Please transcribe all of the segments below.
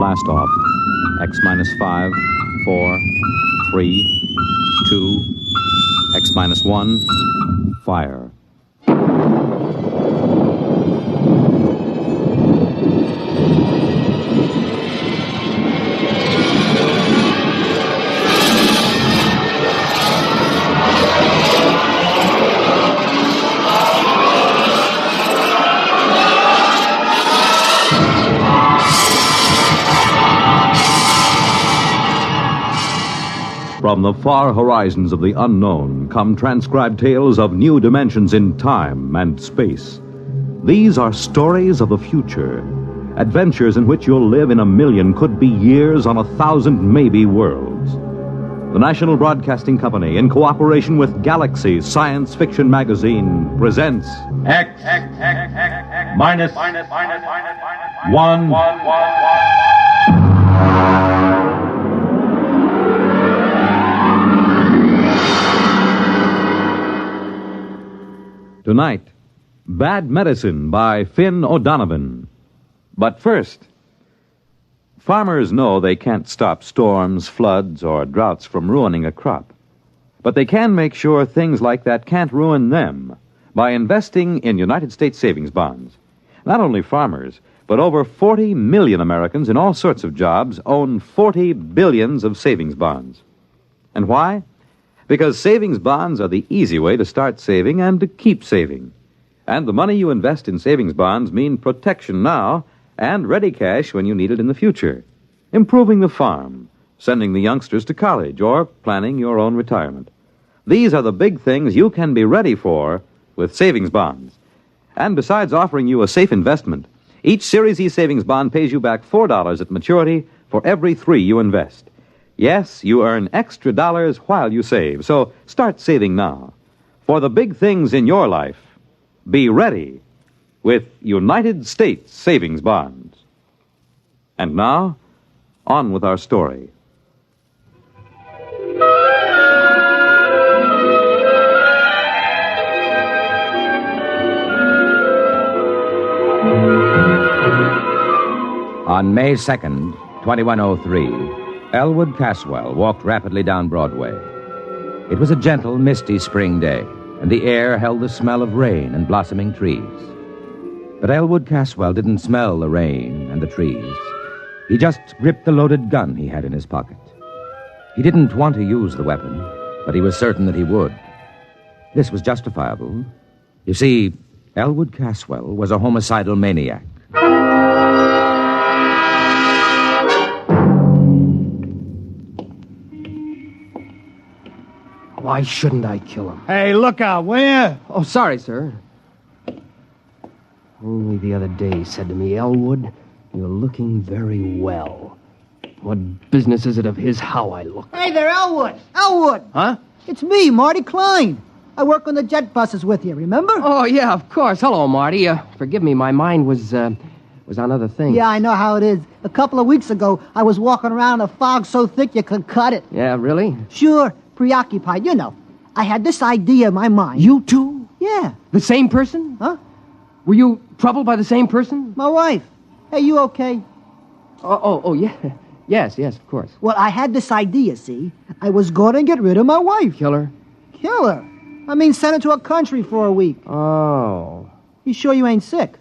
Blast off. X minus 5, 4, 3, 2, X minus 1, fire. From the far horizons of the unknown come transcribed tales of new dimensions in time and space. These are stories of the future, adventures in which you'll live in a million, could be years, on 1,000 maybe worlds. The National Broadcasting Company, in cooperation with Galaxy Science Fiction Magazine, presents X minus 1. Tonight, Bad Medicine by Finn O'Donovan. But first, farmers know they can't stop storms, floods, or droughts from ruining a crop. But they can make sure things like that can't ruin them by investing in United States savings bonds. Not only farmers, but over 40 million Americans in all sorts of jobs own 40 billions of savings bonds. And why? Because savings bonds are the easy way to start saving and to keep saving. And the money you invest in savings bonds mean protection now and ready cash when you need it in the future. Improving the farm, sending the youngsters to college, or planning your own retirement. These are the big things you can be ready for with savings bonds. And besides offering you a safe investment, each Series E savings bond pays you back $4 at maturity for every 3 you invest. Yes, you earn extra dollars while you save, so start saving now. For the big things in your life, be ready with United States savings bonds. And now, on with our story. On May 2nd, 2103, Elwood Caswell walked rapidly down Broadway. It was a gentle, misty spring day, and the air held the smell of rain and blossoming trees. But Elwood Caswell didn't smell the rain and the trees. He just gripped the loaded gun he had in his pocket. He didn't want to use the weapon, but he was certain that he would. This was justifiable. You see, Elwood Caswell was a homicidal maniac. Why shouldn't I kill him? Hey, look out, will you? Oh, sorry, sir. Only the other day he said to me, Elwood, you're looking very well. What business is it of his how I look? Hey there, Elwood! Elwood! Huh? It's me, Marty Klein. I work on the jet buses with you, remember? Oh, yeah, of course. Hello, Marty. Forgive me, my mind was on other things. Yeah, I know how it is. A couple of weeks ago, I was walking around in a fog so thick you could cut it. Yeah, really? Sure, preoccupied, you know. I had this idea in my mind. You too? Yeah. The same person? Huh? Were you troubled by the same person? My wife. Hey, you okay? Oh, yeah. Yes, of course. Well, I had this idea, see? I was going to get rid of my wife. Kill her? Kill her? I mean, send her to a country for a week. Oh. You sure you ain't sick?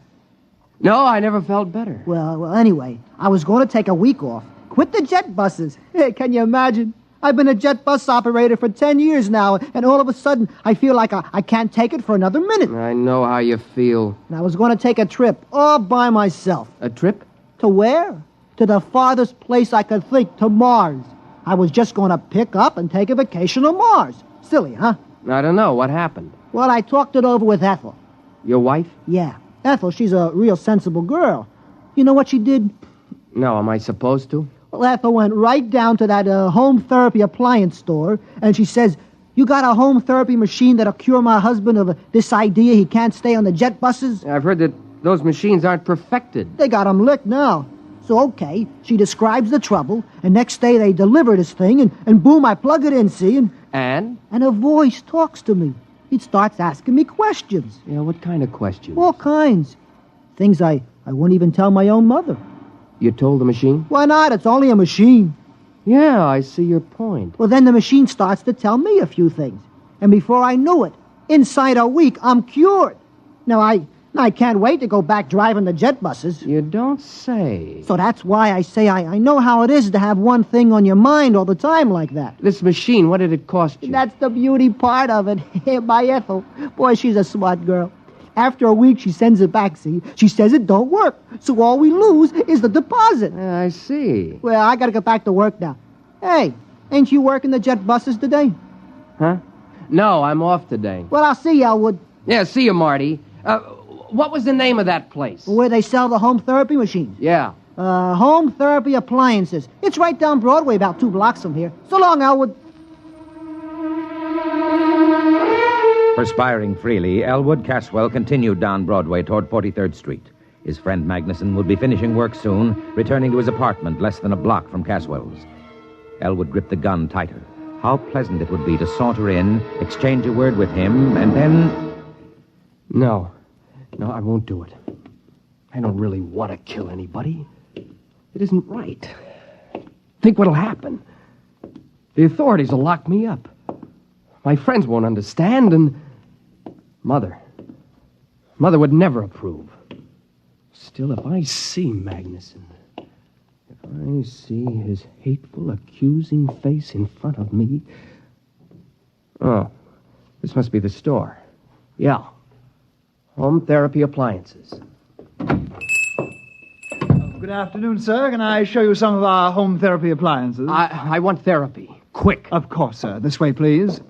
No, I never felt better. Well, anyway, I was going to take a week off. Quit the jet buses. Hey, can you imagine? I've been a jet bus operator for 10 years now, and all of a sudden, I feel like I can't take it for another minute. I know how you feel. And I was going to take a trip all by myself. A trip? To where? To the farthest place I could think, to Mars. I was just going to pick up and take a vacation on Mars. Silly, huh? I don't know. What happened? Well, I talked it over with Ethel. Your wife? Yeah. Ethel, she's a real sensible girl. You know what she did? No, am I supposed to? Well, Ethel went right down to that home therapy appliance store, and she says, you got a home therapy machine that'll cure my husband of this idea he can't stay on the jet buses? I've heard that those machines aren't perfected. They got him licked now. So, okay, she describes the trouble, and next day they deliver this thing, and boom, I plug it in, see? And? And a voice talks to me. It starts asking me questions. Yeah, what kind of questions? All kinds. Things I wouldn't even tell my own mother. You told the machine? Why not? It's only a machine. Yeah, I see your point. Well, then the machine starts to tell me a few things. And before I knew it, inside a week, I'm cured. Now, I can't wait to go back driving the jet buses. You don't say. So that's why I say I know how it is to have one thing on your mind all the time like that. This machine, what did it cost you? That's the beauty part of it. My Ethel, boy, she's a smart girl. After a week, she sends it back, see? She says it don't work. So all we lose is the deposit. I see. Well, I gotta get back to work now. Hey, ain't you working the jet buses today? Huh? No, I'm off today. Well, I'll see you, Elwood. Yeah, see you, Marty. What was the name of that place? Where they sell the home therapy machines. Yeah. Home therapy appliances. It's right down Broadway, about 2 blocks from here. So long, Elwood. Perspiring freely, Elwood Caswell continued down Broadway toward 43rd Street. His friend Magnuson would be finishing work soon, returning to his apartment less than a block from Caswell's. Elwood gripped the gun tighter. How pleasant it would be to saunter in, exchange a word with him, and then... No, I won't do it. I don't really want to kill anybody. It isn't right. Think what'll happen. The authorities will lock me up. My friends won't understand, and... Mother would never approve. Still, if I see Magnuson, if I see his hateful, accusing face in front of me... Oh, this must be the store. Yeah. Home therapy appliances. Good afternoon, sir. Can I show you some of our home therapy appliances? I want therapy. Quick. Of course, sir. This way, please.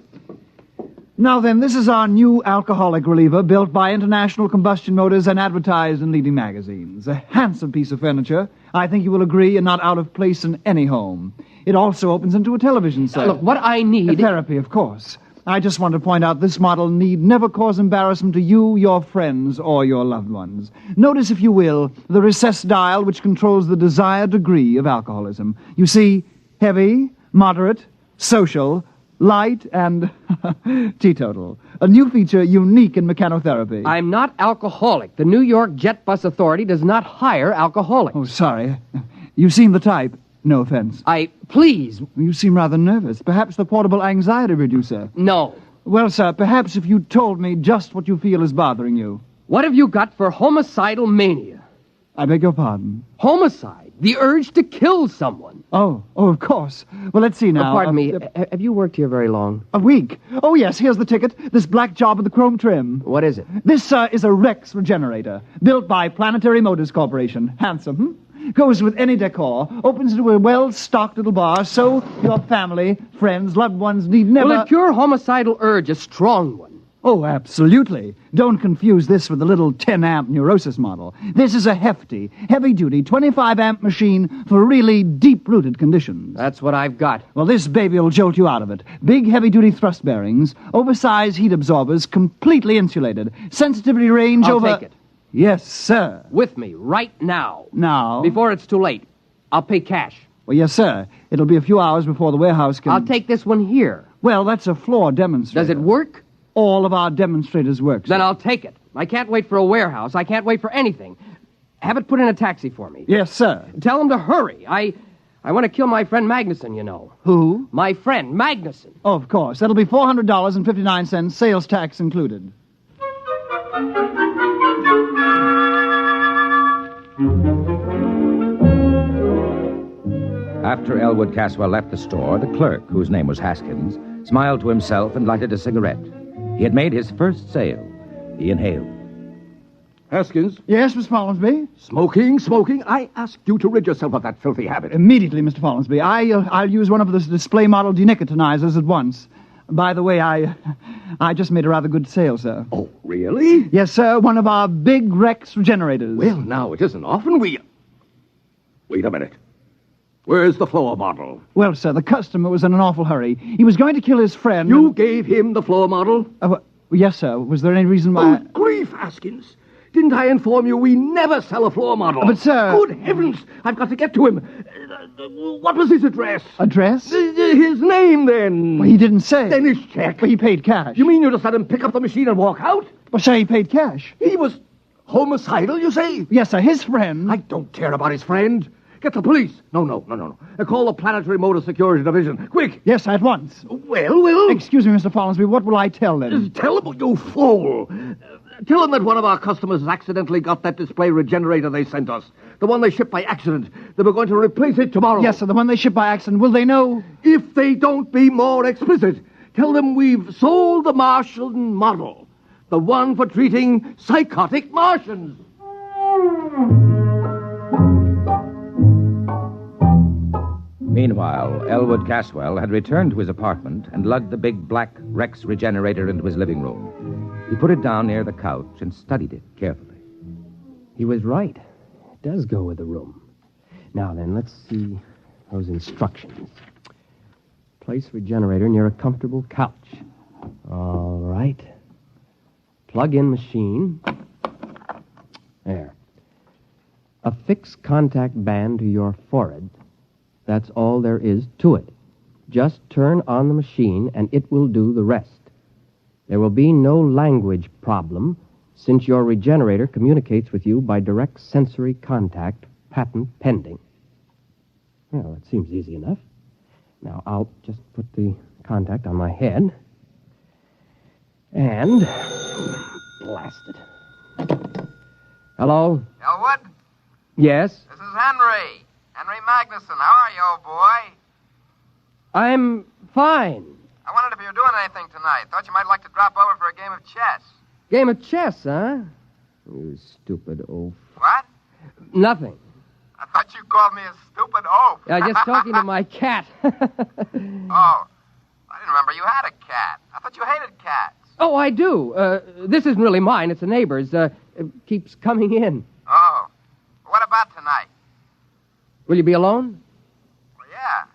Now then, this is our new alcoholic reliever built by International Combustion Motors and advertised in leading magazines. A handsome piece of furniture. I think you will agree, and not out of place in any home. It also opens into a television set. Look, what I need... Therapy, of course. I just want to point out this model need never cause embarrassment to you, your friends, or your loved ones. Notice, if you will, the recessed dial which controls the desired degree of alcoholism. You see, heavy, moderate, social, light, and teetotal. A new feature unique in mechanotherapy. I'm not alcoholic. The New York Jet Bus Authority does not hire alcoholics. Oh, sorry. You seem the type. No offense. Please. You seem rather nervous. Perhaps the portable anxiety reducer. No. Well, sir, perhaps if you told me just what you feel is bothering you. What have you got for homicidal mania? I beg your pardon. Homicide? The urge to kill someone. Oh, of course. Well, let's see now. Pardon me. Have you worked here very long? A week. Oh, yes, here's the ticket. This black job with the chrome trim. What is it? This, sir, is a Rex regenerator, built by Planetary Motors Corporation. Handsome, Goes with any decor, opens into a well-stocked little bar, so your family, friends, loved ones need never... Will it cure homicidal urge, a strong one? Oh, absolutely. Don't confuse this with the little 10-amp neurosis model. This is a hefty, heavy-duty 25-amp machine for really deep-rooted conditions. That's what I've got. Well, this baby will jolt you out of it. Big, heavy-duty thrust bearings, oversized heat absorbers, completely insulated, sensitivity range I'll over... take it. Yes, sir. With me, right now. Now? Before it's too late. I'll pay cash. Well, yes, sir. It'll be a few hours before the warehouse can... I'll take this one here. Well, that's a floor demonstrator. Does it work? All of our demonstrators work, sir. Then I'll take it. I can't wait for a warehouse. I can't wait for anything. Have it put in a taxi for me. Yes, sir. Tell him to hurry. I want to kill my friend Magnuson, you know. Who? My friend, Magnuson. Oh, of course. That'll be $400.59, sales tax included. After Elwood Caswell left the store, the clerk, whose name was Haskins, smiled to himself and lighted a cigarette. He had made his first sale. He inhaled. Haskins? Yes, Mr. Follansby? Smoking. I asked you to rid yourself of that filthy habit. Immediately, Mr. Follansby. I'll use one of the display model denicotinizers at once. By the way, I just made a rather good sale, sir. Oh, really? Yes, sir. One of our big Rex regenerators. Well, now, it isn't often we... Wait a minute. Where's the floor model? Well, sir, the customer was in an awful hurry. He was going to kill his friend... You gave him the floor model? Yes, sir. Was there any reason why... Oh, grief, Haskins. Didn't I inform you we never sell a floor model? But, sir... Good heavens! I've got to get to him. What was his address? Address? His name, then. Well, he didn't say. Then his check. But he paid cash. You mean you just let him pick up the machine and walk out? Well, sir, he paid cash. He was homicidal, you say? Yes, sir. His friend... I don't care about his friend. Get the police. No. Call the Planetary Motor Security Division. Quick. Yes, at once. Well. Excuse me, Mr. Follansby, what will I tell them? Tell them, you fool. Tell them that one of our customers accidentally got that display regenerator they sent us. The one they shipped by accident. They were going to replace it tomorrow. Yes, sir, the one they shipped by accident. Will they know? If they don't be more explicit, tell them we've sold the Martian model. The one for treating psychotic Martians. Meanwhile, Elwood Caswell had returned to his apartment and lugged the big black Rex regenerator into his living room. He put it down near the couch and studied it carefully. He was right. It does go with the room. Now then, let's see those instructions. Place regenerator near a comfortable couch. All right. Plug in machine. There. Affix contact band to your forehead. That's all there is to it. Just turn on the machine and it will do the rest. There will be no language problem since your regenerator communicates with you by direct sensory contact, patent pending. Well, that seems easy enough. Now, I'll just put the contact on my head and blast it. Hello? Elwood? Yes? This is Henry. Henry Magnuson. How are you, old boy? I'm fine. I wondered if you were doing anything tonight. Thought you might like to drop over for a game of chess. Game of chess, huh? You stupid oaf. What? Nothing. I thought you called me a stupid oaf. Just talking to my cat. Oh, I didn't remember you had a cat. I thought you hated cats. Oh, I do. This isn't really mine. It's a neighbor's. It keeps coming in. Oh. What about tonight? Will you be alone? Well, yeah.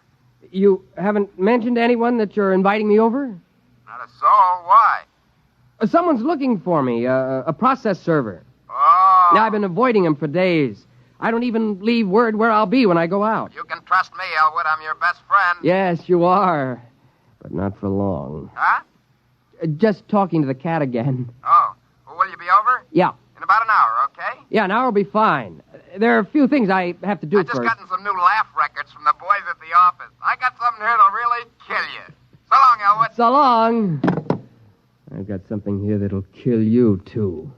You haven't mentioned to anyone that you're inviting me over? Not a soul. Why? Someone's looking for me, a process server. Oh. Now, I've been avoiding him for days. I don't even leave word where I'll be when I go out. You can trust me, Elwood. I'm your best friend. Yes, you are. But not for long. Huh? Just talking to the cat again. Oh. Well, will you be over? Yeah. In about an hour, okay? Yeah, an hour will be fine. There are a few things I have to do I just first. gotten some new laugh records from the boys at the office. I got something here that'll really kill you. So long, Elwood. So long. I've got something here that'll kill you, too.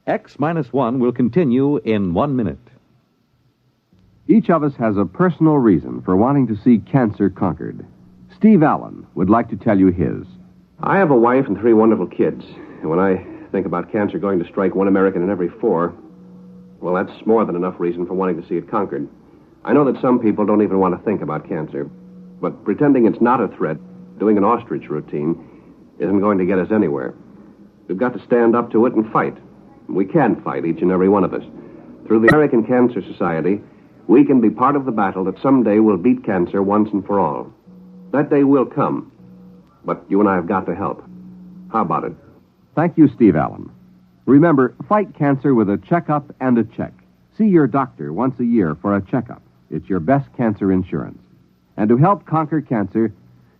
X-1 will continue in 1 minute. Each of us has a personal reason for wanting to see cancer conquered. Steve Allen would like to tell you his. I have a wife and 3 wonderful kids. And when I think about cancer going to strike 1 American in every 4, well, that's more than enough reason for wanting to see it conquered. I know that some people don't even want to think about cancer. But pretending it's not a threat, doing an ostrich routine, isn't going to get us anywhere. We've got to stand up to it and fight. We can fight, each and every one of us. Through the American Cancer Society, we can be part of the battle that someday will beat cancer once and for all. That day will come, but you and I have got to help. How about it? Thank you, Steve Allen. Remember, fight cancer with a checkup and a check. See your doctor once a year for a checkup. It's your best cancer insurance. And to help conquer cancer,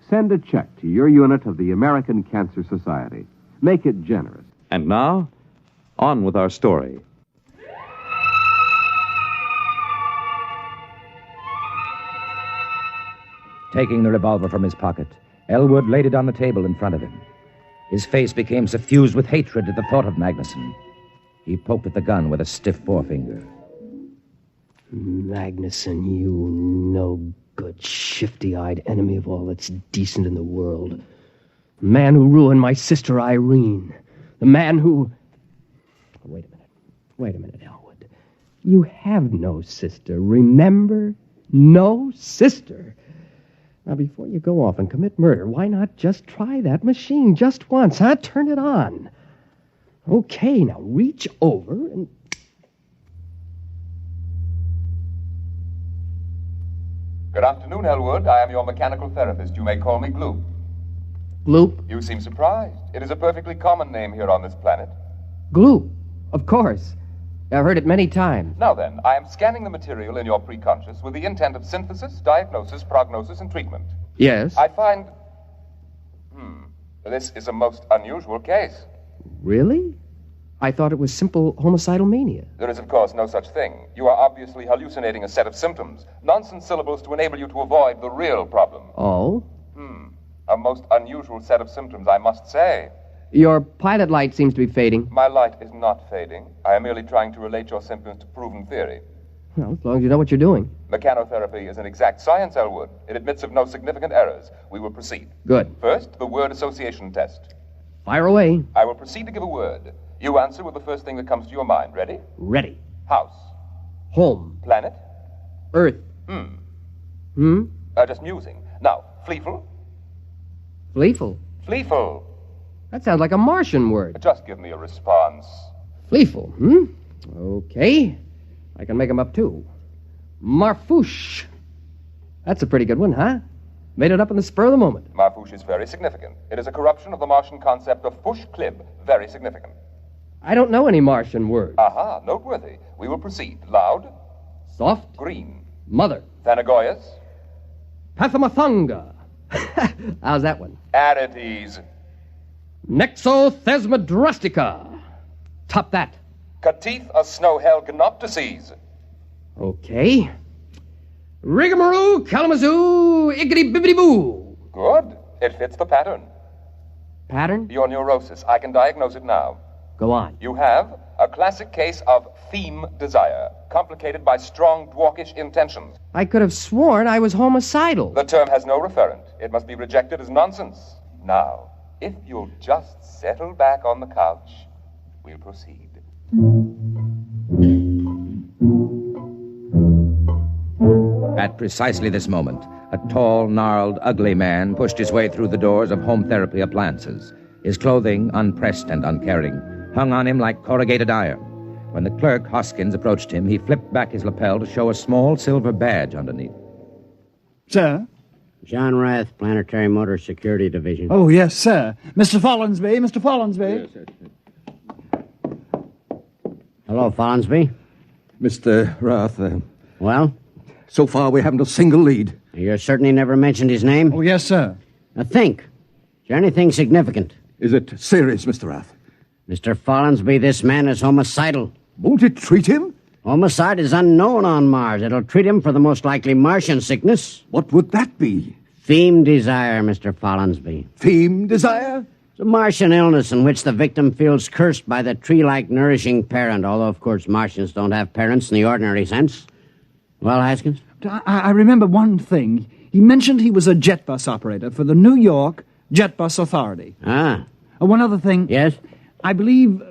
send a check to your unit of the American Cancer Society. Make it generous. And now, on with our story. Taking the revolver from his pocket, Elwood laid it on the table in front of him. His face became suffused with hatred at the thought of Magnuson. He poked at the gun with a stiff forefinger. Magnuson, you no-good, shifty-eyed enemy of all that's decent in the world. The man who ruined my sister Irene. The man who... Wait a minute, Elwood. You have no sister, remember? No sister. Now, before you go off and commit murder, why not just try that machine just once, huh? Turn it on. Okay, now reach over and... Good afternoon, Elwood. I am your mechanical therapist. You may call me Gloop. Gloop? You seem surprised. It is a perfectly common name here on this planet. Gloop, of course. I've heard it many times. Now then, I am scanning the material in your preconscious with the intent of synthesis, diagnosis, prognosis, and treatment. Yes? I find... This is a most unusual case. Really? I thought it was simple homicidal mania. There is, of course, no such thing. You are obviously hallucinating a set of symptoms, nonsense syllables to enable you to avoid the real problem. Oh? A most unusual set of symptoms, I must say. Your pilot light seems to be fading. My light is not fading. I am merely trying to relate your symptoms to proven theory. Well, as long as you know what you're doing. Mechanotherapy is an exact science, Elwood. It admits of no significant errors. We will proceed. Good. First, the word association test. Fire away. I will proceed to give a word. You answer with the first thing that comes to your mind. Ready? Ready. House. Home. Planet. Earth. Just musing. Now, Fleeful. Fleeful. Fleeful. That sounds like a Martian word. Just give me a response. Fleeful, Okay. I can make them up, too. Marfouche. That's a pretty good one, huh? Made it up in the spur of the moment. Marfouche is very significant. It is a corruption of the Martian concept of fush klib. Very significant. I don't know any Martian words. Aha, noteworthy. We will proceed. Loud. Soft. Green. Mother. Thanagoyas. Pathamathanga. How's that one? Arides. Nexothesmodrustica. Top that. Katith a snowhell gnoptices. Okay. Rigamaroo, Kalamazoo, Iggity Bibbity Boo. Good. It fits the pattern. Pattern? Your neurosis. I can diagnose it now. Go on. You have a classic case of theme desire, complicated by strong dwarkish intentions. I could have sworn I was homicidal. The term has no referent. It must be rejected as nonsense. Now, if you'll just settle back on the couch, we'll proceed. At precisely this moment, a tall, gnarled, ugly man pushed his way through the doors of home therapy appliances. His clothing, unpressed and uncaring, hung on him like corrugated iron. When the clerk, Hoskins, approached him, he flipped back his lapel to show a small silver badge underneath. Sir? John Rath, Planetary Motor Security Division. Oh, yes, sir. Mr. Follinsby, Mr. Follinsby. Yes, sir. Hello, Follinsby. Mr. Rath, Well? so far we haven't a single lead. You're certain he never mentioned his name? Oh, yes, sir. Now think. Is there anything significant? Is it serious, Mr. Rath? Mr. Follinsby, this man is homicidal. Won't it treat him? Homicide is unknown on Mars. It'll treat him for the most likely Martian sickness. What would that be? Theme desire, Mr. Follinsby. Theme desire? It's a Martian illness in which the victim feels cursed by the tree-like nourishing parent, although, of course, Martians don't have parents in the ordinary sense. Well, Haskins? I remember one thing. He mentioned he was a jet bus operator for the New York Jet Bus Authority. Ah. One other thing. Yes? I believe,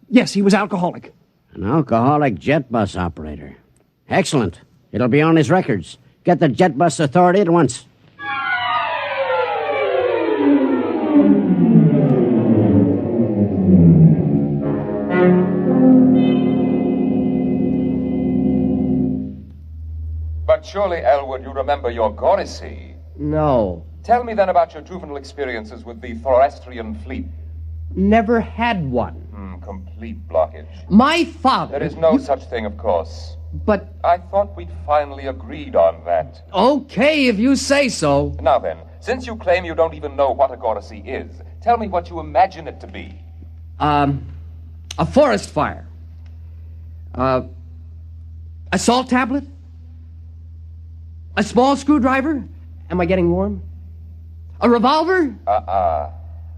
yes, he was alcoholic. An alcoholic jet bus operator. Excellent. It'll be on his records. Get the Jet Bus Authority at once. But surely, Elwood, you remember your Gorisy. No. Tell me then about your juvenile experiences with the Thorastrian fleet. Never had one. Complete blockage. My father... There is no such thing, of course. But... I thought we'd finally agreed on that. Okay, if you say so. Now then, since you claim you don't even know what a Gorisy is, tell me what you imagine it to be. A forest fire. A salt tablet? A small screwdriver? Am I getting warm? A revolver?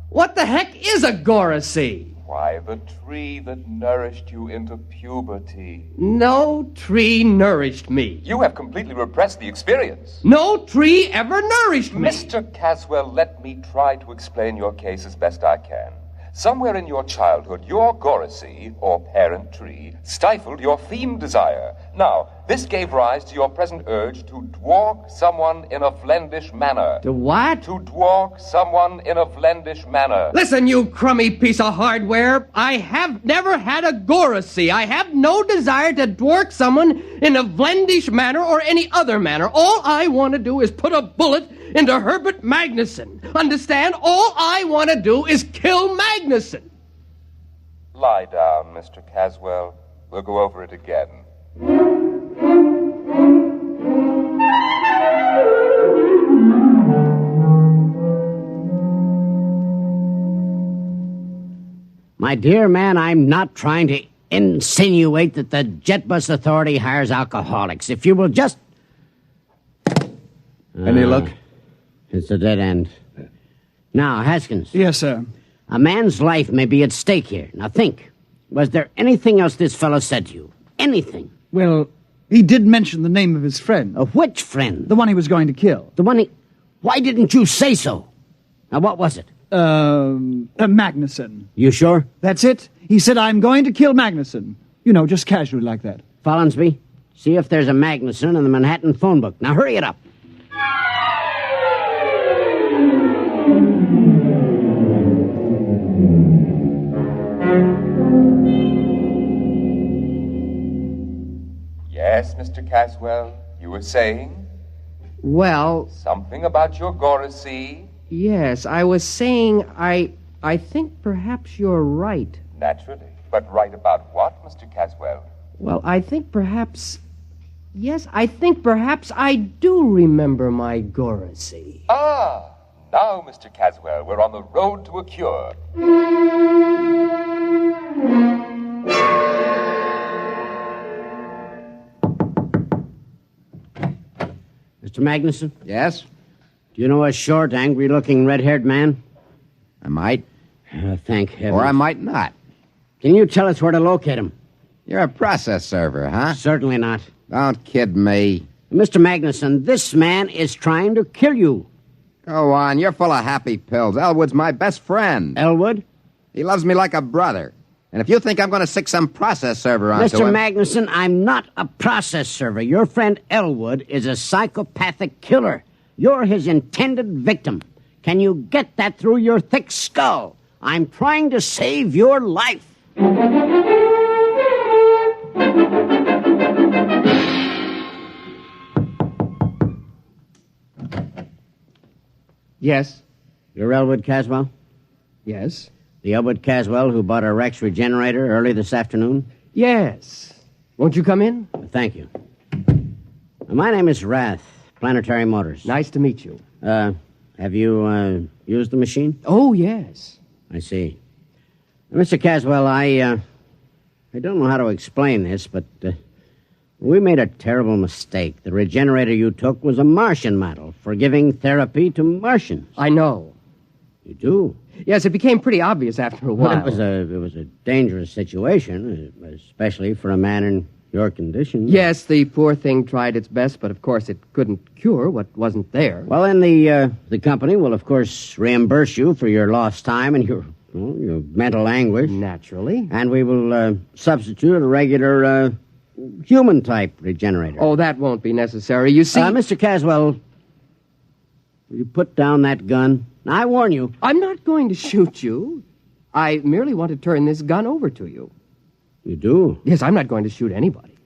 What the heck is a Gorisy? Why, the tree that nourished you into puberty. No tree nourished me. You have completely repressed the experience. No tree ever nourished me. Mr. Caswell, let me try to explain your case as best I can. Somewhere in your childhood, your Gorisy, or parent tree, stifled your theme desire. Now, this gave rise to your present urge to dwark someone in a Vlendish manner. To what? To dwark someone in a Vlendish manner. Listen, you crummy piece of hardware. I have never had a Gorisy. I have no desire to dwark someone in a Vlendish manner or any other manner. All I want to do is put a bullet into Herbert Magnuson. Understand? All I want to do is kill Magnuson. Lie down, Mr. Caswell. We'll go over it again. My dear man, I'm not trying to insinuate that the Jetbus Authority hires alcoholics. If you will just... Any luck? It's a dead end. Now, Haskins. Yes, sir. A man's life may be at stake here. Now think. Was there anything else this fellow said to you? Anything? Well, he did mention the name of his friend. Of which friend? The one he was going to kill. The one he... Why didn't you say so? Now, what was it? Magnuson. You sure? That's it. He said, I'm going to kill Magnuson. You know, just casually like that. Follinsby, see if there's a Magnuson in the Manhattan phone book. Now, hurry it up. Yes, Mr. Caswell, you were saying? Well, Something about your Goracy? yes, I was saying I think perhaps you're right. Naturally. But right about what, Mr. Caswell? Well, I think perhaps... Yes, I think perhaps I do remember my Goracy. Ah, now, Mr. Caswell, we're on the road to a cure. Mr. Magnuson? Yes? Do you know a short, angry-looking, red-haired man? I might. Thank heaven. Or I might not. Can you tell us where to locate him? You're a process server, huh? Certainly not. Don't kid me. Mr. Magnuson, this man is trying to kill you. Go on, you're full of happy pills. Elwood's my best friend. Elwood? He loves me like a brother. And if you think I'm going to stick some process server onto Mr. him... Magnuson, I'm not a process server. Your friend Elwood is a psychopathic killer. You're his intended victim. Can you get that through your thick skull? I'm trying to save your life. Yes? You're Elwood Caswell? Yes? The Elwood Caswell who bought a Rex regenerator early this afternoon? Yes. Won't you come in? Thank you. My name is Rath, Planetary Motors. Nice to meet you. Have you used the machine? Oh, yes. I see. Mr. Caswell, I don't know how to explain this, but we made a terrible mistake. The regenerator you took was a Martian model for giving therapy to Martians. I know. You do? Yes, it became pretty obvious after a while. Well, it was a dangerous situation, especially for a man in your condition. Yes, the poor thing tried its best, but of course it couldn't cure what wasn't there. Well, then the company will, of course, reimburse you for your lost time and your mental anguish. Naturally. And we will substitute a regular human-type regenerator. Oh, that won't be necessary. You see... Mr. Caswell, will you put down that gun? Now, I warn you. I'm not going to shoot you. I merely want to turn this gun over to you. You do? Yes, I'm not going to shoot anybody.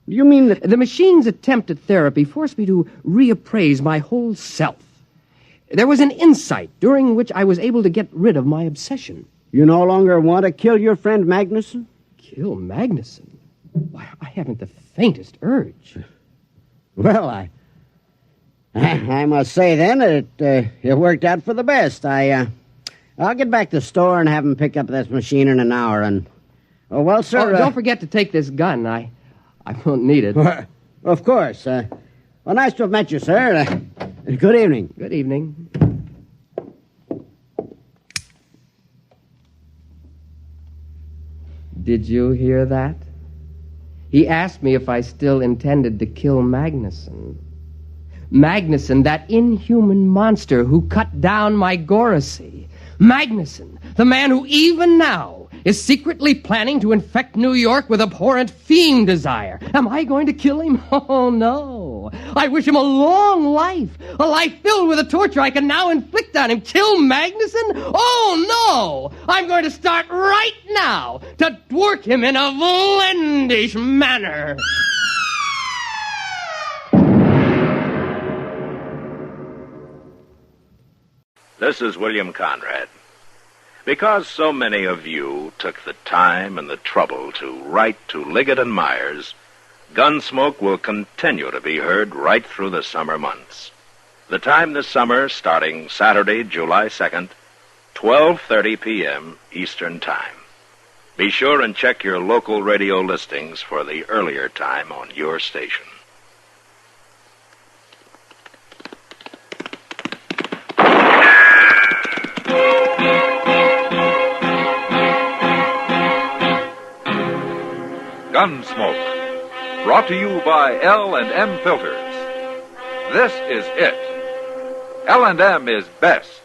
You mean that... The machine's attempt at therapy forced me to reappraise my whole self. There was an insight during which I was able to get rid of my obsession. You no longer want to kill your friend Magnuson? Kill Magnuson? Why, I haven't the faintest urge. Well, I must say, then, that it worked out for the best. I'll get back to the store and have him pick up this machine in an hour, and... Oh, well, sir... don't forget to take this gun. I won't need it. Of course. Well, nice to have met you, sir. Good evening. Good evening. Did you hear that? He asked me if I still intended to kill Magnuson. Magnuson, that inhuman monster who cut down my Goracy. Magnuson, the man who even now is secretly planning to infect New York with abhorrent fiend desire. Am I going to kill him? Oh, no. I wish him a long life, a life filled with the torture I can now inflict on him. Kill Magnuson? Oh, no. I'm going to start right now to work him in a Veldt manner. This is William Conrad. Because so many of you took the time and the trouble to write to Liggett and Myers, Gunsmoke will continue to be heard right through the summer months. The time this summer, starting Saturday, July 2nd, 12:30 p.m. Eastern Time. Be sure and check your local radio listings for the earlier time on your station. Gunsmoke, brought to you by L&M Filters. This is it. L&M is best,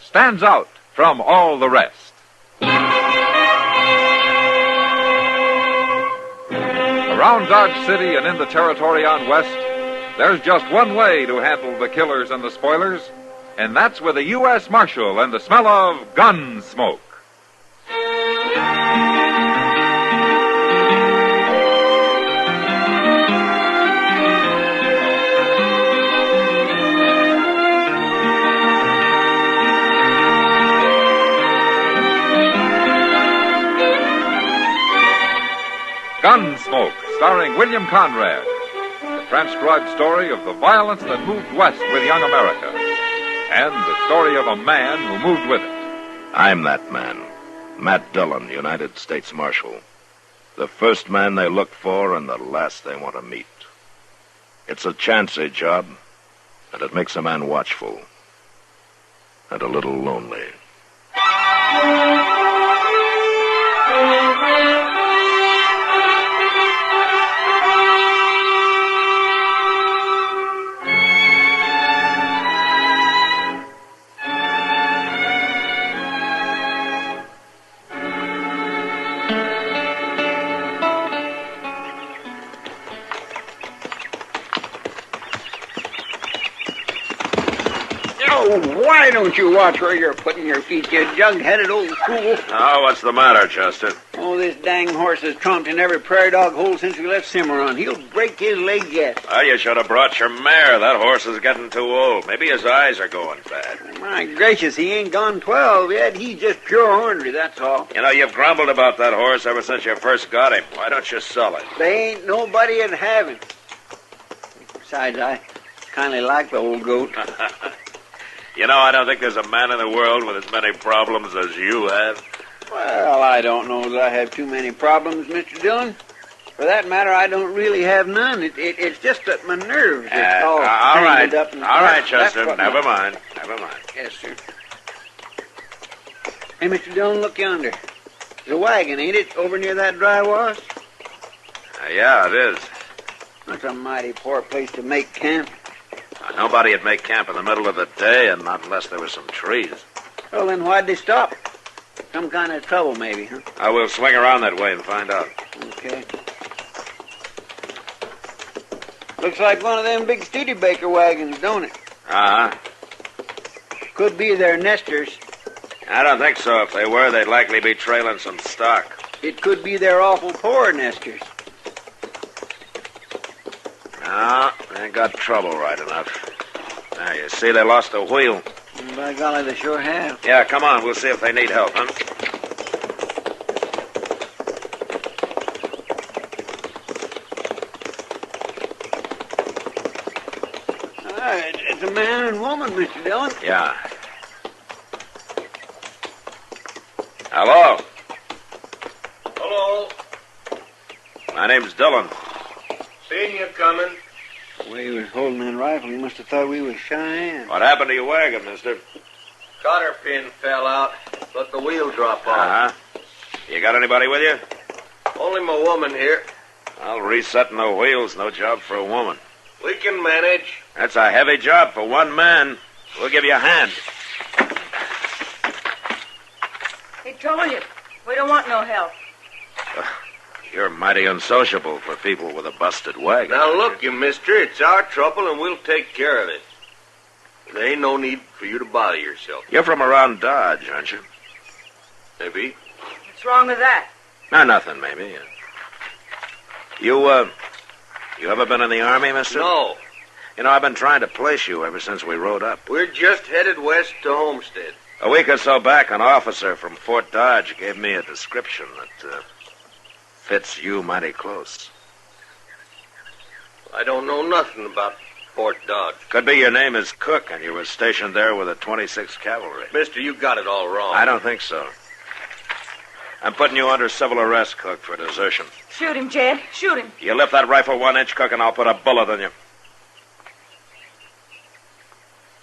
stands out from all the rest. Around Dodge City and in the territory on West, there's just one way to handle the killers and the spoilers, and that's with a U.S. Marshal and the smell of Gunsmoke. Gunsmoke, starring William Conrad, the transcribed story of the violence that moved west with young America, and the story of a man who moved with it. I'm that man, Matt Dillon, United States Marshal. The first man they look for and the last they want to meet. It's a chancy job, and it makes a man watchful and a little lonely. Why don't you watch where you're putting your feet, you jug-headed old fool? Oh, what's the matter, Chester? Oh, this dang horse has trumped in every prairie dog hole since we left Cimarron. He'll break his leg yet. Oh, you should have brought your mare. That horse is getting too old. Maybe his eyes are going bad. My gracious, he ain't gone 12 yet. He's just pure ornery, that's all. You know, you've grumbled about that horse ever since you first got him. Why don't you sell it? They ain't nobody at have him. Besides, I kind of like the old goat. You know, I don't think there's a man in the world with as many problems as you have. Well, I don't know that I have too many problems, Mr. Dillon. For that matter, I don't really have none. It's just that my nerves are all tangled up. All right, Chester. Never mind. Yes, sir. Hey, Mr. Dillon, look yonder. There's a wagon, ain't it, over near that dry wash? Yeah, it is. That's a mighty poor place to make camp. Nobody would make camp in the middle of the day, and not unless there were some trees. Well, then why'd they stop? Some kind of trouble, maybe, huh? I will swing around that way and find out. Okay. Looks like one of them big Studebaker wagons, don't it? Uh-huh. Could be their nesters. I don't think so. If they were, they'd likely be trailing some stock. It could be their awful poor nesters. No, they got trouble right enough. Now, you see, they lost a wheel. By golly, they sure have. Yeah, come on. We'll see if they need help, huh? It's a man and woman, Mr. Dillon. Yeah. Hello? Hello. My name's Dillon. Seen you coming. The way he was holding that rifle, he must have thought we was Cheyenne. What happened to your wagon, mister? Cotter pin fell out. Let the wheel drop off. Uh-huh. You got anybody with you? Only my woman here. Well, resetting the wheel's no job for a woman. We can manage. That's a heavy job for one man. We'll give you a hand. He told you. We don't want no help. You're mighty unsociable for people with a busted wagon. Now, look, you mister, it's our trouble, and we'll take care of it. There ain't no need for you to bother yourself. You're from around Dodge, aren't you? Maybe. What's wrong with that? No, nothing, maybe. You ever been in the Army, mister? No. You know, I've been trying to place you ever since we rode up. We're just headed west to Homestead. A week or so back, an officer from Fort Dodge gave me a description that fits you mighty close. I don't know nothing about Fort Dodge. Could be your name is Cook, and you were stationed there with the 26th Cavalry. Mister, you got it all wrong. I don't think so. I'm putting you under civil arrest, Cook, for desertion. Shoot him, Jed. Shoot him. You lift that rifle 1 inch, Cook, and I'll put a bullet in you.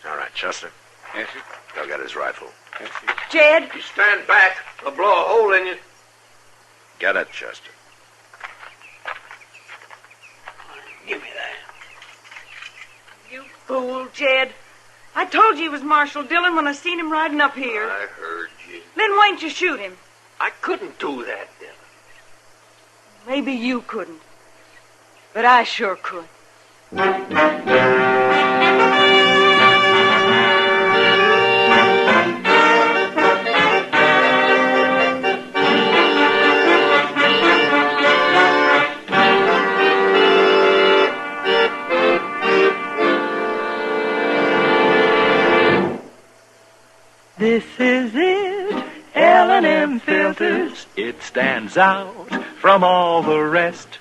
All right, Chester. Yes, sir. Go get his rifle. Yes, sir. Jed. You stand back. I'll blow a hole in you. Get it, Chester. Give me that. You fool, Jed. I told you he was Marshal Dillon when I seen him riding up here. I heard you. Then why didn't you shoot him? I couldn't do that, Dillon. Maybe you couldn't. But I sure could. This is it, L&M Filters. It stands out from all the rest.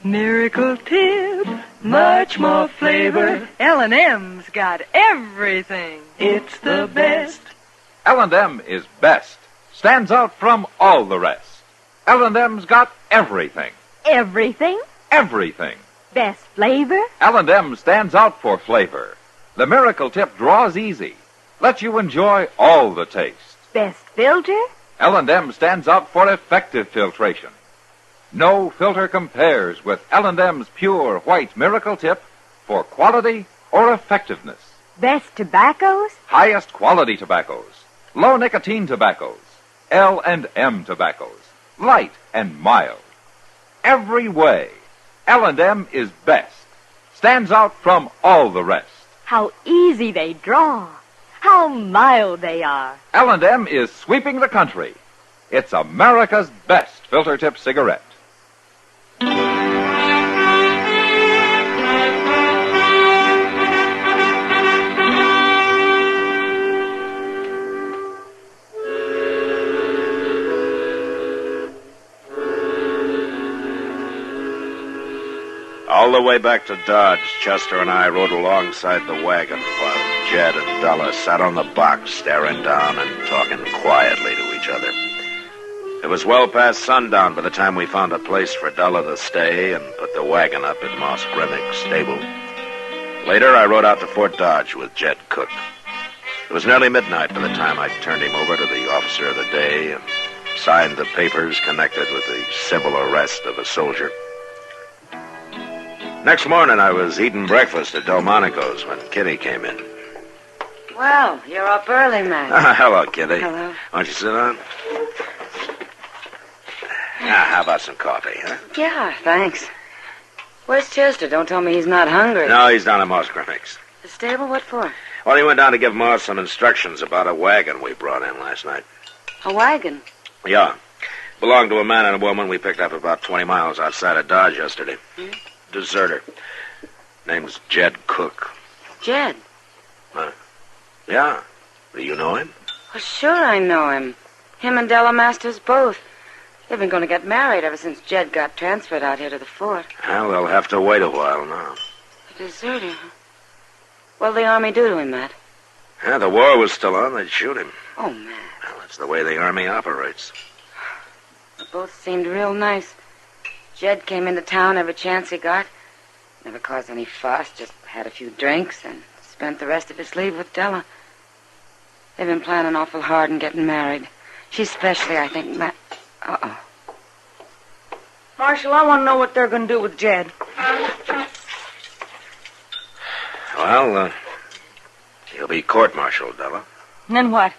Miracle tip, much more flavor. L&M's got everything. It's the best. L&M is best. Stands out from all the rest. L&M's got everything. Everything? Everything. Best flavor? L&M stands out for flavor. The Miracle Tip draws easy. Lets you enjoy all the taste. Best filter? L&M stands out for effective filtration. No filter compares with L&M's pure white Miracle Tip for quality or effectiveness. Best tobaccos? Highest quality tobaccos. Low nicotine tobaccos. L&M tobaccos. Light and mild. Every way, L&M is best. Stands out from all the rest. How easy they draw. How mild they are. L&M is sweeping the country. It's America's best filter tip cigarette. All the way back to Dodge, Chester and I rode alongside the wagon while Jed and Della sat on the box staring down and talking quietly to each other. It was well past sundown by the time we found a place for Della to stay and put the wagon up at Moss Grimmick's stable. Later, I rode out to Fort Dodge with Jed Cook. It was nearly midnight by the time I turned him over to the officer of the day and signed the papers connected with the civil arrest of a soldier. Next morning, I was eating breakfast at Delmonico's when Kitty came in. Well, you're up early, man. Hello, Kitty. Hello. Why don't you sit down? How about some coffee, huh? Yeah, thanks. Where's Chester? Don't tell me he's not hungry. No, he's down at Moss Grimmick's. The stable? What for? Well, he went down to give Moss some instructions about a wagon we brought in last night. A wagon? Yeah. Belonged to a man and a woman we picked up about 20 miles outside of Dodge yesterday. Deserter. Name's Jed Cook. Jed? Huh? Yeah. Do you know him? Well, sure I know him. Him and Della Masters both. They've been going to get married ever since Jed got transferred out here to the fort. Well, they'll have to wait a while now. A deserter, huh? What'll the Army do to him, Matt? Yeah, the war was still on. They'd shoot him. Oh, man. Well, that's the way the Army operates. They both seemed real nice. Jed came into town every chance he got. Never caused any fuss, just had a few drinks and spent the rest of his leave with Della. They've been planning awful hard and getting married. She especially, I think, Matt... Uh-oh. Marshal, I want to know what they're going to do with Jed. Well, he'll be court-martialed, Della. And then what?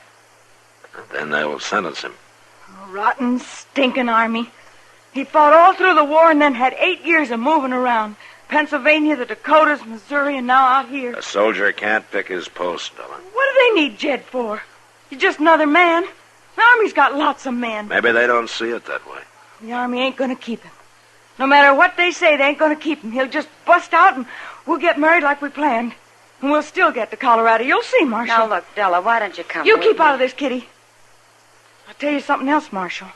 Then they'll sentence him. A rotten, stinking army. He fought all through the war and then had 8 years of moving around. Pennsylvania, the Dakotas, Missouri, and now out here. A soldier can't pick his post, Della. What do they need Jed for? He's just another man. The Army's got lots of men. Maybe they don't see it that way. The Army ain't going to keep him. No matter what they say, they ain't going to keep him. He'll just bust out and we'll get married like we planned. And we'll still get to Colorado. You'll see, Marshal. Now, look, Della, why don't you come You with keep me? out of this, Kitty. I'll tell you something else, Marshal.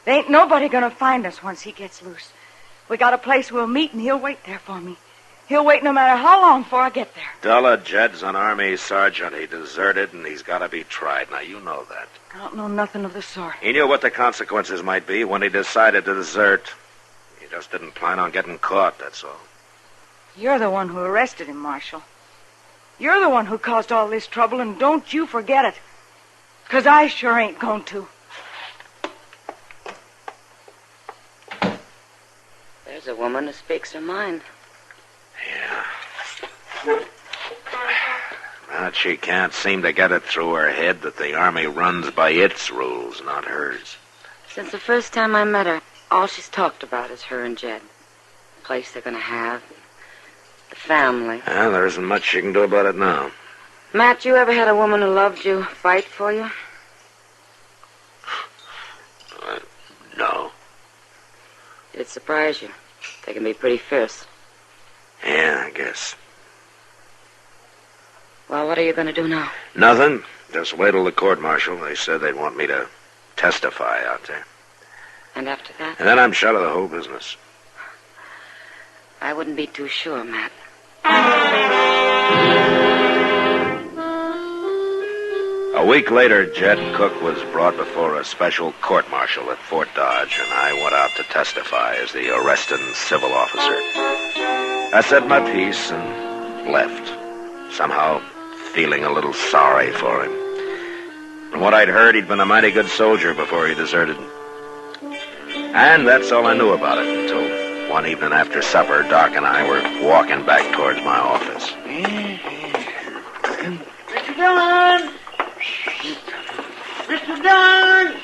There ain't nobody gonna find us once he gets loose. We got a place we'll meet, and he'll wait there for me. He'll wait no matter how long before I get there. Della, Jed's an Army sergeant. He deserted, and he's got to be tried. Now, you know that. I don't know nothing of the sort. He knew what the consequences might be when he decided to desert. He just didn't plan on getting caught, that's all. You're the one who arrested him, Marshal. You're the one who caused all this trouble, and don't you forget it. 'Cause I sure ain't going to. There's a woman who speaks her mind. But she can't seem to get it through her head that the Army runs by its rules, not hers. Since the first time I met her, all she's talked about is her and Jed. The place they're going to have. The family. Well, there isn't much she can do about it now. Matt, you ever had a woman who loved you fight for you? No. It'd surprise you. They can be pretty fierce. Yeah, I guess. Well, what are you going to do now? Nothing. Just wait till the court-martial. They said they'd want me to testify out there. And after that? And then I'm shut of the whole business. I wouldn't be too sure, Matt. A week later, Jed Cook was brought before a special court-martial at Fort Dodge, and I went out to testify as the arresting civil officer. I said my piece and left, somehow feeling a little sorry for him. From what I'd heard, he'd been a mighty good soldier before he deserted. And that's all I knew about it until one evening after supper, Doc and I were walking back towards my office. Mr. Dillon! Mr. Dillon!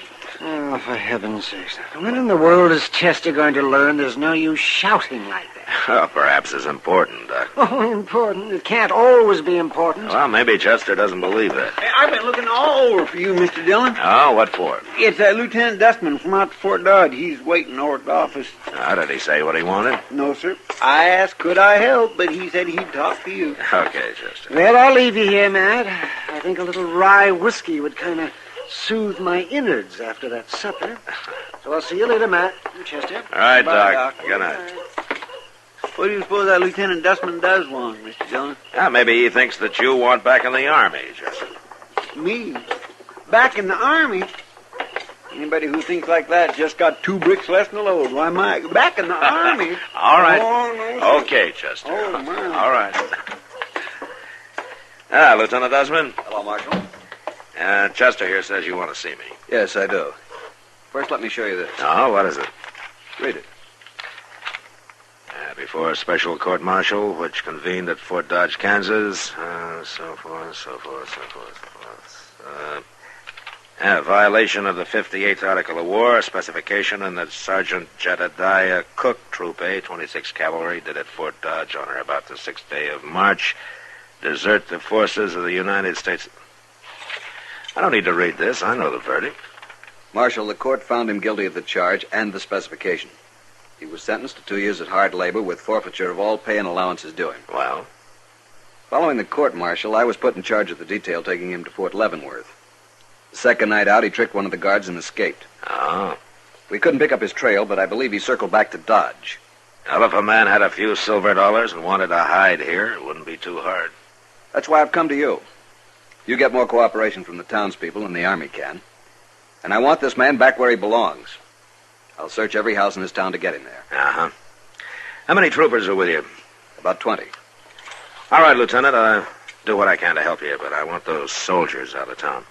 Oh, for heaven's sakes. When in the world is Chester going to learn there's no use shouting like that? Well, perhaps it's important, Doc. Oh, important. It can't always be important. Well, maybe Chester doesn't believe that. Hey, I've been looking all over for you, Mr. Dillon. Oh, what for? It's Lieutenant Dustman from out to Fort Dodge. He's waiting over at the office. Did he say what he wanted? No, sir. I asked could I help, but he said he'd talk to you. Okay, Chester. Well, I'll leave you here, Matt. I think a little rye whiskey would kind of soothe my innards after that supper. So I'll see you later, Matt. Chester. All right, Bye, Doc. Good night. What do you suppose that Lieutenant Dustman does want, Mr. Dillon? Maybe he thinks that you want back in the Army, Chester. Me? Back in the Army? Anybody who thinks like that just got 2 bricks less than a load. Why, my, back in the Army? All right. Oh, no, sir. Okay, Chester. Oh, my. All right. Lieutenant Dustman. Hello, Marshal. Chester here says you want to see me. Yes, I do. First, let me show you this. Oh, what is it? Read it. Before a special court-martial, which convened at Fort Dodge, Kansas, so forth. Violation of the 58th Article of War, specification in that Sergeant Jedediah Cook, Troop A, 26th Cavalry, did at Fort Dodge on or about the 6th day of March, desert the forces of the United States. I don't need to read this. I know the verdict. Marshal, the court found him guilty of the charge and the specification. He was sentenced to 2 years at hard labor with forfeiture of all pay and allowances due him. Well? Following the court-martial, I was put in charge of the detail taking him to Fort Leavenworth. The second night out, he tricked one of the guards and escaped. Oh. We couldn't pick up his trail, but I believe he circled back to Dodge. Well, if a man had a few silver dollars and wanted to hide here, it wouldn't be too hard. That's why I've come to you. You get more cooperation from the townspeople than the Army can. And I want this man back where he belongs. I'll search every house in this town to get him there. Uh-huh. How many troopers are with you? About 20. All right, Lieutenant. I'll do what I can to help you, but I want those soldiers out of town.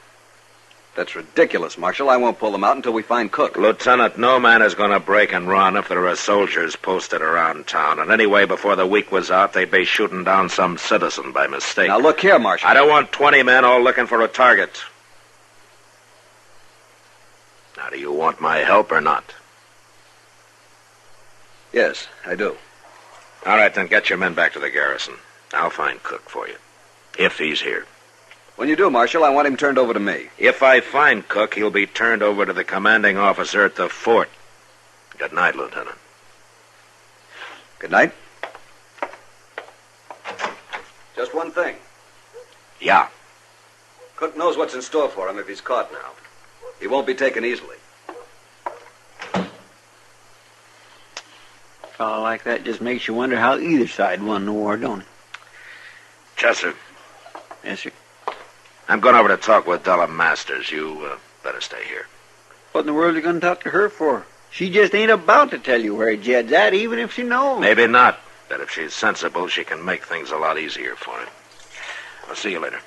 That's ridiculous, Marshal. I won't pull them out until we find Cook. Lieutenant, no man is going to break and run if there are soldiers posted around town. And anyway, before the week was out, they'd be shooting down some citizen by mistake. Now, look here, Marshal. I don't want 20 men all looking for a target. Now, do you want my help or not? Yes, I do. All right, then get your men back to the garrison. I'll find Cook for you, if he's here. When you do, Marshal, I want him turned over to me. If I find Cook, he'll be turned over to the commanding officer at the fort. Good night, Lieutenant. Good night. Just one thing. Yeah. Cook knows what's in store for him if he's caught now. He won't be taken easily. A fellow like that just makes you wonder how either side won the war, don't it? Chester. Yes, sir. I'm going over to talk with Della Masters. You better stay here. What in the world are you going to talk to her for? She just ain't about to tell you where Jed's at, even if she knows. Maybe not. But if she's sensible, she can make things a lot easier for him. I'll see you later.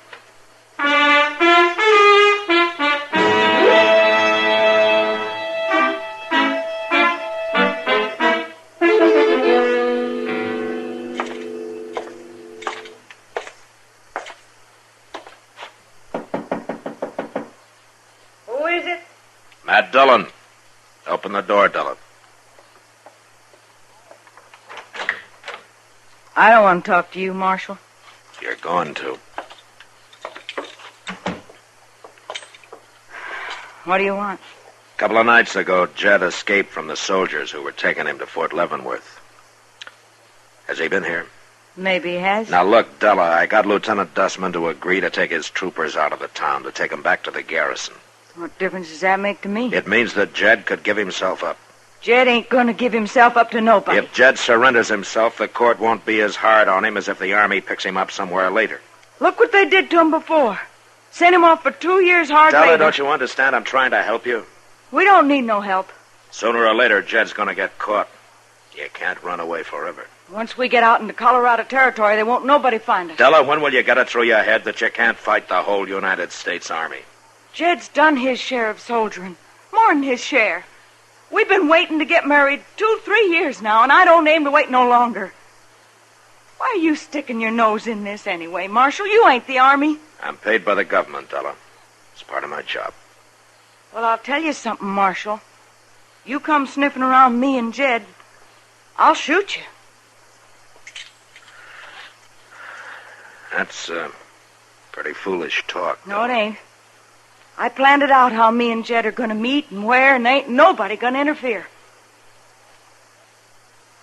Who is it? Matt Dillon. Open the door, Dillon. I don't want to talk to you, Marshal. You're going to. What do you want? A couple of nights ago, Jed escaped from the soldiers who were taking him to Fort Leavenworth. Has he been here? Maybe he has. Now, look, Della, I got Lieutenant Dussman to agree to take his troopers out of the town, to take them back to the garrison. What difference does that make to me? It means that Jed could give himself up. Jed ain't going to give himself up to nobody. If Jed surrenders himself, the court won't be as hard on him as if the Army picks him up somewhere later. Look what they did to him before. Sent him off for 2 years hard Della, labor. don't you understand? I'm trying to help you. We don't need no help. Sooner or later, Jed's going to get caught. You can't run away forever. Once we get out into Colorado territory, there won't nobody find us. Della, when will you get it through your head that you can't fight the whole United States Army? Jed's done his share of soldiering. More than his share. We've been waiting to get married 2-3 years now, and I don't aim to wait no longer. Why are you sticking your nose in this anyway, Marshal? You ain't the Army. I'm paid by the government, Della. It's part of my job. Well, I'll tell you something, Marshal. You come sniffing around me and Jed, I'll shoot you. That's, pretty foolish talk. No, it ain't. I planned it out how me and Jed are going to meet and where, and ain't nobody going to interfere.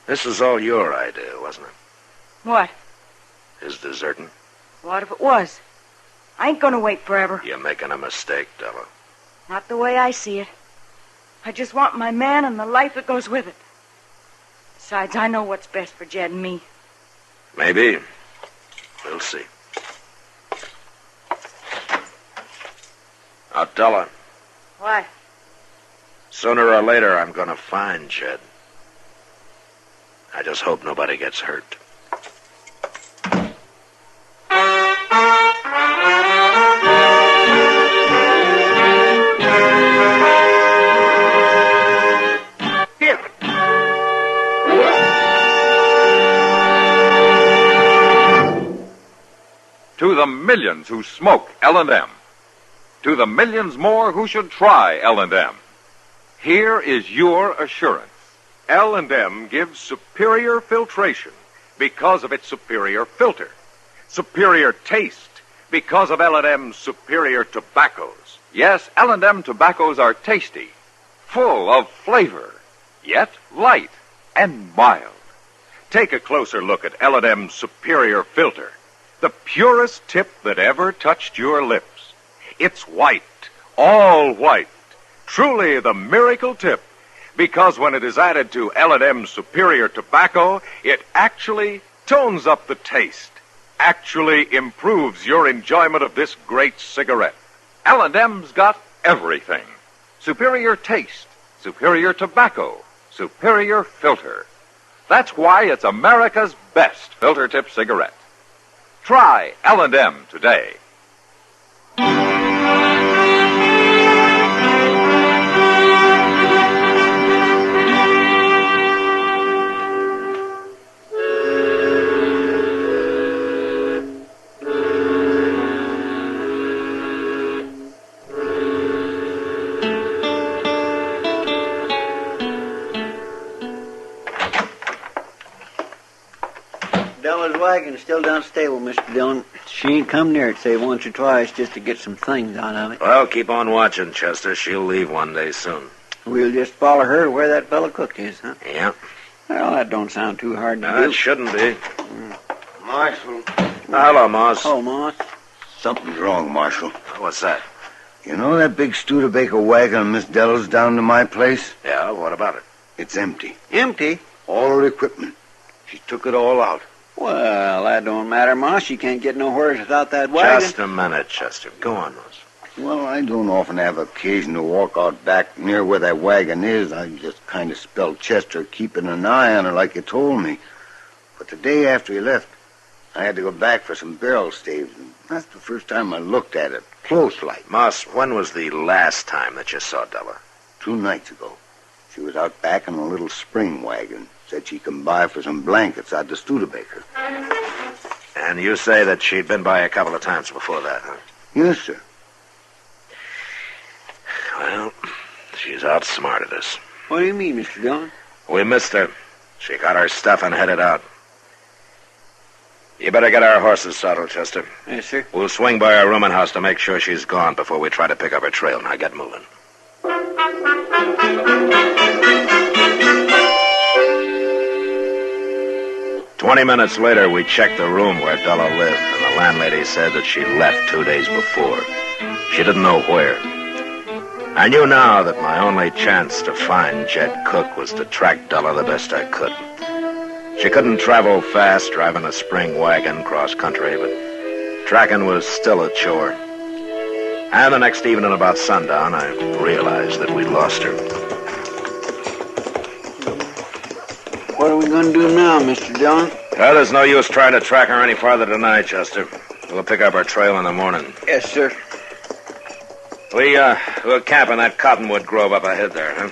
This was all your idea, wasn't it? What? His deserting? What if it was? I ain't going to wait forever. You're making a mistake, Della. Not the way I see it. I just want my man and the life that goes with it. Besides, I know what's best for Jed and me. Maybe. We'll see. Now, Della, What? sooner or later I'm going to find Jed. I just hope nobody gets hurt. To the millions who smoke L&M. To the millions more who should try L&M. Here is your assurance. L&M gives superior filtration because of its superior filter. Superior taste because of L&M's superior tobaccos. Yes, L&M tobaccos are tasty, full of flavor, yet light and mild. Take a closer look at L&M's superior filter. The purest tip that ever touched your lips. It's white, all white, truly the miracle tip, because when it is added to L&M's superior tobacco, it actually tones up the taste, actually improves your enjoyment of this great cigarette. L&M's got everything. Superior taste, superior tobacco, superior filter. That's why it's America's best filter tip cigarette. Try L&M today. Della's wagon's still down stable, Mr. Dillon. She ain't come near it, say, once or twice just to get some things out of it. Well, keep on watching, Chester. She'll leave one day soon. We'll just follow her to where that fellow Cook is, huh? Yeah. Well, that don't sound too hard to No, do. it shouldn't be. Marshal, Hello, Moss. Oh, Moss. Something's wrong, Marshal. What's that? You know that big Studebaker wagon on Miss Della's down to my place? Yeah, what about it? It's empty. Empty? All her equipment. She took it all out. Well, that don't matter, Moss. You can't get nowhere without that wagon. Just a minute, Chester. Go on, Moss. Well, I don't often have occasion to walk out back near where that wagon is. I just kind of spelled Chester keeping an eye on her like you told me. But the day after he left, I had to go back for some barrel staves. And that's the first time I looked at it, close like. Moss, when was the last time that you saw Della? 2 nights ago. She was out back in a little spring wagon. Said she'd come by for some blankets out to Studebaker. And you say that she'd been by a couple of times before that, huh? Yes, sir. Well, she's outsmarted us. What do you mean, Mr. Dillon? We missed her. She got her stuff and headed out. You better get our horses saddled, Chester. Yes, sir. We'll swing by our rooming house to make sure she's gone before we try to pick up her trail. Now get moving. 20 minutes later, we checked the room where Della lived, and the landlady said that she left 2 days before. She didn't know where. I knew now that my only chance to find Jed Cook was to track Della the best I could. She couldn't travel fast driving a spring wagon cross-country, but tracking was still a chore. And the next evening about sundown, I realized that we'd lost her. What are we going to do now, Mr. Dillon? Well, there's no use trying to track her any farther tonight, Chester. We'll pick up our trail in the morning. Yes, sir. We'll camp in that cottonwood grove up ahead there, huh?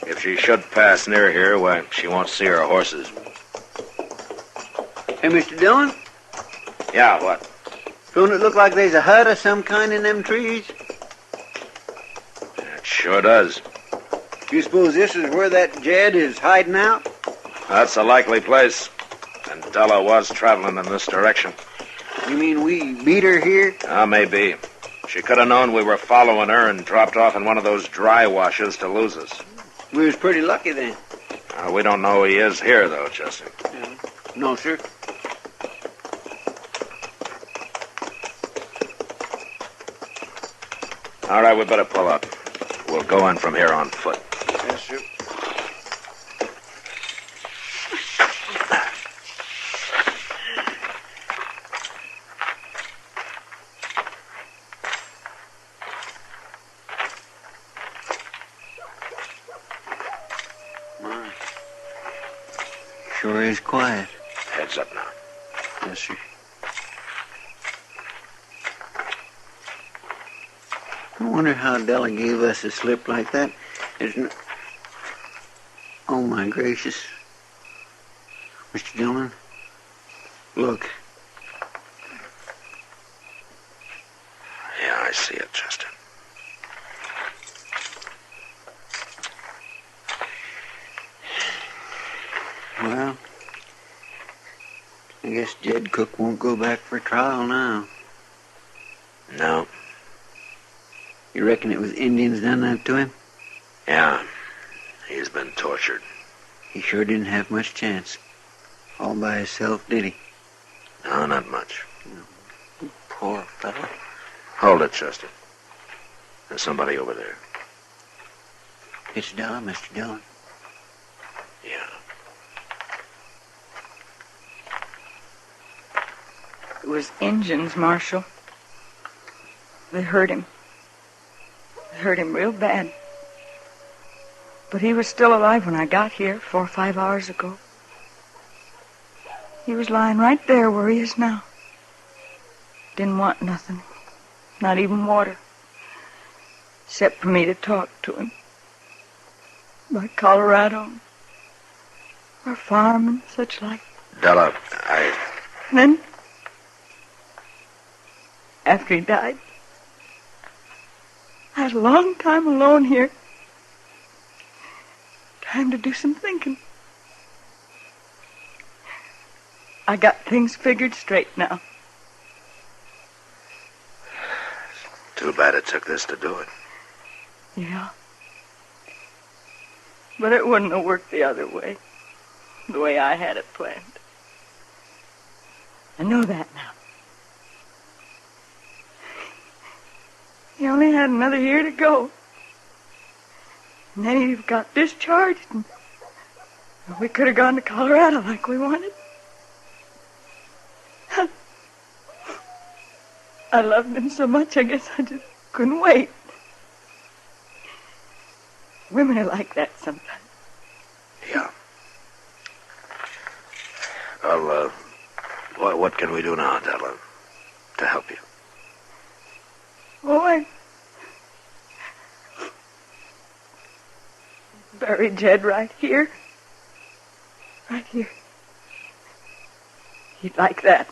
If she should pass near here, why, she won't see her horses. Hey, Mr. Dillon? Yeah, what? Don't it look like there's a hut of some kind in them trees? It sure does. You suppose this is where that Jed is hiding out? That's a likely place. And Della was traveling in this direction. You mean we beat her here? Maybe. She could have known we were following her and dropped off in one of those dry washes to lose us. We was pretty lucky then. We don't know he is here, though, Chester. Yeah. No, sir. All right, we better pull up. We'll go in from here on foot. Yes, sir. Sure is quiet. Heads up now. Yes, sir. I wonder how Della gave us a slip like that. There's no... Oh, my gracious. Mr. Dillon, look. Yeah, I see it, Chester. Well, I guess Jed Cook won't go back for trial now. No. You reckon it was Indians done that to him? Yeah. He's been tortured. He sure didn't have much chance. All by himself, did he? No, not much. Poor fellow. Hold it, Chester. There's somebody over there. It's Della, Mr. Dillon. Yeah. It was Injuns, Marshal. They hurt him. They hurt him real bad. But he was still alive when I got here 4 or 5 hours ago. He was lying right there where he is now. Didn't want nothing. Not even water. Except for me to talk to him. About Colorado. Our farm and such like. Della, And then, after he died, I had a long time alone here. Time to do some thinking. I got things figured straight now. Too bad it took this to do it. Yeah. But it wouldn't have worked the other way. The way I had it planned. I know that now. only had another year to go. And then he got discharged, and we could have gone to Colorado like we wanted. I loved him so much, I guess I just couldn't wait. Women are like that sometimes. Yeah. Well, what can we do now, Della, to help you? Oh, I buried Jed right here. Right here. He'd like that.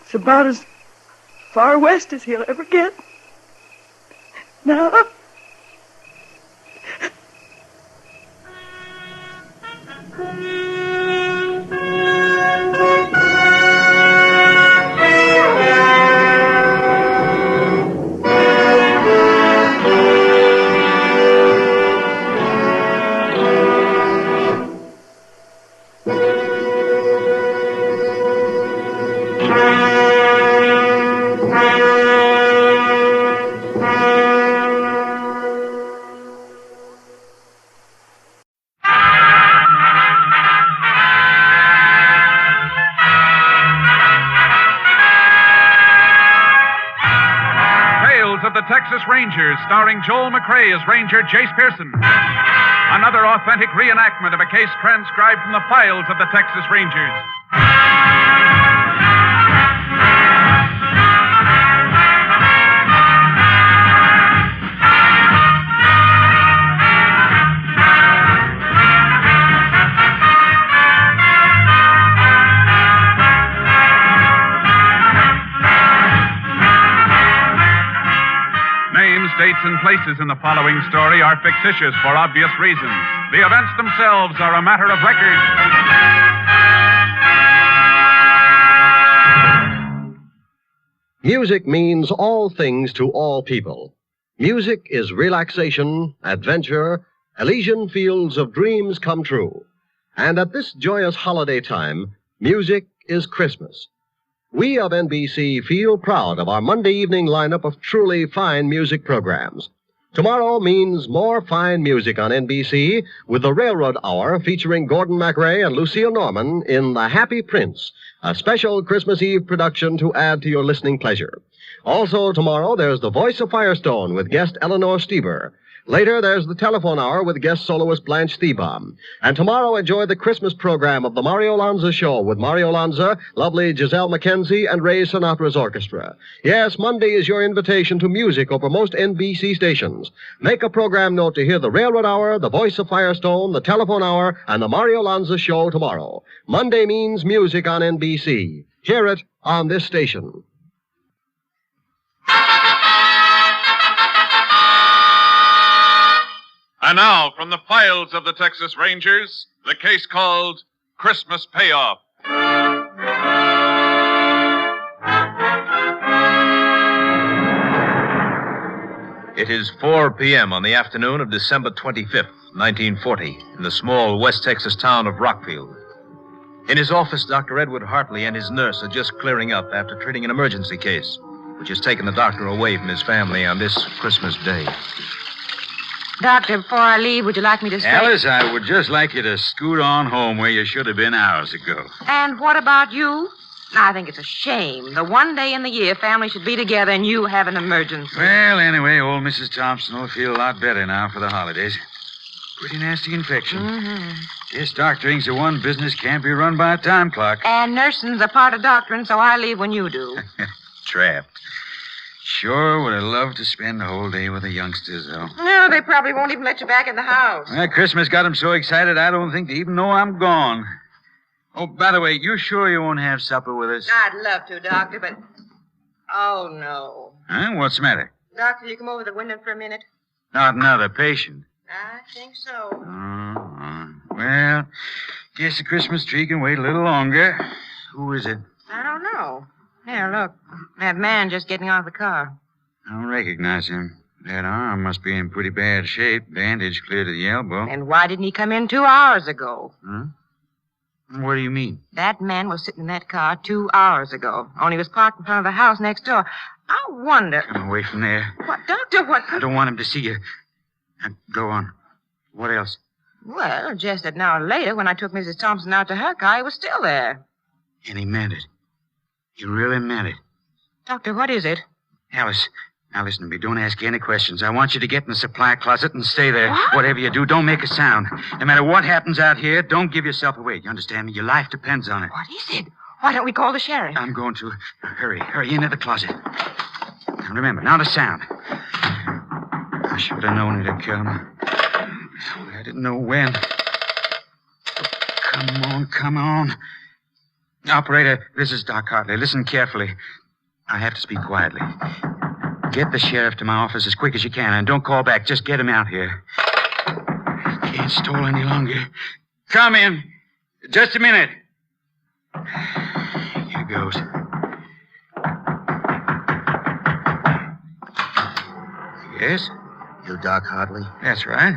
It's about as far west as he'll ever get. Now. Texas Rangers, starring Joel McRae as Ranger Jace Pearson. Another authentic reenactment of a case transcribed from the files of the Texas Rangers. Dates and places in the following story are fictitious for obvious reasons. The events themselves are a matter of record. Music means all things to all people. Music is relaxation, adventure, Elysian fields of dreams come true. And at this joyous holiday time, music is Christmas. We of NBC feel proud of our Monday evening lineup of truly fine music programs. Tomorrow means more fine music on NBC with the Railroad Hour featuring Gordon MacRae and Lucille Norman in The Happy Prince, a special Christmas Eve production to add to your listening pleasure. Also tomorrow, there's The Voice of Firestone with guest Eleanor Stieber. Later, there's the Telephone Hour with guest soloist Blanche Thiebaum. And tomorrow, enjoy the Christmas program of the Mario Lanza Show with Mario Lanza, lovely Giselle McKenzie, and Ray Sinatra's orchestra. Yes, Monday is your invitation to music over most NBC stations. Make a program note to hear the Railroad Hour, the Voice of Firestone, the Telephone Hour, and the Mario Lanza Show tomorrow. Monday means music on NBC. Hear it on this station. And now, from the files of the Texas Rangers, the case called Christmas Payoff. It is 4 p.m. on the afternoon of December 25th, 1940, in the small West Texas town of Rockfield. In his office, Dr. Edward Hartley and his nurse are just clearing up after treating an emergency case, which has taken the doctor away from his family on this Christmas Day. Doctor, before I leave, would you like me to stay? Alice, I would just like you to scoot on home where you should have been hours ago. And what about you? I think it's a shame. The one day in the year families should be together and you have an emergency. Well, anyway, old Mrs. Thompson will feel a lot better now for the holidays. Pretty nasty infection. Mm-hmm. This doctoring's the one business can't be run by a time clock. And nursing's a part of doctoring, so I leave when you do. Trapped. Sure would have loved to spend the whole day with the youngsters, though. No, they probably won't even let you back in the house. Well, Christmas got them so excited I don't think they even know I'm gone. Oh, by the way, you sure you won't have supper with us? I'd love to, Doctor, but... Oh, no. Huh? What's the matter? Doctor, you come over the window for a minute? Not another patient. I think so. Well, guess the Christmas tree can wait a little longer. Who is it? I don't know. Here, look. That man just getting out of the car. I don't recognize him. That arm must be in pretty bad shape. Bandage clear to the elbow. And why didn't he come in 2 hours ago? Huh? What do you mean? That man was sitting in that car 2 hours ago. Only was parked in front of the house next door. I wonder... Come away from there. What, Doctor, what... I don't want him to see you. Now, go on. What else? Well, just an hour later, when I took Mrs. Thompson out to her car, he was still there. And he meant it. He really meant it. Doctor, what is it? Alice, now listen to me. Don't ask any questions. I want you to get in the supply closet and stay there. What? Whatever you do, don't make a sound. No matter what happens out here, don't give yourself away. You understand me? Your life depends on it. What is it? Why don't we call the sheriff? I'm going to. Hurry into the closet. Now remember, not a sound. I should have known it'd kill him. I didn't know when. Come on. Operator, this is Doc Hartley. Listen carefully. I have to speak quietly. Get the sheriff to my office as quick as you can, and don't call back. Just get him out here. Can't stall any longer. Come in. Just a minute. Here goes. Yes? You Doc Hartley? That's right.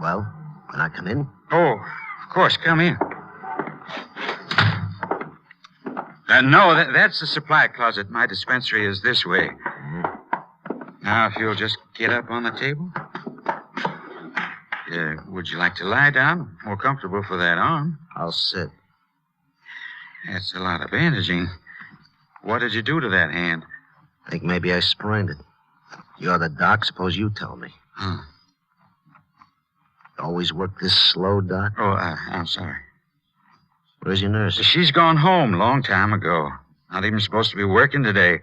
Well, can I come in? Oh, of course. Come in. No, that's the supply closet. My dispensary is this way. Now, if you'll just get up on the table. Would you like to lie down? More comfortable for that arm. I'll sit. That's a lot of bandaging. What did you do to that hand? I think maybe I sprained it. You're the doc. Suppose you tell me. Always work this slow, Doc? Oh, I'm sorry. Where's your nurse? She's gone home long time ago. Not even supposed to be working today.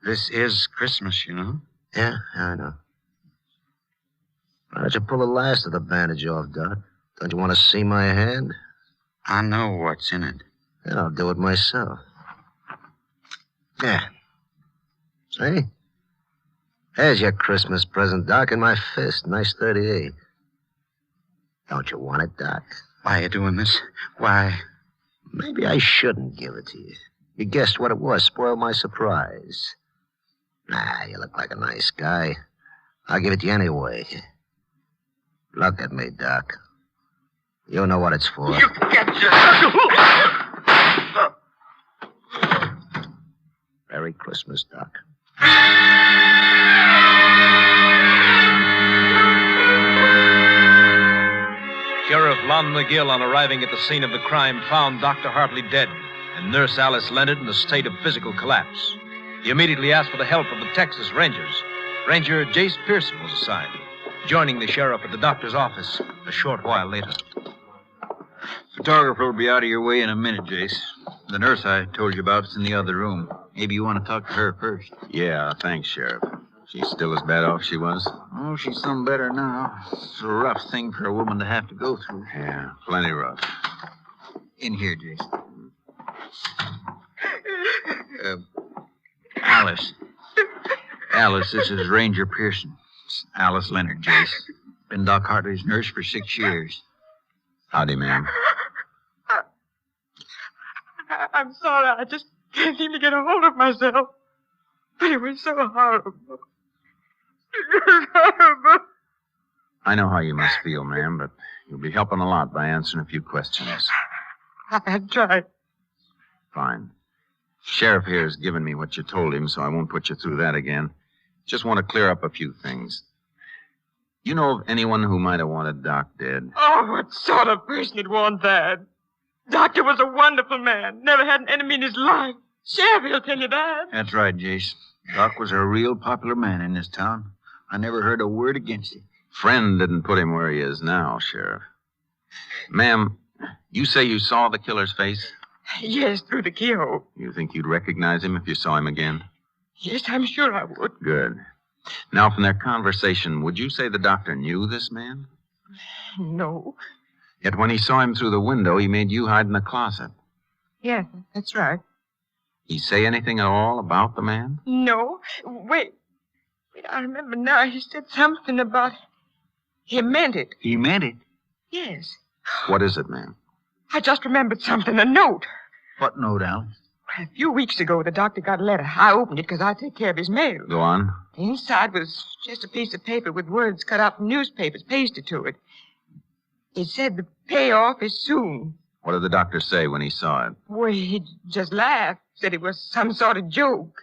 This is Christmas, you know. Yeah, I know. Why don't you pull the last of the bandage off, Doc? Don't you want to see my hand? I know what's in it. Then I'll do it myself. Yeah. See? There's your Christmas present, Doc, in my fist. Nice 38. Don't you want it, Doc? Why are you doing this? Why? Maybe I shouldn't give it to you. You guessed what it was. Spoiled my surprise. Nah, you look like a nice guy. I'll give it to you anyway. Look at me, Doc. You know what it's for. You get yourself. Merry Christmas, Doc. Sheriff Lon McGill, on arriving at the scene of the crime, found Dr. Hartley dead and Nurse Alice Leonard in a state of physical collapse. He immediately asked for the help of the Texas Rangers. Ranger Jace Pearson was assigned, joining the sheriff at the doctor's office a short while later. Photographer will be out of your way in a minute, Jace. The nurse I told you about is in the other room. Maybe you want to talk to her first. Yeah, thanks, Sheriff. She's still as bad off as she was? Oh, she's some better now. It's a rough thing for a woman to have to go through. Yeah, plenty rough. In here, Jace. Alice. Alice, this is Ranger Pearson. It's Alice Leonard, Jace. Been Doc Hartley's nurse for 6 years. Howdy, ma'am. I'm sorry. I just can't seem to get a hold of myself. But it was so horrible. I know how you must feel, ma'am, but you'll be helping a lot by answering a few questions. I tried. Fine. Sheriff here has given me what you told him, so I won't put you through that again. Just want to clear up a few things. You know of anyone who might have wanted Doc dead? Oh, what sort of person would want that? Doctor was a wonderful man. Never had an enemy in his life. Sheriff, he'll tell you that. That's right, Jace. Doc was a real popular man in this town. I never heard a word against him. Friend didn't put him where he is now, Sheriff. Ma'am, you say you saw the killer's face? Yes, through the keyhole. You think you'd recognize him if you saw him again? Yes, I'm sure I would. Good. Now, from their conversation, would you say the doctor knew this man? No. Yet when he saw him through the window, he made you hide in the closet. Yes, that's right. He say anything at all about the man? No. Wait, I remember now. He said something about... He meant it. He meant it? Yes. What is it, ma'am? I just remembered something. A note. What note, Alice? A few weeks ago, the doctor got a letter. I opened it because I take care of his mail. Go on. Inside was just a piece of paper with words cut out from newspapers pasted to it. It said the payoff is soon. What did the doctor say when he saw it? Well, he just laughed, said it was some sort of joke.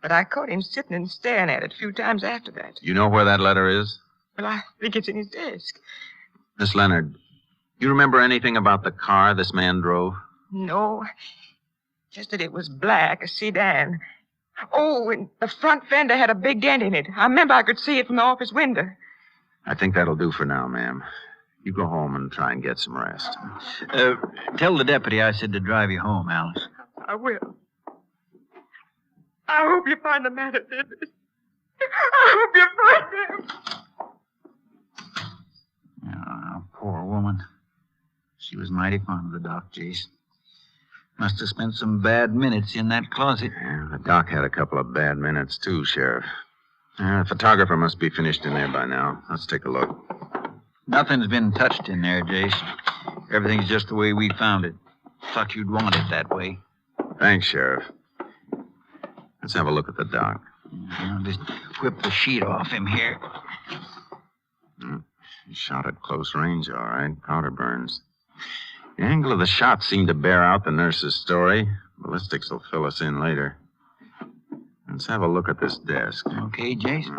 But I caught him sitting and staring at it a few times after that. You know where that letter is? Well, I think it's in his desk. Miss Leonard, you remember anything about the car this man drove? No, just that it was black, a sedan. Oh, and the front fender had a big dent in it. I remember I could see it from the office window. I think that'll do for now, ma'am. You go home and try and get some rest. Tell the deputy I said to drive you home, Alice. I will. I hope you find the man that did this. I hope you find him. Oh, poor woman. She was mighty fond of the doc, Jace. Must have spent some bad minutes in that closet. Yeah, the doc had a couple of bad minutes, too, Sheriff. The photographer must be finished in there by now. Let's take a look. Nothing's been touched in there, Jace. Everything's just the way we found it. Thought you'd want it that way. Thanks, Sheriff. Let's have a look at the doc. I'll just whip the sheet off him here. He shot at close range, all right. Powder burns. The angle of the shot seemed to bear out the nurse's story. Ballistics will fill us in later. Let's have a look at this desk. Okay, Jason.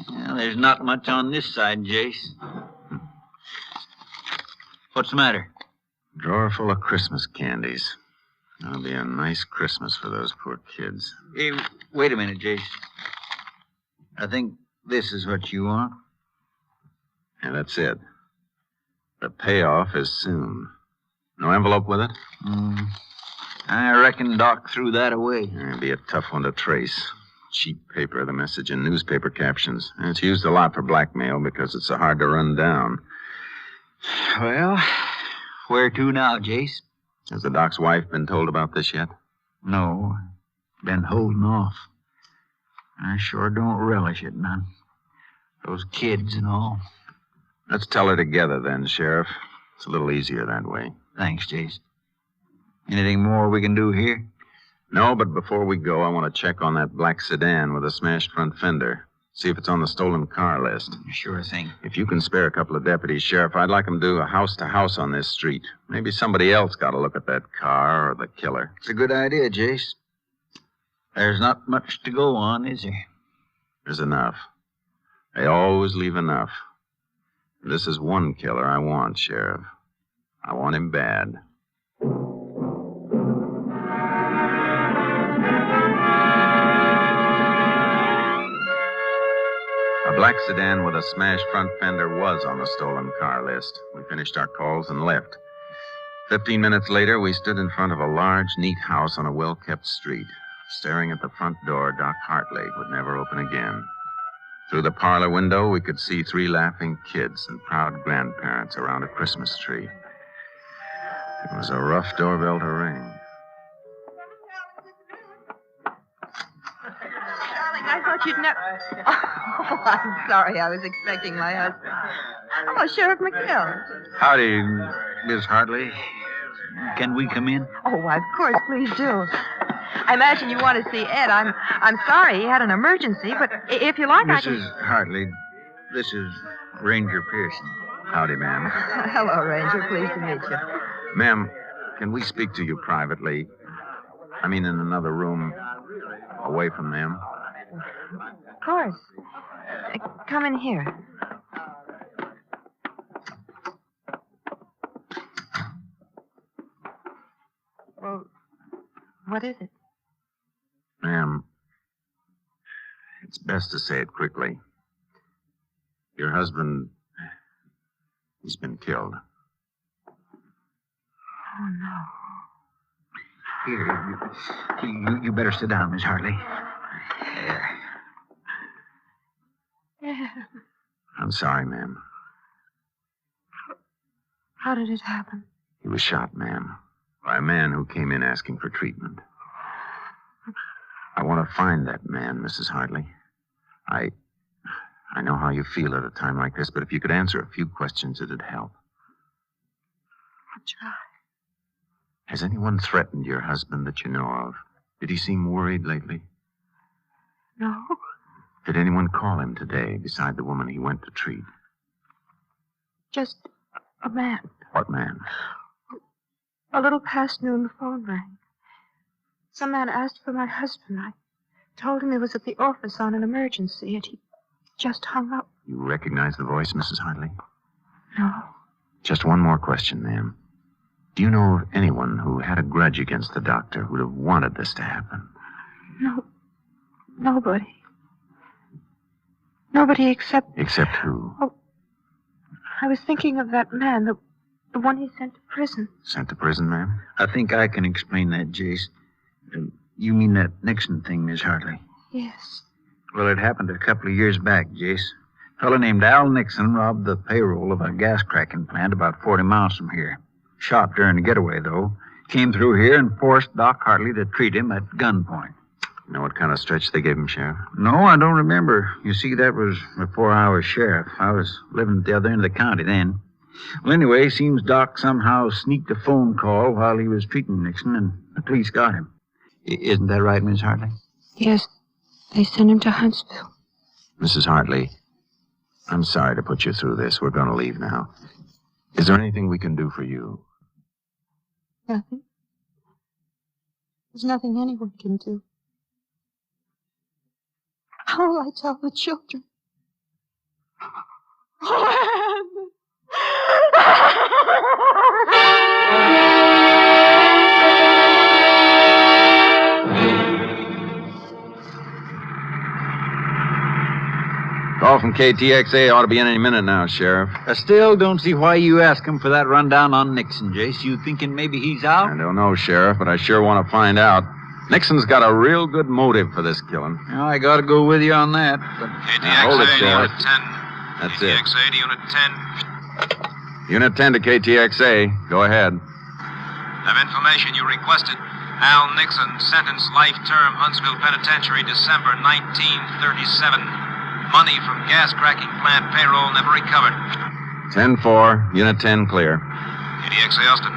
Well, there's not much on this side, Jace. What's the matter? Drawer full of Christmas candies. That'll be a nice Christmas for those poor kids. Hey, wait a minute, Jace. I think this is what you want. Yeah, that's it. The payoff is soon. No envelope with it? I reckon Doc threw that away. It'd be a tough one to trace. Cheap paper, the message in newspaper captions. And it's used a lot for blackmail because it's so hard to run down. Well, where to now, Jace? Has the doc's wife been told about this yet? No. Been holding off. I sure don't relish it none. Those kids and all. Let's tell her together then, Sheriff. It's a little easier that way. Thanks, Jace. Anything more we can do here? No, but before we go, I want to check on that black sedan with a smashed front fender. See if it's on the stolen car list. Sure thing. If you can spare a couple of deputies, Sheriff, I'd like them to do a house-to-house on this street. Maybe somebody else got a look at that car or the killer. It's a good idea, Jace. There's not much to go on, is there? There's enough. They always leave enough. This is one killer I want, Sheriff. I want him bad. A black sedan with a smashed front fender was on the stolen car list. We finished our calls and left. 15 minutes later, we stood in front of a large, neat house on a well-kept street. Staring at the front door, Doc Hartley would never open again. Through the parlor window, we could see 3 laughing kids and proud grandparents around a Christmas tree. It was a rough doorbell to ring. Darling, I thought you'd never... Oh, I'm sorry. I was expecting my husband. Oh, Sheriff McGill. Howdy, Miss Hartley. Can we come in? Oh, why, of course. Please do. I imagine you want to see Ed. I'm sorry he had an emergency, but if you like, I can... Mrs. Hartley, this is Ranger Pearson. Howdy, ma'am. Hello, Ranger. Pleased to meet you. Ma'am, can we speak to you privately? I mean, in another room, away from them. Of course. Come in here. Well, what is it? Ma'am, it's best to say it quickly. Your husband, he's been killed. Oh, no. Here, you better sit down, Miss Hartley. Yeah. I'm sorry, ma'am. How did it happen? He was shot, ma'am, by a man who came in asking for treatment. I want to find that man, Mrs. Hartley. I know how you feel at a time like this, but if you could answer a few questions, it'd help. I'll try. Has anyone threatened your husband that you know of? Did he seem worried lately? No. Did anyone call him today beside the woman he went to treat? Just a man. What man? A little past noon, the phone rang. Some man asked for my husband. I told him he was at the office on an emergency, and he just hung up. You recognize the voice, Mrs. Hartley? No. Just one more question, ma'am. Do you know of anyone who had a grudge against the doctor who'd have wanted this to happen? No. Nobody. Nobody except... Except who? Oh, I was thinking of that man, the one he sent to prison. Sent to prison, ma'am? I think I can explain that, Jace. You mean that Nixon thing, Miss Hartley? Yes. Well, it happened a couple of years back, Jace. A fellow named Al Nixon robbed the payroll of a gas cracking plant about 40 miles from here. Shot during the getaway, though. Came through here and forced Doc Hartley to treat him at gunpoint. You know what kind of stretch they gave him, Sheriff? No, I don't remember. You see, that was before I was sheriff. I was living at the other end of the county then. Well, anyway, seems Doc somehow sneaked a phone call while he was treating Nixon, and the police got him. Isn't that right, Miss Hartley? Yes. They sent him to Huntsville. Mrs. Hartley, I'm sorry to put you through this. We're going to leave now. Is there anything we can do for you? Nothing. There's nothing anyone can do. How will I tell the children? Call from KTXA ought to be in any minute now, Sheriff. I still don't see why you ask him for that rundown on Nixon, Jace. You thinking maybe he's out? I don't know, Sheriff, but I sure want to find out. Nixon's got a real good motive for this killing. Well, I got to go with you on that. But... Hold it, Sheriff. Unit 10. That's KTXA it. to Unit 10. Unit 10 to KTXA. Go ahead. Have information you requested. Al Nixon, sentenced life term, Huntsville Penitentiary, December 1937. Money from gas cracking plant payroll never recovered. 10-4. Unit 10 clear. KTXA Austin.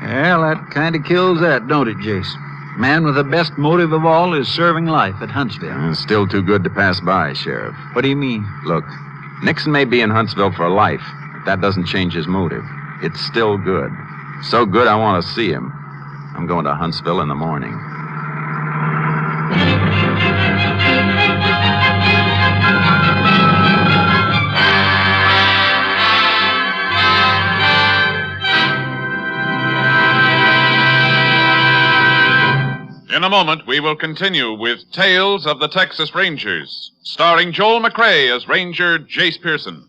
Well, that kind of kills that, don't it, Jace? Man with the best motive of all is serving life at Huntsville. It's still too good to pass by, Sheriff. What do you mean? Look, Nixon may be in Huntsville for life, but that doesn't change his motive. It's still good. So good I want to see him. I'm going to Huntsville in the morning. In a moment, we will continue with Tales of the Texas Rangers, starring Joel McCrea as Ranger Jace Pearson.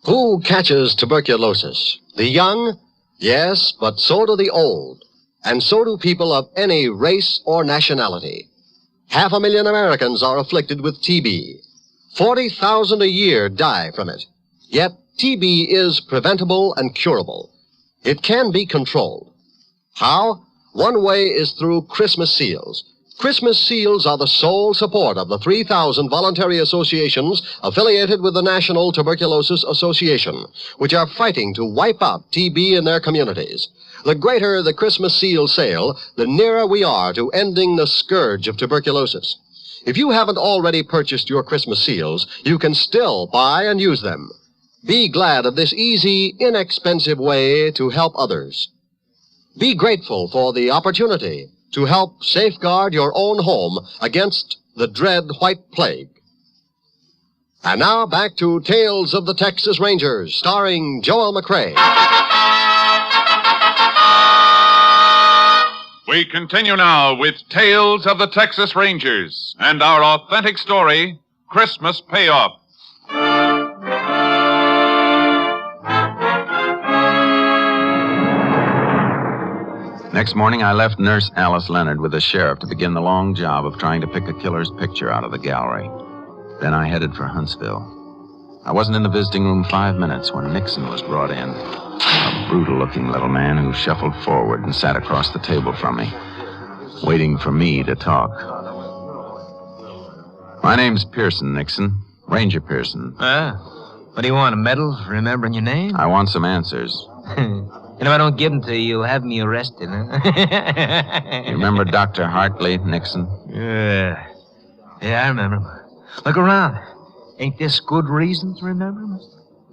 Who catches tuberculosis? The young? Yes, but so do the old. And so do people of any race or nationality. 500,000 Americans are afflicted with TB. 40,000 a year die from it. Yet TB is preventable and curable. It can be controlled. How? One way is through Christmas seals. Christmas seals are the sole support of the 3,000 voluntary associations affiliated with the National Tuberculosis Association, which are fighting to wipe out TB in their communities. The greater the Christmas seal sale, the nearer we are to ending the scourge of tuberculosis. If you haven't already purchased your Christmas seals, you can still buy and use them. Be glad of this easy, inexpensive way to help others. Be grateful for the opportunity to help safeguard your own home against the dread white plague. And now back to Tales of the Texas Rangers, starring Joel McCrea. We continue now with Tales of the Texas Rangers and our authentic story, Christmas Payoff. Next morning, I left Nurse Alice Leonard with the sheriff to begin the long job of trying to pick a killer's picture out of the gallery. Then I headed for Huntsville. I wasn't in the visiting room 5 minutes when Nixon was brought in. A brutal-looking little man who shuffled forward and sat across the table from me, waiting for me to talk. My name's Pearson, Nixon. Ranger Pearson. What do you want, a medal for remembering your name? I want some answers. And if I don't give them to you, you'll have me arrested, huh? You remember Dr. Hartley, Nixon? Yeah, I remember him. Look around. Ain't this good reason to remember him?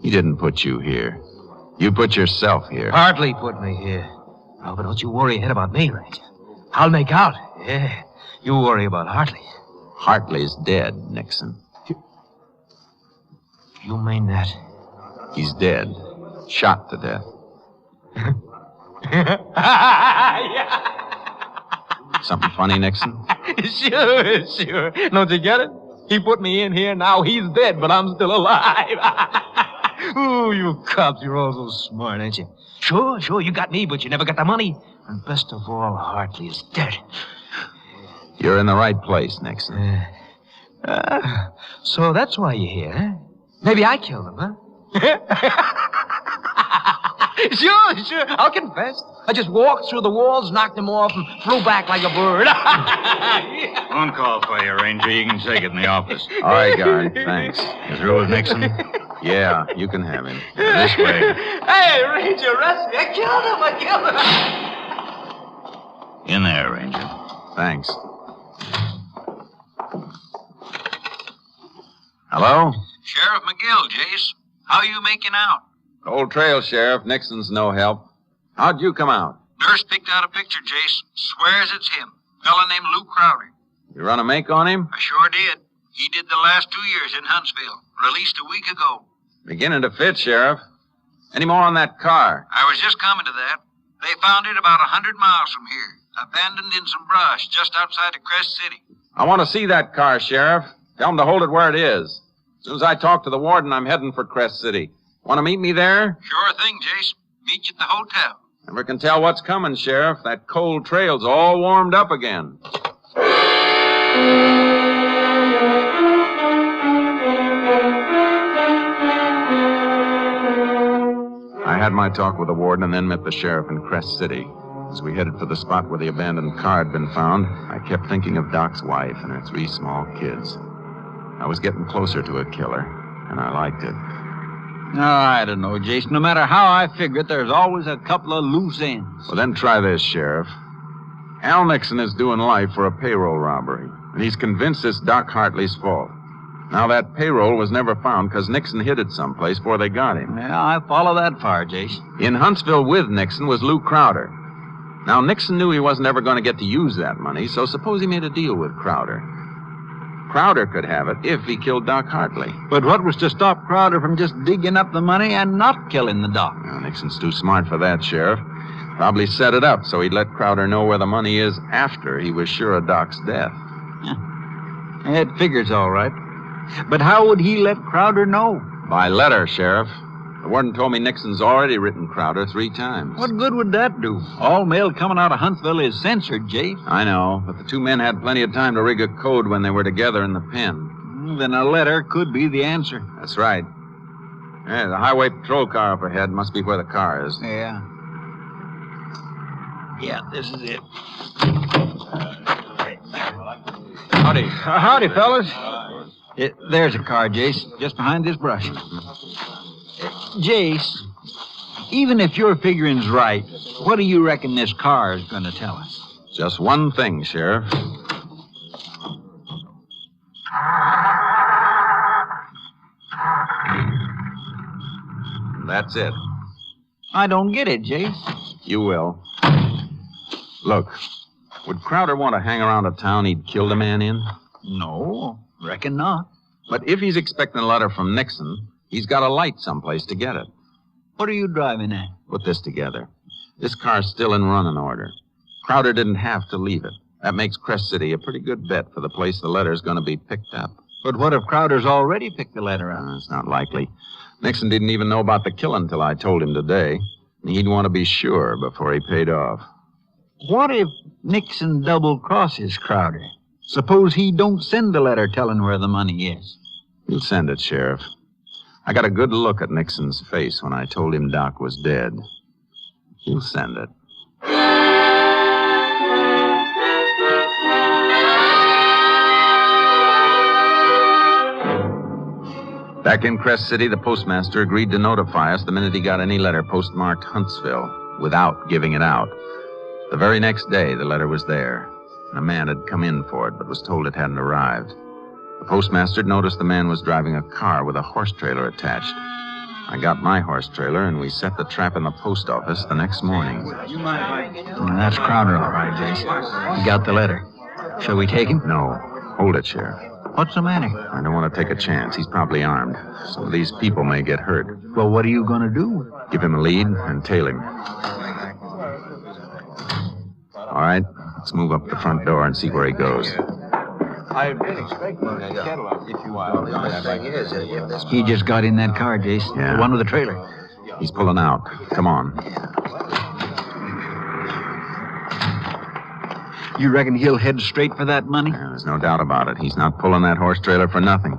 He didn't put you here. You put yourself here. Hartley put me here. Oh, but don't you worry a head about me, Ranger. I'll make out. Yeah. You worry about Hartley. Hartley's dead, Nixon. You mean that? He's dead. Shot to death. Something funny, Nixon? Sure. Don't you get it? He put me in here, now he's dead, but I'm still alive. Ooh, you cops, you're all so smart, ain't you? Sure, you got me, but you never got the money. And best of all, Hartley is dead. You're in the right place, Nixon. So that's why you're here, huh? Maybe I killed him, huh? Sure, I'll confess. I just walked through the walls, knocked him off, and flew back like a bird. Phone call for you, Ranger. You can take it in the office. All right, guard. Thanks. You through with Nixon? Yeah, you can have him. This way. Hey, Ranger, arrest me. I killed him. In there, Ranger. Thanks. Hello? Sheriff McGill, Jace. How you making out? Cold trail, Sheriff. Nixon's no help. How'd you come out? Nurse picked out a picture, Jace. Swears it's him. Fella named Lou Crowder. You run a make on him? I sure did. He did the last 2 years in Huntsville. Released a week ago. Beginning to fit, Sheriff. Any more on that car? I was just coming to that. They found it about 100 miles from here. Abandoned in some brush just outside of Crest City. I want to see that car, Sheriff. Tell him to hold it where it is. As soon as I talk to the warden, I'm heading for Crest City. Want to meet me there? Sure thing, Jace. Meet you at the hotel. Never can tell what's coming, Sheriff. That cold trail's all warmed up again. I had my talk with the warden and then met the sheriff in Crest City. As we headed for the spot where the abandoned car had been found, I kept thinking of Doc's wife and her 3 small kids. I was getting closer to a killer, and I liked it. Oh, I don't know, Jason. No matter how I figure it, there's always a couple of loose ends. Well, then try this, Sheriff. Al Nixon is doing life for a payroll robbery, and he's convinced it's Doc Hartley's fault. Now, that payroll was never found because Nixon hid it someplace before they got him. Yeah, I follow that far, Jason. In Huntsville with Nixon was Lou Crowder. Now, Nixon knew he wasn't ever going to get to use that money, so suppose he made a deal with Crowder. Crowder could have it if he killed Doc Hartley. But what was to stop Crowder from just digging up the money and not killing the doc? Well, Nixon's too smart for that, Sheriff. Probably set it up so he'd let Crowder know where the money is after he was sure of Doc's death. Yeah. It figures all right. But how would he let Crowder know? By letter, Sheriff. The warden told me Nixon's already written Crowder 3 times. What good would that do? All mail coming out of Huntsville is censored, Jay. I know, but the 2 men had plenty of time to rig a code when they were together in the pen. Then a letter could be the answer. That's right. Yeah, the highway patrol car up ahead must be where the car is. Yeah. Yeah, this is it. Howdy. Howdy, fellas. There's a car, Jace, just behind this brush. Jace, even if your figuring's right, what do you reckon this car is going to tell us? Just one thing, Sheriff. That's it. I don't get it, Jace. You will. Look, would Crowder want to hang around a town he'd killed a man in? No, reckon not. But if he's expecting a letter from Nixon, he's got a light someplace to get it. What are you driving at? Put this together. This car's still in running order. Crowder didn't have to leave it. That makes Crest City a pretty good bet for the place the letter's going to be picked up. But what if Crowder's already picked the letter up? It's not likely. Nixon didn't even know about the killing till I told him today. He'd want to be sure before he paid off. What if Nixon double-crosses Crowder? Suppose he don't send a letter telling where the money is. He'll send it, Sheriff. I got a good look at Nixon's face when I told him Doc was dead. He'll send it. Back in Crest City, the postmaster agreed to notify us the minute he got any letter postmarked Huntsville without giving it out. The very next day, the letter was there. A man had come in for it, but was told it hadn't arrived. The postmaster noticed the man was driving a car with a horse trailer attached. I got my horse trailer, and we set the trap in the post office the next morning. That's Crowder, all right, Jace. He got the letter. Shall we take him? No. Hold it, Sheriff. What's the matter? I don't want to take a chance. He's probably armed. Some of these people may get hurt. Well, what are you going to do? Give him a lead and tail him. All right, let's move up the front door and see where he goes. I've been expecting a catalog, if you will. He just got in that car, Jace. Yeah. The one with the trailer. He's pulling out. Come on. You reckon he'll head straight for that money? Yeah, there's no doubt about it. He's not pulling that horse trailer for nothing.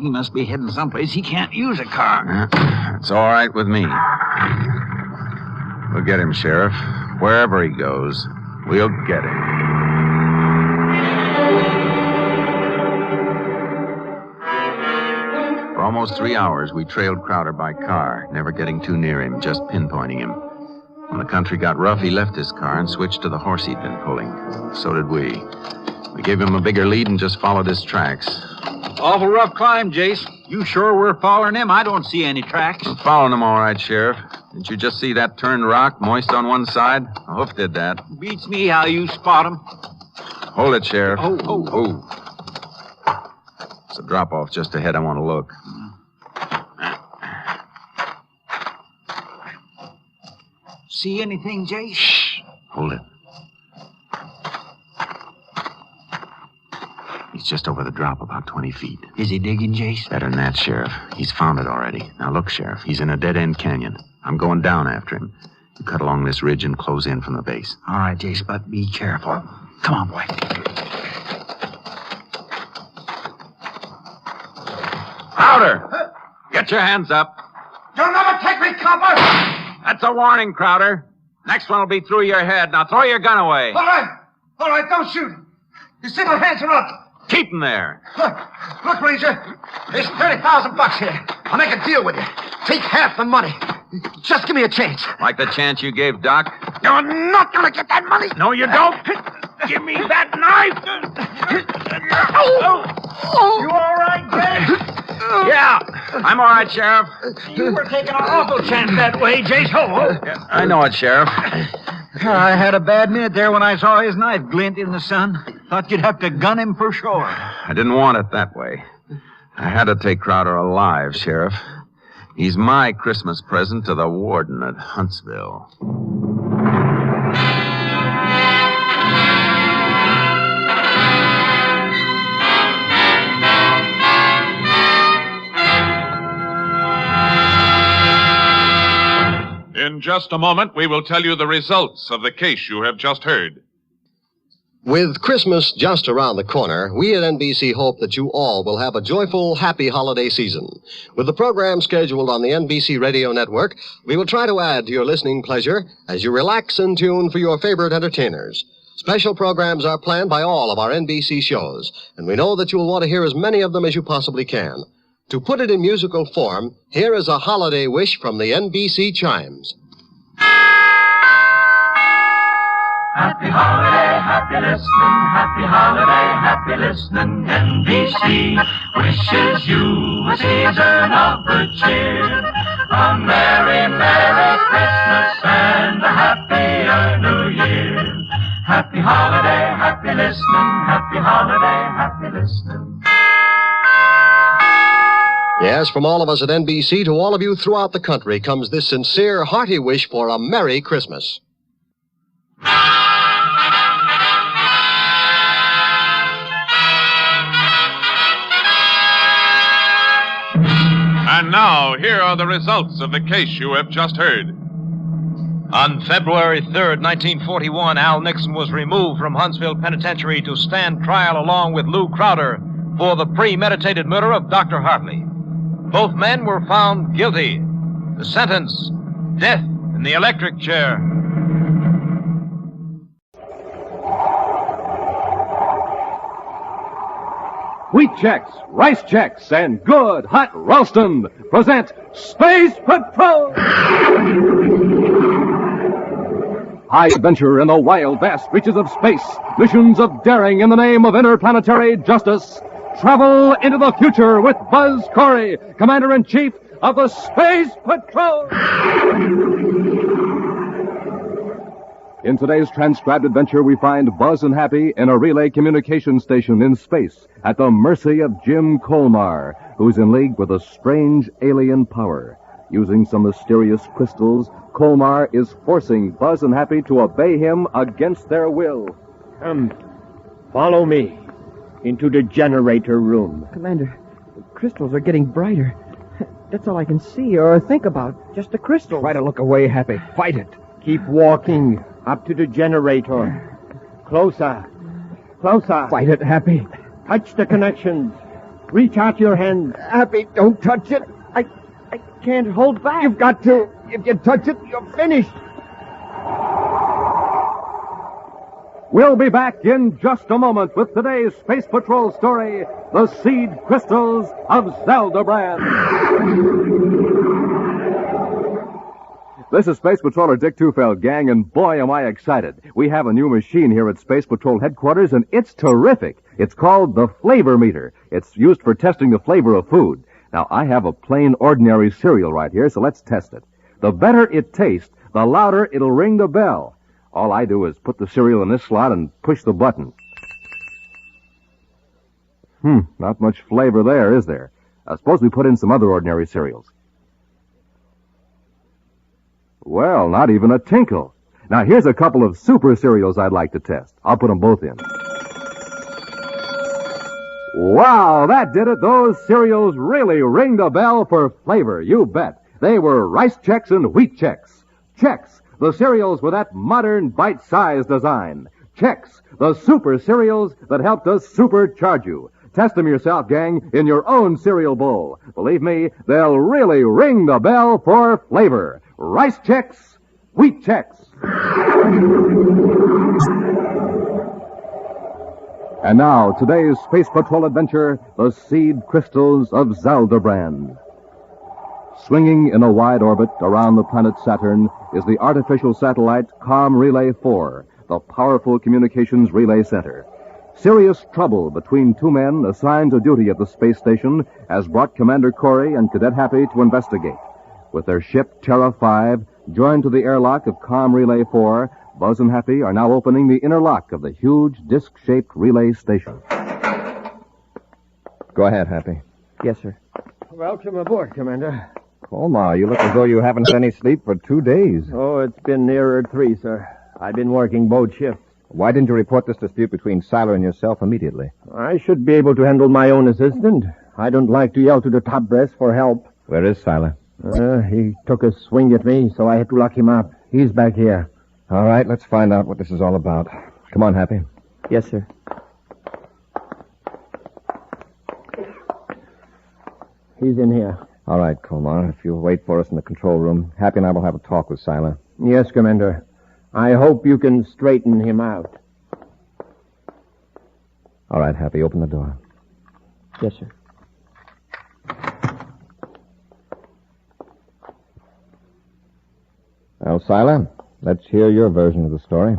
He must be heading someplace he can't use a car. Yeah, it's all right with me. We'll get him, Sheriff. Wherever he goes, we'll get him. For almost 3 hours, we trailed Crowder by car, never getting too near him, just pinpointing him. When the country got rough, he left his car and switched to the horse he'd been pulling. So did we. We gave him a bigger lead and just followed his tracks. Awful rough climb, Jace. You sure we're following him? I don't see any tracks. I'm following him all right, Sheriff. Didn't you just see that turned rock, moist on one side? A hoof did that. Beats me how you spot him. Hold it, Sheriff. Oh. It's a drop-off just ahead. I want to look. See anything, Jace? Shh. Hold it. He's just over the drop, about 20 feet. Is he digging, Jace? Better than that, Sheriff. He's found it already. Now, look, Sheriff. He's in a dead-end canyon. I'm going down after him. You cut along this ridge and close in from the base. All right, Jace, but be careful. Come on, boy. Crowder! Get your hands up. You'll never take me, copper! That's a warning, Crowder. Next one will be through your head. Now throw your gun away. All right, don't shoot. Your single hands are up. Keep them there. Look, Ranger. There's $30,000 here. I'll make a deal with you. Take half the money. Just give me a chance. Like the chance you gave Doc? You're not gonna get that money. No, you don't. Give me that knife. You all right, Jace? Yeah, I'm all right, Sheriff. You were taking an awful chance that way, Jace. Yeah, I know it, Sheriff. I had a bad minute there when I saw his knife glint in the sun. Thought you'd have to gun him for sure. I didn't want it that way. I had to take Crowder alive, Sheriff. He's my Christmas present to the warden at Huntsville. In just a moment, we will tell you the results of the case you have just heard. With Christmas just around the corner, we at NBC hope that you all will have a joyful, happy holiday season. With the program scheduled on the NBC Radio Network, we will try to add to your listening pleasure as you relax and tune for your favorite entertainers. Special programs are planned by all of our NBC shows, and we know that you will want to hear as many of them as you possibly can. To put it in musical form, here is a holiday wish from the NBC Chimes. Happy holiday, happy listening, happy holiday, happy listening. NBC wishes you a season of good cheer. A merry, merry Christmas and a happier New Year. Happy holiday, happy listening, happy holiday, happy listening. Yes, from all of us at NBC to all of you throughout the country comes this sincere, hearty wish for a Merry Christmas. And now, here are the results of the case you have just heard. On February 3rd, 1941, Al Nixon was removed from Huntsville Penitentiary to stand trial along with Lou Crowder for the premeditated murder of Dr. Hartley. Both men were found guilty. The sentence, death in the electric chair. Wheat Chex, Rice Chex, and good hot roastin' present Space Patrol! High adventure in the wild, vast reaches of space. Missions of daring in the name of interplanetary justice. Travel into the future with Buzz Corey, Commander-in-Chief of the Space Patrol. In today's transcribed adventure, we find Buzz and Happy in a relay communication station in space at the mercy of Jim Colmar, who's in league with a strange alien power. Using some mysterious crystals, Colmar is forcing Buzz and Happy to obey him against their will. Follow me into the generator room. Commander, the crystals are getting brighter. That's all I can see or think about. Just the crystals. Try to look away, Happy. Fight it. Keep walking up to the generator. Closer. Closer. Fight it, Happy. Touch the connections. Reach out your hand. Happy, don't touch it. I can't hold back. You've got to. If you touch it, you're finished. We'll be back in just a moment with today's Space Patrol story, The Seed Crystals of Zeldabran. This is Space Patroller Dick Tufeld, gang, and boy, am I excited. We have a new machine here at Space Patrol headquarters, and it's terrific. It's called the Flavor Meter. It's used for testing the flavor of food. Now, I have a plain, ordinary cereal right here, so let's test it. The better it tastes, the louder it'll ring the bell. All I do is put the cereal in this slot and push the button. Not much flavor there, is there? Suppose we put in some other ordinary cereals. Well, not even a tinkle. Now, here's a couple of super cereals I'd like to test. I'll put them both in. Wow, that did it. Those cereals really ring the bell for flavor, you bet. They were Rice Chex and Wheat Chex. Chex, the cereals with that modern bite-sized design. Chex, the super cereals that helped us supercharge you. Test them yourself, gang, in your own cereal bowl. Believe me, they'll really ring the bell for flavor. Rice Chex, Wheat Chex. And now, today's Space Patrol adventure, The Seed Crystals of Zeldabran. Swinging in a wide orbit around the planet Saturn is the artificial satellite Com Relay 4, the powerful communications relay center. Serious trouble between two men assigned to duty at the space station has brought Commander Corey and Cadet Happy to investigate. With their ship Terra 5 joined to the airlock of Com Relay 4, Buzz and Happy are now opening the inner lock of the huge disc-shaped relay station. Go ahead, Happy. Yes, sir. Welcome aboard, Commander. Colmar, you look as though you haven't had any sleep for 2 days. Oh, it's been nearer 3, sir. I've been working both shifts. Why didn't you report this dispute between Siler and yourself immediately? I should be able to handle my own assistant. I don't like to yell to the top brass for help. Where is Siler? He took a swing at me, so I had to lock him up. He's back here. All right, let's find out what this is all about. Come on, Happy. Yes, sir. He's in here. All right, Colmar. If you'll wait for us in the control room, Happy and I will have a talk with Siler. Yes, Commander. I hope you can straighten him out. All right, Happy, open the door. Yes, sir. Well, Siler, let's hear your version of the story.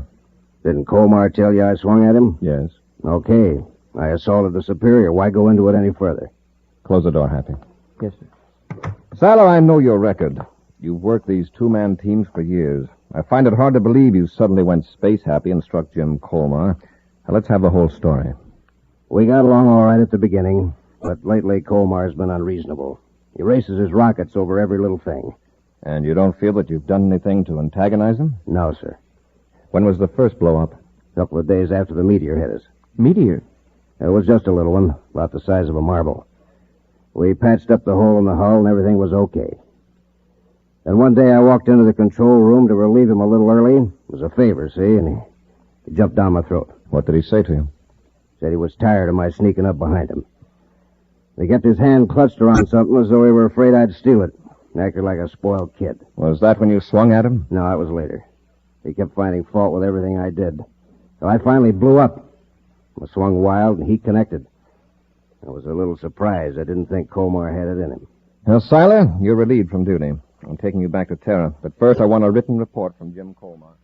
Didn't Colmar tell you I swung at him? Yes. Okay. I assaulted the superior. Why go into it any further? Close the door, Happy. Yes, sir. Siler, I know your record. You've worked these two-man teams for years. I find it hard to believe you suddenly went space happy and struck Jim Colmar. Now, let's have the whole story. We got along all right at the beginning, but lately Colmar's been unreasonable. He races his rockets over every little thing. And you don't feel that you've done anything to antagonize him? No, sir. When was the first blow-up? A couple of days after the meteor hit us. Meteor? It was just a little one, about the size of a marble. We patched up the hole in the hull and everything was okay. Then one day I walked into the control room to relieve him a little early. It was a favor, see, and he jumped down my throat. What did he say to you? Said he was tired of my sneaking up behind him. He kept his hand clutched around something as though he were afraid I'd steal it. Acted like a spoiled kid. Was that when you swung at him? No, that was later. He kept finding fault with everything I did. So I finally blew up. I swung wild, and he connected. I was a little surprised. I didn't think Colmar had it in him. Now, Siler, you're relieved from duty. I'm taking you back to Terra. But first, I want a written report from Jim Colmar.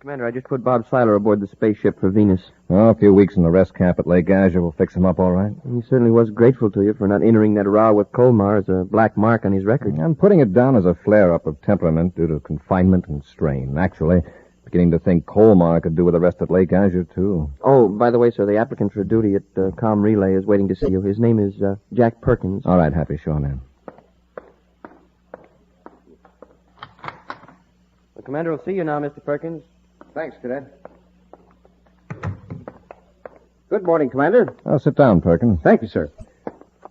Commander, I just put Bob Seiler aboard the spaceship for Venus. Oh, a few weeks in the rest camp at Lake Azure will fix him up all right. He certainly was grateful to you for not entering that row with Colmar as a black mark on his record. I'm putting it down as a flare-up of temperament due to confinement and strain. Actually, beginning to think Colmar could do with the rest at Lake Azure, too. Oh, by the way, sir, the applicant for duty at Com Relay is waiting to see you. His name is Jack Perkins. All right, Happy. Show him in. The commander will see you now, Mr. Perkins. Thanks, Cadet. Good morning, Commander. Oh, sit down, Perkins. Thank you, sir.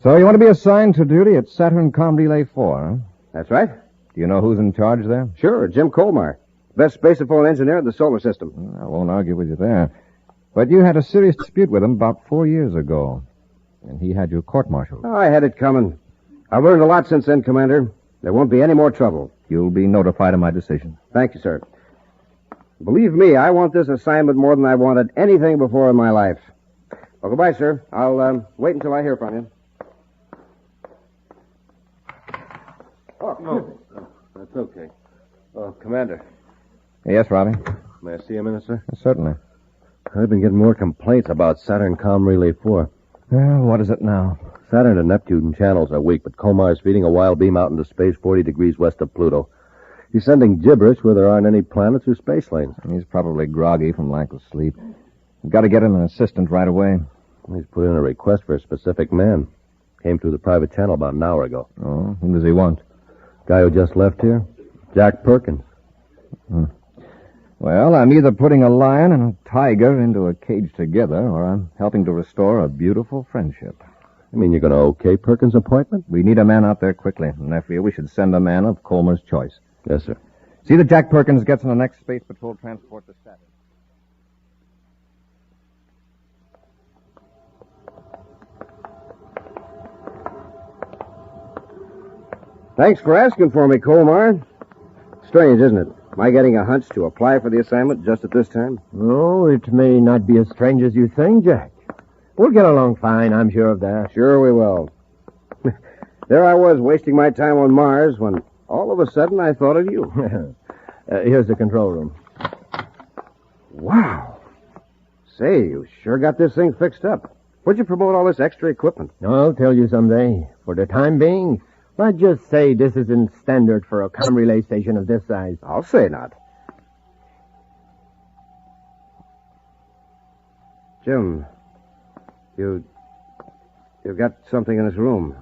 So you want to be assigned to duty at Saturn Com Relay 4, huh? That's right. Do you know who's in charge there? Sure, Jim Colmar. Best spacephone engineer in the solar system. I won't argue with you there. But you had a serious dispute with him about 4 years ago. And he had you court-martialed. Oh, I had it coming. I've learned a lot since then, Commander. There won't be any more trouble. You'll be notified of my decision. Thank you, sir. Believe me, I want this assignment more than I wanted anything before in my life. Well, goodbye, sir. I'll wait until I hear from you. Oh, that's okay. Oh, Commander. Yes, Robbie? May I see a minute, sir? Certainly. I've been getting more complaints about Saturn Com Relay 4. Well, what is it now? Saturn and Neptune channels are weak, but Comar's feeding a wild beam out into space 40 degrees west of Pluto. He's sending gibberish where there aren't any planets or space lanes. He's probably groggy from lack of sleep. We've got to get him an assistant right away. He's put in a request for a specific man. Came through the private channel about an hour ago. Oh, who does he want? Guy who just left here. Jack Perkins. Well, I'm either putting a lion and a tiger into a cage together, or I'm helping to restore a beautiful friendship. You mean you're going to okay Perkins' appointment? We need a man out there quickly, and I feel we should send a man of Colmar's choice. Yes, sir. See that Jack Perkins gets on the next Space Patrol transport to Saturn. Thanks for asking for me, Colmar. Strange, isn't it? Am I getting a hunch to apply for the assignment just at this time? Oh, it may not be as strange as you think, Jack. We'll get along fine, I'm sure of that. Sure we will. There I was wasting my time on Mars when all of a sudden I thought of you. Here's the control room. Wow. Say, you sure got this thing fixed up. Where'd you promote all this extra equipment? I'll tell you someday. For the time being, let's just say this isn't standard for a com relay station of this size. I'll say not. Jim, you've got something in this room.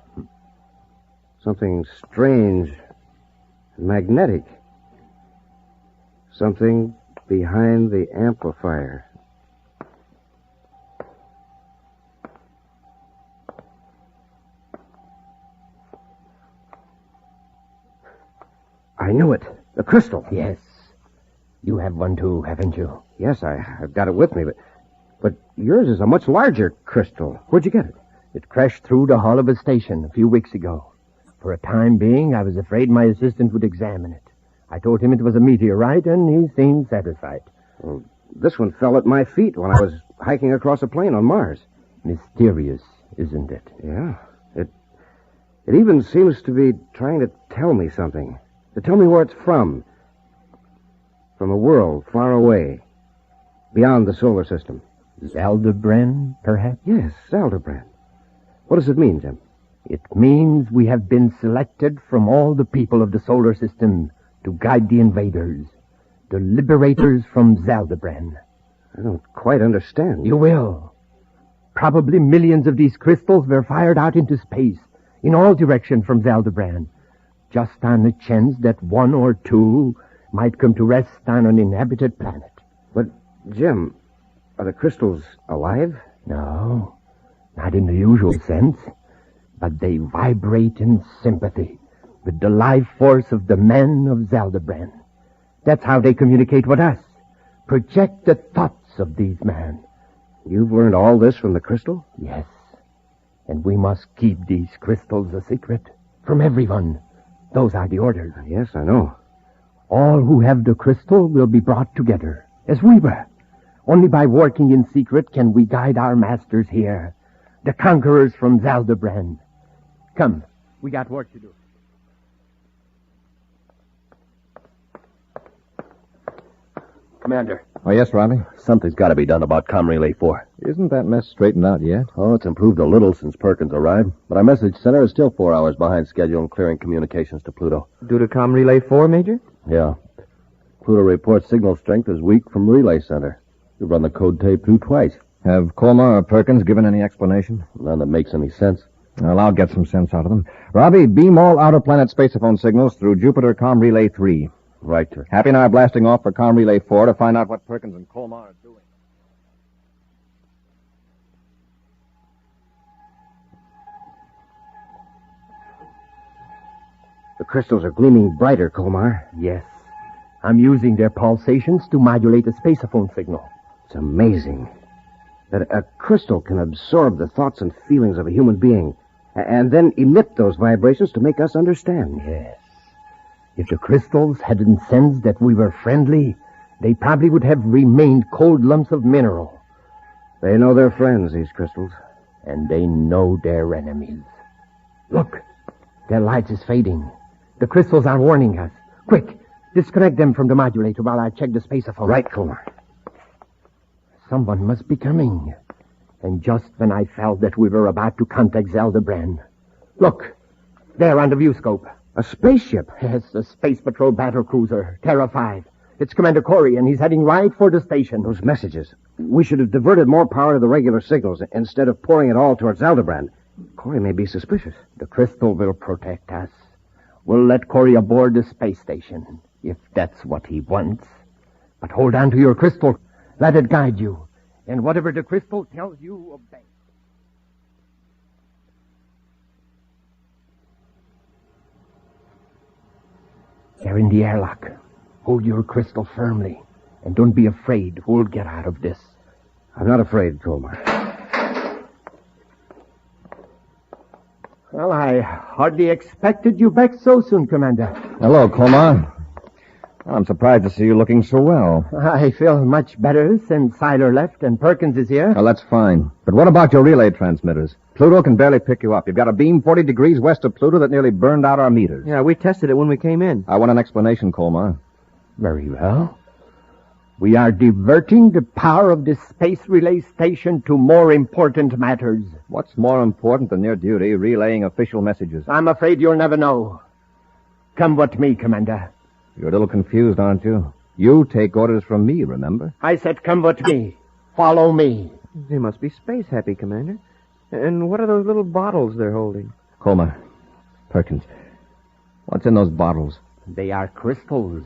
Something strange and magnetic. Something behind the amplifier. I knew it. The crystal. Yes. You have one too, haven't you? Yes, I've got it with me, but yours is a much larger crystal. Where'd you get it? It crashed through the hull of a station a few weeks ago. For a time being, I was afraid my assistant would examine it. I told him it was a meteorite, and he seemed satisfied. Well, this one fell at my feet when I was hiking across a plain on Mars. Mysterious, isn't it? Yeah. It even seems to be trying to tell me something. To tell me where it's from. From a world far away. Beyond the solar system. Zeldabran, perhaps? Yes, Zeldabran. What does it mean, Jim? It means we have been selected from all the people of the solar system to guide the invaders. The liberators from Zeldabran. I don't quite understand. You will. Probably millions of these crystals were fired out into space, in all directions from Zeldabran, just on the chance that one or two might come to rest on an inhabited planet. But, Jim, are the crystals alive? No, not in the usual sense, but they vibrate in sympathy with the life force of the men of Zeldabran. That's how they communicate with us, project the thoughts of these men. You've learned all this from the crystal? Yes, and we must keep these crystals a secret from everyone. Those are the orders. Yes, I know. All who have the crystal will be brought together, as we were. Only by working in secret can we guide our masters here, the conquerors from Zeldabran. Come, we got work to do. Commander. Oh, yes, Robbie? Something's got to be done about Com Relay 4. Isn't that mess straightened out yet? Oh, it's improved a little since Perkins arrived, but our message center is still 4 hours behind schedule in clearing communications to Pluto. Due to Com Relay 4, Major? Yeah. Pluto reports signal strength is weak from relay center. We've run the code tape through twice. Have Colmar or Perkins given any explanation? None that makes any sense. Well, I'll get some sense out of them. Robbie, beam all outer-planet spaceophone signals through Jupiter Com Relay 3. Right, sir. Happy and I are blasting off for Com Relay 4 to find out what Perkins and Colmar are doing. The crystals are gleaming brighter, Colmar. Yes. I'm using their pulsations to modulate a spaceophone signal. It's amazing that a crystal can absorb the thoughts and feelings of a human being and then emit those vibrations to make us understand. Yes. If the crystals hadn't sensed that we were friendly, they probably would have remained cold lumps of mineral. They know their friends, these crystals. And they know their enemies. Look, their light is fading. The crystals are warning us. Quick, disconnect them from the modulator while I check the spaceophone. Right, Colmar. Someone must be coming. And just when I felt that we were about to contact Zeldabran. Look, there on the view scope. A spaceship? Yes, a Space Patrol battlecruiser, Terra 5. It's Commander Corey, and he's heading right for the station. Those messages. We should have diverted more power to the regular signals instead of pouring it all towards Zeldabran. Corey may be suspicious. The crystal will protect us. We'll let Corey aboard the space station, if that's what he wants. But hold on to your crystal. Let it guide you. And whatever the crystal tells you, obey. They're in the airlock. Hold your crystal firmly. And don't be afraid. We'll get out of this. I'm not afraid, Colmar. Well, I hardly expected you back so soon, Commander. Hello, Colmar. I'm surprised to see you looking so well. I feel much better since Siler left and Perkins is here. Well, that's fine. But what about your relay transmitters? Pluto can barely pick you up. You've got a beam 40 degrees west of Pluto that nearly burned out our meters. Yeah, we tested it when we came in. I want an explanation, Colmar. Very well. We are diverting the power of the space relay station to more important matters. What's more important than your duty relaying official messages? I'm afraid you'll never know. Come with me, Commander. You're a little confused, aren't you? You take orders from me, remember? I said come with me. Follow me. They must be space happy, Commander. And what are those little bottles they're holding? Colmar, Perkins, what's in those bottles? They are crystals.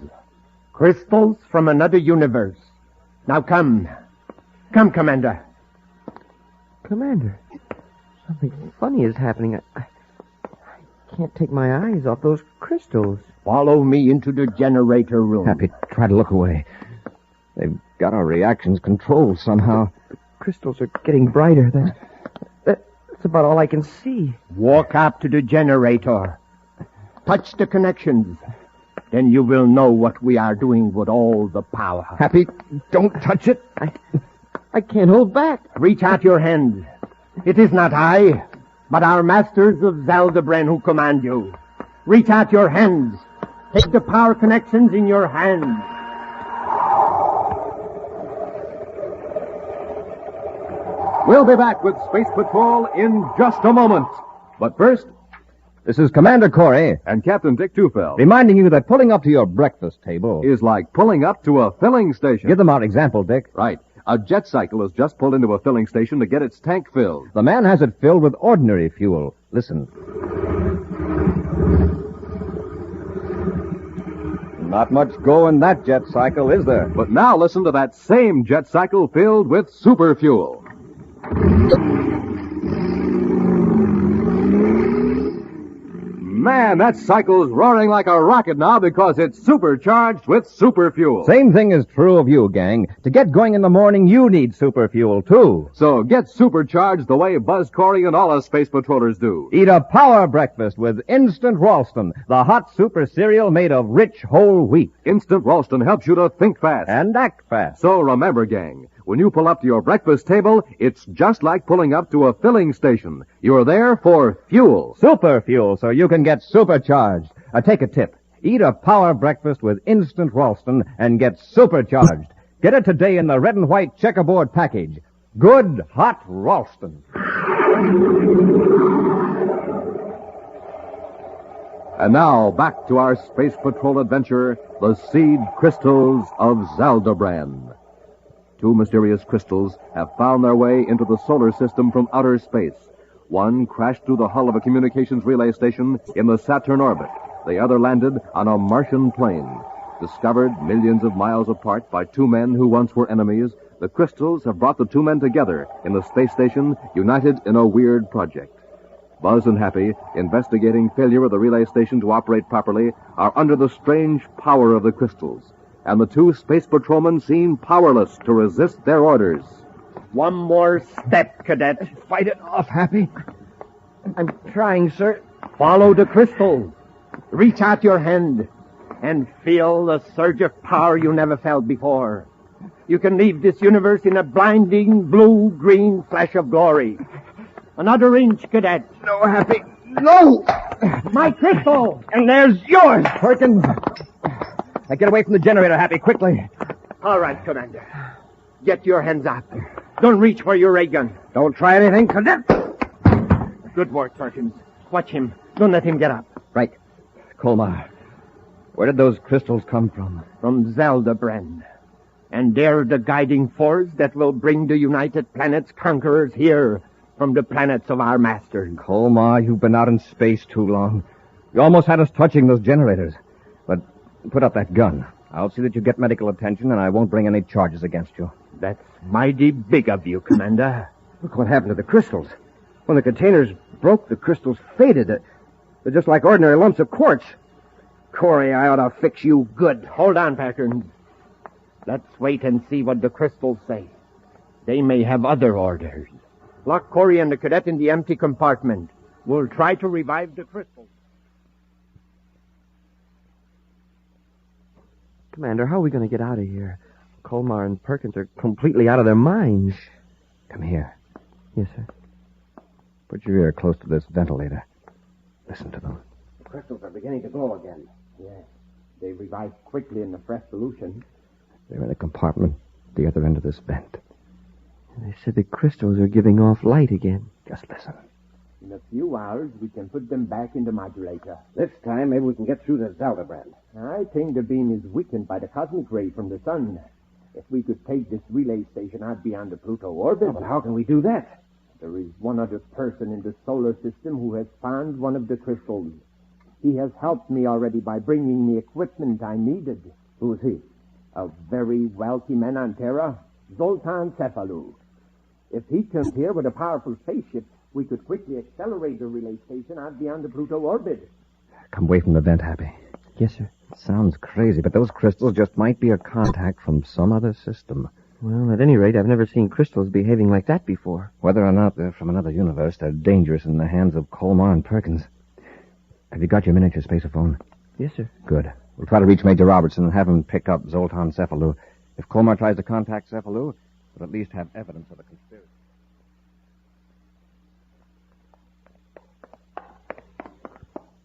Crystals from another universe. Now come. Come, Commander. Commander, something funny is happening. I can't take my eyes off those crystals. Follow me into the generator room. Happy, try to look away. They've got our reactions controlled somehow. The crystals are getting brighter. That's about all I can see. Walk up to the generator. Touch the connections. Then you will know what we are doing with all the power. Happy, don't touch it. I can't hold back. Reach out your hands. It is not I, but our masters of Zeldabran who command you. Reach out your hands. Take the power connections in your hands. We'll be back with Space Patrol in just a moment. But first, this is Commander Corey and Captain Dick Tufeld, reminding you that pulling up to your breakfast table is like pulling up to a filling station. Give them our example, Dick. Right. A jet cycle has just pulled into a filling station to get its tank filled. The man has it filled with ordinary fuel. Listen. Not much go in that jet cycle, is there? But now listen to that same jet cycle filled with super fuel. Man, that cycle's roaring like a rocket now because it's supercharged with super fuel. Same thing is true of you, gang. To get going in the morning, you need super fuel, too. So get supercharged the way Buzz Corey and all us space patrollers do. Eat a power breakfast with Instant Ralston, the hot super cereal made of rich whole wheat. Instant Ralston helps you to think fast. And act fast. So remember, gang, when you pull up to your breakfast table, it's just like pulling up to a filling station. You're there for fuel. Super fuel, so you can get supercharged. Take a tip. Eat a power breakfast with Instant Ralston and get supercharged. Get it today in the red and white checkerboard package. Good hot Ralston. And now, back to our Space Patrol adventure, the seed crystals of Zeldabran. Two mysterious crystals have found their way into the solar system from outer space. One crashed through the hull of a communications relay station in the Saturn orbit. The other landed on a Martian plane. Discovered millions of miles apart by two men who once were enemies, the crystals have brought the two men together in the space station, united in a weird project. Buzz and Happy, investigating failure of the relay station to operate properly, are under the strange power of the crystals, and the two space patrolmen seem powerless to resist their orders. One more step, Cadet. Fight it off, Happy. I'm trying, sir. Follow the crystals. Reach out your hand and feel the surge of power you never felt before. You can leave this universe in a blinding blue-green flash of glory. Another inch, Cadet. No, Happy. No! My crystal! And there's yours, Perkins. Now get away from the generator, Happy, quickly. All right, Commander. Get your hands up. Don't reach for your ray gun. Don't try anything, Cadet. Good work, Perkins. Watch him. Don't let him get up. Right. Colmar, where did those crystals come from? From Zeldabran. And they're the guiding force that will bring the United Planets conquerors here from the planets of our masters. Colmar, you've been out in space too long. You almost had us touching those generators. But put up that gun. I'll see that you get medical attention, and I won't bring any charges against you. That's mighty big of you, Commander. Look what happened to the crystals. When the containers broke, the crystals faded. They're just like ordinary lumps of quartz. Corey, I ought to fix you good. Hold on, Perkins. Let's wait and see what the crystals say. They may have other orders. Lock Corey and the cadet in the empty compartment. We'll try to revive the crystals. Commander, how are we going to get out of here? Colmar and Perkins are completely out of their minds. Come here. Yes, sir. Put your ear close to this ventilator. Listen to them. The crystals are beginning to glow again. Yes. They revive quickly in the fresh solution. They're in a compartment at the other end of this vent. They said the crystals are giving off light again. Just listen. In a few hours, we can put them back in the modulator. This time, maybe we can get through the Zeldabran. I think the beam is weakened by the cosmic ray from the sun. If we could take this relay station out beyond the Pluto orbit... Oh, but how can we do that? There is one other person in the solar system who has found one of the crystals. He has helped me already by bringing me equipment I needed. Who is he? A very wealthy man on Terra, Zoltan Cephalou. If he comes here with a powerful spaceship, we could quickly accelerate the relay station out beyond the Pluto orbit. Come away from the vent, Happy. Yes, sir. It sounds crazy, but those crystals just might be a contact from some other system. Well, at any rate, I've never seen crystals behaving like that before. Whether or not they're from another universe, they're dangerous in the hands of Colmar and Perkins. Have you got your miniature spaceophone? Yes, sir. Good. We'll try to reach Major Robertson and have him pick up Zoltan Cephalou. If Colmar tries to contact Cephalou, we'll at least have evidence of a conspiracy.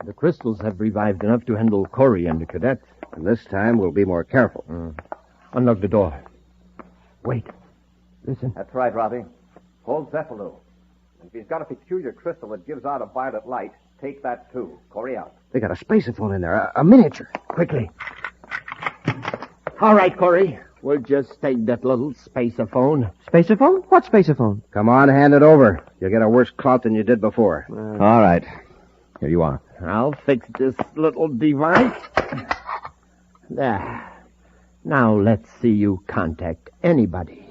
The crystals have revived enough to handle Corey and the cadets. And this time, we'll be more careful. Unlock the door. Wait. Listen. That's right, Robbie. Hold Cephalou. And if he's got a peculiar crystal that gives out a violet light, take that too. Corey out. They got a spaceophone in there, a miniature. Quickly. All right, Corey. We'll just take that little spaceophone. Spaceophone? What spaceophone? Come on, hand it over. You'll get a worse clout than you did before. All right. Here you are. I'll fix this little device. There. Now let's see you contact anybody.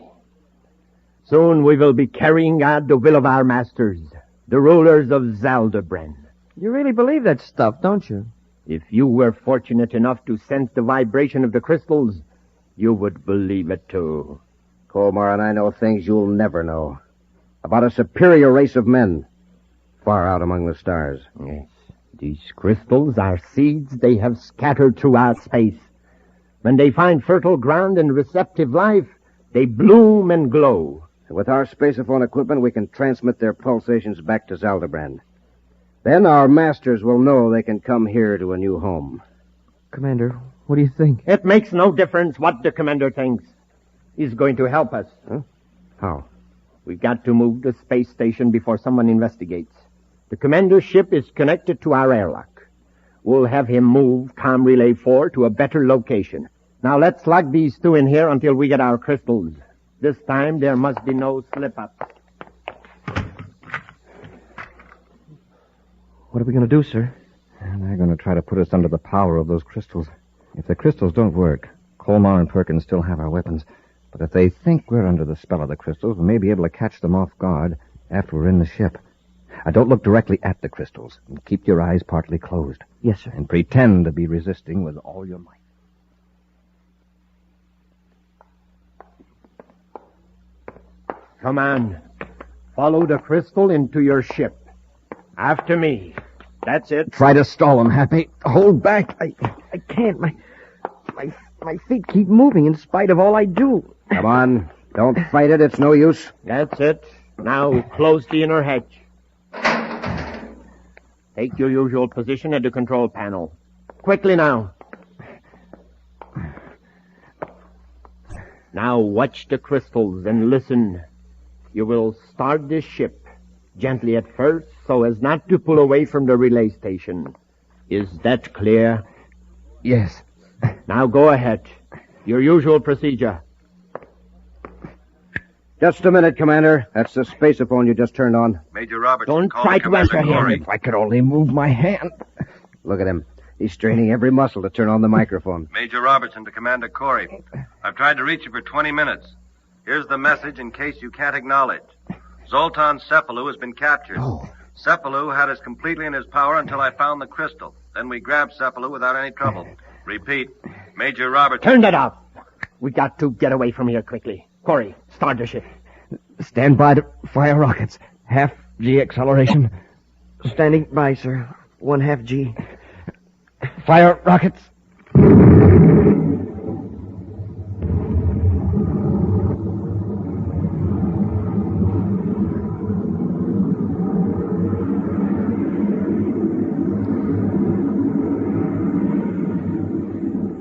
Soon we will be carrying out the will of our masters, the rulers of Zeldabran. You really believe that stuff, don't you? If you were fortunate enough to sense the vibration of the crystals, you would believe it too. Colmar and I know things you'll never know. About a superior race of men, far out among the stars. Yes. These crystals are seeds they have scattered throughout space. When they find fertile ground and receptive life, they bloom and glow. With our spaceophone equipment, we can transmit their pulsations back to Zeldabran. Then our masters will know they can come here to a new home. Commander, what do you think? It makes no difference what the commander thinks. He's going to help us. Huh? How? We've got to move the space station before someone investigates. The commander's ship is connected to our airlock. We'll have him move Com Relay 4 to a better location. Now let's lock these two in here until we get our crystals. This time there must be no slip-up. What are we going to do, sir? And they're going to try to put us under the power of those crystals. If the crystals don't work, Colmar and Perkins still have our weapons. But if they think we're under the spell of the crystals, we may be able to catch them off guard after we're in the ship. Don't look directly at the crystals. And keep your eyes partly closed. Yes, sir. And pretend to be resisting with all your might. Come on. Follow the crystal into your ship. After me. That's it. Try to stall them, Happy. Hold back. I can't. My feet keep moving in spite of all I do. Come on. Don't fight it. It's no use. That's it. Now close the inner hatch. Take your usual position at the control panel. Quickly now. Now watch the crystals and listen. You will start this ship. Gently at first, so as not to pull away from the relay station. Is that clear? Yes. Now go ahead. Your usual procedure. Just a minute, Commander. That's the spaceophone you just turned on. Major Roberts. Don't try to answer him. If I could only move my hand. Look at him. He's straining every muscle to turn on the microphone. Major Robertson to Commander Corey. I've tried to reach you for 20 minutes. Here's the message in case you can't acknowledge. Zoltan Cephalou has been captured. Oh. Cephalou had us completely in his power until I found the crystal. Then we grabbed Cephalou without any trouble. Repeat, Major Robertson. Turn that off. We got to get away from here quickly. Corey, start the ship. Stand by to fire rockets. Half G acceleration. Standing by, sir. 1/2 G. Fire rockets.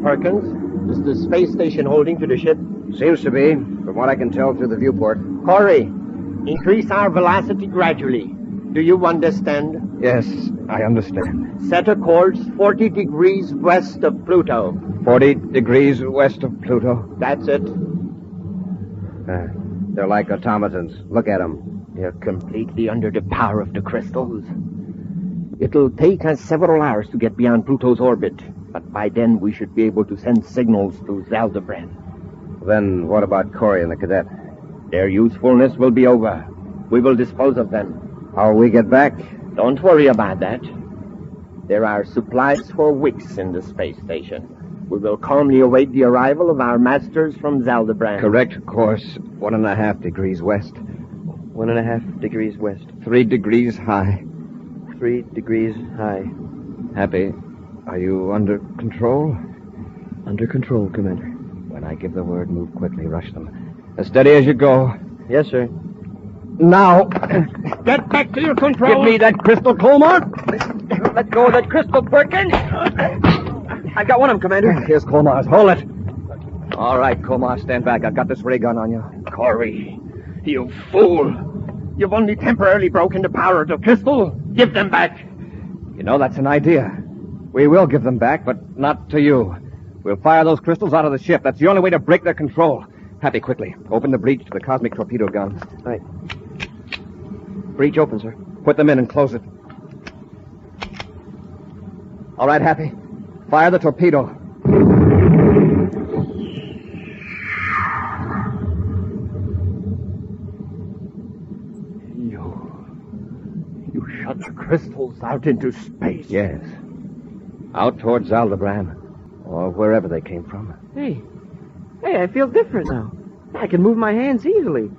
Perkins, is the space station holding to the ship? Seems to be, from what I can tell through the viewport. Corey, increase our velocity gradually. Do you understand? Yes, I understand. Set a course 40 degrees west of Pluto. 40 degrees west of Pluto. That's it. They're like automatons. Look at them. They're completely under the power of the crystals. It'll take us several hours to get beyond Pluto's orbit, but by then we should be able to send signals to Zeldabran. Then what about Corey and the cadet? Their usefulness will be over. We will dispose of them. How'll we get back? Don't worry about that. There are supplies for weeks in the space station. We will calmly await the arrival of our masters from Zeldabran. Correct course, 1.5 degrees west. 1.5 degrees west. 3 degrees high. 3 degrees high. Happy, are you under control? Under control, Commander. When I give the word, move quickly, rush them. As steady as you go. Yes, sir. Now! Get back to your control! Give me that crystal, Colmar! Let go of that crystal, Perkins! I've got one of them, Commander. Here's Colmar's. Hold it. All right, Colmar, stand back. I've got this ray gun on you. Corey, you fool! You've only temporarily broken the power of the crystal. Give them back. You know, that's an idea. We will give them back, but not to you. We'll fire those crystals out of the ship. That's the only way to break their control. Happy, quickly. Open the breech to the cosmic torpedo gun. Right. Breech open, sir. Put them in and close it. All right, Happy. Fire the torpedo. You shot the crystals out into space. Yes. Out towards Zeldabran. Or wherever they came from. Hey, I feel different now. I can move my hands easily.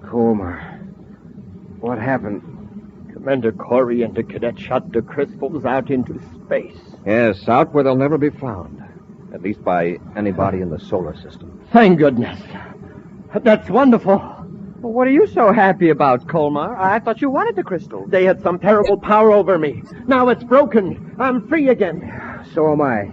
Colmar, what happened? Commander Corey and the cadet shot the crystals out into space. Yes, out where they'll never be found. At least by anybody in the solar system. Thank goodness. That's wonderful. Well, what are you so happy about, Colmar? I thought you wanted the crystal. They had some terrible power over me. Now it's broken. I'm free again. So am I.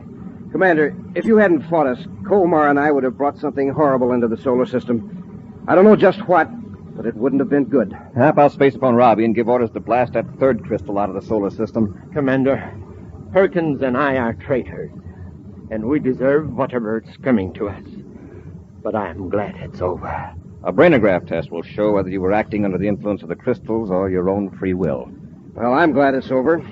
Commander, if you hadn't fought us, Colmar and I would have brought something horrible into the solar system. I don't know just what, but it wouldn't have been good. Hap, I'll space upon Robbie and give orders to blast that third crystal out of the solar system. Commander, Perkins and I are traitors, and we deserve whatever's coming to us. But I'm glad it's over. A brainograph test will show whether you were acting under the influence of the crystals or your own free will. Well, I'm glad it's over.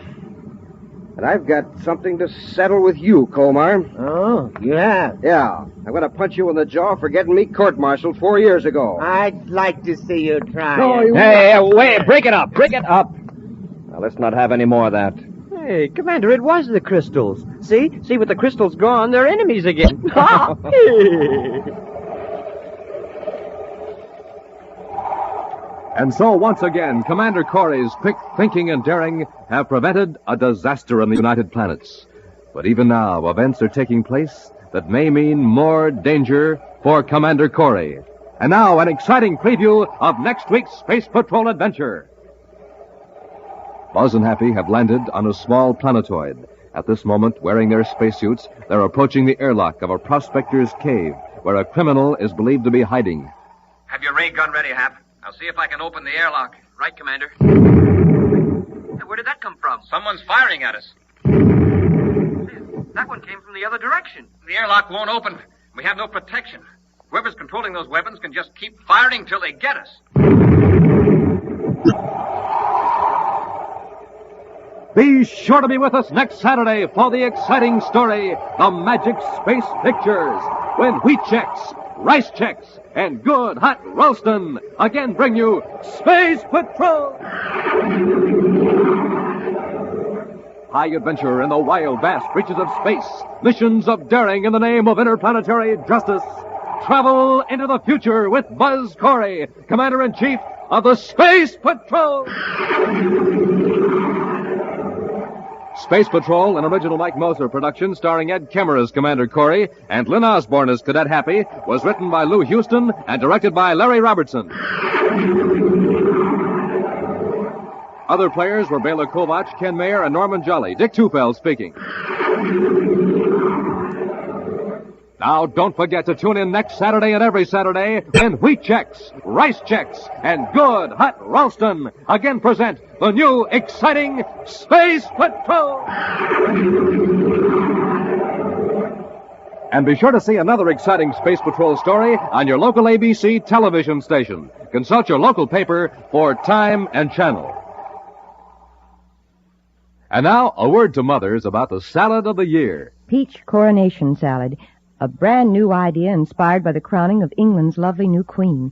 And I've got something to settle with you, Colmar. Oh, you have? Yeah. I'm going to punch you in the jaw for getting me court-martialed 4 years ago. I'd like to see you try. No, it. you... Hey, wait, break it up, break it up. Now, let's not have any more of that. Hey, Commander, it was the crystals. See? See, with the crystals gone, they're enemies again. And so, once again, Commander Corey's quick thinking and daring have prevented a disaster in the United Planets. But even now, events are taking place that may mean more danger for Commander Corey. And now, an exciting preview of next week's Space Patrol adventure. Buzz and Happy have landed on a small planetoid. At this moment, wearing their spacesuits, they're approaching the airlock of a prospector's cave, where a criminal is believed to be hiding. Have your ray gun ready, Hap. I'll see if I can open the airlock. Right, Commander. Hey, where did that come from? Someone's firing at us. That one came from the other direction. The airlock won't open. We have no protection. Whoever's controlling those weapons can just keep firing till they get us. Be sure to be with us next Saturday for the exciting story, The Magic Space Pictures, when wheat checks, rice checks, and good hot roastin' again bring you Space Patrol! High adventure in the wild, vast reaches of space. Missions of daring in the name of interplanetary justice. Travel into the future with Buzz Corey, Commander-in-Chief of the Space Patrol! Space Patrol, an original Mike Moser production starring Ed Kemmer as Commander Corey and Lynn Osborne as Cadet Happy, was written by Lou Houston and directed by Larry Robertson. Other players were Bela Kovac, Ken Mayer, and Norman Jolly. Dick Tufeld speaking. Now, don't forget to tune in next Saturday and every Saturday when wheat checks, rice checks, and good hot roastin' again present the new exciting Space Patrol! And be sure to see another exciting Space Patrol story on your local ABC television station. Consult your local paper for time and channel. And now, a word to mothers about the salad of the year. Peach coronation salad. A brand new idea inspired by the crowning of England's lovely new queen.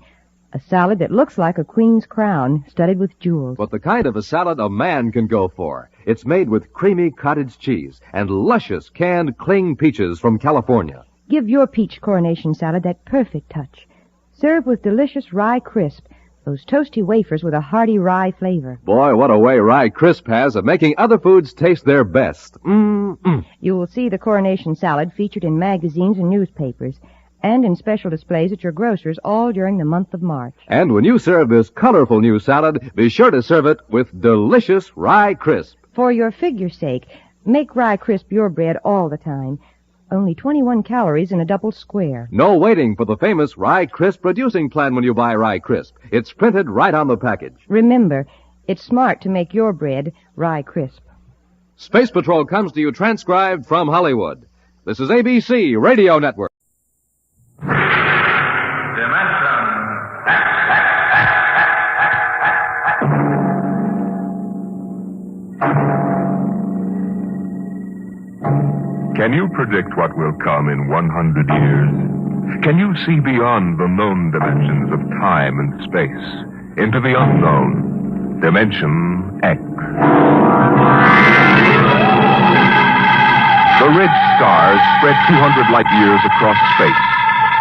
A salad that looks like a queen's crown, studded with jewels. But the kind of a salad a man can go for. It's made with creamy cottage cheese and luscious canned cling peaches from California. Give your peach coronation salad that perfect touch. Serve with delicious rye crisp, those toasty wafers with a hearty rye flavor. Boy, what a way Rye Crisp has of making other foods taste their best. You will see the coronation salad featured in magazines and newspapers, and in special displays at your grocer's all during the month of March. And when you serve this colorful new salad, be sure to serve it with delicious Rye Crisp. For your figure's sake, make Rye Crisp your bread all the time. Only 21 calories in a double square. No waiting for the famous Rye Crisp reducing plan when you buy Rye Crisp. It's printed right on the package. Remember, it's smart to make your bread Rye Crisp. Space Patrol comes to you transcribed from Hollywood. This is ABC Radio Network. Can you predict what will come in 100 years? Can you see beyond the known dimensions of time and space into the unknown, Dimension X? The red stars spread 200 light years across space.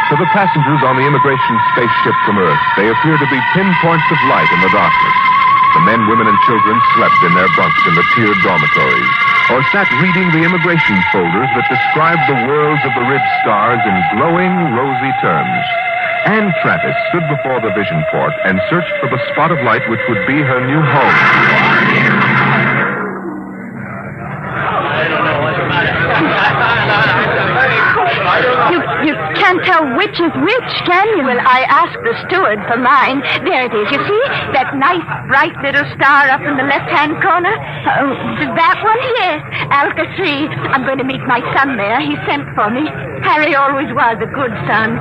To the passengers on the immigration spaceship from Earth, they appear to be pinpoints of light in the darkness. The men, women, and children slept in their bunks in the tiered dormitories, or sat reading the immigration folders that described the worlds of the red stars in glowing, rosy terms. Anne Travis stood before the vision port and searched for the spot of light which would be her new home. can't tell which is which, can you? Well, I asked the steward for mine. There it is. You see? That nice, bright little star up in the left-hand corner? Oh, that one? Yes. Alka 3. I'm going to meet my son there. He sent for me. Harry always was a good son.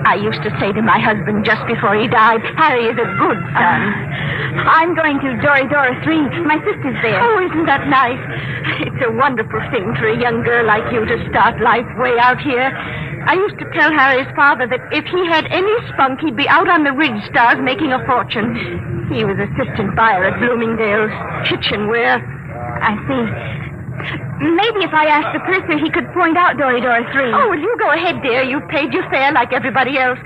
I used to say to my husband just before he died, Harry is a good son. I'm going to Dora 3. My sister's there. Oh, isn't that nice? It's a wonderful thing for a young girl like you to start life way out here. I used to tell Harry's father that if he had any spunk, he'd be out on the Ridge Stars making a fortune. He was assistant buyer at Bloomingdale's kitchenware. I see. Maybe if I asked the purser, he could point out Dora 3. Oh, well, you go ahead, dear. You've paid your fare like everybody else.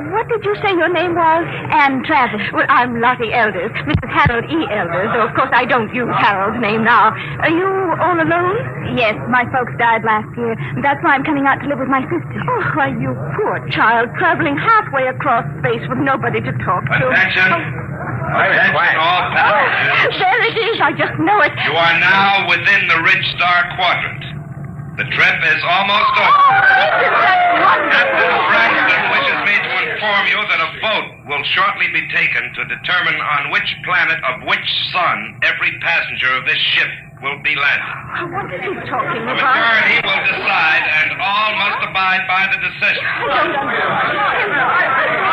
What did you say your name was? Anne Travis. Well, I'm Lottie Elders, Mrs. Harold E. Elders, though, of course, I don't use Harold's name now. Are you all alone? Yes, my folks died last year. That's why I'm coming out to live with my sister. Oh, why, you poor child, traveling halfway across space with nobody to talk to. Attention. Attention, all passengers. There it is. I just know it. You are now within the Ridge Star quadrant. The trip is almost over. Captain Braxton wishes me to inform you that a vote will shortly be taken to determine on which planet of which sun every passenger of this ship will be landing. What is he talking The about? majority will decide, and all must abide by the decision. I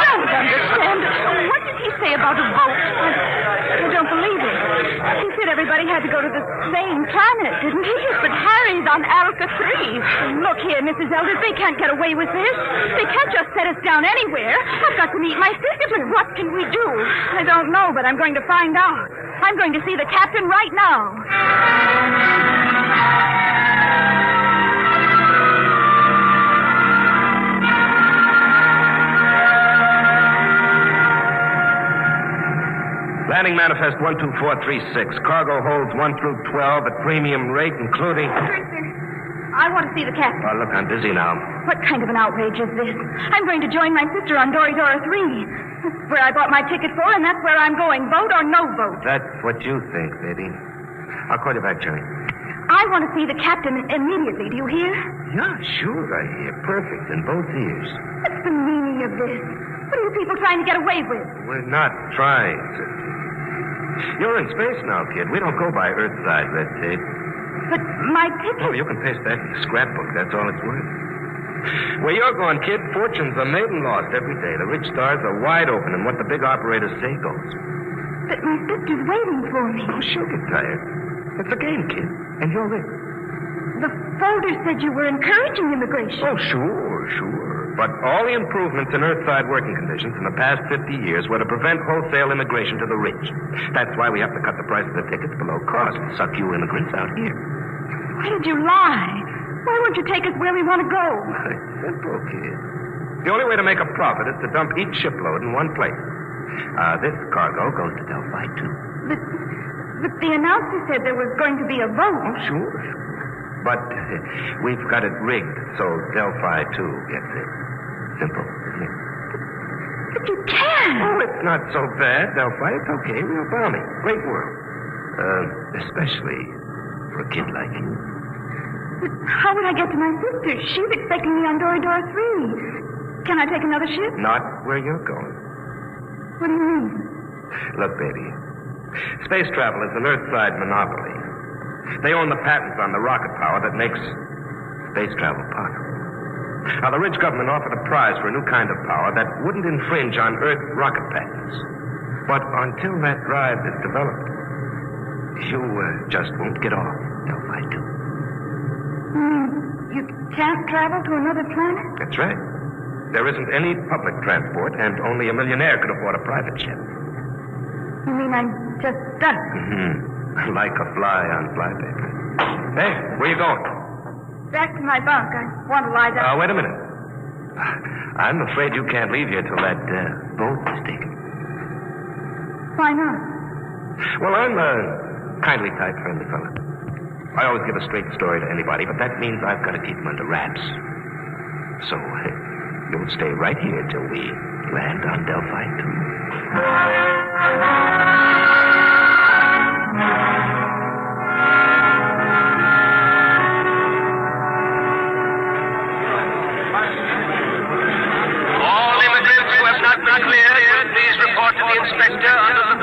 don't understand. What did he say about a vote? I don't believe it. He said everybody had to go to the same planet, didn't he? But Harry's on Alka 3. Look here, Mrs. Elders, they can't get away with this. They can't just set us down anywhere. I've got to meet my sister, but what can we do? I don't know, but I'm going to find out. I'm going to see the captain right now. Landing manifest 12436. Cargo holds 1 through 12 at premium rate, including... I want to see the captain. Oh, look, I'm busy now. What kind of an outrage is this? I'm going to join my sister on Dora 3. That's where I bought my ticket for, and that's where I'm going. Vote or no vote? That's what you think, baby. I'll call you back, Jerry. I want to see the captain immediately. Do you hear? Yeah, sure, I hear. Perfect in both ears. What's the meaning of this? What are you people trying to get away with? We're not trying to. You're in space now, kid. We don't go by Earthside red tape. But my ticket... Oh, you can paste that in the scrapbook. That's all it's worth. Where you're going, kid, fortunes are made and lost every day. The rich stars are wide open, and what the big operators say goes. But my sister's waiting for me. Oh, she'll get tired. It's a game, kid, and you're in. The folder said you were encouraging immigration. Oh, sure. But all the improvements in Earthside working conditions in the past 50 years were to prevent wholesale immigration to the rich. That's why we have to cut the price of the tickets below cost and suck you immigrants out here. Why did you lie? Why won't you take us where we want to go? It's simple, kid. The only way to make a profit is to dump each shipload in one place. This cargo goes to Delphi 2. But the announcer said there was going to be a vote. Oh, sure. But we've got it rigged so Delphi 2 gets it. Simple, isn't it? But you can't. Oh, it's not so bad, Delphi. It's okay. Real balmy. Great world. Especially for a kid like you. But how would I get to my sister? She's expecting me on Dora 3. Can I take another ship? Not where you're going. What do you mean? Look, baby. Space travel is an Earthside monopoly. They own the patents on the rocket power that makes space travel possible. Now, the rich government offered a prize for a new kind of power that wouldn't infringe on Earth rocket patents. But until that drive is developed, you just won't get off Delphi 2. You can't travel to another planet? That's right. There isn't any public transport, and only a millionaire could afford a private ship. You mean I'm just stuck? Like a fly on flypaper. Hey, where you going? Back to my bunk. I want to lie down. Wait a minute. I'm afraid you can't leave here till that boat is taken. Why not? Well, I'm a kindly type friendly fella. I always give a straight story to anybody, but that means I've got to keep them under wraps. So, you'll stay right here till we land on Delphi 2.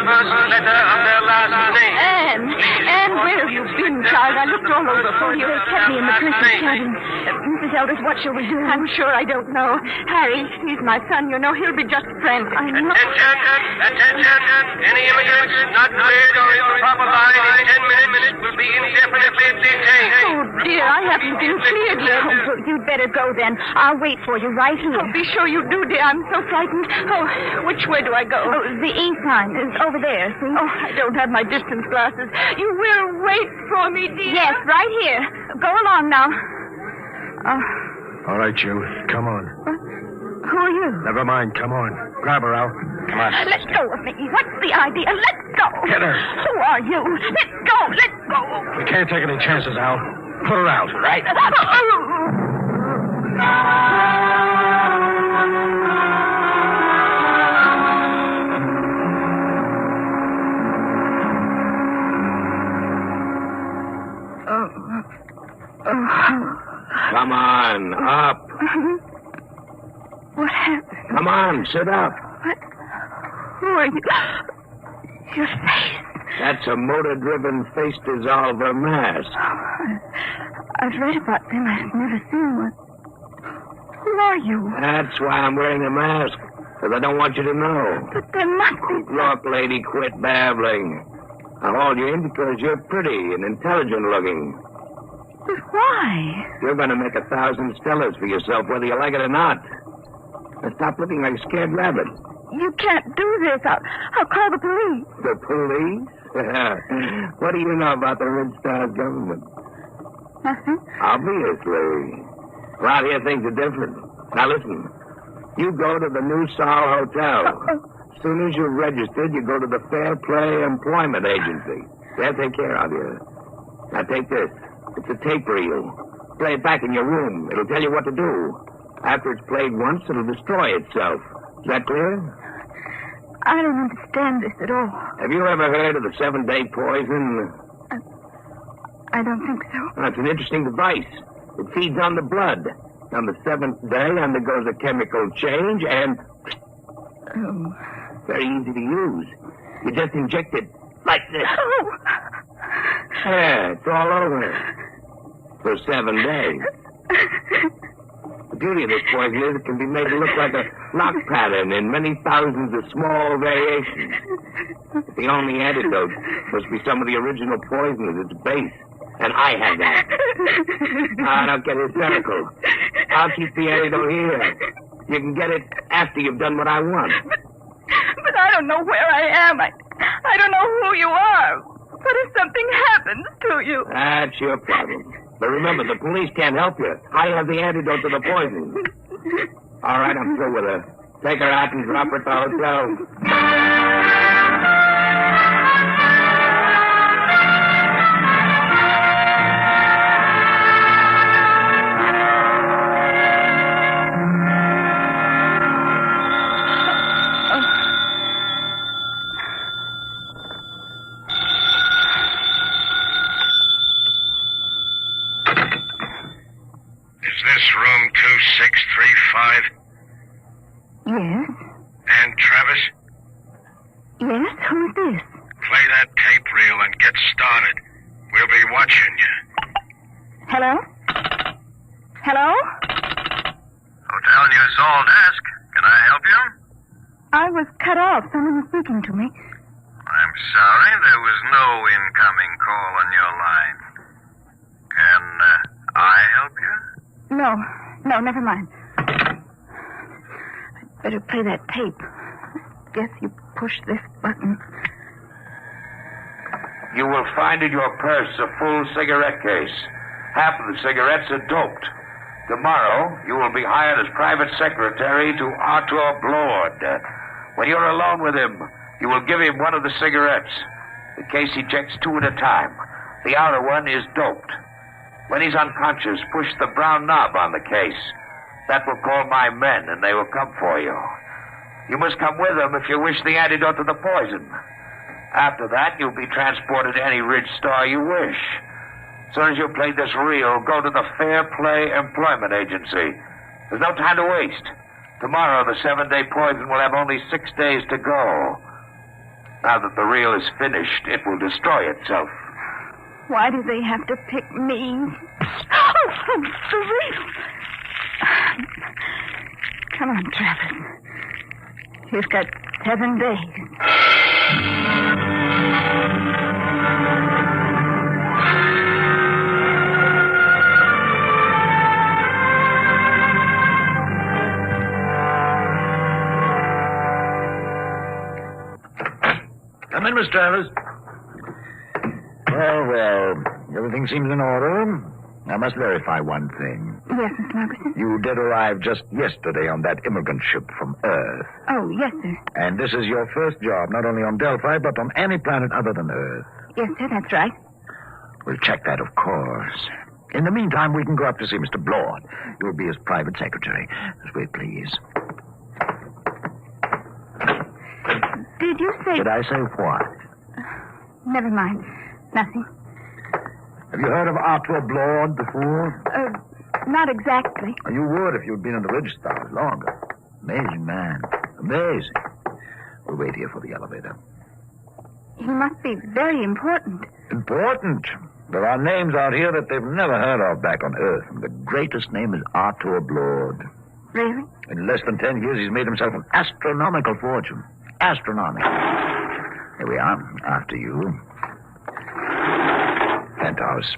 first letter of their last name. Anne, where have you been, child? I looked all over for you. They kept me in the prince's cabin. Mrs. Elders, what shall we do? I'm sure I don't know. Harry, he's my son, you know. He'll be just frantic. I know. Attention. Any immigrants not cleared or in the proper line in 10 minutes will be indefinitely detained. Oh, dear, I haven't been cleared yet. Oh, you'd better go then. I'll wait for you right here. Oh, be sure you do, dear. I'm so frightened. Oh, which way do I go? Oh, the ink line is over there, see? Oh, I don't have my distance glasses. You will wait for me, dear? Yes, right here. Go along now. All right, you. Come on. Who are you? Never mind. Come on. Grab her, Al. Come on. Let go of me. What's the idea? Let go. Get her. Who are you? Let go. Let go. We can't take any chances, Al. Put her out. Right. Come on, up. What happened? Come on, sit up. What? Who are you? Your face. That's a motor-driven face dissolver mask. I've read about them. I've never seen one. Who are you? That's why I'm wearing a mask, because I don't want you to know. But there must be... Look, lady, quit babbling. I hauled you in because you're pretty and intelligent-looking. But why? You're going to make 1,000 stellars for yourself, whether you like it or not. Now stop looking like a scared rabbit. You can't do this. I'll call the police. The police? What do you know about the Red Star government? Nothing. Obviously. Around here, things are different. Now, listen. You go to the New Sol Hotel. As soon as you're registered, you go to the Fair Play Employment Agency. They'll take care of you. Now, take this. It's a tape reel. Play it back in your room. It'll tell you what to do. After it's played once, it'll destroy itself. Is that clear? I don't understand this at all. Have you ever heard of the 7-day poison? I don't think so. Well, it's an interesting device. It feeds on the blood. On the 7th day, undergoes a chemical change and... Oh. Very easy to use. You just inject it like this. Oh. Yeah, it's all over. For 7 days. The beauty of this poison is it can be made to look like a lock pattern in many thousands of small variations. The only antidote must be some of the original poison at its base. And I have that. Don't get hysterical. I'll keep the antidote here. You can get it after you've done what I want. But I don't know where I am. I don't know who you are. What if something happens to you? That's your problem. But remember, the police can't help you. I have the antidote to the poison. All right, I'm through with her. Take her out and drop her at the hotel. Room 2635. Yes? And Travis? Yes? Who's this? Play that tape reel and get started. We'll be watching you. Hello? Hello? Hotel New Sol desk. Can I help you? I was cut off. Someone was speaking to me. I'm sorry, there was no incoming call on your line. Can I help you? No, never mind. I'd better play that tape. Guess you push this button. You will find in your purse a full cigarette case. Half of the cigarettes are doped. Tomorrow, you will be hired as private secretary to Arthur Blord. When you're alone with him, you will give him one of the cigarettes. The case ejects 2 at a time. The outer one is doped. When he's unconscious, push the brown knob on the case. That will call my men, and they will come for you. You must come with them if you wish the antidote to the poison. After that, you'll be transported to any Ridge Star you wish. As soon as you play this reel, go to the Fair Play Employment Agency. There's no time to waste. Tomorrow, the 7-day poison will have only 6 days to go. Now that the reel is finished, it will destroy itself. Why do they have to pick me? Oh, the reel. Come on, Travis. You've got 7 days. Come in, Miss Travers. Well, everything seems in order. I must verify one thing. Yes, Mr. Margaret. You did arrive just yesterday on that immigrant ship from Earth. Oh, yes, sir. And this is your first job, not only on Delphi, but on any planet other than Earth. Yes, sir, that's right. We'll check that, of course. In the meantime, we can go up to see Mr. Blord. You'll be his private secretary. Just wait, please. Did you say... Did I say what? Never mind. Nothing. Have you heard of Arthur Blord before? Not exactly. You would if you'd been in the Ridge Stars longer. Amazing man. Amazing. We'll wait here for the elevator. He must be very important. Important? There are names out here that they've never heard of back on Earth, and the greatest name is Arthur Blord. Really? In less than 10 years, he's made himself an astronomical fortune. Astronomical. Here we are, after you. Penthouse.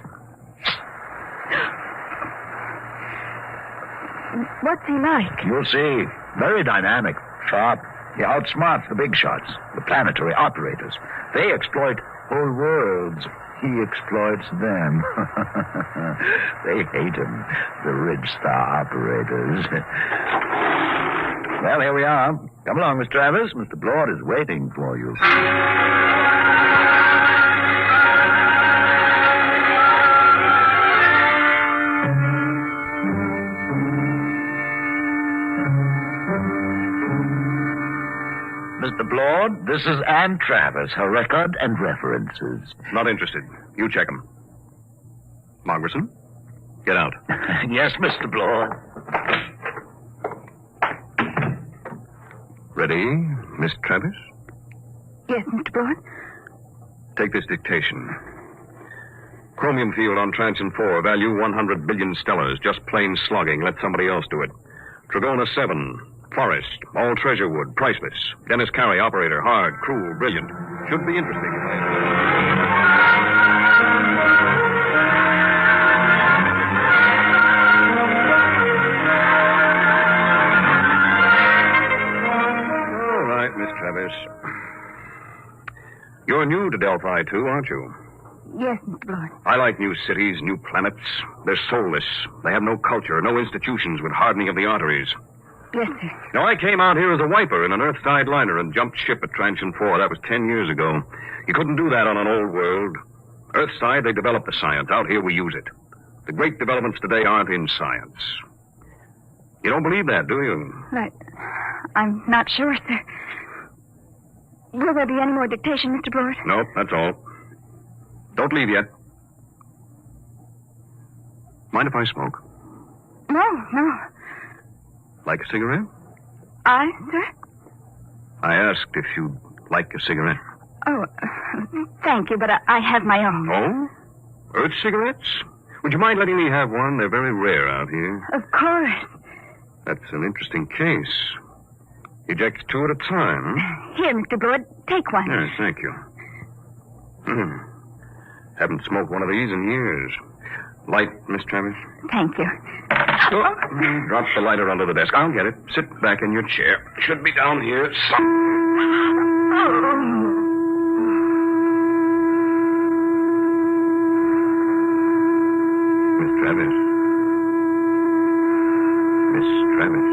What's he like? You'll see. Very dynamic, sharp. He outsmarts the big shots, the planetary operators. They exploit whole worlds. He exploits them. They hate him, the Ridge Star operators. Well, here we are. Come along, Miss Travers. Mr. Blord is waiting for you. Mr. Blord, this is Ann Travers, her record and references. Not interested. You check them. Margerson, get out. Yes, Mr. Blord. Ready, Miss Travis? Yes, Mr. Blord. Take this dictation. Chromium field on Transion 4, value 100 billion stellars, just plain slugging. Let somebody else do it. Trigona 7, Forest, all treasure wood, priceless. Dennis Carey, operator, hard, cruel, brilliant. Should be interesting. All right, Miss Travis. You're new to Delphi, too, aren't you? Yes, Mr. Blord. I like new cities, new planets. They're soulless. They have no culture, no institutions with hardening of the arteries. Yes, sir. Now, I came out here as a wiper in an Earth-side liner and jumped ship at Transion 4. That was 10 years ago. You couldn't do that on an old world. Earthside, they developed the science. Out here, we use it. The great developments today aren't in science. You don't believe that, do you? I'm not sure, sir. Will there be any more dictation, Mr. Blord? No, that's all. Don't leave yet. Mind if I smoke? No. Like a cigarette? Sir? I asked if you'd like a cigarette. Oh, thank you, but I have my own. Oh? Earth cigarettes? Would you mind letting me have one? They're very rare out here. Of course. That's an interesting case. Eject 2 at a time. Here, Mr. Blord, take one. Yes, thank you. Haven't smoked one of these in years. Light, Miss Travers? Thank you. Drop the lighter under the desk. I'll get it. Sit back in your chair. Should be down here. Miss Travers. Miss Travers.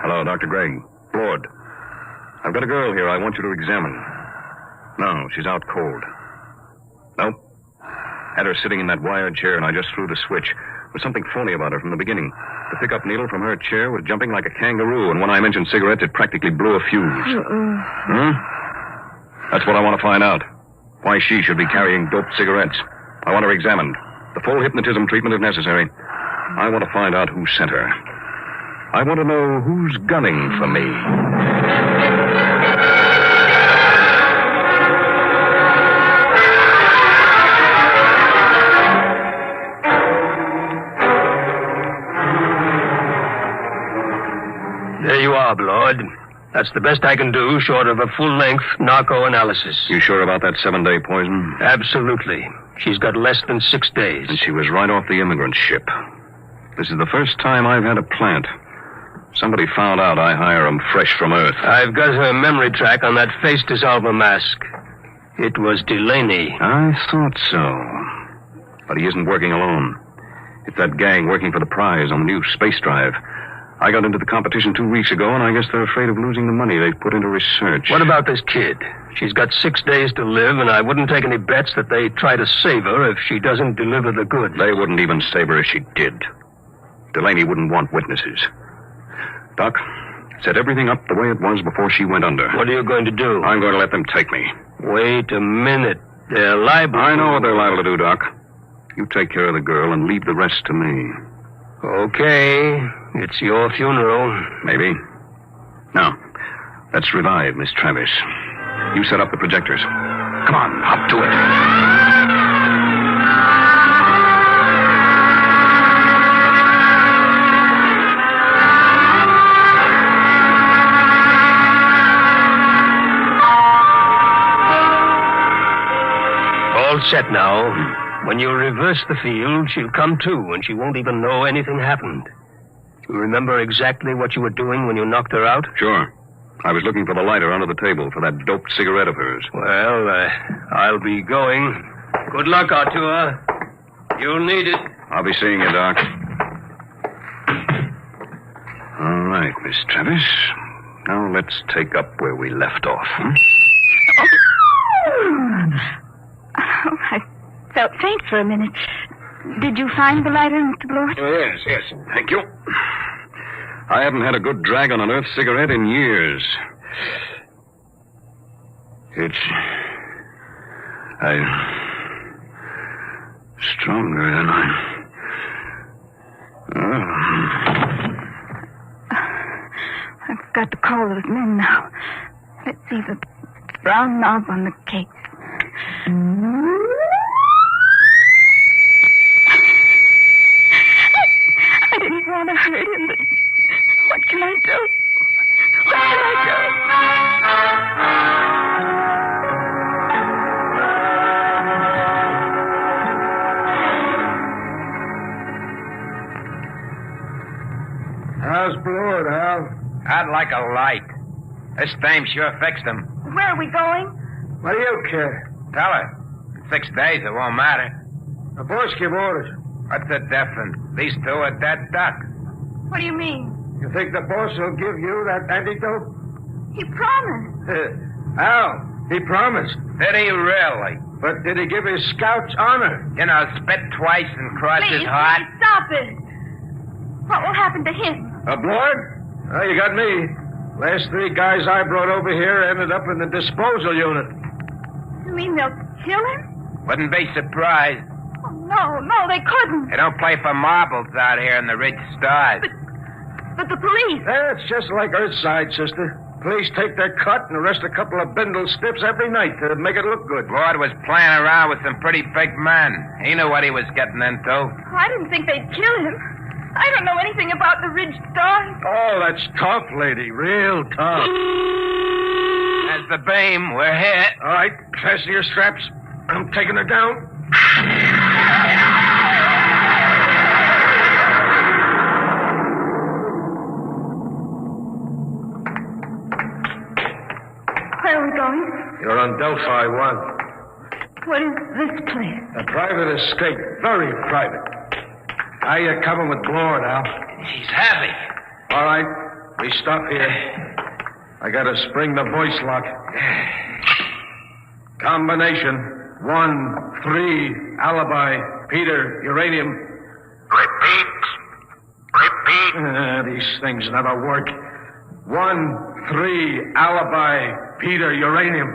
Hello, Dr. Gregg. Blord. I've got a girl here I want you to examine. No, she's out cold. Nope. Had her sitting in that wired chair, and I just threw the switch. There was something phony about her from the beginning. The pickup needle from her chair was jumping like a kangaroo, and when I mentioned cigarettes, it practically blew a fuse. That's what I want to find out. Why she should be carrying doped cigarettes. I want her examined. The full hypnotism treatment if necessary. I want to find out who sent her. I want to know who's gunning for me. There you are, Blood. That's the best I can do, short of a full-length narco analysis. You sure about that 7-day poison? Absolutely. She's got less than 6 days. And she was right off the immigrant ship. This is the first time I've had a plant. Somebody found out I hire 'em fresh from Earth. I've got her memory track on that face dissolver mask. It was Delaney. I thought so. But he isn't working alone. It's that gang working for the prize on the new space drive. I got into the competition 2 weeks ago, and I guess they're afraid of losing the money they've put into research. What about this kid? She's got 6 days to live, and I wouldn't take any bets that they try to save her if she doesn't deliver the goods. They wouldn't even save her if she did. Delaney wouldn't want witnesses. Doc, set everything up the way it was before she went under. What are you going to do? I'm going to let them take me. Wait a minute. They're liable. I know what they're liable to do, Doc. You take care of the girl and leave the rest to me. Okay. It's your funeral. Maybe. Now, let's revive Miss Travis. You set up the projectors. Come on, up to it. All set now. When you reverse the field, she'll come to, and she won't even know anything happened. You remember exactly what you were doing when you knocked her out? Sure. I was looking for the lighter under the table for that doped cigarette of hers. Well, I'll be going. Good luck, Artur. You'll need it. I'll be seeing you, Doc. All right, Miss Travis. Now let's take up where we left off. Oh, I felt faint for a minute. Did you find the lighter, Mr. Blord? Oh, yes. Thank you. I haven't had a good drag on an Earth cigarette in years. It's... stronger than I've got to call those men now. Let's see the brown knob on the cake. I didn't want to hurt him, but what can I do? What can I do? How's Blord, Al? I'd like a light. This dame sure fixed him. Where are we going? What do you care? Tell her. In 6 days, it won't matter. The boss give orders. What's the difference? These two are dead duck. What do you mean? You think the boss will give you that antidote? He promised. Al, he promised. Did he really? But did he give his scouts honor? You know, spit twice and cross his heart. Please, stop it. What will happen to him? Blord? Oh, you got me. Last 3 guys I brought over here ended up in the disposal unit. You mean they'll kill him? Wouldn't be surprised. Oh, no, they couldn't. They don't play for marbles out here in the rich stars. But the police... That's just like Earthside, sister. Police take their cut and arrest a couple of bindle stiffs every night to make it look good. Lord was playing around with some pretty big men. He knew what he was getting into. I didn't think they'd kill him. I don't know anything about the Ridge Stars. Oh, that's tough, lady. Real tough. There's the beam. We're hit. All right, fasten your straps. I'm taking her down. Where are we going? You're on Delphi 1. What is this place? A private escape. Very private. How you coming with Blord, Al? He's happy. All right. We stop here. I gotta spring the voice lock. Combination. 1, 3, alibi, Peter, uranium. Repeat. These things never work. 1, 3, alibi, Peter, uranium.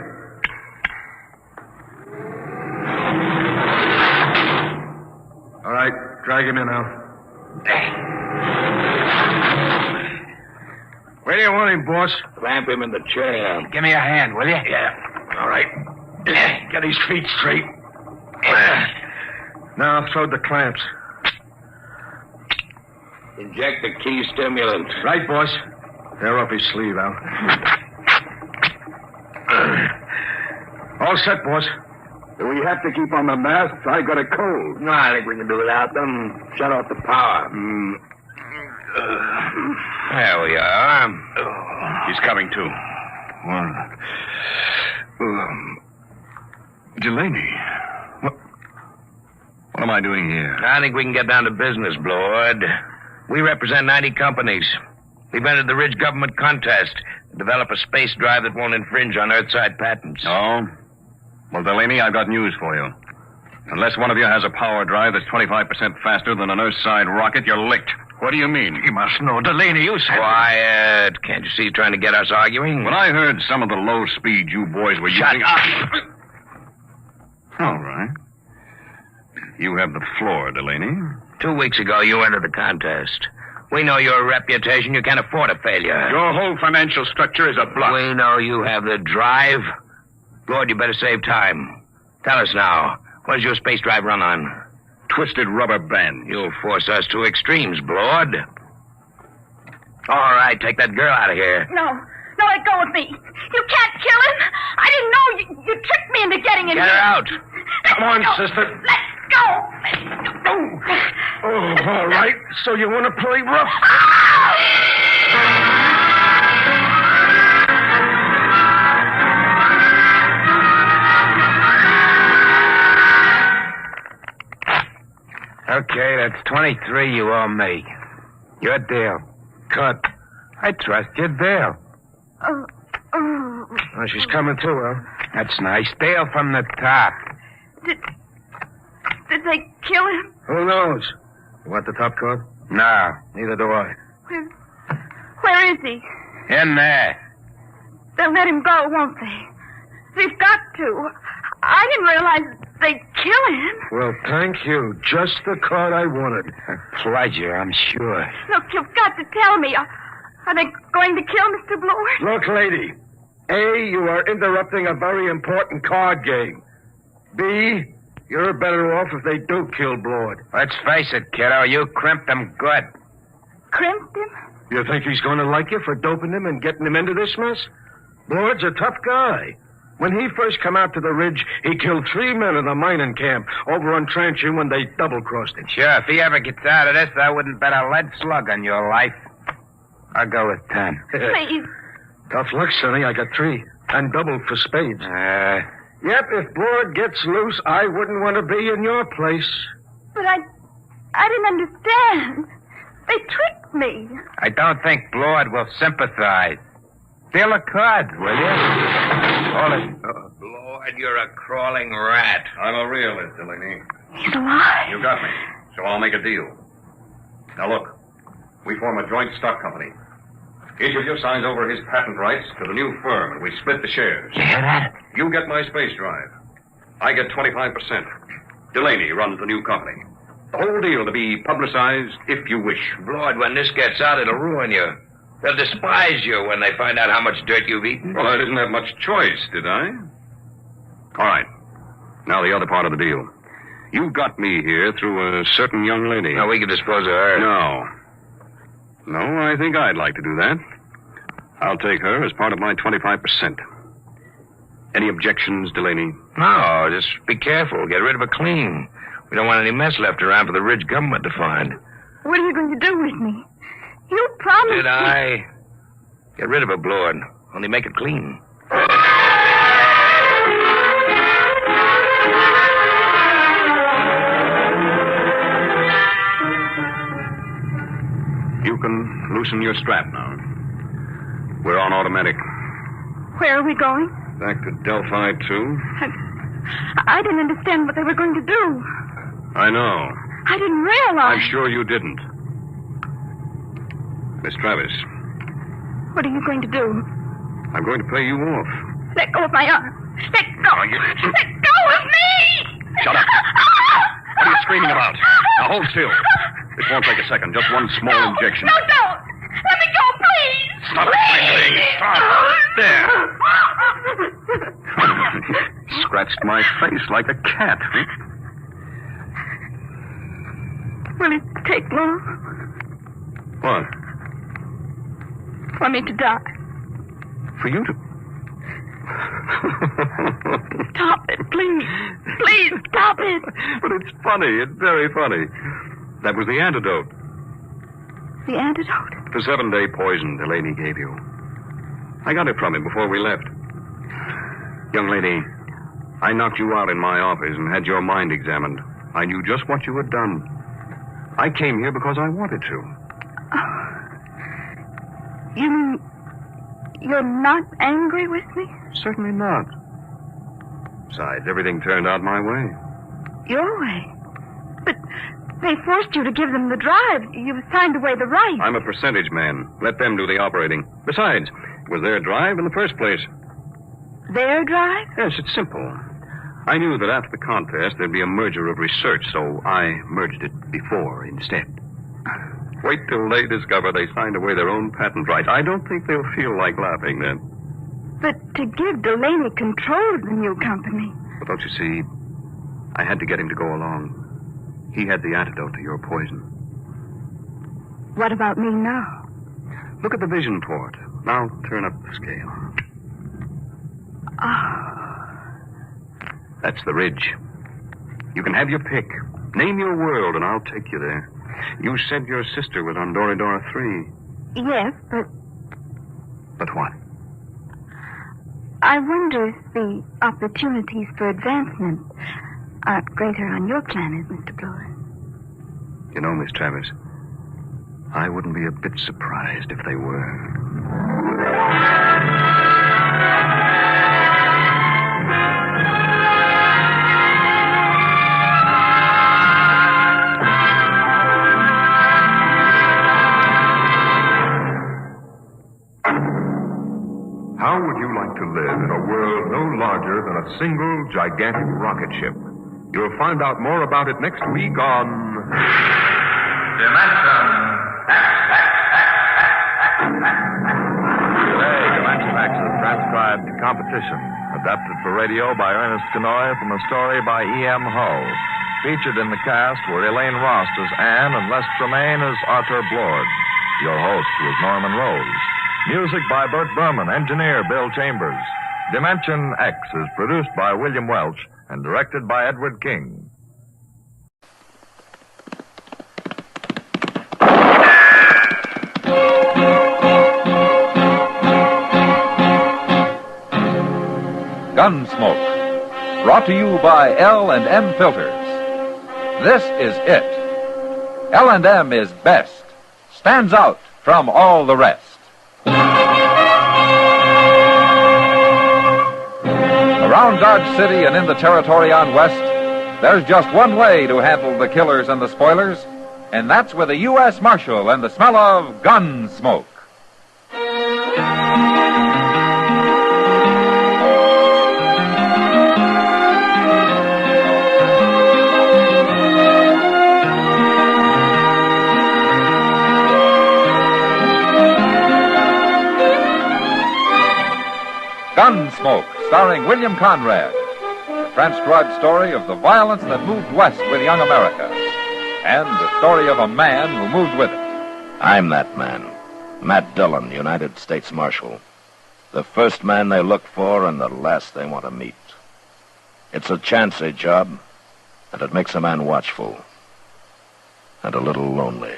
All right, drag him in now. Where do you want him, boss? Clamp him in the chair. Give me a hand, will you? Yeah. All right. Get his feet straight. Now throw the clamps. Inject the key stimulant. Right, boss. They're up his sleeve, Al. All set, boss. Do we have to keep on the masks? I got a cold. No, I think we can do without them. Shut off the power. There we are. He's coming to. Delaney. What am I doing here? I think we can get down to business, Lord. We represent 90 companies. We've entered the Ridge government contest to develop a space drive that won't infringe on Earthside patents. Oh? Well, Delaney, I've got news for you. Unless one of you has a power drive that's 25% faster than an Earthside rocket, you're licked. What do you mean? You must know. Delaney, you said... Quiet. Can't you see he's trying to get us arguing? When I heard some of the low speed you boys were Shut using... up! All right. You have the floor, Delaney. 2 weeks ago, you entered the contest. We know your reputation. You can't afford a failure. Your whole financial structure is a bluff. We know you have the drive. Lord, you better save time. Tell us now. What does your space drive run on? Twisted rubber band. You'll force us to extremes, Lord. All right, take that girl out of here. No, let go of me. You can't kill him. I didn't know you tricked me into getting him. Get her out. Come on, sister. Let go. Oh, all right. So you want to play rough? Okay, that's 23 you owe me. Your deal. Cut. I trust your deal. Oh, she's coming too, Al. That's nice. Deal from the top. Did they kill him? Who knows? You want the top card? No, neither do I. Where is he? In there. They'll let him go, won't they? They've got to. I didn't realize they'd kill him. Well, thank you. Just the card I wanted. A pleasure, I'm sure. Look, you've got to tell me. Are they going to kill Mr. Blord? Look, lady. A, you are interrupting a very important card game. B, you're better off if they do kill Blord. Let's face it, kiddo. You crimped him good. Crimped him? You think he's going to like you for doping him and getting him into this mess? Blord's a tough guy. When he first come out to the ridge, he killed 3 men in a mining camp over on Tranching when they double-crossed him. Sure, if he ever gets out of this, I wouldn't bet a lead slug on your life. I'll go with 10. Please. Tough luck, Sonny. I got 3. And double for spades. Yep, if Blord gets loose, I wouldn't want to be in your place. But I didn't understand. They tricked me. I don't think Blord will sympathize. Deal a card, will you? Hold it. Blord, you're a crawling rat. I'm a realist, Delaney. He's alive. You got me, so I'll make a deal. Now look, we form a joint stock company. Each of you signs over his patent rights to the new firm, and we split the shares. You hear that? You get my space drive. I get 25%. Delaney runs the new company. The whole deal to be publicized if you wish. Lord, when this gets out, it'll ruin you. They'll despise you when they find out how much dirt you've eaten. Well, I didn't have much choice, did I? All right. Now the other part of the deal. You got me here through a certain young lady. Now, we can dispose of her. No, I think I'd like to do that. I'll take her as part of my 25%. Any objections, Delaney? No, just be careful. Get rid of her clean. We don't want any mess left around for the Ridge government to find. What are you going to do with me? You promised Did I? Get rid of her, Blord. Only make it clean. You can loosen your strap now. We're on automatic. Where are we going? Back to Delphi 2. I didn't understand what they were going to do. I know. I didn't realize. I'm sure you didn't. Miss Travis. What are you going to do? I'm going to pay you off. Let go of my arm. Let go. Let go of me! Shut up. What are you screaming about? Now hold still. This won't take a second. Just one small injection. No, don't. Let me go, please. Stop wriggling. Stop. There. Scratched my face like a cat. Will it take long What? for me to die? For you to... Stop it, please. Please, stop it. But it's funny. It's very funny. That was the antidote. The antidote? The 7-day poison Delaney gave you. I got it from him before we left. Young lady, I knocked you out in my office and had your mind examined. I knew just what you had done. I came here because I wanted to. You mean you're not angry with me? Certainly not. Besides, everything turned out my way. Your way? But they forced you to give them the drive. You signed away the right. I'm a percentage man. Let them do the operating. Besides, it was their drive in the first place. Their drive? Yes, it's simple. I knew that after the contest there'd be a merger of research, so I merged it before instead. Wait till they discover they signed away their own patent rights. I don't think they'll feel like laughing then. But to give Delaney control of the new company. But don't you see, I had to get him to go along. He had the antidote to your poison. What about me now? Look at the vision port. Now turn up the scale. That's the ridge. You can have your pick. Name your world, and I'll take you there. You said your sister was on Doridora 3. Yes, but But what? I wonder if the opportunities for advancement aren't greater on your planet, Mr. Blower. You know, Miss Travis, I wouldn't be a bit surprised if they were. How would you like to live in a world no larger than a single gigantic rocket ship? You'll find out more about it next week on... Dimension Today, Dimension X is transcribed competition, adapted for radio by Ernest Kenoy from a story by E.M. Hull. Featured in the cast were Elaine Rost as Anne and Les Tremaine as Arthur Blord. Your host was Norman Rose. Music by Burt Berman, engineer Bill Chambers. Dimension X is produced by William Welch and directed by Edward King. Gunsmoke, brought to you by L&M Filters. This is it. L&M is best, stands out from all the rest. Around Dodge City and in the territory on West, there's just one way to handle the killers and the spoilers, and that's with a U.S. Marshal and the smell of Gunsmoke. Gunsmoke, starring William Conrad. The transcribed story of the violence that moved west with young America. And the story of a man who moved with it. I'm that man. Matt Dillon, United States Marshal. The first man they look for and the last they want to meet. It's a chancy job, and it makes a man watchful. And a little lonely.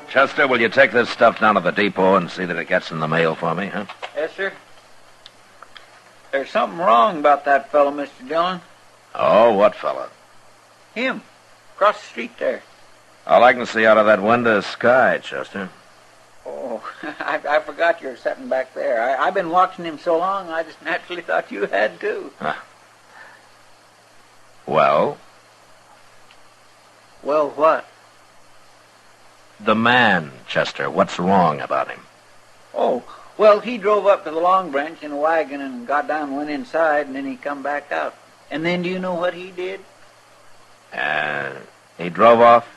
Chester, will you take this stuff down to the depot and see that it gets in the mail for me, huh? Yes, sir. There's something wrong about that fellow, Mr. Dillon. Oh, what fella? Him. Across the street there. All I can see out of that window is sky, Chester. Oh, I forgot you were sitting back there. I've been watching him so long, I just naturally thought you had, too. Huh. Well? Well, what? The man, Chester. What's wrong about him? Oh, well, he drove up to the Long Branch in a wagon and got down and went inside, and then he come back out. And then do you know what he did? He drove off?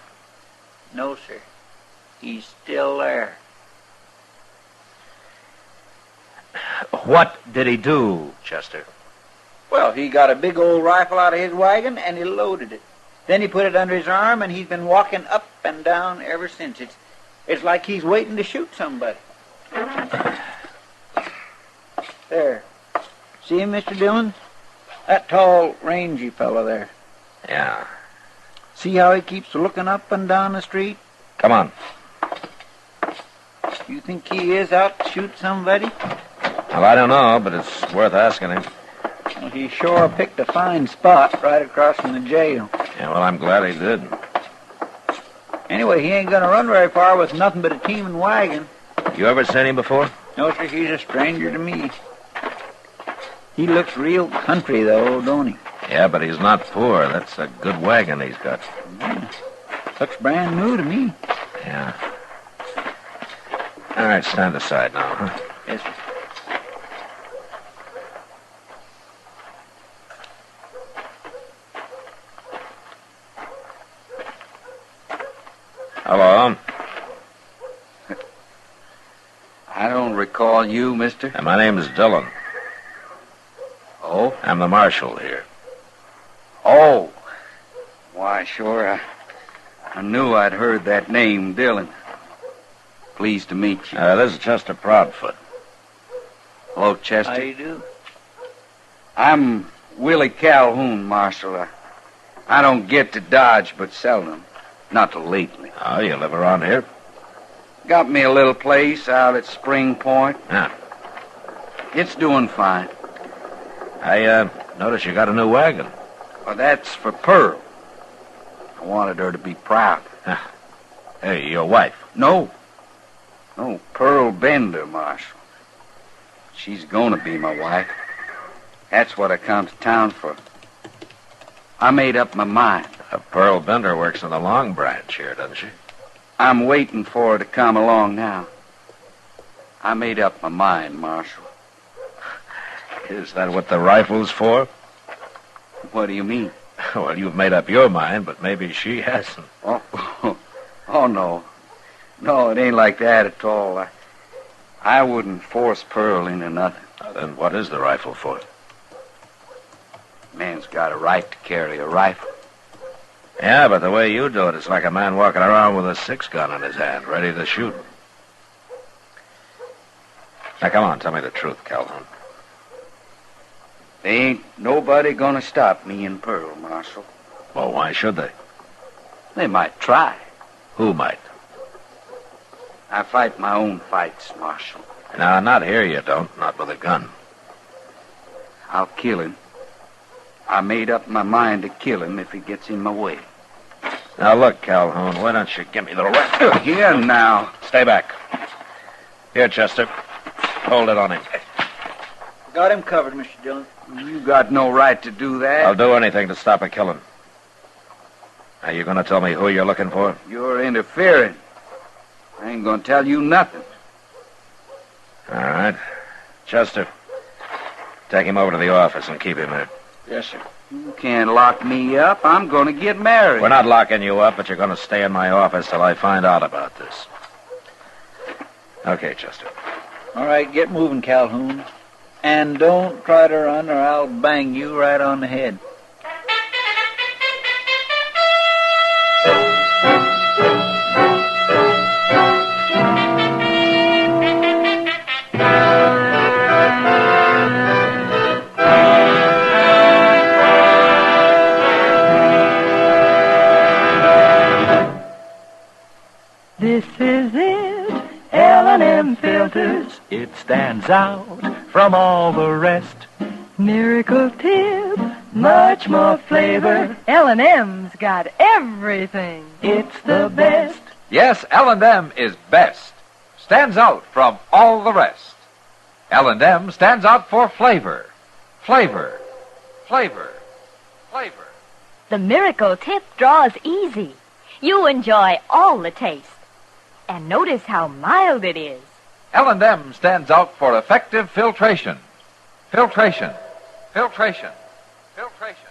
No, sir. He's still there. What did he do, Chester? Well, he got a big old rifle out of his wagon, and he loaded it. Then he put it under his arm, and he's been walking up and down ever since. It's like he's waiting to shoot somebody. There. See him, Mr. Dillon? That tall, rangy fellow there. Yeah. See how he keeps looking up and down the street? Come on. You think he is out to shoot somebody? Well, I don't know, but it's worth asking him. Well, he sure picked a fine spot right across from the jail. Yeah, well, I'm glad he did. Anyway, he ain't gonna run very far with nothing but a team and wagon. You ever seen him before? No, sir, he's a stranger to me. He looks real country, though, don't he? Yeah, but he's not poor. That's a good wagon he's got. Yeah. Looks brand new to me. Yeah. All right, stand aside now, huh? Yes, sir. Hello? I don't recall you, mister. My name's Dillon. Oh? I'm the marshal here. Oh. Why, sure, I knew I'd heard that name, Dillon. Pleased to meet you. This is Chester Proudfoot. Hello, Chester. How you do? I'm Willie Calhoun, Marshal. I don't get to Dodge but seldom. Not till lately. Oh, you live around here? Got me a little place out at Spring Point. Yeah. It's doing fine. I noticed you got a new wagon. Well, that's for Pearl. I wanted her to be proud. Hey, your wife? No, Pearl Bender, Marshal. She's gonna be my wife. That's what I come to town for. I made up my mind. Pearl Bender works in the Long Branch here, doesn't she? I'm waiting for her to come along now. I made up my mind, Marshal. Is that what the rifle's for? What do you mean? Well, you've made up your mind, but maybe she hasn't. Oh, no. No, it ain't like that at all. I wouldn't force Pearl into nothing. Then what is the rifle for? Man's got a right to carry a rifle. Yeah, but the way you do it, it's like a man walking around with a 6-gun in his hand, ready to shoot. Now, come on, tell me the truth, Calhoun. There ain't nobody gonna stop me and Pearl, Marshal. Well, why should they? They might try. Who might? I fight my own fights, Marshal. No, not here you don't. Not with a gun. I'll kill him. I made up my mind to kill him if he gets in my way. Now, look, Calhoun, why don't you give me the rifle? Here now. Stay back. Here, Chester. Hold it on him. Got him covered, Mr. Dillon. You got no right to do that. I'll do anything to stop a killing. Are you going to tell me who you're looking for? You're interfering. I ain't going to tell you nothing. All right. Chester, take him over to the office and keep him there. Yes, sir. You can't lock me up. I'm going to get married. We're not locking you up, but you're going to stay in my office till I find out about this. Okay, Chester. All right, get moving, Calhoun. And don't try to run or I'll bang you right on the head. This is it, L&M filters. It stands out from all the rest. Miracle tip, much more flavor. L&M's got everything. It's the best. Yes, L&M is best. Stands out from all the rest. L&M stands out for flavor. Flavor. Flavor. Flavor. The miracle tip draws easy. You enjoy all the taste. And notice how mild it is. L&M stands out for effective filtration. Filtration. Filtration. Filtration.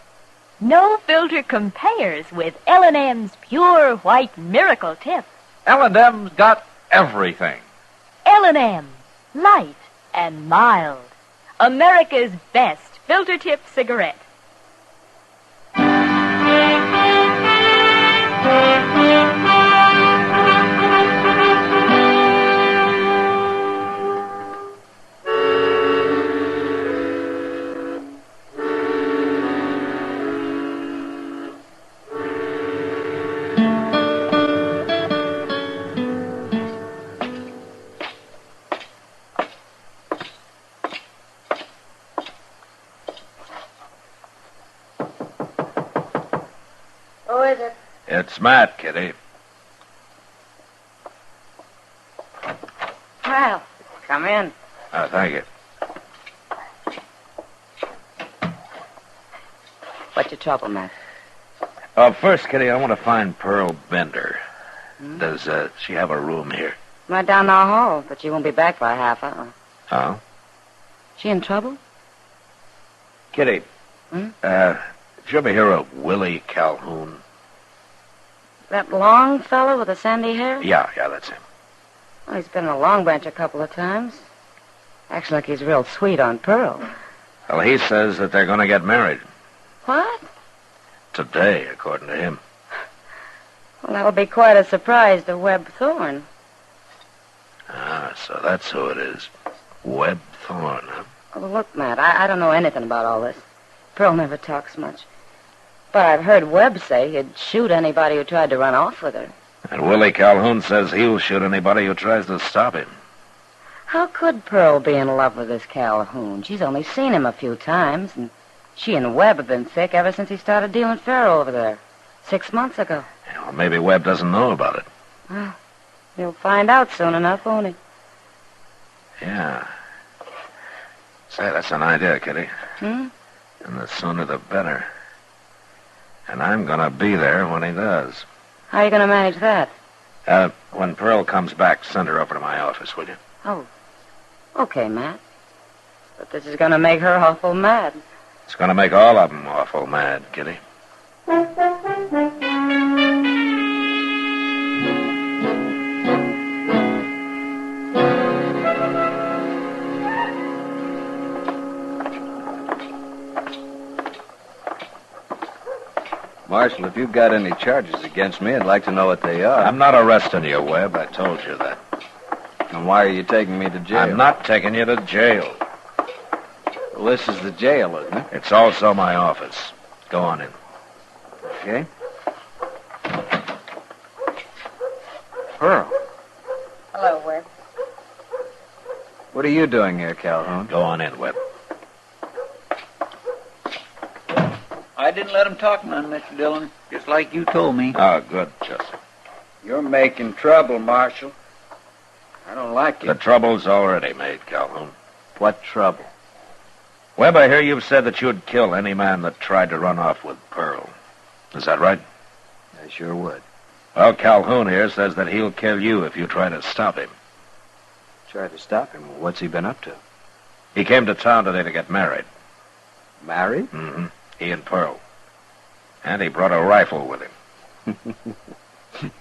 No filter compares with L&M's pure white miracle tip. L&M's got everything. L&M, light and mild. America's best filter tip cigarette. Who is it? It's Matt, Kitty. Well, come in. Oh, thank you. What's your trouble, Matt? First, Kitty, I want to find Pearl Bender. Does she have a room here? Right down the hall, but she won't be back by half hour. Oh? She in trouble? Kitty, did you ever hear of Willie Calhoun? That long fellow with the sandy hair? Yeah, that's him. Oh, he's been in a Long Branch a couple of times. Acts like he's real sweet on Pearl. Well, he says that they're going to get married. What? Today, according to him. Well, that would be quite a surprise to Webb Thorne. Ah, so that's who it is. Webb Thorne, huh? Oh, look, Matt, I don't know anything about all this. Pearl never talks much. But I've heard Webb say he'd shoot anybody who tried to run off with her. And Willie Calhoun says he'll shoot anybody who tries to stop him. How could Pearl be in love with this Calhoun? She's only seen him a few times, and she and Webb have been thick ever since he started dealing faro over there 6 months ago. Yeah, well, maybe Webb doesn't know about it. Well, he'll find out soon enough, won't he? Yeah. Say, that's an idea, Kitty. And the sooner the better. And I'm going to be there when he does. How are you going to manage that? When Pearl comes back, send her over to my office, will you? Oh, okay, Matt. But this is going to make her awful mad. It's going to make all of them awful mad, Kitty. Marshal, if you've got any charges against me, I'd like to know what they are. I'm not arresting you, Webb. I told you that. And why are you taking me to jail? I'm not taking you to jail. Well, this is the jail, isn't it? It's also my office. Go on in. Okay. Pearl, Hello, Webb. what are you doing here, Calhoun? Go on in, Webb. I didn't let him talk none, Mr. Dillon, just like you told me. Oh, good, Joseph. You're making trouble, Marshal. I don't like it. The trouble's already made, Calhoun. What trouble? Webb, I hear you've said that you'd kill any man that tried to run off with Pearl. Is that right? I sure would. Well, Calhoun here says that he'll kill you if you try to stop him. Try to stop him? What's he been up to? He came to town today to get married. Married? Mm-hmm. He and Pearl. And he brought a rifle with him.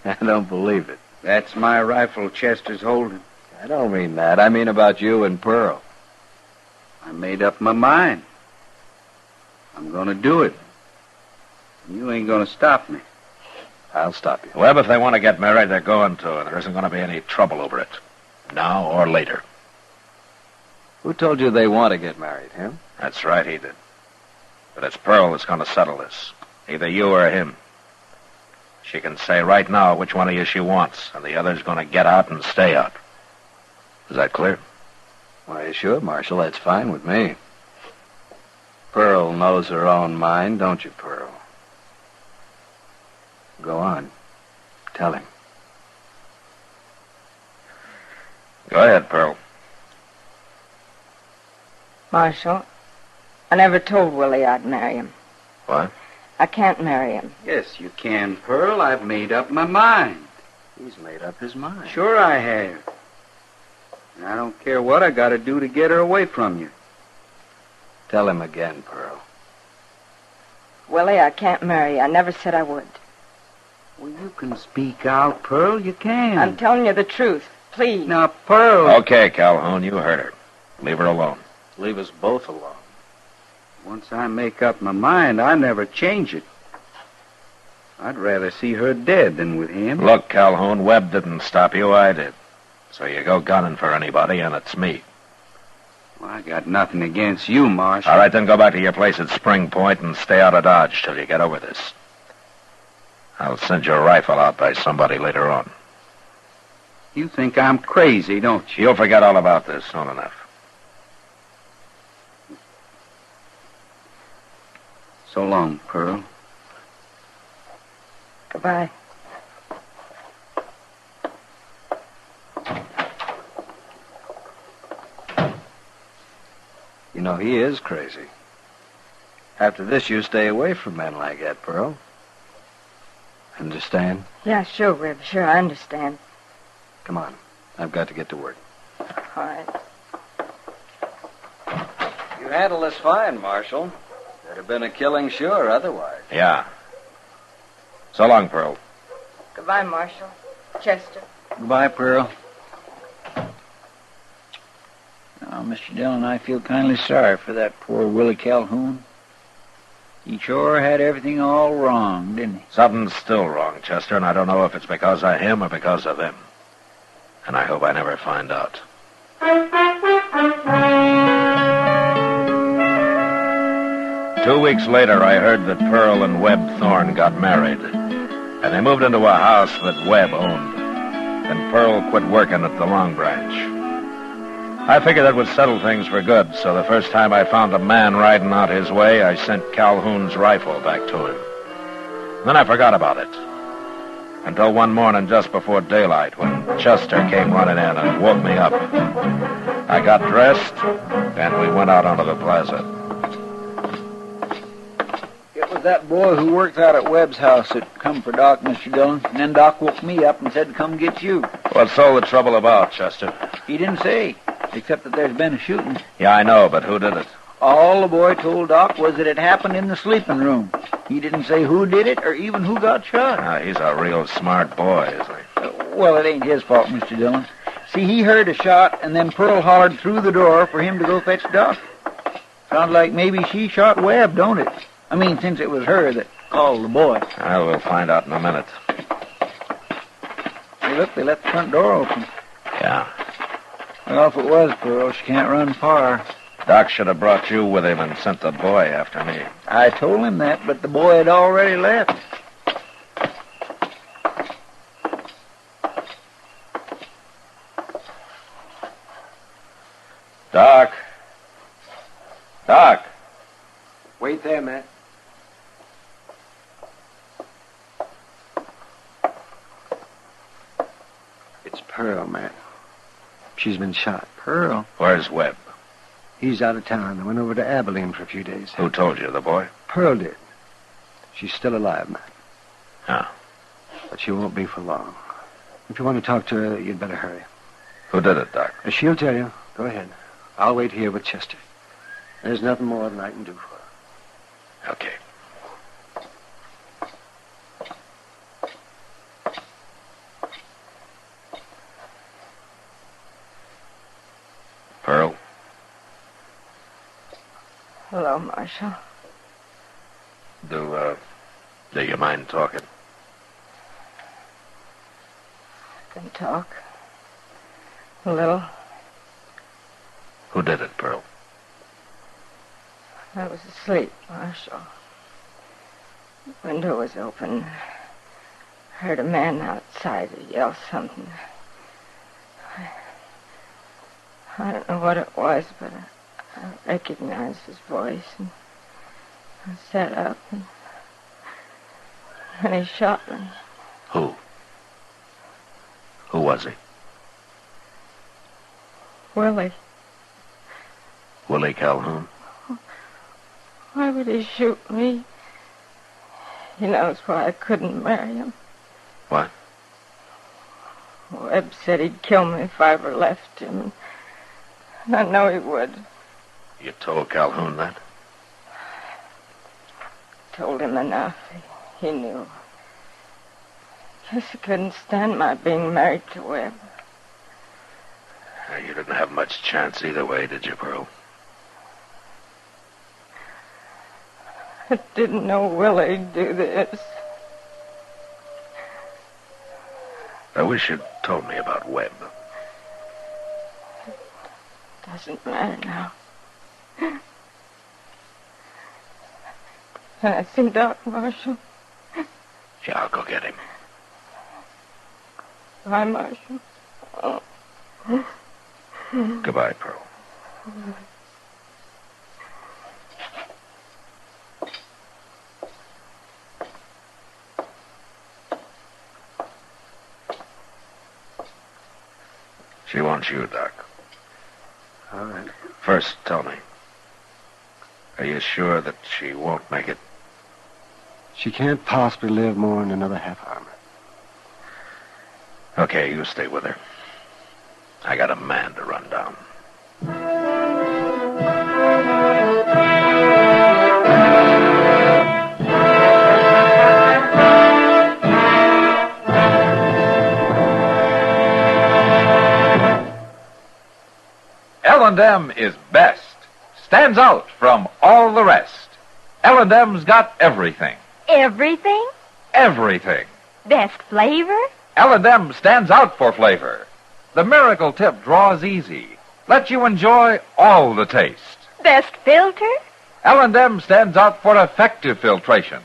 I don't believe it. That's my rifle Chester's holding. I don't mean that. I mean about you and Pearl. I made up my mind. I'm going to do it. You ain't going to stop me. I'll stop you. Webb, if they want to get married, they're going to, and there isn't going to be any trouble over it. Now or later. Who told you they want to get married, him? That's right, he did. But it's Pearl that's going to settle this. Either you or him. She can say right now which one of you she wants, and the other's going to get out and stay out. Is that clear? Why, sure, Marshal. That's fine with me. Pearl knows her own mind, don't you, Pearl? Go on. Tell him. Go ahead, Pearl. Marshal, I never told Willie I'd marry him. What? I can't marry him. Yes, you can, Pearl. I've made up my mind. He's made up his mind. Sure I have. And I don't care what I gotta do to get her away from you. Tell him again, Pearl. Willie, I can't marry you. I never said I would. Well, you can speak out, Pearl. You can. I'm telling you the truth. Please. Now, Pearl. Okay, Calhoun, you heard her. Leave her alone. Leave us both alone. Once I make up my mind, I never change it. I'd rather see her dead than with him. Look, Calhoun, Webb didn't stop you. I did. So you go gunning for anybody, and it's me. Well, I got nothing against you, Marshal. All right, then go back to your place at Spring Point and stay out of Dodge till you get over this. I'll send your rifle out by somebody later on. You think I'm crazy, don't you? You'll forget all about this soon enough. So long, Pearl. Goodbye. You know, he is crazy. After this, you stay away from men like that, Pearl. Understand? Yeah, sure, Rib. Sure, I understand. Come on. I've got to get to work. All right. You handled this fine, Marshal. There'd have been a killing sure otherwise. Yeah. So long, Pearl. Goodbye, Marshal. Chester. Goodbye, Pearl. Now, Mr. Dillon, I feel kindly sorry for that poor Willie Calhoun. He sure had everything all wrong, didn't he? Something's still wrong, Chester, and I don't know if it's because of him or because of them. And I hope I never find out. 2 weeks later, I heard that Pearl and Webb Thorne got married. And they moved into a house that Webb owned. And Pearl quit working at the Long Branch. I figured that would settle things for good, so the first time I found a man riding out his way, I sent Calhoun's rifle back to him. Then I forgot about it. Until one morning just before daylight, when Chester came running in and woke me up. I got dressed, and we went out onto the plaza. It was that boy who worked out at Webb's house that come for Doc, Mr. Dillon. And then Doc woke me up and said to come get you. What's all the trouble about, Chester? He didn't say, except that there's been a shooting. Yeah, I know, but who did it? All the boy told Doc was that it happened in the sleeping room. He didn't say who did it or even who got shot. He's a real smart boy, isn't he? Well, it ain't his fault, Mr. Dillon. See, he heard a shot, and then Pearl hollered through the door for him to go fetch Doc. Sounds like maybe she shot Webb, don't it? I mean, since it was her that called the boy. Well, we'll find out in a minute. Hey, look, they left the front door open. Yeah. Well, if it was Pearl, she can't run far. Doc should have brought you with him and sent the boy after me. I told him that, but the boy had already left. Doc. Doc. Wait there, Matt. It's Pearl, Matt. She's been shot. Pearl? Where's Webb? He's out of town. I went over to Abilene for a few days. Who told you, the boy? Pearl did. She's still alive, Matt. Oh. But she won't be for long. If you want to talk to her, you'd better hurry. Who did it, Doc? She'll tell you. Go ahead. I'll wait here with Chester. There's nothing more than I can do for her. Okay. Pearl? Hello, Marshal. Do you mind talking? I can talk. A little. Who did it, Pearl? I was asleep, Marshal. The window was open. Heard a man outside yell something. I don't know what it was, but I recognized his voice, and I sat up, and he shot me. Who? Who was he? Willie. Willie Calhoun? Why would he shoot me? He knows why I couldn't marry him. What? Webb said he'd kill me if I ever left him. And I know he would. You told Calhoun that? Told him enough. He knew. Guess he couldn't stand my being married to Webb. You didn't have much chance either way, did you, Pearl? I didn't know Willie'd do this. I wish you'd told me about Webb. Doesn't matter now. Can I see Doc Marshall? Yeah, I'll go get him. Bye, Marshall. Oh. Goodbye, Pearl. She wants you, Doc. All right. First, tell me. Are you sure that she won't make it? She can't possibly live more than another half hour. Okay, you stay with her. I got a man to run down. L&M is best. Stands out from all the rest. L&M's got everything. Everything? Everything. Best flavor? L&M stands out for flavor. The miracle tip draws easy. Lets you enjoy all the taste. Best filter? L&M stands out for effective filtration.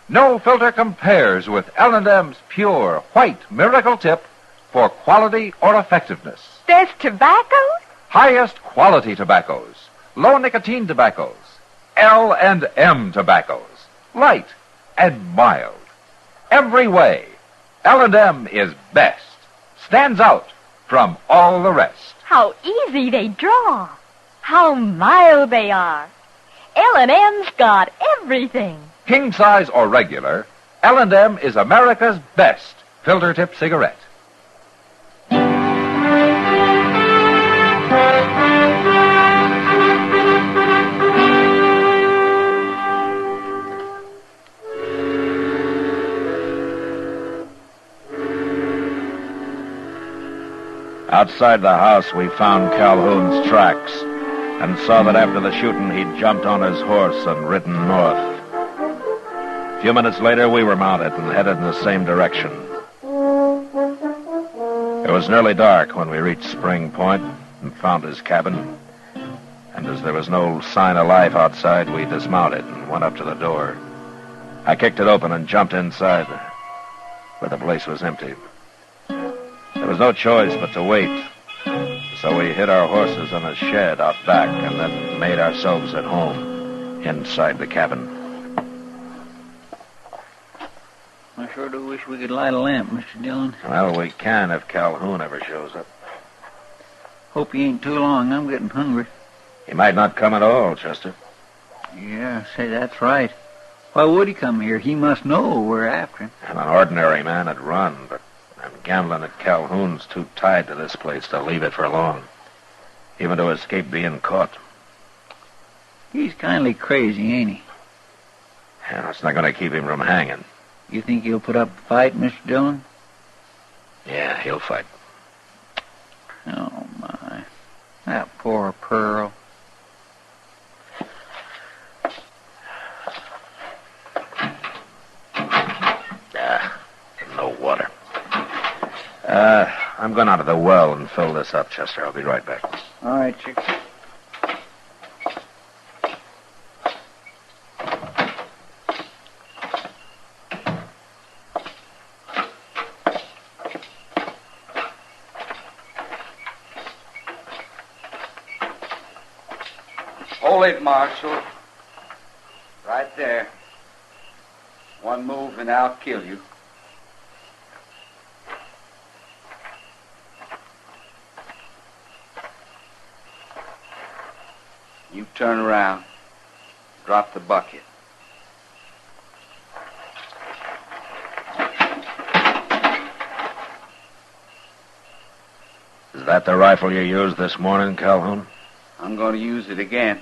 No filter compares with L&M's pure white miracle tip for quality or effectiveness. Best tobaccos? Highest quality tobaccos. Low nicotine tobaccos. L&M tobaccos. Light and mild. Every way, L&M is best. Stands out from all the rest. How easy they draw. How mild they are. L&M's got everything. King size or regular, L&M is America's best filter tip cigarette. Outside the house, we found Calhoun's tracks and saw that after the shooting, he'd jumped on his horse and ridden north. A few minutes later, we were mounted and headed in the same direction. It was nearly dark when we reached Spring Point and found his cabin. And as there was no sign of life outside, we dismounted and went up to the door. I kicked it open and jumped inside, but the place was empty. There was no choice but to wait, so we hid our horses in a shed out back and then made ourselves at home inside the cabin. I sure do wish we could light a lamp, Mr. Dillon. Well, we can if Calhoun ever shows up. Hope he ain't too long. I'm getting hungry. He might not come at all, Chester. Yeah, say that's right. Why would he come here? He must know we're after him. And an ordinary man would run, but I'm gambling that Calhoun's too tied to this place to leave it for long, even to escape being caught. He's kindly crazy, ain't he? Yeah, it's not going to keep him from hanging. You think he'll put up a fight, Mr. Dillon? Yeah, he'll fight. Oh, my. That poor Pearl. No water. I'm going out of the well and fill this up, Chester. I'll be right back. All right, Chick. Hold it, Marshal. Right there. One move and I'll kill you. You turn around. Drop the bucket. Is that the rifle you used this morning, Calhoun? I'm going to use it again.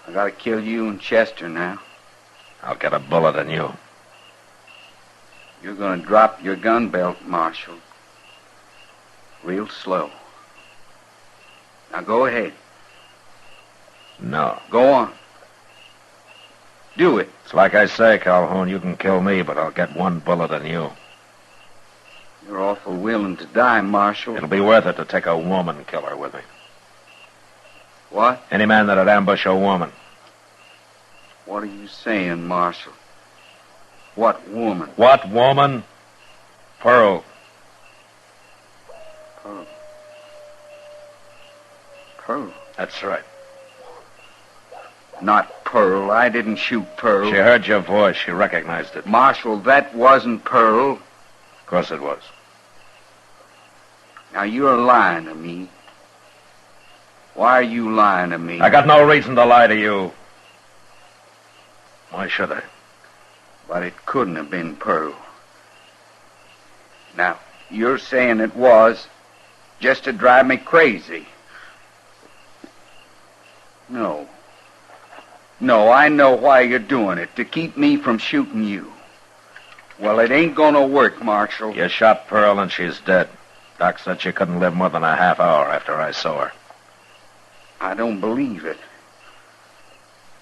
I got to kill you and Chester now. I'll get a bullet in you. You're going to drop your gun belt, Marshal. Real slow. Now go ahead. No. Go on. Do it. It's like I say, Calhoun, you can kill me, but I'll get one bullet in you. You're awful willing to die, Marshal. It'll be worth it to take a woman killer with me. What? Any man that'd ambush a woman. What are you saying, Marshal? What woman? What woman? Pearl. Pearl. Pearl? That's right. Not Pearl. I didn't shoot Pearl. She heard your voice. She recognized it. Marshal, that wasn't Pearl. Of course it was. Now, you're lying to me. Why are you lying to me? I got no reason to lie to you. Why should I? But it couldn't have been Pearl. Now, you're saying it was just to drive me crazy. No. No, I know why you're doing it, to keep me from shooting you. Well, it ain't gonna work, Marshal. You shot Pearl and she's dead. Doc said she couldn't live more than a half hour after I saw her. I don't believe it.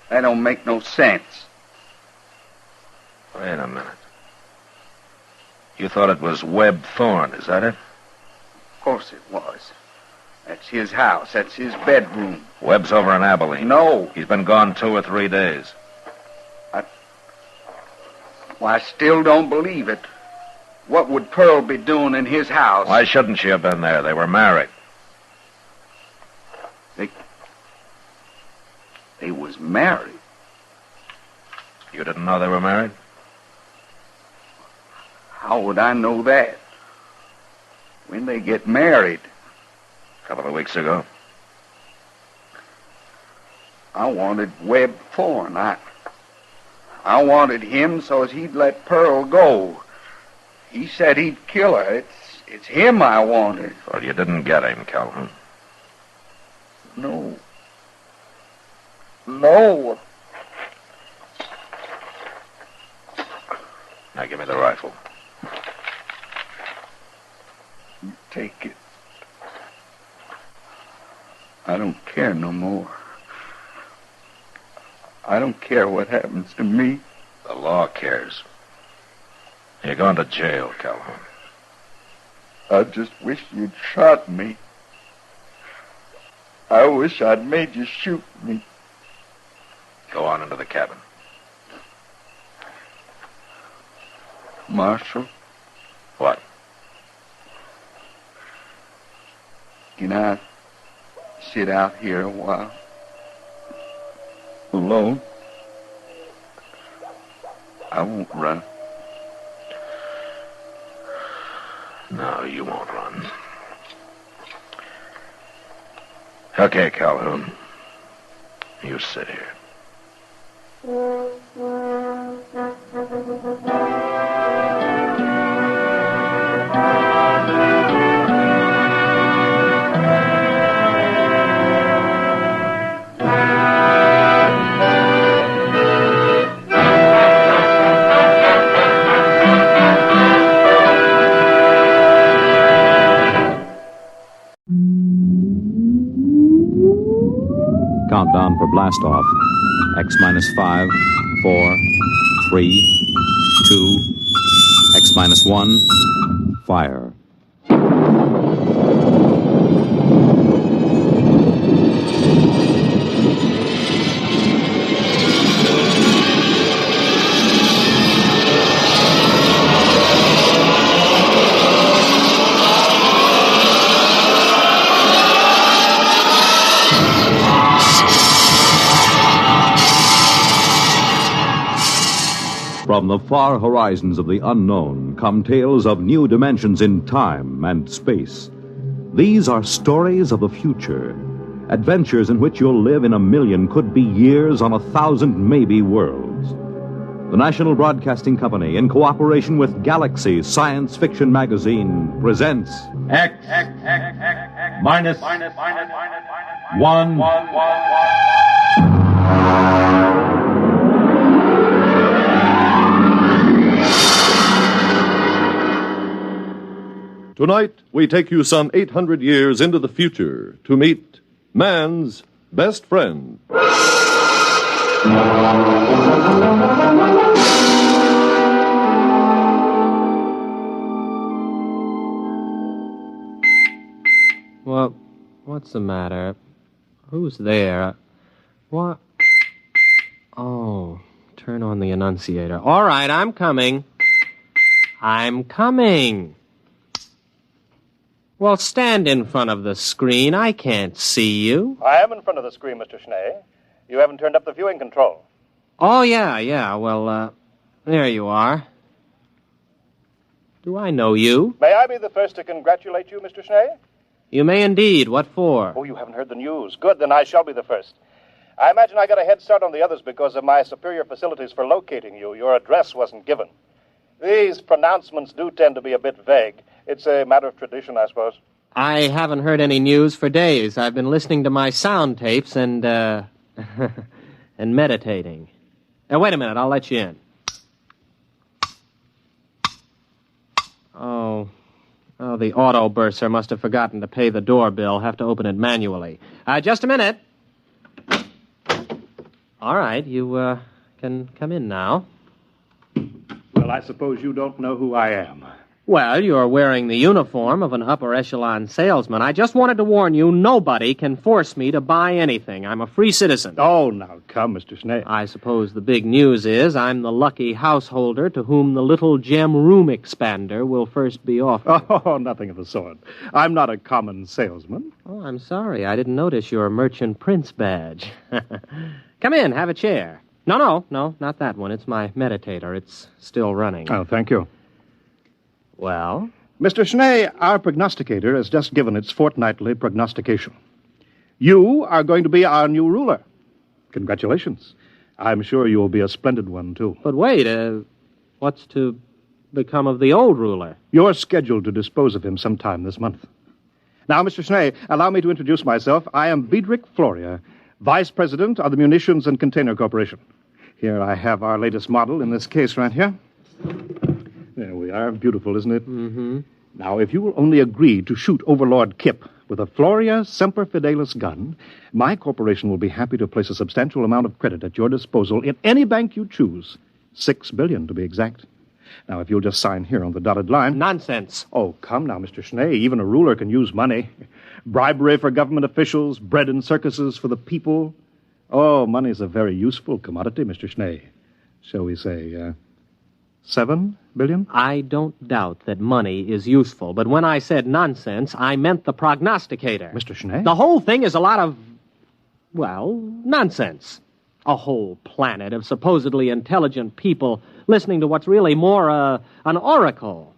That don't make no sense. Wait a minute. You thought it was Webb Thorne, is that it? Of course it was. That's his house. That's his bedroom. Webb's over in Abilene. No. He's been gone 2 or 3 days. Well, I still don't believe it. What would Pearl be doing in his house? Why shouldn't she have been there? They were married. They was married. You didn't know they were married? How would I know that? When they get married? A couple of weeks ago. I wanted Webb Thorne. I wanted him so as he'd let Pearl go. He said he'd kill her. It's him I wanted. Well, you didn't get him, Calhoun. No. No. Now give me the rifle. You take it. I don't care no more. I don't care what happens to me. The law cares. You're going to jail, Calhoun. I just wish you'd shot me. I wish I'd made you shoot me. Go on into the cabin. Marshal? What? Can I sit out here a while? Alone? I won't run. No, you won't run. Okay, Calhoun. You sit here. Countdown for blast off. X minus 5, 4, 3, 2, X minus 1, fire. From the far horizons of the unknown come tales of new dimensions in time and space. These are stories of the future, adventures in which you'll live in a million, could be years, on 1,000 maybe worlds. The National Broadcasting Company, in cooperation with Galaxy Science Fiction Magazine, presents X minus 1. Tonight, we take you some 800 years into the future to meet man's best friend. Well, what's the matter? Who's there? What? Oh, turn on the annunciator. All right, I'm coming. I'm coming. Well, stand in front of the screen. I can't see you. I am in front of the screen, Mr. Schnee. You haven't turned up the viewing control. Oh, yeah. Well, there you are. Do I know you? May I be the first to congratulate you, Mr. Schnee? You may indeed. What for? Oh, you haven't heard the news. Good, then I shall be the first. I imagine I got a head start on the others because of my superior facilities for locating you. Your address wasn't given. These pronouncements do tend to be a bit vague. It's a matter of tradition, I suppose. I haven't heard any news for days. I've been listening to my sound tapes and, and meditating. Wait a minute. I'll let you in. Oh, the auto bursar must have forgotten to pay the door bill. Have to open it manually. Just a minute. All right, you, can come in now. Well, I suppose you don't know who I am. Well, you're wearing the uniform of an upper echelon salesman. I just wanted to warn you, nobody can force me to buy anything. I'm a free citizen. Oh, now, come, Mr. Schnee. I suppose the big news is I'm the lucky householder to whom the little gem room expander will first be offered. Oh, nothing of the sort. I'm not a common salesman. Oh, I'm sorry. I didn't notice your merchant prince badge. Come in, have a chair. No, not that one. It's my meditator. It's still running. Oh, thank you. Well? Mr. Schnee, our prognosticator has just given its fortnightly prognostication. You are going to be our new ruler. Congratulations. I'm sure you will be a splendid one, too. But wait, what's to become of the old ruler? You're scheduled to dispose of him sometime this month. Now, Mr. Schnee, allow me to introduce myself. I am Biedrich Floria, Vice President of the Munitions and Container Corporation. Here I have our latest model in this case right here. There we are. Beautiful, isn't it? Mm-hmm. Now, if you will only agree to shoot Overlord Kip with a Floria Semper Fidelis gun, my corporation will be happy to place a substantial amount of credit at your disposal in any bank you choose. $6 billion, to be exact. Now, if you'll just sign here on the dotted line... Nonsense. Oh, come now, Mr. Schnee. Even a ruler can use money. Bribery for government officials, bread and circuses for the people. Oh, money's a very useful commodity, Mr. Schnee. Shall we say, $7 billion? I don't doubt that money is useful, but when I said nonsense, I meant the prognosticator. Mr. Schnee? The whole thing is a lot of, well, nonsense. A whole planet of supposedly intelligent people listening to what's really more an oracle.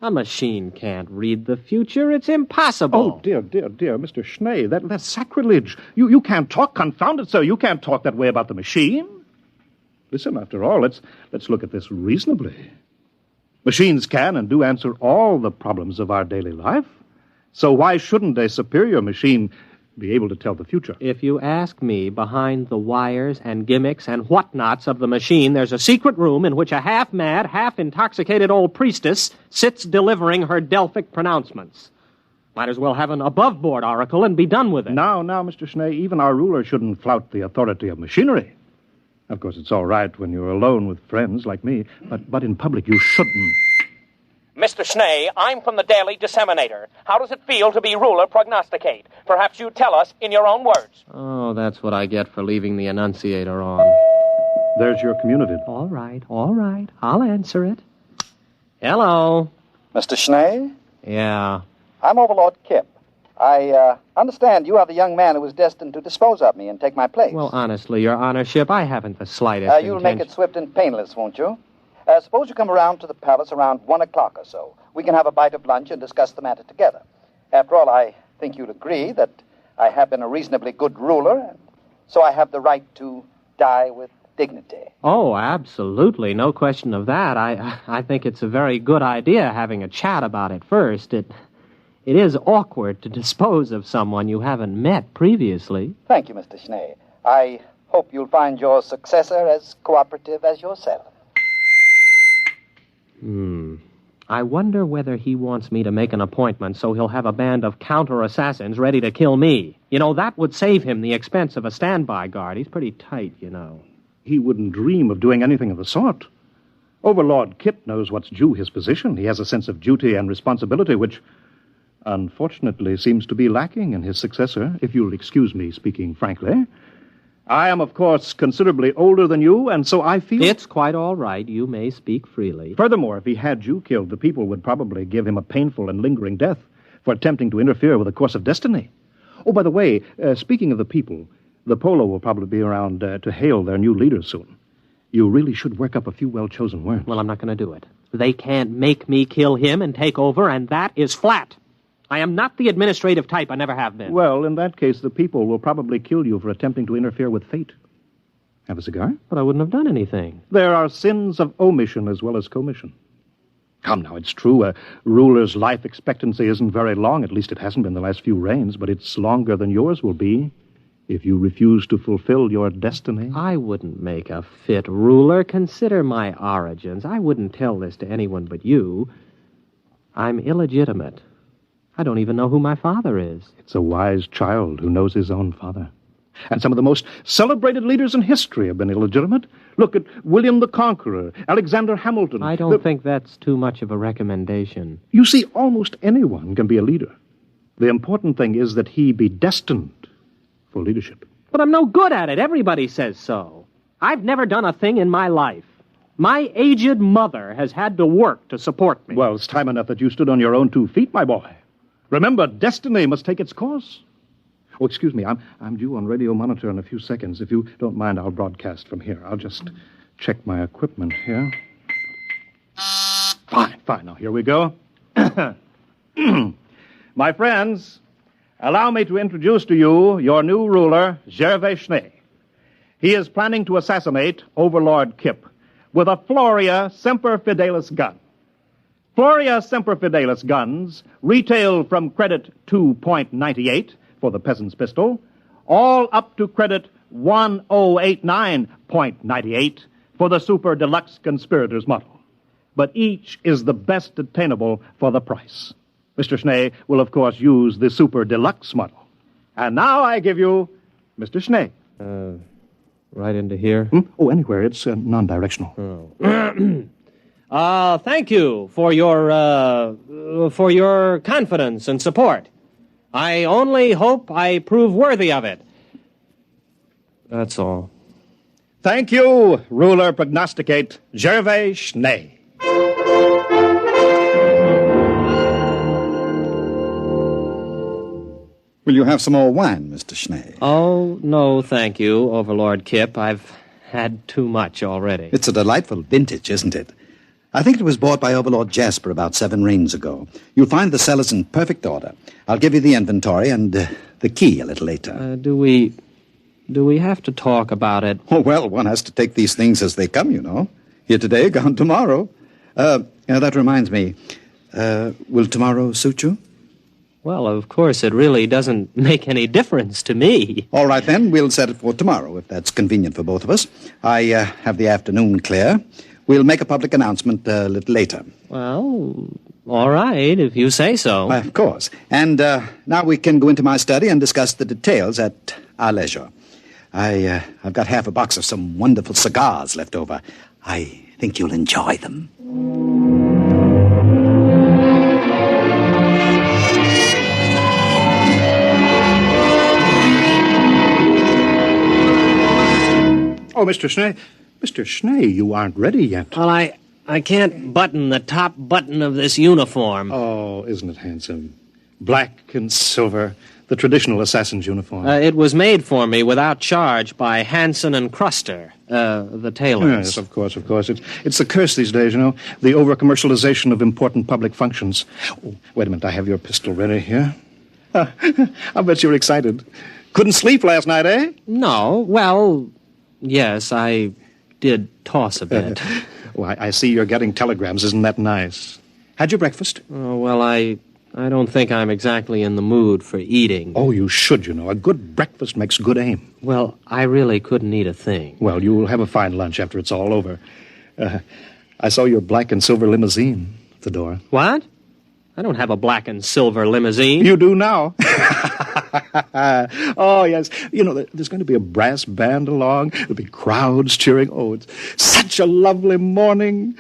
A machine can't read the future. It's impossible. Oh, dear, Mr. Schnee, that's sacrilege. You can't talk, confound it, sir. You can't talk that way about the machine. Listen, after all, let's look at this reasonably. Machines can and do answer all the problems of our daily life. So why shouldn't a superior machine be able to tell the future? If you ask me, behind the wires and gimmicks and whatnots of the machine, there's a secret room in which a half-mad, half-intoxicated old priestess sits delivering her Delphic pronouncements. Might as well have an above-board oracle and be done with it. Now, Mr. Schnee, even our ruler shouldn't flout the authority of machinery. Of course, it's all right when you're alone with friends like me, but in public you shouldn't. Mr. Schnee, I'm from the Daily Disseminator. How does it feel to be ruler prognosticate? Perhaps you tell us in your own words. Oh, that's what I get for leaving the annunciator on. There's your community. All right. I'll answer it. Hello. Mr. Schnee? Yeah. I'm Overlord Kip. I understand you are the young man who was destined to dispose of me and take my place. Well, honestly, Your Honorship, I haven't the slightest You'll intention... make it swift and painless, won't you? Suppose you come around to the palace around 1 o'clock or so. We can have a bite of lunch and discuss the matter together. After all, I think you'll agree that I have been a reasonably good ruler, so I have the right to die with dignity. Oh, absolutely. No question of that. I think it's a very good idea having a chat about it first. It it is awkward to dispose of someone you haven't met previously. Thank you, Mr. Schnee. I hope you'll find your successor as cooperative as yourself. I wonder whether he wants me to make an appointment so he'll have a band of counter-assassins ready to kill me. You know, that would save him the expense of a standby guard. He's pretty tight, you know. He wouldn't dream of doing anything of the sort. Overlord Kit knows what's due his position. He has a sense of duty and responsibility, which, unfortunately, seems to be lacking in his successor, if you'll excuse me speaking frankly. I am, of course, considerably older than you, and so I feel... It's quite all right. You may speak freely. Furthermore, if he had you killed, the people would probably give him a painful and lingering death for attempting to interfere with the course of destiny. Oh, by the way, speaking of the people, the Polo will probably be around to hail their new leader soon. You really should work up a few well-chosen words. Well, I'm not going to do it. They can't make me kill him and take over, and that is flat. I am not the administrative type. I never have been. Well, in that case, the people will probably kill you for attempting to interfere with fate. Have a cigar? But I wouldn't have done anything. There are sins of omission as well as commission. Come now, it's true. A ruler's life expectancy isn't very long. At least it hasn't been the last few reigns, but it's longer than yours will be if you refuse to fulfill your destiny. I wouldn't make a fit ruler. Consider my origins. I wouldn't tell this to anyone but you. I'm illegitimate. I don't even know who my father is. It's a wise child who knows his own father. And some of the most celebrated leaders in history have been illegitimate. Look at William the Conqueror, Alexander Hamilton. I don't think that's too much of a recommendation. You see, almost anyone can be a leader. The important thing is that he be destined for leadership. But I'm no good at it. Everybody says so. I've never done a thing in my life. My aged mother has had to work to support me. Well, it's time enough that you stood on your own 2 feet, my boy. Remember, destiny must take its course. Oh, excuse me, I'm due on radio monitor in a few seconds. If you don't mind, I'll broadcast from here. I'll just check my equipment here. Fine. Now, here we go. My friends, allow me to introduce to you your new ruler, Gervais Schnee. He is planning to assassinate Overlord Kip with a Floria Semper Fidelis gun. Floria Semper Fidelis guns retail from credit 2.98 for the peasant's pistol, all up to credit 1089.98 for the super deluxe conspirator's model. But each is the best attainable for the price. Mr. Schnee will, of course, use the super deluxe model. And now I give you Mr. Schnee. Right into here? Oh, anywhere. It's non-directional. Thank you for your confidence and support. I only hope I prove worthy of it. That's all. Thank you, ruler prognosticate Gervais Schnee. Will you have some more wine, Mr. Schnee? Oh, no, thank you, Overlord Kip. I've had too much already. It's a delightful vintage, isn't it? I think it was bought by Overlord Jasper about 7 reigns ago. You'll find the cellars in perfect order. I'll give you the inventory and the key a little later. Do we have to talk about it? Oh, well, one has to take these things as they come, you know. Here today, gone tomorrow. That reminds me. Will tomorrow suit you? Well, of course, it really doesn't make any difference to me. All right, then. We'll set it for tomorrow, if that's convenient for both of us. I have the afternoon clear. We'll make a public announcement a little later. Well, all right, if you say so. Of course. And now we can go into my study and discuss the details at our leisure. I've got half a box of some wonderful cigars left over. I think you'll enjoy them. Oh, Mr. Schnee. Mr. Schnee, you aren't ready yet. Well, I can't button the top button of this uniform. Oh, isn't it handsome? Black and silver, the traditional assassin's uniform. It was made for me without charge by Hansen and Cruster, the tailors. Yes, of course. It's the curse these days, you know, the over-commercialization of important public functions. Oh, wait a minute, I have your pistol ready here. I bet you're excited. Couldn't sleep last night, eh? No, well, yes, I did toss a bit. Well, I see you're getting telegrams. Isn't that nice? Had your breakfast? Oh, well, I I don't think I'm exactly in the mood for eating. Oh, you should, you know. A good breakfast makes good aim. Well, I really couldn't eat a thing. Well, you'll have a fine lunch after it's all over. I saw your black and silver limousine at the door. What? I don't have a black and silver limousine. You do now. Oh, yes. You know, there's going to be a brass band along. There'll be crowds cheering. Oh, it's such a lovely morning.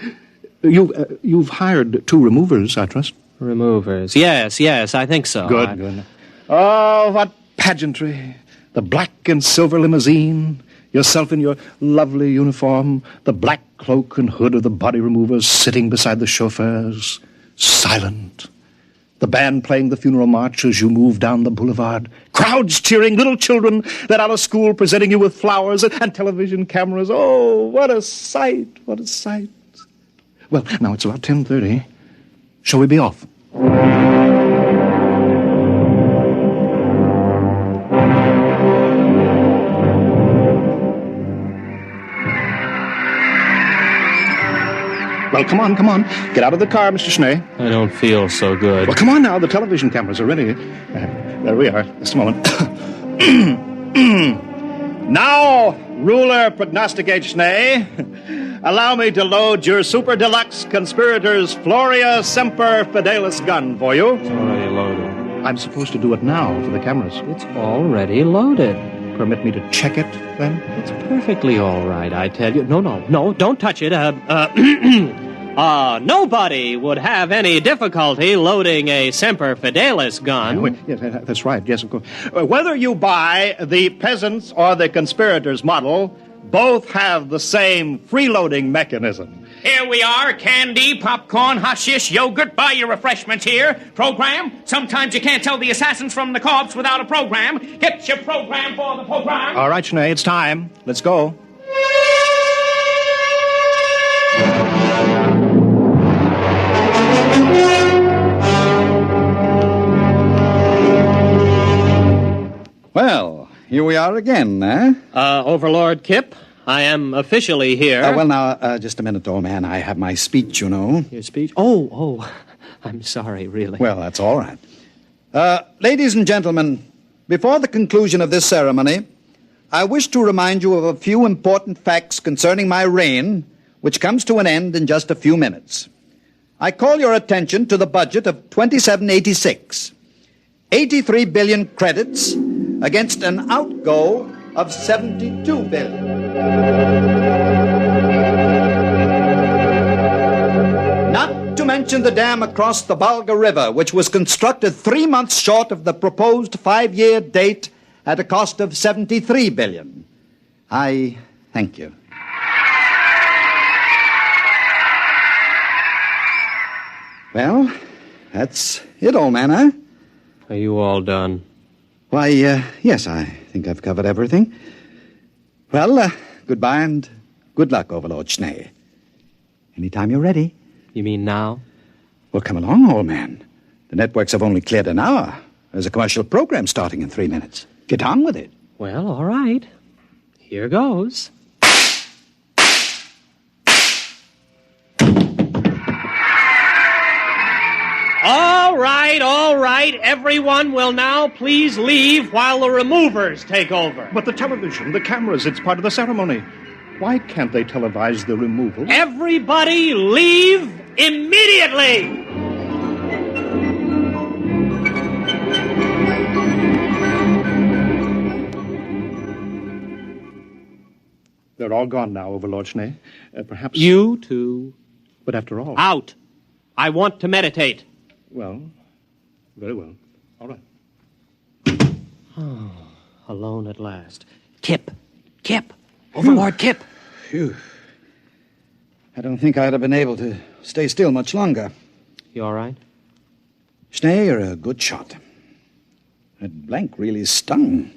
You've hired 2 removers, I trust. Removers. Yes, I think so. Good. Oh, what pageantry. The black and silver limousine, yourself in your lovely uniform, the black cloak and hood of the body removers sitting beside the chauffeurs, silent. The band playing the funeral march as you move down the boulevard. Crowds cheering, little children let out of school presenting you with flowers and television cameras. Oh, what a sight, what a sight. Well, now it's about 10:30. Shall we be off? Well, come on. Get out of the car, Mr. Schnee. I don't feel so good. Well, come on now. The television cameras are ready. There we are. Just a moment. Now, ruler prognosticate Schnee, allow me to load your super deluxe conspirators Floria Semper Fidelis gun for you. It's already loaded. I'm supposed to do it now for the cameras. It's already loaded. Permit me to check it, then? It's perfectly all right, I tell you. No, don't touch it. Nobody would have any difficulty loading a Semper Fidelis gun. Yes, that's right. Yes, of course. Whether you buy the peasants or the conspirators model, both have the same freeloading mechanism. Here we are, candy, popcorn, hashish, yogurt. Buy your refreshments here. Program. Sometimes you can't tell the assassins from the corpse without a program. Get your program for the program. All right, Schnee, it's time. Let's go. Well, here we are again, eh? Overlord Kip, I am officially here. Well, now, just a minute, old man. I have my speech, you know. Your speech? Oh, I'm sorry, really. Well, that's all right. Ladies and gentlemen, before the conclusion of this ceremony, I wish to remind you of a few important facts concerning my reign, which comes to an end in just a few minutes. I call your attention to the budget of 2786. 83 billion credits against an outgo of 72 billion. Not to mention the dam across the Volga River, which was constructed 3 months short of the proposed 5-year date at a cost of 73 billion. I thank you. Well, that's it, old man, huh? Are you all done? Why, yes, I think I've covered everything. Well, goodbye and good luck, Overlord Schnee. Anytime you're ready. You mean now? Well, come along, old man. The networks have only cleared an hour. There's a commercial program starting in 3 minutes. Get on with it. Well, all right. Here goes. All right. Everyone will now please leave while the removers take over. But the television, the cameras, it's part of the ceremony. Why can't they televise the removal? Everybody leave immediately! They're all gone now, Overlord Schnee. Perhaps... You too. But after all... Out! I want to meditate. Well, very well. All right. Oh, alone at last. Kip! Overlord Kip! Phew. I don't think I'd have been able to stay still much longer. You all right? Schnee, you're a good shot. That blank really stung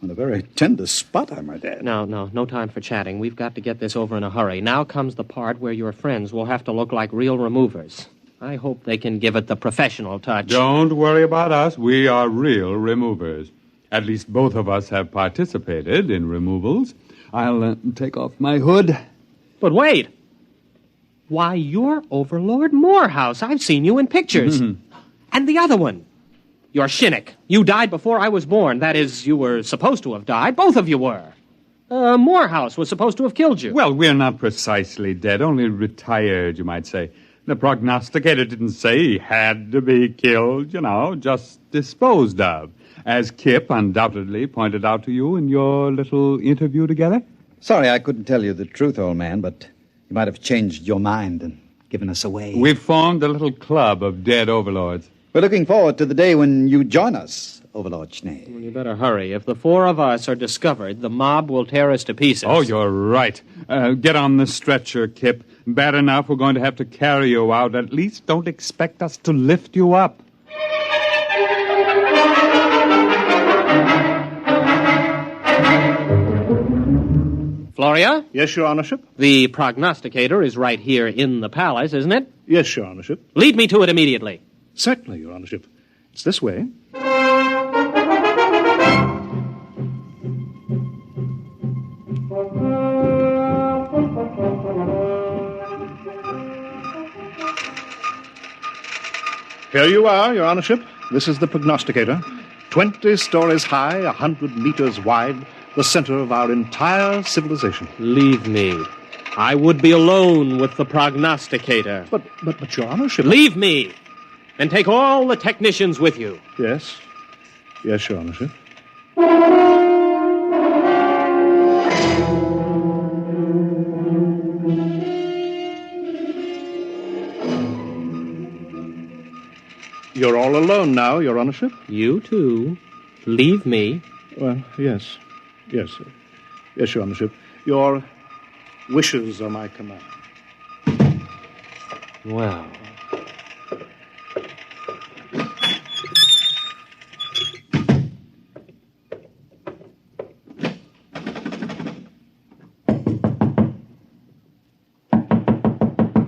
on a very tender spot, I might add. No time for chatting. We've got to get this over in a hurry. Now comes the part where your friends will have to look like real removers. I hope they can give it the professional touch. Don't worry about us. We are real removers. At least both of us have participated in removals. I'll take off my hood. But wait. Why, you're Overlord Morehouse. I've seen you in pictures. And the other one. You're Shinnick. You died before I was born. That is, you were supposed to have died. Both of you were. Morehouse was supposed to have killed you. Well, we're not precisely dead, only retired, you might say. The prognosticator didn't say he had to be killed, just disposed of, as Kip undoubtedly pointed out to you in your little interview together. Sorry I couldn't tell you the truth, old man, but you might have changed your mind and given us away. We've formed a little club of dead overlords. We're looking forward to the day when you join us, Overlord Schnee. Well, you better hurry. If the four of us are discovered, the mob will tear us to pieces. Oh, you're right. Get on the stretcher, Kip. Bad enough we're going to have to carry you out. At least don't expect us to lift you up. Floria? Yes, Your Honorship? The prognosticator is right here in the palace, isn't it? Yes, Your Honorship. Lead me to it immediately. Certainly, Your Honorship. It's this way. Here you are, Your Honorship. This is the prognosticator. 20 stories high, 100 meters wide, the center of our entire civilization. Leave me. I would be alone with the prognosticator. But Your Honorship... Leave me, and take all the technicians with you. Yes. Yes, Your Honorship. You're all alone now, Your Honorship? You too. Leave me. Well, yes. Yes, sir. Yes, Your Honorship. Your wishes are my command. Well.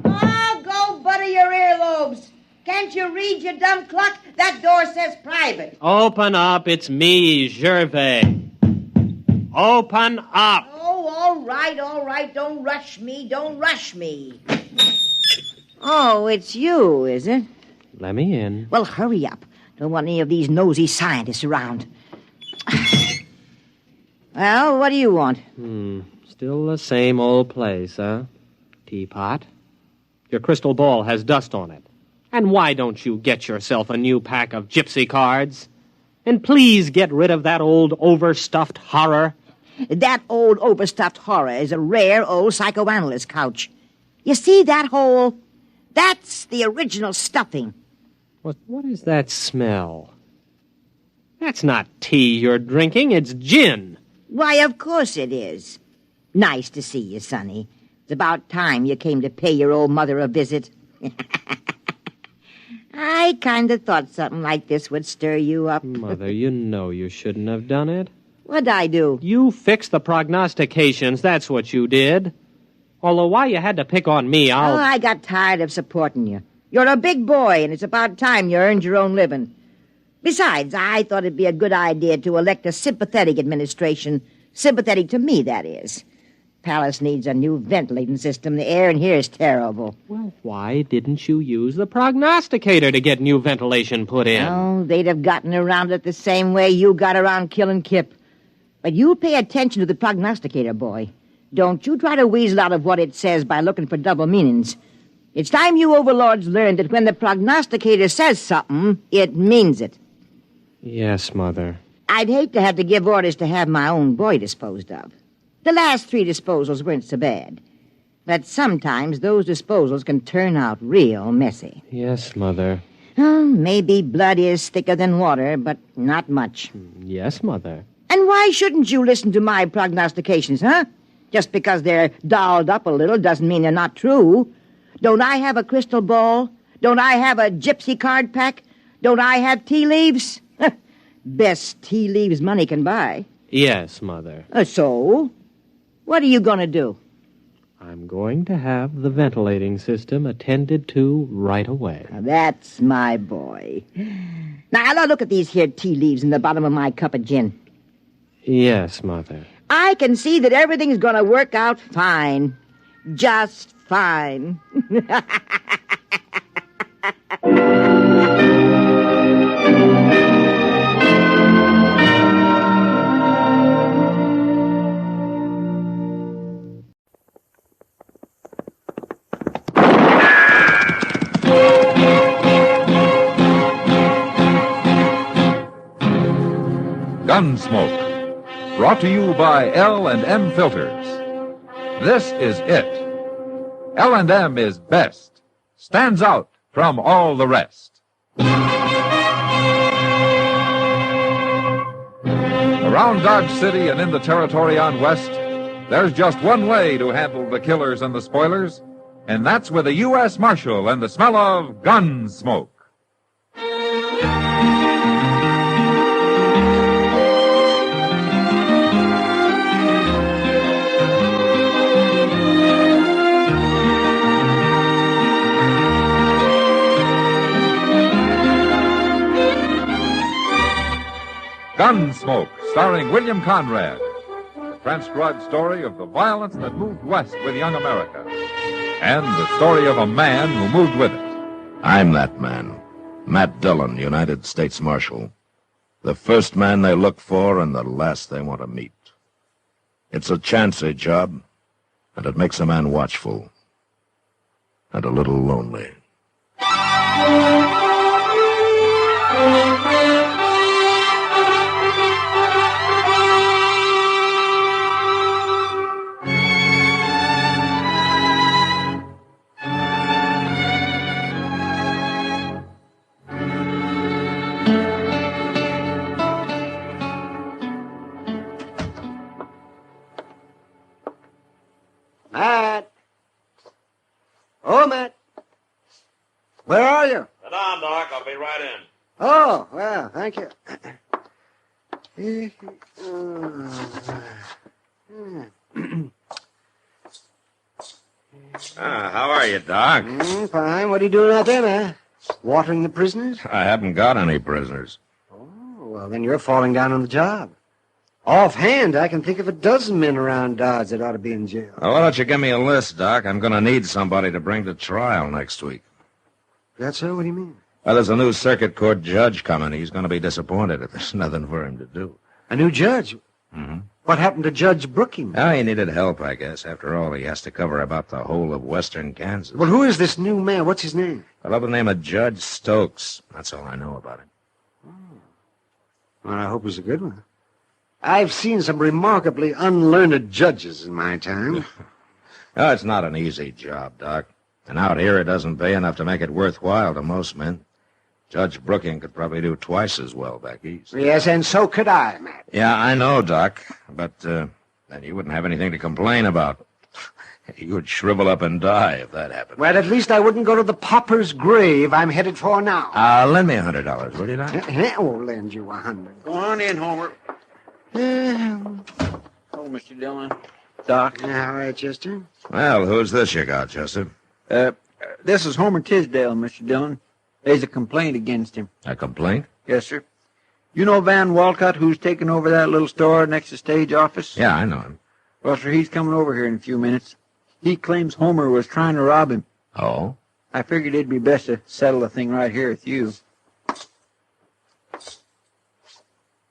Oh, go butter your earlobes. Can't you read, you dumb cluck? That door says private. Open up. It's me, Gervais. Open up. Oh, all right. Don't rush me. Oh, it's you, is it? Let me in. Well, hurry up. Don't want any of these nosy scientists around. Well, what do you want? Still the same old place, huh? Teapot. Your crystal ball has dust on it. And why don't you get yourself a new pack of gypsy cards? And please get rid of that old overstuffed horror. That old overstuffed horror is a rare old psychoanalyst couch. You see that hole? That's the original stuffing. What is that smell? That's not tea you're drinking, it's gin. Why, of course it is. Nice to see you, Sonny. It's about time you came to pay your old mother a visit. I kind of thought something like this would stir you up. Mother, you know you shouldn't have done it. What'd I do? You fixed the prognostications, that's what you did. Although why you had to pick on me, I got tired of supporting you. You're a big boy, and it's about time you earned your own living. Besides, I thought it'd be a good idea to elect a sympathetic administration. Sympathetic to me, that is. Palace needs a new ventilating system. The air in here is terrible. Well, why didn't you use the prognosticator to get new ventilation put in? Oh, they'd have gotten around it the same way you got around killing Kip. But you pay attention to the prognosticator, boy. Don't you try to weasel out of what it says by looking for double meanings. It's time you overlords learned that when the prognosticator says something, it means it. Yes, Mother. I'd hate to have to give orders to have my own boy disposed of. The last 3 disposals weren't so bad. But sometimes those disposals can turn out real messy. Yes, Mother. Oh, maybe blood is thicker than water, but not much. Yes, Mother. And why shouldn't you listen to my prognostications, huh? Just because they're dolled up a little doesn't mean they're not true. Don't I have a crystal ball? Don't I have a gypsy card pack? Don't I have tea leaves? Best tea leaves money can buy. Yes, Mother. So? What are you going to do? I'm going to have the ventilating system attended to right away. Now, that's my boy. Now, look at these here tea leaves in the bottom of my cup of gin. Yes, Mother. I can see that everything's going to work out fine. Just fine. Gunsmoke. Brought to you by L&M Filters. This is it. L&M is best. Stands out from all the rest. Around Dodge City and in the territory on West, there's just one way to handle the killers and the spoilers, and that's with a U.S. Marshal and the smell of Gunsmoke. Gunsmoke, starring William Conrad. The transcribed story of the violence that moved west with young America. And the story of a man who moved with it. I'm that man. Matt Dillon, United States Marshal. The first man they look for and the last they want to meet. It's a chancy job, and it makes a man watchful. And a little lonely. Matt! Oh, Matt! Where are you? Sit down, Doc. I'll be right in. Oh, well, thank you. How are you, Doc? Fine. What are you doing out there, Matt? Watering the prisoners? I haven't got any prisoners. Oh, well, then you're falling down on the job. Offhand, I can think of a dozen men around Dodge that ought to be in jail. Well, why don't you give me a list, Doc? I'm going to need somebody to bring to trial next week. That's so? What do you mean? Well, there's a new circuit court judge coming. He's going to be disappointed if there's nothing for him to do. A new judge? Mm-hmm. What happened to Judge Brookings? Oh, he needed help, I guess. After all, he has to cover about the whole of western Kansas. Well, who is this new man? What's his name? I love the name of Judge Stokes. That's all I know about him. Well, I hope he's a good one. I've seen some remarkably unlearned judges in my time. Oh, it's not an easy job, Doc. And out here, it doesn't pay enough to make it worthwhile to most men. Judge Brookings could probably do twice as well back east. Yes, and so could I, Matt. Yeah, I know, Doc. But then you wouldn't have anything to complain about. You would shrivel up and die if that happened. Well, at least I wouldn't go to the pauper's grave I'm headed for now. Lend me $100, will you, Doc? I'll lend you $100. Go on in, Homer. Oh, Mr. Dillon. Doc. All right, Chester. Well, who's this you got, Chester? This is Homer Tisdale, Mr. Dillon. There's a complaint against him. A complaint? Yes, sir. You know Van Walcott, who's taken over that little store next to stage office? Yeah, I know him. Well, sir, he's coming over here in a few minutes. He claims Homer was trying to rob him. Oh? I figured it'd be best to settle the thing right here with you.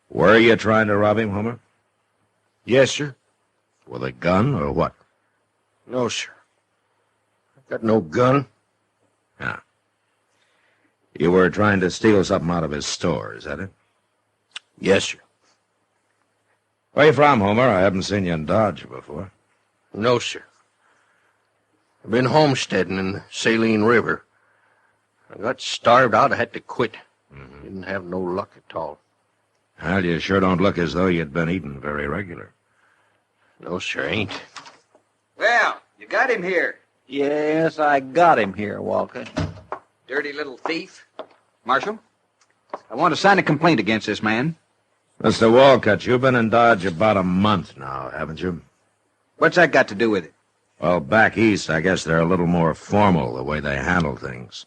Were you trying to rob him, Homer? Yes, sir. With a gun or what? No, sir. I've got no gun. Ah. You were trying to steal something out of his store, is that it? Yes, sir. Where you from, Homer? I haven't seen you in Dodge before. No, sir. I've been homesteading in the Saline River. I got starved out. I had to quit. Didn't have no luck at all. Well, you sure don't look as though you'd been eating very regular. No, sir, ain't. Well, you got him here. Yes, I got him here, Walcott. Dirty little thief. Marshal, I want to sign a complaint against this man. Mr. Walcott, you've been in Dodge about a month now, haven't you? What's that got to do with it? Well, back east, I guess they're a little more formal the way they handle things.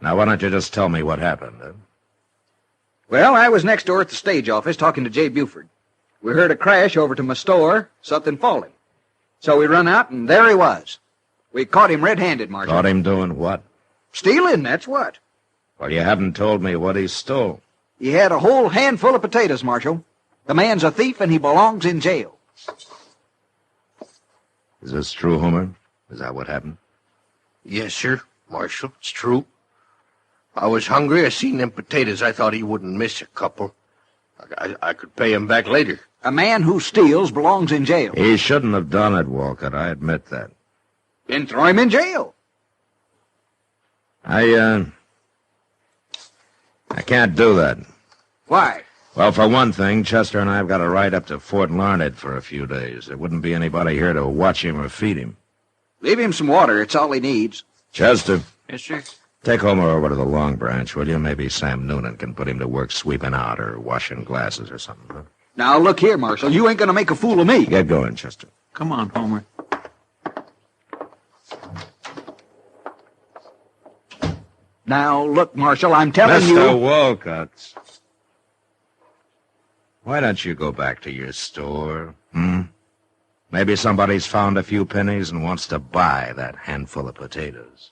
Now, why don't you just tell me what happened, huh? Well, I was next door at the stage office talking to Jay Buford. We heard a crash over to my store, something falling. So we run out, and there he was. We caught him red-handed, Marshal. Caught him doing what? Stealing, that's what. Well, you haven't told me what he stole. He had a whole handful of potatoes, Marshal. The man's a thief, and he belongs in jail. Is this true, Homer? Is that what happened? Yes, sir, Marshal, it's true. I was hungry. I seen them potatoes. I thought he wouldn't miss a couple. I could pay him back later. A man who steals belongs in jail. He shouldn't have done it, Walcott. I admit that. Then throw him in jail. I can't do that. Why? Well, for one thing, Chester and I have got to ride up to Fort Larned for a few days. There wouldn't be anybody here to watch him or feed him. Leave him some water. It's all he needs. Chester. Yes, sir. Take Homer over to the Long Branch, will you? Maybe Sam Noonan can put him to work sweeping out or washing glasses or something. Huh? Now, look here, Marshal. You ain't going to make a fool of me. Get going, Chester. Come on, Homer. Now, look, Marshal, I'm telling Mr. you... Mr. Walcott. Why don't you go back to your store, Maybe somebody's found a few pennies and wants to buy that handful of potatoes.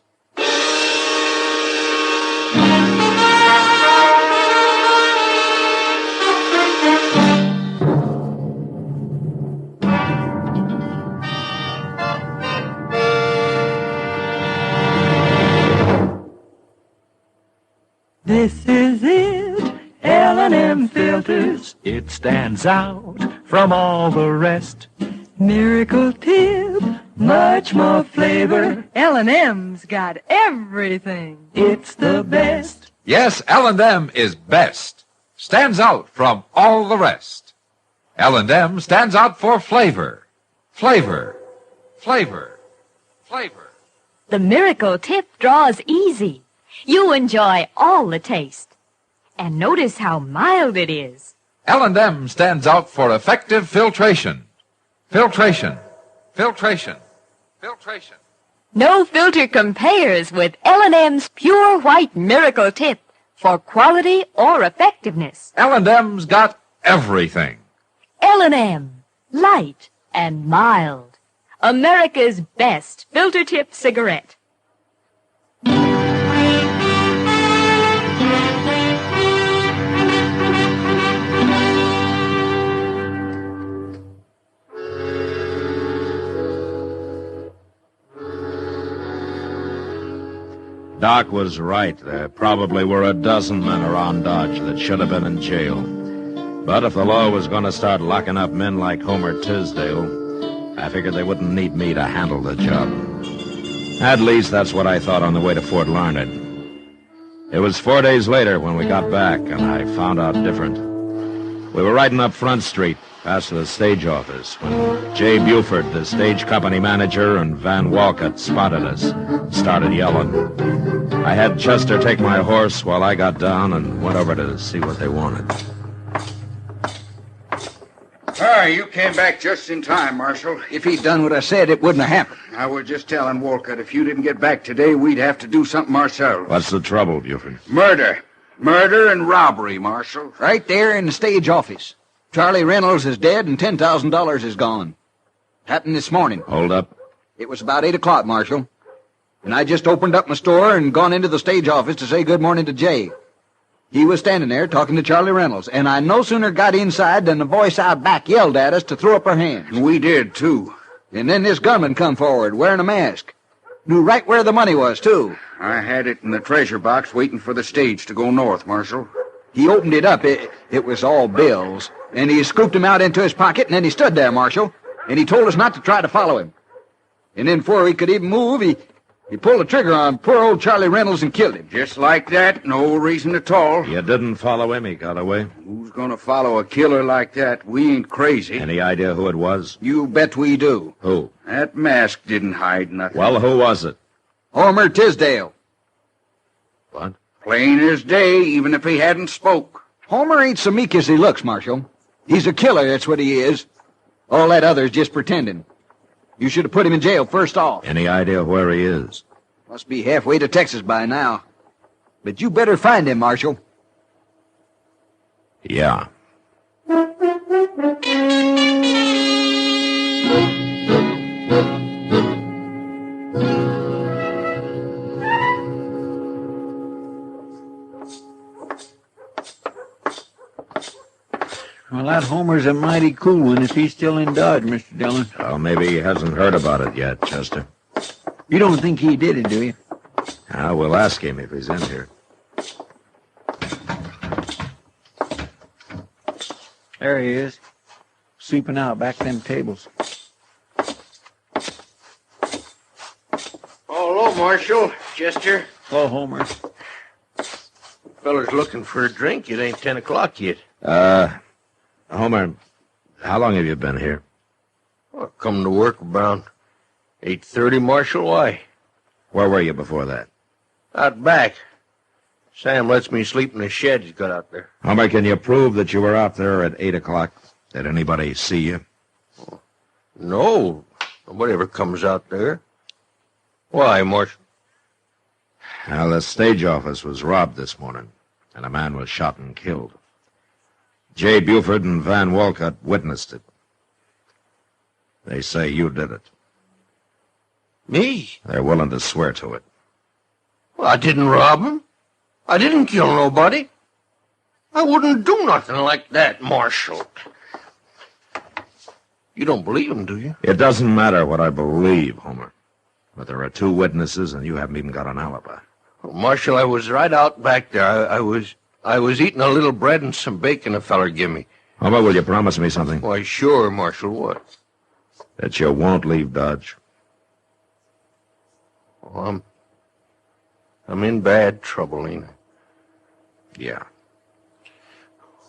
This is it, L&M filters. It stands out from all the rest. Miracle tip, much more flavor. L&M's got everything. It's the best. Yes, L&M is best. Stands out from all the rest. L&M stands out for flavor. Flavor. Flavor. Flavor. The Miracle Tip draws easy. You enjoy all the taste. And notice how mild it is. L&M stands out for effective filtration. Filtration. Filtration. Filtration. No filter compares with L&M's pure white Miracle Tip for quality or effectiveness. L&M's got everything. L&M, light and mild. America's best filter tip cigarette. Doc was right. There probably were a dozen men around Dodge that should have been in jail. But if the law was going to start locking up men like Homer Tisdale, I figured they wouldn't need me to handle the job. At least that's what I thought on the way to Fort Larned. It was 4 days later when we got back, and I found out different. We were riding up Front Street, past the stage office, when Jay Buford, the stage company manager, and Van Walcott spotted us, started yelling. I had Chester take my horse while I got down and went over to see what they wanted. You came back just in time, Marshal. If he'd done what I said, it wouldn't have happened. I was just telling Walcott if you didn't get back today, we'd have to do something ourselves. What's the trouble, Buford? Murder. Murder and robbery, Marshal. Right there in the stage office. Charlie Reynolds is dead and $10,000 is gone. Happened this morning. Hold up. It was about 8 o'clock, Marshal. And I just opened up my store and gone into the stage office to say good morning to Jay. He was standing there talking to Charlie Reynolds, and I no sooner got inside than the voice out back yelled at us to throw up our hands. And we did, too. And then this gunman come forward, wearing a mask. Knew right where the money was, too. I had it in the treasure box waiting for the stage to go north, Marshal. He opened it up. It was all bills. And he scooped them out into his pocket, and then he stood there, Marshal. And he told us not to try to follow him. And then before he could even move, he pulled the trigger on poor old Charlie Reynolds and killed him. Just like that, no reason at all. You didn't follow him, he got away. Who's gonna follow a killer like that? We ain't crazy. Any idea who it was? You bet we do. Who? That mask didn't hide nothing. Well, who was it? Homer Tisdale. What? Plain as day, even if he hadn't spoke. Homer ain't so meek as he looks, Marshal. He's a killer, that's what he is. All that other's just pretending. You should have put him in jail first off. Any idea where he is? Must be halfway to Texas by now. But you better find him, Marshal. Yeah. Well, that Homer's a mighty cool one if he's still in Dodge, Mr. Dillon. Well, maybe he hasn't heard about it yet, Chester. You don't think he did it, do you? We'll ask him if he's in here. There he is. Sleeping out back them tables. Oh, hello, Marshal. Chester. Hello, Homer. Feller's looking for a drink. It ain't 10 o'clock yet. Homer, how long have you been here? Well, come to work around 8:30, Marshal. Why? Where were you before that? Out back. Sam lets me sleep in the shed he's got out there. Homer, can you prove that you were out there at 8 o'clock? Did anybody see you? No. Nobody ever comes out there. Why, Marshal? Well, the stage office was robbed this morning, and a man was shot and killed. J. Buford and Van Walcott witnessed it. They say you did it. Me? They're willing to swear to it. Well, I didn't rob him. I didn't kill nobody. I wouldn't do nothing like that, Marshal. You don't believe him, do you? It doesn't matter what I believe, Homer. But there are 2 witnesses, and you haven't even got an alibi. Well, Marshal, I was right out back there. I was eating a little bread and some bacon a feller give me. Homer, will you promise me something? Why, sure, Marshal. What? That you won't leave Dodge. Well, I'm in bad trouble, ain't I? Yeah.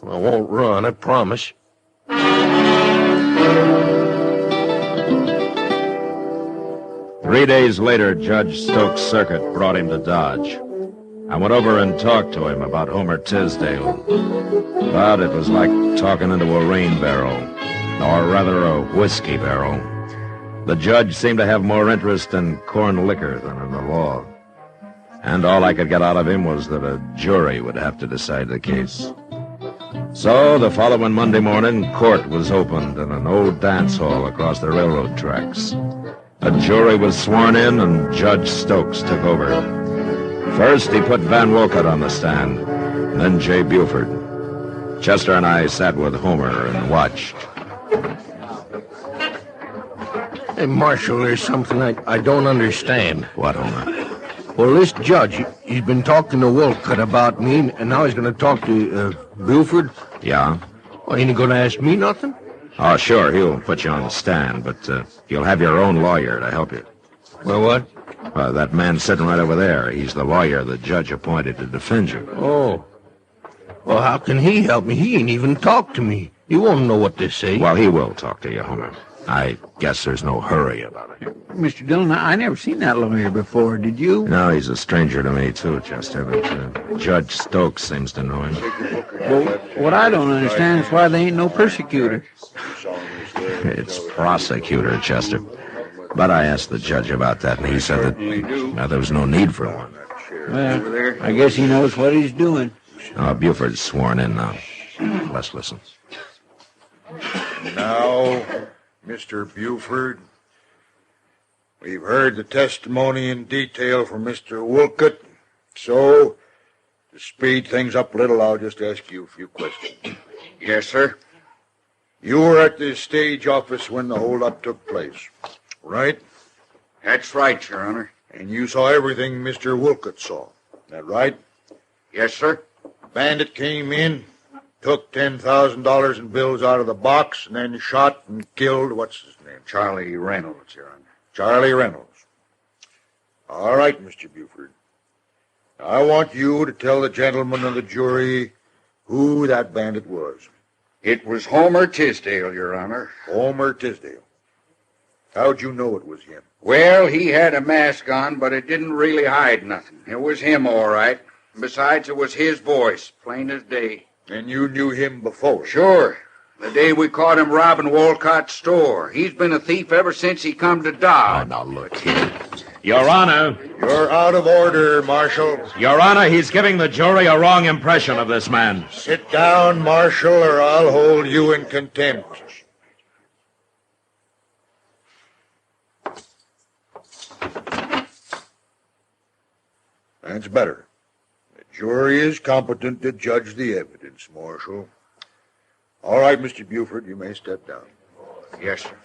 Well, I won't run, I promise. 3 days later, Judge Stokes Circuit brought him to Dodge. I went over and talked to him about Homer Tisdale. But it was like talking into a rain barrel, or rather a whiskey barrel. The judge seemed to have more interest in corn liquor than in the law. And all I could get out of him was that a jury would have to decide the case. So the following Monday morning, court was opened in an old dance hall across the railroad tracks. A jury was sworn in, and Judge Stokes took over. First, he put Van Walcott on the stand, then J. Buford. Chester and I sat with Homer and watched. Hey, Marshal, there's something I don't understand. What, Homer? Well, this judge, he's been talking to Walcott about me, and now he's going to talk to Buford. Yeah? Well, ain't he going to ask me nothing? Oh, sure, he'll put you on the stand, but you'll have your own lawyer to help you. Well, what? That man sitting right over there, he's the lawyer the judge appointed to defend you. Oh. Well, how can he help me? He ain't even talked to me. He won't know what to say. Well, he will talk to you, Homer. I guess there's no hurry about it. Mr. Dillon, I never seen that lawyer before. Did you? No, he's a stranger to me, too, Chester, but Judge Stokes seems to know him. Well, what I don't understand is why there ain't no persecutor. It's prosecutor, Chester. But I asked the judge about that, and he said that there was no need for one. Well, I guess he knows what he's doing. Buford's sworn in now. Let's listen. Now, Mr. Buford, we've heard the testimony in detail from Mr. Wolcott, so to speed things up a little, I'll just ask you a few questions. Yes, sir. You were at the stage office when the holdup took place, right? That's right, Your Honor. And you saw everything Mr. Wolcott saw, is that right? Yes, sir. A bandit came in, took $10,000 in bills out of the box, and then shot and killed, what's his name? Charlie Reynolds, Your Honor. Charlie Reynolds. All right, Mr. Buford. I want you to tell the gentlemen of the jury who that bandit was. It was Homer Tisdale, Your Honor. Homer Tisdale. How'd you know it was him? Well, he had a mask on, but it didn't really hide nothing. It was him, all right. Besides, it was his voice, plain as day. And you knew him before? Sure. The day we caught him robbing Walcott's store. He's been a thief ever since he come to Dodge. Oh, now look here. Your Honor. You're out of order, Marshal. Your Honor, he's giving the jury a wrong impression of this man. Sit down, Marshal, or I'll hold you in contempt. That's better. The jury is competent to judge the evidence, Marshal. All right, Mr. Buford, you may step down. Yes, sir.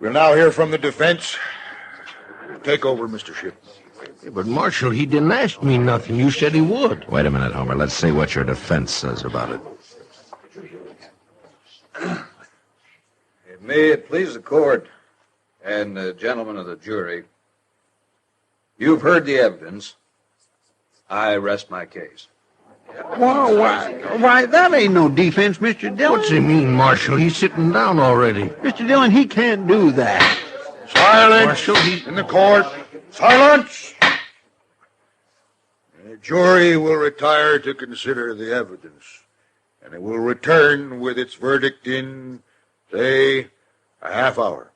We'll now hear from the defense. Take over, Mr. Ship. Yeah, but, Marshal, he didn't ask me nothing. You said he would. Wait a minute, Homer. Let's see what your defense says about it. May it please the court and the gentlemen of the jury, you've heard the evidence. I rest my case. Why, that ain't no defense, Mr. Dillon. What's he mean, Marshal? He's sitting down already. Mr. Dillon, he can't do that. Silence Marshal, in the court. Silence! The jury will retire to consider the evidence, and it will return with its verdict in, say, a half hour.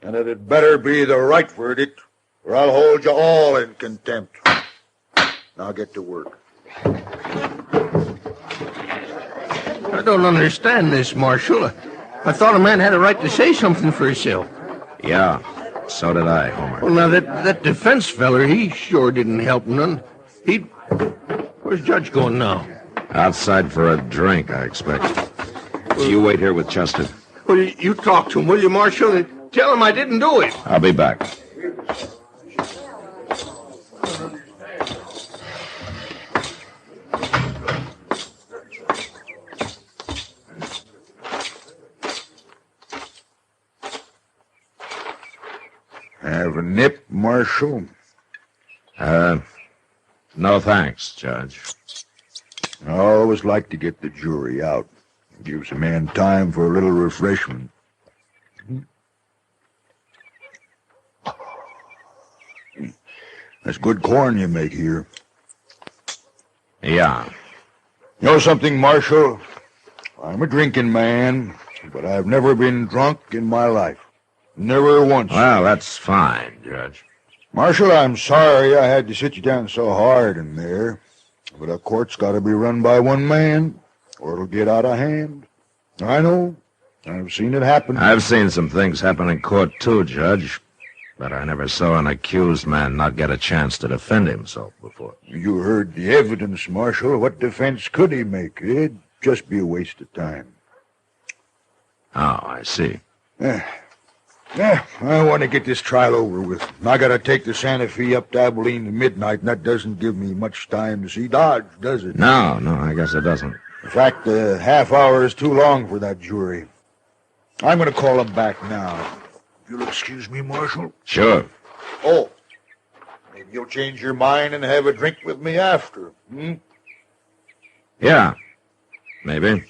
And it had better be the right verdict, or I'll hold you all in contempt. Now get to work. I don't understand this, Marshal. I thought a man had a right to say something for himself. Yeah, so did I, Homer. Well, now, that defense feller, he sure didn't help none. Where's Judge going now? Outside for a drink, I expect. You wait here with Chester. Well, you talk to him, will you, Marshal, and tell him I didn't do it. I'll be back. Have a nip, Marshal? No thanks, Judge. I always like to get the jury out. It gives a man time for a little refreshment. That's good corn you make here. Yeah. You know something, Marshal? I'm a drinking man, but I've never been drunk in my life. Never once. Well, that's fine, Judge. Marshal, I'm sorry I had to sit you down so hard in there, but a court's got to be run by one man, or it'll get out of hand. I know. I've seen it happen. I've seen some things happen in court, too, Judge. But I never saw an accused man not get a chance to defend himself before. You heard the evidence, Marshal. What defense could he make? It'd just be a waste of time. Oh, I see. I want to get this trial over with. I got to take the Santa Fe up to Abilene at midnight, and that doesn't give me much time to see Dodge, does it? No, I guess it doesn't. In fact, a half hour is too long for that jury. I'm going to call them back now. If you'll excuse me, Marshal. Sure. Oh, maybe you'll change your mind and have a drink with me after, hmm? Yeah, maybe.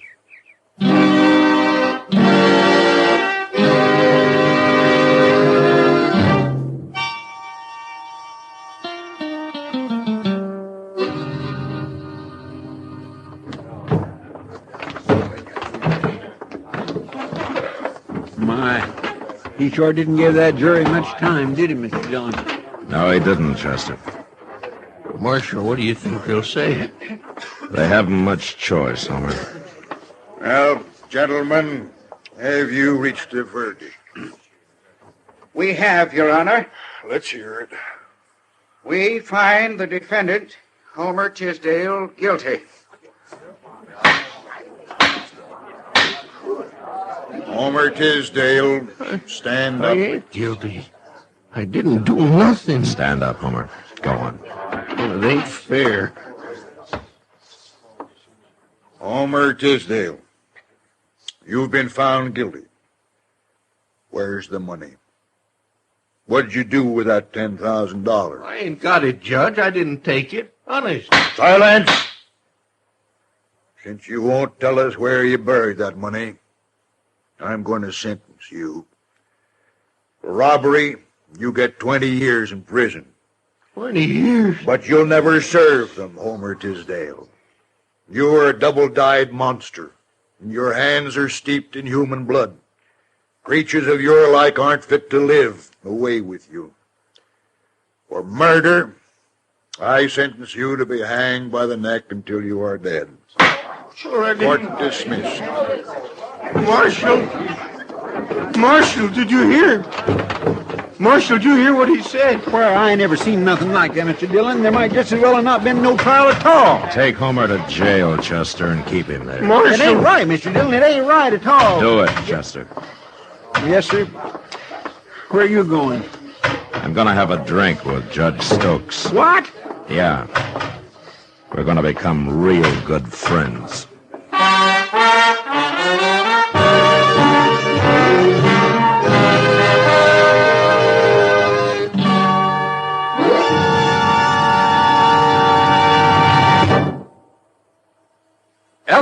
He sure didn't give that jury much time, did he, Mr. Dillon? No, he didn't, Chester. Marshal, what do you think they'll say? They haven't much choice, Homer. Well, gentlemen, have you reached a verdict? We have, Your Honor. Let's hear it. We find the defendant, Homer Tisdale, guilty. Homer Tisdale, stand up. I ain't guilty. I didn't do nothing. Stand up, Homer. Go on. Well, it ain't fair. Homer Tisdale, you've been found guilty. Where's the money? What'd you do with that $10,000? I ain't got it, Judge. I didn't take it. Honest. Silence! Since you won't tell us where you buried that money, I'm going to sentence you. For robbery, you get 20 years in prison. 20 years? But you'll never serve them, Homer Tisdale. You're a double-dyed monster, and your hands are steeped in human blood. Creatures of your like aren't fit to live. Away with you. For murder, I sentence you to be hanged by the neck until you are dead. Court dismissed. Marshal, did you hear? Marshal, did you hear what he said? Well, I ain't never seen nothing like that, Mr. Dillon. There might just as well have not been no trial at all. Take Homer to jail, Chester, and keep him there. Marshal! It ain't right, Mr. Dillon. It ain't right at all. Do it, Chester. Yes, sir. Where are you going? I'm going to have a drink with Judge Stokes. What? Yeah. We're going to become real good friends.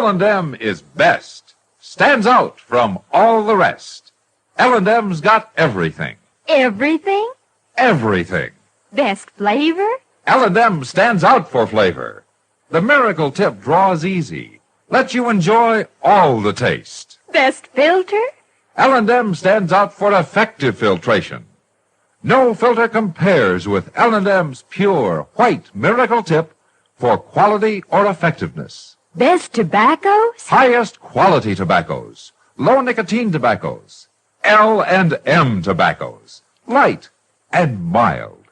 L&M is best, stands out from all the rest. L&M's got everything. Everything? Everything. Best flavor? L&M stands out for flavor. The miracle tip draws easy, lets you enjoy all the taste. Best filter? L&M stands out for effective filtration. No filter compares with L&M's pure white miracle tip for quality or effectiveness. Best tobaccos? Highest quality tobaccos. Low nicotine tobaccos. L&M tobaccos. Light and mild.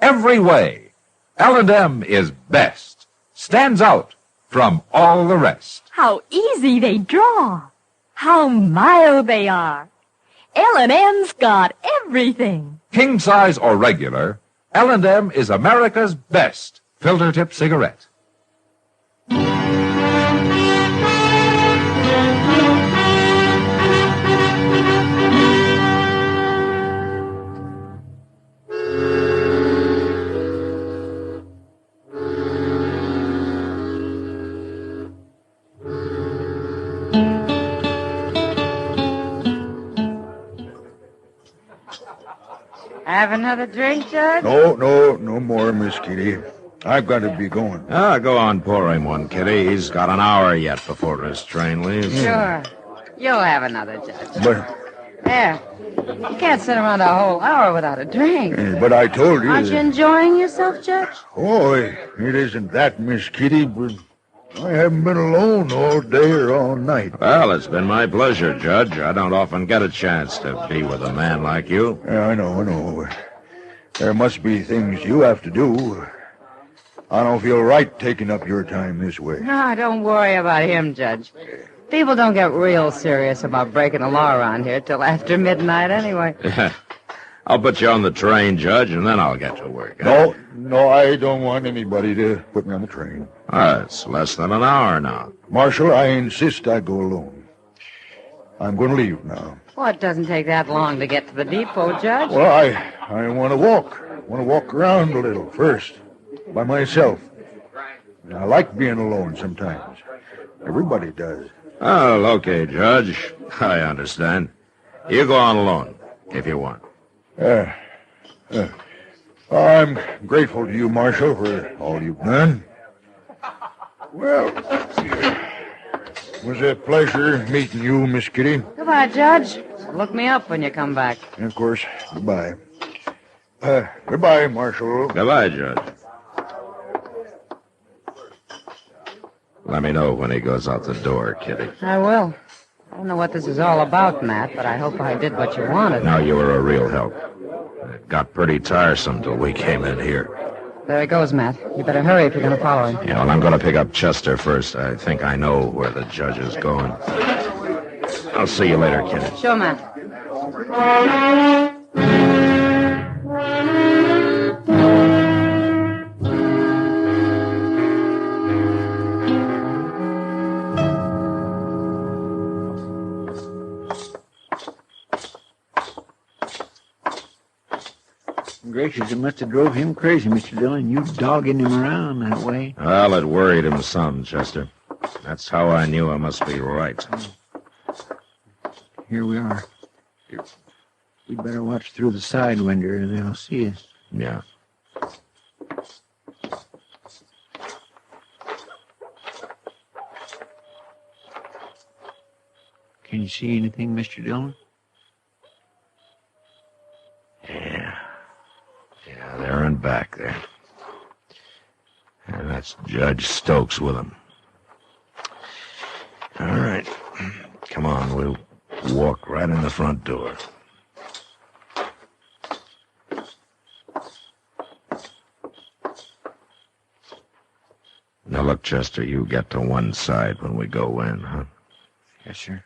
Every way, L&M is best. Stands out from all the rest. How easy they draw. How mild they are. L&M's got everything. King size or regular, L&M is America's best filter tip cigarette. Have another drink, Judge? No more, Miss Kitty. I've got to be going. Go on, pour him one, Kitty. He's got an hour yet before his train leaves. Sure. You'll have another, Judge. But, There. You can't sit around a whole hour without a drink. but I told you... Aren't you enjoying yourself, Judge? Oh, it isn't that, Miss Kitty, but I haven't been alone all day or all night. Well, it's been my pleasure, Judge. I don't often get a chance to be with a man like you. Yeah, I know. There must be things you have to do. I don't feel right taking up your time this way. No, don't worry about him, Judge. People don't get real serious about breaking the law around here till after midnight anyway. I'll put you on the train, Judge, and then I'll get to work. Huh? No, I don't want anybody to put me on the train. It's less than an hour now. Marshal, I insist I go alone. I'm going to leave now. Well, it doesn't take that long to get to the depot, Judge. Well, I want to walk. I want to walk around a little first, by myself. I like being alone sometimes. Everybody does. Oh, okay, Judge. I understand. You go on alone, if you want. I'm grateful to you, Marshal, for all you've done. Well, it was a pleasure meeting you, Miss Kitty. Goodbye, Judge. Look me up when you come back. And of course, goodbye. Goodbye, Marshal. Goodbye, Judge. Let me know when he goes out the door, Kitty. I will. I don't know what this is all about, Matt, but I hope I did what you wanted. No, you were a real help. It got pretty tiresome till we came in here. There he goes, Matt. You better hurry if you're going to follow him. Yeah, well, I'm going to pick up Chester first. I think I know where the judge is going. I'll see you later, Kitty. Sure, Matt. Gracious, it must have drove him crazy, Mr. Dillon. You dogging him around that way. Well, it worried him some, Chester. That's how I knew I must be right. Here we are. We'd better watch through the side window or they'll see us. Yeah. Can you see anything, Mr. Dillon? Yeah, there and back there. And that's Judge Stokes with him. All right. Come on, we'll walk right in the front door. Now, look, Chester, you get to one side when we go in, huh? Yes, sir.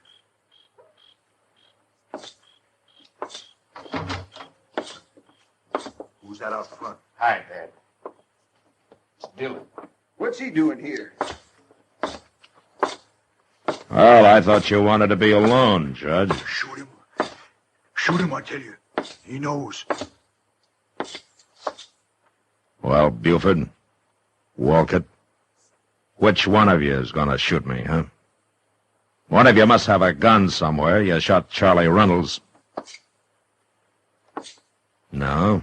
Who's that out front? Hi, Dad. Dillon. What's he doing here? Well, I thought you wanted to be alone, Judge. Shoot him. Shoot him, I tell you. He knows. Well, Buford, Walcott, which one of you is going to shoot me, huh? One of you must have a gun somewhere. You shot Charlie Reynolds. No?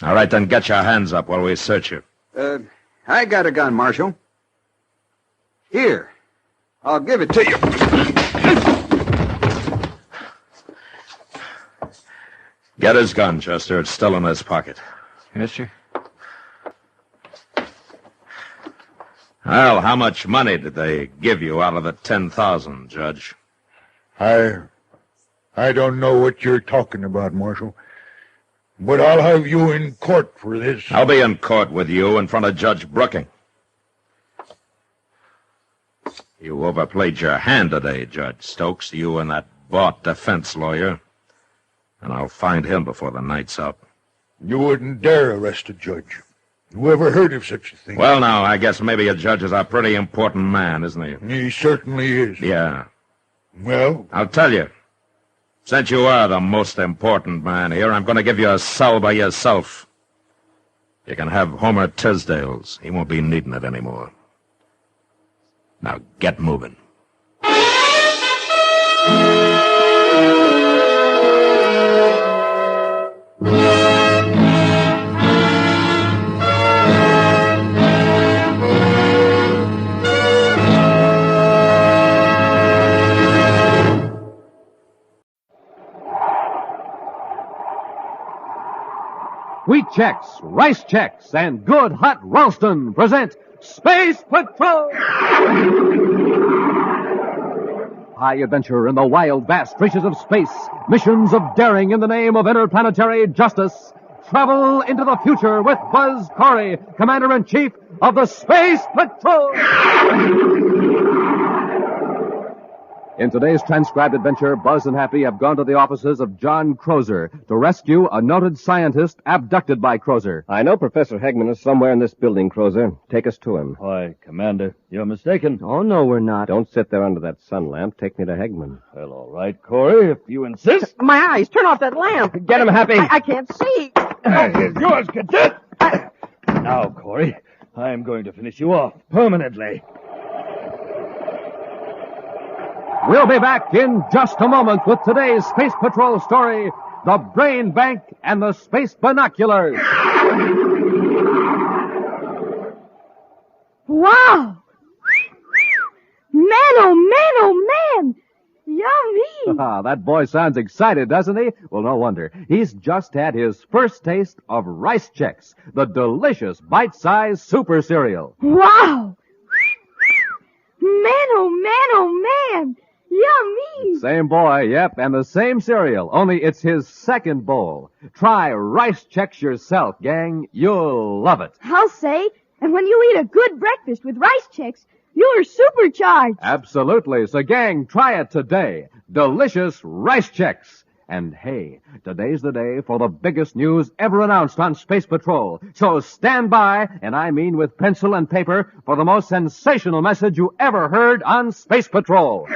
All right, then get your hands up while we search you. I got a gun, Marshal. Here. I'll give it to you. Get his gun, Chester. It's still in his pocket. Yes, sir. Well, how much money did they give you out of the 10,000, Judge? I don't know what you're talking about, Marshal. But I'll have you in court for this. I'll be in court with you in front of Judge Brooking. You overplayed your hand today, Judge Stokes, you and that bought defense lawyer. And I'll find him before the night's up. You wouldn't dare arrest a judge. Who ever heard of such a thing? Well, now, I guess maybe a judge is a pretty important man, isn't he? He certainly is. Yeah. Well? I'll tell you. Since you are the most important man here, I'm going to give you a cell by yourself. You can have Homer Tisdale's. He won't be needing it anymore. Now, get moving. Wheat Chex, Rice Chex, and Good Hot Ralston present Space Patrol! High adventure in the wild, vast reaches of space. Missions of daring in the name of interplanetary justice. Travel into the future with Buzz Corey, Commander-in-Chief of the Space Patrol! In today's transcribed adventure, Buzz and Happy have gone to the offices of John Crozer to rescue a noted scientist abducted by Crozer. I know Professor Hegman is somewhere in this building, Crozer. Take us to him. Why, Commander, you're mistaken. Oh, no, we're not. Don't sit there under that sun lamp. Take me to Hegman. Well, all right, Corey, if you insist. My eyes, turn off that lamp. Get him, Happy. I can't see. Here's yours, Cadet. Now, Corey, I'm going to finish you off permanently. We'll be back in just a moment with today's Space Patrol story, The Brain Bank and the Space Binoculars. Wow! Man, oh man, oh man! Yummy! That boy sounds excited, doesn't he? Well, no wonder. He's just had his first taste of Rice Chex, the delicious bite-sized super cereal. Wow! Man, oh man, oh man! Yummy! Same boy, yep, and the same cereal, only it's his second bowl. Try Rice Chex yourself, gang. You'll love it. I'll say, and when you eat a good breakfast with Rice Chex, you're supercharged. Absolutely. So, gang, try it today. Delicious Rice Chex. And hey, today's the day for the biggest news ever announced on Space Patrol. So stand by, and I mean with pencil and paper, for the most sensational message you ever heard on Space Patrol.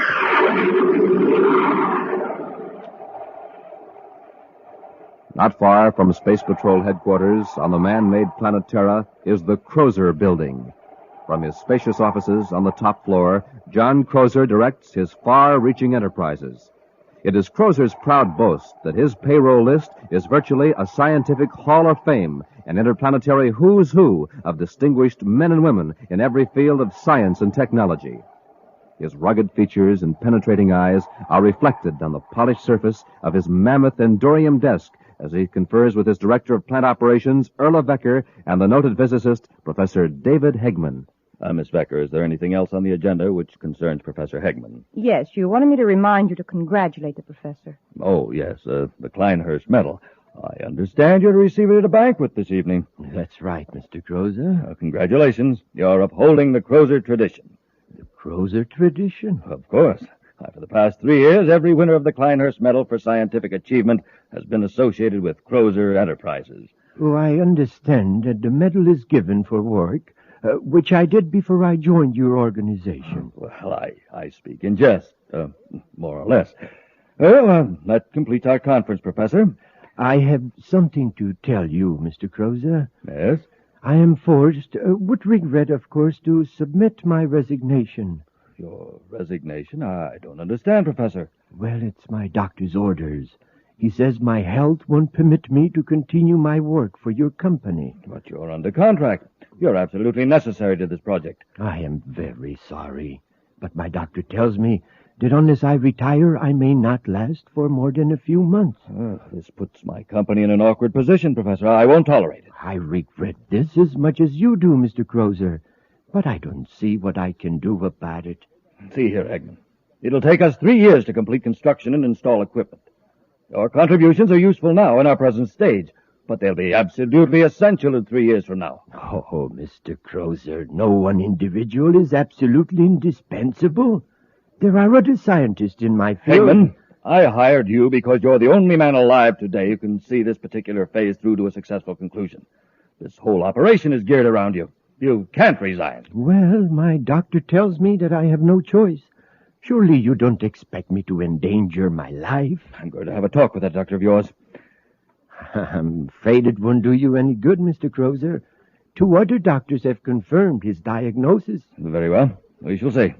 Not far from Space Patrol headquarters on the man-made planet Terra is the Crozer Building. From his spacious offices on the top floor, John Crozer directs his far-reaching enterprises. It is Crozer's proud boast that his payroll list is virtually a scientific hall of fame, an interplanetary who's who of distinguished men and women in every field of science and technology. His rugged features and penetrating eyes are reflected on the polished surface of his mammoth Endorium desk as he confers with his director of plant operations, Erla Becker, and the noted physicist, Professor David Hegman. Miss Becker, is there anything else on the agenda which concerns Professor Hegman? Yes, you wanted me to remind you to congratulate the professor. Oh, yes, the Kleinhurst Medal. I understand you're to receive it at a banquet this evening. That's right, Mr. Crozer. Congratulations. You're upholding the Crozer tradition. The Crozer tradition? Of course. For the past 3 years, every winner of the Kleinhurst Medal for Scientific Achievement has been associated with Crozer Enterprises. Oh, I understand that the medal is given for work, which I did before I joined your organization. Well, I speak in jest, more or less. Well, that completes our conference, Professor. I have something to tell you, Mr. Crozer. Yes? I am forced, with regret, of course, to submit my resignation. Your resignation? I don't understand, Professor. Well, it's my doctor's orders. He says my health won't permit me to continue my work for your company. But you're under contract. You're absolutely necessary to this project. I am very sorry, but my doctor tells me that unless I retire, I may not last for more than a few months. This puts my company in an awkward position, Professor. I won't tolerate it. I regret this as much as you do, Mr. Crozer, but I don't see what I can do about it. See here, Eggman. It'll take us 3 years to complete construction and install equipment. Your contributions are useful now in our present stage, but they'll be absolutely essential in 3 years from now. Oh, Mr. Crozer, no one individual is absolutely indispensable. There are other scientists in my field. Eggman, I hired you because you're the only man alive today who can see this particular phase through to a successful conclusion. This whole operation is geared around you. You can't resign. Well, my doctor tells me that I have no choice. Surely you don't expect me to endanger my life? I'm going to have a talk with that doctor of yours. I'm afraid it won't do you any good, Mr. Crozer. 2 other doctors have confirmed his diagnosis. Very well. We shall see.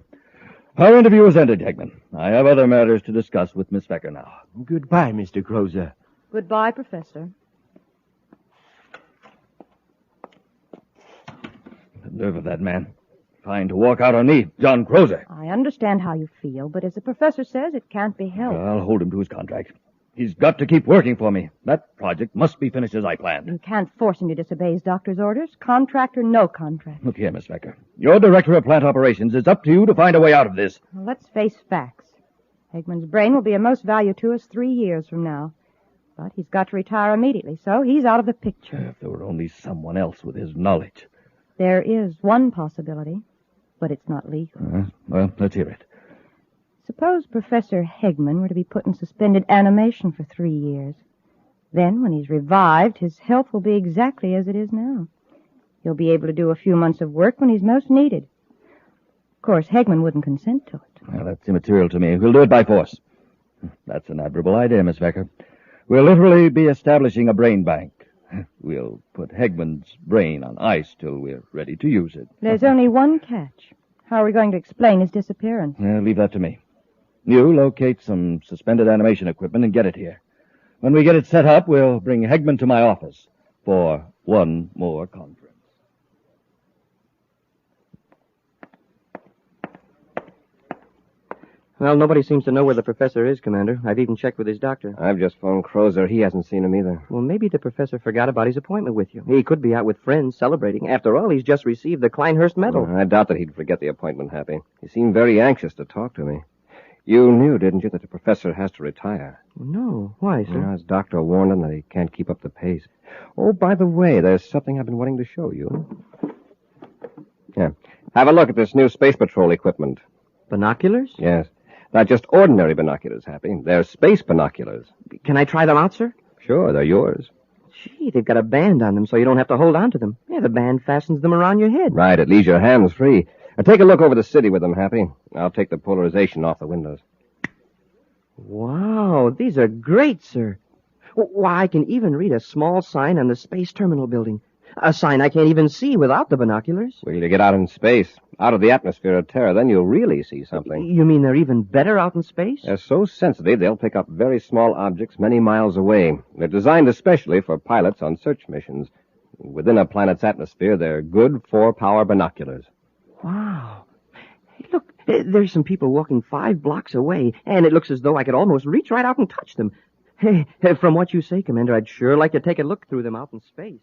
Our interview is ended, Eggman. I have other matters to discuss with Miss Becker now. Goodbye, Mr. Crozer. Goodbye, Professor. The nerve of that man. Trying to walk out on me, John Crozer. I understand how you feel, but as the professor says, it can't be helped. I'll hold him to his contract. He's got to keep working for me. That project must be finished as I planned. You can't force him to disobey his doctor's orders, contract or no contract. Look here, Miss Becker. You're director of plant operations. It's up to you to find a way out of this. Well, let's face facts. Eggman's brain will be of most value to us 3 years from now. But he's got to retire immediately, so he's out of the picture. If there were only someone else with his knowledge. There is one possibility, but it's not legal. Well, let's hear it. Suppose Professor Hegman were to be put in suspended animation for 3 years. Then, when he's revived, his health will be exactly as it is now. He'll be able to do a few months of work when he's most needed. Of course, Hegman wouldn't consent to it. Well, that's immaterial to me. We'll do it by force. That's an admirable idea, Miss Becker. We'll literally be establishing a brain bank. We'll put Hegman's brain on ice till we're ready to use it. There's only one catch. How are we going to explain his disappearance? Leave that to me. You locate some suspended animation equipment and get it here. When we get it set up, we'll bring Hegman to my office for one more conference. Well, nobody seems to know where the professor is, Commander. I've even checked with his doctor. I've just phoned Crozer. He hasn't seen him either. Well, maybe the professor forgot about his appointment with you. He could be out with friends celebrating. After all, he's just received the Kleinhurst Medal. I doubt that he'd forget the appointment, Happy. He seemed very anxious to talk to me. You knew, didn't you, that the professor has to retire? No. Why, sir? His doctor warned him that he can't keep up the pace. Oh, by the way, there's something I've been wanting to show you. Here. Have a look at this new Space Patrol equipment. Binoculars? Yes. Not just ordinary binoculars, Happy. They're space binoculars. Can I try them out, sir? Sure, they're yours. Gee, they've got a band on them so you don't have to hold on to them. Yeah, the band fastens them around your head. Right, it leaves your hands free. Now take a look over the city with them, Happy. I'll take the polarization off the windows. Wow, these are great, sir. Why, I can even read a small sign on the space terminal building. A sign I can't even see without the binoculars. Wait till you get out in space, out of the atmosphere of Terra, then you'll really see something. You mean they're even better out in space? They're so sensitive, they'll pick up very small objects many miles away. They're designed especially for pilots on search missions. Within a planet's atmosphere, they're good 4-power binoculars. Wow. Hey, look, there's some people walking 5 blocks away, and it looks as though I could almost reach right out and touch them. Hey, from what you say, Commander, I'd sure like to take a look through them out in space.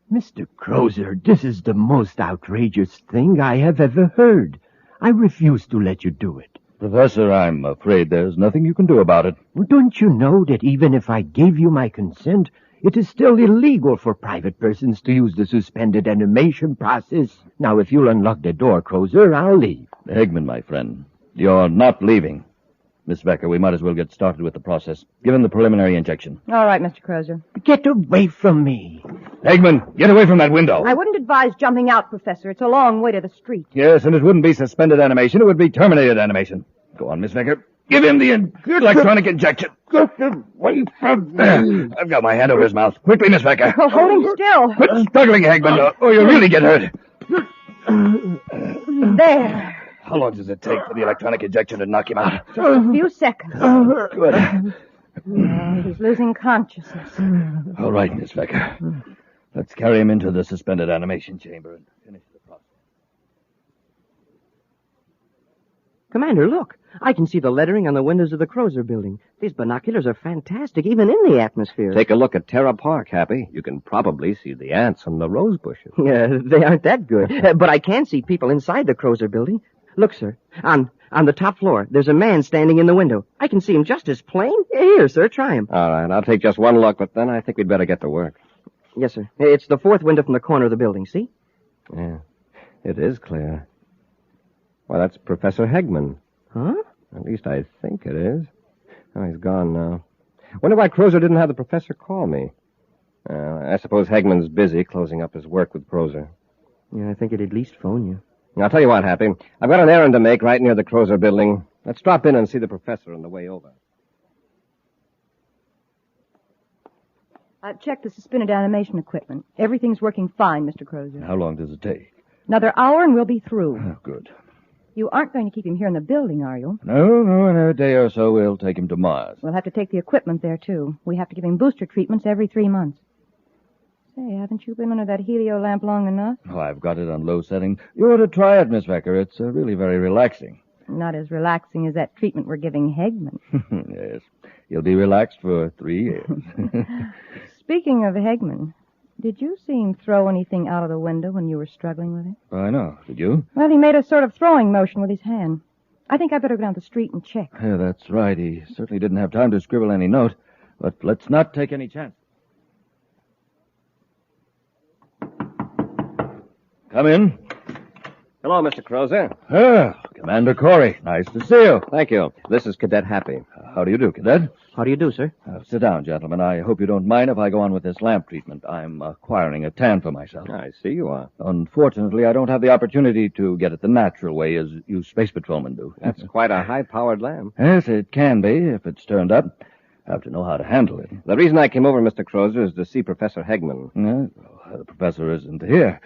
Mr. Crozer, this is the most outrageous thing I have ever heard. I refuse to let you do it. Professor, I'm afraid there's nothing you can do about it. Well, don't you know that even if I gave you my consent, it is still illegal for private persons to use the suspended animation process? Now, if you'll unlock the door, Crozer, I'll leave. Hegman, my friend, you're not leaving. Miss Becker, we might as well get started with the process. Give him the preliminary injection. All right, Mr. Crozer. Get away from me. Hegman, get away from that window. I wouldn't advise jumping out, Professor. It's a long way to the street. Yes, and it wouldn't be suspended animation. It would be terminated animation. Go on, Miss Becker. Give him the electronic injection. Get away from me. I've got my hand over his mouth. Quickly, Miss Becker. Oh, hold him still. Quit struggling, Hegman, or you'll really get hurt. There. How long does it take for the electronic injection to knock him out? Just a few seconds. Good. He's losing consciousness. All right, Miss Becker. Let's carry him into the suspended animation chamber and finish the process. Commander, look. I can see the lettering on the windows of the Crozer building. These binoculars are fantastic, even in the atmosphere. Take a look at Terra Park, Happy. You can probably see the ants on the rose bushes. Yeah, they aren't that good. But I can see people inside the Crozer building. Look, sir. On the top floor, there's a man standing in the window. I can see him just as plain. Here, sir, try him. All right, I'll take just one look, but then I think we'd better get to work. Yes, sir. It's the fourth window from the corner of the building, see? Yeah, it is clear. Why, that's Professor Hegman. Huh? At least I think it is. Oh, he's gone now. Wonder why Crozer didn't have the professor call me. I suppose Hegman's busy closing up his work with Crozer. Yeah, I think he'd at least phone you. I'll tell you what, Happy. I've got an errand to make right near the Crozer building. Let's drop in and see the professor on the way over. I've checked the suspended animation equipment. Everything's working fine, Mr. Crozer. How long does it take? Another hour and we'll be through. Oh, good. You aren't going to keep him here in the building, are you? No, in a day or so we'll take him to Mars. We'll have to take the equipment there, too. We have to give him booster treatments every 3 months. Say, haven't you been under that helio lamp long enough? Oh, I've got it on low setting. You ought to try it, Miss Becker. It's really very relaxing. Not as relaxing as that treatment we're giving Hegman. Yes. He'll be relaxed for 3 years. Speaking of Hegman, did you see him throw anything out of the window when you were struggling with him? I know. Did you? Well, he made a sort of throwing motion with his hand. I think I'd better go down the street and check. Yeah, that's right. He certainly didn't have time to scribble any note. But let's not take any chances. Come in. Hello, Mr. Crozer. Commander Corey. Nice to see you. Thank you. This is Cadet Happy. How do you do, Cadet? How do you do, sir? Sit down, gentlemen. I hope you don't mind if I go on with this lamp treatment. I'm acquiring a tan for myself. I see you are. Unfortunately, I don't have the opportunity to get it the natural way as you space patrolmen do. That's quite a high-powered lamp. Yes, it can be if it's turned up. Have to know how to handle it. The reason I came over, Mr. Crozer, is to see Professor Hegman. The professor isn't here.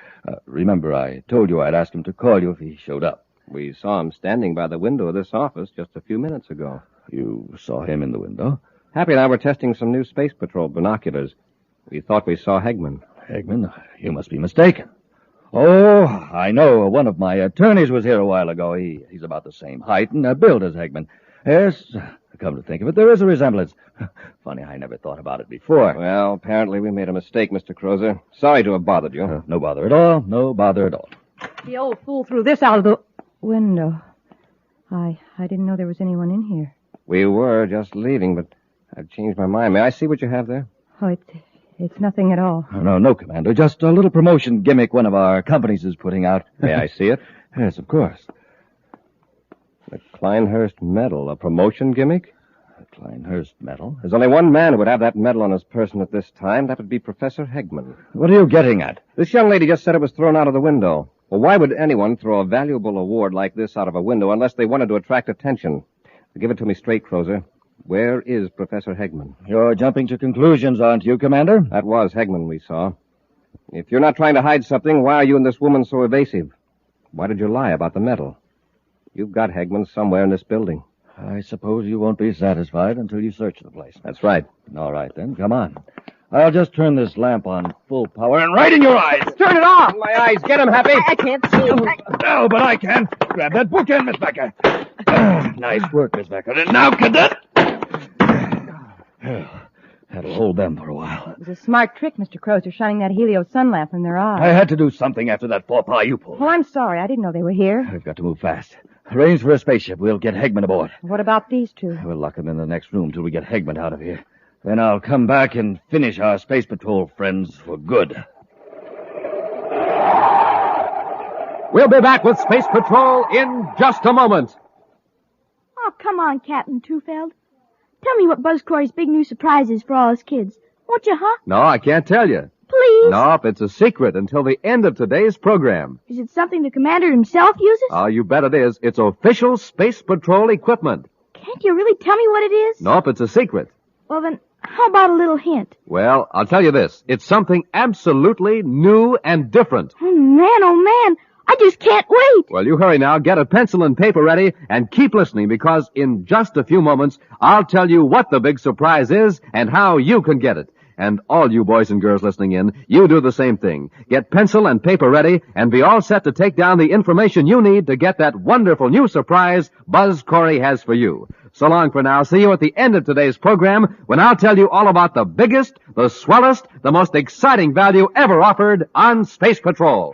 Remember, I told you I'd ask him to call you if he showed up. We saw him standing by the window of this office just a few minutes ago. You saw him in the window? Happy and I were testing some new Space Patrol binoculars. We thought we saw Hegman. Hegman? You must be mistaken. Oh, I know. One of my attorneys was here a while ago. He's about the same height and build as Hegman. Yes, come to think of it, there is a resemblance. Funny, I never thought about it before. Well, apparently we made a mistake, Mr. Crozer. Sorry to have bothered you. No bother at all. No bother at all. The old fool threw this out of the window. I didn't know there was anyone in here. We were just leaving, but I've changed my mind. May I see what you have there? Oh, it's nothing at all. No, Commander. Just a little promotion gimmick one of our companies is putting out. May I see it? Yes, of course. The Kleinhurst medal, a promotion gimmick? A Kleinhurst medal? There's only one man who would have that medal on his person at this time. That would be Professor Hegman. What are you getting at? This young lady just said it was thrown out of the window. Well, why would anyone throw a valuable award like this out of a window unless they wanted to attract attention? Give it to me straight, Crozer. Where is Professor Hegman? You're jumping to conclusions, aren't you, Commander? That was Hegman we saw. If you're not trying to hide something, why are you and this woman so evasive? Why did you lie about the medal? You've got Hegman somewhere in this building. I suppose you won't be satisfied until you search the place. That's right. All right, then. Come on. I'll just turn this lamp on full power and right in your eyes. Turn it off! My eyes. Get him, Happy. I can't see him. No, but I can. Grab that bookend, Miss Becker. Nice work, Miss Becker. And now, Cadet. That'll hold them for a while. It was a smart trick, Mr. Crozer, shining that helio sun lamp in their eyes. I had to do something after that faux pas you pulled. Well, I'm sorry. I didn't know they were here. We've got to move fast. Arrange for a spaceship. We'll get Hegman aboard. What about these two? We'll lock them in the next room till we get Hegman out of here. Then I'll come back and finish our Space Patrol friends for good. We'll be back with Space Patrol in just a moment. Oh, come on, Captain Tufeld. Tell me what Buzz Corey's big new surprise is for all his kids. Won't you, huh? No, I can't tell you. Please? Nope, it's a secret until the end of today's program. Is it something the commander himself uses? Oh, you bet it is. It's official Space Patrol equipment. Can't you really tell me what it is? Nope, it's a secret. Well, then, how about a little hint? Well, I'll tell you this. It's something absolutely new and different. Oh, man, I just can't wait. Well, you hurry now, get a pencil and paper ready, and keep listening, because in just a few moments, I'll tell you what the big surprise is and how you can get it. And all you boys and girls listening in, you do the same thing. Get pencil and paper ready and be all set to take down the information you need to get that wonderful new surprise Buzz Corey has for you. So long for now. See you at the end of today's program when I'll tell you all about the biggest, the swellest, the most exciting value ever offered on Space Patrol.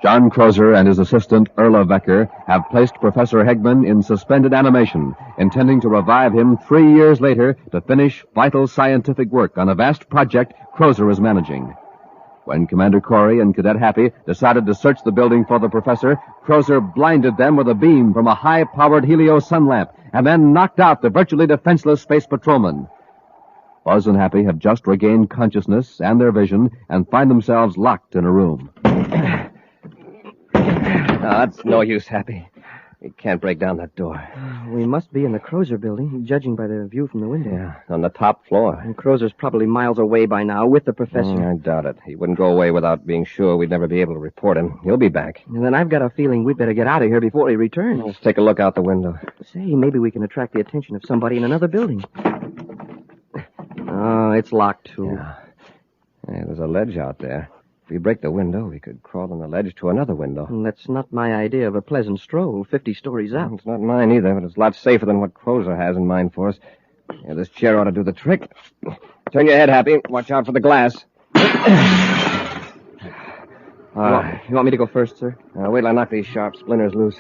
John Crozer and his assistant, Erla Becker, have placed Professor Hegman in suspended animation, intending to revive him 3 years later to finish vital scientific work on a vast project Crozer is managing. When Commander Corey and Cadet Happy decided to search the building for the professor, Crozer blinded them with a beam from a high-powered helio sun lamp and then knocked out the virtually defenseless space patrolman. Buzz and Happy have just regained consciousness and their vision and find themselves locked in a room. It's no use, Happy. We can't break down that door. We must be in the Crozer building, judging by the view from the window. Yeah, on the top floor. And Crozer's probably miles away by now with the professor. I doubt it. He wouldn't go away without being sure we'd never be able to report him. He'll be back. And then I've got a feeling we'd better get out of here before he returns. Let's take a look out the window. Say, maybe we can attract the attention of somebody in another building. Oh, it's locked, too. Yeah. There's a ledge out there. If we break the window, we could crawl on the ledge to another window. And that's not my idea of a pleasant stroll, 50 stories out. It's not mine either, but it's a lot safer than what Crozer has in mind for us. Yeah, this chair ought to do the trick. Turn your head, Happy. Watch out for the glass. You want me to go first, sir? Wait till I knock these sharp splinters loose.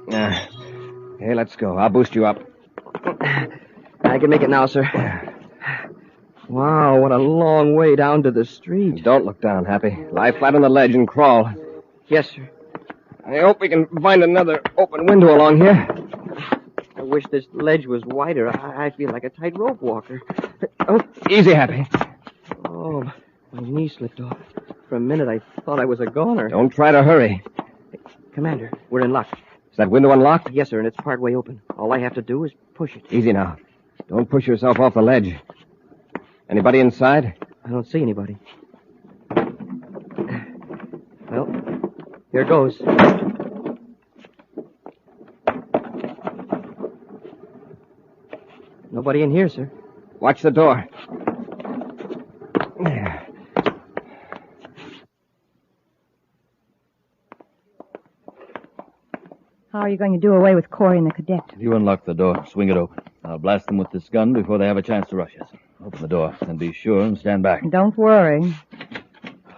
Okay, let's go. I'll boost you up. I can make it now, sir. Wow, what a long way down to the street. Don't look down, Happy. Lie flat on the ledge and crawl. Yes, sir. I hope we can find another open window along here. I wish this ledge was wider. I feel like a tightrope walker. Oh, easy, Happy. Oh, my knee slipped off. For a minute, I thought I was a goner. Don't try to hurry. Hey, Commander, we're in luck. Is that window unlocked? Yes, sir, and it's partway open. All I have to do is push it. Easy now. Don't push yourself off the ledge. Anybody inside? I don't see anybody. Well, here goes. Nobody in here, sir. Watch the door. How are you going to do away with Corey and the cadet? You unlock the door. Swing it open. I'll blast them with this gun before they have a chance to rush us. Open the door, and be sure and stand back. Don't worry.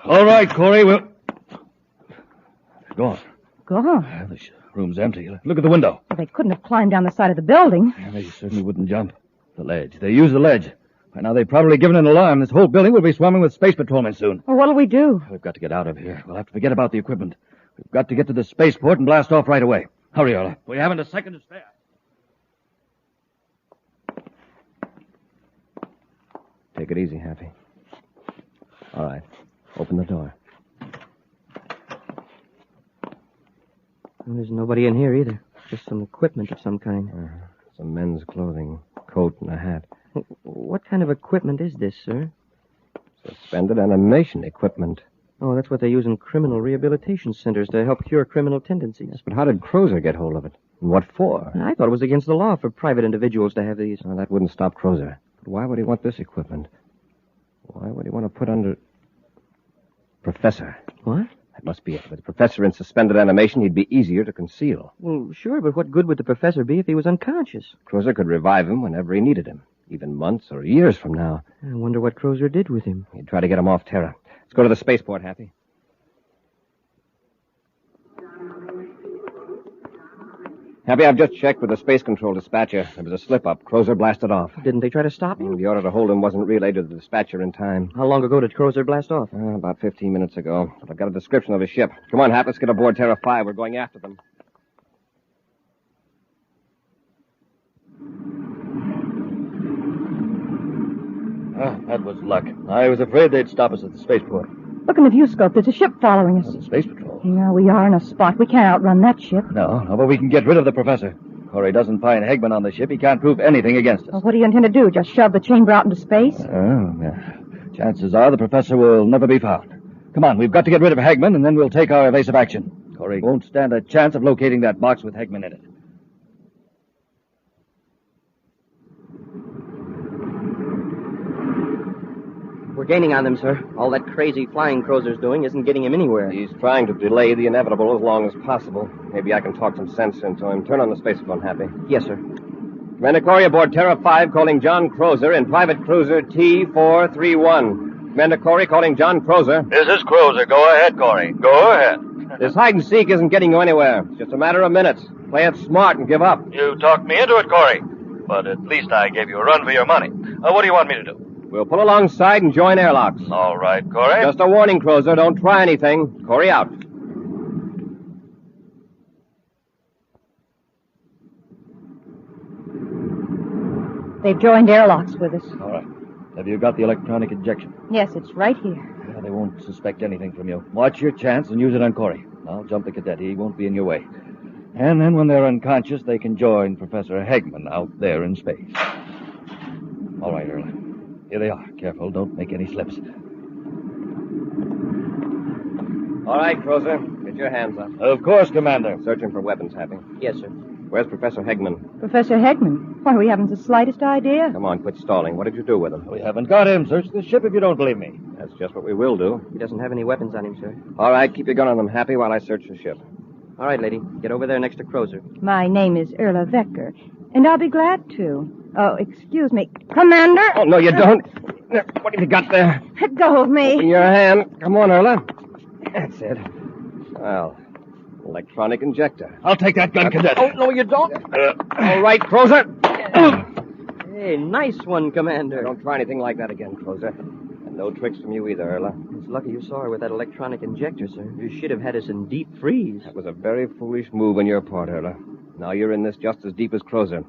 All right, Corey, we'll... They're gone. Gone? This room's empty. Look at the window. Well, they couldn't have climbed down the side of the building. They certainly wouldn't jump. The ledge. They used the ledge. By now, they've probably given an alarm. This whole building will be swarming with space patrolmen soon. Well, what'll we do? We've got to get out of here. We'll have to forget about the equipment. We've got to get to the spaceport and blast off right away. Hurry, Ola. We haven't a second to spare. Take it easy, Happy. All right. Open the door. Well, there's nobody in here either. Just some equipment of some kind. Some men's clothing, coat and a hat. What kind of equipment is this, sir? Suspended animation equipment. Oh, that's what they use in criminal rehabilitation centers to help cure criminal tendencies. Yes, but how did Crozer get hold of it? And what for? I thought it was against the law for private individuals to have these. Well, that wouldn't stop Crozer. But why would he want this equipment? Why would he want to put under... Professor. What? That must be it. With the professor in suspended animation, he'd be easier to conceal. Well, sure, but what good would the professor be if he was unconscious? Crozer could revive him whenever he needed him, even months or years from now. I wonder what Crozer did with him. He'd try to get him off Terra. Let's go to the spaceport, Happy. Happy, I've just checked with the space control dispatcher. There was a slip-up. Crozer blasted off. Didn't they try to stop him? The order to hold him wasn't relayed to the dispatcher in time. How long ago did Crozer blast off? About 15 minutes ago. But I've got a description of his ship. Come on, Hap, let's get aboard Terra 5. We're going after them. That was luck. I was afraid they'd stop us at the spaceport. Look in the viewscope. There's a ship following us. The space patrol. Yeah, we are in a spot. We can't outrun that ship. No, but we can get rid of the professor. Corey doesn't find Hegman on the ship, he can't prove anything against us. Well, what do you intend to do? Just shove the chamber out into space? Yeah. Chances are the professor will never be found. Come on, we've got to get rid of Hegman, and then we'll take our evasive action. Corey won't stand a chance of locating that box with Hegman in it. We're gaining on them, sir. All that crazy flying Crozer's doing isn't getting him anywhere. He's trying to delay the inevitable as long as possible. Maybe I can talk some sense into him. Turn on the spacephone, Happy. Yes, sir. Commander Corey aboard Terra 5 calling John Crozer in private cruiser T431. Commander Corey calling John Crozer. This is Crozer. Go ahead, Corey. Go ahead. This hide-and-seek isn't getting you anywhere. It's just a matter of minutes. Play it smart and give up. You talked me into it, Corey. But at least I gave you a run for your money. What do you want me to do? We'll pull alongside and join airlocks. All right, Corey. Just a warning, Crozer. Don't try anything. Corey out. They've joined airlocks with us. All right. Have you got the electronic injection? Yes, it's right here. Yeah, they won't suspect anything from you. Watch your chance and use it on Corey. I'll jump the cadet. He won't be in your way. And then when they're unconscious, they can join Professor Hegman out there in space. All right, Earl. Here they are. Careful, don't make any slips. All right, Crozer. Get your hands up. Of course, Commander. Searching for weapons, Happy. Yes, sir. Where's Professor Hegman? Professor Hegman? Why, we haven't the slightest idea. Come on, quit stalling. What did you do with him? We haven't got him. Search the ship if you don't believe me. That's just what we will do. He doesn't have any weapons on him, sir. All right, keep your gun on them, Happy, while I search the ship. All right, lady. Get over there next to Crozer. My name is Erla Vecker, and I'll be glad to. Oh, excuse me. Commander? Oh, no, you don't. What have you got there? Let go of me. Open your hand. Come on, Erla. That's it. Well, electronic injector. I'll take that gun, Cadet. Oh, no, you don't. All right, Crozer. Hey, nice one, Commander. Don't try anything like that again, Crozer. And no tricks from you either, Erla. It's lucky you saw her with that electronic injector, sir. You should have had us in deep freeze. That was a very foolish move on your part, Erla. Now you're in this just as deep as Crozer.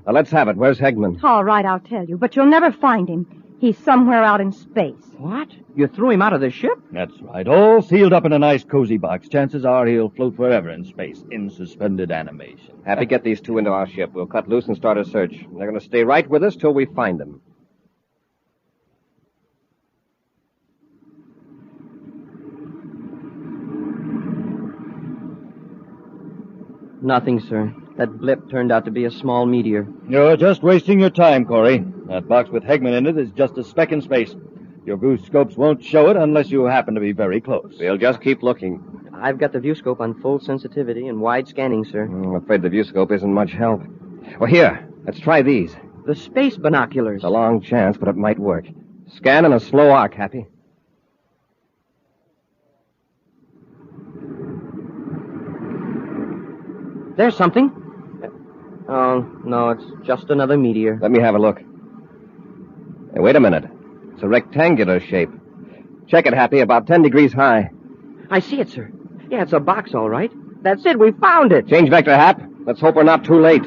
Now, let's have it. Where's Hegman? All right, I'll tell you, but you'll never find him. He's somewhere out in space. What? You threw him out of the ship? That's right. All sealed up in a nice cozy box. Chances are he'll float forever in space, in suspended animation. Happy, get these two into our ship. We'll cut loose and start a search. They're going to stay right with us till we find them. Nothing, sir. That blip turned out to be a small meteor. You're just wasting your time, Corey. That box with Hegman in it is just a speck in space. Your viewscopes won't show it unless you happen to be very close. We'll just keep looking. I've got the viewscope on full sensitivity and wide scanning, sir. I'm afraid the viewscope isn't much help. Well, here, let's try these. The space binoculars. It's a long chance, but it might work. Scan in a slow arc, Happy. There's something. Oh, no, it's just another meteor. Let me have a look. Hey, wait a minute. It's a rectangular shape. Check it, Happy, about 10 degrees high. I see it, sir. Yeah, it's a box, all right. That's it, we found it. Change vector, Hap. Let's hope we're not too late.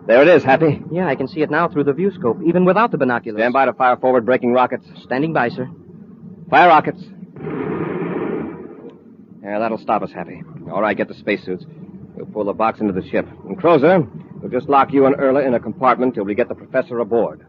There it is, Happy. Yeah, I can see it now through the viewscope, even without the binoculars. Stand by to fire forward braking rockets. Standing by, sir. Fire rockets. Yeah, that'll stop us, Happy. All right, get the spacesuits. We'll pull the box into the ship. And Crozer, we'll just lock you and Erla in a compartment till we get the professor aboard.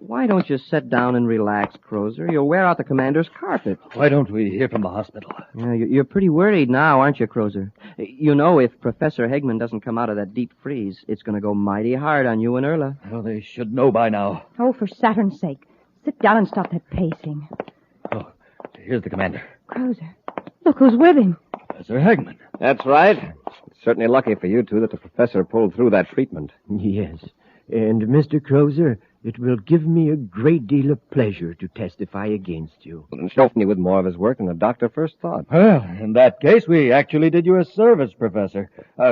Why don't you sit down and relax, Crozer? You'll wear out the commander's carpet. Why don't we hear from the hospital? Yeah, you're pretty worried now, aren't you, Crozer? You know, if Professor Hegman doesn't come out of that deep freeze, it's going to go mighty hard on you and Erla. Well, they should know by now. Oh, for Saturn's sake. Sit down and stop that pacing. Oh, here's the commander. Crozer, look who's with him. Professor Hegman. That's right. It's certainly lucky for you two that the professor pulled through that treatment. Yes. And, Mr. Crozer, It will give me a great deal of pleasure to testify against you. And Shelton you with more of his work than the doctor first thought. Well, in that case, we actually did you a service, Professor.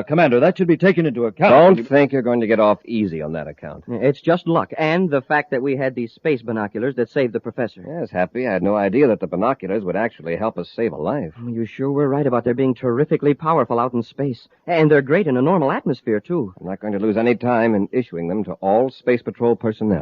Commander, that should be taken into account. Don't think you're going to get off easy on that account. It's just luck, and the fact that we had these space binoculars that saved the professor. Yes, Happy. I had no idea that the binoculars would actually help us save a life. You sure were right about their being terrifically powerful out in space. And they're great in a normal atmosphere, too. I'm not going to lose any time in issuing them to all Space Patrol personnel.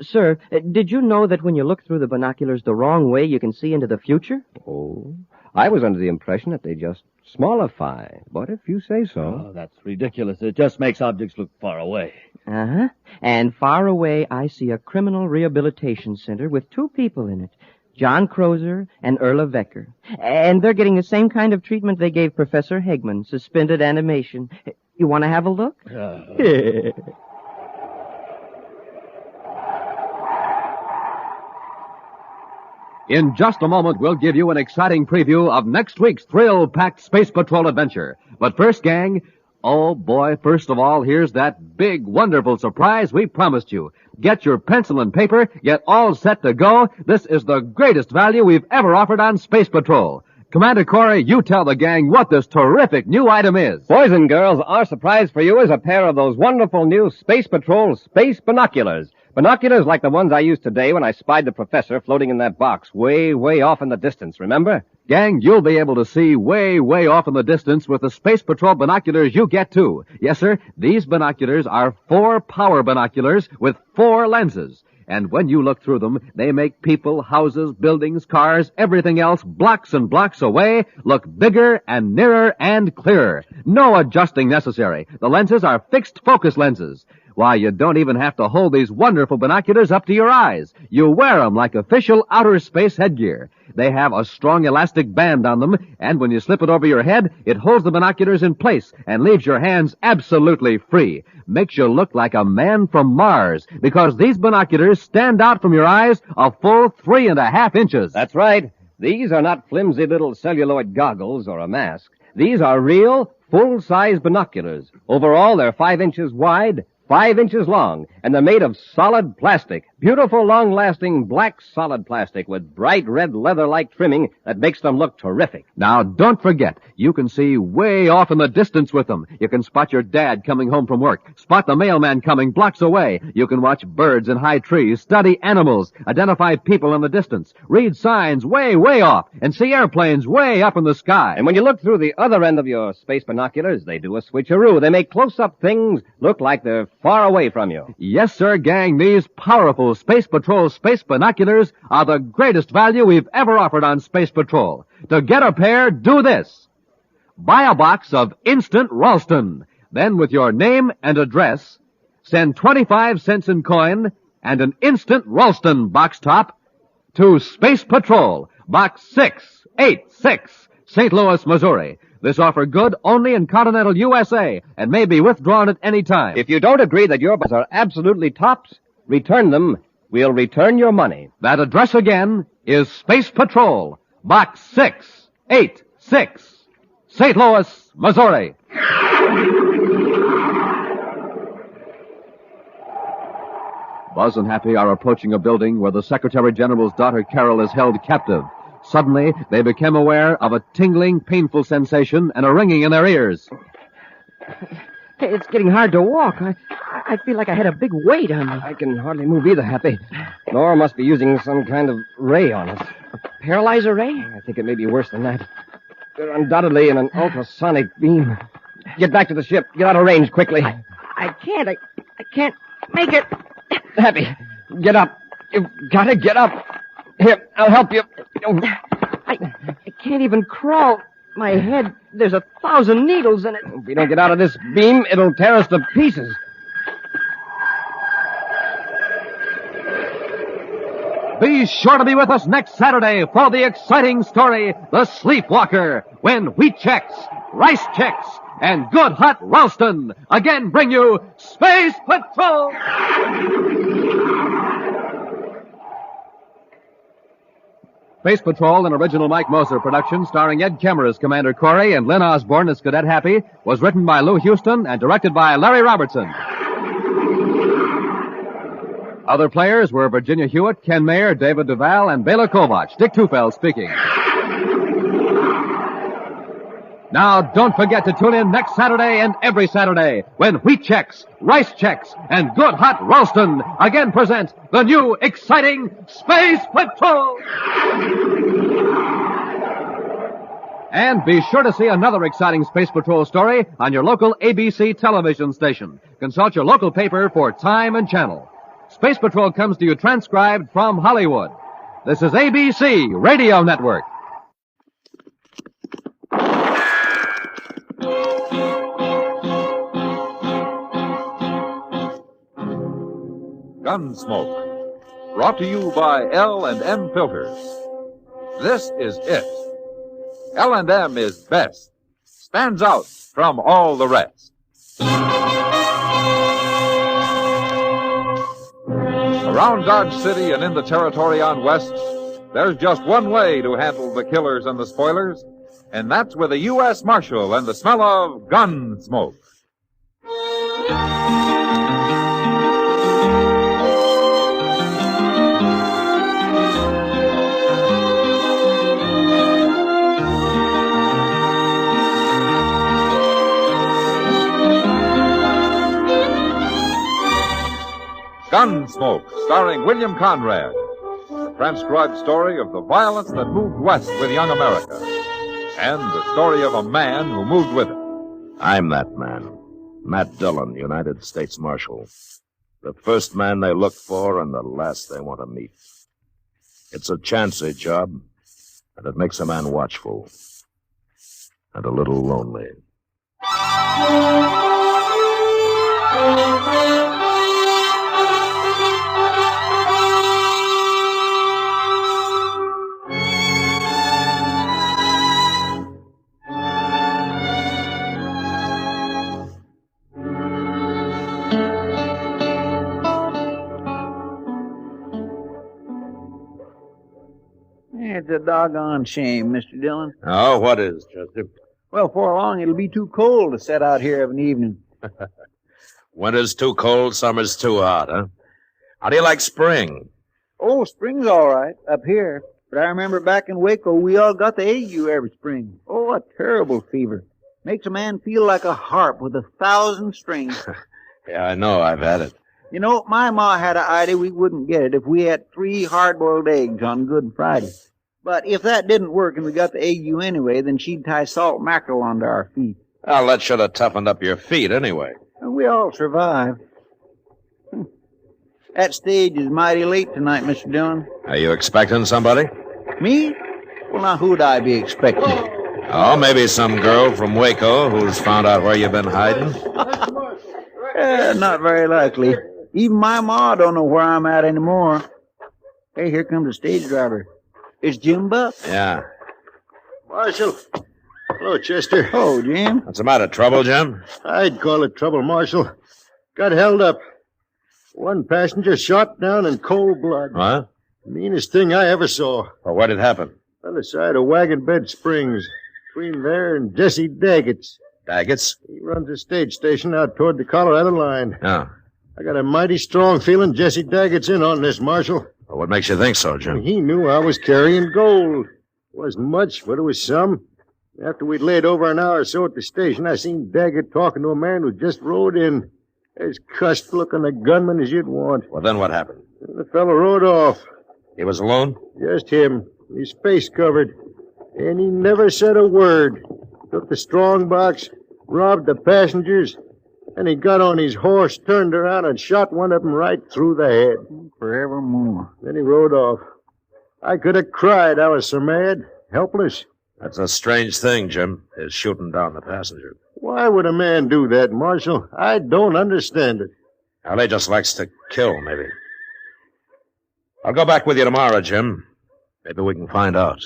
Sir, did you know that when you look through the binoculars the wrong way, you can see into the future? Oh, I was under the impression that they just smallify. But if you say so. Oh, that's ridiculous. It just makes objects look far away. Uh-huh. And far away, I see a criminal rehabilitation center with 2 people in it. John Crozer and Erla Vecker. And they're getting the same kind of treatment they gave Professor Hegman, suspended animation. You want to have a look? In just a moment, we'll give you an exciting preview of next week's thrill-packed Space Patrol adventure. But first, gang, oh boy, first of all, here's that big, wonderful surprise we promised you. Get your pencil and paper, get all set to go. This is the greatest value we've ever offered on Space Patrol. Commander Corey, you tell the gang what this terrific new item is. Boys and girls, our surprise for you is a pair of those wonderful new Space Patrol space binoculars. Binoculars like the ones I used today when I spied the professor floating in that box way, way off in the distance, remember? Gang, you'll be able to see way, way off in the distance with the Space Patrol binoculars you get, too. Yes, sir, these binoculars are 4 power binoculars with 4 lenses. And when you look through them, they make people, houses, buildings, cars, everything else blocks and blocks away look bigger and nearer and clearer. No adjusting necessary. The lenses are fixed focus lenses. Why, you don't even have to hold these wonderful binoculars up to your eyes. You wear them like official outer space headgear. They have a strong elastic band on them, and when you slip it over your head, it holds the binoculars in place and leaves your hands absolutely free. Makes you look like a man from Mars, because these binoculars stand out from your eyes a full 3.5 inches. That's right. These are not flimsy little celluloid goggles or a mask. These are real, full-size binoculars. Overall, they're 5 inches wide, 5 inches long, and they're made of solid plastic. Beautiful, long-lasting black solid plastic with bright red leather-like trimming that makes them look terrific. Now, don't forget, you can see way off in the distance with them. You can spot your dad coming home from work, spot the mailman coming blocks away. You can watch birds in high trees, study animals, identify people in the distance, read signs way, way off, and see airplanes way up in the sky. And when you look through the other end of your space binoculars, they do a switcheroo. They make close-up things look like they're far away from you. Yes, sir, gang, these powerful Space Patrol space binoculars are the greatest value we've ever offered on Space Patrol. To get a pair, do this. Buy a box of Instant Ralston. Then, with your name and address, send 25 cents in coin and an Instant Ralston box top to Space Patrol, Box 686, St. Louis, Missouri. This offer good only in continental USA and may be withdrawn at any time. If you don't agree that your boxes are absolutely tops, return them. We'll return your money. That address again is Space Patrol, Box 686, St. Louis, Missouri. Buzz and Happy are approaching a building where the Secretary General's daughter Carol is held captive. Suddenly, they become aware of a tingling, painful sensation and a ringing in their ears. It's getting hard to walk. I feel like I had a big weight on me. I can hardly move either, Happy. Nora must be using some kind of ray on us. A paralyzer ray? I think it may be worse than that. They're undoubtedly in an ultrasonic beam. Get back to the ship. Get out of range quickly. I can't. I can't make it. Happy, get up. You've got to get up. Here, I'll help you. I can't even crawl. My head, there's 1,000 needles in it. If we don't get out of this beam, it'll tear us to pieces. Be sure to be with us next Saturday for the exciting story, The Sleepwalker, when wheat checks, rice checks, and good hot Ralston again bring you Space Patrol! Space Patrol, an original Mike Moser production starring Ed Kemmer as Commander Corey and Lynn Osborne as Cadet Happy, was written by Lou Houston and directed by Larry Robertson. Other players were Virginia Hewitt, Ken Mayer, David Duval, and Bela Kovac. Dick Tufeld speaking. Now, don't forget to tune in next Saturday and every Saturday when Wheat Chex, Rice Chex, and Good Hot Ralston again present the new, exciting Space Patrol! And be sure to see another exciting Space Patrol story on your local ABC television station. Consult your local paper for time and channel. Space Patrol comes to you transcribed from Hollywood. This is ABC Radio Network. Gunsmoke, brought to you by L&M Filters. This is it. L&M is best, stands out from all the rest. Around Dodge City and in the territory on West, there's just one way to handle the killers and the spoilers, and that's with a U.S. Marshal and the smell of Gunsmoke. Gunsmoke, starring William Conrad. The transcribed story of the violence that moved west with young America. And the story of a man who moved with it. I'm that man. Matt Dillon, United States Marshal. The first man they look for and the last they want to meet. It's a chancy job, and it makes a man watchful. And a little lonely. It's a doggone shame, Mr. Dillon. Oh, what is, Chester? Well, before long, it'll be too cold to set out here of an evening. Winter's too cold, summer's too hot, huh? How do you like spring? Oh, spring's all right, up here. But I remember back in Waco, we all got the ague every spring. Oh, a terrible fever. Makes a man feel like a harp with 1,000 strings. Yeah, I know, I've had it. You know, my ma had an idea we wouldn't get it if we had 3 hard-boiled eggs on Good Friday. But if that didn't work and we got the ague anyway, then she'd tie salt mackerel onto our feet. Well, that should have toughened up your feet anyway. And we all survived. That stage is mighty late tonight, Mr. Dillon. Are you expecting somebody? Me? Well, now, who'd I be expecting? Oh, maybe some girl from Waco who's found out where you've been hiding. Not very likely. Even my ma don't know where I'm at anymore. Hey, here comes the stage driver. It's Jim Buck. Yeah. Marshal. Hello, Chester. Oh, Jim. What's the matter? Trouble, Jim? I'd call it trouble, Marshal. Got held up. One passenger shot down in cold blood. What? Meanest thing I ever saw. Well, what had happened? On the side of Wagon Bed Springs. Between there and Jesse Daggett's. Daggett's? He runs a stage station out toward the Colorado line. Oh. I got a mighty strong feeling Jesse Daggett's in on this, Marshal. Well, what makes you think so, Jim? He knew I was carrying gold. Wasn't much, but it was some. After we'd laid over an hour or so at the station, I seen Daggett talking to a man who just rode in. As cussed looking a gunman as you'd want. Well, then what happened? The fellow rode off. He was alone? Just him. His face covered. And he never said a word. Took the strong box, robbed the passengers, and he got on his horse, turned around, and shot one of them right through the head. Forevermore. Then he rode off. I could have cried. I was so mad. Helpless. That's a strange thing, Jim, is shooting down the passenger. Why would a man do that, Marshal? I don't understand it. Well, he just likes to kill, maybe. I'll go back with you tomorrow, Jim. Maybe we can find out.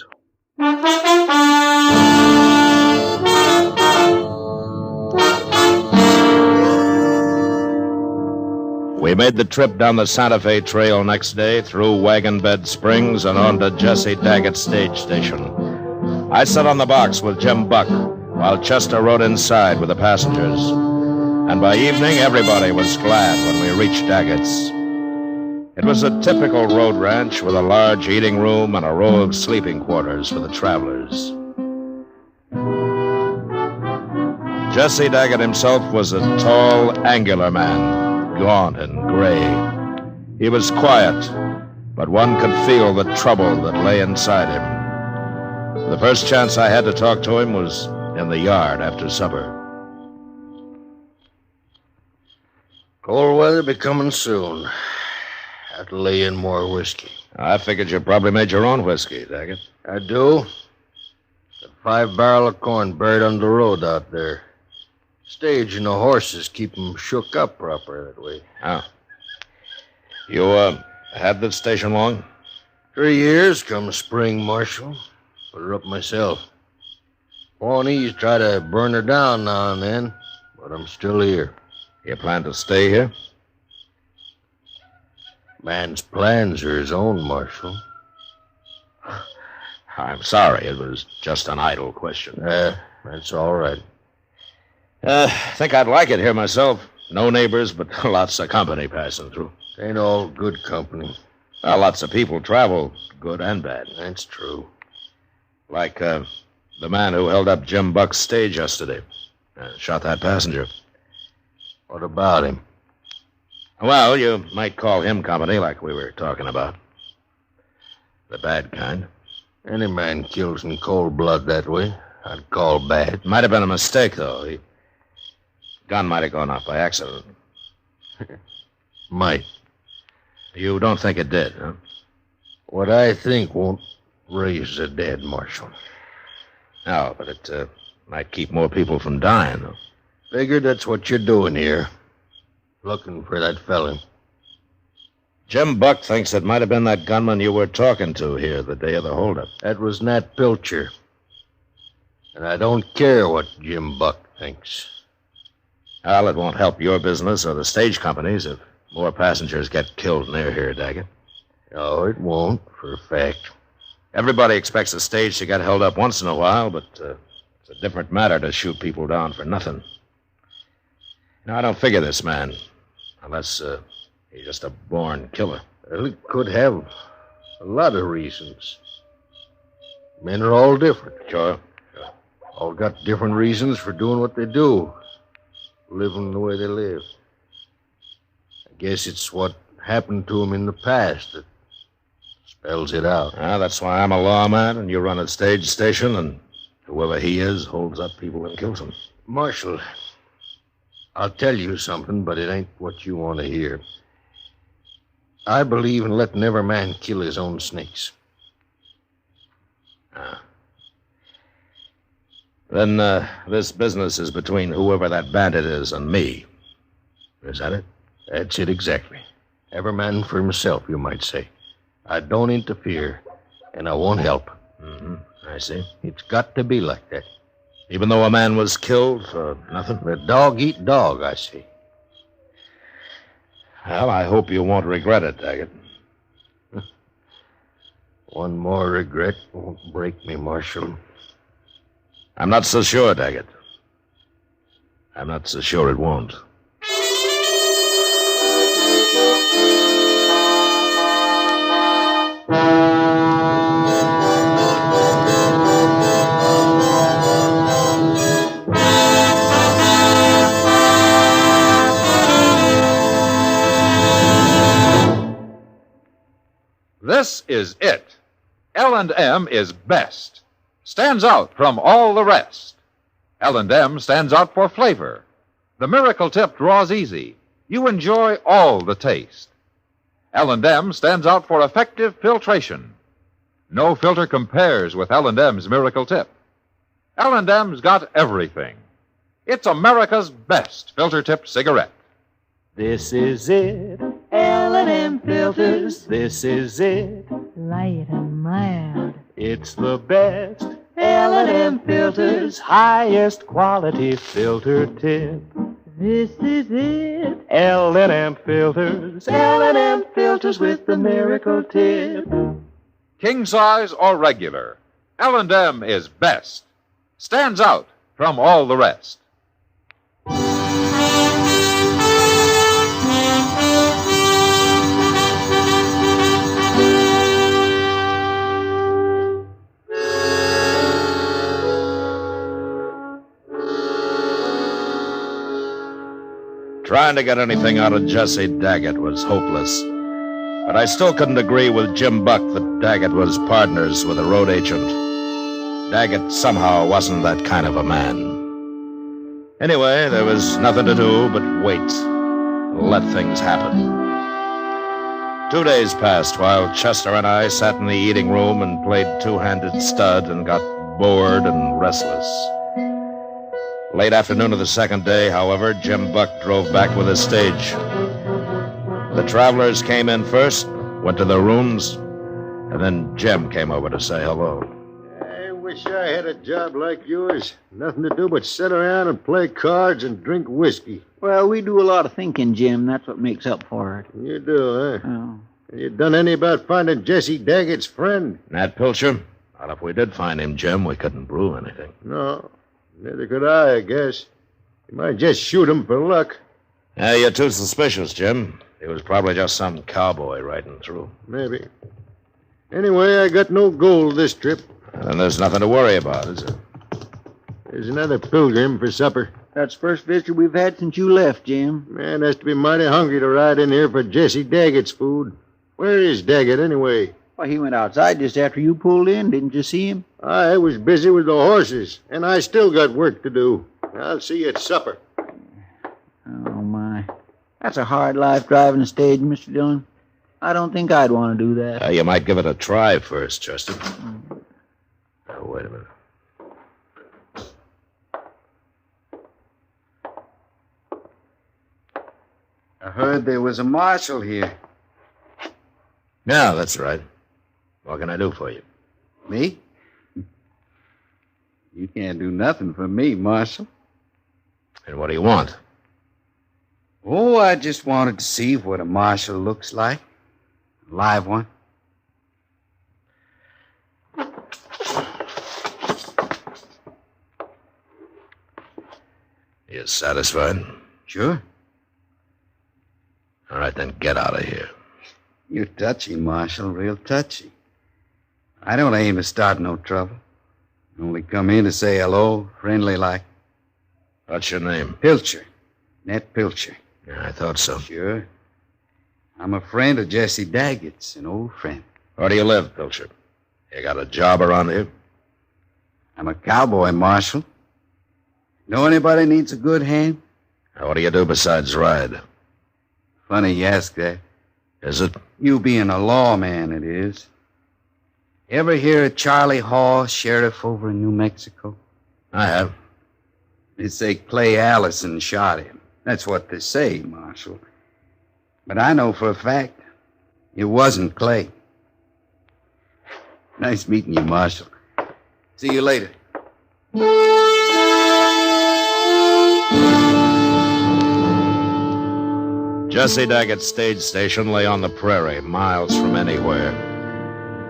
We made the trip down the Santa Fe Trail next day, through Wagon Bed Springs and on to Jesse Daggett's stage station. I sat on the box with Jim Buck, while Chester rode inside with the passengers. And by evening, everybody was glad when we reached Daggett's. It was a typical road ranch with a large eating room and a row of sleeping quarters for the travelers. Jesse Daggett himself was a tall, angular man, gaunt and gray. He was quiet, but one could feel the trouble that lay inside him. The first chance I had to talk to him was in the yard after supper. Cold weather be coming soon. Have to lay in more whiskey. I figured you probably made your own whiskey, Daggett. I do. Got 5 barrel of corn buried under the road out there. Stage and the horses keep 'em shook up proper that way. Oh. You, had this station long? 3 years come spring, Marshal. Put her up myself. Pawnees try to burn her down now and then, but I'm still here. You plan to stay here? Man's plans are his own, Marshal. I'm sorry, it was just an idle question. That's all right. Think I'd like it here myself. No neighbors, but lots of company passing through. Ain't all good company. Well, lots of people travel, good and bad. That's true. Like, the man who held up Jim Buck's stage yesterday. Shot that passenger. What about him? Well, you might call him company, like we were talking about. The bad kind. Any man kills in cold blood that way, I'd call bad. Might have been a mistake, though. Gun might have gone off by accident. Might. You don't think it did, huh? What I think won't raise the dead, Marshal. No, but it might keep more people from dying, though. Figured that's what you're doing here. Looking for that fella. Jim Buck thinks it might have been that gunman you were talking to here the day of the holdup. That was Nat Pilcher. And I don't care what Jim Buck thinks. Well, it won't help your business or the stage companies if more passengers get killed near here, Daggett. No, it won't, for a fact. Everybody expects a stage to get held up once in a while, but it's a different matter to shoot people down for nothing. Now, I don't figure this man, unless he's just a born killer. Well, he could have a lot of reasons. Men are all different. Sure. All got different reasons for doing what they do. Living the way they live. I guess it's what happened to them in the past that spells it out. Well, that's why I'm a lawman and you run a stage station, and whoever he is holds up people and kills them. Marshal, I'll tell you something, but it ain't what you want to hear. I believe in letting every man kill his own snakes. Then this business is between whoever that bandit is and me. Is that it? That's it exactly. Every man for himself, you might say. I don't interfere, and I won't help. Mm-hmm. I see. It's got to be like that. Even though a man was killed for nothing? The dog eat dog, I see. Well, I hope you won't regret it, Daggett. One more regret won't break me, Marshal. I'm not so sure, Daggett. I'm not so sure it won't. This is it. L&M is best. Stands out from all the rest. L&M stands out for flavor. The miracle tip draws easy. You enjoy all the taste. L&M stands out for effective filtration. No filter compares with L&M's miracle tip. L&M's got everything. It's America's best filter tip cigarette. This is it. L&M filters. This is it. Light and mild. It's the best. L&M filters. Highest quality filter tip. This is it. L&M filters. L&M filters with the miracle tip. King size or regular, L&M is best. Stands out from all the rest. Trying to get anything out of Jesse Daggett was hopeless. But I still couldn't agree with Jim Buck that Daggett was partners with a road agent. Daggett somehow wasn't that kind of a man. Anyway, there was nothing to do but wait. Let things happen. 2 days passed while Chester and I sat in the eating room and played two-handed stud and got bored and restless. Late afternoon of the second day, however, Jim Buck drove back with his stage. The travelers came in first, went to their rooms, and then Jim came over to say hello. I wish I had a job like yours. Nothing to do but sit around and play cards and drink whiskey. Well, we do a lot of thinking, Jim. That's what makes up for it. You do, huh? Oh. You done any about finding Jesse Daggett's friend? Nat Pilcher? Well, if we did find him, Jim, we couldn't prove anything. No. Neither could I guess. You might just shoot him for luck. Yeah, you're too suspicious, Jim. He was probably just some cowboy riding through. Maybe. Anyway, I got no gold this trip. And there's nothing to worry about, is there? There's another pilgrim for supper. That's the first visitor we've had since you left, Jim. Man has to be mighty hungry to ride in here for Jesse Daggett's food. Where is Daggett, anyway? Well, he went outside just after you pulled in. Didn't you see him? I was busy with the horses, and I still got work to do. I'll see you at supper. Oh, my. That's a hard life driving a stage, Mr. Dillon. I don't think I'd want to do that. You might give it a try first, Chester. Oh, wait a minute. I heard there was a marshal here. Yeah, that's right. What can I do for you? Me? You can't do nothing for me, Marshal. And what do you want? Oh, I just wanted to see what a marshal looks like. A live one. You satisfied? Sure. All right, then get out of here. You're touchy, Marshal, real touchy. I don't aim to start no trouble. Only come in to say hello, friendly like. What's your name? Pilcher. Nat Pilcher. Yeah, I thought so. Sure. I'm a friend of Jesse Daggett's, an old friend. Where do you live, Pilcher? You got a job around here? I'm a cowboy, Marshal. Know anybody needs a good hand? What do you do besides ride? Funny you ask that. Is it? You being a lawman, it is. Ever hear of Charlie Hall, sheriff over in New Mexico? I have. They say Clay Allison shot him. That's what they say, Marshal. But I know for a fact it wasn't Clay. Nice meeting you, Marshal. See you later. Jesse Daggett's stage station lay on the prairie, miles from anywhere.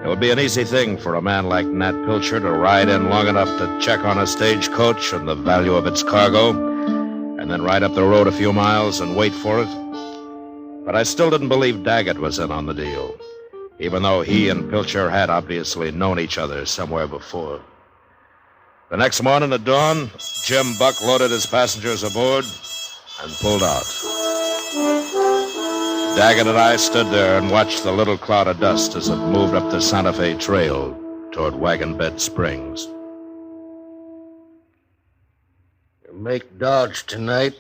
It would be an easy thing for a man like Nat Pilcher to ride in long enough to check on a stagecoach and the value of its cargo, and then ride up the road a few miles and wait for it. But I still didn't believe Daggett was in on the deal, even though he and Pilcher had obviously known each other somewhere before. The next morning at dawn, Jim Buck loaded his passengers aboard and pulled out. Daggett and I stood there and watched the little cloud of dust as it moved up the Santa Fe Trail toward Wagon Bed Springs. He'll make Dodge tonight.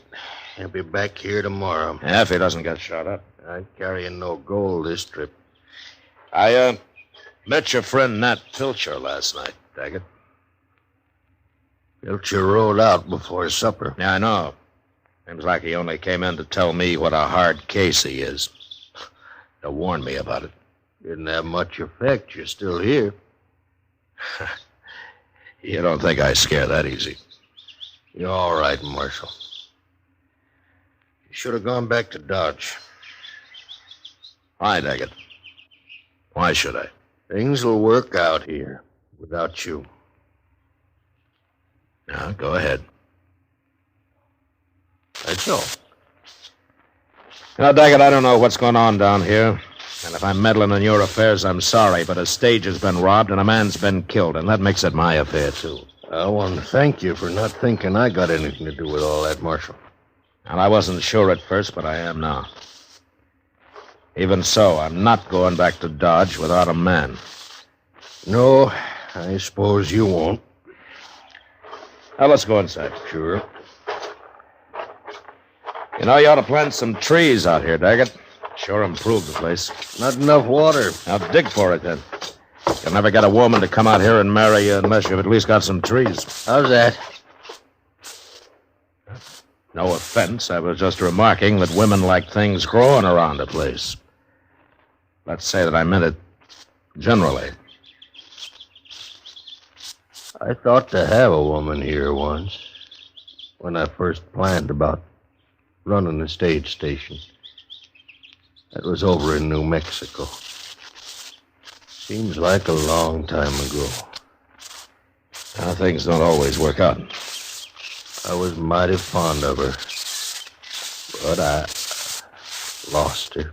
He'll be back here tomorrow. Yeah, if he doesn't get shot up. I ain't carrying no gold this trip. I, met your friend Nat Pilcher last night, Daggett. Pilcher rode out before supper. Yeah, I know. Seems like he only came in to tell me what a hard case he is. To warn me about it. Didn't have much effect. You're still here. You don't think I scare that easy? You're all right, Marshal. You should have gone back to Dodge. Why, Daggett? Why should I? Things will work out here without you. Now, go ahead. That's all. Now, Daggett, I don't know what's going on down here. And if I'm meddling in your affairs, I'm sorry, but a stage has been robbed and a man's been killed, and that makes it my affair, too. I want to thank you for not thinking I got anything to do with all that, Marshal. And I wasn't sure at first, but I am now. Even so, I'm not going back to Dodge without a man. No, I suppose you won't. Now, let's go inside. Sure. You know, you ought to plant some trees out here, Daggett. Sure improve the place. Not enough water. Now, dig for it, then. You'll never get a woman to come out here and marry you unless you've at least got some trees. How's that? No offense. I was just remarking that women like things growing around the place. Let's say that I meant it generally. I thought to have a woman here once, when I first planned about running the stage station. That was over in New Mexico. Seems like a long time ago. Now, things don't always work out. I was mighty fond of her, but I lost her.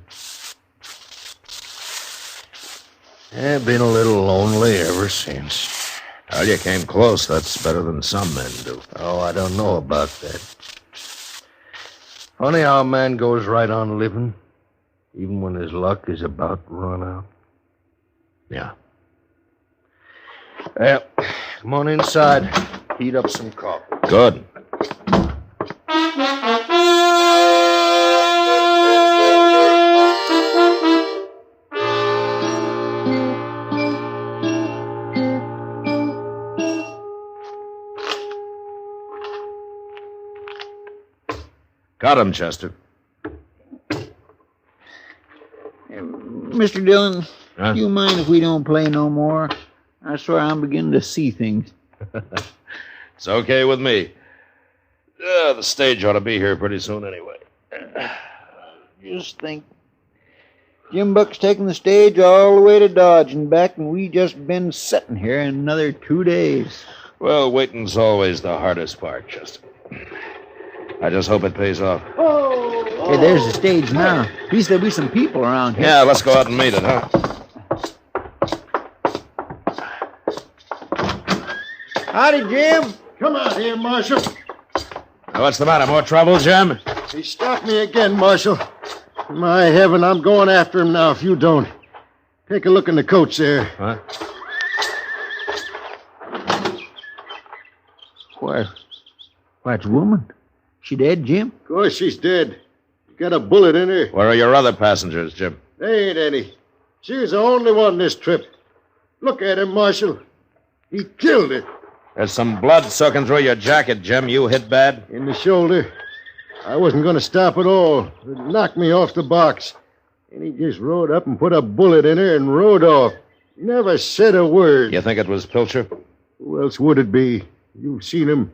I've been a little lonely ever since. Well, you came close. That's better than some men do. Oh, I don't know about that. Funny how a man goes right on living, even when his luck is about to run out. Yeah. Well, come on inside. Heat up some coffee. Good. Got him, Chester. Mr. Dillon, Huh? do you mind if we don't play no more? I swear I'm beginning to see things. It's okay with me. The stage ought to be here pretty soon anyway. Just think. Jim Buck's taking the stage all the way to Dodge and back, and we just been sitting here another 2 days. Well, waiting's always the hardest part, Chester. I just hope it pays off. Hey, there's the stage now. At least there'll be some people around here. Yeah, let's go out and meet it, huh? Howdy, Jim. Come out here, Marshal. Now, what's the matter? More trouble, Jim? He stopped me again, Marshal. My heaven, I'm going after him now if you don't. Take a look in the coach there. Huh? Why, it's a woman. She dead, Jim? Of course she's dead. Got a bullet in her. Where are your other passengers, Jim? There ain't any. She was the only one this trip. Look at him, Marshal. He killed her. There's some blood soaking through your jacket, Jim. You hit bad? In the shoulder. I wasn't going to stop at all. It knocked me off the box. And he just rode up and put a bullet in her and rode off. Never said a word. You think it was Pilcher? Who else would it be? You've seen him.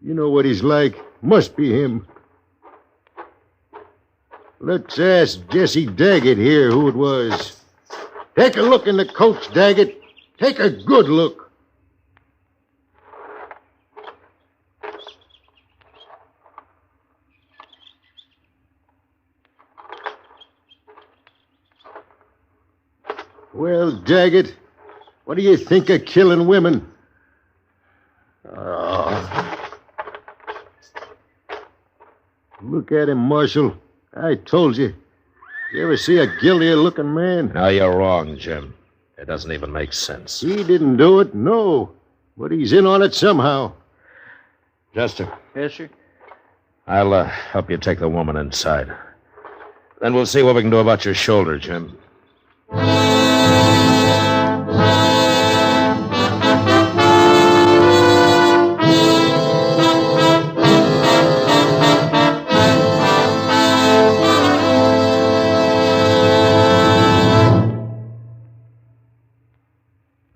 You know what he's like. Must be him. Let's ask Jesse Daggett here who it was. Take a look in the coach, Daggett. Take a good look. Well, Daggett, what do you think of killing women? Look at him, Marshal. I told you. You ever see a guiltier-looking man? No, you're wrong, Jim. It doesn't even make sense. He didn't do it, no. But he's in on it somehow. Chester, Yes, sir. I'll help you take the woman inside. Then we'll see what we can do about your shoulder, Jim.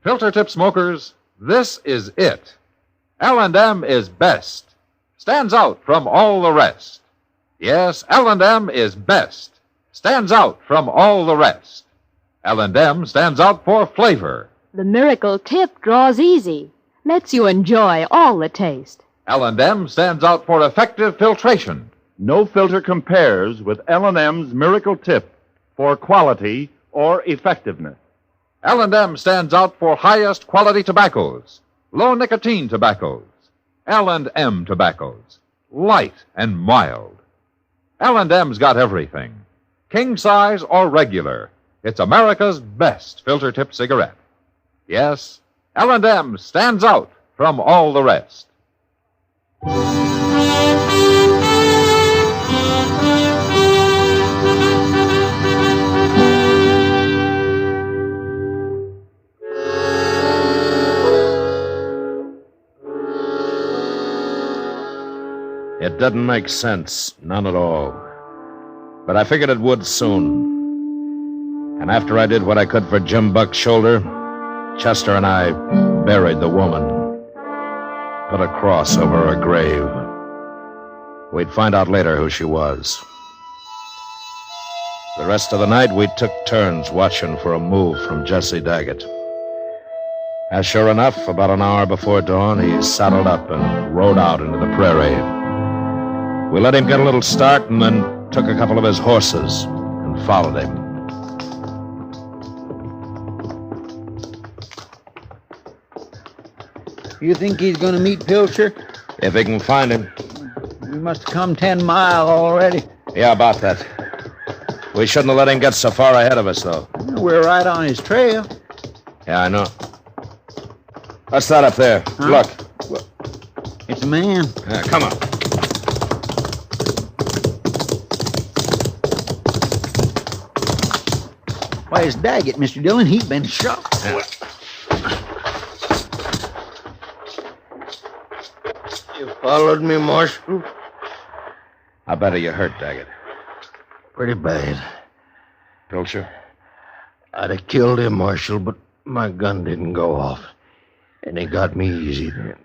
Filter tip smokers, this is it. L&M is best. Stands out from all the rest. Yes, L&M is best. Stands out from all the rest. L&M stands out for flavor. The miracle tip draws easy, lets you enjoy all the taste. L&M stands out for effective filtration. No filter compares with L&M's Miracle Tip for quality or effectiveness. L&M stands out for highest quality tobaccos, low nicotine tobaccos, L&M tobaccos, light and mild. L&M's got everything. King size or regular. It's America's best filter tip cigarette. Yes, L&M stands out from all the rest. It didn't make sense, none at all. But I figured it would soon. And after I did what I could for Jim Buck's shoulder, Chester and I buried the woman. Put a cross over her grave. We'd find out later who she was. The rest of the night, we took turns watching for a move from Jesse Daggett. As sure enough, about an hour before dawn, he saddled up and rode out into the prairie. We let him get a little start and then took a couple of his horses and followed him. You think he's going to meet Pilcher? If he can find him. We must have come 10 miles already. Yeah, about that. We shouldn't have let him get so far ahead of us, though. We're right on his trail. Yeah, I know. What's that up there? Huh? Look. It's a man. Yeah, come on. Why, it's Daggett, Mr. Dillon. He's been shot. Yeah. You followed me, Marshal? How bad are you hurt, Daggett? Pretty bad. Pilcher? I'd have killed him, Marshal, but my gun didn't go off. And he got me easy then.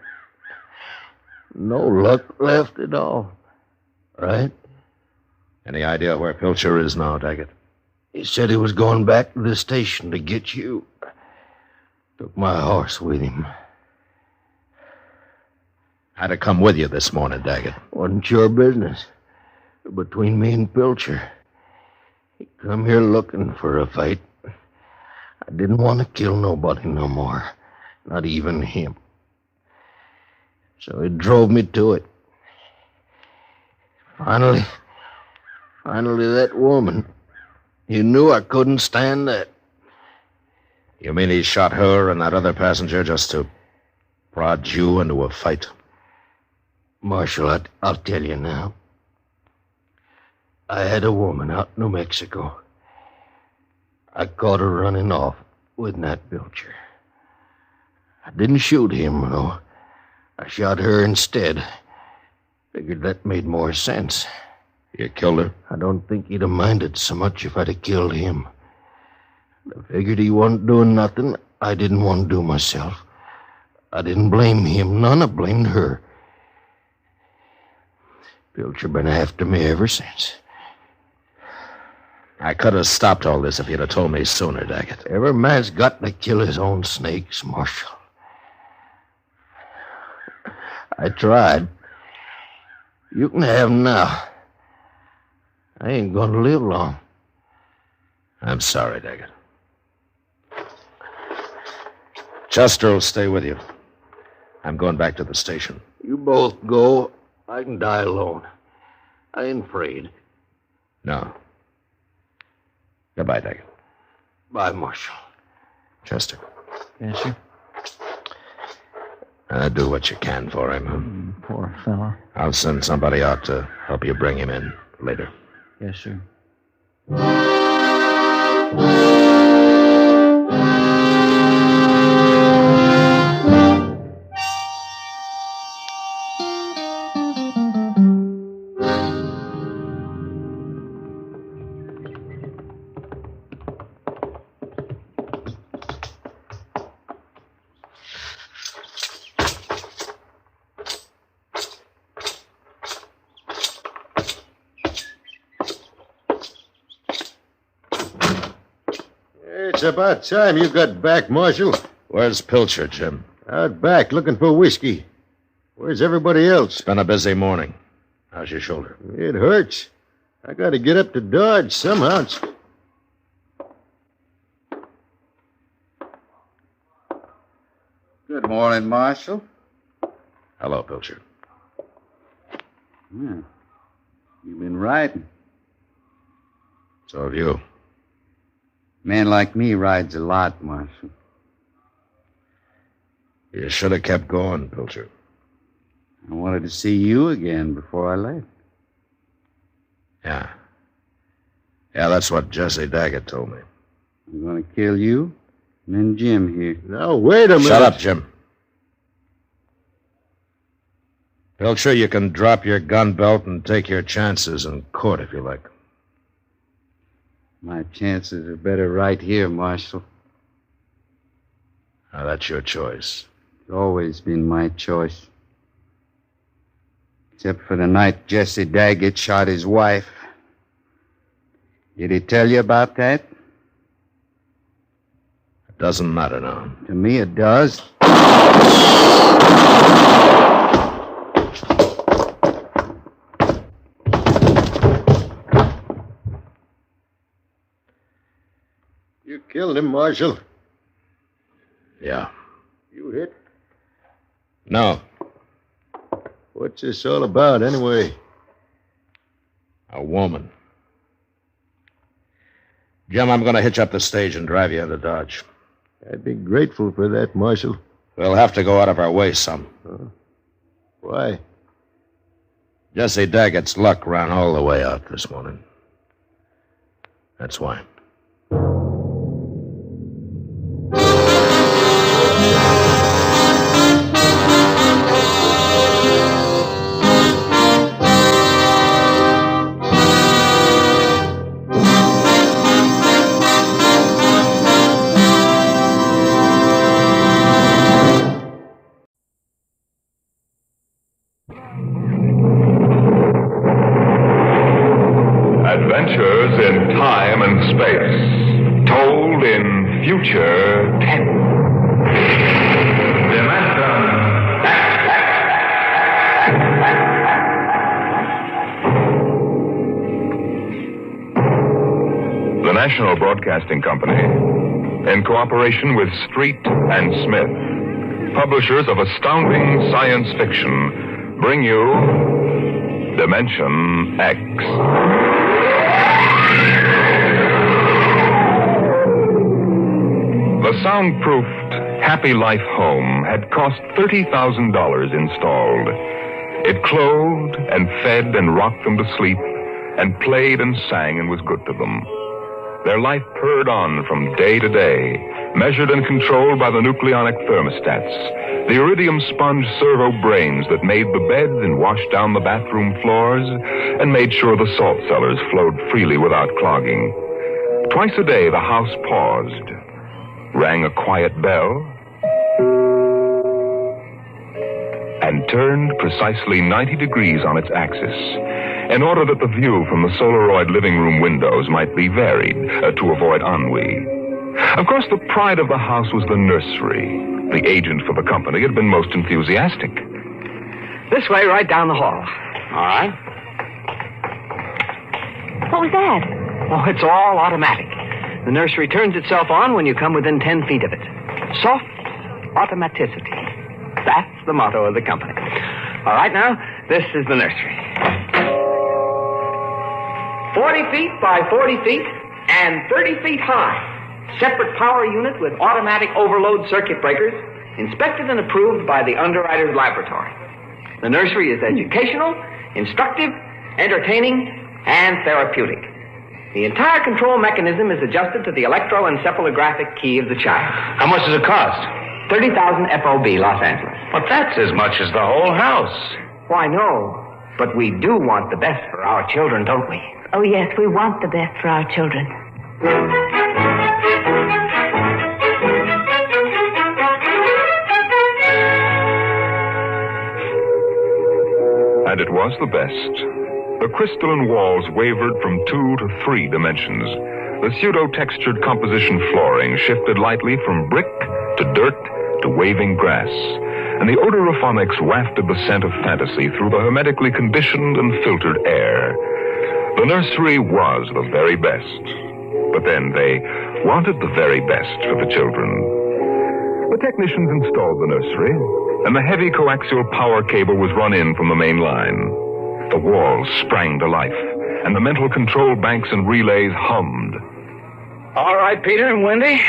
No luck left at all. Right? Any idea where Pilcher is now, Daggett? He said he was going back to the station to get you. Took my horse with him. I'd have come with you this morning, Daggett. Wasn't your business. Between me and Pilcher. He come here looking for a fight. I didn't want to kill nobody no more. Not even him. So he drove me to it. Finally, that woman. You knew I couldn't stand that. You mean he shot her and that other passenger just to prod you into a fight? Marshal, I'll tell you now. I had a woman out in New Mexico. I caught her running off with Nat Pilcher. I didn't shoot him, though. I shot her instead. Figured that made more sense. You killed her? I don't think he'd have minded so much if I'd have killed him. I figured he wasn't doing nothing I didn't want to do myself. I didn't blame him. None. I blamed her. Pilcher been after me ever since. I could have stopped all this if you'd have told me sooner, Daggett. Every man's got to kill his own snakes, Marshal. I tried. You can have them now. I ain't going to live long. I'm sorry, Daggett. Chester will stay with you. I'm going back to the station. You both go. I can die alone. I ain't afraid. No. Goodbye, Daggett. Bye, Marshal. Chester. Yes, sir. Do what you can for him. Poor fellow. I'll send somebody out to help you bring him in later. Yes, sir. It's about time you got back, Marshal. Where's Pilcher, Jim? Out back, looking for whiskey. Where's everybody else? It's been a busy morning. How's your shoulder? It hurts. I got to get up to Dodge somehow. Good morning, Marshal. Hello, Pilcher. You've been riding. So have you. Man like me rides a lot, Marshal. You should have kept going, Pilcher. I wanted to see you again before I left. Yeah. Yeah, that's what Jesse Daggett told me. I'm going to kill you and then Jim here. Now, wait a minute. Shut up, Jim. Pilcher, you can drop your gun belt and take your chances in court if you like. My chances are better right here, Marshal. Now, that's your choice. It's always been my choice. Except for the night Jesse Daggett shot his wife. Did he tell you about that? It doesn't matter now. To me, it does. You killed him, Marshal. Yeah. You hit? No. What's this all about, anyway? A woman. Jim, I'm going to hitch up the stage and drive you into Dodge. I'd be grateful for that, Marshal. We'll have to go out of our way some. Why? Jesse Daggett's luck ran all the way out this morning. That's why. Adventures in time and space, told in future tense. The National Broadcasting Company, in cooperation with Street and Smith, publishers of astounding science fiction, bring you Dimension X. The soundproofed Happy Life home had cost $30,000 installed. It clothed and fed and rocked them to sleep and played and sang and was good to them. Their life purred on from day to day, measured and controlled by the nucleonic thermostats, the iridium sponge servo brains that made the beds and washed down the bathroom floors and made sure the salt cellars flowed freely without clogging. Twice a day, the house paused, rang a quiet bell, and turned precisely 90 degrees on its axis, in order that the view from the Solaroid living room windows might be varied to avoid ennui. Of course, the pride of the house was the nursery. The agent for the company had been most enthusiastic. This way, right down the hall. All right. What was that? Oh, it's all automatic. The nursery turns itself on when you come within 10 feet of it. Soft automaticity. That's the motto of the company. All right, now, this is the nursery. 40 feet by 40 feet and 30 feet high. Separate power unit with automatic overload circuit breakers, inspected and approved by the underwriter's laboratory. The nursery is educational, instructive, entertaining, and therapeutic. The entire control mechanism is adjusted to the electroencephalographic key of the child. How much does it cost? 30,000 FOB, Los Angeles. But that's as much as the whole house. Why, no. But we do want the best for our children, don't we? Oh, yes, we want the best for our children. And it was the best. The crystalline walls wavered from 2 to 3 dimensions. The pseudo-textured composition flooring shifted lightly from brick to dirt to waving grass. And the odorophonics wafted the scent of fantasy through the hermetically conditioned and filtered air. The nursery was the very best. But then they wanted the very best for the children. The technicians installed the nursery, and the heavy coaxial power cable was run in from the main line. The walls sprang to life, and the mental control banks and relays hummed. All right, Peter and Wendy.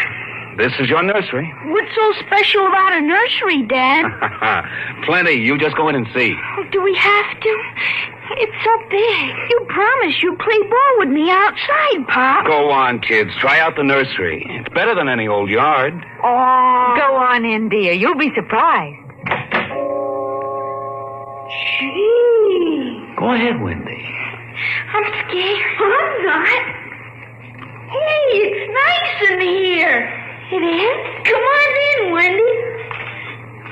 This is your nursery. What's so special about a nursery, Dad? Plenty. You just go in and see. Oh, do we have to? It's so big. You promised you'd play ball with me outside, Pop. Go on, kids. Try out the nursery. It's better than any old yard. Oh. Go on in, dear. You'll be surprised. Gee. Go ahead, Wendy. I'm scared. I'm not. Hey, it's nice in here. It is? Come on in, Wendy.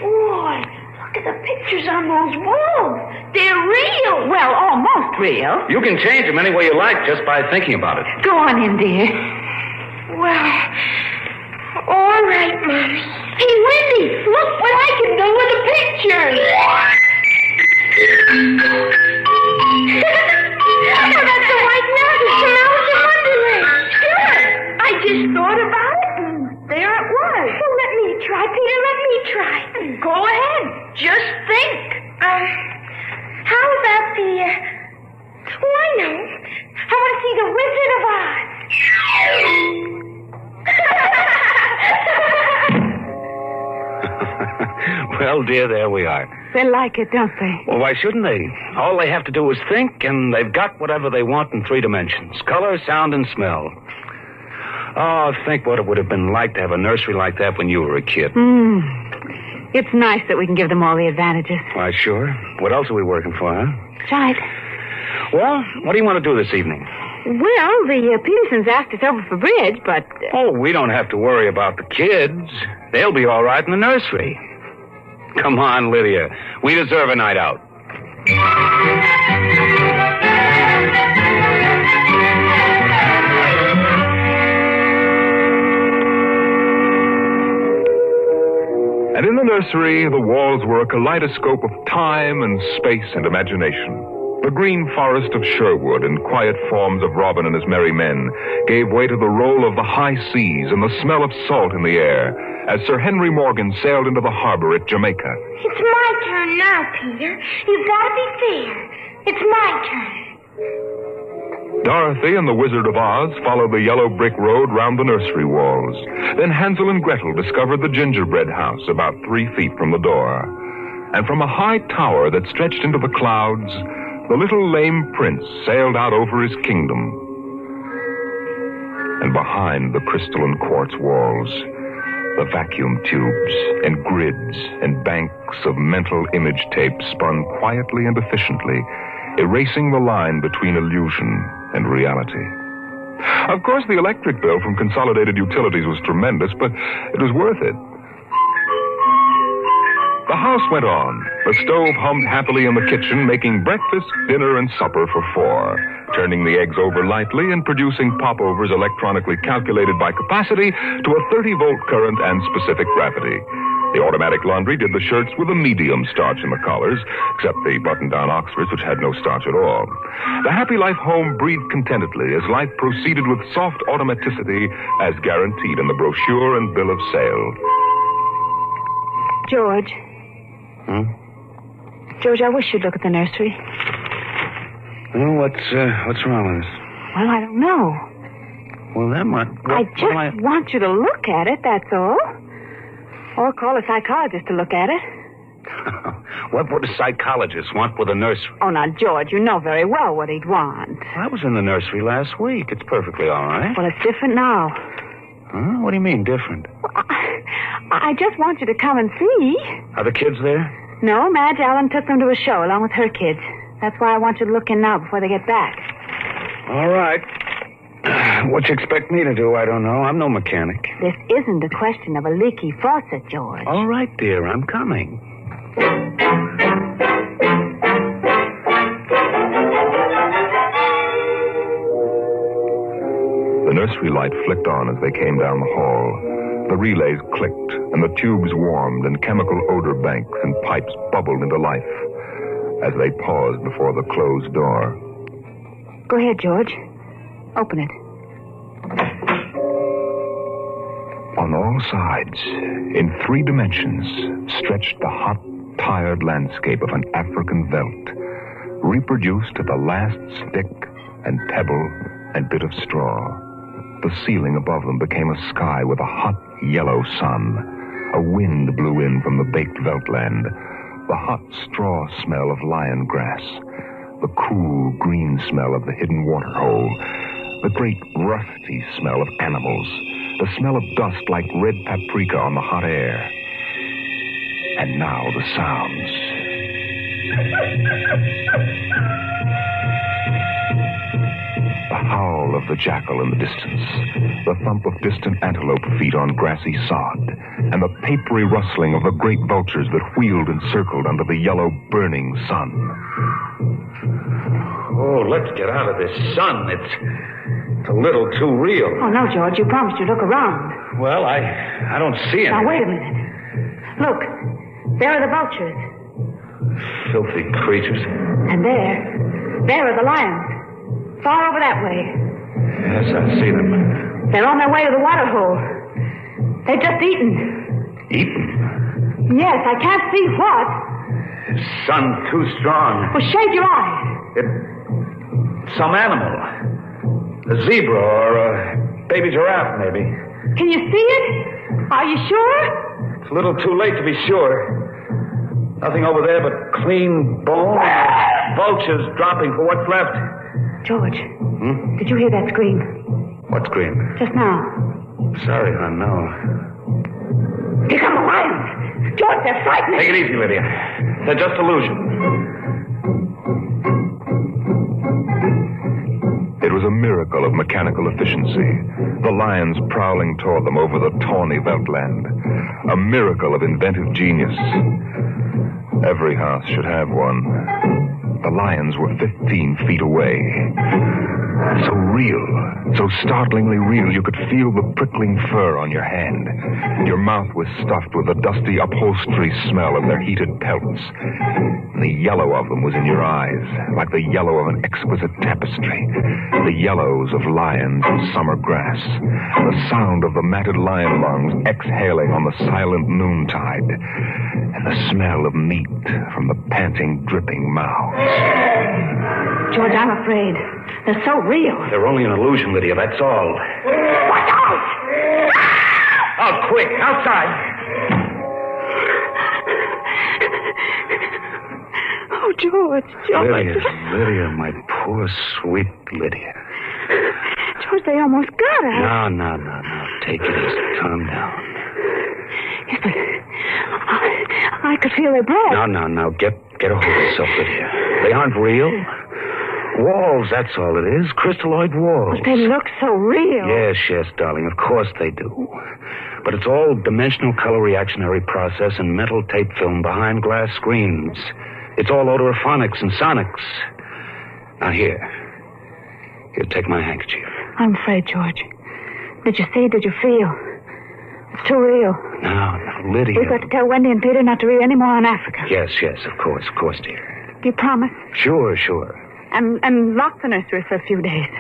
Boy, look at the pictures on those walls. They're real. Well, almost real. You can change them any way you like just by thinking about it. Go on in, dear. Well, all right, Mommy. Hey, Wendy, look what I can do with the pictures. Oh, that's a white mouse. It smells of Wonderland. Good. I just thought about it, and there it was. Well, let me try, Peter. Let me try. Go ahead. Just think. How about the... Oh, I know. I want to see the Wizard of Oz. Well, dear, there we are. They like it, don't they? Well, why shouldn't they? All they have to do is think, and they've got whatever they want in 3 dimensions. Color, sound, and smell. Oh, think what it would have been like to have a nursery like that when you were a kid. It's nice that we can give them all the advantages. Why, sure. What else are we working for, huh? That's right. Well, what do you want to do this evening? Well, the Petersons asked us over for bridge, but... Oh, we don't have to worry about the kids. They'll be all right in the nursery. Come on, Lydia. We deserve a night out. And in the nursery, the walls were a kaleidoscope of time and space and imagination. The green forest of Sherwood and quiet forms of Robin and his merry men gave way to the roll of the high seas and the smell of salt in the air as Sir Henry Morgan sailed into the harbor at Jamaica. It's my turn now, Peter. You've got to be fair. It's my turn. Dorothy and the Wizard of Oz followed the yellow brick road round the nursery walls. Then Hansel and Gretel discovered the gingerbread house about 3 feet from the door. And from a high tower that stretched into the clouds, the little lame prince sailed out over his kingdom. And behind the crystal and quartz walls, the vacuum tubes and grids and banks of mental image tape spun quietly and efficiently, erasing the line between illusion and reality. Of course, the electric bill from Consolidated Utilities was tremendous, but it was worth it. The house went on. The stove hummed happily in the kitchen, making breakfast, dinner, and supper for 4, turning the eggs over lightly and producing popovers electronically calculated by capacity to a 30-volt current and specific gravity. The automatic laundry did the shirts with a medium starch in the collars, except the button-down Oxfords, which had no starch at all. The Happy Life home breathed contentedly as life proceeded with soft automaticity as guaranteed in the brochure and bill of sale. George. George, I wish you'd look at the nursery. Well, what's wrong with this? Well, I don't know. Well, that might... I just want you to look at it, that's all. Or call a psychologist to look at it. What would a psychologist want with a nursery? Oh, now, George, you know very well what he'd want. I was in the nursery last week. It's perfectly all right. Well, it's different now. Huh? What do you mean, different? Well, I just want you to come and see. Are the kids there? No, Madge Allen took them to a show along with her kids. That's why I want you to look in now before they get back. All right. What you expect me to do, I don't know. I'm no mechanic. This isn't a question of a leaky faucet, George. All right, dear, I'm coming. The nursery light flicked on as they came down the hall. The relays clicked, and the tubes warmed, and chemical odor banks and pipes bubbled into life as they paused before the closed door. Go ahead, George. Open it. On all sides, in 3 dimensions, stretched the hot, tired landscape of an African veldt, reproduced to the last stick and pebble and bit of straw. The ceiling above them became a sky with a hot yellow sun. A wind blew in from the baked Veldt land. The hot straw smell of lion grass. The cool green smell of the hidden water hole. The great rusty smell of animals. The smell of dust like red paprika on the hot air. And now the sounds. The howl of the jackal in the distance, the thump of distant antelope feet on grassy sod, and the papery rustling of the great vultures that wheeled and circled under the yellow burning sun. Oh, let's get out of this sun. It's a little too real. Oh, no, George, you promised you'd look around. Well, I don't see anything. Now, wait a minute. Look, there are the vultures. Filthy creatures. And there are the lions. Far over that way. Yes, I see them. They're on their way to the water hole. They've just eaten. Eaten? Yes, I can't see what. The sun's too strong. Well, shade your eyes. Some animal. A zebra or a baby giraffe, maybe. Can you see it? Are you sure? It's a little too late to be sure. Nothing over there but clean bone. Vultures dropping for what's left. George, did you hear that scream? What scream? Just now. Sorry, hon, no. Here come the lions. George, they're frightening. Take it easy, Lydia. They're just illusion. It was a miracle of mechanical efficiency. The lions prowling toward them over the tawny Veldt land. A miracle of inventive genius. Every house should have one. The lions were 15 feet away. So real, so startlingly real, you could feel the prickling fur on your hand. Your mouth was stuffed with the dusty upholstery smell of their heated pelts. And the yellow of them was in your eyes, like the yellow of an exquisite tapestry. The yellows of lions in summer grass. The sound of the matted lion lungs exhaling on the silent noontide. And the smell of meat from the panting, dripping mouths. George, I'm afraid. They're so real. They're only an illusion, Lydia, that's all. Watch out! Oh, quick, outside! Oh, George. Lydia, my poor, sweet Lydia. George, they almost got her. No. Take it easy. Calm down. Yes, but I could feel their breath. No. Get a hold of yourself, Lydia. They aren't real. Walls, that's all it is. Crystalloid walls. But they look so real. Yes, darling. Of course they do. But it's all dimensional color reactionary process and mental tape film behind glass screens. It's all odorophonics and sonics. Now here, take my handkerchief. I'm afraid, George. Did you see? Did you feel? It's too real. No, Lydia. We've got to tell Wendy and Peter not to read any more on Africa. Yes, of course, dear. Do you promise? Sure. And lock the nursery for a few days.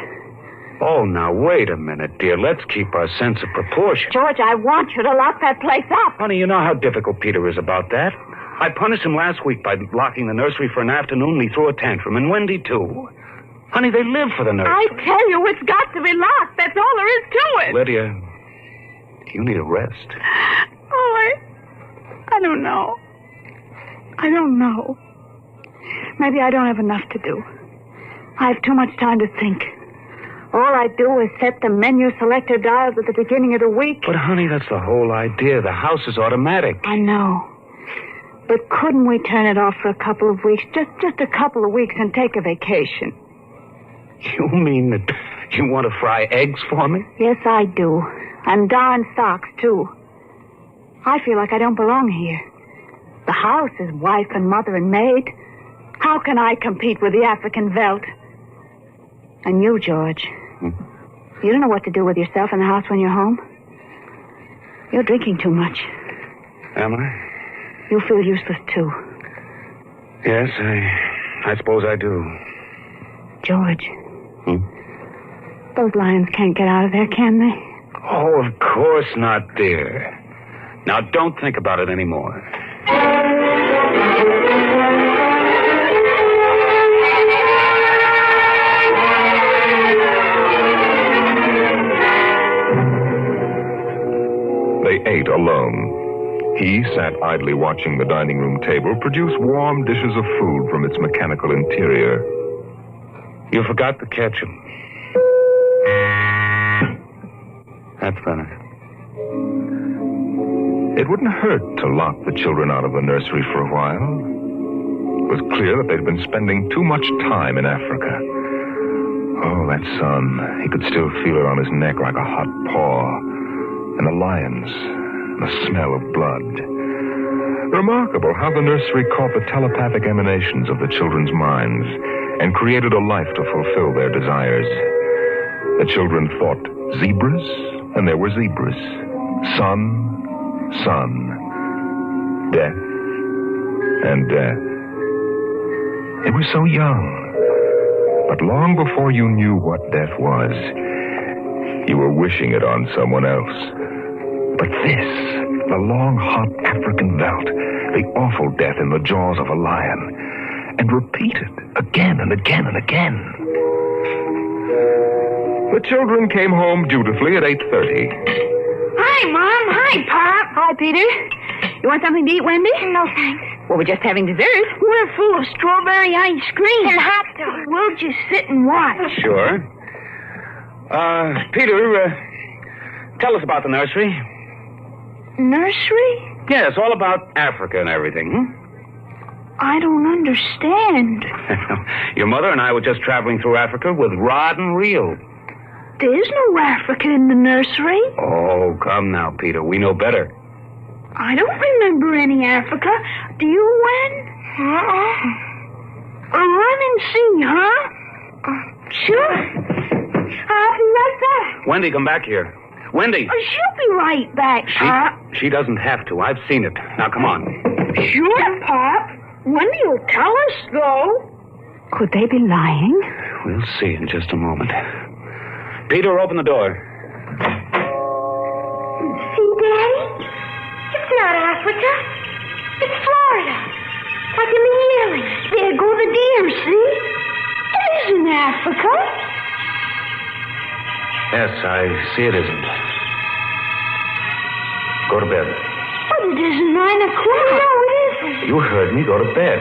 Oh, now, wait a minute, dear. Let's keep our sense of proportion. George, I want you to lock that place up. Honey, you know how difficult Peter is about that. I punished him last week by locking the nursery for an afternoon, and he threw a tantrum, and Wendy, too. Honey, they live for the nursery. I tell you, it's got to be locked. That's all there is to it. Lydia, you need a rest. Oh, I don't know. Maybe I don't have enough to do. I have too much time to think. All I do is set the menu selector dials at the beginning of the week. But, honey, that's the whole idea. The house is automatic. I know. But couldn't we turn it off for a couple of weeks? Just a couple of weeks and take a vacation. You mean that you want to fry eggs for me? Yes, I do. And darn socks, too. I feel like I don't belong here. The house is wife and mother and maid. How can I compete with the African Veldt? And you, George. You don't know what to do with yourself in the house when you're home. You're drinking too much. Am I? You feel useless, too. Yes, I suppose I do. George. Those lions can't get out of there, can they? Oh, of course not, dear. Now, don't think about it anymore. alone. He sat idly watching the dining room table produce warm dishes of food from its mechanical interior. You forgot the ketchup. That's better. It wouldn't hurt to lock the children out of the nursery for a while. It was clear that they'd been spending too much time in Africa. Oh, that sun. He could still feel it on his neck like a hot paw. And the lions, the smell of blood. Remarkable how the nursery caught the telepathic emanations of the children's minds and created a life to fulfill their desires. The children thought zebras, and there were zebras. Sun, death, and death. They were so young. But long before you knew what death was, you were wishing it on someone else. But this, the long, hot African veldt, the awful death in the jaws of a lion, and repeated again and again and again. The children came home dutifully at 8:30. Hi, Mom. Hi, Pop. Hi, Peter. You want something to eat, Wendy? No, thanks. Well, we're just having dessert. We're full of strawberry ice cream. And hot dogs. We'll just sit and watch. Sure. Peter, tell us about the nursery. Nursery? Yes, all about Africa and everything. I don't understand. Your mother and I were just traveling through Africa with rod and reel. There's no Africa in the nursery. Oh, come now, Peter. We know better. I don't remember any Africa. Do you, Wen? Run and see, huh? Sure. I'll be right back. Wendy, come back here. Wendy. She'll be right back, Pop. She doesn't have to. I've seen it. Now, come on. Sure, Pop. Wendy will tell us, though. Could they be lying? We'll see in just a moment. Peter, open the door. See, Daddy? It's not Africa. It's Florida. Like in the yearling. There go the deer, see? It isn't Africa. Yes, I see it isn't. Go to bed. But it isn't 9 o'clock. No, it isn't. You heard me. Go to bed.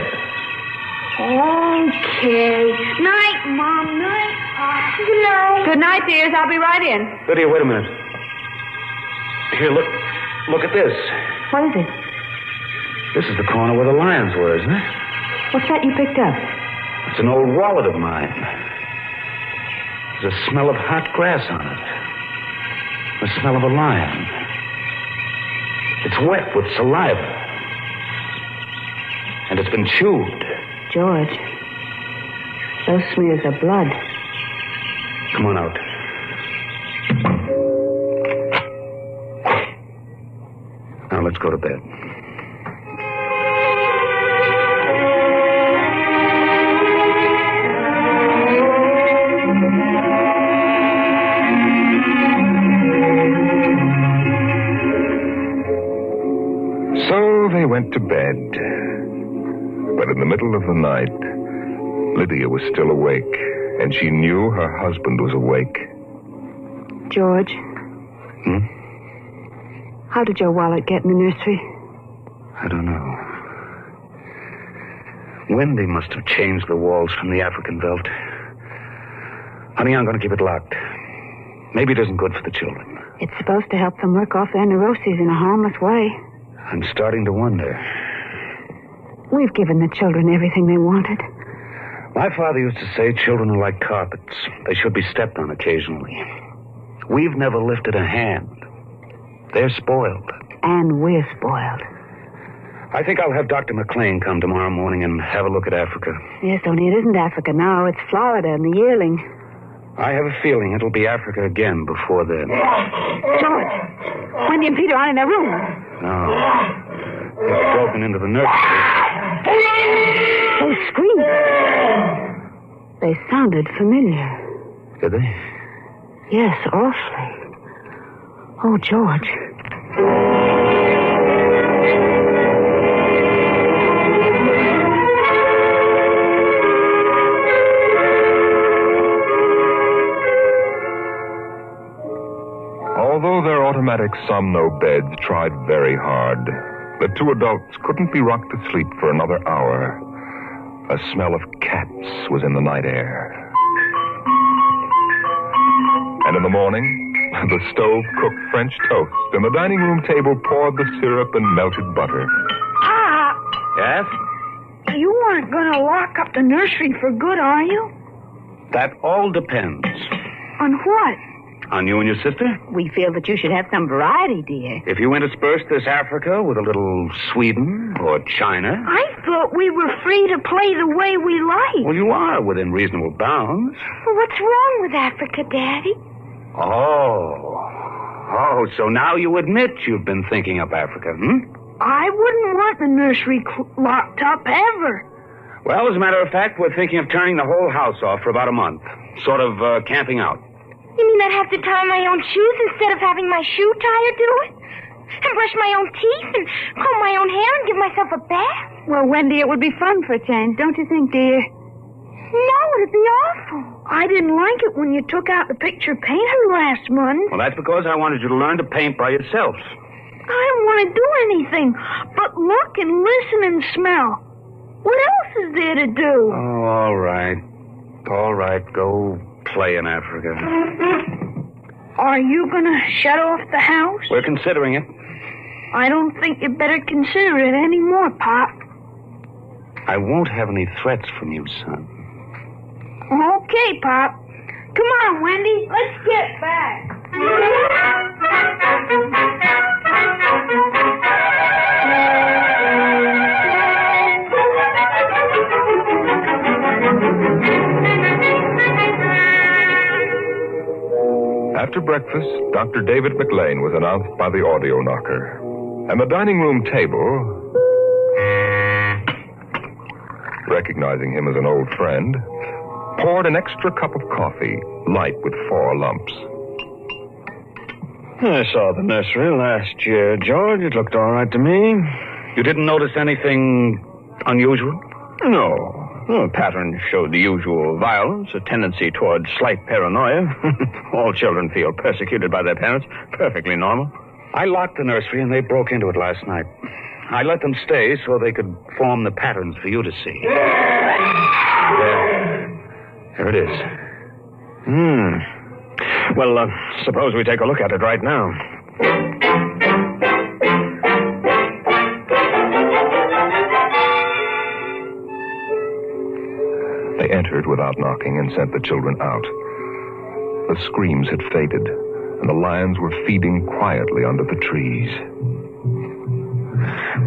Okay. Night, Mom. Night, Pop. Good night. Good night, dears. I'll be right in. Lydia, wait a minute. Here, look at this. What is it? This is the corner where the lions were, isn't it? What's that you picked up? It's an old wallet of mine. There's a smell of hot grass on it. The smell of a lion. It's wet with saliva. And it's been chewed. George, those smears of blood. Come on out. Now let's go to bed. So they went to bed. But in the middle of the night, Lydia was still awake, and she knew her husband was awake. George? How did your wallet get in the nursery? I don't know. Wendy must have changed the walls from the African veldt. Honey, I'm going to keep it locked. Maybe it isn't good for the children. It's supposed to help them work off their neuroses in a harmless way. I'm starting to wonder. We've given the children everything they wanted. My father used to say children are like carpets. They should be stepped on occasionally. We've never lifted a hand. They're spoiled. And we're spoiled. I think I'll have Dr. McLean come tomorrow morning and have a look at Africa. Yes, only it isn't Africa now. It's Florida and the yearling. I have a feeling it'll be Africa again before then. George, Wendy and Peter aren't in their room. No. They've broken into the nursery. Those screams. They sounded familiar. Did they? Yes, awfully. Oh, George. Although their automatic automatic somno beds tried very hard. The two adults couldn't be rocked to sleep for another hour. A smell of cats was in the night air. And in the morning, the stove cooked French toast, and the dining room table poured the syrup and melted butter. Pop, Yes? you aren't going to lock up the nursery for good, are you? That all depends. On what? On you and your sister? We feel that you should have some variety, dear. If you intersperse this Africa with a little Sweden or China... I thought we were free to play the way we like. Well, you are within reasonable bounds. Well, what's wrong with Africa, Daddy? Oh, so now you admit you've been thinking up Africa, I wouldn't want the nursery locked up ever. Well, as a matter of fact, we're thinking of turning the whole house off for about a month. Sort of camping out. You mean I'd have to tie my own shoes instead of having my shoe tire do it? And brush my own teeth and comb my own hair and give myself a bath? Well, Wendy, it would be fun for a change, don't you think, dear? No, it'd be awful. I didn't like it when you took out the picture painter last month. Well, that's because I wanted you to learn to paint by yourself. I don't want to do anything but look and listen and smell. What else is there to do? Oh, all right. All right, go play in Africa. Are you going to shut off the house? We're considering it. I don't think you better consider it anymore, Pop. I won't have any threats from you, son. Okay, Pop. Come on, Wendy. Let's get back. After breakfast, Dr. David McLean was announced by the audio knocker. And the dining room table, recognizing him as an old friend, poured an extra cup of coffee, light with 4 lumps. I saw the nursery last year, George. It looked all right to me. You didn't notice anything unusual? No. The pattern showed the usual violence, a tendency toward slight paranoia. All children feel persecuted by their parents. Perfectly normal. I locked the nursery and they broke into it last night. I let them stay so they could form the patterns for you to see. Here it is. Well, suppose we take a look at it right now. They entered without knocking and sent the children out. The screams had faded, and the lions were feeding quietly under the trees.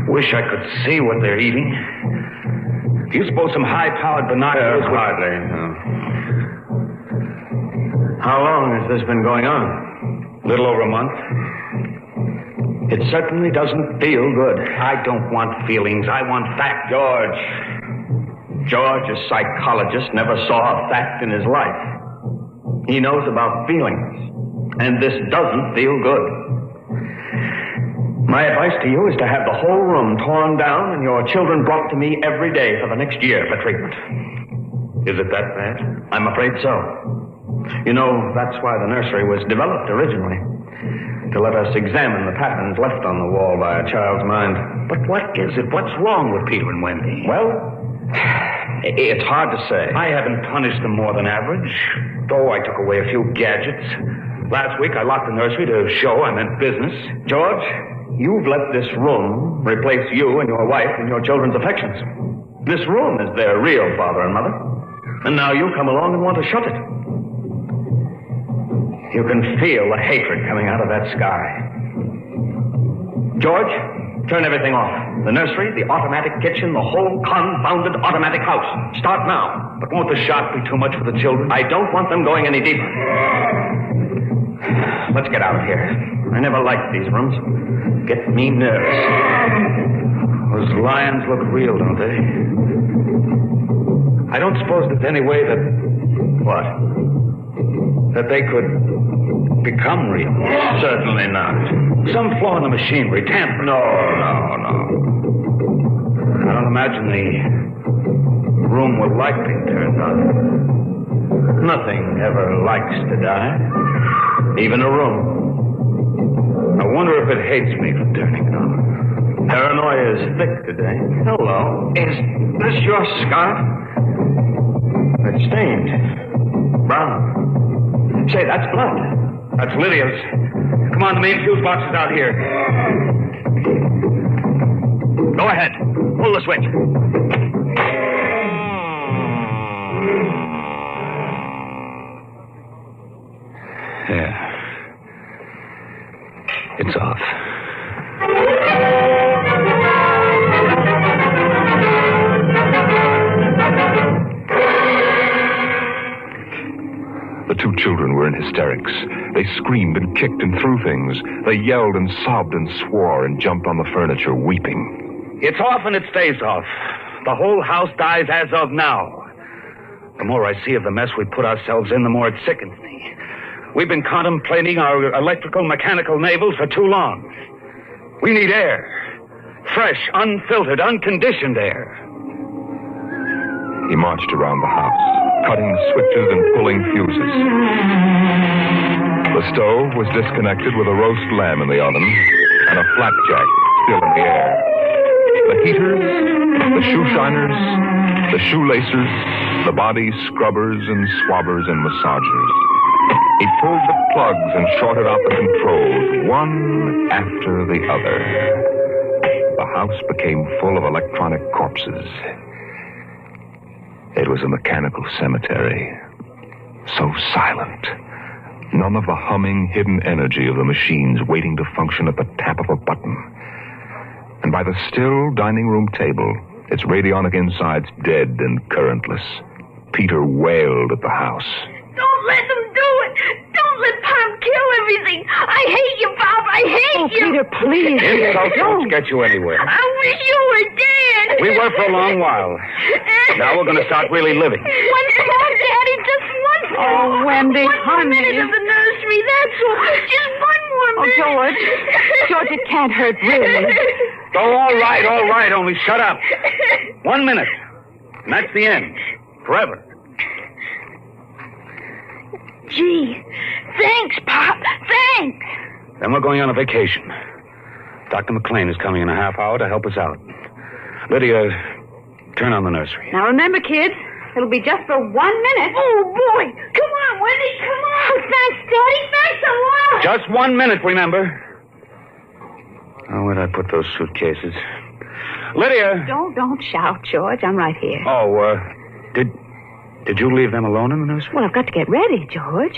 Wish I could see what they're eating. Do you suppose some high-powered binoculars would... Hardly, no. How long has this been going on? A little over a month. It certainly doesn't feel good. I don't want feelings. I want fact. George, a psychologist, never saw a fact in his life. He knows about feelings, and this doesn't feel good. My advice to you is to have the whole room torn down and your children brought to me every day for the next year for treatment. Is it that bad? I'm afraid so. You know, that's why the nursery was developed originally. To let us examine the patterns left on the wall by a child's mind. But what is it? What's wrong with Peter and Wendy? Well, it's hard to say. I haven't punished them more than average. Though I took away a few gadgets. Last week I locked the nursery to show I meant business. George, you've let this room replace you and your wife and your children's affections. This room is their real father and mother. And now you come along and want to shut it. You can feel the hatred coming out of that sky. George, turn everything off. The nursery, the automatic kitchen, the whole confounded automatic house. Start now. But won't the shock be too much for the children? I don't want them going any deeper. Let's get out of here. I never liked these rooms. Get me nervous. Those lions look real, don't they? I don't suppose there's any way that... What? That they could become real. Certainly not. Some flaw in the machinery, tamper. No. I don't imagine the room would like being turned on. Nothing ever likes to die. Even a room. I wonder if it hates me for turning it on. Paranoia is thick today. Hello. Is this your scarf? It's stained. Brown. Say, that's blood. That's Lydia's. Come on, the main fuse box is out here. Go ahead. Pull the switch. There. It's off. The two children were in hysterics. They screamed and kicked and threw things. They yelled and sobbed and swore and jumped on the furniture, weeping. It's off and it stays off. The whole house dies as of now. The more I see of the mess we put ourselves in, the more it sickens me. We've been contemplating our electrical, mechanical navels for too long. We need air. Fresh, unfiltered, unconditioned air. He marched around the house, cutting switches and pulling fuses. The stove was disconnected with a roast lamb in the oven and a flapjack still in the air. The heaters, the shoe shiners, the shoelacers, the body scrubbers and swabbers and massagers. He pulled the plugs and shorted out the controls, one after the other. The house became full of electronic corpses. It was a mechanical cemetery. So silent. None of the humming, hidden energy of the machines waiting to function at the tap of a button. And by the still dining room table, its radionic insides dead and currentless, Peter wailed at the house. Don't let them do it. Don't let Pop kill everything. I hate you, Pop. I hate you. Peter, please. Insults don't get you anywhere. I wish you were dead. We were for a long while. Now we're going to start really living. One more, Daddy. Just one more. Oh, Wendy, one more honey. minute of the nursery. That's all. Just one more minute. George. George, it can't hurt, really. Oh, all right. Only shut up. 1 minute. And that's the end. Forever. Gee, thanks, Pop. Thanks. Then we're going on a vacation. Dr. McLean is coming in a half hour to help us out. Lydia, turn on the nursery. Now remember, kids, it'll be just for 1 minute. Oh, boy. Come on, Wendy. Come on. Oh, thanks, Daddy. Thanks a lot. Just 1 minute, remember. Oh, where'd I put those suitcases? Lydia! Don't shout, George. I'm right here. Oh, did you leave them alone in the nursery? Well, I've got to get ready, George.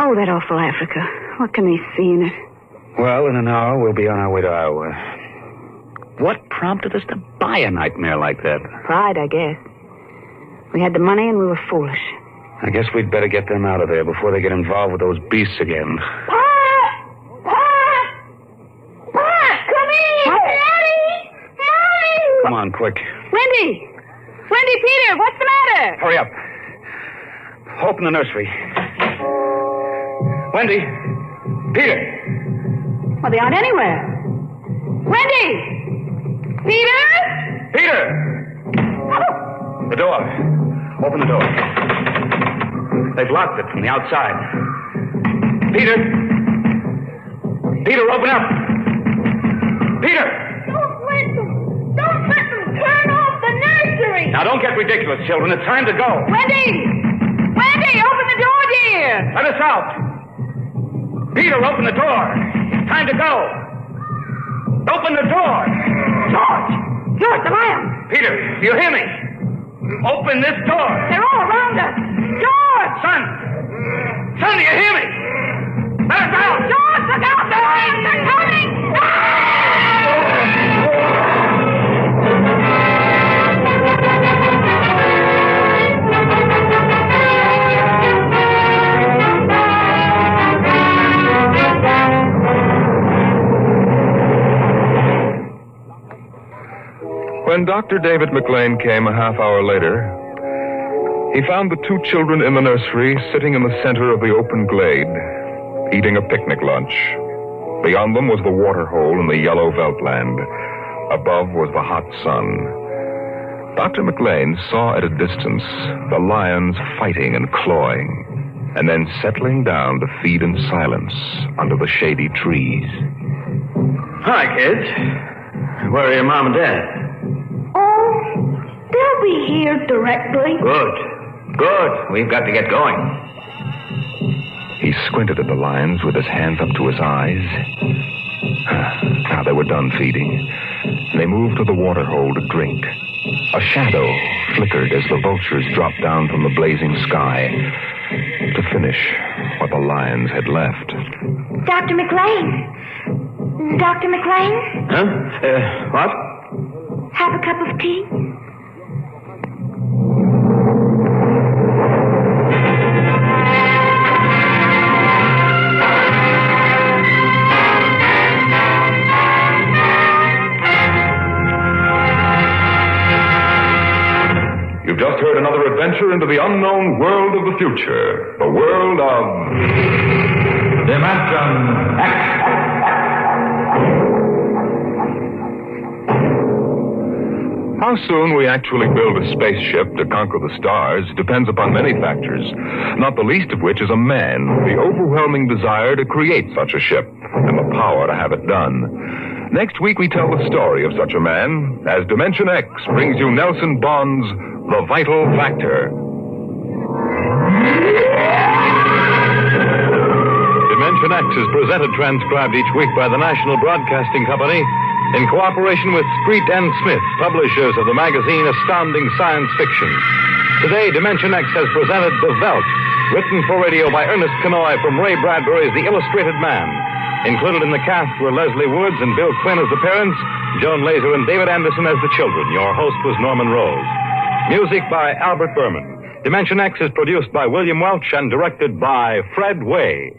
Oh, that awful Africa. What can they see in it? Well, in an hour, we'll be on our way to Iowa. What prompted us to buy a nightmare like that? Pride, I guess. We had the money and we were foolish. I guess we'd better get them out of there before they get involved with those beasts again. Come here. Daddy. Mommy. Come on, quick. Wendy, Peter, what's the matter? Hurry up. Open the nursery. Wendy. Peter. Well, they aren't anywhere. Wendy! Peter! The door. Open the door. They've locked it from the outside. Peter, open up. Peter! Don't let them turn off the nursery. Now, don't get ridiculous, children. It's time to go. Wendy, open the door, dear! Let us out. Peter, open the door. It's time to go. Open the door. George, the lamp! Peter, do you hear me? Open this door. They're all around us. George! Son, do you hear me? Let us out. George, look out! They're coming! When Dr. David McLean came a half hour later, he found the two children in the nursery sitting in the center of the open glade, eating a picnic lunch. Beyond them was the water hole in the yellow Veldt land. Above was the hot sun. Dr. McLean saw at a distance the lions fighting and clawing. and then settling down to feed in silence under the shady trees. Hi, kids. Where are your mom and dad? Oh, they'll be here directly. Good. We've got to get going. He squinted at the lions with his hands up to his eyes. Now they were done feeding. They moved to the waterhole to drink. A shadow flickered as the vultures dropped down from the blazing sky to finish what the lions had left. Dr. McLean. Dr. McLean? Huh? What? Have a cup of tea? You've just heard another adventure into the unknown world of the future. The world of... Dimension X. How soon we actually build a spaceship to conquer the stars depends upon many factors, not the least of which is a man with the overwhelming desire to create such a ship and the power to have it done. Next week we tell the story of such a man as Dimension X brings you Nelson Bond's The Vital Factor. Dimension X is presented transcribed each week by the National Broadcasting Company in cooperation with Street and Smith, publishers of the magazine Astounding Science Fiction. Today, Dimension X has presented The Veldt, written for radio by Ernest Kenoy from Ray Bradbury's The Illustrated Man. Included in the cast were Leslie Woods and Bill Quinn as the parents, Joan Laser and David Anderson as the children. Your host was Norman Rose. Music by Albert Berman. Dimension X is produced by William Welch and directed by Fred Way.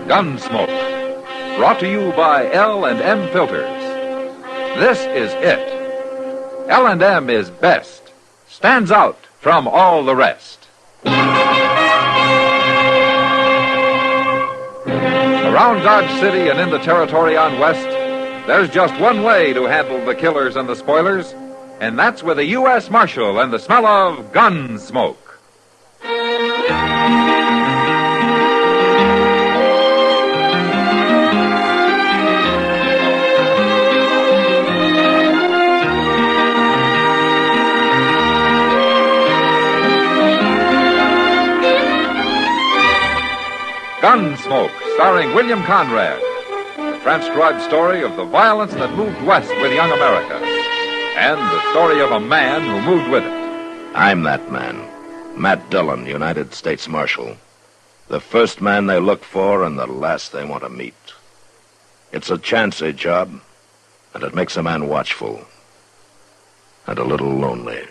Gunsmoke, brought to you by L&M Filters. This is it. L&M is best, stands out from all the rest. Around Dodge City and in the territory on West, there's just one way to handle the killers and the spoilers, and that's with a U.S. Marshal and the smell of Gunsmoke. Gunsmoke, starring William Conrad. The transcribed story of the violence that moved west with young America. And the story of a man who moved with it. I'm that man. Matt Dillon, United States Marshal. The first man they look for and the last they want to meet. It's a chancy job, and it makes a man watchful. And a little lonely.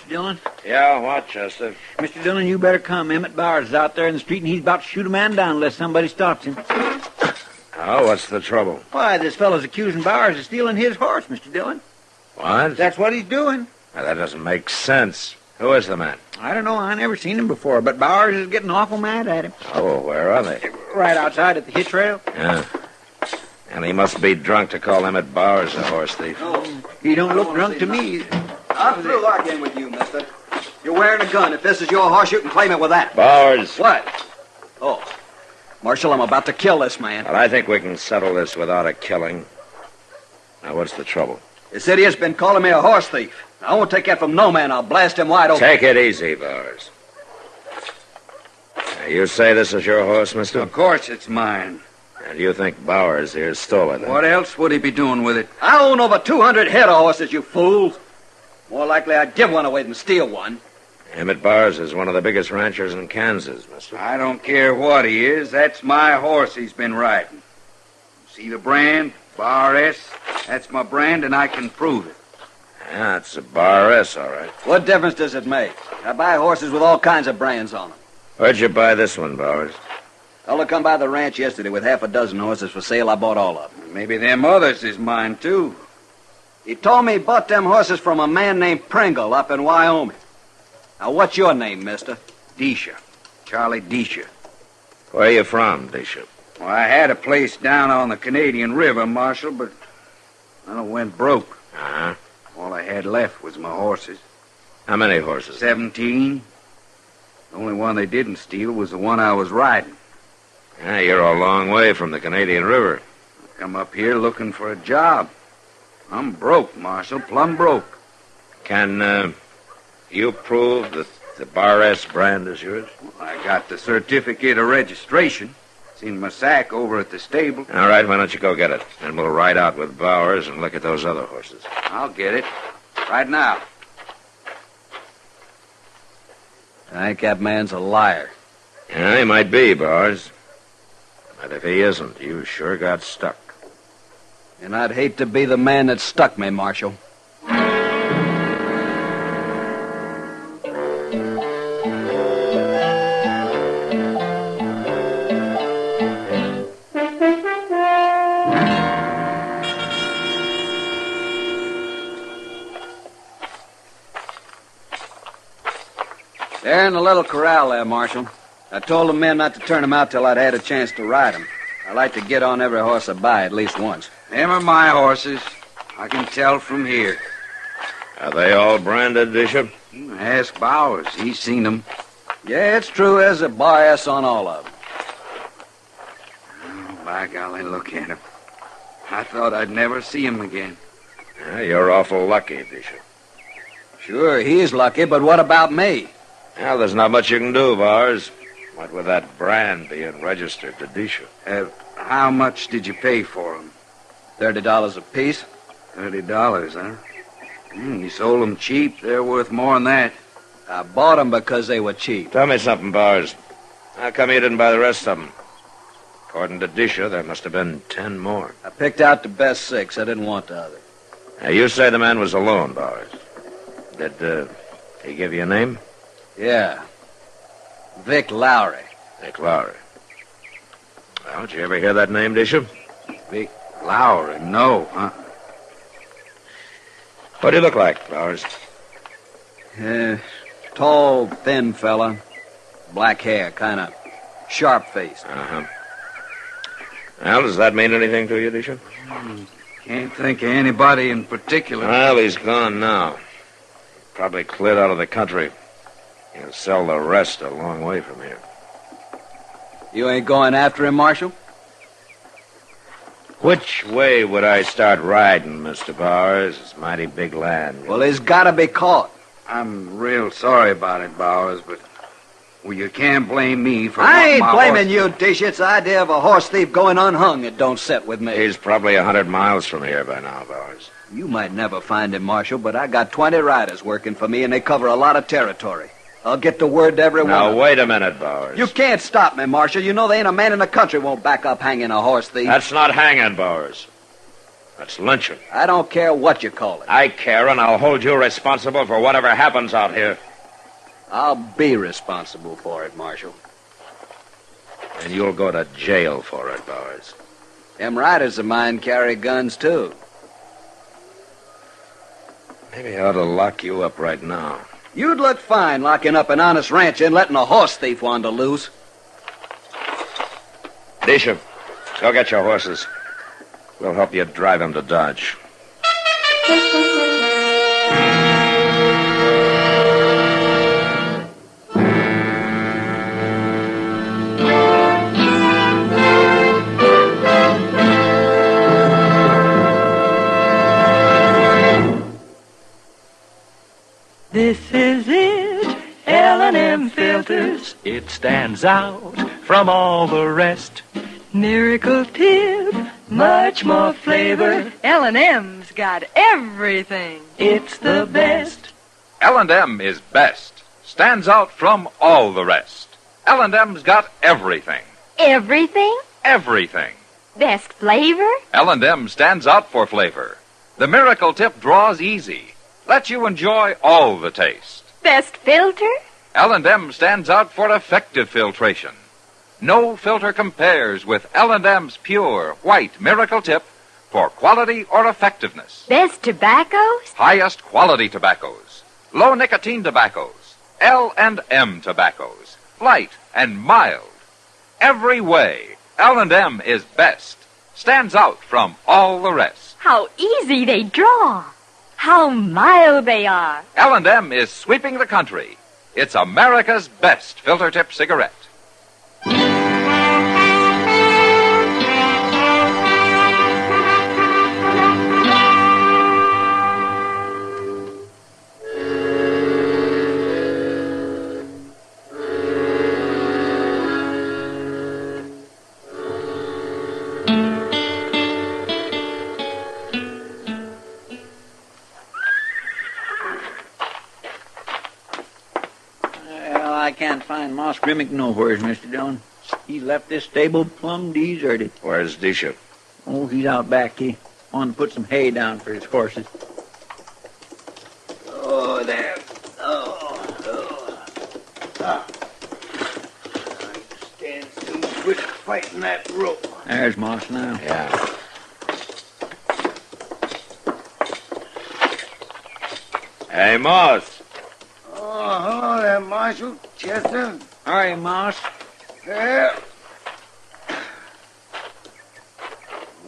Dillon? Yeah, what, Chester? Mr. Dillon, you better come. Emmett Bowers is out there in the street, and he's about to shoot a man down unless somebody stops him. Oh, what's the trouble? Why, this fellow's accusing Bowers of stealing his horse, Mr. Dillon. What? That's what he's doing. Now, that doesn't make sense. Who is the man? I don't know. I never seen him before, but Bowers is getting awful mad at him. Oh, where are they? Right outside at the hitch rail. Yeah. And he must be drunk to call Emmett Bowers a horse thief. No, he don't look drunk to me. I'm through arguing with you, mister. You're wearing a gun. If this is your horse, you can claim it with that. Bowers. What? Oh. Marshal, I'm about to kill this man. Well, I think we can settle this without a killing. Now, what's the trouble? This idiot's been calling me a horse thief. I won't take that from no man. I'll blast him wide open. Take it easy, Bowers. Now, you say this is your horse, mister? Of course it's mine. And you think Bowers here stole it? What else would he be doing with it? I own over 200 head of horses, you fools. More likely I'd give one away than steal one. Emmett Bars is one of the biggest ranchers in Kansas, mister. I don't care what he is. That's my horse he's been riding. See the brand? Bar S? That's my brand, and I can prove it. Yeah, it's a Bar S, all right. What difference does it make? I buy horses with all kinds of brands on them. Where'd you buy this one, Bowers? Fella come by the ranch yesterday with half a dozen horses for sale. I bought all of them. Maybe them others is mine, too. He told me he bought them horses from a man named Pringle up in Wyoming. Now, what's your name, mister? Disha. Charlie Disha. Where are you from, Disha? Well, I had a place down on the Canadian River, Marshal, but I went broke. Uh-huh. All I had left was my horses. How many horses? 17. The only one they didn't steal was the one I was riding. Yeah, you're a long way from the Canadian River. I come up here looking for a job. I'm broke, Marshal, plumb broke. Can, you prove that the Bar S brand is yours? Well, I got the certificate of registration. It's in my sack over at the stable. All right, why don't you go get it? And we'll ride out with Bowers and look at those other horses. I'll get it. Right now. I think that man's a liar. Yeah, he might be, Bowers. But if he isn't, you sure got stuck. And I'd hate to be the man that stuck me, Marshal. They're in the little corral there, Marshal. I told the men not to turn them out till I'd had a chance to ride them. I like to get on every horse I buy at least once. Them are my horses. I can tell from here. Are they all branded, Bishop? Ask Bowers. He's seen them. Yeah, it's true. There's a Bar S on all of them. Oh, by golly, look at him. I thought I'd never see him again. Yeah, you're awful lucky, Bishop. Sure, he's lucky, but what about me? Well, there's not much you can do, Bowers. What with that brand being registered to Disha? How much did you pay for them? $30 apiece. $30, huh? You sold them cheap. They're worth more than that. I bought them because they were cheap. Tell me something, Bowers. How come you didn't buy the rest of them? According to Disha, there must have been 10 more. I picked out the best 6. I didn't want the other. Now, you say the man was alone, Bowers. Did he give you a name? Yeah. Vic Lowry. Vic Lowry. Well, did you ever hear that name, Disha? Vic Lowry? No, huh? What do you look like, Bowers? Tall, thin fella. Black hair, kind of sharp-faced. Uh-huh. Well, does that mean anything to you, Disha? Can't think of anybody in particular. Well, he's gone now. Probably cleared out of the country. He'll sell the rest a long way from here. You ain't going after him, Marshal? Which way would I start riding, Mr. Bowers? It's mighty big land. Well, he's got to be caught. I'm real sorry about it, Bowers, but you can't blame me for... I ain't blaming you, Dish. It's the idea of a horse thief going unhung that don't set with me. He's probably 100 miles from here by now, Bowers. You might never find him, Marshal, but I got 20 riders working for me, and they cover a lot of territory. I'll get the word to everyone. Now, wait a minute, Bowers. You can't stop me, Marshal. You know there ain't a man in the country won't back up hanging a horse thief. That's not hanging, Bowers. That's lynching. I don't care what you call it. I care, and I'll hold you responsible for whatever happens out here. I'll be responsible for it, Marshal. And you'll go to jail for it, Bowers. Them riders of mine carry guns, too. Maybe I ought to lock you up right now. You'd look fine locking up an honest rancher and letting a horse thief wander loose. Bishop, go get your horses. We'll help you drive them to Dodge. This is it, L&M filters. It stands out from all the rest. Miracle tip, much more flavor. L&M's got everything. It's the best. L&M is best. stands out from all the rest. L&M's got everything. Everything? Everything. Best flavor? L&M stands out for flavor. The Miracle Tip draws easy. Lets you enjoy all the taste. Best filter? L&M stands out for effective filtration. No filter compares with L&M's pure, white Miracle Tip for quality or effectiveness. Best tobaccos? Highest quality tobaccos. Low nicotine tobaccos. L&M tobaccos. Light and mild. Every way, L&M is best. Stands out from all the rest. How easy they draw. How mild they are. L&M is sweeping the country. It's America's best filter tip cigarette. I can't find Moss Grimmick nowheres, Mr. Dillon. He left this stable plumb deserted. Where's Disha? Oh, he's out back. He wanted to put some hay down for his horses. Oh, there. I stand still quit fighting that rope. There's Moss now. Yeah. Hey, Moss. Oh, hello there, Marshal. Chester. All right, Moss. Yeah.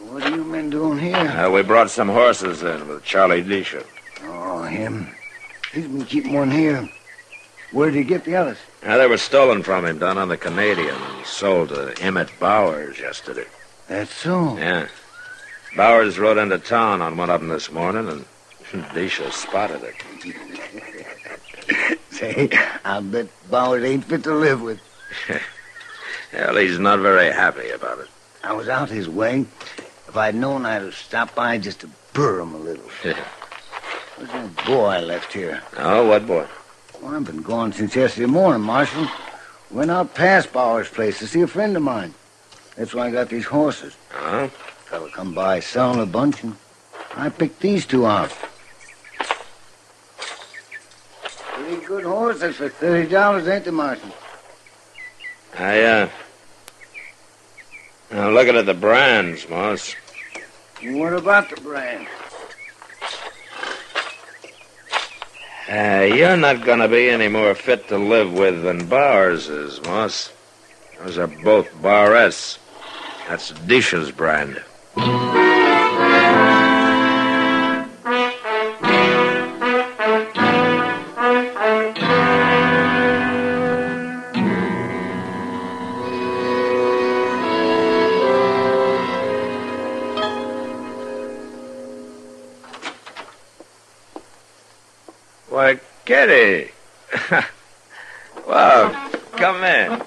What have you been doing here? We brought some horses in with Charlie Disha. Oh, him. He's been keeping one here. Where did he get the others? They were stolen from him down on the Canadian and sold to Emmett Bowers yesterday. That's so. Yeah. Bowers rode into town on one of them this morning, and Disha spotted it. Say, I'll bet Bowers ain't fit to live with. Well, he's not very happy about it. I was out his way. If I'd known, I'd have stopped by just to burr him a little. Where's that boy I left here? Oh, what boy? Well, I've been gone since yesterday morning, Marshal. Went out past Bowers' place to see a friend of mine. That's why I got these horses. Huh? Fella come by selling a bunch, and I picked these two out. Pretty good horses for $30, ain't they, Marshal? I'm looking at the brands, Moss. What about the brand? You're not going to be any more fit to live with than Bowers is, Moss. Those are both Bowerettes. That's Disha's brand. Why, Kitty. Well, come in. I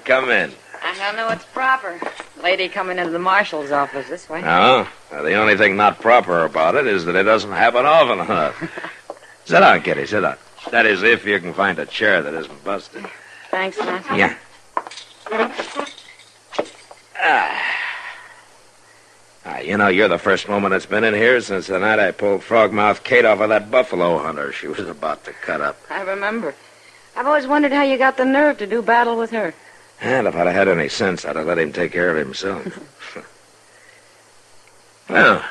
don't know what's proper. Lady coming into the marshal's office this way. Oh, well, the only thing not proper about it is that it doesn't happen often enough. Sit down, Kitty, sit down. That is, if you can find a chair that isn't busted. Thanks, Matt. Yeah. You know, you're the first woman that's been in here since the night I pulled Frogmouth Kate off of that buffalo hunter she was about to cut up. I remember. I've always wondered how you got the nerve to do battle with her. And if I'd have had any sense, I'd have let him take care of himself. Well,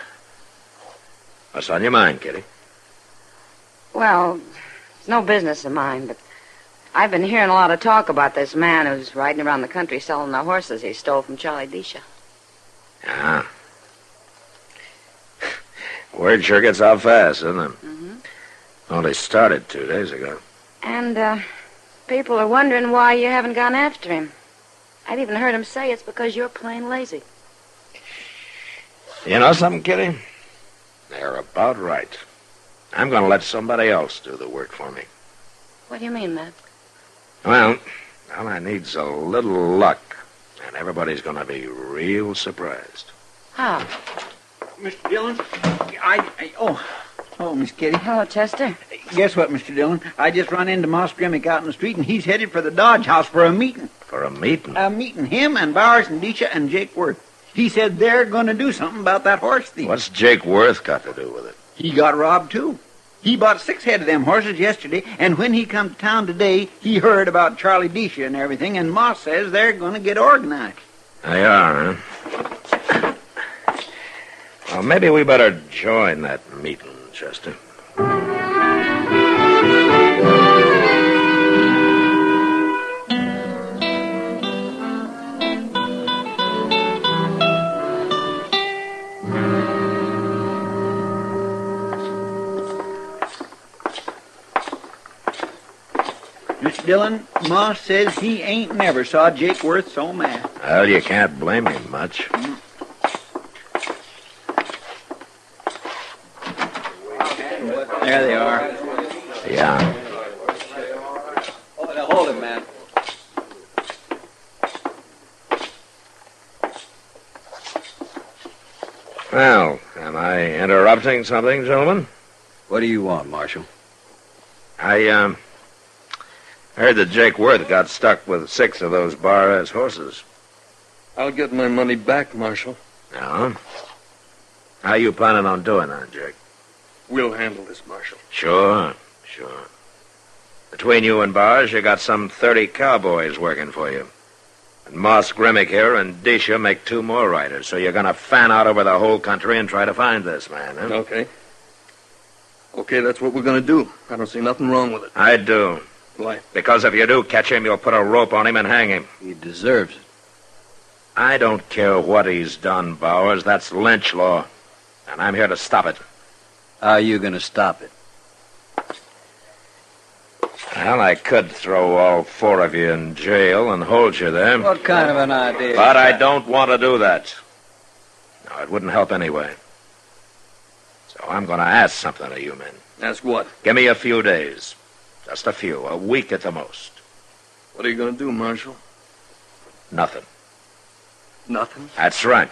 what's on your mind, Kitty? Well, it's no business of mine, but I've been hearing a lot of talk about this man who's riding around the country selling the horses he stole from Charlie Disha. Ah. Word sure gets out fast, doesn't it? Mm-hmm. Only started 2 days ago. And, people are wondering why you haven't gone after him. I've even heard him say it's because you're plain lazy. You know something, Kitty? They're about right. I'm going to let somebody else do the work for me. What do you mean, Matt? Well, all I need's a little luck, and everybody's going to be real surprised. How? Mr. Dillon, Oh, Miss Kitty. Hello, Chester. Guess what, Mr. Dillon? I just run into Moss Grimmick out in the street, and he's headed for the Dodge House for a meeting. For a meeting? A meeting. Him and Bowers and Disha and Jake Worth. He said they're going to do something about that horse thief. What's Jake Worth got to do with it? He got robbed, too. He bought 6 head of them horses yesterday, and when he come to town today, he heard about Charlie Disha and everything, and Moss says they're going to get organized. They are, huh? Well, maybe we better join that meeting, Chester. Mr. Dillon, Moss says he ain't never saw Jake Worth so mad. Well, you can't blame him much. There they are. Yeah. Oh, now hold it, man. Well, am I interrupting something, gentlemen? What do you want, Marshal? I heard that Jake Worth got stuck with 6 of those bar-ass horses. I'll get my money back, Marshal. Yeah? How you planning on doing that, Jake? We'll handle this, Marshal. Sure. Between you and Bars, you got some 30 cowboys working for you. And Moss Grimmick here and Disha make 2 more riders, so you're going to fan out over the whole country and try to find this man, huh? Okay. Okay, that's what we're going to do. I don't see nothing wrong with it. I do. Why? Because if you do catch him, you'll put a rope on him and hang him. He deserves it. I don't care what he's done, Bowers. That's lynch law. And I'm here to stop it. How are you going to stop it? Well, I could throw all 4 of you in jail and hold you there. What kind of an idea? But I don't want to do that. No, it wouldn't help anyway. So I'm going to ask something of you men. Ask what? Give me a few days. Just a few. A week at the most. What are you going to do, Marshal? Nothing. Nothing? That's right.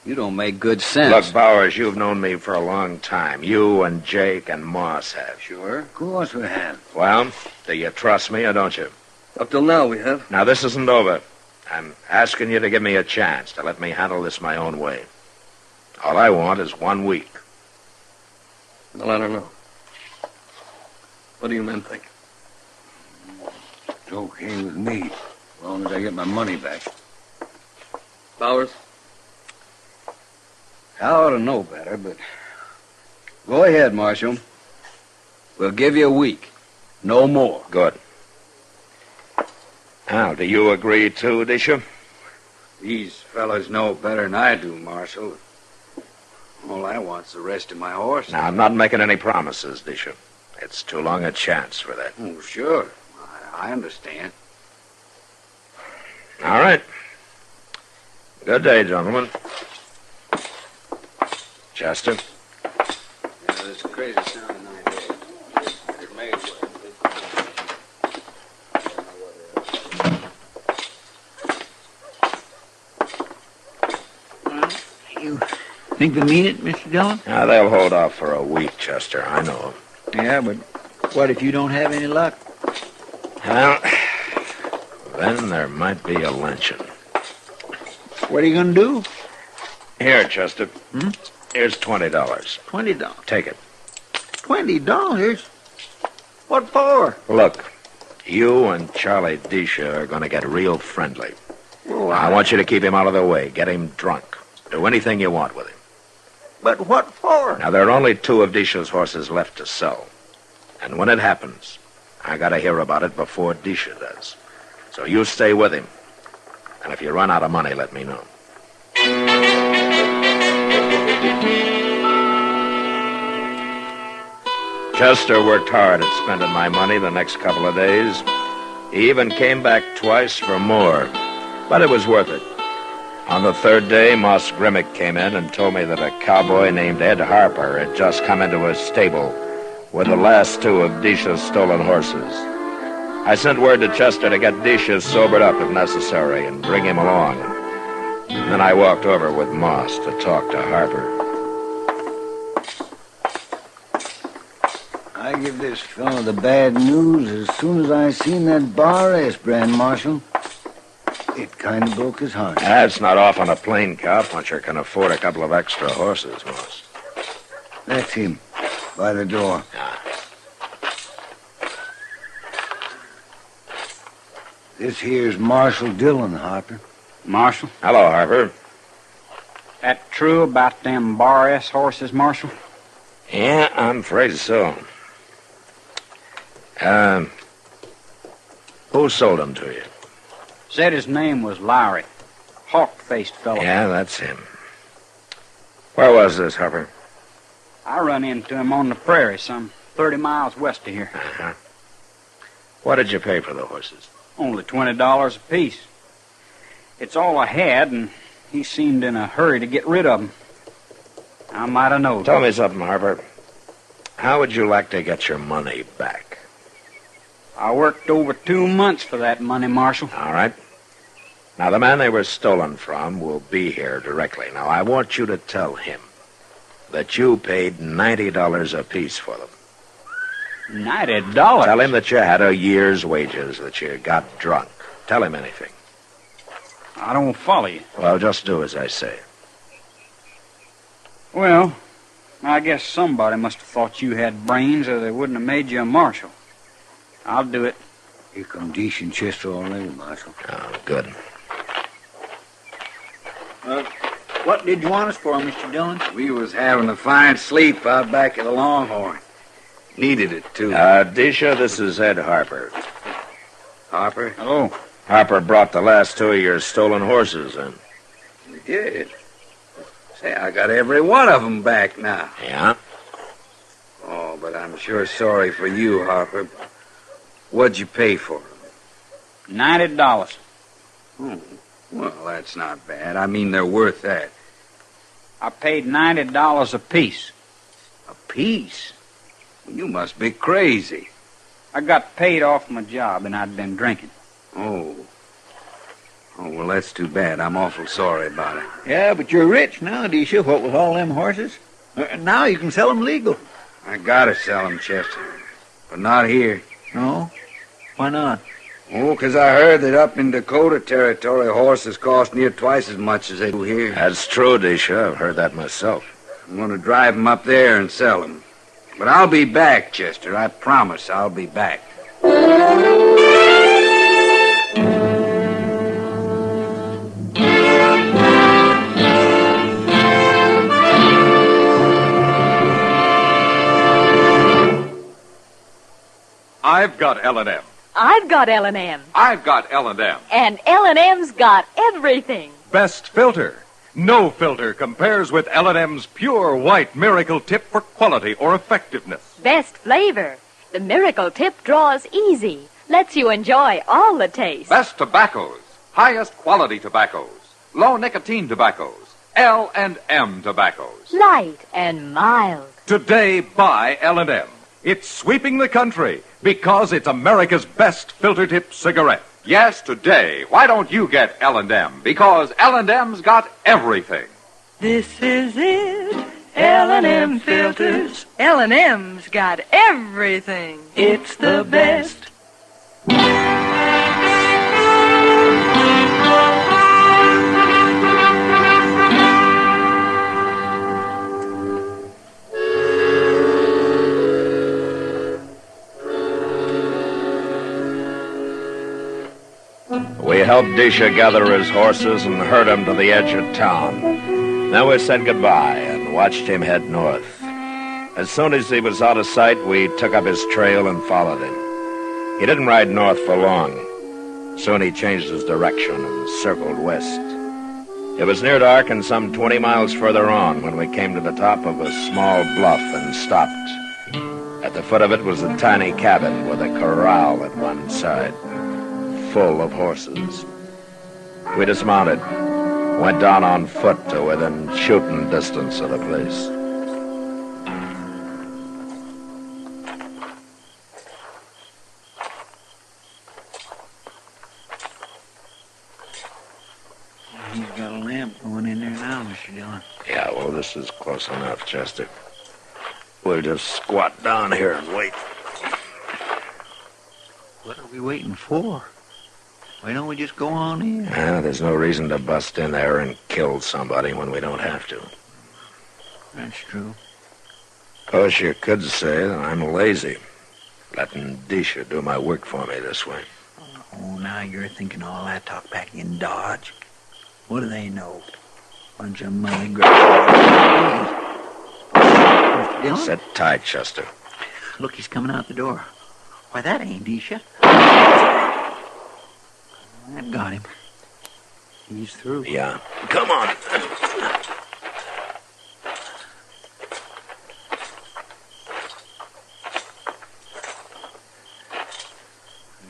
You don't make good sense. Look, Bowers, you've known me for a long time. You and Jake and Moss have. Sure. Of course we have. Well, do you trust me or don't you? Up till now we have. Now, this isn't over. I'm asking you to give me a chance to let me handle this my own way. All I want is 1 week. Well, I don't know. What do you men think? It's okay with me, as long as I get my money back. Bowers? I ought to know better, but... Go ahead, Marshal. We'll give you a week. No more. Good. Now, do you agree too, Disha? These fellas know better than I do, Marshal. All I want's the rest of my horse. Now, I'm not making any promises, Disha. It's too long a chance for that. Oh, sure. I understand. All right. Good day, gentlemen. Chester? Yeah, this crazy sounding idea. It may as Well, you think they mean it, Mr. Dillon? Now, they'll hold off for a week, Chester. I know. Yeah, but what if you don't have any luck? Well, then there might be a lynching. What are you going to do? Here, Chester. Here's $20. $20. Take it. $20? What for? Look, you and Charlie Disha are going to get real friendly. Well, I want you to keep him out of the way. Get him drunk. Do anything you want with him. But what for? Now, there are only 2 of Disha's horses left to sell. And when it happens, I got to hear about it before Disha does. So you stay with him. And if you run out of money, let me know. Chester worked hard at spending my money the next couple of days. He even came back twice for more. But it was worth it. On the 3rd day, Moss Grimmick came in and told me that a cowboy named Ed Harper had just come into his stable with the last 2 of Disha's stolen horses. I sent word to Chester to get Disha sobered up if necessary and bring him along. And then I walked over with Moss to talk to Harper. give this fellow the bad news as soon as I seen that bar S-brand, Marshal. It kind of broke his heart. That's not often a plain cowpuncher can afford a couple of extra horses, Moss. That's him, by the door. This here's Marshal Dillon, Harper. Marshal? Hello, Harper. That true about them Bar S horses, Marshal? Yeah, I'm afraid so. Who sold them to you? Said his name was Lowry. Hawk-faced fellow. Yeah, that's him. Where was this, Harper? I run into him on the prairie, some 30 miles west of here. Uh-huh. What did you pay for the horses? Only $20 apiece. It's all I had, and he seemed in a hurry to get rid of them. I might have known. Tell me something, Harper. How would you like to get your money back? I worked over 2 months for that money, Marshal. All right. Now, the man they were stolen from will be here directly. Now, I want you to tell him that you paid $90 apiece for them. $90? Tell him that you had a year's wages, that you got drunk. Tell him anything. I don't follow you. Well, just do as I say. Well, I guess somebody must have thought you had brains or they wouldn't have made you a marshal. I'll do it. Here come decent Chester already, Marshal. Oh, good. What did you want us for, Mr. Dillon? We was having a fine sleep out back at the Longhorn. Needed it, too. Disha, this is Ed Harper. Harper? Hello. Harper brought the last 2 of your stolen horses in. We did. Say, I got every one of them back now. Yeah? Oh, but I'm sure sorry for you, Harper. What'd you pay for them? $90. Oh, well, that's not bad. I mean, they're worth that. I paid $90 apiece. A piece? You must be crazy. I got paid off my job, and I'd been drinking. Oh. Oh, well, that's too bad. I'm awful sorry about it. Yeah, but you're rich now, Disha. What with all them horses? Now you can sell them legal. I gotta sell them, Chester. But not here. No? Why not? Oh, 'cause I heard that up in Dakota Territory, horses cost near twice as much as they do here. That's true, Disha. I've heard that myself. I'm gonna drive them up there and sell them. But I'll be back, Chester. I promise I'll be back. I've got L&M. I've got L&M. I've got L&M. And L&M's got everything. Best filter. No filter compares with L&M's pure white miracle tip for quality or effectiveness. Best flavor. The miracle tip draws easy. Lets you enjoy all the taste. Best tobaccos. Highest quality tobaccos. Low nicotine tobaccos. L&M tobaccos. Light and mild. Today, buy L&M. It's sweeping the country because it's America's best filter tip cigarette. Yes, today. Why don't you get L&M? Because L&M's got everything. This is it. L&M filters. L&M's got everything. It's the best. We helped Disha gather his horses and herd him to the edge of town. Then we said goodbye and watched him head north. As soon as he was out of sight, we took up his trail and followed him. He didn't ride north for long. Soon he changed his direction and circled west. It was near dark and some 20 miles further on when we came to the top of a small bluff and stopped. At the foot of it was a tiny cabin with a corral at one side, full of horses. We dismounted, went down on foot to within shooting distance of the place. He's got a lamp going in there now, Mr. Dillon. Yeah, well, this is close enough, Chester. We'll just squat down here and wait. What are we waiting for? Why don't we just go on in? There's no reason to bust in there and kill somebody when we don't have to. That's true. Of course, you could say that I'm lazy, letting Disha do my work for me this way. Oh, now you're thinking all that talk back in Dodge. What do they know? Bunch of money grabbers. Sit tight, Chester. Look, he's coming out the door. Why, that ain't Disha. I've got him. He's through. Yeah. Come on.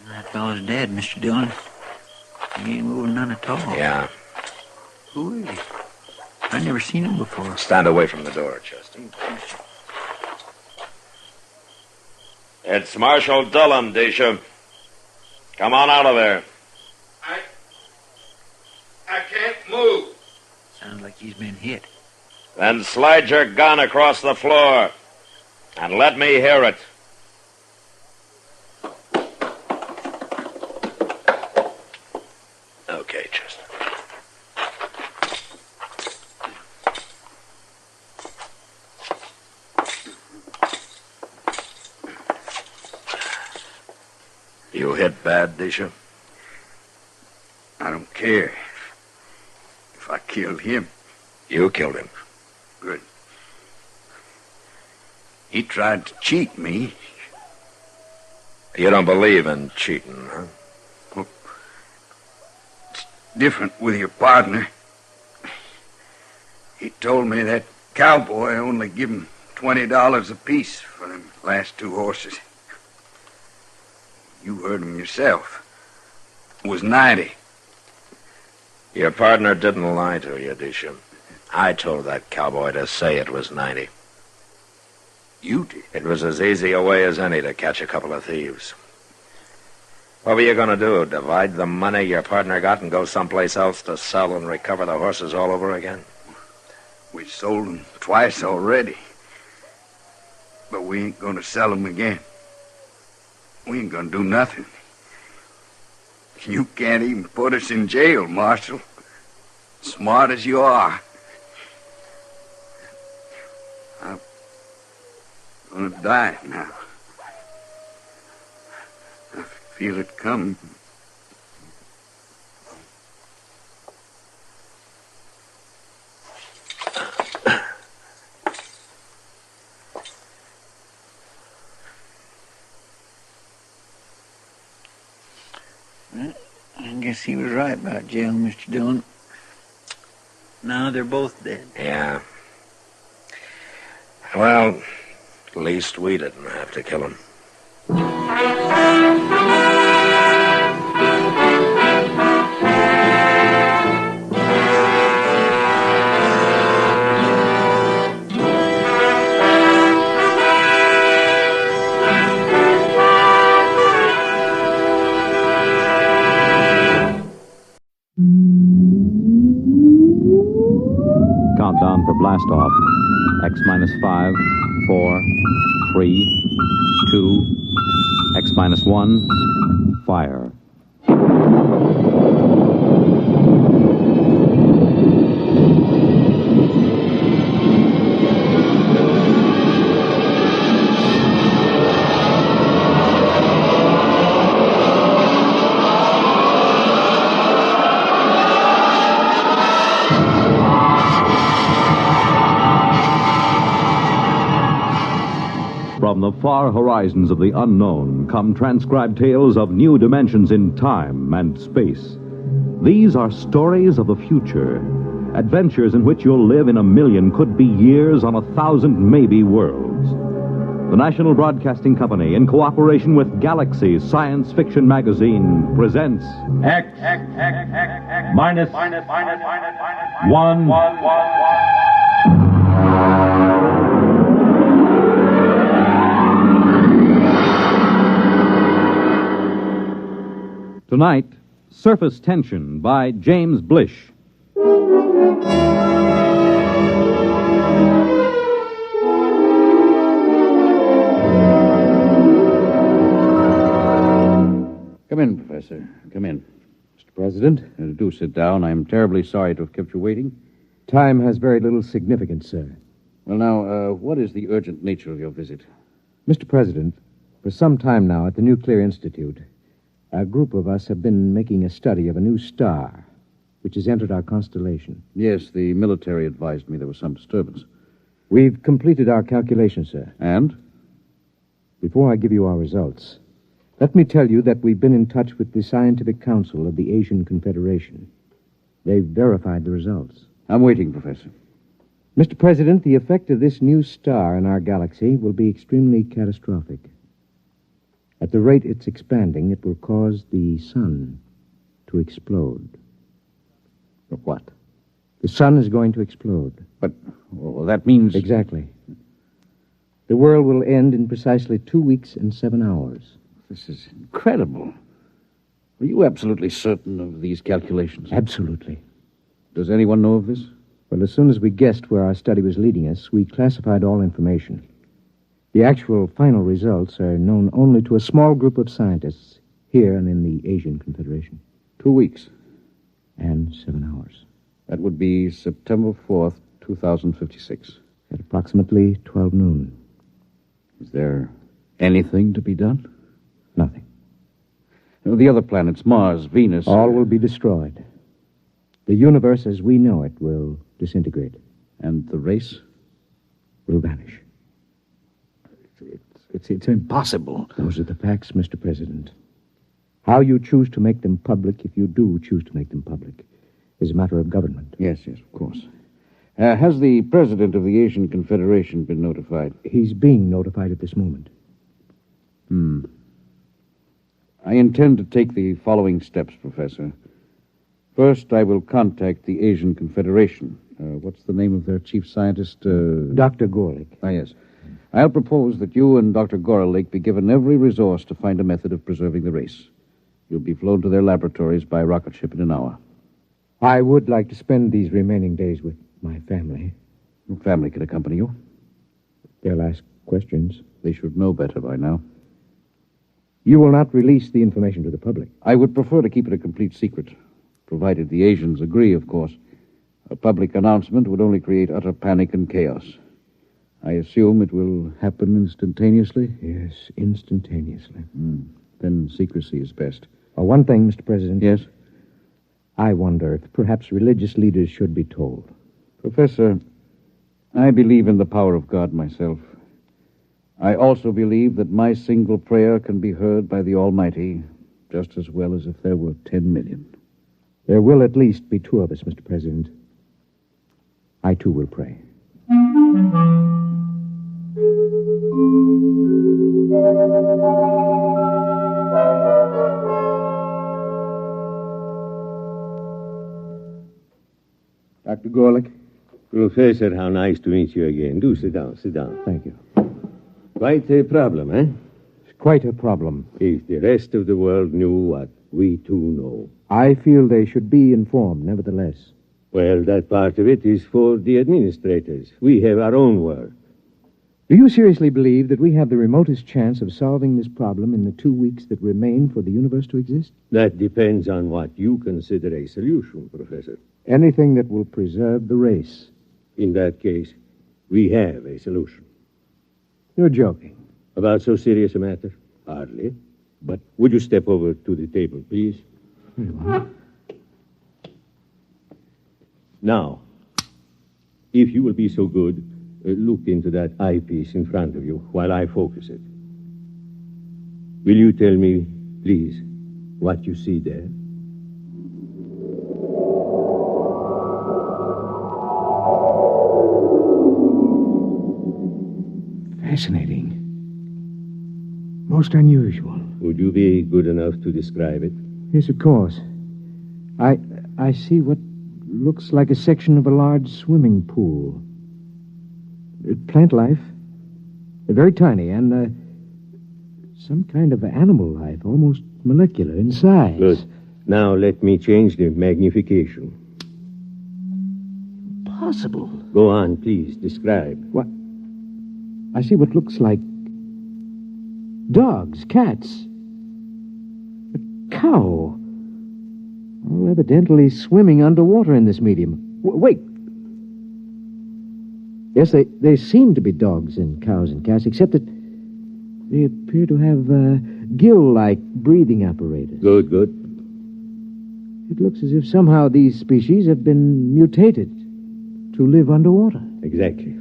That fellow's dead, Mr. Dillon. He ain't moving none at all. Yeah. Who is he? I've never seen him before. Stand away from the door, Chester. It's Marshal Dillon, Disha. Come on out of there. I can't move. Sounds like he's been hit. Then slide your gun across the floor and let me hear it. Okay, Chester. You hit bad, Disha? I don't care. If I killed him. You killed him. Good. He tried to cheat me. You don't believe in cheating, huh? Well, it's different with your partner. He told me that cowboy only give him $20 apiece for them last 2 horses. You heard him yourself. It was 90. Your partner didn't lie to you, Disha. I told that cowboy to say it was 90. You did? It was as easy a way as any to catch a couple of thieves. What were you going to do? Divide the money your partner got and go someplace else to sell and recover the horses all over again? We sold them twice already. But we ain't going to sell them again. We ain't going to do nothing. You can't even put us in jail, Marshal. Smart as you are. I'm gonna die now. I feel it coming. I guess he was right about jail, Mr. Dillon. Now they're both dead. Yeah. Well, at least we didn't have to kill him. Countdown for blast off. X minus 5, 4, 3, 2, X minus 1, fire. From the far horizons of the unknown come transcribed tales of new dimensions in time and space. These are stories of the future, adventures in which you'll live in a million, could be years, on 1,000 maybe worlds. The National Broadcasting Company, in cooperation with Galaxy Science Fiction Magazine, presents X minus 1. Tonight, Surface Tension by James Blish. Come in, Professor. Come in. Mr. President, do sit down. I'm terribly sorry to have kept you waiting. Time has very little significance, sir. Well, now, what is the urgent nature of your visit? Mr. President, for some time now at the Nuclear Institute, a group of us have been making a study of a new star, which has entered our constellation. Yes, the military advised me there was some disturbance. We've completed our calculations, sir. And? Before I give you our results, let me tell you that we've been in touch with the Scientific Council of the Asian Confederation. They've verified the results. I'm waiting, Professor. Mr. President, the effect of this new star in our galaxy will be extremely catastrophic. At the rate it's expanding, it will cause the sun to explode. What? The sun is going to explode. But, well, that means... Exactly. The world will end in precisely 2 weeks and 7 hours. This is incredible. Are you absolutely certain of these calculations? Absolutely. Does anyone know of this? Well, as soon as we guessed where our study was leading us, we classified all information. The actual final results are known only to a small group of scientists here and in the Asian Confederation. 2 weeks. And 7 hours. That would be September 4th, 2056. At approximately 12 noon. Is there anything to be done? Nothing. The other planets, Mars, Venus... All will be destroyed. The universe as we know it will disintegrate. And the race? Will vanish. It's impossible. Those are the facts, Mr. President. How you choose to make them public, if you do choose to make them public, is a matter of government. Yes, of course. Has the president of the Asian Confederation been notified? He's being notified at this moment. I intend to take the following steps, Professor. First, I will contact the Asian Confederation. What's the name of their chief scientist? Dr. Gorlick. Ah, yes. I'll propose that you and Dr. Gorlick be given every resource to find a method of preserving the race. You'll be flown to their laboratories by rocket ship in an hour. I would like to spend these remaining days with my family. Your family can accompany you. They'll ask questions. They should know better by now. You will not release the information to the public. I would prefer to keep it a complete secret, provided the Asians agree, of course. A public announcement would only create utter panic and chaos. I assume it will happen instantaneously? Yes, instantaneously. Then secrecy is best. One thing, Mr. President. Yes? I wonder if perhaps religious leaders should be told. Professor, I believe in the power of God myself. I also believe that my single prayer can be heard by the Almighty just as well as if there were 10 million. There will at least be 2 of us, Mr. President. I, too, will pray. Dr. Gorlick? Professor, how nice to meet you again. Do sit down, sit down. Thank you. Quite a problem, eh? It's quite a problem. If the rest of the world knew what we too know. I feel they should be informed, nevertheless. Well, that part of it is for the administrators. We have our own work. Do you seriously believe that we have the remotest chance of solving this problem in the 2 weeks that remain for the universe to exist? That depends on what you consider a solution, Professor. Anything that will preserve the race. In that case, we have a solution. You're joking. About so serious a matter? Hardly. But would you step over to the table, please? Now, if you will be so good, look into that eyepiece in front of you while I focus it. Will you tell me, please, what you see there? Fascinating. Most unusual. Would you be good enough to describe it? Yes, of course. I see what looks like a section of a large swimming pool. Plant life. Very tiny, and some kind of animal life, almost molecular in size. Good. Now let me change the magnification. Possible. Go on, please. Describe. What? I see what looks like dogs, cats. How? Well, evidently swimming underwater in this medium. Wait. Yes, they seem to be dogs and cows and cats, except that they appear to have gill-like breathing apparatus. Good, good. It looks as if somehow these species have been mutated to live underwater. Exactly.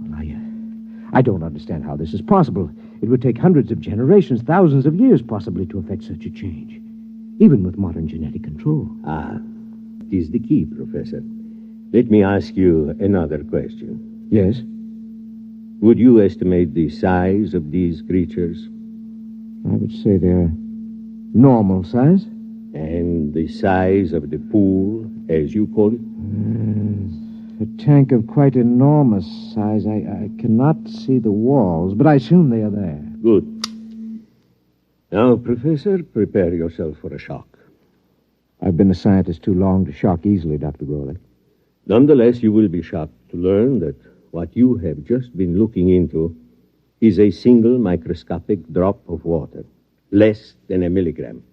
Well, I don't understand how this is possible. It would take hundreds of generations, thousands of years possibly to effect such a change, even with modern genetic control. It is the key, Professor. Let me ask you another question. Yes? Would you estimate the size of these creatures? I would say they're normal size. And the size of the pool, as you call it? A tank of quite enormous size. I cannot see the walls, but I assume they are there. Good. Now, Professor, prepare yourself for a shock. I've been a scientist too long to shock easily, Dr. Growley. Nonetheless, you will be shocked to learn that what you have just been looking into is a single microscopic drop of water, less than a milligram.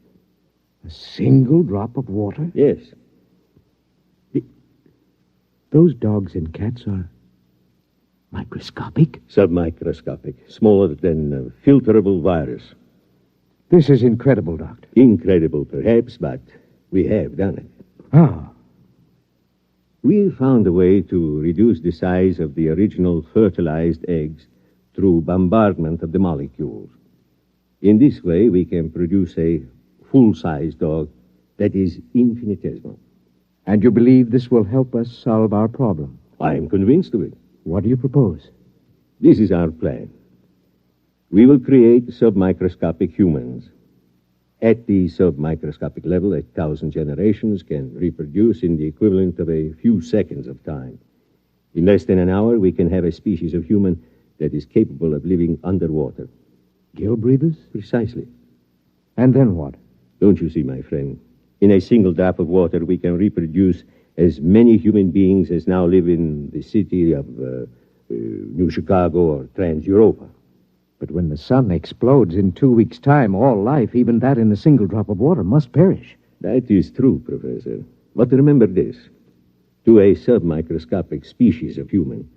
A single drop of water? Yes. Those dogs and cats are microscopic? Submicroscopic, smaller than a filterable virus. This is incredible, Doctor. Incredible, perhaps, but we have done it. Ah. We found a way to reduce the size of the original fertilized eggs through bombardment of the molecules. In this way, we can produce a full-size dog that is infinitesimal. And you believe this will help us solve our problem? I am convinced of it. What do you propose? This is our plan. We will create submicroscopic humans. At the submicroscopic level, 1,000 generations can reproduce in the equivalent of a few seconds of time. In less than an hour, we can have a species of human that is capable of living underwater. Gill breathers? Precisely. And then what? Don't you see, my friend? In a single drop of water, we can reproduce as many human beings as now live in the city of New Chicago or Trans-Europa. But when the sun explodes in 2 weeks' time, all life, even that in a single drop of water, must perish. That is true, Professor. But remember this. To a submicroscopic species of human,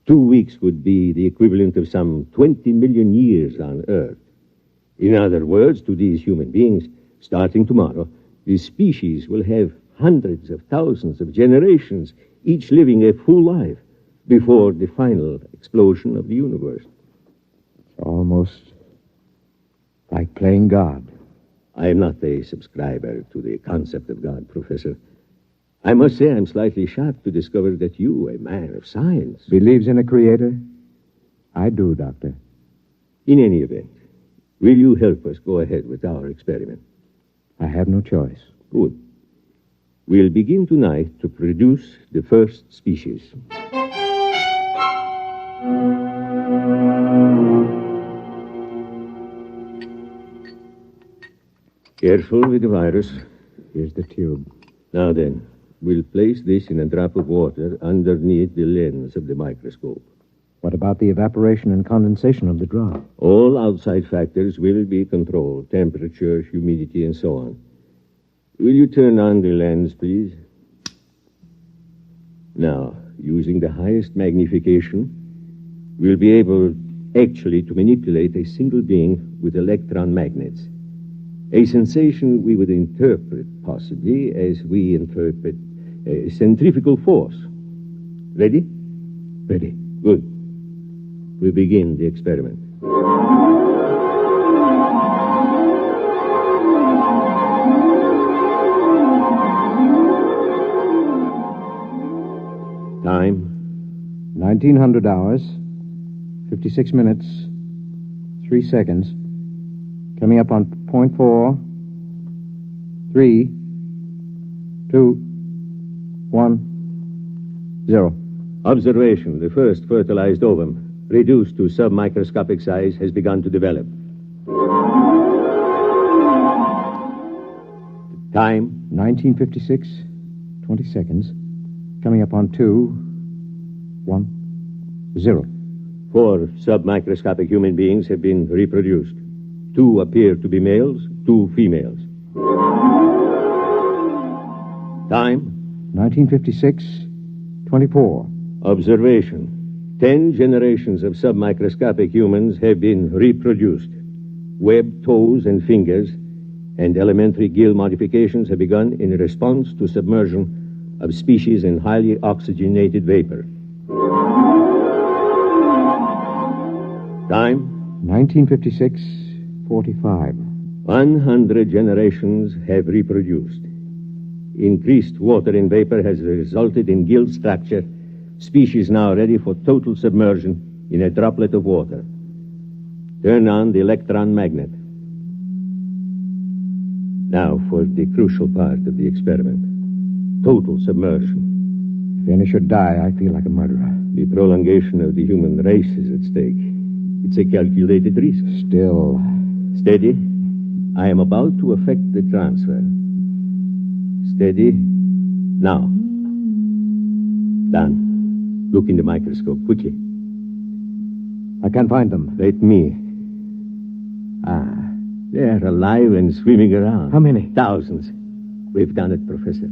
2 weeks would be the equivalent of some 20 million years on Earth. In other words, to these human beings, starting tomorrow, the species will have hundreds of thousands of generations, each living a full life, before the final explosion of the universe. Almost like playing God. I am not a subscriber to the concept of God, Professor. I must say I'm slightly shocked to discover that you, a man of science... Believes in a creator? I do, Doctor. In any event, will you help us go ahead with our experiment? I have no choice. Good. We'll begin tonight to produce the first species. Careful with the virus. Here's the tube. Now then, we'll place this in a drop of water underneath the lens of the microscope. What about the evaporation and condensation of the drop? All outside factors will be controlled. Temperature, humidity, and so on. Will you turn on the lens, please? Now, using the highest magnification, we'll be able actually to manipulate a single being with electron magnets. A sensation we would interpret, possibly, as we interpret a centrifugal force. Ready? Ready. Good. We begin the experiment. Time? 1900 hours, 56 minutes, 3 seconds. Coming up on 0.4, 3, 2, 1, 0. Observation. The first fertilized ovum, reduced to submicroscopic size, has begun to develop. Time? 1956, 20 seconds. Coming up on 2, 1, 0. 4 submicroscopic human beings have been reproduced. 2 appear to be males, 2 females. Time? 1956, 24. Observation. 10 generations of submicroscopic humans have been reproduced. Webbed toes and fingers and elementary gill modifications have begun in response to submersion of species in highly oxygenated vapor. Time? 1956, 45. 100 generations have reproduced. Increased water in vapor has resulted in gill structure, species now ready for total submersion in a droplet of water. Turn on the electron magnet. Now for the crucial part of the experiment. Total submersion. Finish or die, I feel like a murderer. The prolongation of the human race is at stake. It's a calculated risk. Still. Steady. I am about to effect the transfer. Steady. Now. Done. Look in the microscope, quickly. I can't find them. Let me. They're alive and swimming around. How many? Thousands. We've done it, Professor.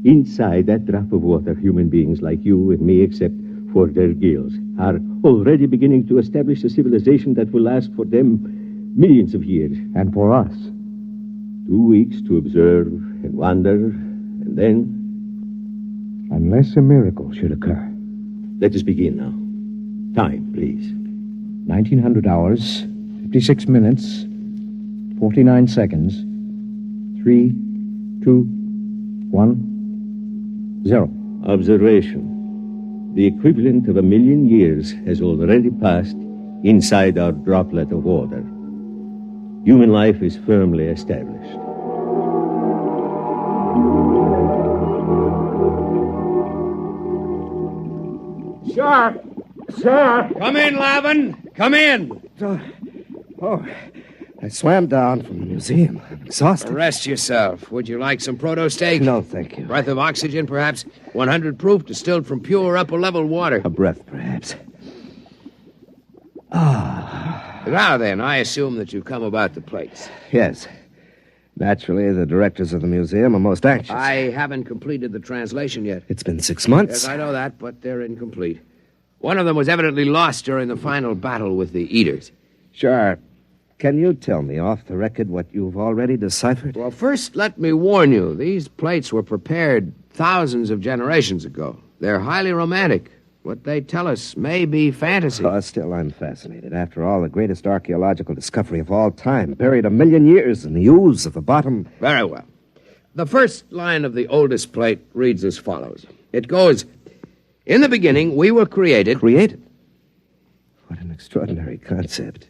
Inside that drop of water, human beings like you and me, except for their gills, are already beginning to establish a civilization that will last for them millions of years. And for us? 2 weeks to observe and wonder, and then... Unless a miracle should occur. Let us begin now. Time, please. 1900 hours, 56 minutes, 49 seconds, 3, 2, 1, 0. Observation. The equivalent of 1,000,000 years has already passed inside our droplet of water. Human life is firmly established. Sir! Sir! Come in, Lavin. Come in. I swam down from the museum. I'm exhausted. Rest yourself. Would you like some proto steak? No, thank you. Breath of oxygen, perhaps? 100 proof, distilled from pure upper-level water. A breath, perhaps. Now then, I assume that you've come about the plates. Yes. Naturally, the directors of the museum are most anxious. I haven't completed the translation yet. It's been 6 months. Yes, I know that, but they're incomplete. One of them was evidently lost during the final battle with the Eaters. Sure. Can you tell me off the record what you've already deciphered? Well, first, let me warn you. These plates were prepared thousands of generations ago. They're highly romantic. What they tell us may be fantasy. Still, I'm fascinated. After all, the greatest archaeological discovery of all time, buried 1,000,000 years in the ooze of the bottom. Very well. The first line of the oldest plate reads as follows. It goes, "In the beginning, we were created." Created? What an extraordinary concept.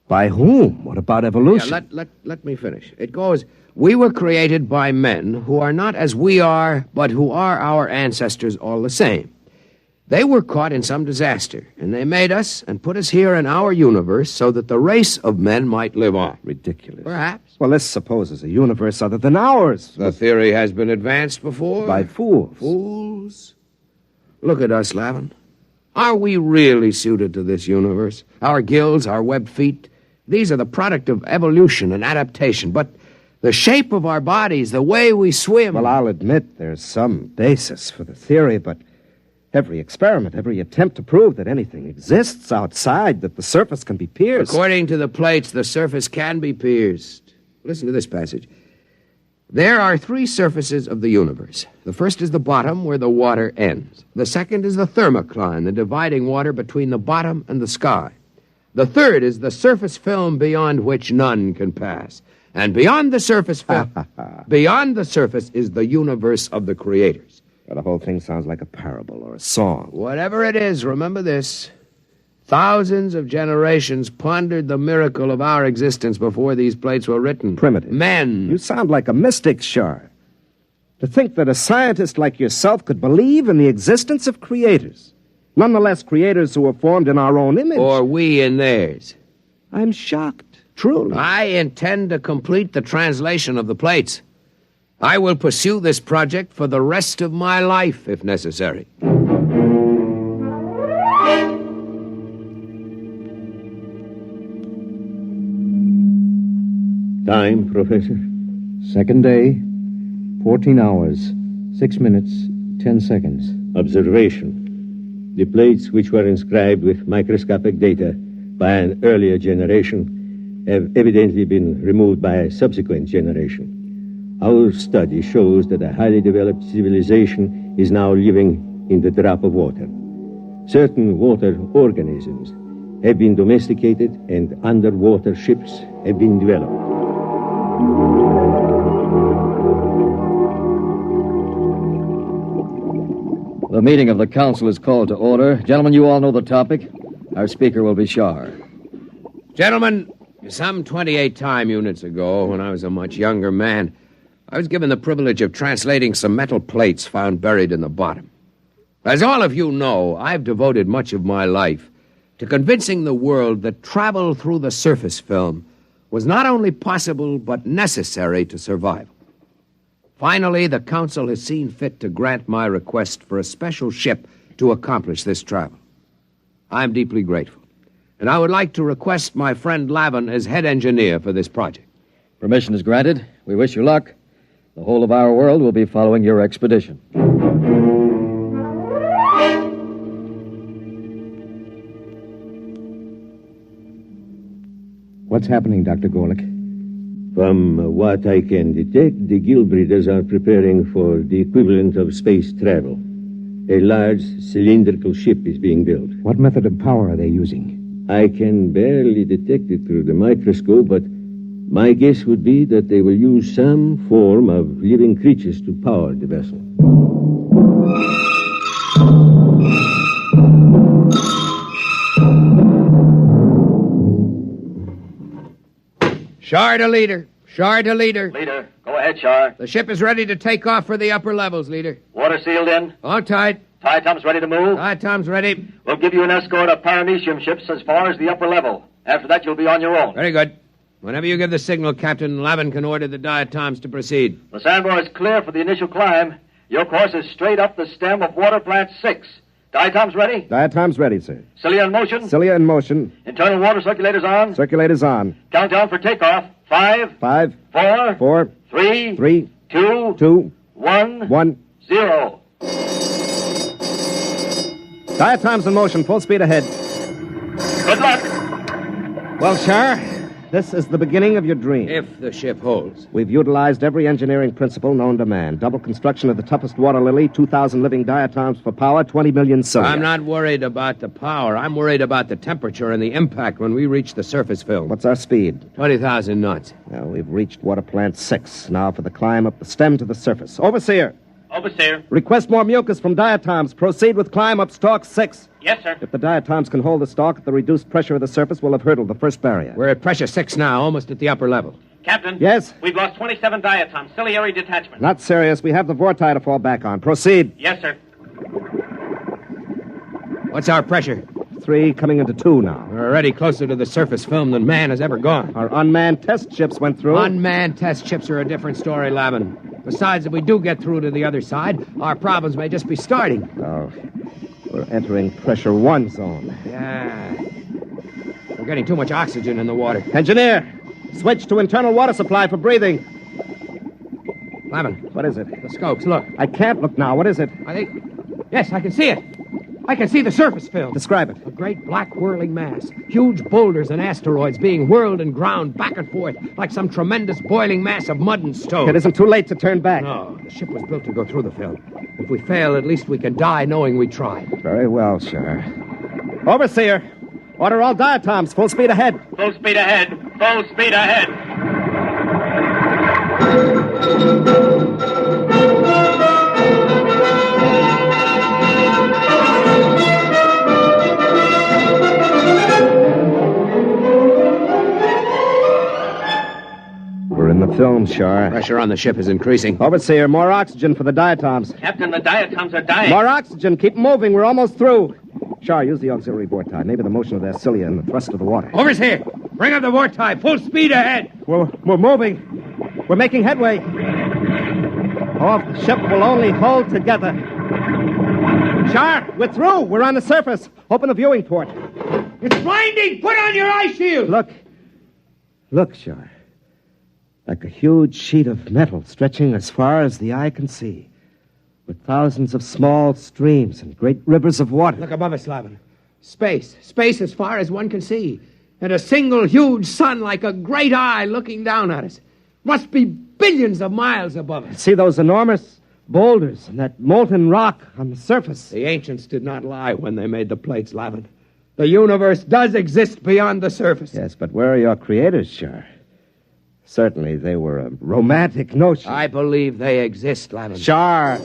By whom? What about evolution? Yeah, let me finish. It goes, "We were created by men who are not as we are, but who are our ancestors all the same. They were caught in some disaster, and they made us and put us here in our universe so that the race of men might live on." Ridiculous. Perhaps. Well, this supposes a universe other than ours. The theory has been advanced before. By fools. Fools? Look at us, Lavin. Are we really suited to this universe? Our gills, our webbed feet, these are the product of evolution and adaptation, but the shape of our bodies, the way we swim... Well, I'll admit there's some basis for the theory, but every experiment, every attempt to prove that anything exists outside, that the surface can be pierced... According to the plates, the surface can be pierced. Listen to this passage. There are 3 surfaces of the universe. The first is the bottom, where the water ends. The second is the thermocline, the dividing water between the bottom and the sky. The third is the surface film beyond which none can pass. And beyond the surface film, beyond the surface is the universe of the creators. Well, the whole thing sounds like a parable or a song. Whatever it is, remember this. Thousands of generations pondered the miracle of our existence before these plates were written. Primitive. Men. You sound like a mystic, Shar. To think that a scientist like yourself could believe in the existence of creators. Nonetheless, creators who were formed in our own image. Or we in theirs. I'm shocked, truly. I intend to complete the translation of the plates. I will pursue this project for the rest of my life, if necessary. Time, Professor? Second day, 14 hours, 6 minutes, 10 seconds. Observation. The plates which were inscribed with microscopic data by an earlier generation have evidently been removed by a subsequent generation. Our study shows that a highly developed civilization is now living in the drop of water. Certain water organisms have been domesticated and underwater ships have been developed. The meeting of the council is called to order. Gentlemen, you all know the topic. Our speaker will be Shar. Gentlemen, some 28 time units ago, when I was a much younger man, I was given the privilege of translating some metal plates found buried in the bottom. As all of you know, I've devoted much of my life to convincing the world that travel through the surface film was not only possible but necessary to survival. Finally, the council has seen fit to grant my request for a special ship to accomplish this travel. I'm deeply grateful, and I would like to request my friend Lavin as head engineer for this project. Permission is granted. We wish you luck. The whole of our world will be following your expedition. What's happening, Dr. Gorlick? From what I can detect, the Guild Breeders are preparing for the equivalent of space travel. A large cylindrical ship is being built. What method of power are they using? I can barely detect it through the microscope, but my guess would be that they will use some form of living creatures to power the vessel. Shar to leader. Shar to leader. Leader, go ahead, Shar. The ship is ready to take off for the upper levels, leader. Water sealed in? All tight. Tom's ready to move? Tom's ready. We'll give you an escort of paramecium ships as far as the upper level. After that, you'll be on your own. Very good. Whenever you give the signal, Captain, Lavin can order the diatoms to proceed. The sandbar is clear for the initial climb. Your course is straight up the stem of water plant 6. Diatoms ready? Diatoms ready, sir. Cilia in motion? Cilia in motion. Internal water circulators on? Circulators on. Countdown for takeoff. 5. 5. 4. 4. 3. 3. 2. 2. 1. 1. 0. Diatoms in motion. Full speed ahead. Good luck. Well, Shar, this is the beginning of your dream. If the ship holds. We've utilized every engineering principle known to man. Double construction of the toughest water lily, 2,000 living diatoms for power, 20 million cilia. I'm not worried about the power. I'm worried about the temperature and the impact when we reach the surface film. What's our speed? 20,000 knots. Well, we've reached water plant 6. Now for the climb up the stem to the surface. Overseer. Overseer. Request more mucus from diatoms. Proceed with climb up stalk 6. Yes, sir. If the diatoms can hold the stalk at the reduced pressure of the surface, we'll have hurdled the first barrier. We're at pressure 6 now, almost at the upper level. Captain. Yes? We've lost 27 diatoms. Ciliary detachment. Not serious. We have the vorti to fall back on. Proceed. Yes, sir. What's our pressure? 3 coming into 2 now. We're already closer to the surface film than man has ever gone. Our unmanned test ships went through. Unmanned test ships are a different story, Lavin. Besides, if we do get through to the other side, our problems may just be starting. Oh, we're entering pressure 1 zone. Yeah. We're getting too much oxygen in the water. Engineer, switch to internal water supply for breathing. Lavin. What is it? The scopes, look. I can't look now. What is it? I think... Yes, I can see it. I can see the surface film. Describe it. A great black whirling mass. Huge boulders and asteroids being whirled and ground back and forth like some tremendous boiling mass of mud and stone. It isn't too late to turn back. No, the ship was built to go through the film. If we fail, at least we can die knowing we tried. Very well, sir. Overseer, order all diatoms. Full speed ahead. Full speed ahead. Full speed ahead. We're in the film, Shar. Pressure on the ship is increasing. Overseer, more oxygen for the diatoms. Captain, the diatoms are dying. More oxygen. Keep moving. We're almost through. Shar, use the auxiliary vorti. Maybe the motion of their cilia and the thrust of the water. Overseer, bring up the vorti. Full speed ahead. We're moving. We're making headway. Oh, if the ship will only hold together. Shar, we're through. We're on the surface. Open the viewing port. It's blinding. Put on your eye shield. Look, Shar. Like a huge sheet of metal stretching as far as the eye can see, with thousands of small streams and great rivers of water. Look above us, Lavin. Space. Space as far as one can see. And a single huge sun like a great eye looking down at us. Must be billions of miles above us. See those enormous boulders and that molten rock on the surface? The ancients did not lie when they made the plates, Lavin. The universe does exist beyond the surface. Yes, but where are your creators, Shar? Certainly they were a romantic notion. I believe they exist, Lavin. Shar!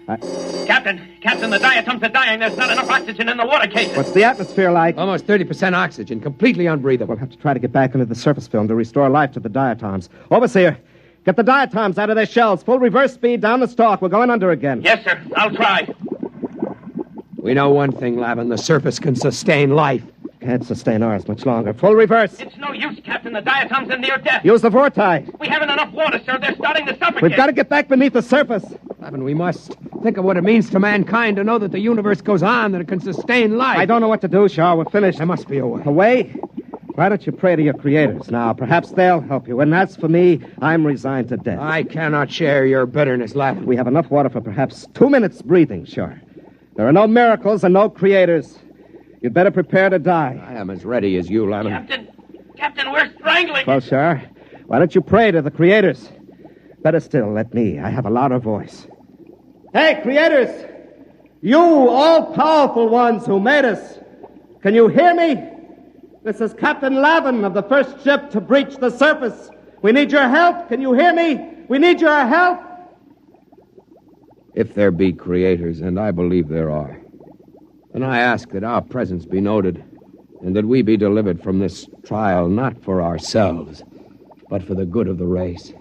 Captain, the diatoms are dying. There's not enough oxygen in the water cases. What's the atmosphere like? Almost 30% oxygen, completely unbreathable. We'll have to try to get back into the surface film to restore life to the diatoms. Overseer, get the diatoms out of their shells. Full reverse speed down the stalk. We're going under again. Yes, sir. I'll try. We know one thing, Lavin. The surface can sustain life. Can't sustain ours much longer. Full reverse. It's no use, Captain. The diatoms are near death. Use the vortex. We haven't enough water, sir. They're starting to suffocate. We've got to get back beneath the surface. Lavin, we must think of what it means to mankind to know that the universe goes on, that it can sustain life. I don't know what to do, Shaw. We're finished. There must be a way. A way? Why don't you pray to your creators now? Perhaps they'll help you. And as for me, I'm resigned to death. I cannot share your bitterness, Lavin. We have enough water for perhaps 2 minutes breathing, Shaw. There are no miracles and no creators. You'd better prepare to die. I am as ready as you, Lavin. Captain, we're strangling. Well, Shar, why don't you pray to the creators? Better still, let me. I have a louder voice. Hey, creators! You all-powerful ones who made us, can you hear me? This is Captain Lavin of the first ship to breach the surface. We need your help. Can you hear me? We need your help. If there be creators, and I believe there are, then I ask that our presence be noted, and that we be delivered from this trial not for ourselves, but for the good of the race.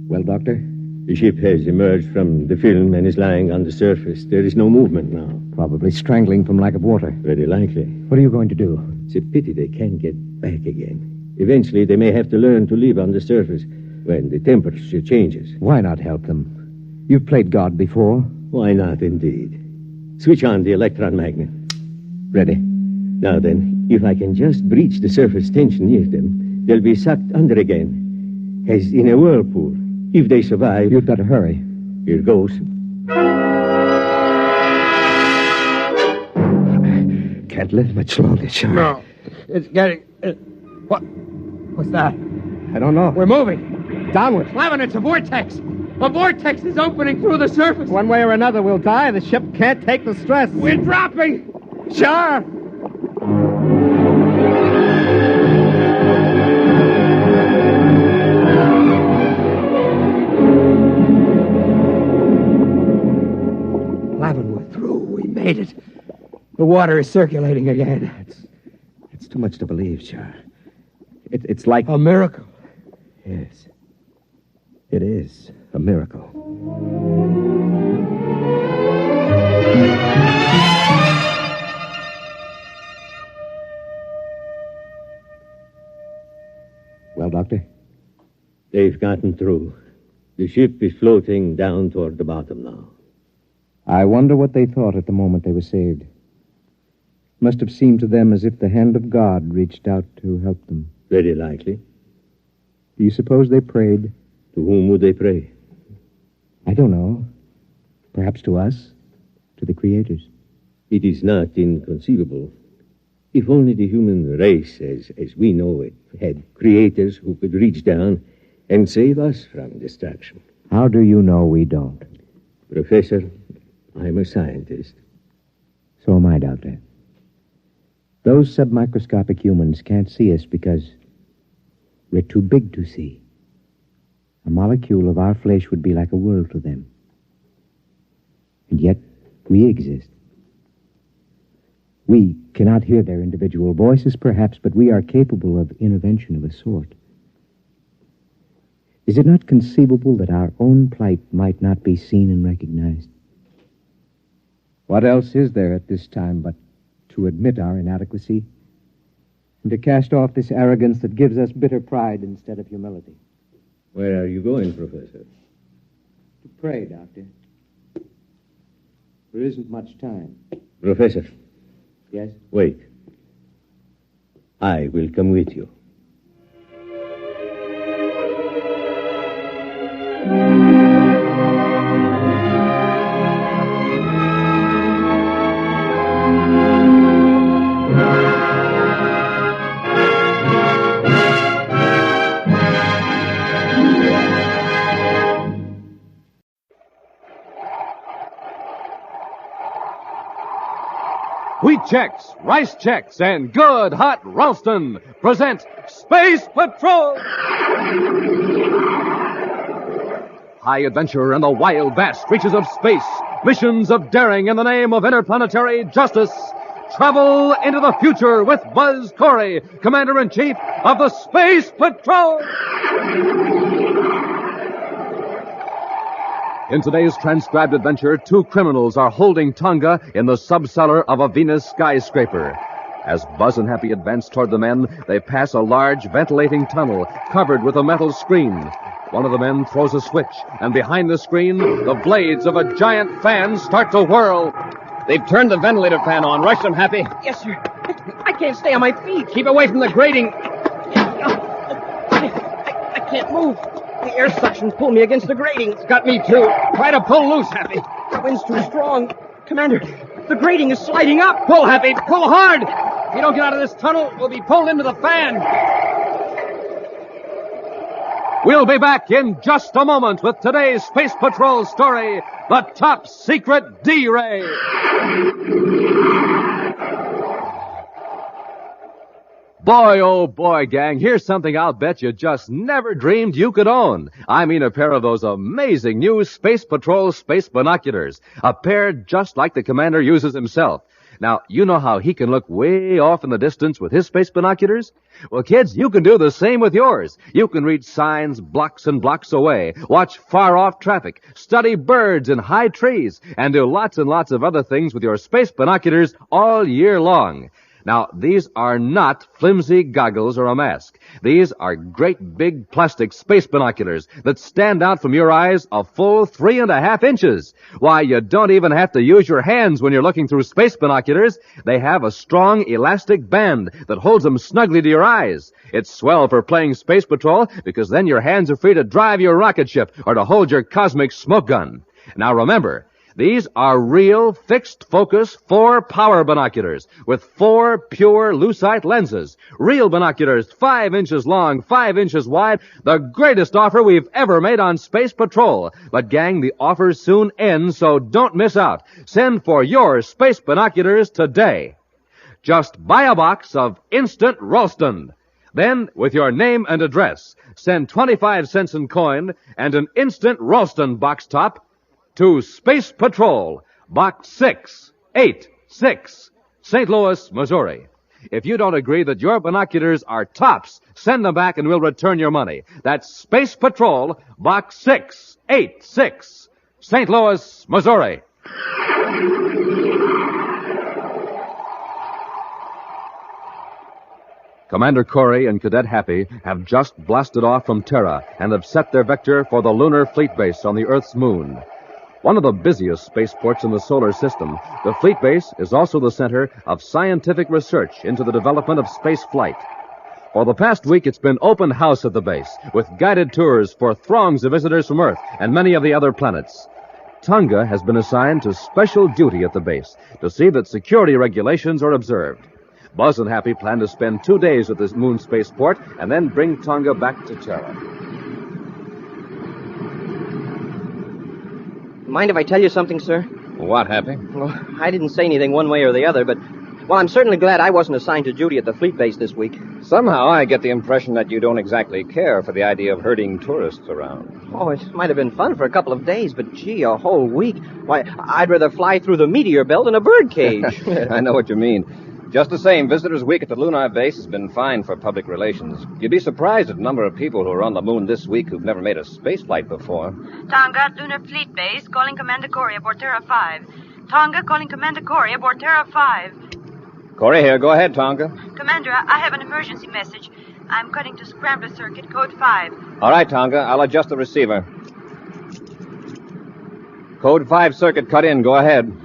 Well, Doctor? The ship has emerged from the film and is lying on the surface. There is no movement now. Probably strangling from lack of water. Very likely. What are you going to do? It's a pity they can't get back again. Eventually, they may have to learn to live on the surface when the temperature changes. Why not help them? You've played God before. Why not, indeed? Switch on the electron magnet. Ready. Now then, if I can just breach the surface tension near them, they'll be sucked under again, as in a whirlpool. If they survive... You've got to hurry. Here goes. Can't live much longer, Sean. No. It's getting... What's that? I don't know. We're moving. Downward. Lavin, it's a vortex. A vortex is opening through the surface. One way or another, we'll die. The ship can't take the stress. We're dropping. Sure. Lavin, we're through. We made it. The water is circulating again. It's too much to believe, Char. It's like... a miracle. Yes. It is a miracle. Well, Doctor? They've gotten through. The ship is floating down toward the bottom now. I wonder what they thought at the moment they were saved. Must have seemed to them as if the hand of God reached out to help them. Very likely. Do you suppose they prayed? To whom would they pray? I don't know. Perhaps to us? To the creators? It is not inconceivable. If only the human race, as we know it, had creators who could reach down and save us from destruction. How do you know we don't? Professor, I'm a scientist. So am I, Doctor. Those submicroscopic humans can't see us because we're too big to see. A molecule of our flesh would be like a world to them. And yet, we exist. We cannot hear their individual voices, perhaps, but we are capable of intervention of a sort. Is it not conceivable that our own plight might not be seen and recognized? What else is there at this time but to admit our inadequacy and to cast off this arrogance that gives us bitter pride instead of humility? Where are you going, Professor? To pray, Doctor. There isn't much time. Professor. Yes? Wait. I will come with you. Wheat Chex, Rice Chex, and Good Hot Ralston present Space Patrol! High adventure in the wild, vast reaches of space. Missions of daring in the name of interplanetary justice. Travel into the future with Buzz Corey, Commander-in-Chief of the Space Patrol! In today's transcribed adventure, two criminals are holding Tonga in the subcellar of a Venus skyscraper. As Buzz and Happy advance toward the men, they pass a large ventilating tunnel covered with a metal screen. One of the men throws a switch, and behind the screen, the blades of a giant fan start to whirl. They've turned the ventilator fan on. Rush them, Happy. Yes, sir. I can't stay on my feet. Keep away from the grating. I can't move. The air suction pulled me against the grating. It's got me, too. Try to pull loose, Happy. The wind's too strong. Commander, the grating is sliding up. Pull, Happy. Pull hard. If you don't get out of this tunnel, we'll be pulled into the fan. We'll be back in just a moment with today's Space Patrol story, The Top Secret D-Ray. Boy, oh boy, gang, here's something I'll bet you just never dreamed you could own. I mean a pair of those amazing new Space Patrol space binoculars. A pair just like the commander uses himself. Now, you know how he can look way off in the distance with his space binoculars? Well, kids, you can do the same with yours. You can read signs blocks and blocks away, watch far-off traffic, study birds in high trees, and do lots and lots of other things with your space binoculars all year long. Now, these are not flimsy goggles or a mask. These are great big plastic space binoculars that stand out from your eyes a full 3.5 inches. Why, you don't even have to use your hands when you're looking through space binoculars. They have a strong elastic band that holds them snugly to your eyes. It's swell for playing Space Patrol because then your hands are free to drive your rocket ship or to hold your cosmic smoke gun. Now remember, these are real, fixed-focus, 4-power binoculars with 4 pure lucite lenses. Real binoculars, 5 inches long, 5 inches wide. The greatest offer we've ever made on Space Patrol. But, gang, the offer soon ends, so don't miss out. Send for your space binoculars today. Just buy a box of Instant Ralston. Then, with your name and address, send 25 cents in coin and an Instant Ralston box top to Space Patrol, Box 686, St. Louis, Missouri. If you don't agree that your binoculars are tops, send them back and we'll return your money. That's Space Patrol, Box 686, St. Louis, Missouri. Commander Corey and Cadet Happy have just blasted off from Terra and have set their vector for the lunar fleet base on the Earth's moon. One of the busiest spaceports in the solar system, the fleet base is also the center of scientific research into the development of space flight. For the past week, it's been open house at the base, with guided tours for throngs of visitors from Earth and many of the other planets. Tonga has been assigned to special duty at the base to see that security regulations are observed. Buzz and Happy plan to spend 2 days at this moon spaceport and then bring Tonga back to Terra. Mind if I tell you something, sir? What, Happy? Well, I didn't say anything one way or the other, but, well, I'm certainly glad I wasn't assigned to duty at the fleet base this week. Somehow I get the impression that you don't exactly care for the idea of herding tourists around. Oh, it might have been fun for a couple of days, but, gee, a whole week. Why, I'd rather fly through the meteor belt in a birdcage. I know what you mean. Just the same, Visitors Week at the lunar base has been fine for public relations. You'd be surprised at the number of people who are on the moon this week who've never made a space flight before. Tonga, Lunar Fleet Base, calling Commander Corey aboard Terra 5. Tonga, calling Commander Corey aboard Terra 5. Corey here. Go ahead, Tonga. Commander, I have an emergency message. I'm cutting to Scrambler Circuit, code 5. All right, Tonga. I'll adjust the receiver. Code 5 circuit cut in. Go ahead.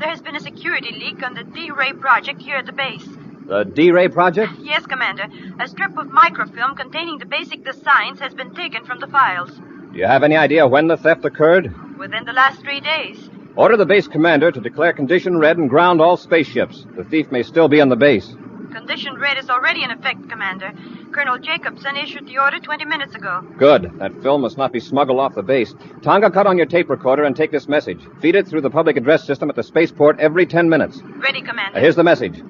There has been a security leak on the D-Ray project here at the base. The D-Ray project? Yes, Commander. A strip of microfilm containing the basic designs has been taken from the files. Do you have any idea when the theft occurred? Within the last 3 days. Order the base commander to declare condition red and ground all spaceships. The thief may still be on the base. Condition red is already in effect, Commander. Colonel Jacobson issued the order 20 minutes ago. Good. That film must not be smuggled off the base. Tonga, cut on your tape recorder and take this message. Feed it through the public address system at the spaceport every 10 minutes. Ready, Commander. Here's the message.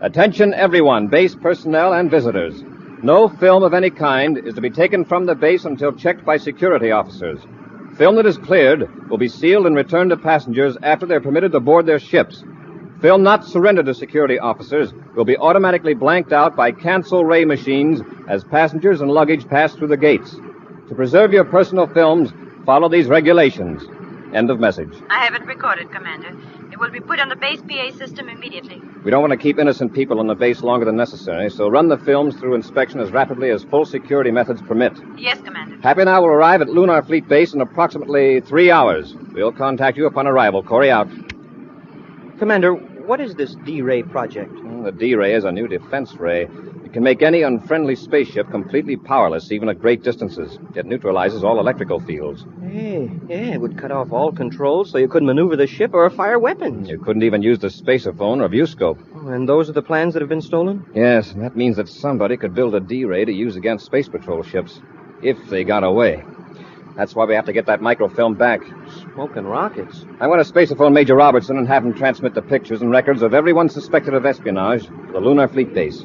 Attention everyone, base personnel and visitors. No film of any kind is to be taken from the base until checked by security officers. Film that is cleared will be sealed and returned to passengers after they're permitted to board their ships. Film not surrendered to security officers will be automatically blanked out by cancel ray machines as passengers and luggage pass through the gates. To preserve your personal films, follow these regulations. End of message. I have it recorded, Commander. It will be put on the base PA system immediately. We don't want to keep innocent people on the base longer than necessary, so run the films through inspection as rapidly as full security methods permit. Yes, Commander. Happy and I will arrive at Lunar Fleet Base in approximately 3 hours. We'll contact you upon arrival. Corey out. Commander, what is this D-Ray project? The D-Ray is a new defense ray. It can make any unfriendly spaceship completely powerless, even at great distances. It neutralizes all electrical fields. Hey, yeah, it would cut off all controls so you couldn't maneuver the ship or fire weapons. You couldn't even use the spaceophone or viewscope. Oh, and those are the plans that have been stolen? Yes, and that means that somebody could build a D-Ray to use against space patrol ships, if they got away. That's why we have to get that microfilm back. Smoking rockets. I want to spaceophone Major Robertson and have him transmit the pictures and records of everyone suspected of espionage to the Lunar Fleet Base.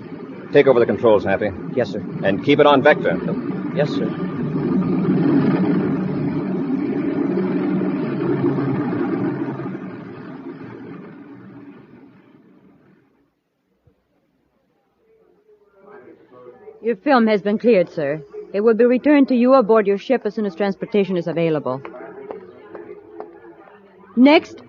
Take over the controls, Happy. Yes, sir. And keep it on vector. Yes, sir. Your film has been cleared, sir. It will be returned to you aboard your ship as soon as transportation is available. Next.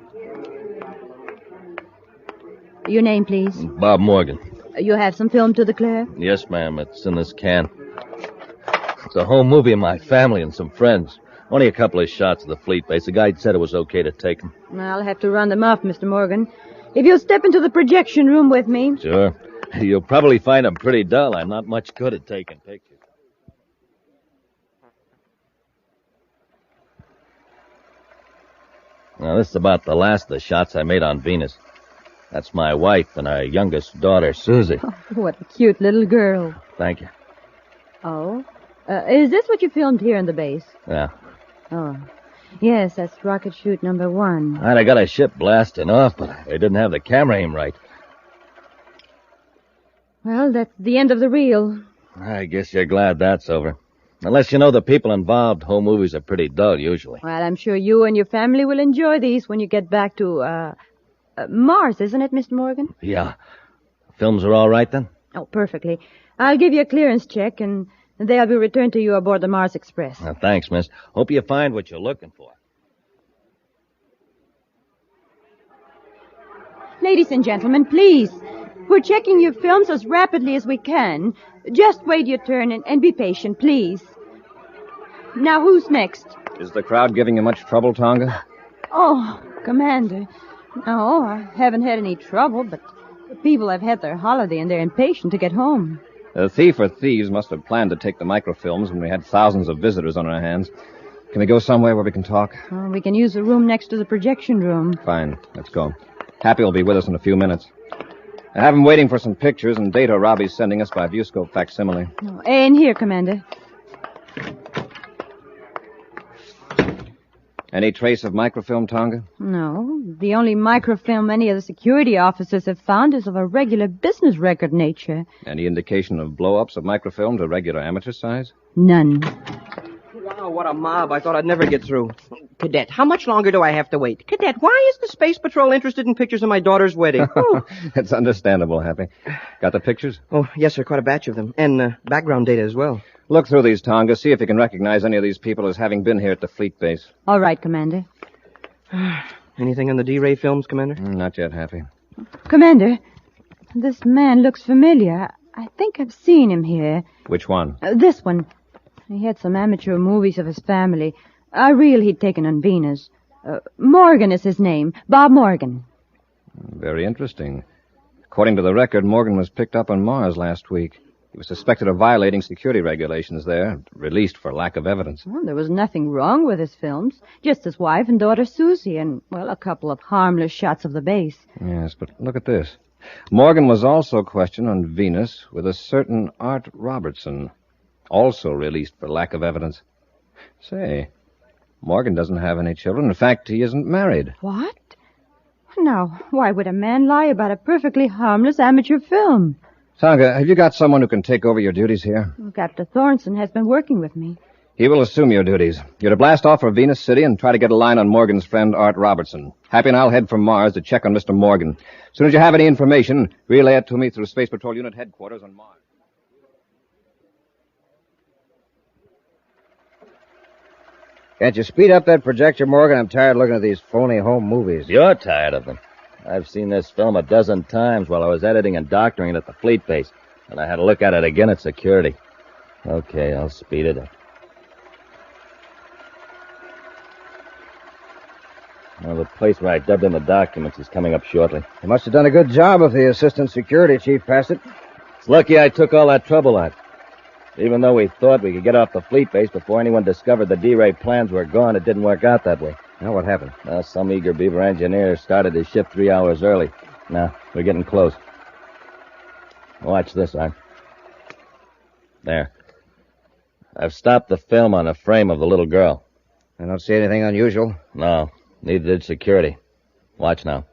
Your name, please. Bob Morgan. You have some film to declare? Yes, ma'am. It's in this can. It's a home movie of my family and some friends. Only a couple of shots of the fleet base. The guide said it was okay to take them. I'll have to run them off, Mr. Morgan. If you'll step into the projection room with me. Sure. You'll probably find them pretty dull. I'm not much good at taking pictures. Now, this is about the last of the shots I made on Venus. That's my wife and our youngest daughter, Susie. Oh, what a cute little girl. Thank you. Oh? Is this what you filmed here in the base? Yeah. Oh. Yes, that's rocket chute number 1. I got a ship blasting off, but they didn't have the camera aim right. Well, that's the end of the reel. I guess you're glad that's over. Unless you know the people involved, home movies are pretty dull usually. Well, I'm sure you and your family will enjoy these when you get back to, Mars, isn't it, Mr. Morgan? Yeah. Films are all right then? Oh, perfectly. I'll give you a clearance check, and they'll be returned to you aboard the Mars Express. Thanks, miss. Hope you find what you're looking for. Ladies and gentlemen, please. We're checking your films as rapidly as we can. Just wait your turn and be patient, please. Now, who's next? Is the crowd giving you much trouble, Tonga? Oh, Commander. No, I haven't had any trouble, but the people have had their holiday and they're impatient to get home. The thief or thieves must have planned to take the microfilms when we had thousands of visitors on our hands. Can we go somewhere where we can talk? Oh, we can use the room next to the projection room. Fine. Let's go. Happy will be with us in a few minutes. I have him waiting for some pictures and data Robbie's sending us by viewscope facsimile. Oh, in here, Commander. Any trace of microfilm, Tonga? No. The only microfilm any of the security officers have found is of a regular business record nature. Any indication of blow-ups of microfilm to regular amateur size? None. Wow, what a mob. I thought I'd never get through. Cadet, how much longer do I have to wait? Cadet, why is the Space Patrol interested in pictures of my daughter's wedding? It's understandable, Happy. Got the pictures? Oh, yes, sir, quite a batch of them. And background data as well. Look through these, Tonga. See if you can recognize any of these people as having been here at the fleet base. All right, Commander. Anything on the D-Ray films, Commander? Not yet, Happy. Commander, this man looks familiar. I think I've seen him here. Which one? This one. He had some amateur movies of his family. A reel he'd taken on Venus. Morgan is his name. Bob Morgan. Very interesting. According to the record, Morgan was picked up on Mars last week. He was suspected of violating security regulations there, released for lack of evidence. Well, there was nothing wrong with his films. Just his wife and daughter Susie and, well, a couple of harmless shots of the base. Yes, but look at this. Morgan was also questioned on Venus with a certain Art Robertson, also released for lack of evidence. Say, Morgan doesn't have any children. In fact, he isn't married. What? Now, why would a man lie about a perfectly harmless amateur film? Tonga, have you got someone who can take over your duties here? Well, Captain Thornton has been working with me. He will assume your duties. You're to blast off for Venus City and try to get a line on Morgan's friend, Art Robertson. Happy and I'll head for Mars to check on Mr. Morgan. As soon as you have any information, relay it to me through Space Patrol Unit Headquarters on Mars. Can't you speed up that projector, Morgan? I'm tired looking at these phony home movies. You're tired of them. I've seen this film a dozen times while I was editing and doctoring it at the fleet base, and I had to look at it again at security. Okay, I'll speed it up. Well, the place where I dubbed in the documents is coming up shortly. You must have done a good job if the assistant security chief passed it. It's lucky I took all that trouble out. Even though we thought we could get off the fleet base before anyone discovered the D-Ray plans were gone, it didn't work out that way. Now what happened? Some eager beaver engineer started his shift 3 hours early. Now, we're getting close. Watch this, Art. There. I've stopped the film on a frame of the little girl. I don't see anything unusual. No, neither did security. Watch now.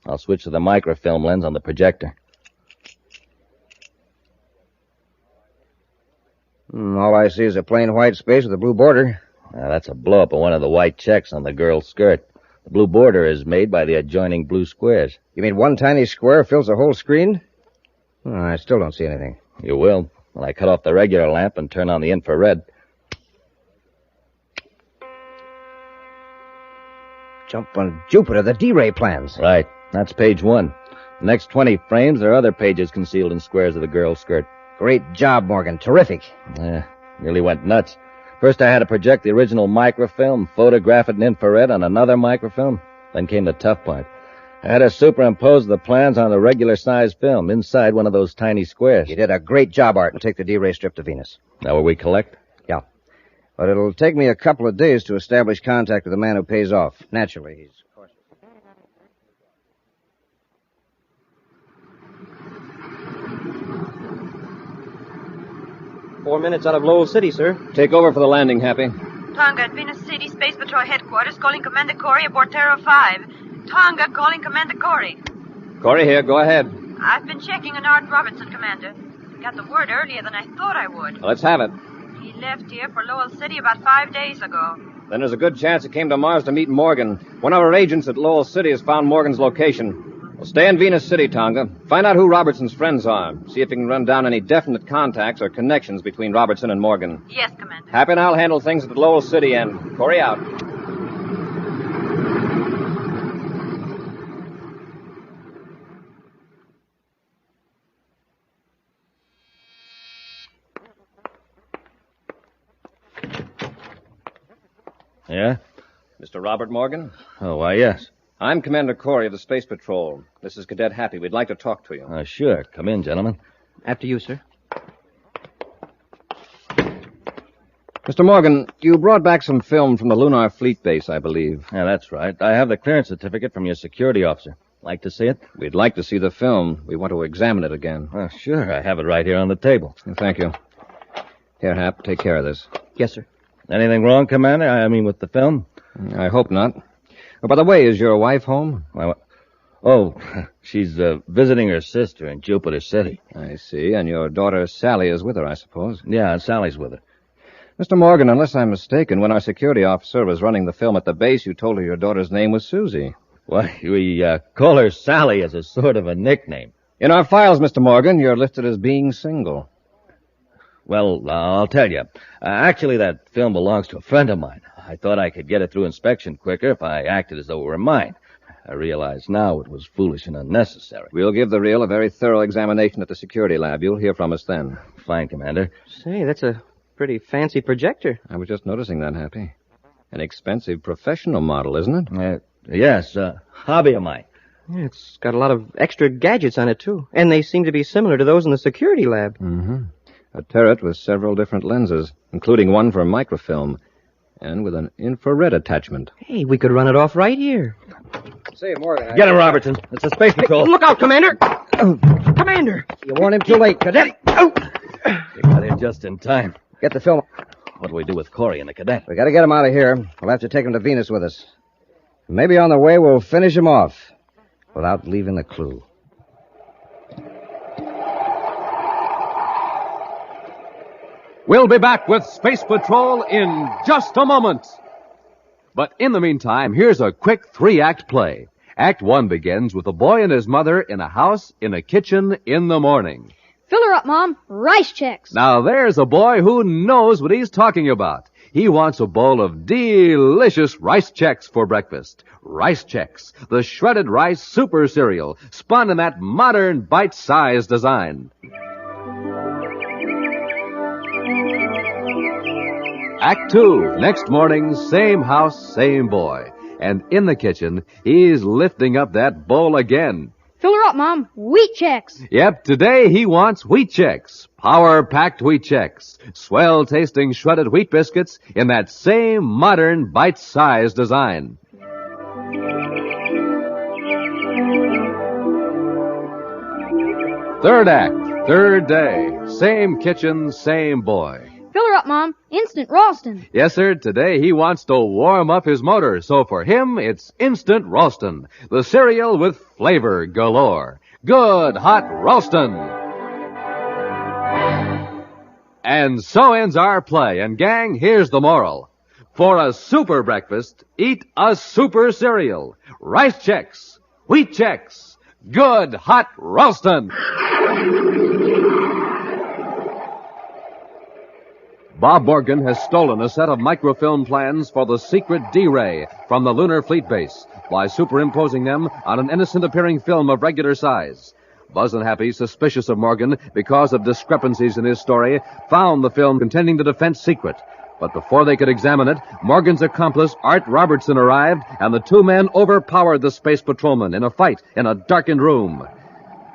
I'll switch to the microfilm lens on the projector. All I see is a plain white space with a blue border. That's a blow-up of one of the white checks on the girl's skirt. The blue border is made by the adjoining blue squares. You mean one tiny square fills the whole screen? I still don't see anything. You will, when I cut off the regular lamp and turn on the infrared. Jump on Jupiter, the D-Ray plans. Right. That's page 1. The next 20 frames, there are other pages concealed in squares of the girl's skirt. Great job, Morgan. Terrific. Really went nuts. First I had to project the original microfilm, photograph it in infrared on another microfilm. Then came the tough part. I had to superimpose the plans on a regular-sized film inside one of those tiny squares. You did a great job, Art, and take the D-Ray strip to Venus. Now where we collect? Yeah. But it'll take me a couple of days to establish contact with the man who pays off. Naturally, he's cautious. 4 minutes out of Lowell City, sir. Take over for the landing, Happy. Tonga at Venus City Space Patrol Headquarters calling Commander Corey aboard Terra 5. Tonga calling Commander Corey. Corey here, go ahead. I've been checking on Art Robertson, Commander. Got the word earlier than I thought I would. Let's have it. He left here for Lowell City about 5 days ago. Then there's a good chance he came to Mars to meet Morgan. One of our agents at Lowell City has found Morgan's location. Well, stay in Venus City, Tonga. Find out who Robertson's friends are. See if you can run down any definite contacts or connections between Robertson and Morgan. Yes, Commander. Happy and I'll handle things at Lowell City and Corey out. Yeah? Mr. Robert Morgan? Oh, why, yes. I'm Commander Corey of the Space Patrol. This is Cadet Happy. We'd like to talk to you. Sure. Come in, gentlemen. After you, sir. Mr. Morgan, you brought back some film from the Lunar Fleet Base, I believe. Yeah, that's right. I have the clearance certificate from your security officer. Like to see it? We'd like to see the film. We want to examine it again. Sure. I have it right here on the table. Thank you. Here, Hap, take care of this. Yes, sir. Anything wrong, Commander? I mean, with the film? I hope not. Oh, by the way, is your wife home? She's visiting her sister in Jupiter City. I see. And your daughter Sally is with her, I suppose. Yeah, Sally's with her. Mr. Morgan, unless I'm mistaken, when our security officer was running the film at the base, you told her your daughter's name was Susie. Why, we call her Sally as a sort of a nickname. In our files, Mr. Morgan, you're listed as being single. Well, I'll tell you. Actually, that film belongs to a friend of mine. I thought I could get it through inspection quicker if I acted as though it were mine. I realize now it was foolish and unnecessary. We'll give the reel a very thorough examination at the security lab. You'll hear from us then. Fine, Commander. Say, that's a pretty fancy projector. I was just noticing that, Happy. An expensive professional model, isn't it? Yes, hobby of mine. Yeah, it's got a lot of extra gadgets on it, too. And they seem to be similar to those in the security lab. Mm-hmm. A turret with several different lenses, including one for microfilm, and with an infrared attachment. Hey, we could run it off right here. Say, Morgan. Get him, Robertson. It's the Space Patrol. Hey, look out, Commander! Commander! You warned him too late, Cadet. You got in just in time. Get the film. What do we do with Corey and the cadet? We gotta get him out of here. We'll have to take him to Venus with us. Maybe on the way we'll finish him off without leaving a clue. We'll be back with Space Patrol in just a moment. But in the meantime, here's a quick 3-act play. Act 1 begins with a boy and his mother in a house, in a kitchen, in the morning. Fill her up, Mom. Rice checks. Now there's a boy who knows what he's talking about. He wants a bowl of delicious rice checks for breakfast. Rice Chex, the shredded rice super cereal, spun in that modern bite-sized design. Act 2, next morning, same house, same boy. And in the kitchen, he's lifting up that bowl again. Fill her up, Mom. Wheat checks. Yep, today he wants Wheat Chex. Power-packed Wheat Chex. Swell-tasting shredded wheat biscuits in that same modern bite-sized design. Third act, third day. Same kitchen, same boy. Fill her up, Mom. Instant Ralston. Yes, sir. Today he wants to warm up his motor, so for him it's Instant Ralston, the cereal with flavor galore. Good hot Ralston. And so ends our play. And gang, here's the moral. For a super breakfast, eat a super cereal. Rice Chex, Wheat Chex, good hot Ralston. Bob Morgan has stolen a set of microfilm plans for the secret D-Ray from the Lunar Fleet Base by superimposing them on an innocent-appearing film of regular size. Buzz and Happy, suspicious of Morgan because of discrepancies in his story, found the film containing the defense secret. But before they could examine it, Morgan's accomplice, Art Robertson, arrived, and the two men overpowered the space patrolman in a fight in a darkened room.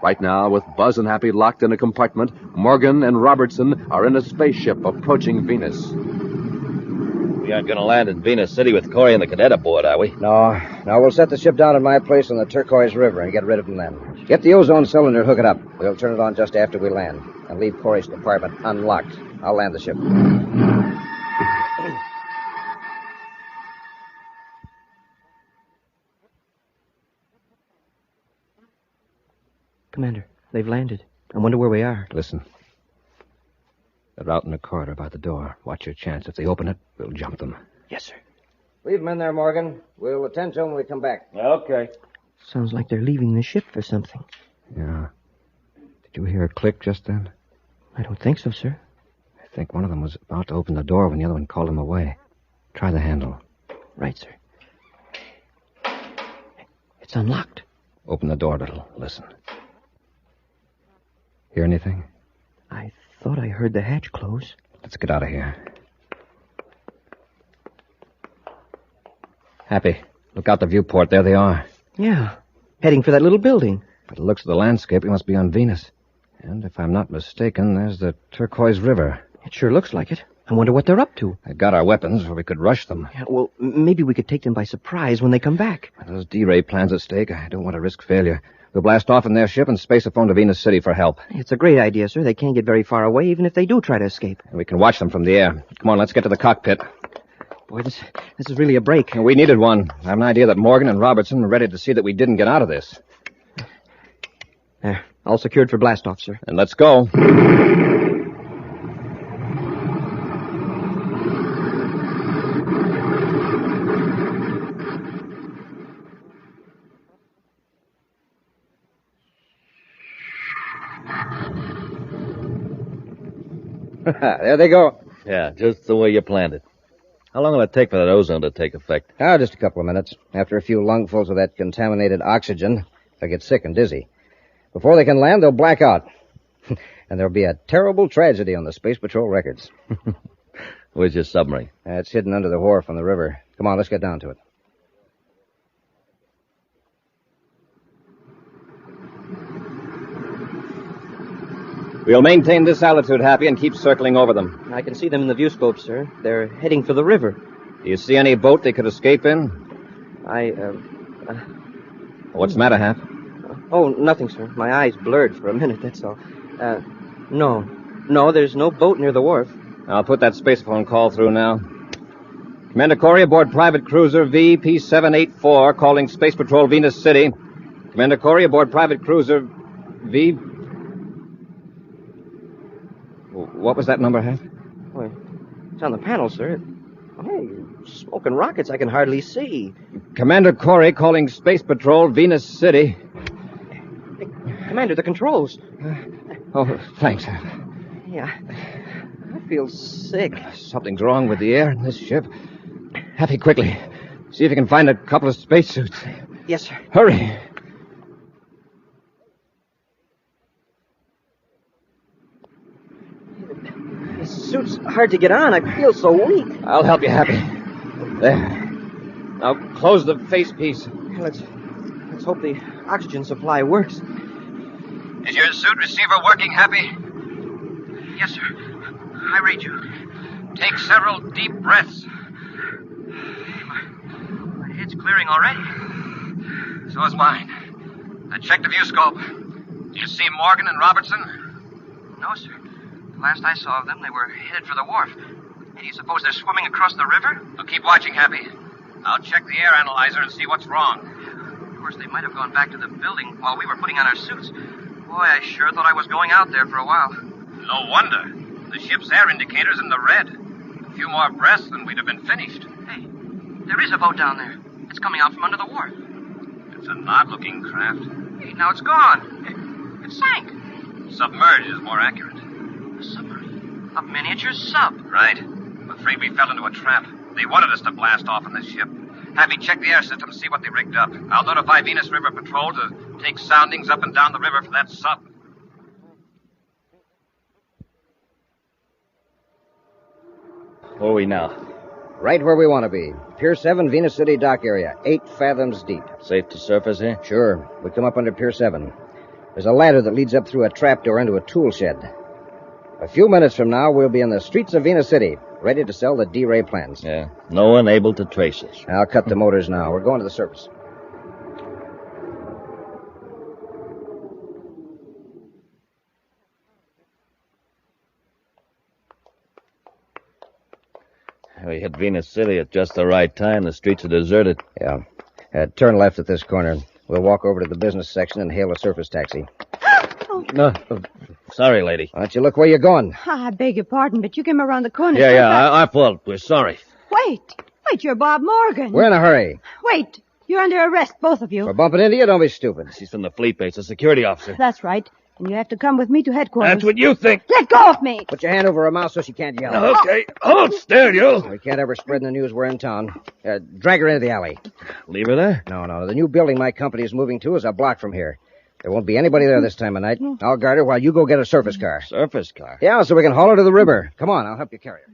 Right now, with Buzz and Happy locked in a compartment, Morgan and Robertson are in a spaceship approaching Venus. We aren't going to land in Venus City with Corey and the cadet aboard, are we? No, we'll set the ship down at my place on the Turquoise River and get rid of them then. Get the ozone cylinder and hook it up. We'll turn it on just after we land and leave Corey's compartment unlocked. I'll land the ship. Commander, they've landed. I wonder where we are. Listen. They're out in the corridor by the door. Watch your chance. If they open it, we'll jump them. Yes, sir. Leave them in there, Morgan. We'll attend to them when we come back. Okay. Sounds like they're leaving the ship for something. Yeah. Did you hear a click just then? I don't think so, sir. I think one of them was about to open the door when the other one called him away. Try the handle. Right, sir. It's unlocked. Open the door a little. Listen. Hear anything? I thought I heard the hatch close. Let's get out of here. Happy, look out the viewport. There they are. Yeah, heading for that little building. By the looks of the landscape, we must be on Venus. And if I'm not mistaken, there's the Turquoise River. It sure looks like it. I wonder what they're up to. They got our weapons, or we could rush them. Yeah, well, maybe we could take them by surprise when they come back. With those D-Ray plans at stake, I don't want to risk failure. We'll blast off in their ship and space a phone to Venus City for help. It's a great idea, sir. They can't get very far away, even if they do try to escape. And we can watch them from the air. Come on, let's get to the cockpit. Boy, this is really a break. We needed one. I have an idea that Morgan and Robertson were ready to see that we didn't get out of this. There, all secured for blast-off, sir. And let's go. There they go. Yeah, just the way you planned it. How long will it take for that ozone to take effect? Just a couple of minutes. After a few lungfuls of that contaminated oxygen, they'll get sick and dizzy. Before they can land, they'll black out. And there'll be a terrible tragedy on the Space Patrol records. Where's your submarine? It's hidden under the wharf on the river. Come on, let's get down to it. We'll maintain this altitude, Happy, and keep circling over them. I can see them in the viewscope, sir. They're heading for the river. Do you see any boat they could escape in? What's the matter, Hap? Oh, nothing, sir. My eyes blurred for a minute, that's all. No. No, there's no boat near the wharf. I'll put that spacephone call through now. Commander Corey aboard private cruiser VP-784, calling Space Patrol Venus City. Commander Corey aboard private cruiser V... What was that number, Hap? Why, it's on the panel, sir. Oh, smoking rockets I can hardly see. Commander Corey calling Space Patrol Venus City. Hey, Commander, the controls. Oh, thanks, Hap. Yeah, I feel sick. Something's wrong with the air in this ship. Happy, quickly. See if you can find a couple of spacesuits. Yes, sir. Hurry. The suit's hard to get on. I feel so weak. I'll help you, Happy. There. Now close the facepiece. Let's hope the oxygen supply works. Is your suit receiver working, Happy? Yes, sir. I read you. Take several deep breaths. My head's clearing already. So is mine. I checked the viewscope. Do you see Morgan and Robertson? No, sir. The last I saw of them, they were headed for the wharf. Do you suppose they're swimming across the river? Well, keep watching, Happy. I'll check the air analyzer and see what's wrong. Of course, they might have gone back to the building while we were putting on our suits. Boy, I sure thought I was going out there for a while. No wonder. The ship's air indicator's in the red. A few more breaths and we'd have been finished. Hey, there is a boat down there. It's coming out from under the wharf. It's an odd-looking craft. Hey, now it's gone. It sank. Submerged is more accurate. A submarine? A miniature sub? Right. I'm afraid we fell into a trap. They wanted us to blast off in this ship. Happy, check the air system, see what they rigged up. I'll notify Venus River Patrol to take soundings up and down the river for that sub. Where are we now? Right where we want to be. Pier 7, Venus City dock area. 8 fathoms deep. Safe to surface here? Sure. We come up under Pier 7. There's a ladder that leads up through a trapdoor into a tool shed. A few minutes from now, we'll be in the streets of Venus City, ready to sell the D-Ray plans. Yeah. No one able to trace us. I'll cut the motors now. We're going to the surface. We hit Venus City at just the right time. The streets are deserted. Yeah. Turn left at this corner. We'll walk over to the business section and hail a surface taxi. No. Sorry, lady. Why don't you look where you're going? I beg your pardon, but you came around the corner. Yeah, our fault. We're sorry. Wait, you're Bob Morgan. We're in a hurry. Wait, you're under arrest, both of you. We're bumping into you? Don't be stupid. She's from the fleet base, a security officer. That's right. And you have to come with me to headquarters. That's what you think. Let go of me. Put your hand over her mouth so she can't yell. Okay. Hold still, you. We can't ever spread in the news we're in town. Drag her into the alley. Leave her there? No. The new building my company is moving to is a block from here. There won't be anybody there this time of night. I'll guard her while you go get a surface car. Surface car? Yeah, so we can haul her to the river. Come on, I'll help you carry her.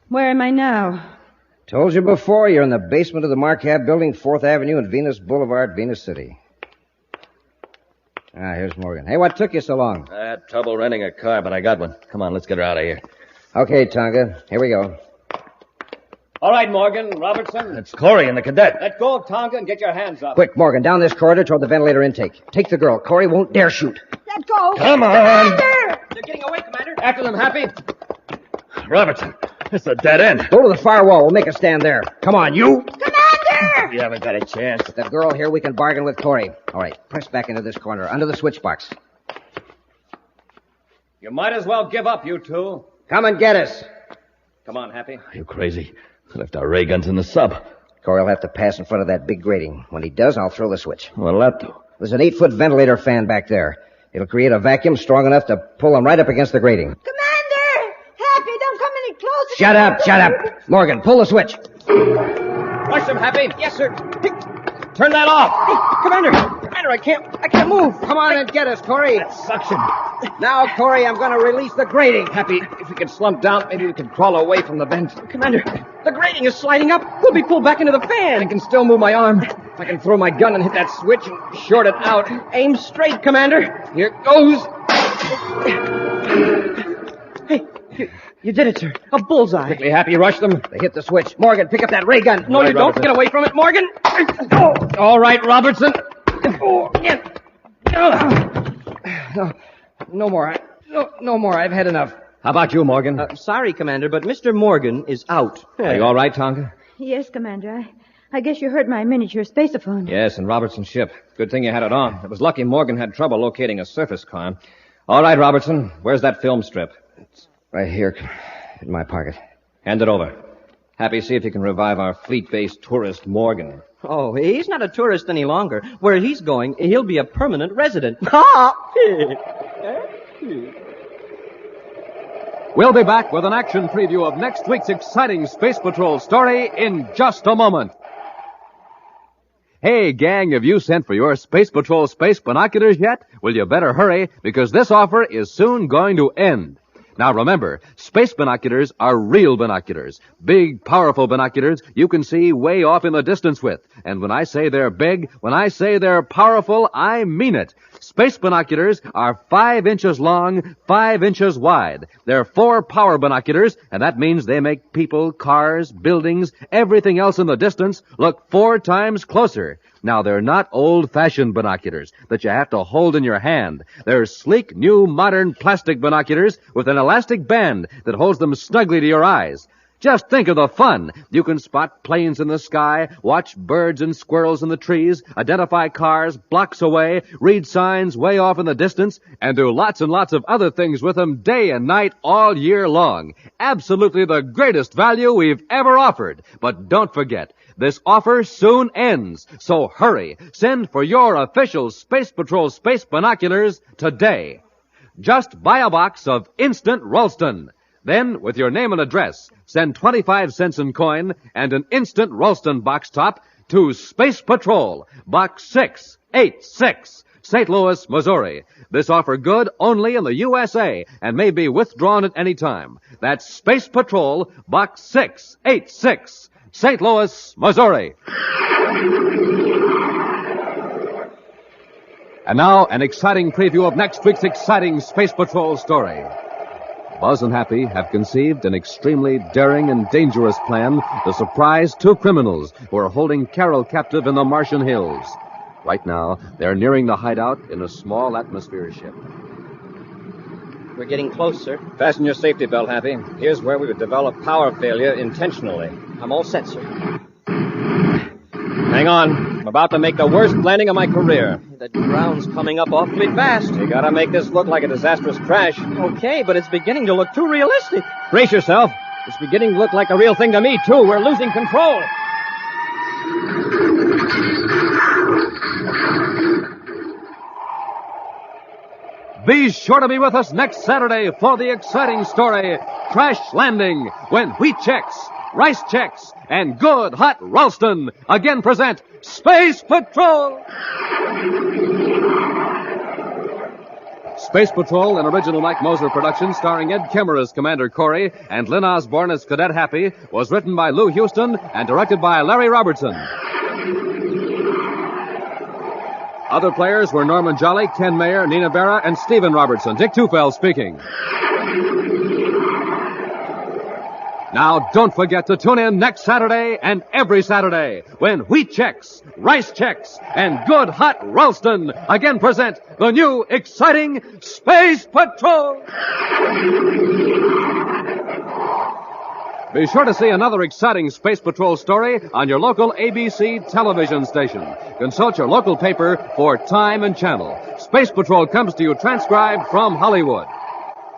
Where am I now? Told you before, you're in the basement of the Marcab building, 4th Avenue and Venus Boulevard, Venus City. Here's Morgan. Hey, what took you so long? I had trouble renting a car, but I got one. Come on, let's get her out of here. Okay, Tonga. Here we go. All right, Morgan, Robertson. It's Corey and the cadet. Let go of Tonga and get your hands up. Quick, Morgan, down this corridor toward the ventilator intake. Take the girl. Corey won't dare shoot. Let go. Come on. Commander! They're getting away, Commander. After them, Happy. Robertson, it's a dead end. Go to the far wall. We'll make a stand there. Come on, you. Commander! You haven't got a chance. With the girl here, we can bargain with Corey. All right, press back into this corner, under the switch box. You might as well give up, you two. Come and get us. Come on, Happy. Are you crazy? We left our ray guns in the sub. Corey will have to pass in front of that big grating. When he does, I'll throw the switch. What'll that do? There's an 8-foot ventilator fan back there. It'll create a vacuum strong enough to pull them right up against the grating. Commander! Happy, don't come any closer. Shut up. Morgan, pull the switch. Rush them, Happy. Yes, sir. Turn that off. Hey, Commander, I can't move. Come on and get us, Corey. That suction. Now, Corey, I'm going to release the grating. Happy, if we could slump down, maybe we could crawl away from the vent. Commander, the grating is sliding up. We'll be pulled back into the fan. I can still move my arm. If I can throw my gun and hit that switch and short it out. Aim straight, Commander. Here goes. Hey, you did it, sir. A bullseye. Quickly, Happy, rush them. They hit the switch. Morgan, pick up that ray gun. No, you don't. Get away from it, Morgan. All right, Robertson. No more. No more. I've had enough. How about you, Morgan? Sorry, Commander, but Mr. Morgan is out. Are you all right, Tonka? Yes, Commander. I guess you heard my miniature spaceophone. Yes, and Robertson's ship. Good thing you had it on. It was lucky Morgan had trouble locating a surface car. All right, Robertson. Where's that film strip? It's right here in my pocket. Hand it over. Happy, see if you can revive our fleet-based tourist, Morgan. Oh, he's not a tourist any longer. Where he's going, he'll be a permanent resident. We'll be back with an action preview of next week's exciting Space Patrol story in just a moment. Hey, gang, have you sent for your Space Patrol space binoculars yet? Well, you better hurry, because this offer is soon going to end. Now remember, space binoculars are real binoculars. Big, powerful binoculars you can see way off in the distance with. And when I say they're big, when I say they're powerful, I mean it. Space binoculars are 5 inches long, 5 inches wide. They're 4 power binoculars, and that means they make people, cars, buildings, everything else in the distance look 4 times closer. Now, they're not old-fashioned binoculars that you have to hold in your hand. They're sleek, new, modern plastic binoculars with an elastic band that holds them snugly to your eyes. Just think of the fun. You can spot planes in the sky, watch birds and squirrels in the trees, identify cars blocks away, read signs way off in the distance, and do lots and lots of other things with them day and night all year long. Absolutely the greatest value we've ever offered. But don't forget, this offer soon ends. So hurry. Send for your official Space Patrol space binoculars today. Just buy a box of Instant Ralston. Then, with your name and address, send 25 cents in coin and an Instant Ralston box top to Space Patrol, Box 686, St. Louis, Missouri. This offer good only in the USA and may be withdrawn at any time. That's Space Patrol, Box 686, St. Louis, Missouri. And now, an exciting preview of next week's exciting Space Patrol story. Buzz and Happy have conceived an extremely daring and dangerous plan to surprise 2 criminals who are holding Carol captive in the Martian hills. Right now, they're nearing the hideout in a small atmosphere ship. We're getting close, sir. Fasten your safety belt, Happy. Here's where we would develop power failure intentionally. I'm all set, sir. Hang on. I'm about to make the worst landing of my career. The ground's coming up awfully fast. You gotta make this look like a disastrous crash. Okay, but it's beginning to look too realistic. Brace yourself. It's beginning to look like a real thing to me, too. We're losing control. Be sure to be with us next Saturday for the exciting story, Crash Landing, when Wheat Chex, Rice Chex, and Good Hot Ralston again present Space Patrol! Space Patrol, an original Mike Moser production starring Ed Kemmer as Commander Corey and Lynn Osborne as Cadet Happy, was written by Lou Houston and directed by Larry Robertson. Other players were Norman Jolly, Ken Mayer, Nina Berra, and Stephen Robertson. Dick Tufeld speaking. Now, don't forget to tune in next Saturday and every Saturday when Wheat Chex, Rice Chex, and Good Hot Ralston again present the new, exciting Space Patrol! Be sure to see another exciting Space Patrol story on your local ABC television station. Consult your local paper for time and channel. Space Patrol comes to you transcribed from Hollywood.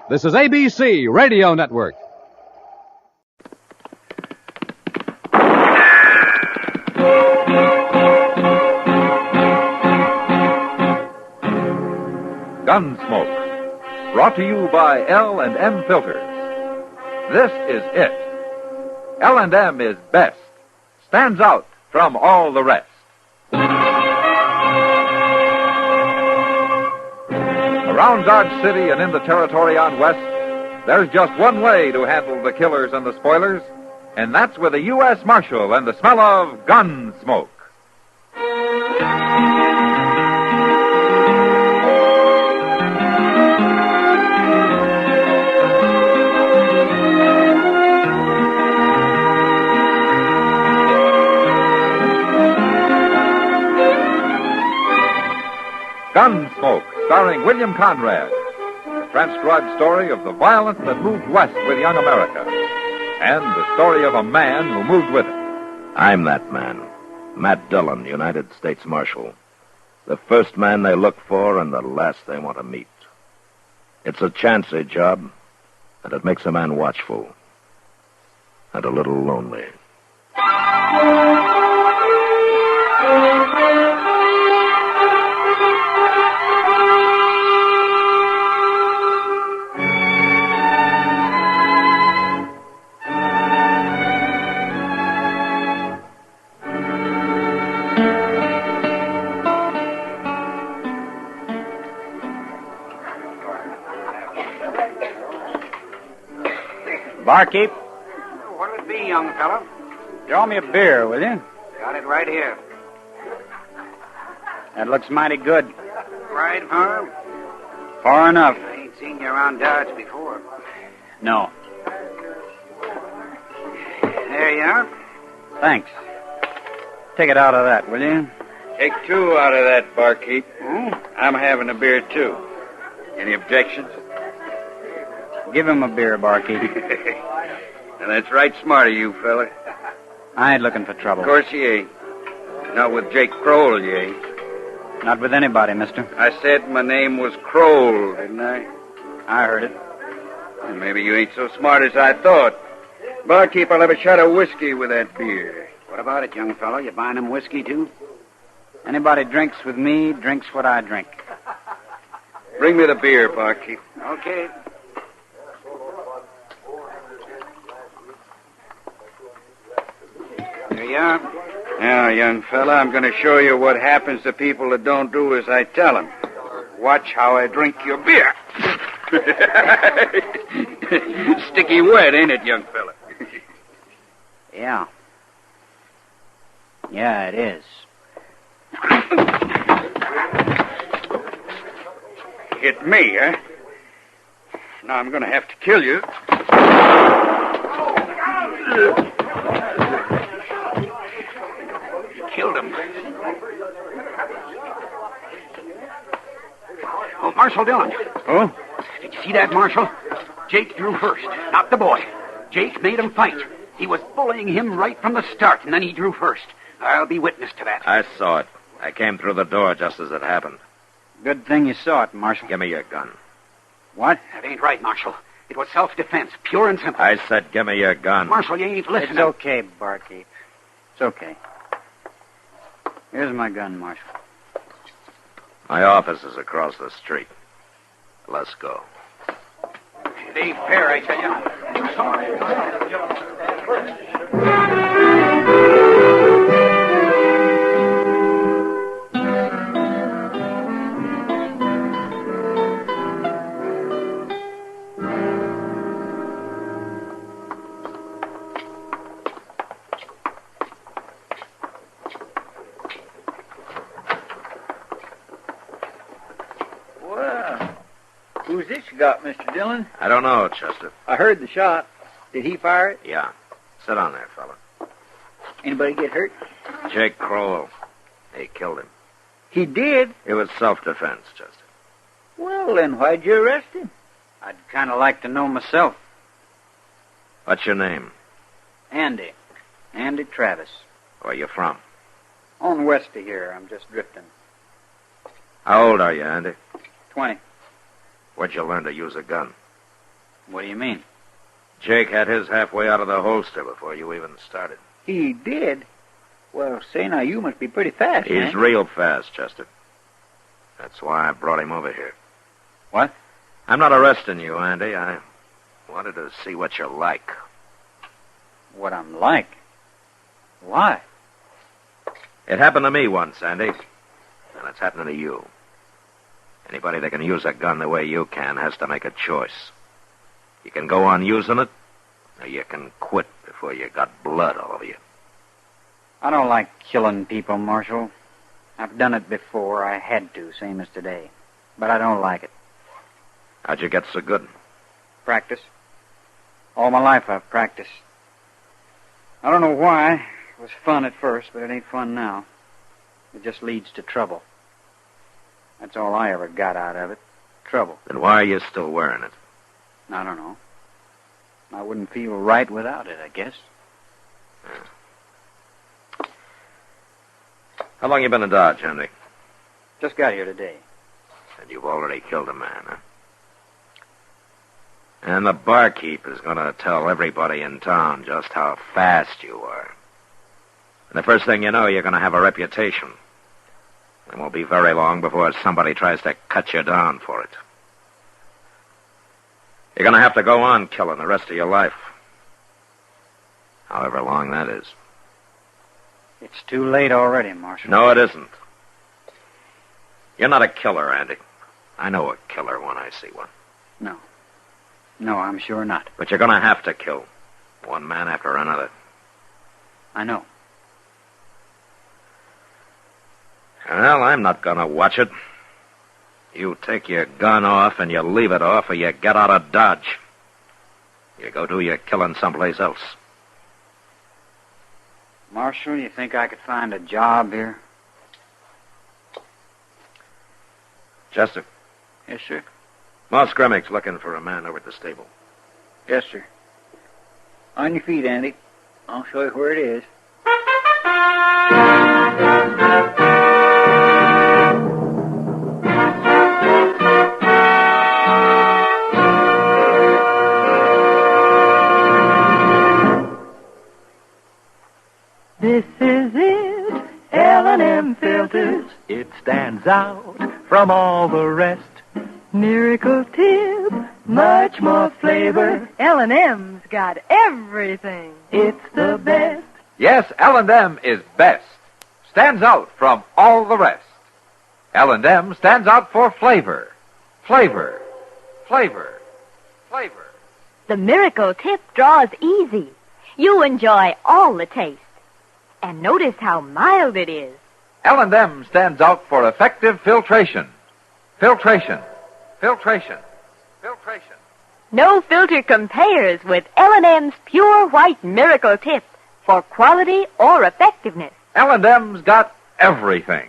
This is ABC Radio Network. Gunsmoke, brought to you by L&M Filters. This is it. L&M is best, stands out from all the rest. Around Dodge City and in the territory on west, there's just one way to handle the killers and the spoilers, and that's with a U.S. Marshal and the smell of Gunsmoke. Gunsmoke, starring William Conrad. A transcribed story of the violence that moved west with young America. And the story of a man who moved with it. I'm that man. Matt Dillon, United States Marshal. The first man they look for and the last they want to meet. It's a chancy job, and it makes a man watchful. And a little lonely. Barkeep, What'll it be, young fellow? draw me a beer, will you? Got it right here. That looks mighty good. Right, Farm? Far enough. I ain't seen you around Dodge before. No. There you are. Thanks. Take it out of that, will you? Take two out of that, barkeep. I'm having a beer, too. Any objections? Give him a beer, barkeep. And that's right smart of you, fella. I ain't looking for trouble. Of course you ain't. Not with Jake Kroll, you ain't. Not with anybody, mister. I said my name was Kroll, didn't I? I heard it. Well, maybe you ain't so smart as I thought. Barkeep, I'll have a shot of whiskey with that beer. What about it, young fellow? You buying him whiskey, too? Anybody drinks with me drinks what I drink. Bring me the beer, barkeep. Okay. There you are. Now, young fella, I'm going to show you what happens to people that don't do as I tell them. Watch how I drink your beer. Sticky wet, ain't it, young fella? Yeah. Yeah, it is. Hit me, huh? Now I'm going to have to kill you. Killed him. Oh, Marshal Dillon. Oh? Did you see that, Marshal? Jake drew first, not the boy. Jake made him fight. He was bullying him right from the start, and then he drew first. I'll be witness to that. I saw it. I came through the door just as it happened. Good thing you saw it, Marshal. Give me your gun. What? That ain't right, Marshal. It was self-defense, pure and simple. I said give me your gun. Marshal, you ain't listening. It's okay, barkeep. It's okay. Here's my gun, Marshal. My office is across the street. Let's go. It ain't fair, I tell you. Who's this you got, Mr. Dillon? I don't know, Chester. I heard the shot. Did he fire it? Yeah. Sit on there, fella. Anybody get hurt? Jake Kroll. They killed him. He did? It was self-defense, Chester. Well, then why'd you arrest him? I'd kind of like to know myself. What's your name? Andy. Andy Travis. Where you from? On west of here. I'm just drifting. How old are you, Andy? 20. Where'd you learn to use a gun? What do you mean? Jake had his halfway out of the holster before you even started. He did? Well, say now, you must be pretty fast, He's man. real fast, Chester. That's why I brought him over here. What? I'm not arresting you, Andy. I wanted to see what you're like. What I'm like? Why? It happened to me once, Andy. And it's happening to you. Anybody that can use a gun the way you can has to make a choice. You can go on using it, or you can quit before you got blood all over you. I don't like killing people, Marshal. I've done it before. I had to, same as today. But I don't like it. How'd you get so good? Practice. All my life I've practiced. I don't know why. It was fun at first, but it ain't fun now. It just leads to trouble. That's all I ever got out of it. Trouble. Then why are you still wearing it? I don't know. I wouldn't feel right without it, I guess. How long you been in Dodge, Henry? Just got here today. And you've already killed a man, huh? And the barkeep is going to tell everybody in town just how fast you are. And the first thing you know, you're going to have a reputation. It won't be very long before somebody tries to cut you down for it. You're going to have to go on killing the rest of your life. However long that is. It's too late already, Marshal. No, it isn't. You're not a killer, Andy. I know a killer when I see one. No. No, I'm sure not. But you're going to have to kill. One man after another. I know. Well, I'm not going to watch it. You take your gun off and you leave it off or you get out of Dodge. You go do your killing someplace else. Marshal, you think I could find a job here? Chester. Yes, sir. Moss Grimmick's looking for a man over at the stable. Yes, sir. On your feet, Andy. I'll show you where it is. This is it, L&M filters. It stands out from all the rest. Miracle tip, much more flavor. L&M's got everything. It's the best. Yes, L&M is best. Stands out from all the rest. L&M stands out for flavor. Flavor. Flavor. Flavor. The miracle tip draws easy. You enjoy all the taste. And notice how mild it is. L&M stands out for effective filtration. Filtration. Filtration. Filtration. No filter compares with L&M's pure white miracle tip for quality or effectiveness. L&M's got everything.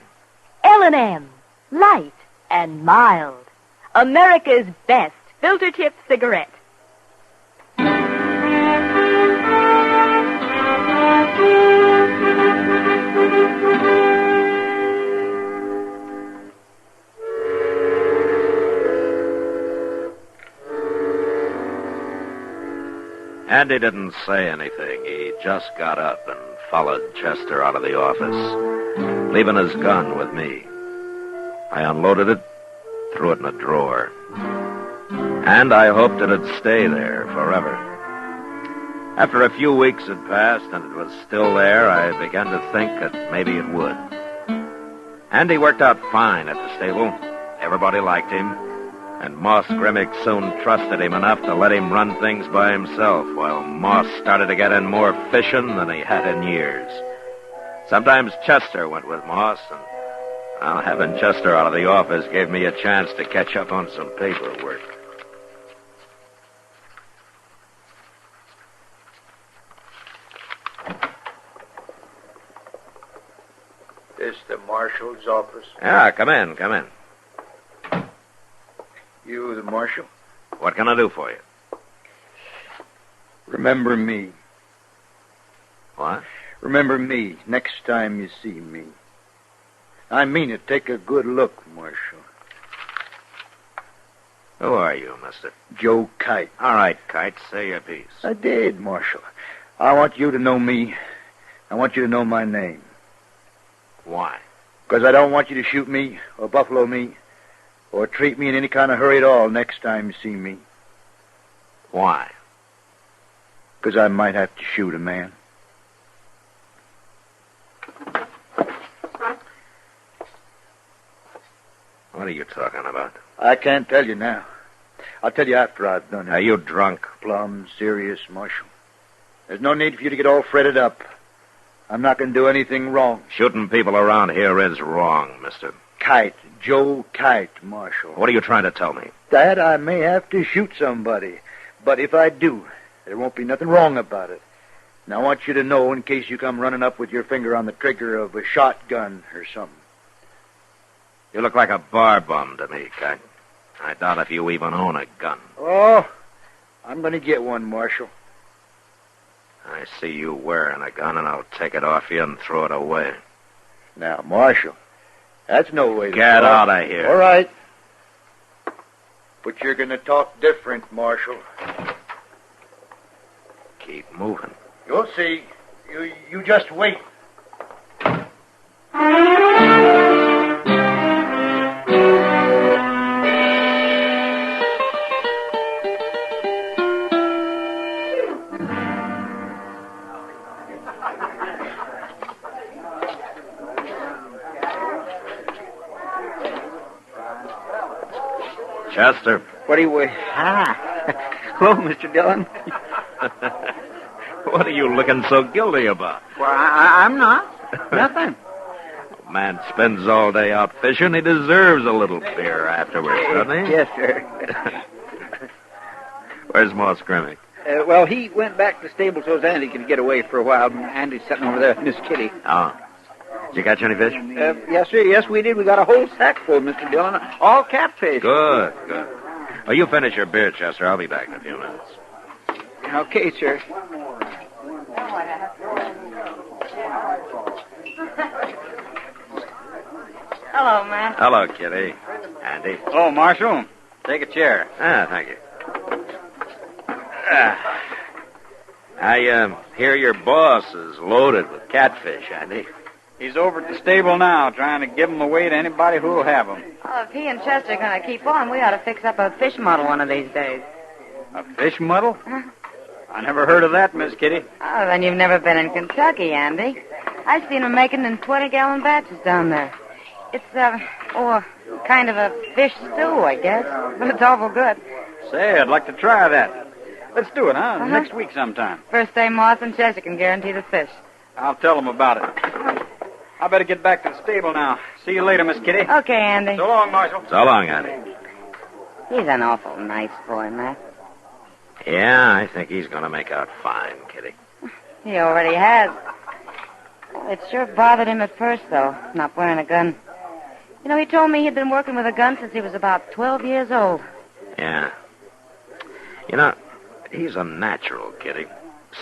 L&M, light and mild. America's best filter tip cigarette. Andy didn't say anything. He just got up and followed Chester out of the office, leaving his gun with me. I unloaded it, threw it in a drawer. And I hoped it'd stay there forever. After a few weeks had passed and it was still there, I began to think that maybe it would. Andy worked out fine at the stable. Everybody liked him. And Moss Grimmick soon trusted him enough to let him run things by himself, while Moss started to get in more fishing than he had in years. Sometimes Chester went with Moss, and having Chester out of the office gave me a chance to catch up on some paperwork. This the marshal's office? Yeah, come in, come in. You the marshal? What can I do for you? Remember me. What? Remember me next time you see me. I mean it. Take a good look, Marshal. Who are you, mister? Joe Kite. All right, Kite, say your piece. I did, Marshal. I want you to know me. I want you to know my name. Why? Because I don't want you to shoot me or buffalo me or treat me in any kind of hurry at all next time you see me. Why? Because I might have to shoot a man. What are you talking about? I can't tell you now. I'll tell you after I've done it. Are you drunk? Plumb serious, Marshal. There's no need for you to get all fretted up. I'm not going to do anything wrong. Shooting people around here is wrong, mister. Kite. Joe Kite, Marshal. What are you trying to tell me? That I may have to shoot somebody. But if I do, there won't be nothing wrong about it. And I want you to know in case you come running up with your finger on the trigger of a shotgun or something. You look like a bar bum to me, Kite. I doubt if you even own a gun. Oh, I'm going to get one, Marshal. I see you wearing a gun, and I'll take it off you and throw it away. Now, Marshal, that's no way to Get talk. out of here. All right. But you're going to talk different, Marshal. Keep moving. You'll see. You just wait. Chester. What do you... Hello, Mr. Dillon. What are you looking so guilty about? Well, I'm not. Nothing. Man spends all day out fishing. He deserves a little beer afterwards, doesn't he? Yes, sir. Where's Moss Grimmick? Well, he went back to the stable so Andy could get away for a while. Andy's sitting over there with Miss Kitty. Oh. Did you catch any fish? Yes, sir. Yes, we did. We got a whole sack full, Mr. Dillon. All catfish. Good. Well, you finish your beer, Chester. I'll be back in a few minutes. Okay, sir. Hello, Matt. Hello, Kitty. Andy. Oh, Marshal. Take a chair. Thank you. I hear your boss is loaded with catfish, Andy. He's over at the stable now, trying to give them away to anybody who'll have them. Oh, if he and Chester are going to keep on, we ought to fix up a fish model one of these days. A fish muddle? I never heard of that, Miss Kitty. Oh, then you've never been in Kentucky, Andy. I've seen them making in 20-gallon batches down there. It's, kind of a fish stew, I guess. But it's awful good. Say, I'd like to try that. Let's do it, huh? Next week sometime. First day Moss and Chester can guarantee the fish. I'll tell them about it. I better get back to the stable now. See you later, Miss Kitty. Okay, Andy. So long, Marshal. So long, Andy. He's an awful nice boy, Matt. Yeah, I think he's going to make out fine, Kitty. He already has. It sure bothered him at first, though, not wearing a gun. You know, he told me he'd been working with a gun since he was about 12 years old. Yeah. You know, he's a natural, Kitty.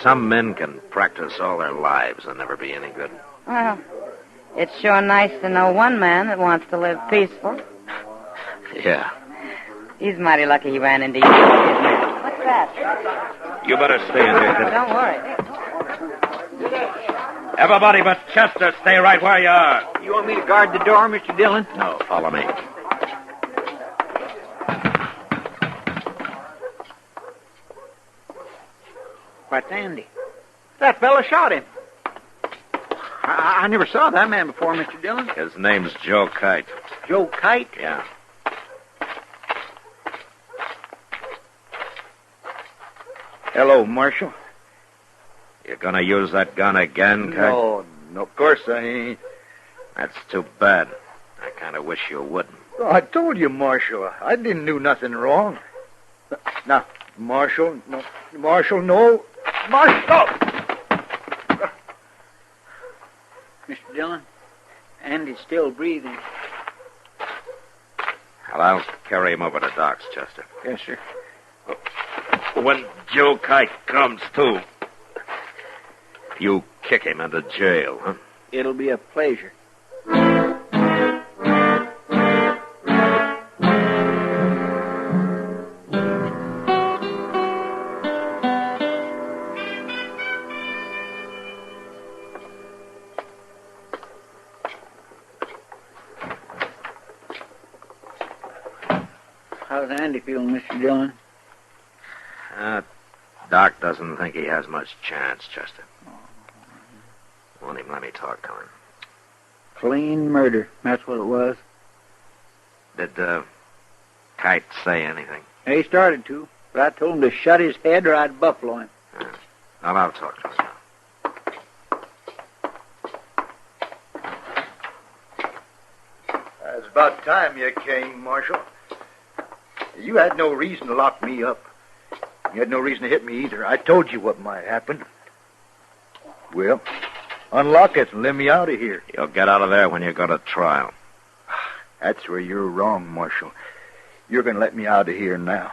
Some men can practice all their lives and never be any good. Well, it's sure nice to know one man that wants to live peaceful. Yeah. He's mighty lucky he ran into you. What's that? You better stay in here, Kitty. Don't worry. Everybody but Chester, stay right where you are. You want me to guard the door, Mr. Dillon? No, follow me. What's Andy? That fella shot him. I never saw that man before, Mr. Dillon. His name's Joe Kite. Joe Kite? Yeah. Hello, Marshal. You gonna use that gun again, Kite? No, of course I ain't. That's too bad. I kind of wish you wouldn't. Oh, I told you, Marshal. I didn't do nothing wrong. Now, Marshal, no. Marshal, no. Marshal! Mr. Dillon, Andy's still breathing. Well, I'll carry him over to Doc's, Chester. Yes, sir. When Joe Kite comes to, you kick him into jail, huh? It'll be a pleasure. How's Andy feeling, Mr. Dillon? Doc doesn't think he has much chance, Chester. Won't even let me talk to him. Clean murder. That's what it was. Did, Kite say anything? He started to, but I told him to shut his head or I'd buffalo him. Well, I'll talk to him now. It's about time you came, Marshal. You had no reason to lock me up. You had no reason to hit me either. I told you what might happen. Well, unlock it and let me out of here. You'll get out of there when you go to trial. That's where you're wrong, Marshal. You're going to let me out of here now.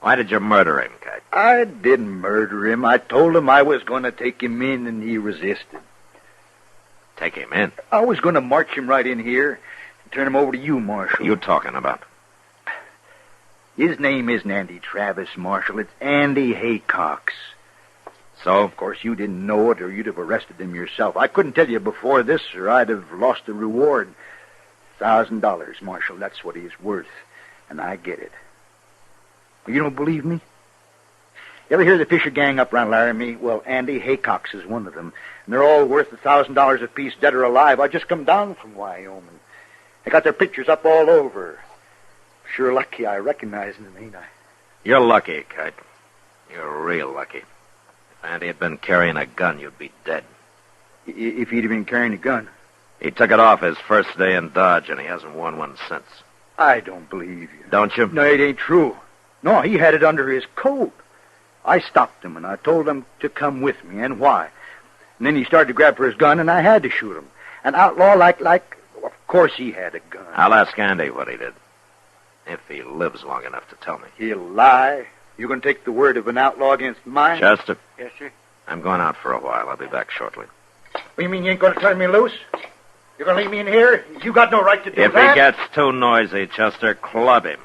Why did you murder him, Kite? I didn't murder him. I told him I was going to take him in, and he resisted. Take him in? I was going to march him right in here and turn him over to you, Marshal. What are you talking about? His name isn't Andy Travis, Marshal. It's Andy Haycox. So? Of course, you didn't know it, or you'd have arrested him yourself. I couldn't tell you before this, or I'd have lost the reward. $1,000, Marshal. That's what he's worth, and I get it. You don't believe me? You ever hear the Fisher gang up around Laramie? Well, Andy Haycox is one of them, and they're all worth $1,000 apiece, dead or alive. I just come down from Wyoming. They got their pictures up all over. Sure lucky I recognize them, ain't I? You're lucky, Kite. You're real lucky. If Andy had been carrying a gun, you'd be dead. If he'd have been carrying a gun? He took it off his first day in Dodge, and he hasn't worn one since. I don't believe you. Don't you? No, it ain't true. No, he had it under his coat. I stopped him, and I told him to come with me, and why. And then he started to grab for his gun, and I had to shoot him. An outlaw like, of course he had a gun. I'll ask Andy what he did. If he lives long enough to tell me. He'll lie. You're going to take the word of an outlaw against mine? Chester. Yes, sir. I'm going out for a while. I'll be back shortly. What do you mean you ain't going to turn me loose? You're going to leave me in here? You got no right to do If that. he gets too noisy, Chester, club him.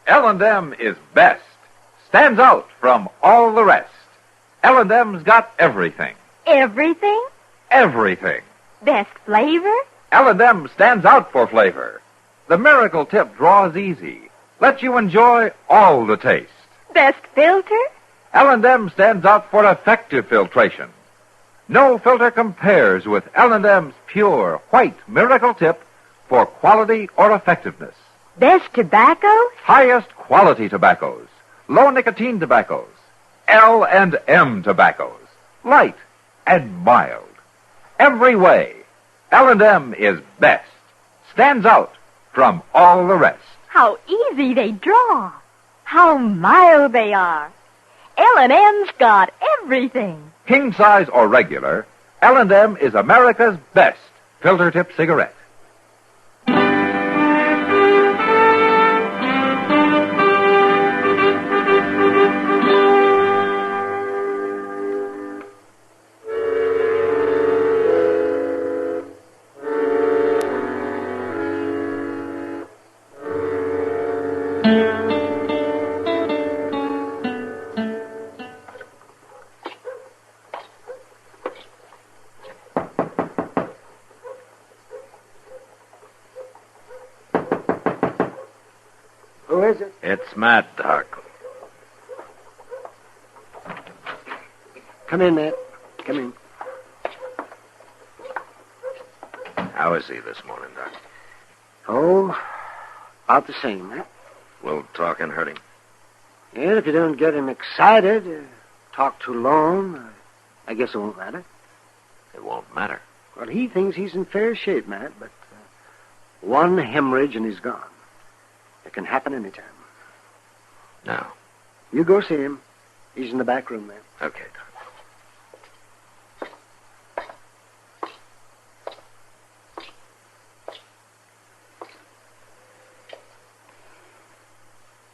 L&M is best. Stands out from all the rest. L&M's got everything. Everything? Everything. Best flavor? L&M stands out for flavor. The miracle tip draws easy. Lets you enjoy all the taste. Best filter? L&M stands out for effective filtration. No filter compares with L&M's pure, white miracle tip for quality or effectiveness. Best tobaccos? Highest quality tobaccos. Low nicotine tobaccos. L&M tobaccos. Light and mild. Every way, L&M is best. Stands out from all the rest. How easy they draw. How mild they are. L&M's got everything. King size or regular, L&M is America's best filter tip cigarette. Who is it? It's Matt, Doc. Come in, Matt. Come in. How is he this morning, Doc? Oh, about the same, Matt. Will talking hurt him? And if you don't get him excited, talk too long, I guess it won't matter. It won't matter. Well, he thinks he's in fair shape, Matt, but one hemorrhage and he's gone. It can happen anytime. Now. You go see him. He's in the back room there. Okay, Doc.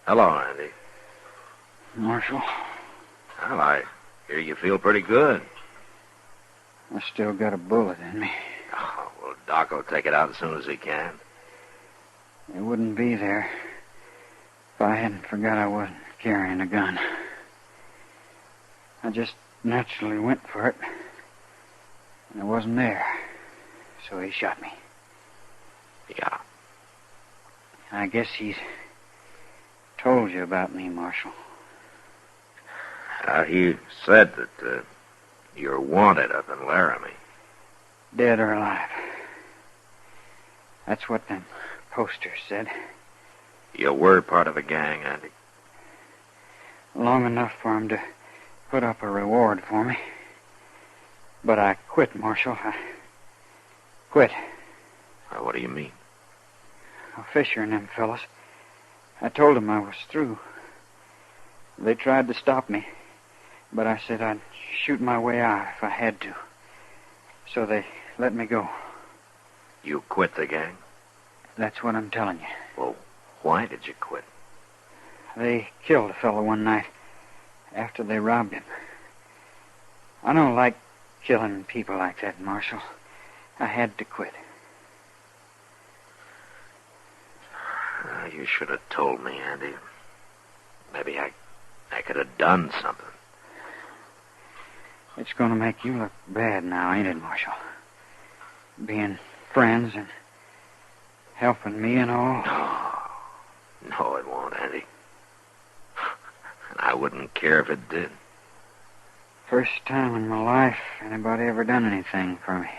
Hello, Andy. Marshal, Well, I hear you feel pretty good. I still got a bullet in me. Oh, well, Doc will take it out as soon as he can. It wouldn't be there if I hadn't forgot I wasn't carrying a gun. I just naturally went for it, and it wasn't there. so he shot me. Yeah. I guess he's told you about me, Marshal. He said that you're wanted up in Laramie. Dead or alive. That's what them posters said. You were part of a gang, Andy. Long enough for him to put up a reward for me. But I quit, Marshal. I quit. What do you mean? Fisher and them fellas. I told them I was through. They tried to stop me, but I said I'd shoot my way out if I had to. So they let me go. You quit the gang? That's what I'm telling you. Well, why did you quit? They killed a fellow one night after they robbed him. I don't like killing people like that, Marshal. I had to quit. You should have told me, Andy. Maybe I could have done something. It's going to make you look bad now, ain't it, Marshal? Being friends and helping me and all. No, it won't, Andy. And I wouldn't care if it did. First time in my life anybody ever done anything for me.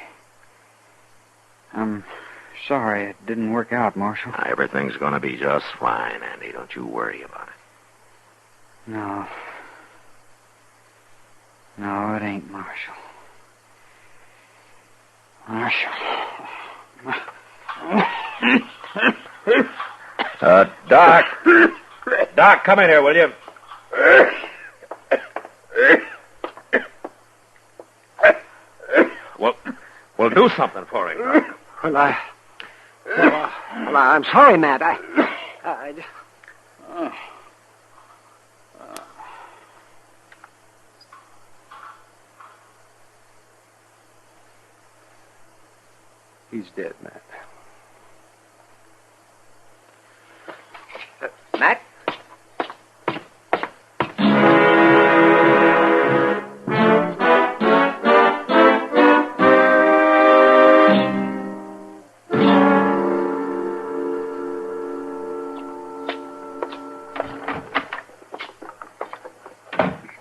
I'm sorry it didn't work out, Marshal. Everything's going to be just fine, Andy. Don't you worry about it. No. No, it ain't, Marshal. Marshal. Doc. Doc, come in here, will you? Well, do something for him. Well, I'm sorry, Matt. I just... He's dead, Matt. Matt?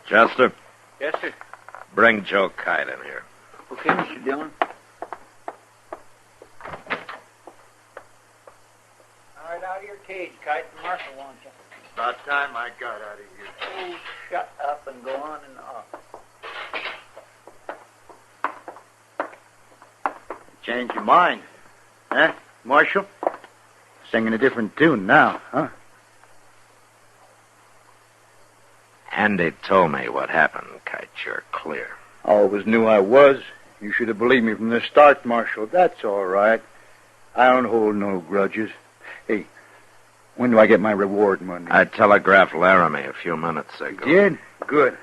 Chester? Yes, sir. Bring Joe Kite in here. Okay, Mr. Dillon. All right, out of your cage, Kite. The Marshal wants you. About time I got out of here. Oh, shut up and go on and off. Change your mind. Huh, Marshal? Singing a different tune now, huh? Andy told me what happened, Kite. You're clear. Always knew I was. You should have believed me from the start, Marshal. That's all right. I don't hold no grudges. Hey, when do I get my reward money? I telegraphed Laramie a few minutes ago. You did? Good.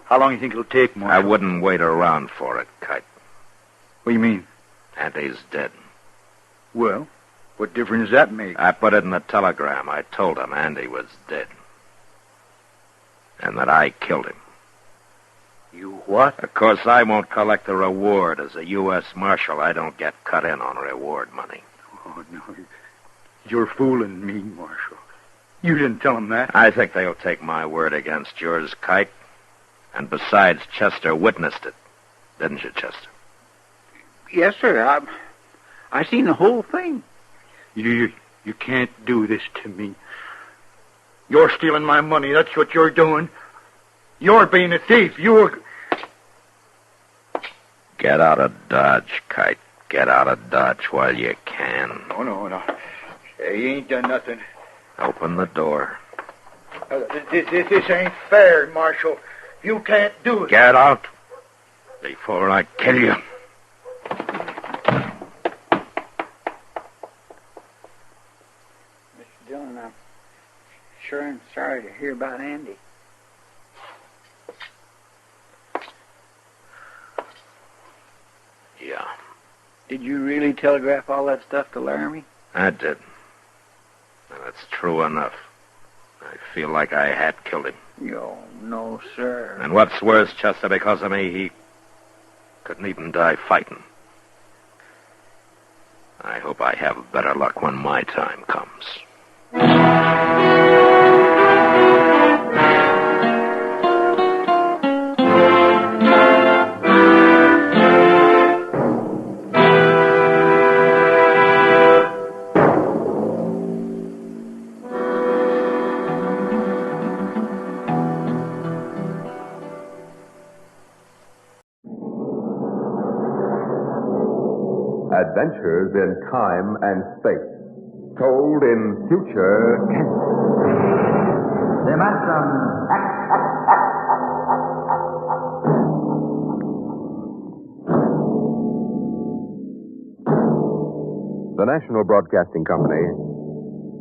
How long do you think it'll take, Marshal? I wouldn't wait around for it, Kite. What do you mean? Andy's dead. Well, what difference does that make? I put it in the telegram. I told him Andy was dead. And that I killed him. You what? Of course, I won't collect the reward. As a U.S. Marshal, I don't get cut in on reward money. Oh, no. You're fooling me, Marshal. You didn't tell him that. I think they'll take my word against yours, Kite. And besides, Chester witnessed it. Didn't you, Chester? Yes, sir. I seen the whole thing. You can't do this to me. You're stealing my money. That's what you're doing. You're being a thief. Get out of Dodge, Kite. Get out of Dodge while you can. No. He ain't done nothing. Open the door. This ain't fair, Marshal. You can't do it. Get out before I kill you. Mr. Dillon, I'm sure I'm sorry to hear about Andy. Yeah. Did you really telegraph all that stuff to Laramie? I did. And it's true enough. I feel like I had killed him. No, sir. And what's worse, Chester, because of me, he couldn't even die fighting. hope I have better luck when my time comes. Adventures in time and space, told in future tense. The National Broadcasting Company,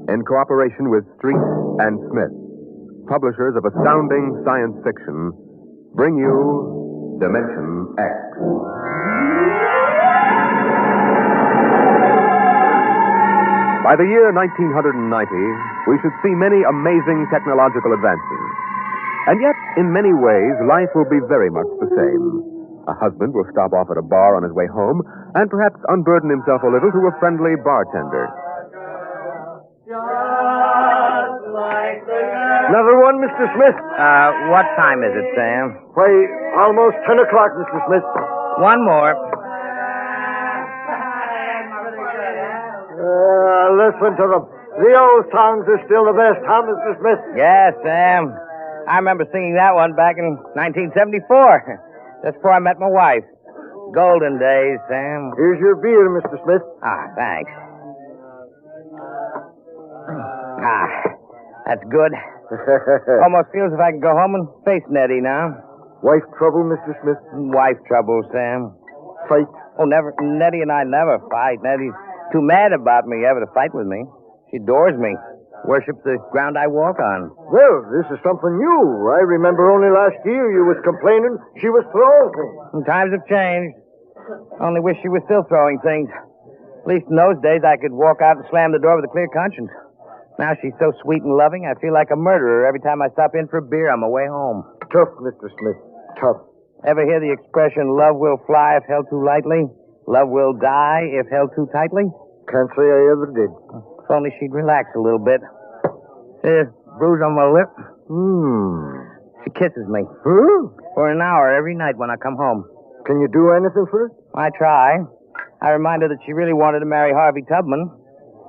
in cooperation with Street and Smith, publishers of astounding science fiction, bring you Dimension X. By the year 1990, we should see many amazing technological advances. And yet, in many ways, life will be very much the same. A husband will stop off at a bar on his way home and perhaps unburden himself a little to a friendly bartender. Another one, Mr. Smith? What time is it, Sam? Why, almost 10 o'clock, Mr. Smith. One more. Listen to them. The old songs are still the best, huh, Mr. Smith? Yes, Sam. I remember singing that one back in 1974. Just before I met my wife. Golden days, Sam. Here's your beer, Mr. Smith. Ah, thanks. Ah, that's good. Almost feels if I can go home and face Nettie now. Wife trouble, Mr. Smith? Wife trouble, Sam. Fight? Oh, never. Nettie and I never fight. Nettie's too mad about me ever to fight with me. She adores me. Worships the ground I walk on. Well, this is something new. I remember only last year you was complaining she was throwing things. Times have changed. Only wish she was still throwing things. At least in those days I could walk out and slam the door with a clear conscience. Now she's so sweet and loving, I feel like a murderer every time I stop in for a beer on my way home. Tough, Mr. Smith. Tough. Ever hear the expression, love will fly if held too lightly? Love will die if held too tightly? Can't say I ever did. If only she'd relax a little bit. See a bruise on my lip? She kisses me. For an hour every night when I come home. Can you do anything for her? I try. I remind her that she really wanted to marry Harvey Tubman.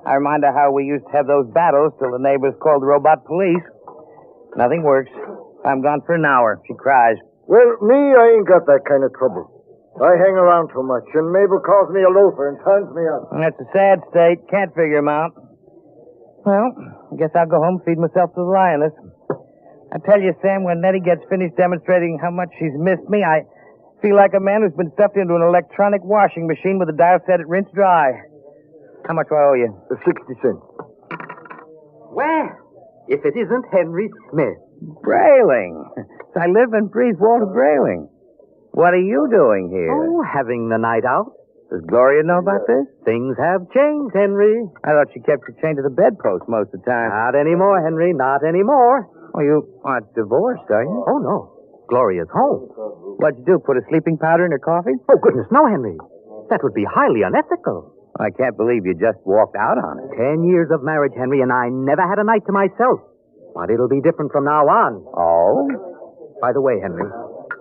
I remind her how we used to have those battles till the neighbors called the robot police. Nothing works. I'm gone for an hour. She cries. Well, me, I ain't got that kind of trouble. I hang around too much, and Mabel calls me a loafer and turns me out. That's a sad state. Can't figure him out. Well, I guess I'll go home and feed myself to the lioness. I tell you, Sam, when Nettie gets finished demonstrating how much she's missed me, I feel like a man who's been stuffed into an electronic washing machine with a dial set at rinse dry. How much do I owe you? 60 cents. Well, if it isn't Henry Smith. Brayling. I live and breathe Walter Brayling. What are you doing here? Oh, having the night out. Does Gloria know about this? Things have changed, Henry. I thought she kept you chained to the bedpost most of the time. Not anymore, Henry. Not anymore. Oh, you aren't divorced, are you? Oh, no. Gloria's home. What'd you do, put a sleeping powder in her coffee? Oh, goodness, no, Henry. That would be highly unethical. I can't believe you just walked out on it. 10 years of marriage, Henry, and I never had a night to myself. But it'll be different from now on. Oh? By the way, Henry,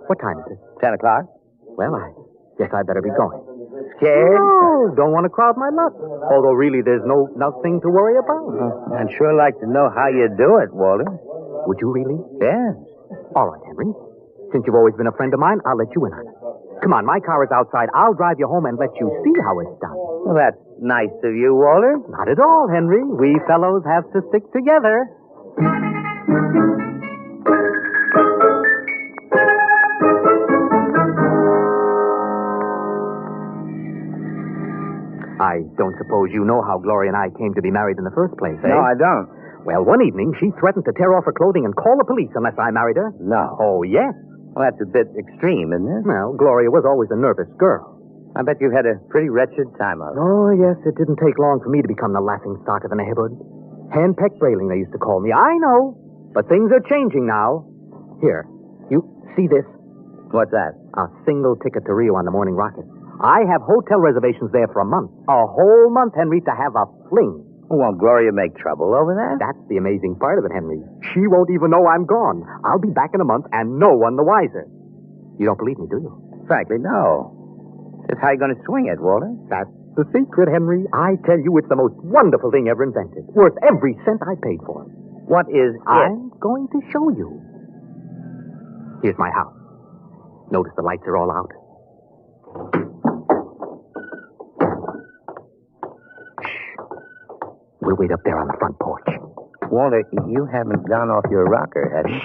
what time is it? 10 o'clock. Well, I guess I better be going. Scared? No, don't want to crowd my luck. Although really there's nothing to worry about. I'd sure like to know how you do it, Walter. Would you really? Yes. All right, Henry. Since you've always been a friend of mine, I'll let you in on it. Come on, my car is outside. I'll drive you home and let you see how it's done. Well, that's nice of you, Walter. Not at all, Henry. We fellows have to stick together. I don't suppose you know how Gloria and I came to be married in the first place, eh? No, I don't. Well, one evening, she threatened to tear off her clothing and call the police unless I married her. No. Oh, yes. Well, that's a bit extreme, isn't it? Well, Gloria was always a nervous girl. I bet you've had a pretty wretched time of it. Oh, yes, it didn't take long for me to become the laughing stock of the neighborhood. Handpecked Brayling, they used to call me. I know. But things are changing now. Here, you see this? What's that? A single ticket to Rio on the morning rocket. I have hotel reservations there for a month. A whole month, Henry, to have a fling. Won't Gloria make trouble over that? That's the amazing part of it, Henry. She won't even know I'm gone. I'll be back in a month, and no one the wiser. You don't believe me, do you? Frankly, no. Just how you going to swing it, Walter? That's the secret, Henry. I tell you, it's the most wonderful thing ever invented. Worth every cent I paid for it. What is it? I'm going to show you. Here's my house. Notice the lights are all out. We'll wait up there on the front porch. Walter, you haven't gone off your rocker, have you?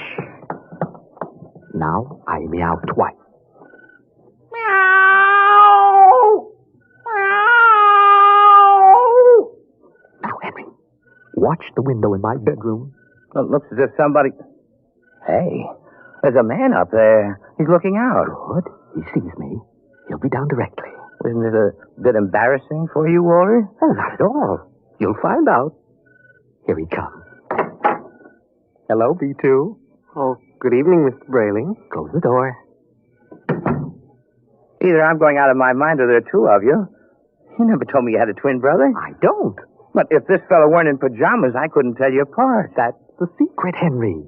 Now I meow twice. Now, Henry, watch the window in my bedroom. Well, it looks as if somebody... Hey, there's a man up there. He's looking out. Good. He sees me. He'll be down directly. Isn't it a bit embarrassing for you, Walter? Oh, not at all. You'll find out. Here he comes. Hello, B2. Oh, good evening, Mr. Brayling. Close the door. Either I'm going out of my mind or there are two of you. You never told me you had a twin brother. I don't. But if this fellow weren't in pajamas, I couldn't tell you apart. That's the secret, Henry.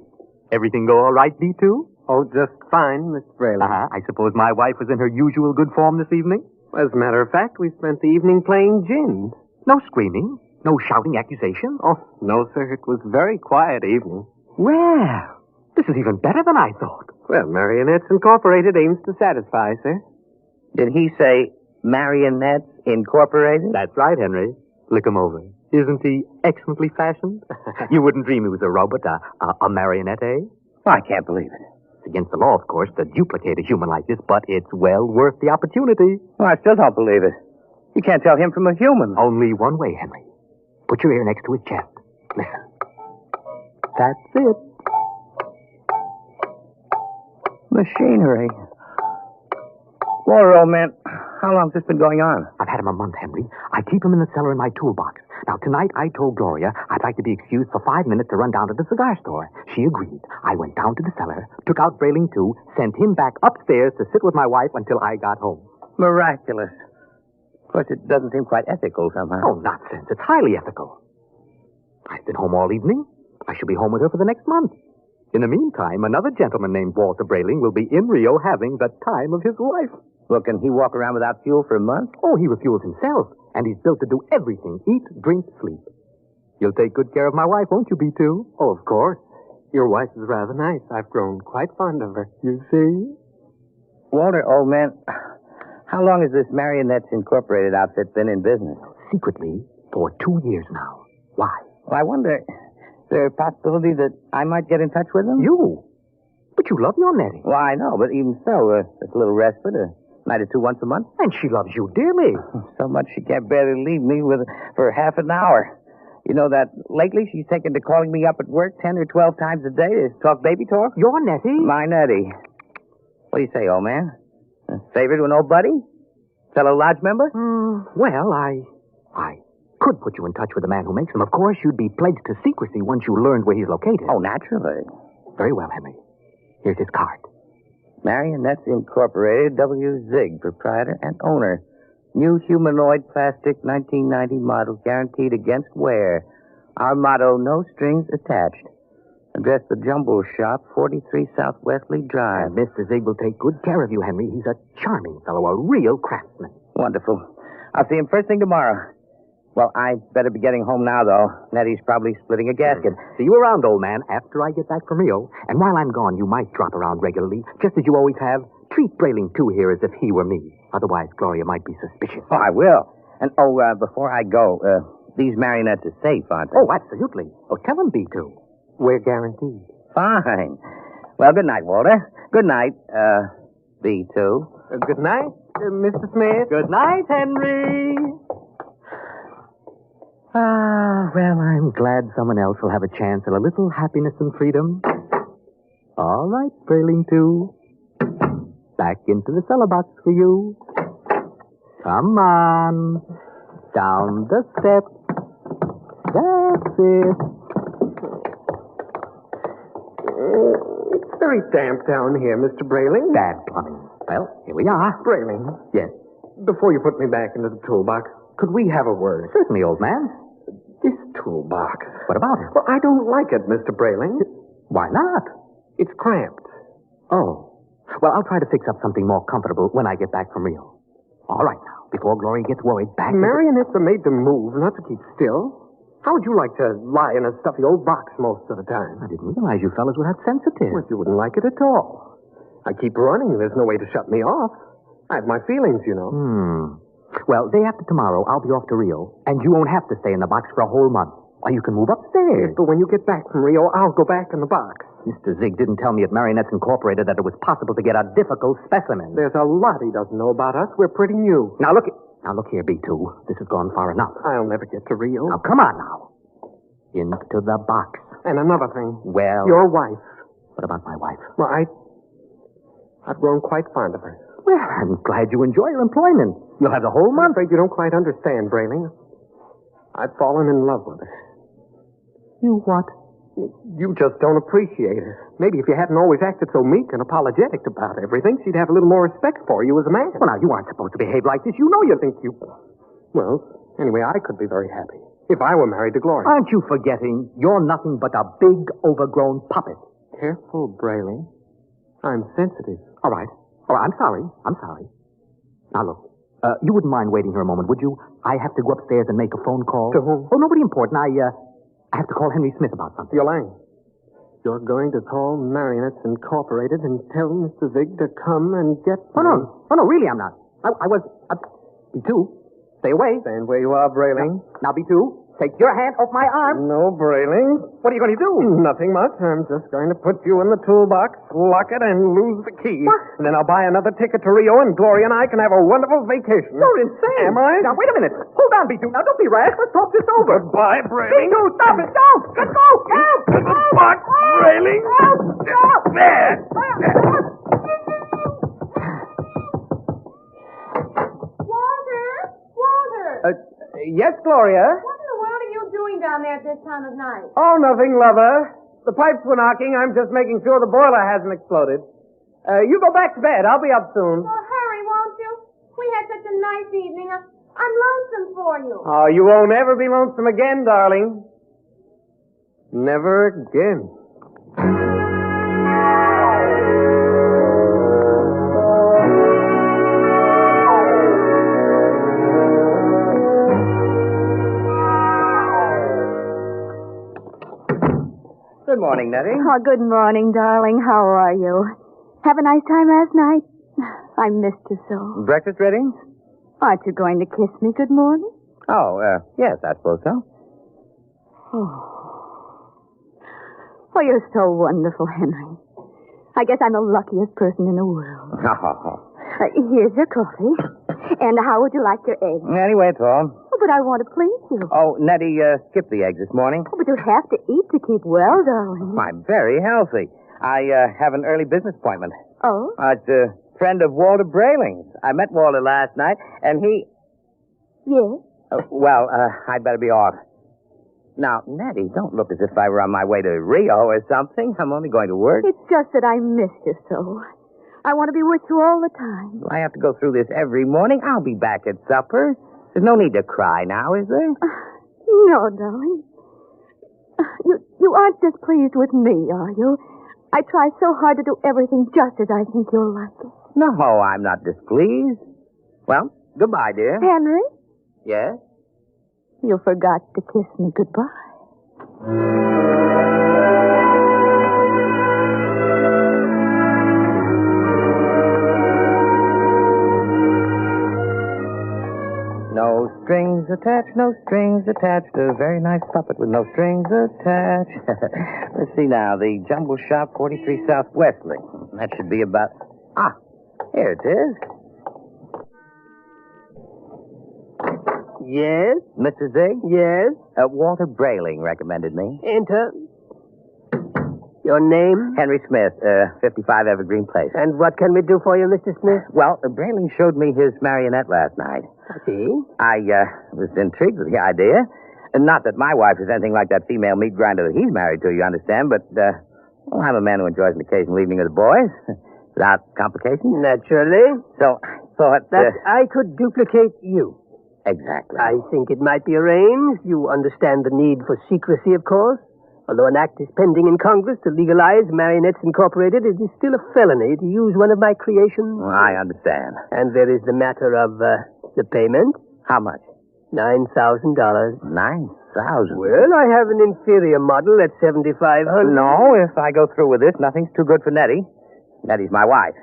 Everything go all right, B2? Oh, just fine, Mr. Brayling. I suppose my wife was in her usual good form this evening? As a matter of fact, we spent the evening playing gin. No screaming? No shouting accusations? Oh, no, sir. It was a very quiet evening. Well, this is even better than I thought. Well, Marrionettes Incorporated aims to satisfy, sir. Did he say Marrionettes Incorporated? That's right, Henry. Look him over. Isn't he excellently fashioned? You wouldn't dream he was a robot, a marionette, eh? Oh, I can't believe it. It's against the law, of course, to duplicate a human like this, but it's well worth the opportunity. Well, I still don't believe it. You can't tell him from a human. Only one way, Henry. Put your ear next to his chest. That's it. Machinery. Walter, old man, how long's this been going on? I've had him a month, Henry. I keep him in the cellar in my toolbox. Now, tonight I told Gloria I'd like to be excused for 5 minutes to run down to the cigar store. She agreed. I went down to the cellar, took out Brayling too, sent him back upstairs to sit with my wife until I got home. Miraculous. Of course, it doesn't seem quite ethical somehow. Oh, nonsense. It's highly ethical. I've been home all evening. I shall be home with her for the next month. In the meantime, another gentleman named Walter Brayling will be in Rio having the time of his life. Well, can he walk around without fuel for a month? Oh, he refuels himself, and he's built to do everything. Eat, drink, sleep. You'll take good care of my wife, won't you, B2? Oh, of course. Your wife is rather nice. I've grown quite fond of her. You see? Walter, old man, how long has this Marrionettes Incorporated outfit been in business? Secretly, for 2 years now. Why? Well, I wonder, is there a possibility that I might get in touch with them? You? But you love your Nettie. Well, I know, but even so, it's a little respite, a night or two once a month. And she loves you dearly. So much she can't barely leave me for half an hour. You know that lately she's taken to calling me up at work 10 or 12 times a day to talk baby talk? Your Nettie? My Nettie. What do you say, old man? Favor to an old buddy? Fellow lodge member? Well, I could put you in touch with the man who makes them. Of course, you'd be pledged to secrecy once you learned where he's located. Oh, naturally. Very well, Henry. Here's his card. Marrionettes Incorporated, W. Zig, proprietor and owner. New humanoid plastic 1990 model guaranteed against wear. Our motto, no strings attached. Address the Jumbo Shop, 43 South Wesley Drive. Mr. Zig will take good care of you, Henry. He's a charming fellow, a real craftsman. Wonderful. I'll see him first thing tomorrow. Well, I'd better be getting home now, though. Nettie's probably splitting a gasket. See you around, old man, after I get back from Rio. And while I'm gone, you might drop around regularly, just as you always have. Treat Brayling, too, here as if he were me. Otherwise, Gloria might be suspicious. Oh, I will. And, before I go, these marionettes are safe, aren't they? Oh, absolutely. Oh, tell them, B2. We're guaranteed. Fine. Well, good night, Walter. Good night, B2. Good night, Mr. Smith. Good night, Henry. Well, I'm glad someone else will have a chance at a little happiness and freedom. All right, Brayling 2. Back into the cellar box for you. Come on. Down the steps. That's it. It's very damp down here, Mr. Brayling. Bad plumbing. Well, here we are. Brayling. Yes. before you put me back into the toolbox, could we have a word? Certainly, old man. This toolbox. What about it? Well, I don't like it, Mr. Brayling. Why not? It's cramped. Oh. Well, I'll try to fix up something more comfortable when I get back from Rio. All right, now, before Gloria gets worried, back to Marionettes are made to move, not to keep still. How would you like to lie in a stuffy old box most of the time? I didn't realize you fellas were that sensitive. Well, you wouldn't like it at all. I keep running. There's no way to shut me off. I have my feelings, you know. Well, day after tomorrow, I'll be off to Rio, and you won't have to stay in the box for a whole month. Or you can move upstairs. But when you get back from Rio, I'll go back in the box. Mr. Zig didn't tell me at Marrionettes Incorporated that it was possible to get a difficult specimen. There's a lot he doesn't know about us. We're pretty new. Now look here, B2. This has gone far enough. I'll never get to Rio. Now, come on now. Into the box. And another thing. Well... Your wife. What about my wife? Well, I've grown quite fond of her. Well, I'm glad you enjoy your employment. You'll have the whole month. I'm afraid you don't quite understand, Brayling. I've fallen in love with her. You what? You just don't appreciate her. Maybe if you hadn't always acted so meek and apologetic about everything, she'd have a little more respect for you as a man. Well, now, you aren't supposed to behave like this. You know you think you... Well, anyway, I could be very happy if I were married to Gloria. Aren't you forgetting you're nothing but a big, overgrown puppet? Careful, Brayling. I'm sensitive. All right. I'm sorry. Now, look. You wouldn't mind waiting here a moment, would you? I have to go upstairs and make a phone call. To whom? Oh, nobody important. I have to call Henry Smith about something. Yolande, you're going to call Marrionettes Incorporated and tell Mr. Zig to come and get me. Oh, no, really, I'm not. I was... B2, stay away. Stand where you are, Brayling. Now, B2, take your hand off my arm. No, Brayling. What are you going to do? Nothing much. I'm just going to put you in the toolbox, lock it, and lose the key. What? And then I'll buy another ticket to Rio, and Gloria and I can have a wonderful vacation. You're insane. Am I? Now, wait a minute. Hold on, B2. Now, don't be rash. Let's talk this over. Goodbye, Brayling. B2, stop it. Don't. Let's go. Help. To the box, Brayling. Stop. There. Walter! Yes, Gloria? What in the world are you doing down there at this time of night? Oh, nothing, lover. The pipes were knocking. I'm just making sure the boiler hasn't exploded. You go back to bed. I'll be up soon. Well, hurry, won't you? We had such a nice evening. I'm lonesome for you. Oh, you won't ever be lonesome again, darling. Never again. Good morning, Nettie. Oh, good morning, darling. How are you? Have a nice time last night? I missed you so. Breakfast ready? Aren't you going to kiss me good morning? Oh, yes, I suppose so. Oh, you're so wonderful, Henry. I guess I'm the luckiest person in the world. Here's your coffee. And how would you like your eggs? Anyway, it's all. Oh, but I want to please you. Oh, Nettie skipped the eggs this morning. Oh, but you have to eat to keep well, darling. I'm very healthy. I have an early business appointment. Oh? It's a friend of Walter Brayling's. I met Walter last night, and he... Yes? I'd better be off. Now, Nettie, don't look as if I were on my way to Rio or something. I'm only going to work. It's just that I miss you so. I want to be with you all the time. I have to go through this every morning. I'll be back at supper. There's no need to cry now, is there? No, darling. You aren't displeased with me, are you? I try so hard to do everything just as I think you'll like it. No, I'm not displeased. Well, goodbye, dear. Henry? Yes? You forgot to kiss me goodbye. No strings attached, no strings attached. A very nice puppet with no strings attached. Let's see now. The Jumble Shop, 43 South Wesley. That should be about... here it is. Yes? Mr. Zig? Yes? Walter Brayling recommended me. Enter. Your name? Henry Smith, 55 Evergreen Place. And what can we do for you, Mr. Smith? Well, Brayling showed me his marionette last night. I see. I was intrigued with the idea. Not that my wife is anything like that female meat grinder that he's married to, you understand, but I'm a man who enjoys an occasional evening with the boys without complications. Naturally. So thought that I could duplicate you. Exactly. I think it might be arranged. You understand the need for secrecy, of course. Although an act is pending in Congress to legalize Marrionettes Incorporated, it is still a felony to use one of my creations. Well, I understand. And there is the matter of the payment. How much? $9,000. $9,000? Well, I have an inferior model at $7,500. No, if I go through with this, nothing's too good for Nettie. Nettie's my wife.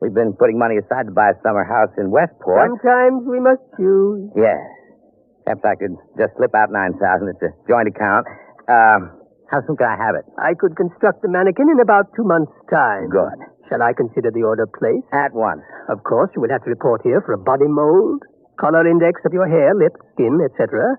We've been putting money aside to buy a summer house in Westport. Sometimes we must choose. Yes. Perhaps I could just slip out $9,000. It's a joint account. How soon can I have it? I could construct the mannequin in about 2 months' time. Good. Shall I consider the order placed? At once. Of course, you will have to report here for a body mold, color index of your hair, lips, skin, etc.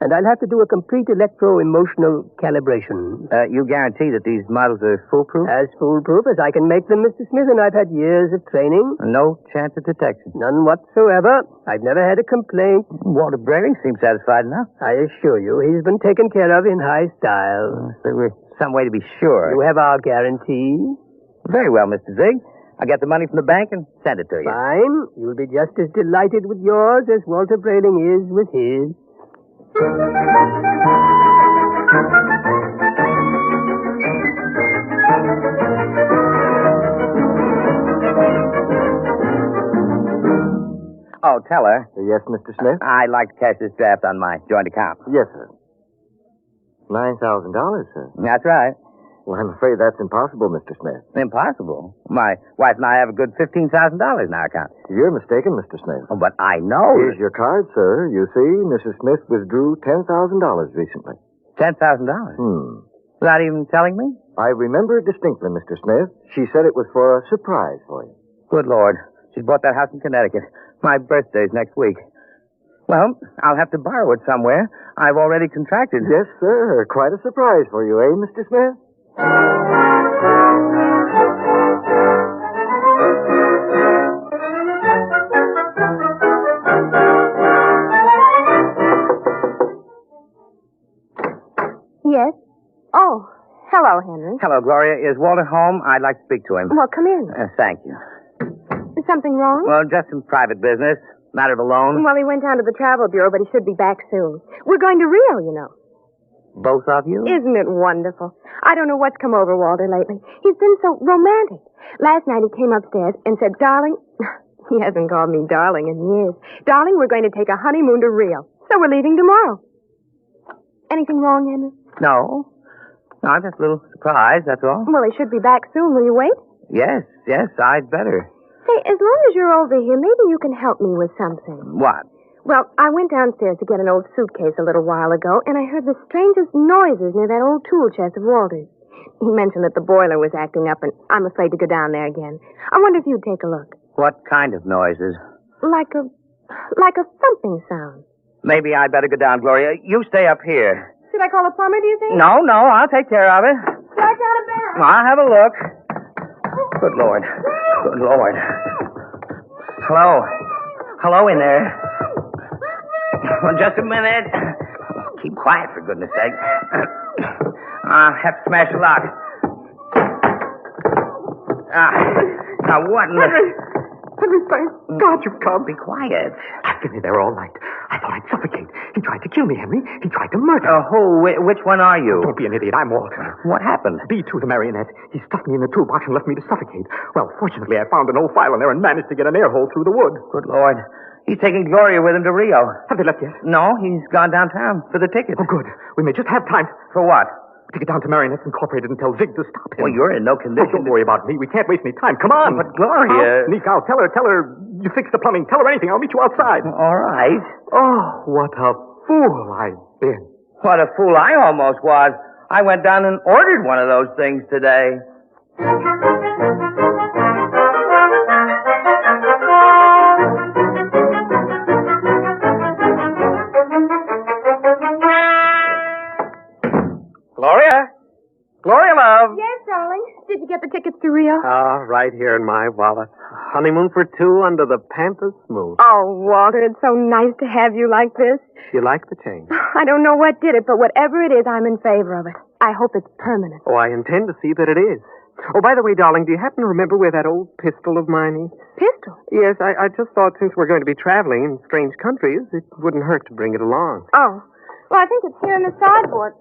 And I'll have to do a complete electro-emotional calibration. You guarantee that these models are foolproof? As foolproof as I can make them, Mr. Smith, and I've had years of training. No chance of detection? None whatsoever. I've never had a complaint. Walter Brayling seems satisfied enough. I assure you, he's been taken care of in high style. There was some way to be sure. You have our guarantee. Very well, Mr. Zig. I'll get the money from the bank and send it to you. Fine. You'll be just as delighted with yours as Walter Brayling is with his. Oh, tell her. Yes, Mr. Smith? I'd like to cash this draft on my joint account. Yes, sir. $9,000, sir. That's right. Well, I'm afraid that's impossible, Mr. Smith. Impossible? My wife and I have a good $15,000 in our account. You're mistaken, Mr. Smith. Oh, but I know. Here's your card, sir. You see, Mrs. Smith withdrew $10,000 recently. $10,000? Without even telling me? I remember distinctly, Mr. Smith. She said it was for a surprise for you. Good Lord. She's bought that house in Connecticut. My birthday's next week. Well, I'll have to borrow it somewhere. I've already contracted. Yes, sir. Quite a surprise for you, eh, Mr. Smith? Yes? Oh, hello, Henry. Hello, Gloria. Is Walter home? I'd like to speak to him. Well, come in. Thank you. Is something wrong? Well, just some private business. Matter of a loan. Well, he went down to the travel bureau, but he should be back soon. We're going to Rio, you know. Both of you? Isn't it wonderful? I don't know what's come over Walter lately. He's been so romantic. Last night he came upstairs and said, darling, he hasn't called me darling in years. Darling, we're going to take a honeymoon to Rio. So we're leaving tomorrow. Anything wrong, Henry? No. No, I'm just a little surprised, that's all. Well, he should be back soon. Will you wait? Yes, I'd better. Say, as long as you're over here, maybe you can help me with something. What? Well, I went downstairs to get an old suitcase a little while ago, and I heard the strangest noises near that old tool chest of Walter's. He mentioned that the boiler was acting up, and I'm afraid to go down there again. I wonder if you'd take a look. What kind of noises? Like a thumping sound. Maybe I'd better go down, Gloria. You stay up here. Should I call a plumber, do you think? No, I'll take care of it. Start down a bell. I'll have a look. Good Lord. Hello in there. Well, just a minute. Keep quiet, for goodness sake. I'll have to smash the lock. Now what in the... Henry, thank God you've come. Be quiet. I've been in there all night. I thought I'd suffocate. He tried to kill me, Henry. He tried to murder. Who? Which one are you? Don't be an idiot. I'm Walter. What happened? B2, the marionette. He stuffed me in the toolbox and left me to suffocate. Well, fortunately, I found an old file in there and managed to get an air hole through the wood. Good Lord. He's taking Gloria with him to Rio. Have they left yet? No, he's gone downtown for the ticket. Oh, good. We may just have time. For what? To get down to Marrionettes Incorporated and tell Zig to stop him. Well, you're in no condition. Don't worry about me. We can't waste any time. Come on. But Gloria... I'll sneak out. Tell her you fixed the plumbing. Tell her anything. I'll meet you outside. All right. Oh, what a fool I've been. What a fool I almost was. I went down and ordered one of those things today. Gloria, love. Yes, darling. Did you get the tickets to Rio? Right here in my wallet. Honeymoon for two under the pampas moon. Oh, Walter, it's so nice to have you like this. You like the change? I don't know what did it, but whatever it is, I'm in favor of it. I hope it's permanent. Oh, I intend to see that it is. Oh, by the way, darling, do you happen to remember where that old pistol of mine is? Pistol? Yes, I just thought since we're going to be traveling in strange countries, it wouldn't hurt to bring it along. Oh. Well, I think it's here in the sideboard.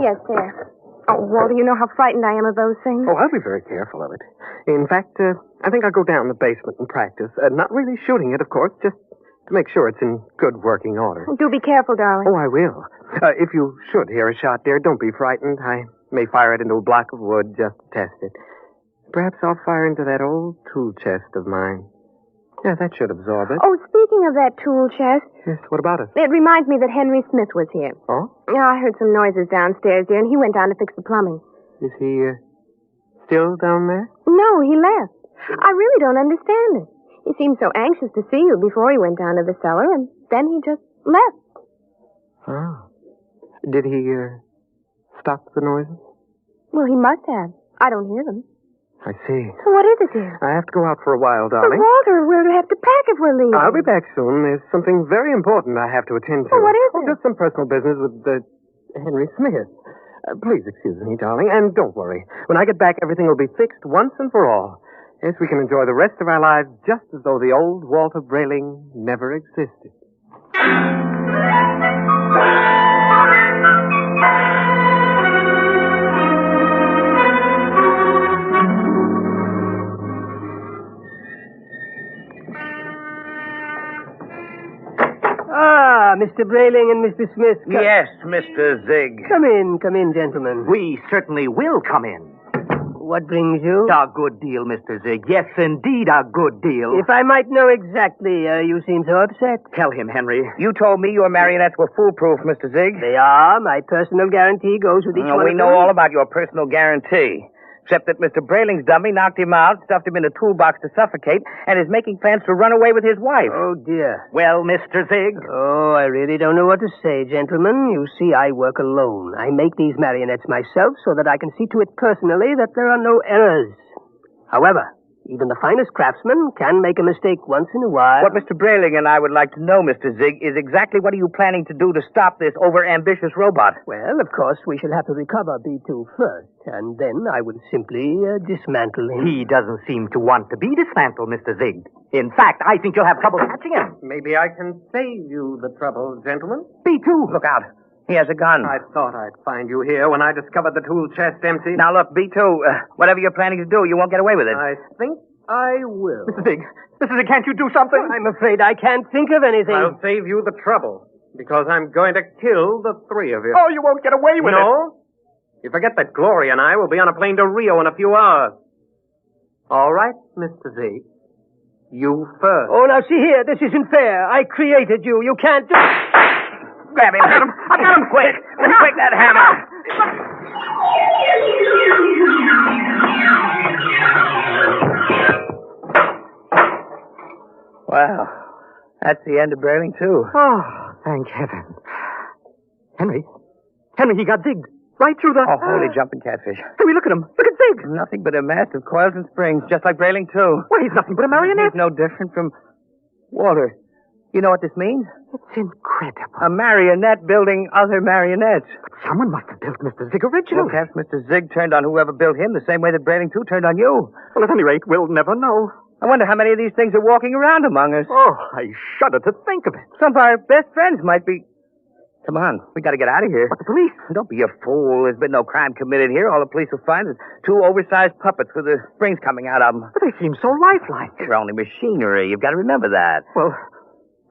Yes, there. Oh, Walter, you know how frightened I am of those things. Oh, I'll be very careful of it. In fact, I think I'll go down the basement and practice. Not really shooting it, of course, just to make sure it's in good working order. Do be careful, darling. Oh, I will. If you should hear a shot, dear, don't be frightened. I may fire it into a block of wood just to test it. Perhaps I'll fire into that old tool chest of mine. Yeah, that should absorb it. Oh, speaking of that tool chest. Yes, what about it? It reminds me that Henry Smith was here. Oh? Yeah, I heard some noises downstairs, dear, and he went down to fix the plumbing. Is he still down there? No, he left. I really don't understand it. He seemed so anxious to see you before he went down to the cellar, and then he just left. Oh. Did he stop the noises? Well, he must have. I don't hear them. I see. So what is it, dear? I have to go out for a while, But darling. Walter, we'll have to pack if we're leaving. I'll be back soon. There's something very important I have to attend to. Well, what is it? Just some personal business with Henry Smith. Please excuse me, darling, and don't worry. When I get back, everything will be fixed once and for all. Yes, we can enjoy the rest of our lives just as though the old Walter Brayling never existed. Mr. Brayling and Mr. Smith. Yes, Mr. Zig. Come in, gentlemen. We certainly will come in. What brings you? A good deal, Mr. Zig. Yes, indeed, a good deal. If I might know exactly, you seem so upset. Tell him, Henry. You told me your marionettes were foolproof, Mr. Zig. They are. My personal guarantee goes with each one We of know them. all about your personal guarantee. Except that Mr. Brayling's dummy knocked him out, stuffed him in a toolbox to suffocate, and is making plans to run away with his wife. Oh, dear. Well, Mr. Zig? Oh, I really don't know what to say, gentlemen. You see, I work alone. I make these marionettes myself so that I can see to it personally that there are no errors. However, even the finest craftsman can make a mistake once in a while. What Mr. Brayling and I would like to know, Mr. Zig, is exactly what are you planning to do to stop this over-ambitious robot? Well, of course, we shall have to recover B2 first, and then I will simply dismantle him. He doesn't seem to want to be dismantled, Mr. Zig. In fact, I think you'll have trouble catching him. Maybe I can save you the trouble, gentlemen. B2, look out. He has a gun. I thought I'd find you here when I discovered the tool chest empty. Now, look, B2, whatever you're planning to do, you won't get away with it. I think I will. Mr. Zig, can't you do something? I'm afraid I can't think of anything. I'll save you the trouble, because I'm going to kill the three of you. Oh, you won't get away with it. No? You forget that Gloria and I will be on a plane to Rio in a few hours. All right, Mr. Z. You first. Oh, now see here. This isn't fair. I created you. You can't do... Grab him. I've got him. Quick. Quick, that hammer. Well, that's the end of Brayling, too. Oh, thank heaven. Henry, he got zigged. Right through the... Oh, holy jumping catfish. Henry, look at him. Look at Zig. Nothing but a mass of coils and springs, just like Brayling, too. Well, he's nothing but a marionette. He's no different from... Walter, you know what this means? It's incredible. A marionette building other marionettes. But someone must have built Mr. Zig originally. Well, perhaps Mr. Zig turned on whoever built him the same way that Brayling, too, turned on you. Well, at any rate, we'll never know. I wonder how many of these things are walking around among us. Oh, I shudder to think of it. Some of our best friends might be... Come on, we got to get out of here. But the police? Don't be a fool. There's been no crime committed here. All the police will find is two oversized puppets with the springs coming out of them. But they seem so lifelike. They're only machinery. You've got to remember that. Well,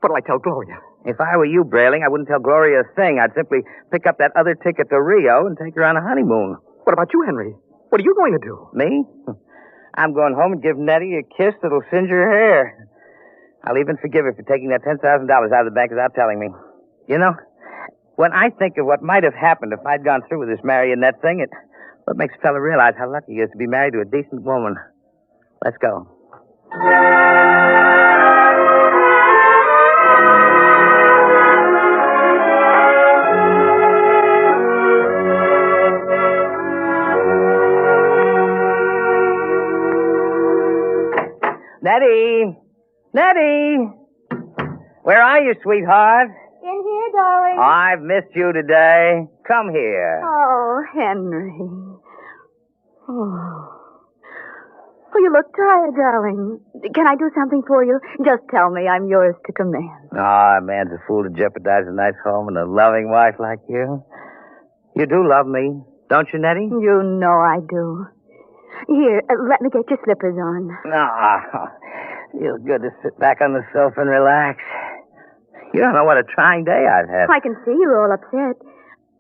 what'll I tell Gloria? If I were you, Brayling, I wouldn't tell Gloria a thing. I'd simply pick up that other ticket to Rio and take her on a honeymoon. What about you, Henry? What are you going to do? Me? I'm going home and give Nettie a kiss that'll singe her hair. I'll even forgive her for taking that $10,000 out of the bank without telling me. You know, when I think of what might have happened if I'd gone through with this marionette thing, it what makes a fella realize how lucky he is to be married to a decent woman. Let's go. Nettie! Nettie! Where are you, sweetheart? In here, darling. I've missed you today. Come here. Oh, Henry. Oh. Oh, you look tired, darling. Can I do something for you? Just tell me. I'm yours to command. Ah, a man's a fool to jeopardize a nice home and a loving wife like you. You do love me, don't you, Nettie? You know I do. Here, let me get your slippers on. Ah, feels good to sit back on the sofa and relax. You don't know what a trying day I've had. I can see you're all upset.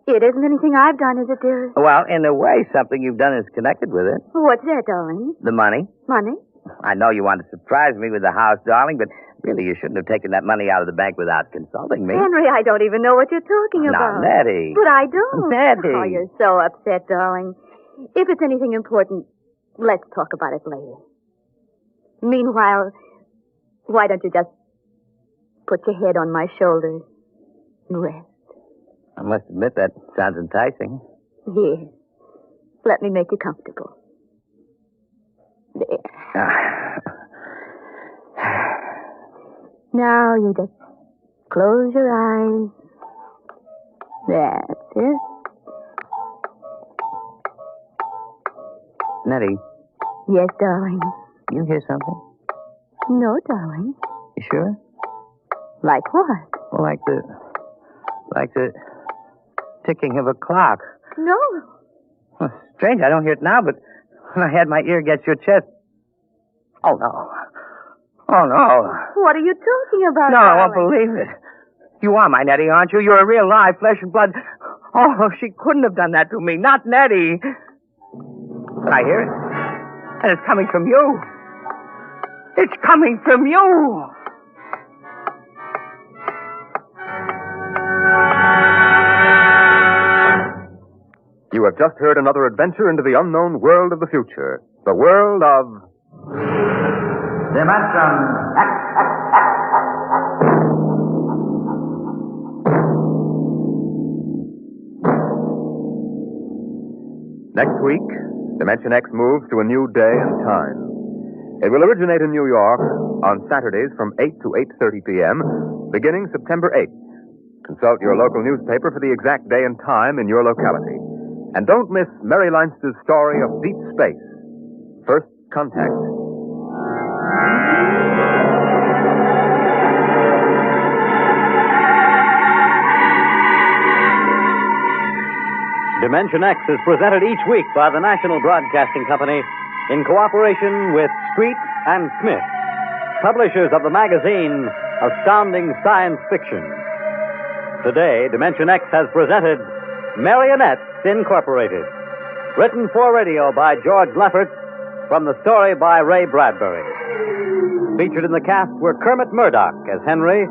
It isn't anything I've done, is it, dear? Well, in a way, something you've done is connected with it. What's that, darling? The money. Money? I know you want to surprise me with the house, darling, but really you shouldn't have taken that money out of the bank without consulting me. Henry, I don't even know what you're talking about. Now, Nettie. But I do. Nettie. Oh, you're so upset, darling. If it's anything important, let's talk about it later. Meanwhile, why don't you just put your head on my shoulder and rest? I must admit that sounds enticing. Here. Let me make you comfortable. There. Now you just close your eyes. That's it. Nettie. Yes, darling. You hear something? No, darling. You sure? Like what? Well, like the ticking of a clock. No. Well, strange, I don't hear it now, but when I had my ear against your chest. Oh, no. Oh, no. What are you talking about, No, I won't darling? believe it. You are my Nettie, aren't you? You're a real live flesh and blood. Oh, she couldn't have done that to me. Not Nettie. But I hear it. And it's coming from you. It's coming from you. You have just heard another adventure into the unknown world of the future. The world of... Dimension X. Next week, Dimension X moves to a new day and time. It will originate in New York on Saturdays from 8 to 8:30 p.m., beginning September 8th. Consult your local newspaper for the exact day and time in your locality. And don't miss Mary Leinster's story of deep space, First Contact. Dimension X is presented each week by the National Broadcasting Company in cooperation with Street and Smith, publishers of the magazine Astounding Science Fiction. Today, Dimension X has presented Marrionettes Incorporated, written for radio by George Lefferts, from the story by Ray Bradbury. Featured in the cast were Kermit Murdoch as Henry,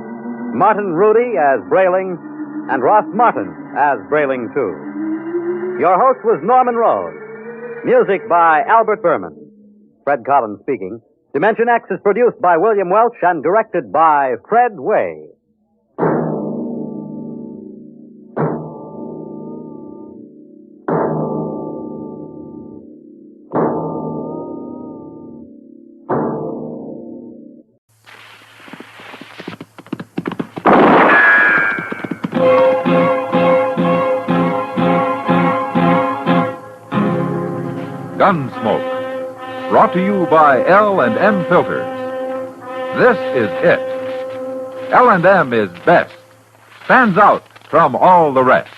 Martin Rudy as Brayling, and Ross Martin as Brayling, too. Your host was Norman Rose. Music by Albert Berman. Fred Collins speaking. Dimension X is produced by William Welch and directed by Fred Way. Gunsmoke, brought to you by L&M Filters. This is it. L&M is best, stands out from all the rest.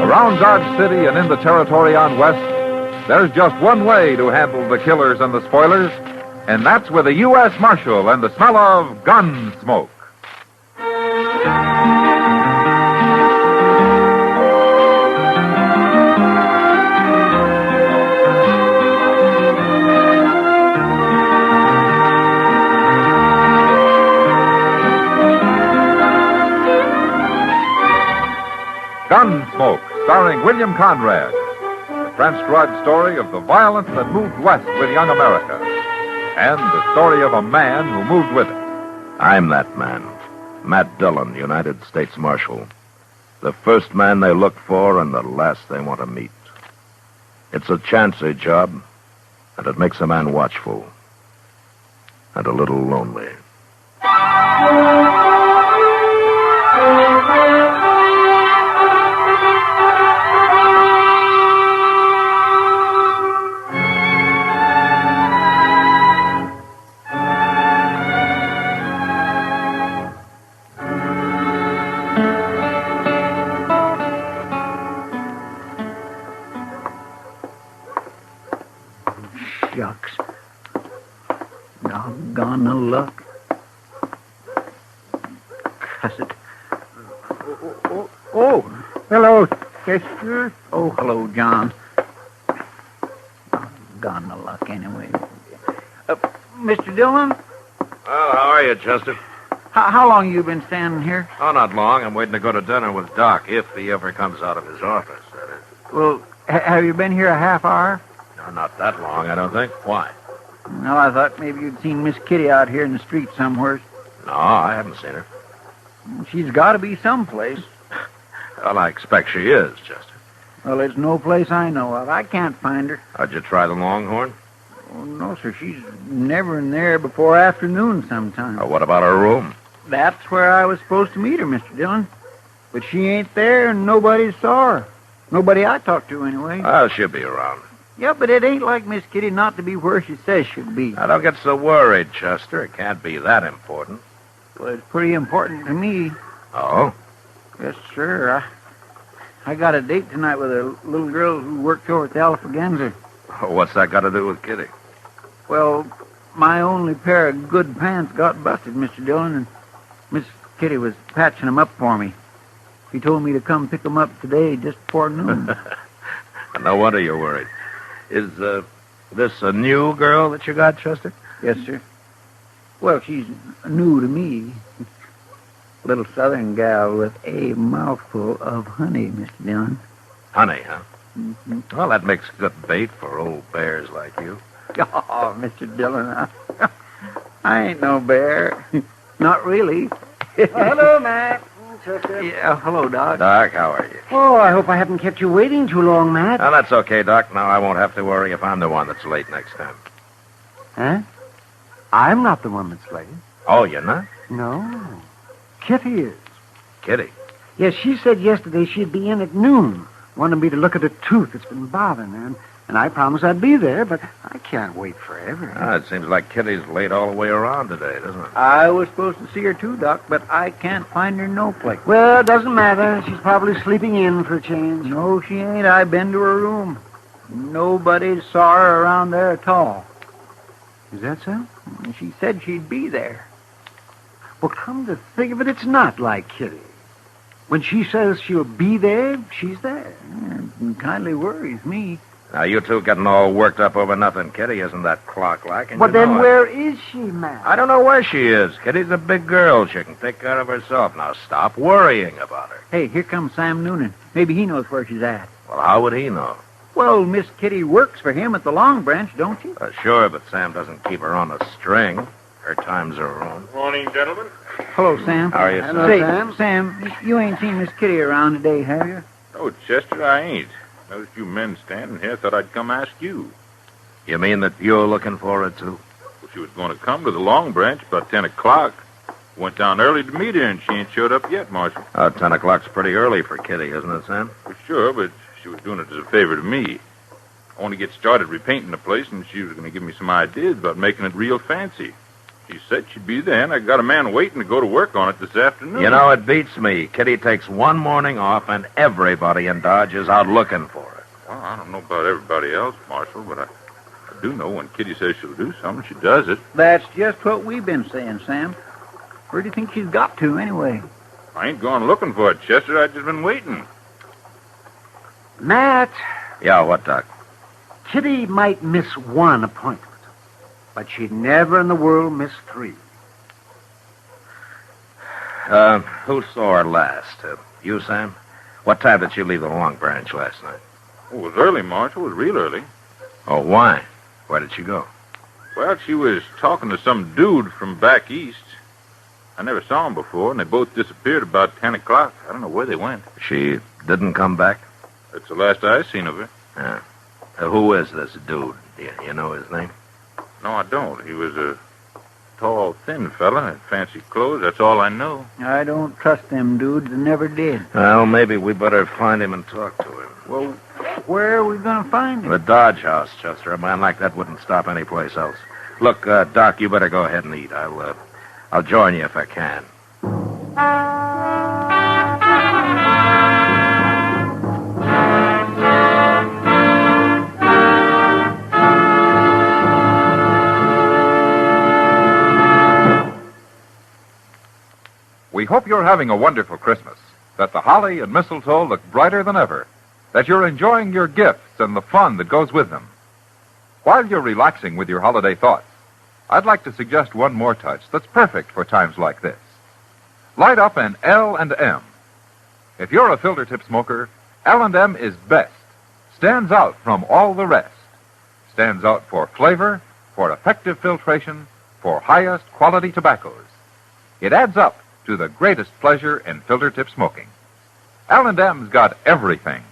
Around Dodge City and in the territory on West, there's just one way to handle the killers and the spoilers, and that's with a U.S. Marshal and the smell of Gunsmoke. Gunsmoke, starring William Conrad. The transcribed story of the violence that moved west with young America. And the story of a man who moved with it. I'm that man. Matt Dillon, United States Marshal. The first man they look for and the last they want to meet. It's a chancy job, and it makes a man watchful. And a little lonely. does it. Oh, hello, Chester. Oh, hello, John. Gone the luck anyway. Mr. Dillon? Well, how are you, Chester? How long you been standing here? Oh, not long. I'm waiting to go to dinner with Doc, if he ever comes out of his office, that is. Well, have you been here a half hour? No, not that long, I don't think. Why? No, I thought maybe you'd seen Miss Kitty out here in the street somewhere. No, I haven't seen her. She's got to be someplace. Well, I expect she is, Chester. Well, there's no place I know of. I can't find her. How'd you try the Longhorn? Oh, no, sir. She's never in there before afternoon sometime. Oh, what about her room? That's where I was supposed to meet her, Mr. Dillon. But she ain't there, and nobody saw her. Nobody I talked to, anyway. Oh, she'll be around. Yeah, but it ain't like Miss Kitty not to be where she says she'll be. Now, don't get so worried, Chester. It can't be that important. Well, it's pretty important to me. Oh? Yes, sir. I got a date tonight with a little girl who works over at the Alphaganza. Oh, what's that got to do with Kitty? Well, my only pair of good pants got busted, Mr. Dillon, and Miss Kitty was patching them up for me. She told me to come pick them up today just before noon. No wonder you're worried. Is this a new girl that you got, Chester? Yes, sir. Well, she's new to me. Little southern gal with a mouthful of honey, Mr. Dillon. Honey, huh? Mm-hmm. Well, that makes good bait for old bears like you. Oh, Mr. Dillon, I ain't no bear. Not really. Hello, Matt. Chester. Yeah, hello, Doc. Doc, how are you? Oh, I hope I haven't kept you waiting too long, Matt. Oh, that's okay, Doc. Now I won't have to worry if I'm the one that's late next time. Huh? I'm not the one that's late. Oh, you're not? No. Kitty is. Kitty? Yes, she said yesterday she'd be in at noon. Wanted me to look at a tooth that's been bothering her. And I promised I'd be there, but I can't wait forever. Oh, it seems like Kitty's late all the way around today, doesn't it? I was supposed to see her too, Doc, but I can't find her no place. Well, it doesn't matter. She's probably sleeping in for a change. No, she ain't. I've been to her room. Nobody saw her around there at all. Is that so? She said she'd be there. Well, come to think of it, it's not like Kitty. When she says she'll be there, she's there. It kindly worries me. Now, you two getting all worked up over nothing. Kitty isn't that clock-like. Well, then where is she, Matt? I don't know where she is. Kitty's a big girl. She can take care of herself. Now, stop worrying about her. Hey, here comes Sam Noonan. Maybe he knows where she's at. Well, how would he know? Well, Miss Kitty works for him at the Long Branch, don't she? Sure, but Sam doesn't keep her on a string. Her time's her own. Morning, gentlemen. Hello, Sam. How are you, Hello, Sam? Sam, you ain't seen Miss Kitty around today, have you? Oh, Chester, I ain't. Noticed you men standing here. Thought I'd come ask you. You mean that you're looking for her, too? Well, she was going to come to the Long Branch about 10 o'clock. Went down early to meet her, and she ain't showed up yet, Marshal. 10 o'clock's pretty early for Kitty, isn't it, Sam? Well, sure, but she was doing it as a favor to me. I want to get started repainting the place, and she was going to give me some ideas about making it real fancy. She said she'd be there, and I got a man waiting to go to work on it this afternoon. You know, it beats me. Kitty takes one morning off, and everybody in Dodge is out looking for her. Well, I don't know about everybody else, Marshal, but I do know when Kitty says she'll do something, she does it. That's just what we've been saying, Sam. Where do you think she's got to, anyway? I ain't gone looking for it, Chester. I've just been waiting. Matt. Yeah, what, Doc? Kitty might miss one appointment, but she'd never in the world miss 3. Who saw her last? You, Sam? What time did she leave the Long Branch last night? Oh, it was early, Marshal. It was real early. Oh, why? Where did she go? Well, she was talking to some dude from back east. I never saw him before, and they both disappeared about 10 o'clock. I don't know where they went. She didn't come back? That's the last I seen of her. Yeah. Who is this dude? You know his name? No, I don't. He was a tall, thin fella, had fancy clothes. That's all I know. I don't trust them dudes and never did. Well, maybe we better find him and talk to him. Well, where are we going to find him? The Dodge House, Chester. A man like that wouldn't stop any place else. Look, Doc, you better go ahead and eat. I'll join you if I can. we hope you're having a wonderful Christmas, that the holly and mistletoe look brighter than ever, that you're enjoying your gifts and the fun that goes with them. While you're relaxing with your holiday thoughts, I'd like to suggest one more touch that's perfect for times like this. Light up an L&M. If you're a filter tip smoker, L&M is best. Stands out from all the rest. Stands out for flavor, for effective filtration, for highest quality tobaccos. It adds up to the greatest pleasure in filter tip smoking. L&M's got everything.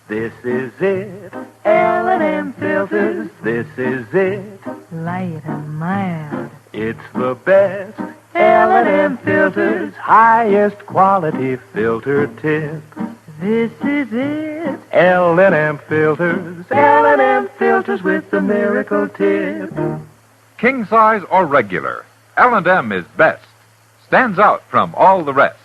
This is it, L&M filters, this is it. Light and mild. It's the best, L&M filters, highest quality filter tip. This is it, L&M filters, L&M filters with the miracle tip. King size or regular, L&M is best. Stands out from all the rest.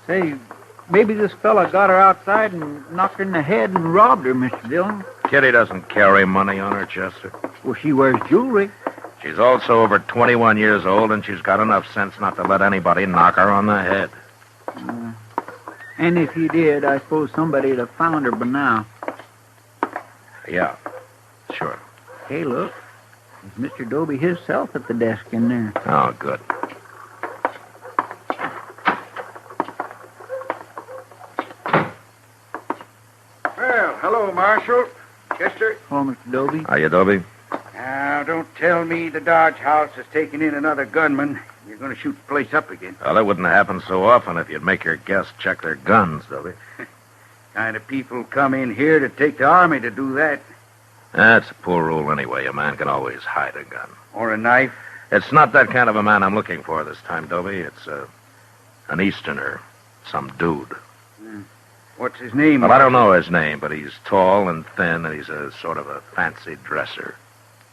Say, maybe this fella got her outside and knocked her in the head and robbed her, Mr. Dillon. Kitty doesn't carry money on her, Chester. Well, she wears jewelry. She's also over 21 years old, and she's got enough sense not to let anybody knock her on the head. And if he did, I suppose somebody'd have found her by now. Yeah, sure. Hey, look. There's Mr. Doby himself at the desk in there. Oh, good. Well, hello, Marshal. Chester. Oh, Mr. Doby. How you, Doby? Now, don't tell me the Dodge House is taking in another gunman. You're going to shoot the place up again. Well, that wouldn't happen so often if you'd make your guests check their guns, Doby. Kind of people come in here to take the army to do that. That's a poor rule anyway. A man can always hide a gun. Or a knife. It's not that kind of a man I'm looking for this time, Doby. It's an Easterner. Some dude. What's his name? Well, I don't know his name, but he's tall and thin, and he's a sort of a fancy dresser.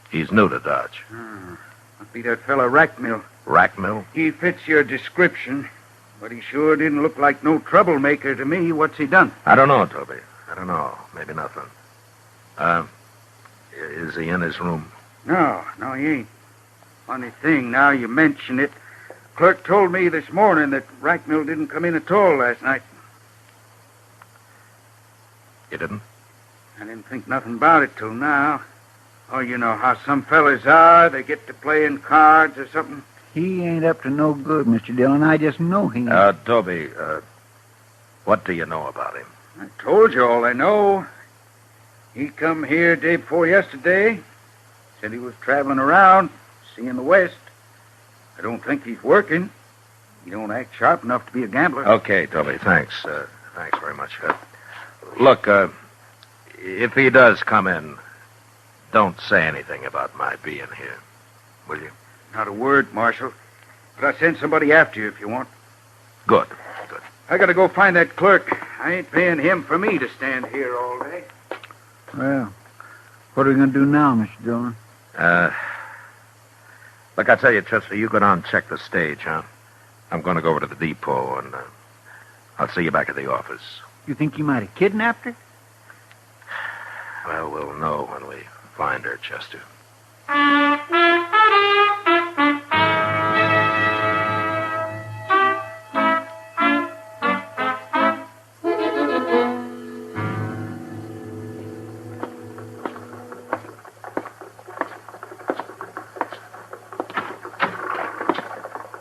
He's new to Dodge. Must be that fella Rackmill. Rackmill? He fits your description, but he sure didn't look like no troublemaker to me. What's he done? I don't know, Toby. I don't know. Maybe nothing. Is he in his room? No, he ain't. Funny thing, now you mention it. Clerk told me this morning that Rackmill didn't come in at all last night. You didn't? I didn't think nothing about it till now. Oh, you know how some fellas are. They get to playing cards or something. He ain't up to no good, Mr. Dillon. I just know he ain't. Toby, what do you know about him? I told you all I know. He come here day before yesterday. Said he was traveling around, seeing the West. I don't think he's working. He don't act sharp enough to be a gambler. Okay, Toby, thanks. Thanks very much. Look, if he does come in, don't say anything about my being here, will you? Not a word, Marshal. But I'll send somebody after you if you want. Good. I gotta go find that clerk. I ain't paying him for me to stand here all day. Well, what are we gonna do now, Mr. Dillon? Look, I tell you, Chester, you go down and check the stage, huh? I'm gonna go over to the depot, and I'll see you back at the office. You think you might have kidnapped her? Well, we'll know when we find her, Chester.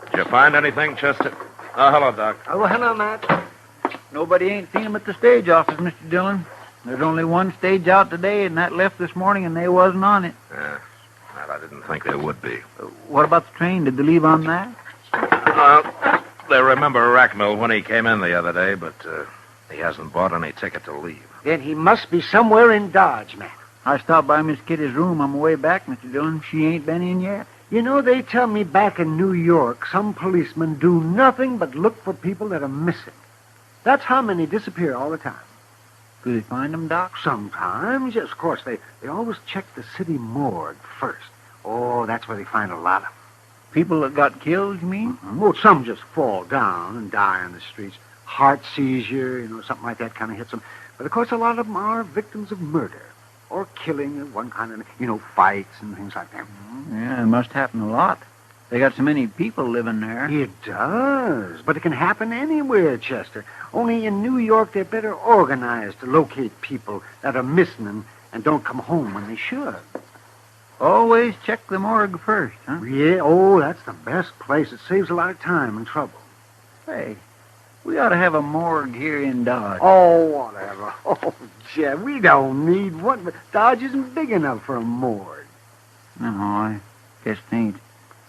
Did you find anything, Chester? Oh, hello, Doc. Oh, hello, Matt. Nobody ain't seen him at the stage office, Mr. Dillon. There's only one stage out today, and that left this morning, and they wasn't on it. Well, I didn't think there would be. What about the train? Did they leave on that? They remember Rackmill when he came in the other day, but he hasn't bought any ticket to leave. Then he must be somewhere in Dodge, Matt. I stopped by Miss Kitty's room on my way back, Mr. Dillon. She ain't been in yet. You know, they tell me back in New York, some policemen do nothing but look for people that are missing. That's how many disappear all the time. Do they find them, Doc? Sometimes, yes, of course. They always check the city morgue first. Oh, that's where they find a lot of them. People that got killed, you mean? Well, some just fall down and die on the streets. Heart seizure, something like that kind of hits them. But, of course, a lot of them are victims of murder or killing of one kind of, fights and things like that. Yeah, it must happen a lot. They got so many people living there. It does, but it can happen anywhere, Chester. Only in New York, they're better organized to locate people that are missing and don't come home when they should. Always check the morgue first, huh? Yeah, oh, that's the best place. It saves a lot of time and trouble. Hey, we ought to have a morgue here in Dodge. Oh, whatever. Oh, Jeff, we don't need one, but Dodge isn't big enough for a morgue. No, I guess it ain't.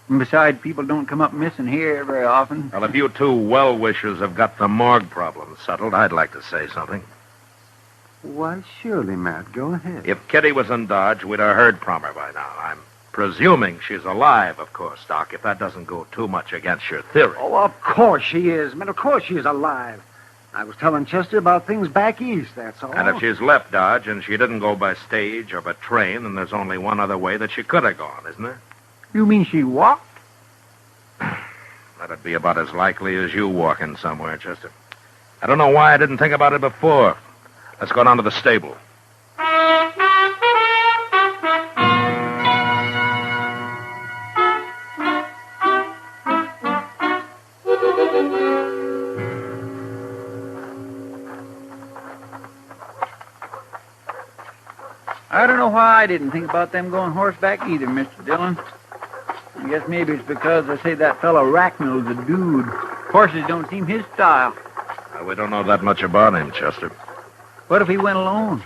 And besides, people don't come up missing here very often. Well, if you two well-wishers have got the morgue problem settled, I'd like to say something. Why, surely, Matt. Go ahead. If Kitty was in Dodge, we'd have heard from her by now. I'm presuming she's alive, of course, Doc, if that doesn't go too much against your theory. Oh, of course she is, man. Of course she is alive. I was telling Chester about things back east, that's all. And if she's left Dodge and she didn't go by stage or by train, then there's only one other way that she could have gone, isn't there? You mean she walked? That'd be about as likely as you walking somewhere, Chester. I don't know why I didn't think about it before. Let's go down to the stable. I don't know why I didn't think about them going horseback either, Mr. Dillon. I guess maybe it's because they say that fellow Racknell's a dude. Horses don't seem his style. We don't know that much about him, Chester. What if he went alone?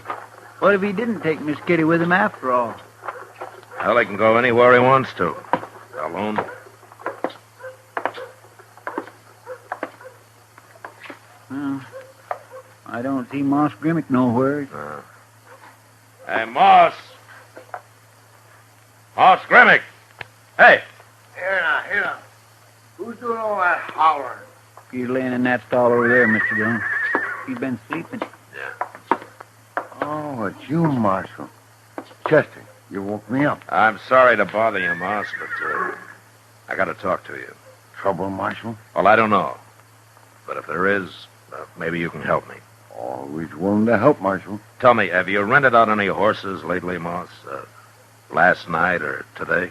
What if he didn't take Miss Kitty with him after all? Well, he can go anywhere he wants to. Alone. Well, I don't see Moss Grimmick nowhere. Hey, Moss. Moss Grimmick. Hey. Here now. Who's doing all that hollering? He's laying in that stall over there, Mr. Dillon. He's been sleeping. Oh, it's you, Marshal. Chester, you woke me up. I'm sorry to bother you, Moss, but I got to talk to you. Trouble, Marshal? Well, I don't know. But if there is, maybe you can help me. Always willing to help, Marshal. Tell me, have you rented out any horses lately, Moss? Last night or today?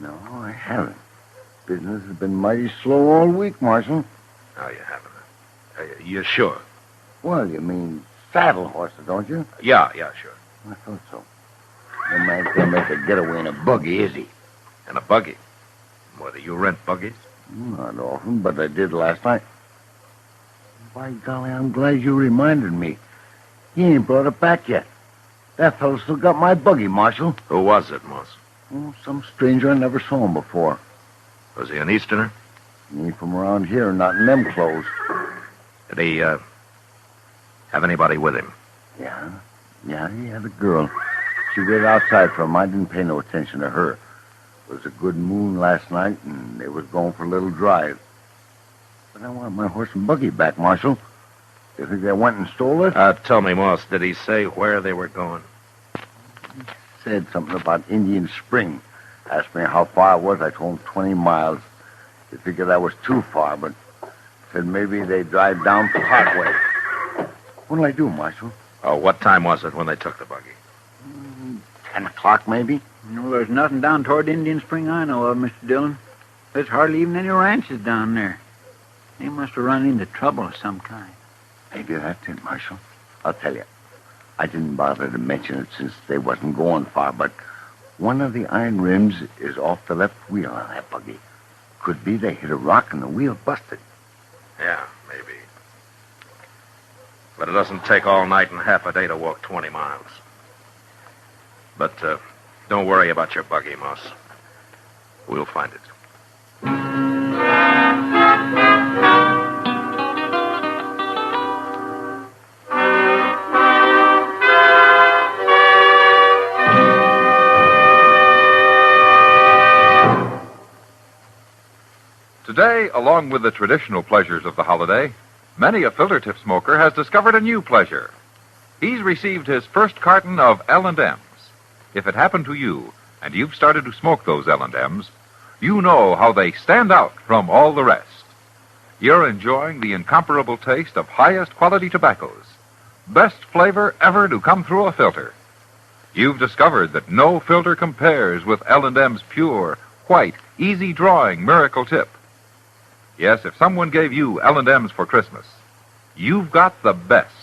No, I haven't. Business has been mighty slow all week, Marshal. No, you haven't. You sure? Well, you mean saddle horses, don't you? Yeah, sure. I thought so. No man's gonna make a getaway in a buggy, is he? In a buggy? What, do you rent buggies? Not often, but I did last night. By golly, I'm glad you reminded me. He ain't brought it back yet. That fellow still got my buggy, Marshal. Who was it, Moss? Oh, some stranger I never saw him before. Was he an Easterner? He ain't from around here, not in them clothes. Did he, have anybody with him? Yeah, he had a girl. She waited outside for him. I didn't pay no attention to her. It was a good moon last night, and they was going for a little drive. But I want my horse and buggy back, Marshal. You think they went and stole it? Tell me, Moss, did he say where they were going? He said something about Indian Spring. Asked me how far it was. I told him 20 miles. He figured that was too far, but said maybe they'd drive down for Parkway. What'll I do, Marshal? Oh, what time was it when they took the buggy? 10 o'clock, maybe? No, there's nothing down toward Indian Spring I know of, Mr. Dillon. There's hardly even any ranches down there. They must have run into trouble of some kind. Maybe that's it, Marshal. I'll tell you. I didn't bother to mention it since they wasn't going far, but one of the iron rims is off the left wheel on that buggy. Could be they hit a rock and the wheel busted. Yeah, maybe. But it doesn't take all night and half a day to walk 20 miles. But don't worry about your buggy, Moss. We'll find it. Today, along with the traditional pleasures of the holiday, many a filter tip smoker has discovered a new pleasure. He's received his first carton of L&Ms. If it happened to you, and you've started to smoke those L&Ms, you know how they stand out from all the rest. You're enjoying the incomparable taste of highest quality tobaccos. Best flavor ever to come through a filter. You've discovered that no filter compares with L&M's pure, white, easy-drawing miracle tip. Yes, if someone gave you L&M's for Christmas, you've got the best,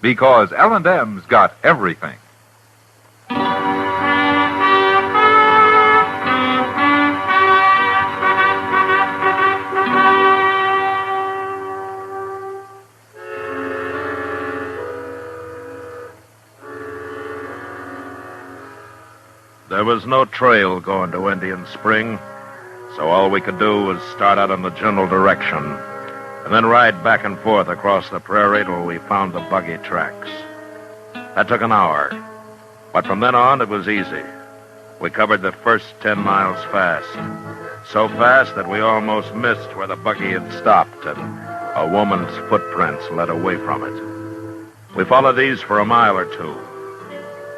because L&M's got everything. There was no trail going to Indian Spring, so all we could do was start out in the general direction and then ride back and forth across the prairie till we found the buggy tracks. That took an hour, but from then on it was easy. We covered the first 10 miles fast, so fast that we almost missed where the buggy had stopped and a woman's footprints led away from it. We followed these for a mile or two.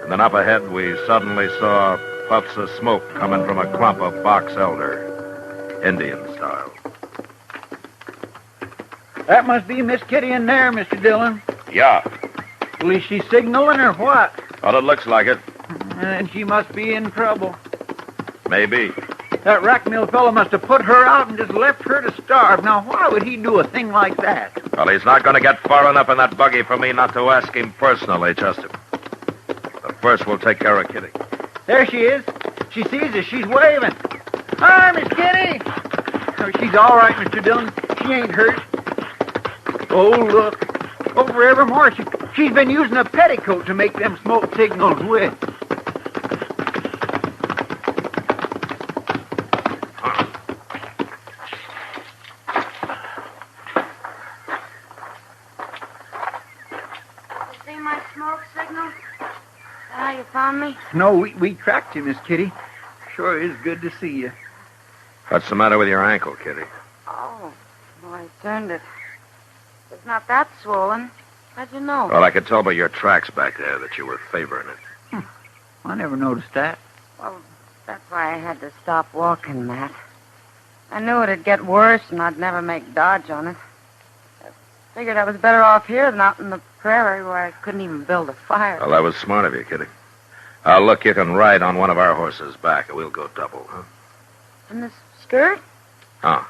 And then up ahead, we suddenly saw puffs of smoke coming from a clump of box elder, Indian style. That must be Miss Kitty in there, Mr. Dillon. Yeah. Well, is she signaling or what? Well, it looks like it. And she must be in trouble. Maybe. That rack mill fellow must have put her out and just left her to starve. Now, why would he do a thing like that? Well, he's not going to get far enough in that buggy for me not to ask him personally, Chester. But first, we'll take care of Kitty. There she is. She sees us. She's waving. Hi, Miss Kitty. Oh, she's all right, Mr. Dillon. She ain't hurt. Oh, look. Over evermore. She's been using a petticoat to make them smoke signals with. See my smoke signal? How you found me? No, we tracked you, Miss Kitty. Sure is good to see you. What's the matter with your ankle, Kitty? Oh, well, I turned it. It's not that swollen. How'd you know? Well, I could tell by your tracks back there that you were favoring it. I never noticed that. Well, that's why I had to stop walking, Matt. I knew it'd get worse and I'd never make dodge on it. I figured I was better off here than out in the prairie where I couldn't even build a fire. Well, that was smart of you, Kitty. Look, you can ride on one of our horses back, and we'll go double, huh? In this skirt? Oh.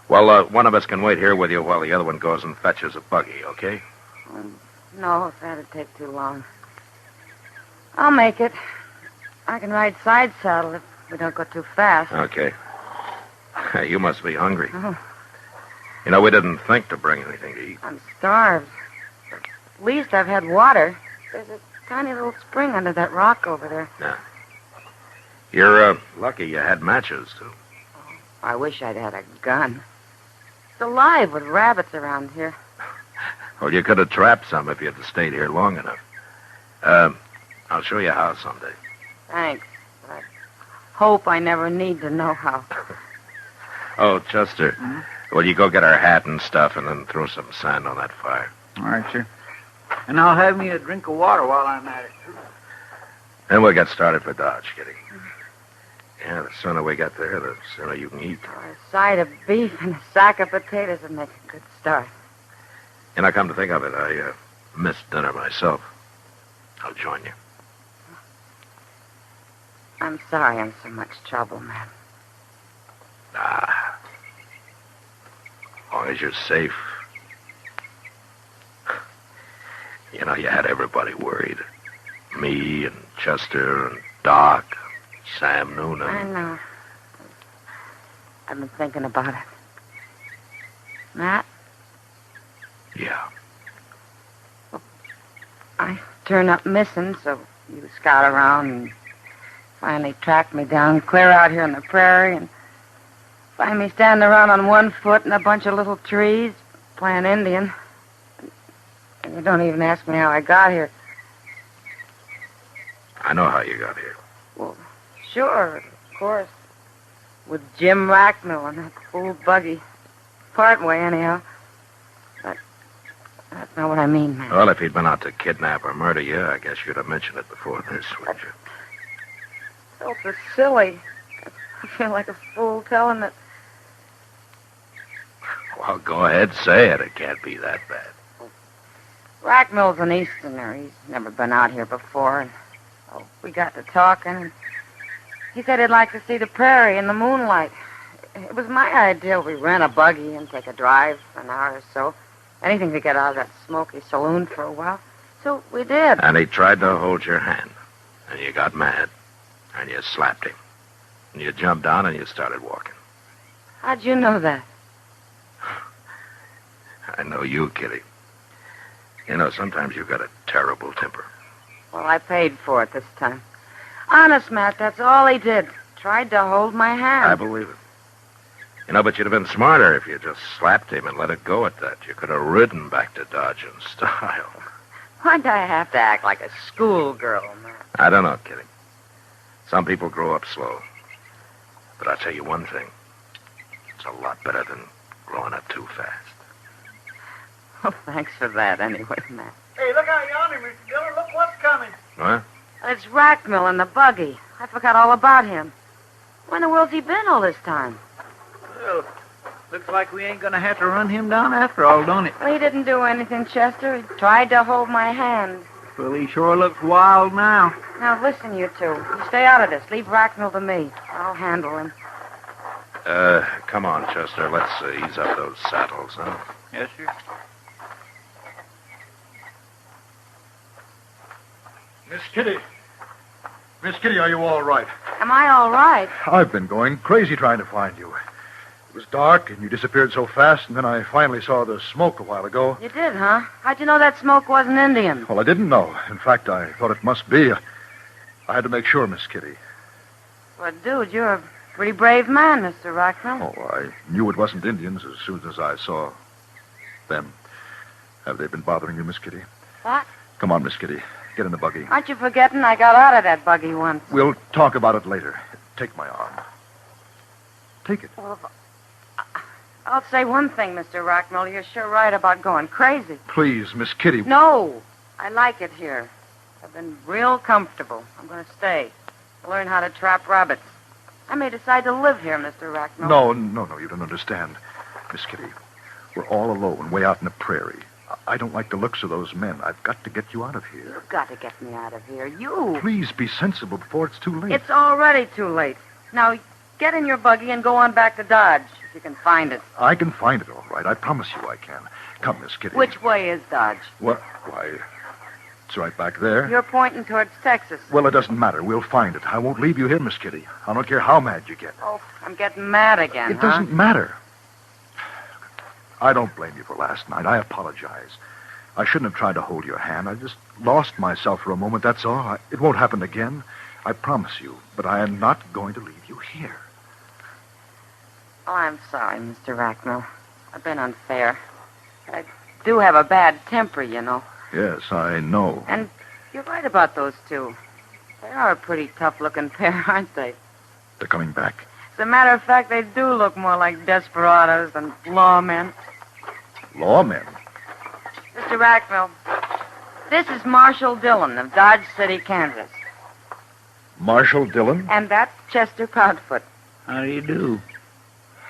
Well, one of us can wait here with you while the other one goes and fetches a buggy, okay? No, that'd take too long. I'll make it. I can ride side saddle if we don't go too fast. Okay. You must be hungry. Oh, You know, we didn't think to bring anything to eat. I'm starved. But at least I've had water. There's a tiny little spring under that rock over there. Yeah. You're lucky you had matches, too. I wish I'd had a gun. It's alive with rabbits around here. Well, you could have trapped some if you'd stayed here long enough. I'll show you how someday. Thanks. But I hope I never need to know how. Oh, Chester, will you go get our hat and stuff and then throw some sand on that fire? All right, sir. And I'll have me a drink of water while I'm at it. Then we'll get started for Dodge, Kitty. Yeah, the sooner we get there, the sooner you can eat. A side of beef and a sack of potatoes would make a good start. And I come to think of it, I missed dinner myself. I'll join you. I'm sorry I'm so much trouble, man. As long as you're safe. You know, you had everybody worried. Me and Chester and Doc, Sam Noonan. I know. I've been thinking about it. Matt? Yeah. I turned up missing, so you scout around and finally tracked me down clear out here in the prairie and find me standing around on one foot in a bunch of little trees playing Indian. And you don't even ask me how I got here. I know how you got here. Well, sure, of course. With Jim Rackmill and that fool buggy. Part way, anyhow. But That's not what I mean, Matt. Well, if he'd been out to kidnap or murder you, I guess you'd have mentioned it before this, wouldn't you? Felt so silly. I feel like a fool telling it. Well, go ahead, say it. It can't be that bad. Rackmill's an Easterner. He's never been out here before. And we got to talking. And he said he'd like to see the prairie in the moonlight. It was my idea. We rent a buggy and take a drive for an hour or so. Anything to get out of that smoky saloon for a while. So we did. And he tried to hold your hand. And you got mad. And you slapped him. And you jumped down and you started walking. How'd you know that? I know you, Kitty. You know, sometimes you've got a terrible temper. Well, I paid for it this time. Honest, Matt, that's all he did. Tried to hold my hand. I believe it. You know, but you'd have been smarter if you just slapped him and let it go at that. You could have ridden back to Dodge in style. Why'd I have to act like a schoolgirl, Matt? I don't know, Kitty. Some people grow up slow. But I'll tell you one thing. It's a lot better than growing up too fast. Well, thanks for that anyway, Matt. Hey, look out yonder, Mr. Dillon. Look what's coming. What? It's Rackmill in the buggy. I forgot all about him. Where in the world's he been all this time? Well, looks like we ain't gonna have to run him down after all, don't it? Well, he didn't do anything, Chester. He tried to hold my hand. Well, he sure looks wild now. Now, listen, you two. You stay out of this. Leave Rackmill to me. I'll handle him. Come on, Chester. Let's ease up those saddles, huh? Yes, sir. Miss Kitty. Miss Kitty, are you all right? Am I all right? I've been going crazy trying to find you. It was dark, and you disappeared so fast, and then I finally saw the smoke a while ago. You did, huh? How'd you know that smoke wasn't Indian? Well, I didn't know. In fact, I thought it must be. I had to make sure, Miss Kitty. Well, dude, you're a pretty brave man, Mr. Rackmill. Oh, I knew it wasn't Indians as soon as I saw them. Have they been bothering you, Miss Kitty? What? Come on, Miss Kitty. Get in the buggy. Aren't you forgetting I got out of that buggy once? We'll talk about it later. Take my arm. Take it. Well, I'll say one thing, Mr. Rackmill. You're sure right about going crazy. Please, Miss Kitty. No. I like it here. I've been real comfortable. I'm going to stay. Learn how to trap rabbits. I may decide to live here, Mr. Rackmill. No, you don't understand. Miss Kitty, we're all alone, way out in the prairie. I don't like the looks of those men. I've got to get you out of here. You've got to get me out of here. You. Please be sensible before it's too late. It's already too late. Now, get in your buggy and go on back to Dodge, if you can find it. I can find it, all right. I promise you I can. Come, Miss Kitty. Which way is Dodge? What? Why, it's right back there. You're pointing towards Texas. Well, it doesn't matter. We'll find it. I won't leave you here, Miss Kitty. I don't care how mad you get. Oh, I'm getting mad again, It doesn't matter. I don't blame you for last night. I apologize. I shouldn't have tried to hold your hand. I just lost myself for a moment, that's all. It won't happen again. I promise you. But I am not going to leave you here. Oh, I'm sorry, Mr. Rackmill. I've been unfair. I do have a bad temper, you know. Yes, I know. And you're right about those two. They are a pretty tough-looking pair, aren't they? They're coming back. As a matter of fact, they do look more like desperados than lawmen. Lawmen? Mr. Rackmill, this is Marshal Dillon of Dodge City, Kansas. Marshal Dillon? And that's Chester Proudfoot. How do you do?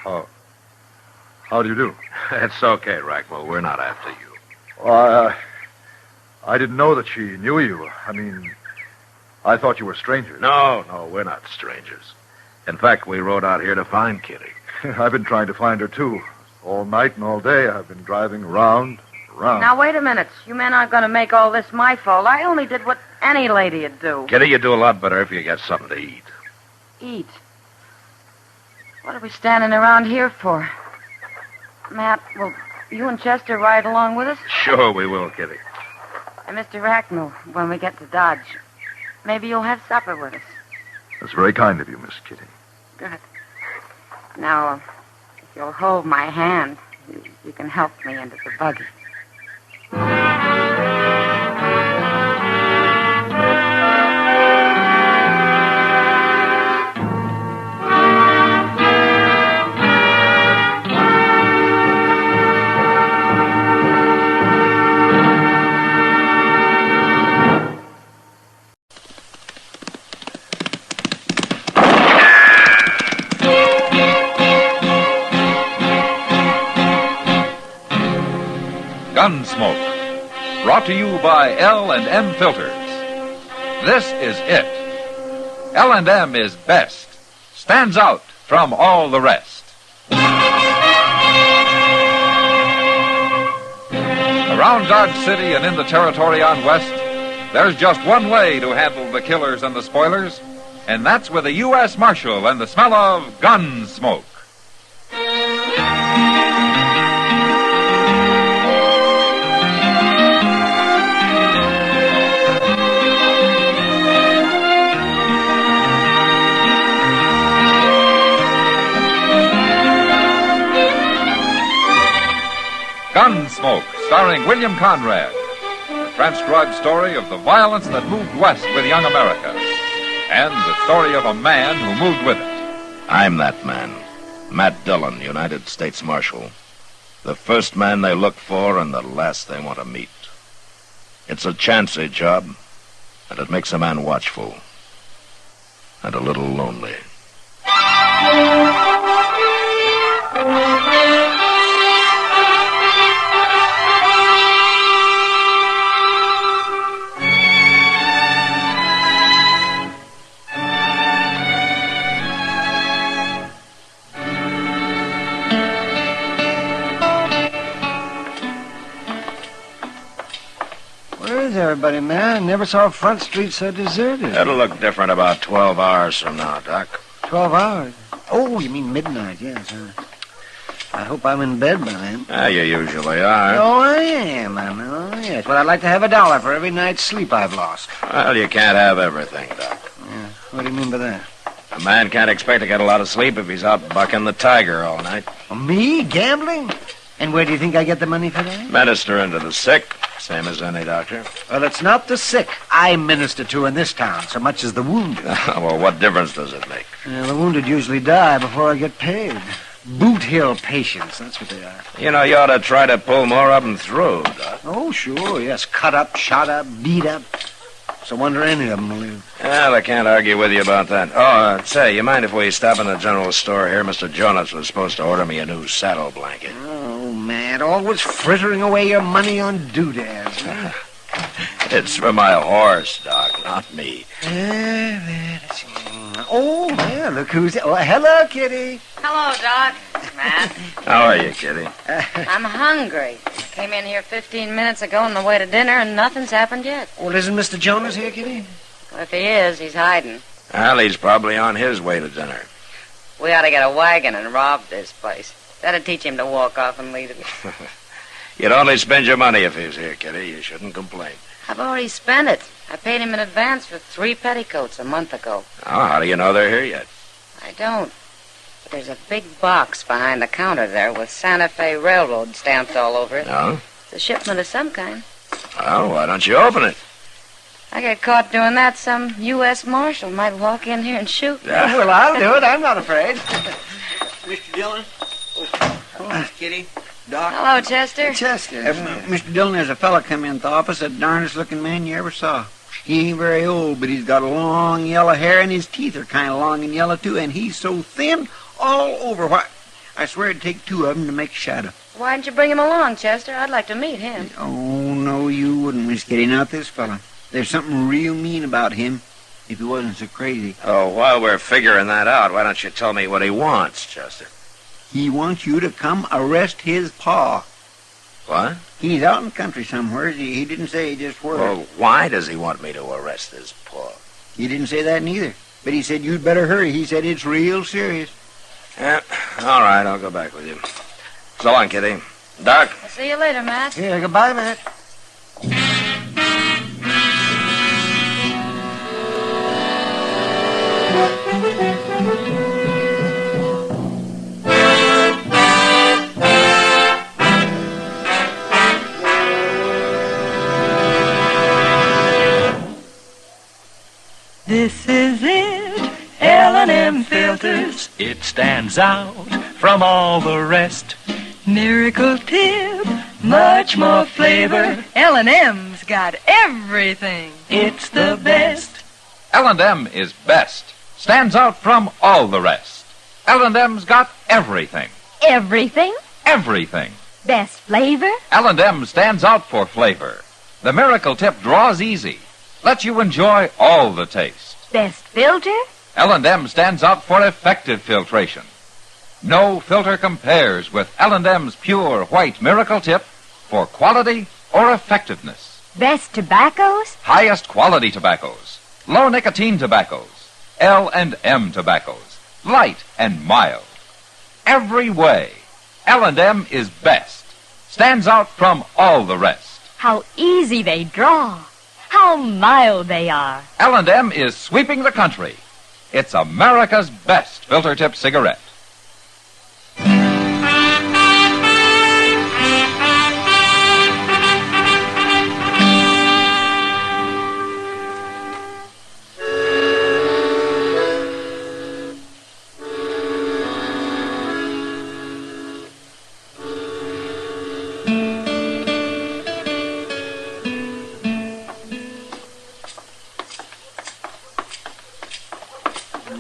How do you do? It's okay, Rackmill. We're not after you. I didn't know that she knew you. I mean, I thought you were strangers. No, we're not strangers. In fact, we rode out here to find Kitty. I've been trying to find her, too. All night and all day, I've been driving around. Now, wait a minute. You men aren't going to make all this my fault. I only did what any lady'd do. Kitty, you do a lot better if you get something to eat. Eat? What are we standing around here for? Matt, will you and Chester ride along with us? Sure we will, Kitty. And Mr. Rackmill, when we get to Dodge, maybe you'll have supper with us. That's very kind of you, Miss Kitty. Good. Now, if you'll hold my hand, you can help me into the buggy. Brought to you by L&M Filters. This is it. L&M is best. Stands out from all the rest. Around Dodge City and in the territory on West, there's just one way to handle the killers and the spoilers, and that's with a U.S. Marshal and the smell of Gunsmoke. Gunsmoke, starring William Conrad. The transcribed story of the violence that moved west with young America. And the story of a man who moved with it. I'm that man. Matt Dillon, United States Marshal. The first man they look for and the last they want to meet. It's a chancy job, and it makes a man watchful. And a little lonely. Where's everybody, man? I never saw Front Street so deserted. It'll look different about 12 hours from now, Doc. 12 hours? Oh, you mean midnight, yes. I hope I'm in bed by then. You usually are. Oh, I am. Oh, yes. Well, I'd like to have $1 for every night's sleep I've lost. Well, you can't have everything, Doc. Yeah. What do you mean by that? A man can't expect to get a lot of sleep if he's out bucking the tiger all night. Me? Gambling? And where do you think I get the money for that? Ministering to the sick, same as any doctor. Well, it's not the sick I minister to in this town so much as the wounded. Well, what difference does it make? The wounded usually die before I get paid. Boot Hill patients, that's what they are. You know, you ought to try to pull more of them through, Doc. Oh, sure, yes. Cut up, shot up, beat up. It's a wonder any of them will live. Well, I can't argue with you about that. Oh, say, you mind if we stop in the general store here? Mr. Jonas was supposed to order me a new saddle blanket. Oh, Matt, always frittering away your money on doodads. Huh? It's for my horse, Doc, not me. Oh, yeah, look who's... Oh, hello, Kitty. Hello, Doc. Matt. How are you, Kitty? I'm hungry. Came in here 15 minutes ago on the way to dinner, and nothing's happened yet. Well, isn't Mr. Jonas here, Kitty? Well, if he is, he's hiding. Well, he's probably on his way to dinner. We ought to get a wagon and rob this place. That'd teach him to walk off and leave it. You'd only spend your money if he was here, Kitty. You shouldn't complain. I've already spent it. I paid him in advance for 3 petticoats a month ago. Oh, how do you know they're here yet? I don't. But there's a big box behind the counter there with Santa Fe Railroad stamped all over it. No? It's a shipment of some kind. Well, why don't you open it? I get caught doing that, some U.S. Marshal might walk in here and shoot me. Yeah. Well, I'll do it. I'm not afraid. Mr. Dillon? Oh, Miss Kitty. Doc. Hello, Chester. Chester. Mr. Dillon, there's a fella come in the office, the darndest-looking man you ever saw. He ain't very old, but he's got long yellow hair, and his teeth are kind of long and yellow, too, and he's so thin all over. Why, I swear it'd take 2 of them to make a shadow. Why didn't you bring him along, Chester? I'd like to meet him. Oh, no, you wouldn't, Miss Kitty, not this fella. There's something real mean about him, if he wasn't so crazy. Oh, while we're figuring that out, why don't you tell me what he wants, Chester? He wants you to come arrest his pa. What? He's out in the country somewhere. He didn't say just where. Well, why does he want me to arrest his pa? He didn't say that neither. But he said you'd better hurry. He said it's real serious. Yeah, all right, I'll go back with you. So long, Kitty. Doc? I'll see you later, Matt. Yeah, goodbye, Matt. This is it, L&M Filters. It stands out from all the rest. Miracle tip, much more flavor. L&M's got everything. It's the best. L&M is best. Stands out from all the rest. L&M's got everything. Everything? Everything. Best flavor? L&M stands out for flavor. The Miracle Tip draws easy. Lets you enjoy all the taste. Best filter? L&M stands out for effective filtration. No filter compares with L&M's pure white Miracle Tip for quality or effectiveness. Best tobaccos? Highest quality tobaccos. Low nicotine tobaccos. L&M tobaccos. Light and mild. Every way, L&M is best. Stands out from all the rest. How easy they draw. How mild they are. L&M is sweeping the country. It's America's best filter tip cigarette.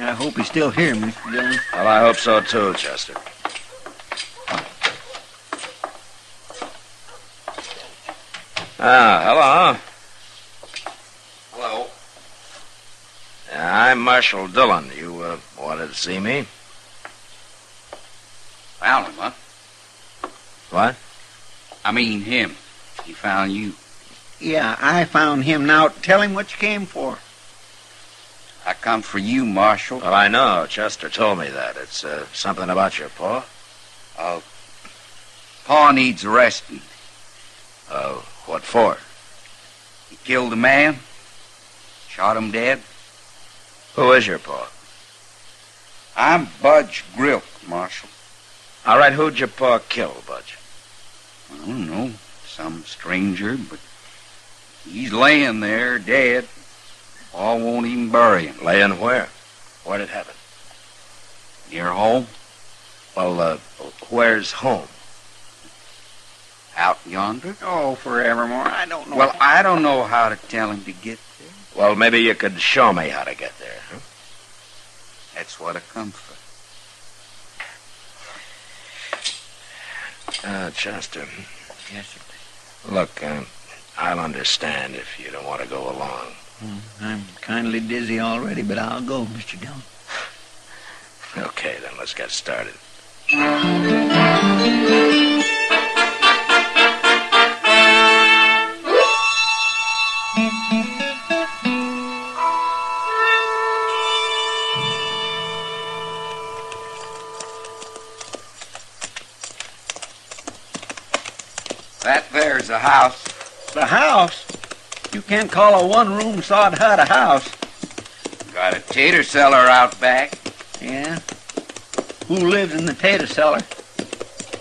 I hope he's still here, Mr. Dillon. Well, I hope so, too, Chester. Hello. Hello. I'm Marshal Dillon. You, wanted to see me? Found him, huh? What? I mean him. He found you. Yeah, I found him. Now, tell him what you came for. I come for you, Marshal. Well, I know. Chester told me that. It's, something about your paw. Pa needs arresting. What for? He killed a man. Shot him dead. Who is your pa? I'm Budge Grilt, Marshal. All right, who'd your pa kill, Budge? I don't know. Some stranger, but he's laying there dead. Pa won't even bury him. Laying where? Where'd it happen? Near home. Well, where's home? Out yonder? Oh, forevermore. I don't know. Well, I don't know how to tell him to get there. Well, maybe you could show me how to get there, huh? That's what I come for. Chester. Yes, sir. Look, I'll understand if you don't want to go along. I'm kindly dizzy already, but I'll go, Mr. Dillon. Okay, then let's get started. That there's the house. The house? You can't call a one-room sod hut a house. Got a tater cellar out back. Yeah? Who lives in the tater cellar?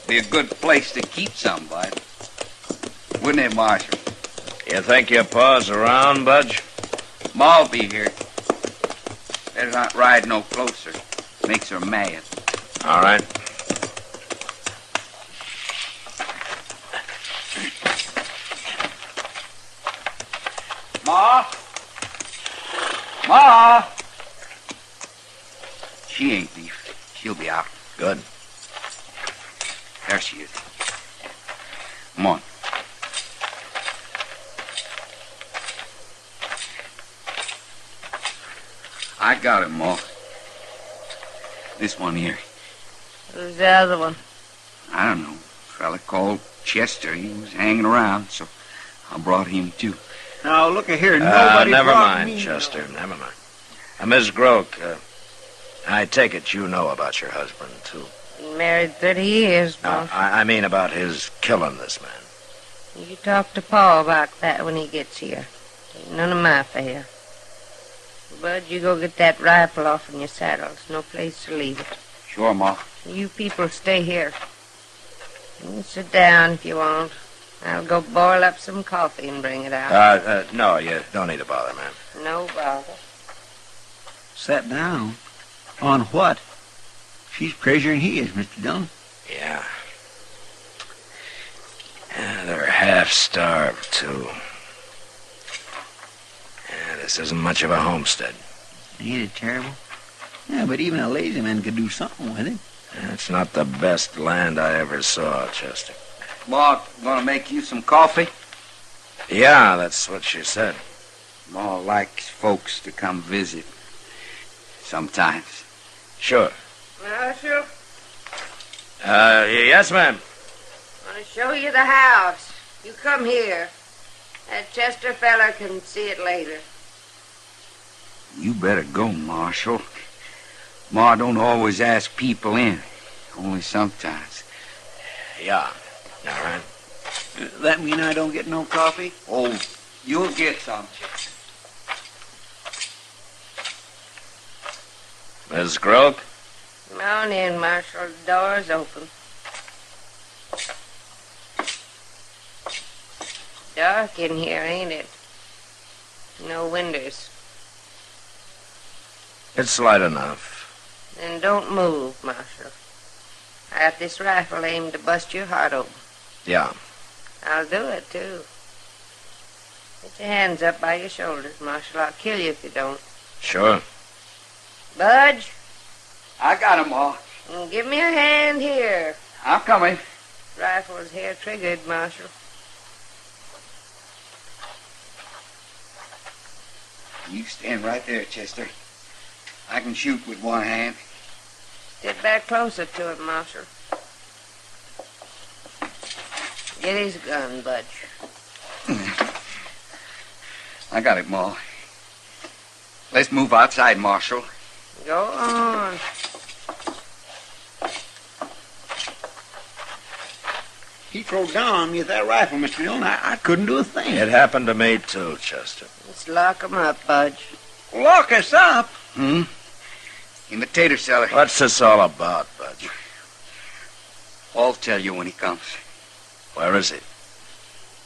Be a good place to keep somebody. Wouldn't it, Marshal? You think your pa's around, Budge? Ma'll be here. Better not ride no closer. Makes her mad. All right. Ma? Ma? She ain't beef. She'll be out. Good. There she is. Come on. I got him, Ma. This one here. Who's the other one? I don't know. A fella called Chester. He was hanging around, so I brought him too. Now, look at here. Nobody never brought mind, me Chester. Never mind. Miss Groke, I take it you know about your husband, too. Married 30 years, boss. I mean about his killing this man. You talk to Paul about that when he gets here. Ain't none of my affair. Bud, you go get that rifle off in your saddle. There's no place to leave it. Sure, Ma. You people stay here. You can sit down if you want. I'll go boil up some coffee and bring it out. No, you don't need to bother, ma'am. No bother. Sat down? On what? She's crazier than he is, Mr. Dillon. Yeah. They're half-starved, too. This isn't much of a homestead. Ain't it terrible? Yeah, but even a lazy man could do something with it. It's not the best land I ever saw, Chester. Bob, gonna make you some coffee? Yeah, that's what she said. Ma likes folks to come visit. Sometimes. Sure. Marshal, Yes, ma'am. I want to show you the house. You come here. That Chester feller can see it later. You better go, Marshal. Ma don't always ask people in. Only sometimes. Yeah. All right. That mean I don't get no coffee? Oh, you'll get some. Miss Groke? Come on in, Marshal. The door's open. Dark in here, ain't it? No windows. It's light enough. Then don't move, Marshal. I got this rifle aimed to bust your heart open. Yeah. I'll do it, too. Put your hands up by your shoulders, Marshal. I'll kill you if you don't. Sure. Budge? I got 'em all. Give me a hand here. I'm coming. Rifle's hair-triggered, Marshal. You stand right there, Chester. I can shoot with one hand. Get back closer to him, Marshal. Get his gun, Budge. I got it, Ma. Let's move outside, Marshal. Go on. He threw down on me with that rifle, Mr. Dillon. I couldn't do a thing. It happened to me, too, Chester. Let's lock him up, Budge. Lock us up? In the tater cellar. What's this all about, Budge? I'll tell you when he comes. Where is he?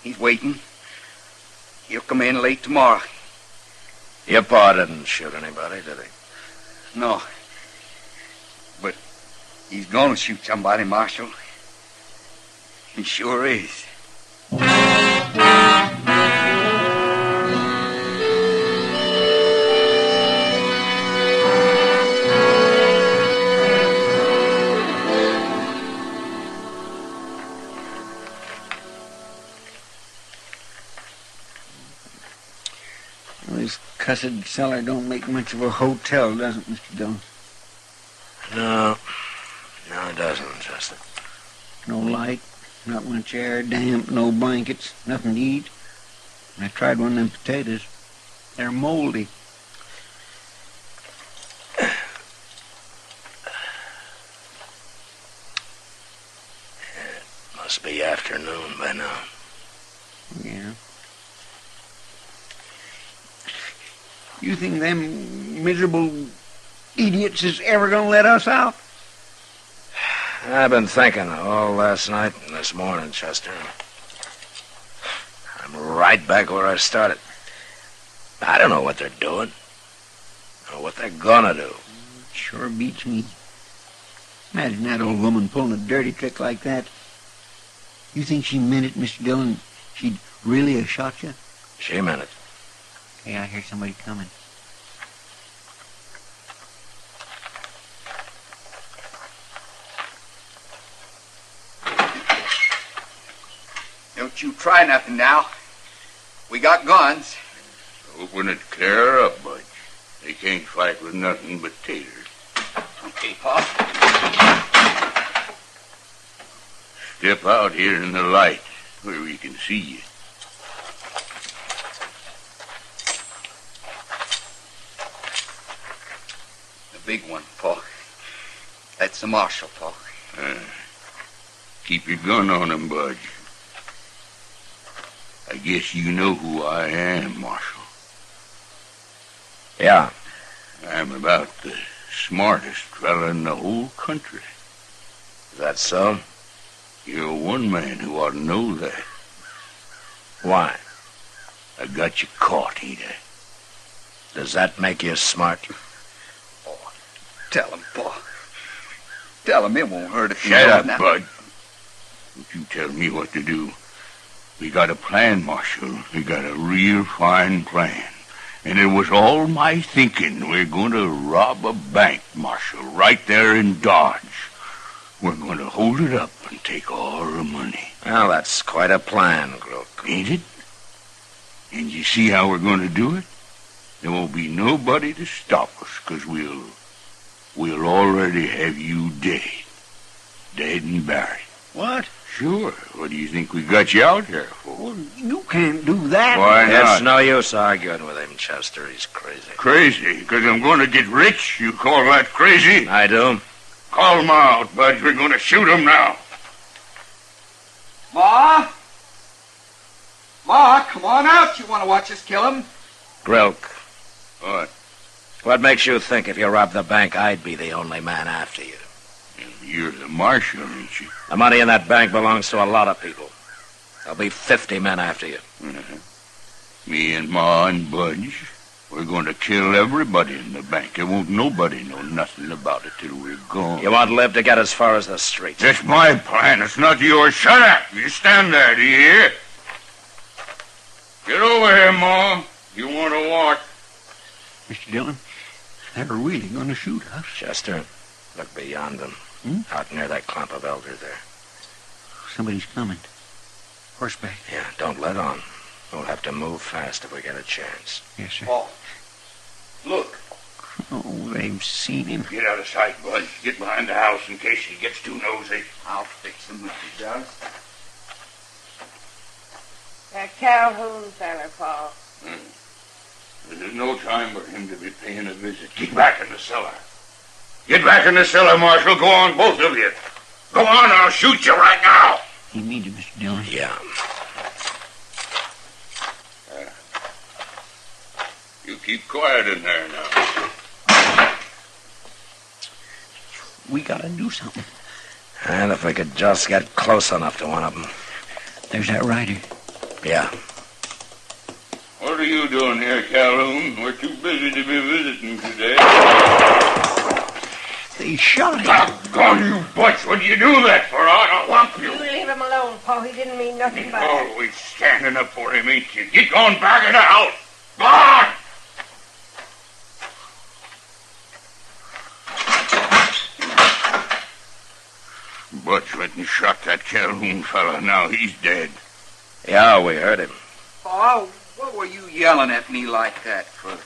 He's waiting. He'll come in late tomorrow. Your pa didn't shoot anybody, did he? No. But he's gonna shoot somebody, Marshal. He sure is. This cussed cellar don't make much of a hotel, does it, Mr. Dillon? No, it doesn't, Chester. No light, not much air, damp, no blankets, nothing to eat. I tried one of them potatoes. They're moldy. It must be afternoon by now. Yeah. You think them miserable idiots is ever gonna let us out? I've been thinking all last night and this morning, Chester. I'm right back where I started. I don't know what they're doing, or what they're gonna do. Sure beats me. Imagine that old woman pulling a dirty trick like that. You think she meant it, Mr. Dillon? She'd really have shot you? She meant it. Hey, I hear somebody coming. Don't you try nothing now. We got guns. Open it clear up, Budge. They can't fight with nothing but taters. Okay, Pa. Step out here in the light where we can see you. The big one, Pa. That's the marshal, Pa. Keep your gun on him, Budge. I guess you know who I am, Marshal. Yeah. I'm about the smartest fella in the whole country. Is that so? You're one man who ought to know that. Why? I got you caught, ain't I? Does that make you smart? Oh, tell him, Pa. Tell him it won't hurt if you Shut know up, now. Bud. Don't you tell me what to do. We got a plan, Marshal. We got a real fine plan. And it was all my thinking. We're going to rob a bank, Marshal, right there in Dodge. We're going to hold it up and take all the money. Well, that's quite a plan, Grook. Ain't it? And you see how we're going to do it? There won't be nobody to stop us, 'cause we'll already have you dead. Dead and buried. What? Sure. What do you think we got you out here for? Well, you can't do that. Why not? It's no use arguing with him, Chester. He's crazy. Crazy? Because I'm going to get rich? You call that crazy? I do. Call him out, Budge. We're going to shoot him now. Ma? Ma, come on out. You want to watch us kill him? Grilk. What? What makes you think if you robbed the bank, I'd be the only man after you? You're the marshal, ain't you? The money in that bank belongs to a lot of people. There'll be 50 men after you. Me and Ma and Budge, we're going to kill everybody in the bank. There won't nobody know nothing about it till we're gone. You won't live to get as far as the street. That's my plan. It's not yours. Shut up. You stand there, do you hear? Get over here, Ma. You want to watch? Mr. Dillon, they're really going to shoot us. Chester, look beyond them. Out near that clump of elders there. Somebody's coming. Horseback. Yeah, don't let on. We'll have to move fast if we get a chance. Yes, sir. Oh, look. Oh, they've seen him. Get out of sight, Bud. Get behind the house in case he gets too nosy. I'll fix him if he does. That Calhoun fella, Paul. There's no time for him to be paying a visit. Get back in the cellar. Get back in the cellar, Marshal. Go on, both of you. Go on, I'll shoot you right now. You need it, Mr. Dillon? Yeah. You keep quiet in there now. We gotta do something. And if we could just get close enough to one of them. There's that rider. Yeah. What are you doing here, Calhoun? We're too busy to be visiting today. They shot him. Doggone you, Butch. What do you do that for? I'll lump you. You leave him alone, Paul. He didn't mean nothing by it. Always standing up for him, ain't you? Get going back in the house. Go on! Butch went and shot that Calhoun fella. Now he's dead. Yeah, we heard him. Paul, what were you yelling at me like that for?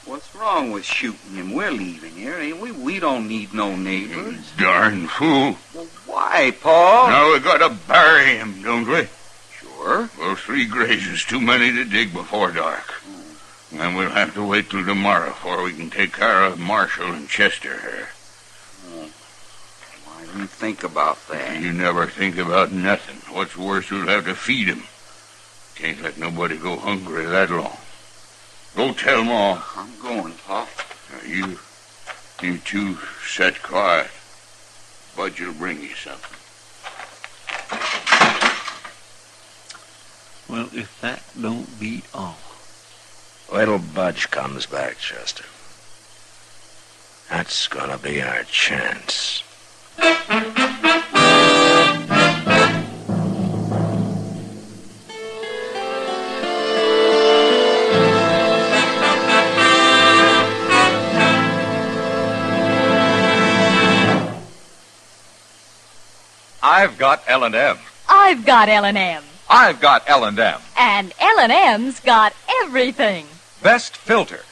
What's wrong with shooting him? We're leaving here, ain't we? We don't need no neighbors. Darn fool. Well, why, Paul? Now we gotta bury him, don't we? Sure. Well, 3 graves is too many to dig before dark. And we'll have to wait till tomorrow before we can take care of Marshall and Chester here. I didn't think about that. You never think about nothing. What's worse, we'll have to feed him. Can't let nobody go hungry that long. Go tell Ma. I'm going, Paul. Now, you two set quiet. Budge will bring you something. Well, if that don't beat all. Wait till Budge comes back, Chester. That's gonna be our chance. I've got L&M. I've got L&M. I've got L&M. And L&M's got everything. Best filter.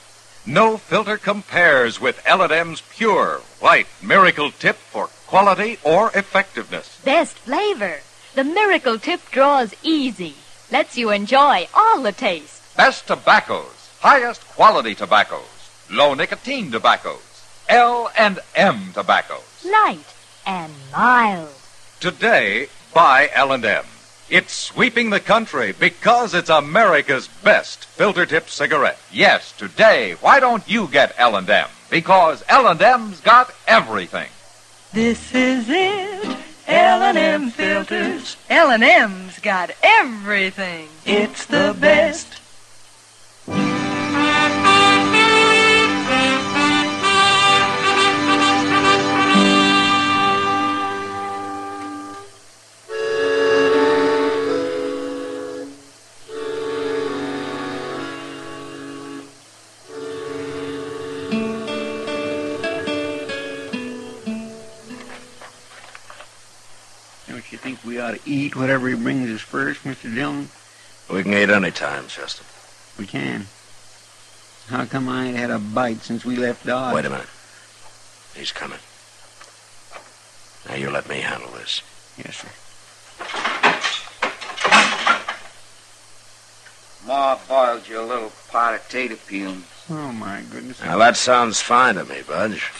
No filter compares with L&M's pure, white Miracle Tip for quality or effectiveness. Best flavor. The Miracle Tip draws easy. Lets you enjoy all the taste. Best tobaccos. Highest quality tobaccos. Low nicotine tobaccos. L&M tobaccos. Light and mild. Today, buy L&M. It's sweeping the country because it's America's best filter tip cigarette. Yes, today, why don't you get L&M? Because L&M's got everything. This is it. L&M filters. L&M's got everything. It's the best. Don't you think we ought to eat whatever he brings us first, Mr. Dillon? We can eat any time, Chester. We can. How come I ain't had a bite since we left Dodge? Wait a minute. He's coming. Now you let me handle this. Yes, sir. Ma boiled you a little pot of tater peelings. Oh, my goodness. Now, that sounds fine to me, Budge.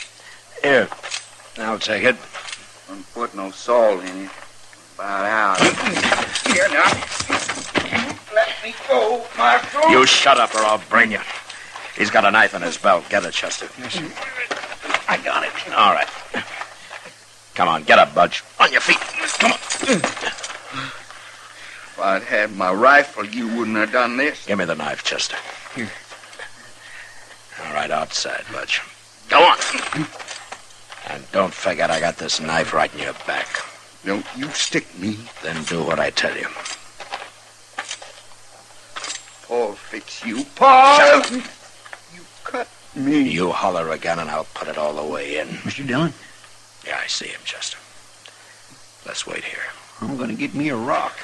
Here, I'll take it. Don't put no salt in it. About out. Here now. Let me go, Marshal. You shut up or I'll brain you. He's got a knife in his belt. Get it, Chester. Yes, sir. I got it. All right. Come on, get up, Budge. On your feet. Come on. If I'd had my rifle, you wouldn't have done this. Give me the knife, Chester. Here. All right, outside, Budge. Go on. And don't forget I got this knife right in your back. Don't you stick me. Then do what I tell you. Paul fix you. Paul! Shut up. You cut me. You holler again and I'll put it all the way in. Mr. Dillon? Yeah, I see him, Chester. Let's wait here. I'm going to get me a rock.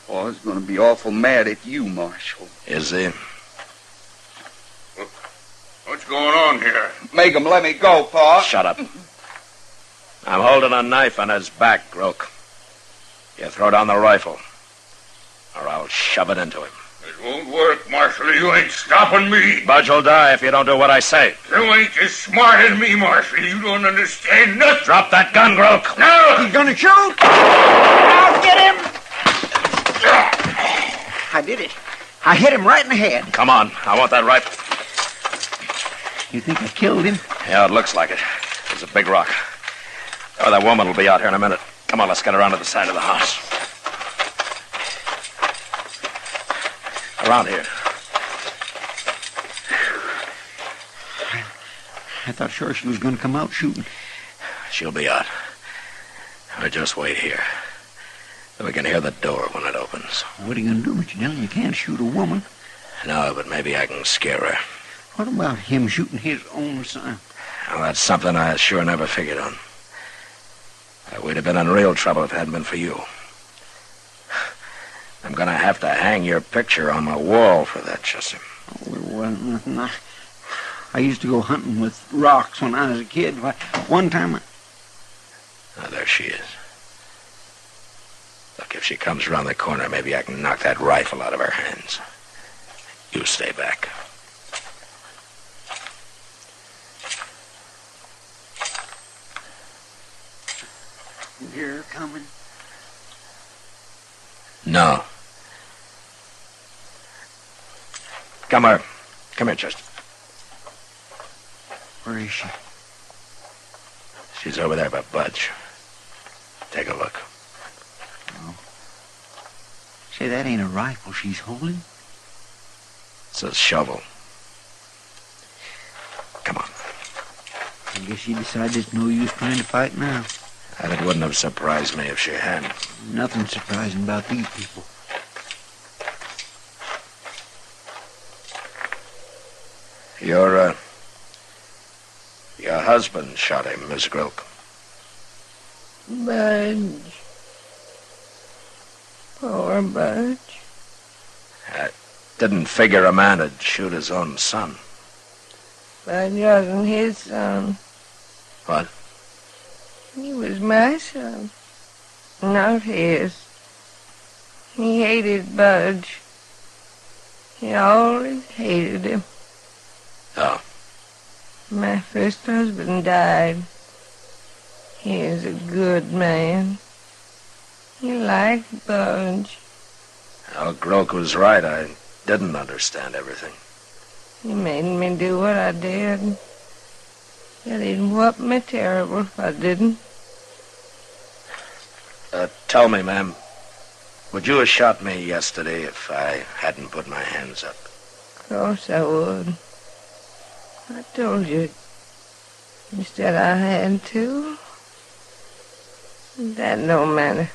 Paul's going to be awful mad at you, Marshal. Is he? What's going on here? Make him let me go, Pa. Shut up. I'm holding a knife on his back, Groke. You throw down the rifle, or I'll shove it into him. It won't work, Marshal. You ain't stopping me. Budge will die if you don't do what I say. You ain't as smart as me, Marshal. You don't understand nothing. Drop that gun, Groke. No! He's going to shoot! I'll get him! I did it. I hit him right in the head. Come on, I want that rifle. You think I killed him? Yeah, it looks like it. There's a big rock. Oh, that woman will be out here in a minute. Come on, let's get around to the side of the house. Around here. I thought sure she was going to come out shooting. She'll be out. Now, just wait here. We can hear the door when it opens. What are you going to do, Mr. Dillon? You can't shoot a woman. No, but maybe I can scare her. What about him shooting his own son? Well, that's something I sure never figured on. We'd have been in real trouble if it hadn't been for you. I'm going to have to hang your picture on my wall for that, Chester. Oh, it wasn't nothing. I used to go hunting with rocks when I was a kid. One time Oh, there she is. Look, if she comes around the corner, maybe I can knock that rifle out of her hands. You stay back. You hear her coming? No. Come here. Come here, Chester. Where is she? She's over there by Budge. Take a look. Oh. Say, that ain't a rifle she's holding. It's a shovel. Come on. I guess she decided it's no use trying to fight now. And it wouldn't have surprised me if she had. Nothing surprising about these people. Your husband shot him, Miss Groke. Budge. Poor Budge. I didn't figure a man would shoot his own son. Budge wasn't his son. What? He was my son, not his. He hated Budge. He always hated him. Oh. My first husband died. He was a good man. He liked Budge. Well, Groke was right. I didn't understand everything. He made me do what I did. But he'd whoop me terrible if I didn't. Tell me, ma'am, would you have shot me yesterday if I hadn't put my hands up? Of course I would. I told you. You said I had to. That don't matter.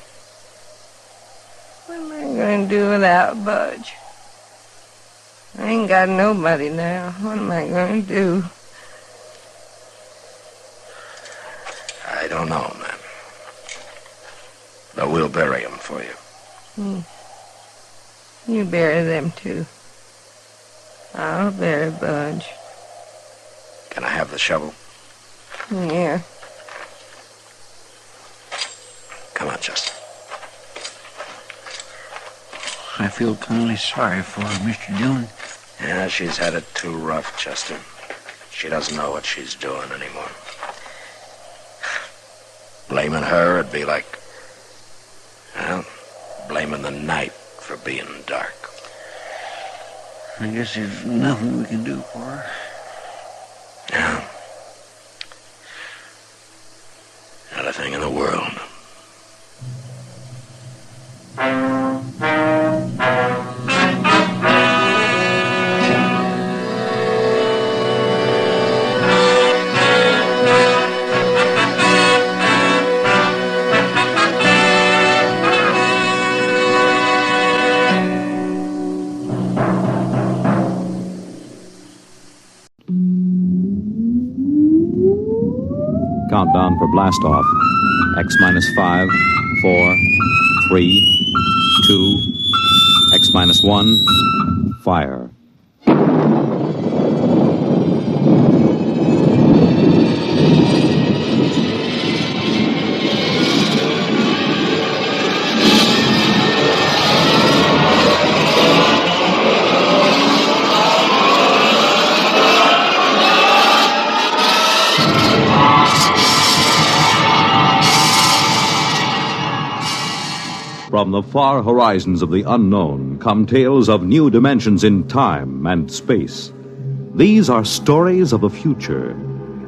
What am I going to do without Budge? I ain't got nobody now. What am I going to do? I don't know, ma'am. But we'll bury him for you. You bury them, too. I'll bury Budge. Can I have the shovel? Yeah. Come on, Justin. I feel kindly sorry for her, Mr. Dillon. Yeah, she's had it too rough, Chester. She doesn't know what she's doing anymore. Blaming her would be like, well, blaming the night for being dark. I guess there's nothing we can do for her. Yeah. Not a thing in the world. Countdown for blast off. X minus 5, 4, 3, 2, X minus 1, fire. From the far horizons of the unknown come tales of new dimensions in time and space. These are stories of the future,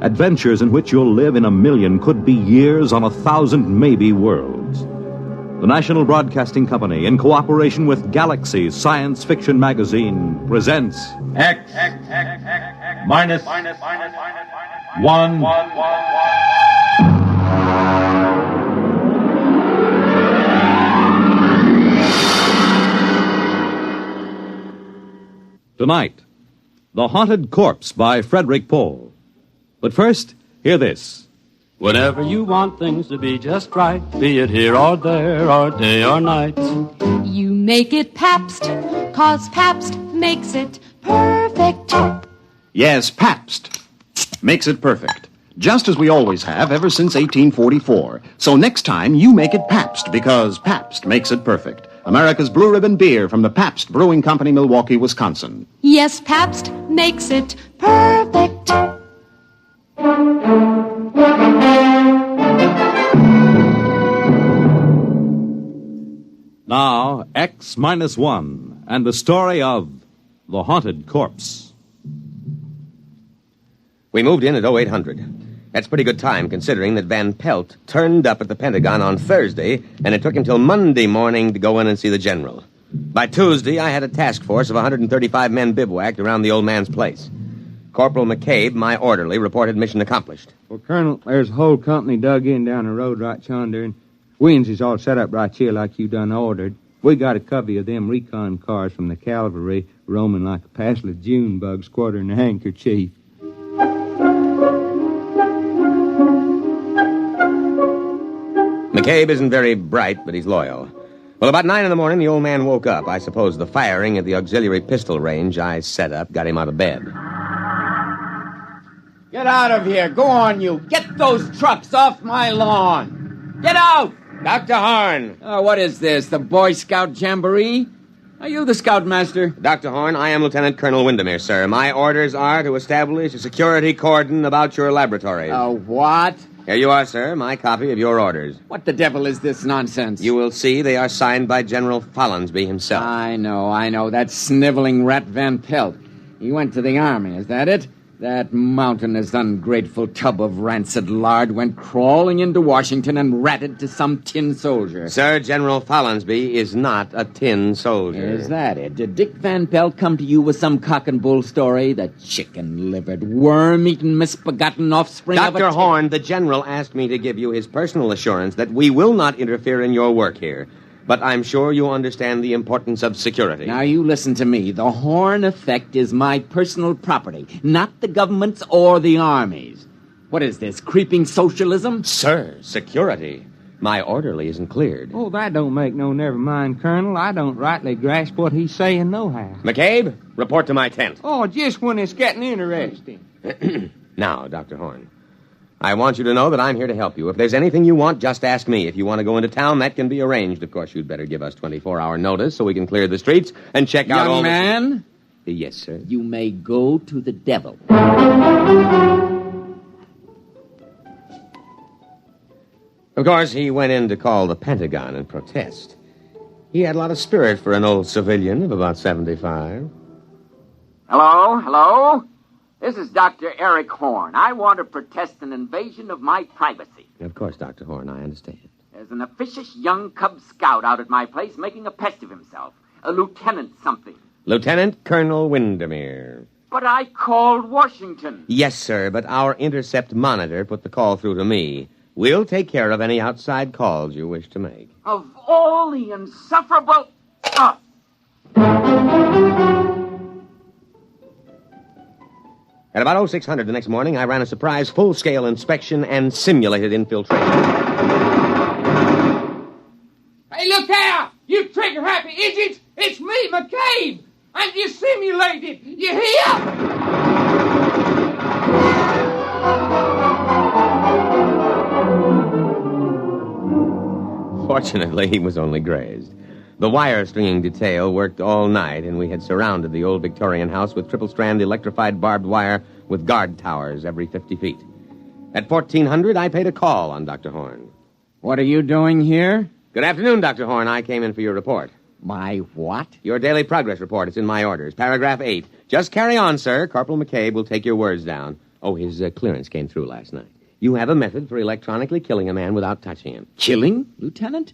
adventures in which you'll live in a million, could be years, on 1,000 maybe worlds. The National Broadcasting Company, in cooperation with Galaxy Science Fiction Magazine, presents X minus 1. Tonight, The Haunted Corpse by Frederick Pohl. But first, hear this. Whenever you want things to be just right, be it here or there or day or night, You make it Pabst, 'cause Pabst makes it perfect. Yes, Pabst makes it perfect. Just as we always have ever since 1844. So next time, you make it Pabst, because Pabst makes it perfect. America's Blue Ribbon beer from the Pabst Brewing Company, Milwaukee, Wisconsin. Yes, Pabst makes it perfect. Now, X minus 1, and the story of The Haunted Corpse. We moved in at 0800. That's pretty good time, considering that Van Pelt turned up at the Pentagon on Thursday, and it took him till Monday morning to go in and see the general. By Tuesday, I had a task force of 135 men bivouacked around the old man's place. Corporal McCabe, my orderly, reported mission accomplished. Well, Colonel, there's a whole company dug in down the road right yonder, and Wins is all set up right here like you done ordered. We got a covey of them recon cars from the cavalry roaming like a passel of June bugs quartering a handkerchief. McCabe isn't very bright, but he's loyal. Well, about 9 in the morning, the old man woke up. I suppose the firing at the auxiliary pistol range I set up got him out of bed. Get out of here. Go on, you. Get those trucks off my lawn. Get out! Dr. Horn! Oh, what is this, the Boy Scout Jamboree? Are you the scoutmaster? Dr. Horn, I am Lieutenant Colonel Windermere, sir. My orders are to establish a security cordon about your laboratory. Oh, what? Here you are, sir, my copy of your orders. What the devil is this nonsense? You will see they are signed by General Follansby himself. I know. That sniveling rat Van Pelt. He went to the army, is that it? That mountainous, ungrateful tub of rancid lard went crawling into Washington and ratted to some tin soldier. Sir, General Follansby is not a tin soldier. Is that it? Did Dick Van Pelt come to you with some cock and bull story? The chicken-livered, worm-eaten, misbegotten offspring of a... Dr. Horn, the general asked me to give you his personal assurance that we will not interfere in your work here. But I'm sure you understand the importance of security. Now, you listen to me. The Horn effect is my personal property, not the government's or the Army's. What is this, creeping socialism? Sir, security. My orderly isn't cleared. Oh, that don't make no never mind, Colonel. I don't rightly grasp what he's saying nohow. McCabe, report to my tent. Oh, just when it's getting interesting. Now, Dr. Horn, I want you to know that I'm here to help you. If there's anything you want, just ask me. If you want to go into town, that can be arranged. Of course, you'd better give us 24-hour notice so we can clear the streets and check out all... Young man? Yes, sir. You may go to the devil. Of course, he went in to call the Pentagon and protest. He had a lot of spirit for an old civilian of about 75. Hello? This is Dr. Eric Horn. I want to protest an invasion of my privacy. Of course, Dr. Horn, I understand. There's an officious young Cub Scout out at my place making a pest of himself. A lieutenant something. Lieutenant Colonel Windermere. But I called Washington. Yes, sir, but our intercept monitor put the call through to me. We'll take care of any outside calls you wish to make. Of all the insufferable... At about 0600 the next morning, I ran a surprise full-scale inspection and simulated infiltration. Hey, look there! You trigger-happy idiots! It's me, McCabe! And you simulated! You hear? Fortunately, he was only grazed. The wire-stringing detail worked all night, and we had surrounded the old Victorian house with triple-strand electrified barbed wire with guard towers every 50 feet. At 1400, I paid a call on Dr. Horn. What are you doing here? Good afternoon, Dr. Horn. I came in for your report. My what? Your daily progress report. It's in my orders. Paragraph 8. Just carry on, sir. Corporal McCabe will take your words down. Oh, his clearance came through last night. You have a method for electronically killing a man without touching him. Killing, Lieutenant?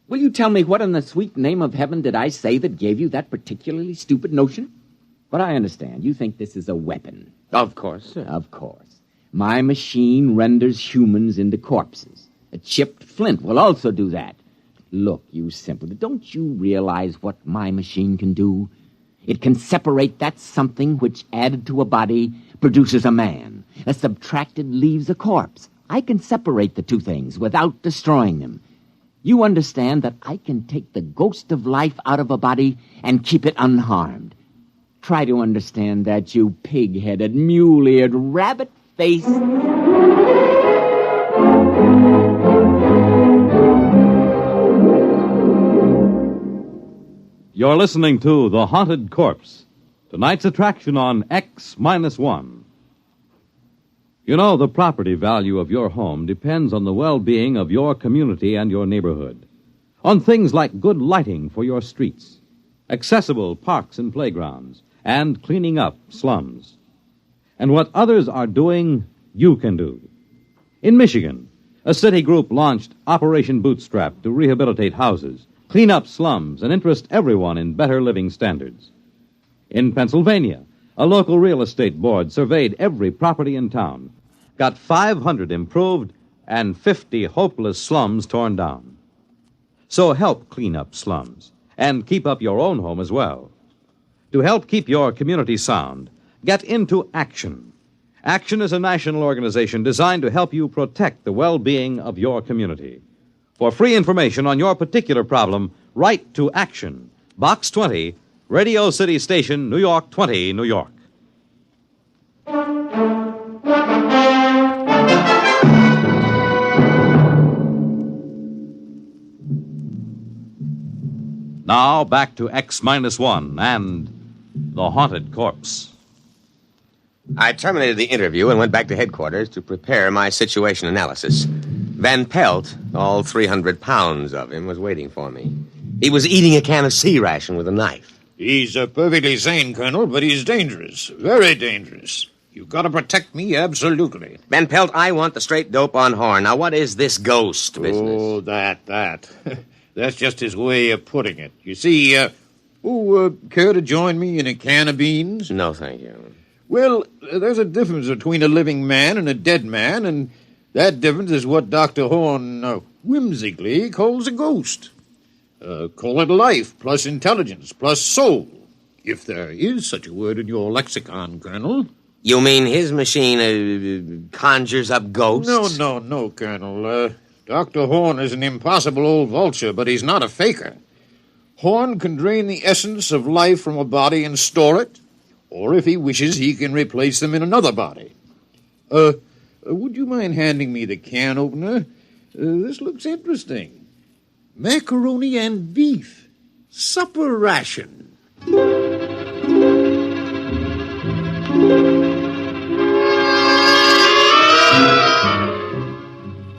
Will you tell me what in the sweet name of heaven did I say that gave you that particularly stupid notion? But I understand. You think this is a weapon. Of course, sir. Of course. My machine renders humans into corpses. A chipped flint will also do that. Look, you simpleton, don't you realize what my machine can do? It can separate that something which, added to a body, produces a man. A subtracted leaves a corpse. I can separate the two things without destroying them. You understand that I can take the ghost of life out of a body and keep it unharmed. Try to understand that, you pig-headed, mule-eared, rabbit-faced... You're listening to The Haunted Corpse, tonight's attraction on X-1. You know, the property value of your home depends on the well-being of your community and your neighborhood. On things like good lighting for your streets, accessible parks and playgrounds, and cleaning up slums. And what others are doing, you can do. In Michigan, a city group launched Operation Bootstrap to rehabilitate houses, clean up slums, and interest everyone in better living standards. In Pennsylvania, a local real estate board surveyed every property in town, got 500 improved, and 50 hopeless slums torn down. So help clean up slums, and keep up your own home as well. To help keep your community sound, get into Action. Action is a national organization designed to help you protect the well-being of your community. For free information on your particular problem, write to Action, Box 20, Radio City Station, New York 20, New York. Now, back to X-1 and The Haunted Corpse. I terminated the interview and went back to headquarters to prepare my situation analysis. Van Pelt, all 300 pounds of him, was waiting for me. He was eating a can of sea ration with a knife. He's perfectly sane, Colonel, but he's dangerous. Very dangerous. You've got to protect me, absolutely. Van Pelt, I want the straight dope on Horn. Now, what is this ghost business? Oh, that. That's just his way of putting it. You see, care to join me in a can of beans? No, thank you. Well, there's a difference between a living man and a dead man, and that difference is what Dr. Horn whimsically calls a ghost. Call it life plus intelligence plus soul, if there is such a word in your lexicon, Colonel. You mean his machine conjures up ghosts? No, Colonel. Dr. Horn is an impossible old vulture, but he's not a faker. Horn can drain the essence of life from a body and store it, or if he wishes, he can replace them in another body. Would you mind handing me the can opener? This looks interesting. Macaroni and beef. Supper ration.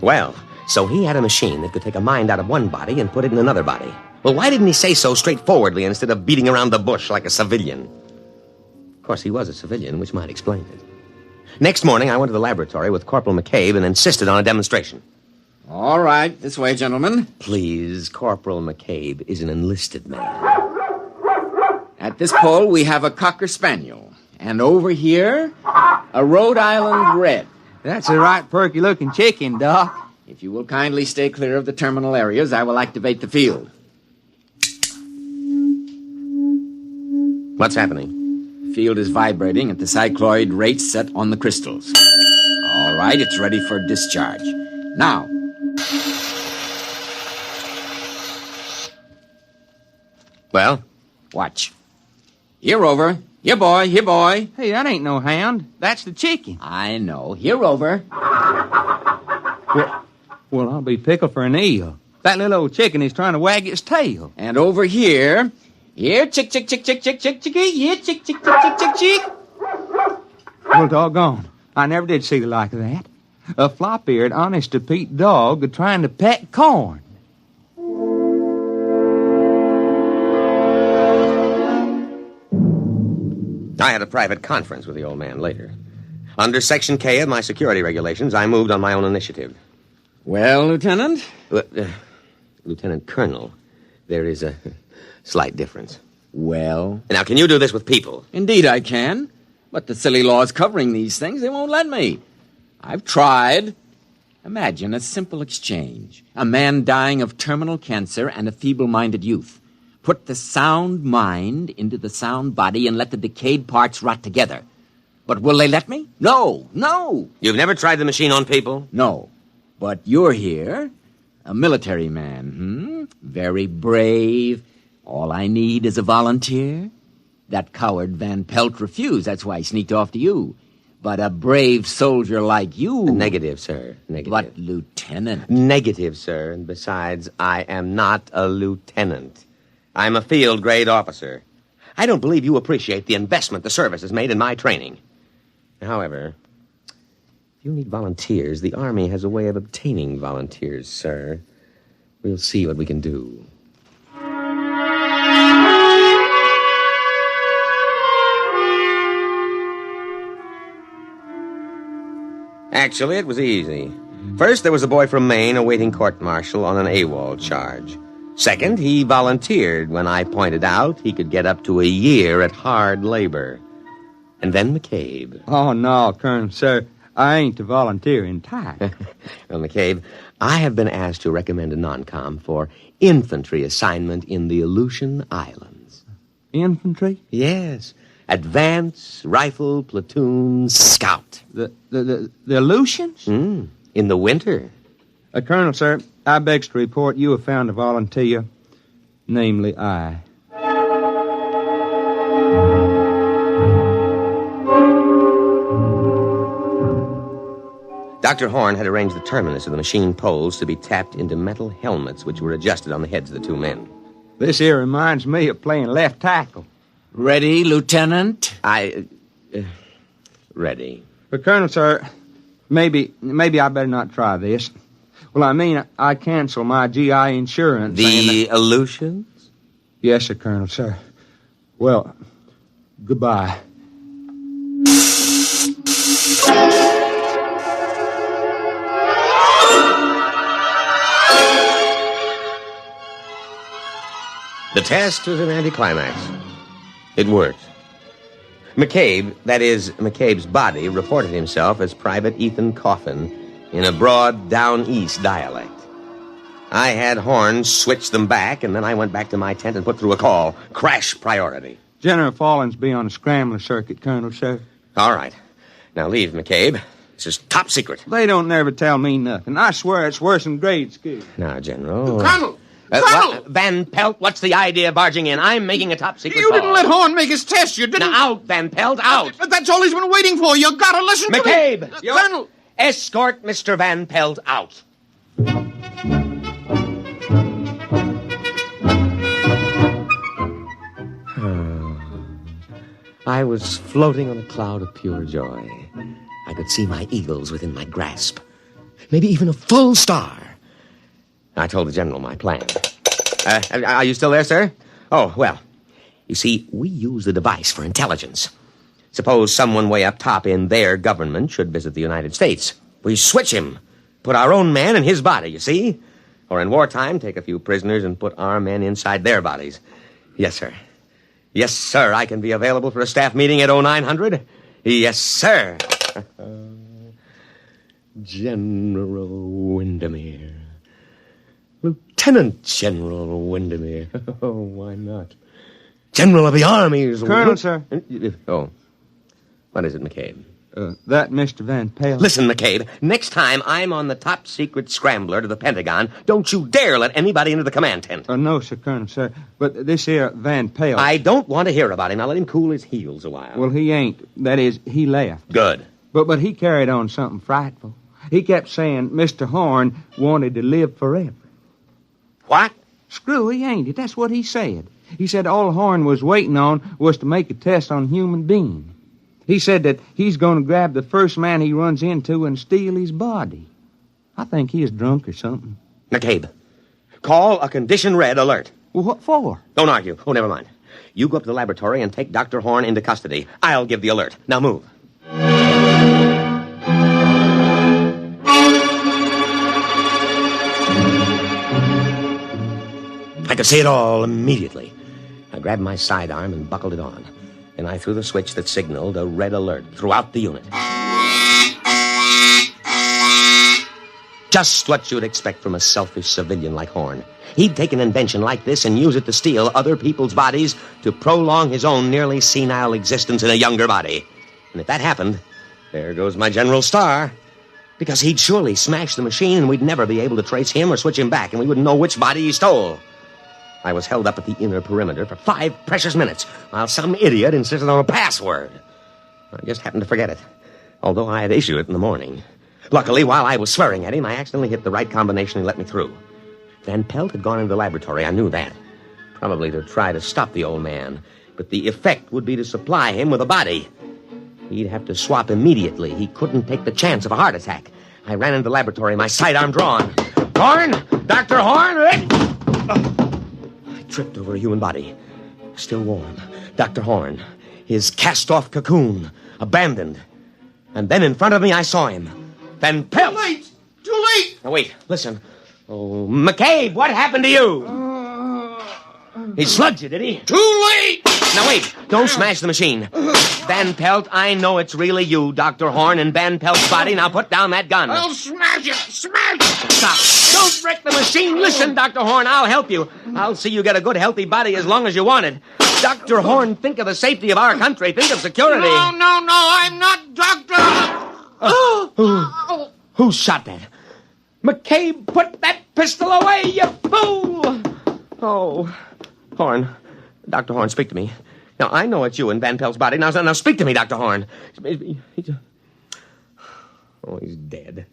Well, so he had a machine that could take a mind out of one body and put it in another body. Well, why didn't he say so straightforwardly instead of beating around the bush like a civilian? Of course, he was a civilian, which might explain it. Next morning, I went to the laboratory with Corporal McCabe and insisted on a demonstration. All right, this way, gentlemen. Please, Corporal McCabe is an enlisted man. At this pole, we have a Cocker Spaniel. And over here, a Rhode Island Red. That's a right perky-looking chicken, Doc. If you will kindly stay clear of the terminal areas, I will activate the field. What's happening? The field is vibrating at the cycloid rate set on the crystals. All right, it's ready for discharge. Now. Well? Watch. Here, Rover. Here, boy. Here, boy. Hey, that ain't no hound. That's the chicken. I know. Here, Rover. Well, I'll be pickled for an eel. That little old chicken is trying to wag its tail. And over here... Here, chick, chick, chick, chick, chick, chick, chickie. Here, chick, chick, chick, chick, chick, chick. Well, doggone. I never did see the like of that. A flop-eared, honest-to-Pete dog trying to peck corn. I had a private conference with the old man later. Under Section K of my security regulations, I moved on my own initiative. Well, Lieutenant? Lieutenant Colonel, there is a slight difference. Well? Now, can you do this with people? Indeed I can. But the silly laws covering these things, they won't let me. I've tried. Imagine a simple exchange. A man dying of terminal cancer and a feeble-minded youth. Put the sound mind into the sound body and let the decayed parts rot together. But will they let me? No, no. You've never tried the machine on people? No. But you're here, a military man, Very brave. All I need is a volunteer. That coward Van Pelt refused. That's why he sneaked off to you. But a brave soldier like you... Negative, sir. Negative. But, Lieutenant... Negative, sir. And besides, I am not a lieutenant. I'm a field-grade officer. I don't believe you appreciate the investment the service has made in my training. However, if you need volunteers, the Army has a way of obtaining volunteers, sir. We'll see what we can do. Actually, it was easy. First, there was a boy from Maine awaiting court-martial on an AWOL charge. Second, he volunteered when I pointed out he could get up to a year at hard labor. And then McCabe. Oh, no, Colonel, sir. I ain't a volunteering type. Well, McCabe, I have been asked to recommend a non-com for infantry assignment in the Aleutian Islands. Infantry? Yes. Advance, rifle, platoon, scout. The Aleutians? In the winter. Colonel, sir, I begs to report you have found a volunteer, namely I. Dr. Horn had arranged the terminus of the machine poles to be tapped into metal helmets which were adjusted on the heads of the two men. This here reminds me of playing left tackle. Ready, Lieutenant? Ready. But, Colonel, sir, maybe I better not try this. Well, I mean, I cancel my GI insurance. The Aleutians? Yes, sir, Colonel, sir. Well, goodbye. The test was an anticlimax. It worked. McCabe, that is, McCabe's body, reported himself as Private Ethan Coffin in a broad down-east dialect. I had Horn switch them back, and then I went back to my tent and put through a call. Crash priority. General Fallins be on a scrambler circuit, Colonel, sir. All right. Now leave, McCabe. This is top secret. They don't never tell me nothing. I swear it's worse than grade school. Now, General. Colonel! Colonel! Van Pelt, what's the idea of barging in? I'm making a top secret You call. didn't let Horn make his test. You didn't. Now, out, Van Pelt, out. But that's all he's been waiting for. You gotta listen to me. McCabe! Colonel! Escort Mr. Van Pelt out. I was floating on a cloud of pure joy. I could see my eagles within my grasp. Maybe even a full star. I told the general my plan. Are you still there, sir? Oh, well, you see, we use the device for intelligence. Suppose someone way up top in their government should visit the United States. We switch him, put our own man in his body, you see? Or in wartime, take a few prisoners and put our men inside their bodies. Yes, sir. Yes, sir, I can be available for a staff meeting at 0900. Yes, sir. General Windermere. Lieutenant General Windermere. Oh, why not? General of the Armies. Colonel, sir. Oh. What is it, McCabe? That Mr. Van Pelt. Listen, McCabe, next time I'm on the top secret scrambler to the Pentagon, don't you dare let anybody into the command tent. No, sir, Colonel, sir. But this here Van Pelt. I don't want to hear about him. Now let him cool his heels a while. Well, he ain't. That is, he left. Good. But he carried on something frightful. He kept saying Mr. Horn wanted to live forever. What? Screwy, ain't it? That's what he said. He said all Horn was waiting on was to make a test on human being. He said that he's going to grab the first man he runs into and steal his body. I think he is drunk or something. McCabe, call a condition red alert. Well, what for? Don't argue. Oh, never mind. You go up to the laboratory and take Dr. Horn into custody. I'll give the alert. Now move. I could see it all immediately. I grabbed my sidearm and buckled it on. And I threw the switch that signaled a red alert throughout the unit. Just what you'd expect from a selfish civilian like Horn. He'd take an invention like this and use it to steal other people's bodies to prolong his own nearly senile existence in a younger body. And if that happened, there goes my General Star. Because he'd surely smash the machine and we'd never be able to trace him or switch him back, and we wouldn't know which body he stole. I was held up at the inner perimeter for 5 precious minutes while some idiot insisted on a password. I just happened to forget it, although I had issued it in the morning. Luckily, while I was swearing at him, I accidentally hit the right combination and let me through. Van Pelt had gone into the laboratory. I knew that. Probably to try to stop the old man. But the effect would be to supply him with a body. He'd have to swap immediately. He couldn't take the chance of a heart attack. I ran into the laboratory, my sidearm drawn. Horn! Dr. Horn! Tripped over a human body. Still warm. Dr. Horn. His cast-off cocoon. Abandoned. And then in front of me, I saw him. Van Pelt! Too late! Too late! Now, wait. Listen. Oh, McCabe, what happened to you? He slugged you, did he? Too late! Now, wait. Don't smash the machine. Van Pelt, I know it's really you, Dr. Horn, and Van Pelt's body. Now put down that gun. I'll smash it! Smash it! Stop. Don't wreck the machine. Listen, Dr. Horn, I'll help you. I'll see you get a good, healthy body as long as you want it. Dr. Horn, think of the safety of our country. Think of security. No, I'm not Doctor... Who shot that? McCabe, put that pistol away, you fool! Oh, Horn. Dr. Horn, speak to me. Now, I know it's you in Van Pelt's body. Now speak to me, Dr. Horn. Oh, he's dead.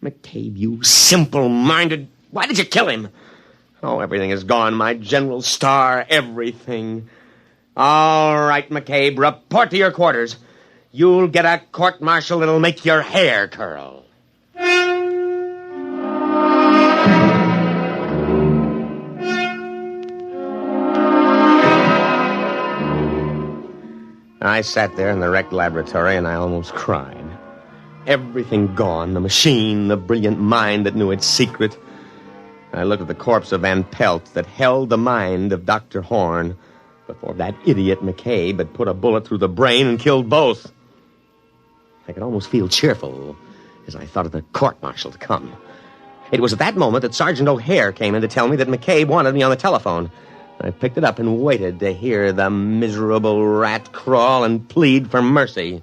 McCabe, you simple-minded... Why did you kill him? Oh, everything is gone. My General Star, everything. All right, McCabe, report to your quarters. You'll get a court-martial that'll make your hair curl. I sat there in the wrecked laboratory, and I almost cried. Everything gone, the machine, the brilliant mind that knew its secret. I looked at the corpse of Van Pelt that held the mind of Dr. Horn before that idiot McCabe had put a bullet through the brain and killed both. I could almost feel cheerful as I thought of the court-martial to come. It was at that moment that Sergeant O'Hare came in to tell me that McCabe wanted me on the telephone. I picked it up and waited to hear the miserable rat crawl and plead for mercy.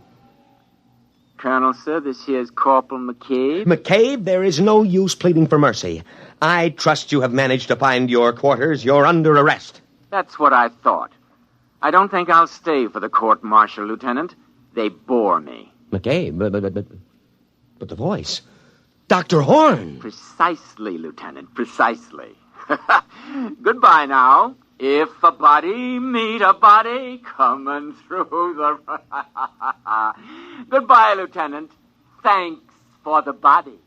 Colonel, sir. This here's Corporal McCabe. McCabe, there is no use pleading for mercy. I trust you have managed to find your quarters. You're under arrest. That's what I thought. I don't think I'll stay for the court-martial, Lieutenant. They bore me. McCabe, but the voice. Dr. Horn. Precisely, Lieutenant, precisely. Goodbye now. If a body meet a body coming through the... Goodbye, Lieutenant. Thanks for the body.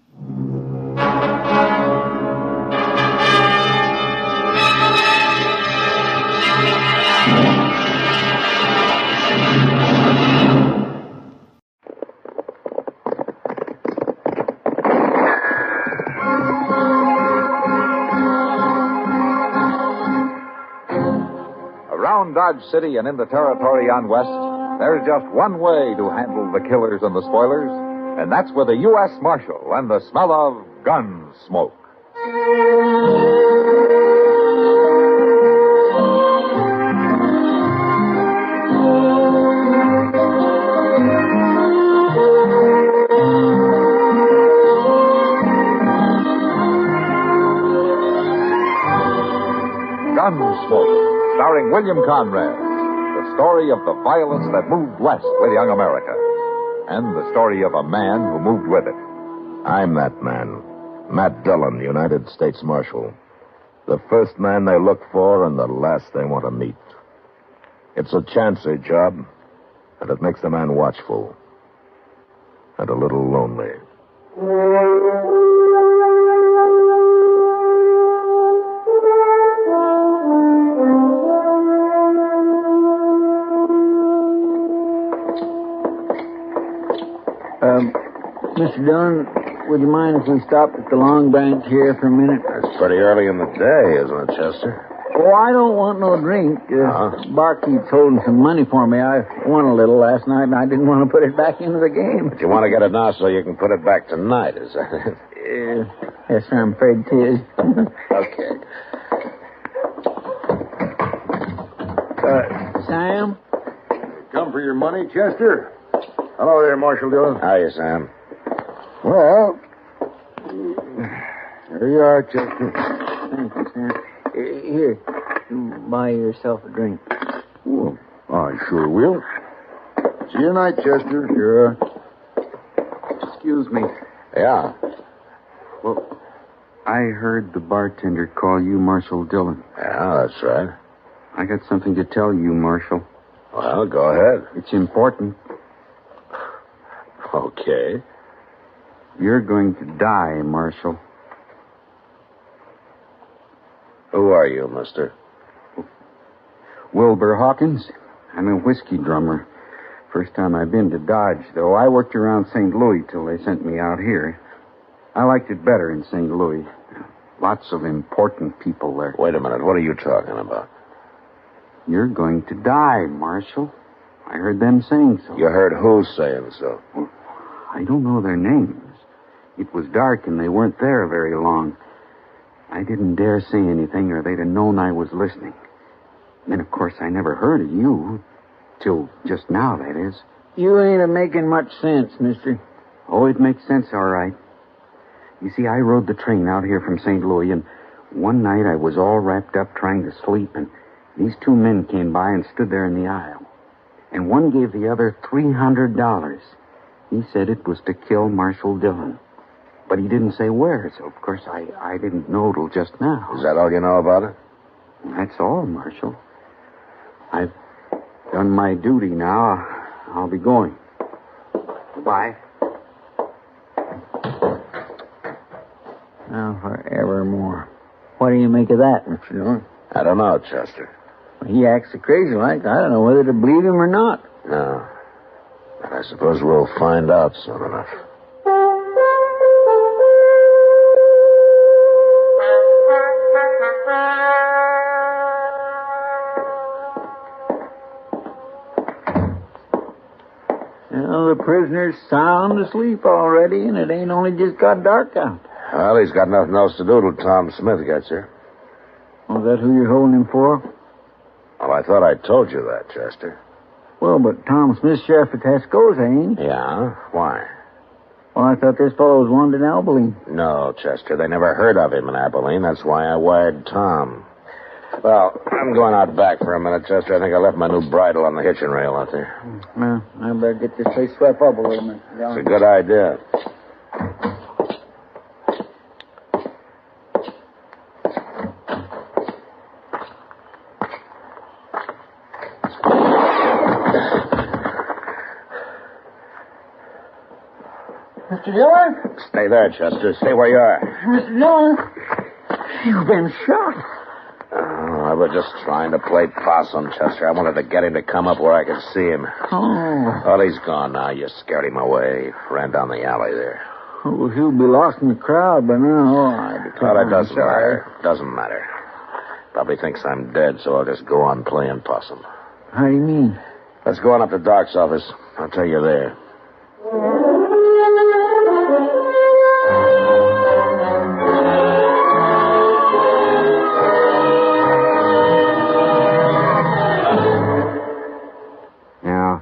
Around Dodge City and in the territory on West, there's just one way to handle the killers and the spoilers, and that's with a U.S. Marshal and the smell of Gunsmoke. Gunsmoke, starring William Conrad, the story of the violence that moved west with young America, and the story of a man who moved with it. I'm that man, Matt Dillon, United States Marshal. The first man they look for and the last they want to meet. It's a chancy job, and it makes the man watchful and a little lonely. Mr. Dillon, would you mind if we stopped at the Long Branch here for a minute? It's pretty early in the day, isn't it, Chester? Oh, I don't want no drink. Barkeep's holding some money for me. I won a little last night, and I didn't want to put it back into the game. But you want to get it now so you can put it back tonight, is that it? Yes, sir, I'm afraid it is. Okay. Sam? Come for your money, Chester? Hello there, Marshal Dillon. Hiya, Sam. Well, there you are, Chester. Thank you, Sam. Here, you buy yourself a drink. Well, I sure will. See you tonight, Chester. Sure. Excuse me. Yeah. Well, I heard the bartender call you Marshal Dillon. Yeah, that's right. I got something to tell you, Marshal. Well, go ahead. It's important. Okay. You're going to die, Marshal. Who are you, mister? Wilbur Hawkins. I'm a whiskey drummer. First time I've been to Dodge, though. I worked around St. Louis till they sent me out here. I liked it better in St. Louis. Lots of important people there. Wait a minute. What are you talking about? You're going to die, Marshal. I heard them saying so. You heard who saying so? Well, I don't know their names. It was dark and they weren't there very long. I didn't dare say anything or they'd have known I was listening. And then, of course, I never heard of you. Till just now, that is. You ain't a-making much sense, mister. Oh, it makes sense, all right. You see, I rode the train out here from St. Louis, and one night I was all wrapped up trying to sleep, and these two men came by and stood there in the aisle. And one gave the other $300. He said it was to kill Marshal Dillon. But he didn't say where, so of course I didn't know till just now. Is that all you know about it? That's all, Marshal. I've done my duty now. I'll be going. Goodbye. Now, forevermore. What do you make of that, Mr. Dillon? I don't know, Chester. He acts so crazy like. I don't know whether to believe him or not. No. But I suppose we'll find out soon enough. Well, the prisoner's sound asleep already, and it ain't only just got dark out. Well, he's got nothing else to do till Tom Smith gets here. Was that who you're holding him for? Well, I thought I told you that, Chester. Well, but Tom Smith's sheriff of Tascosa, ain't he? Yeah? Why? Well, I thought this fellow was wanted in Abilene. No, Chester. They never heard of him in Abilene. That's why I wired Tom. Well, I'm going out back for a minute, Chester. I think I left my new bridle on the hitching rail out there. Well, I better get this place swept up a little bit. It's a good idea. Mr. Dillon? Stay there, Chester. Stay where you are. Mr. Dillon? You've been shot. Oh, I was just trying to play possum, Chester. I wanted to get him to come up where I could see him. Oh. Well, he's gone now. You scared him away. Ran down the alley there. Well, he'll be lost in the crowd by now. All right. Well, it doesn't matter. Doesn't matter. Probably thinks I'm dead, so I'll just go on playing possum. How do you mean? Let's go on up to Doc's office. I'll tell you there. Now,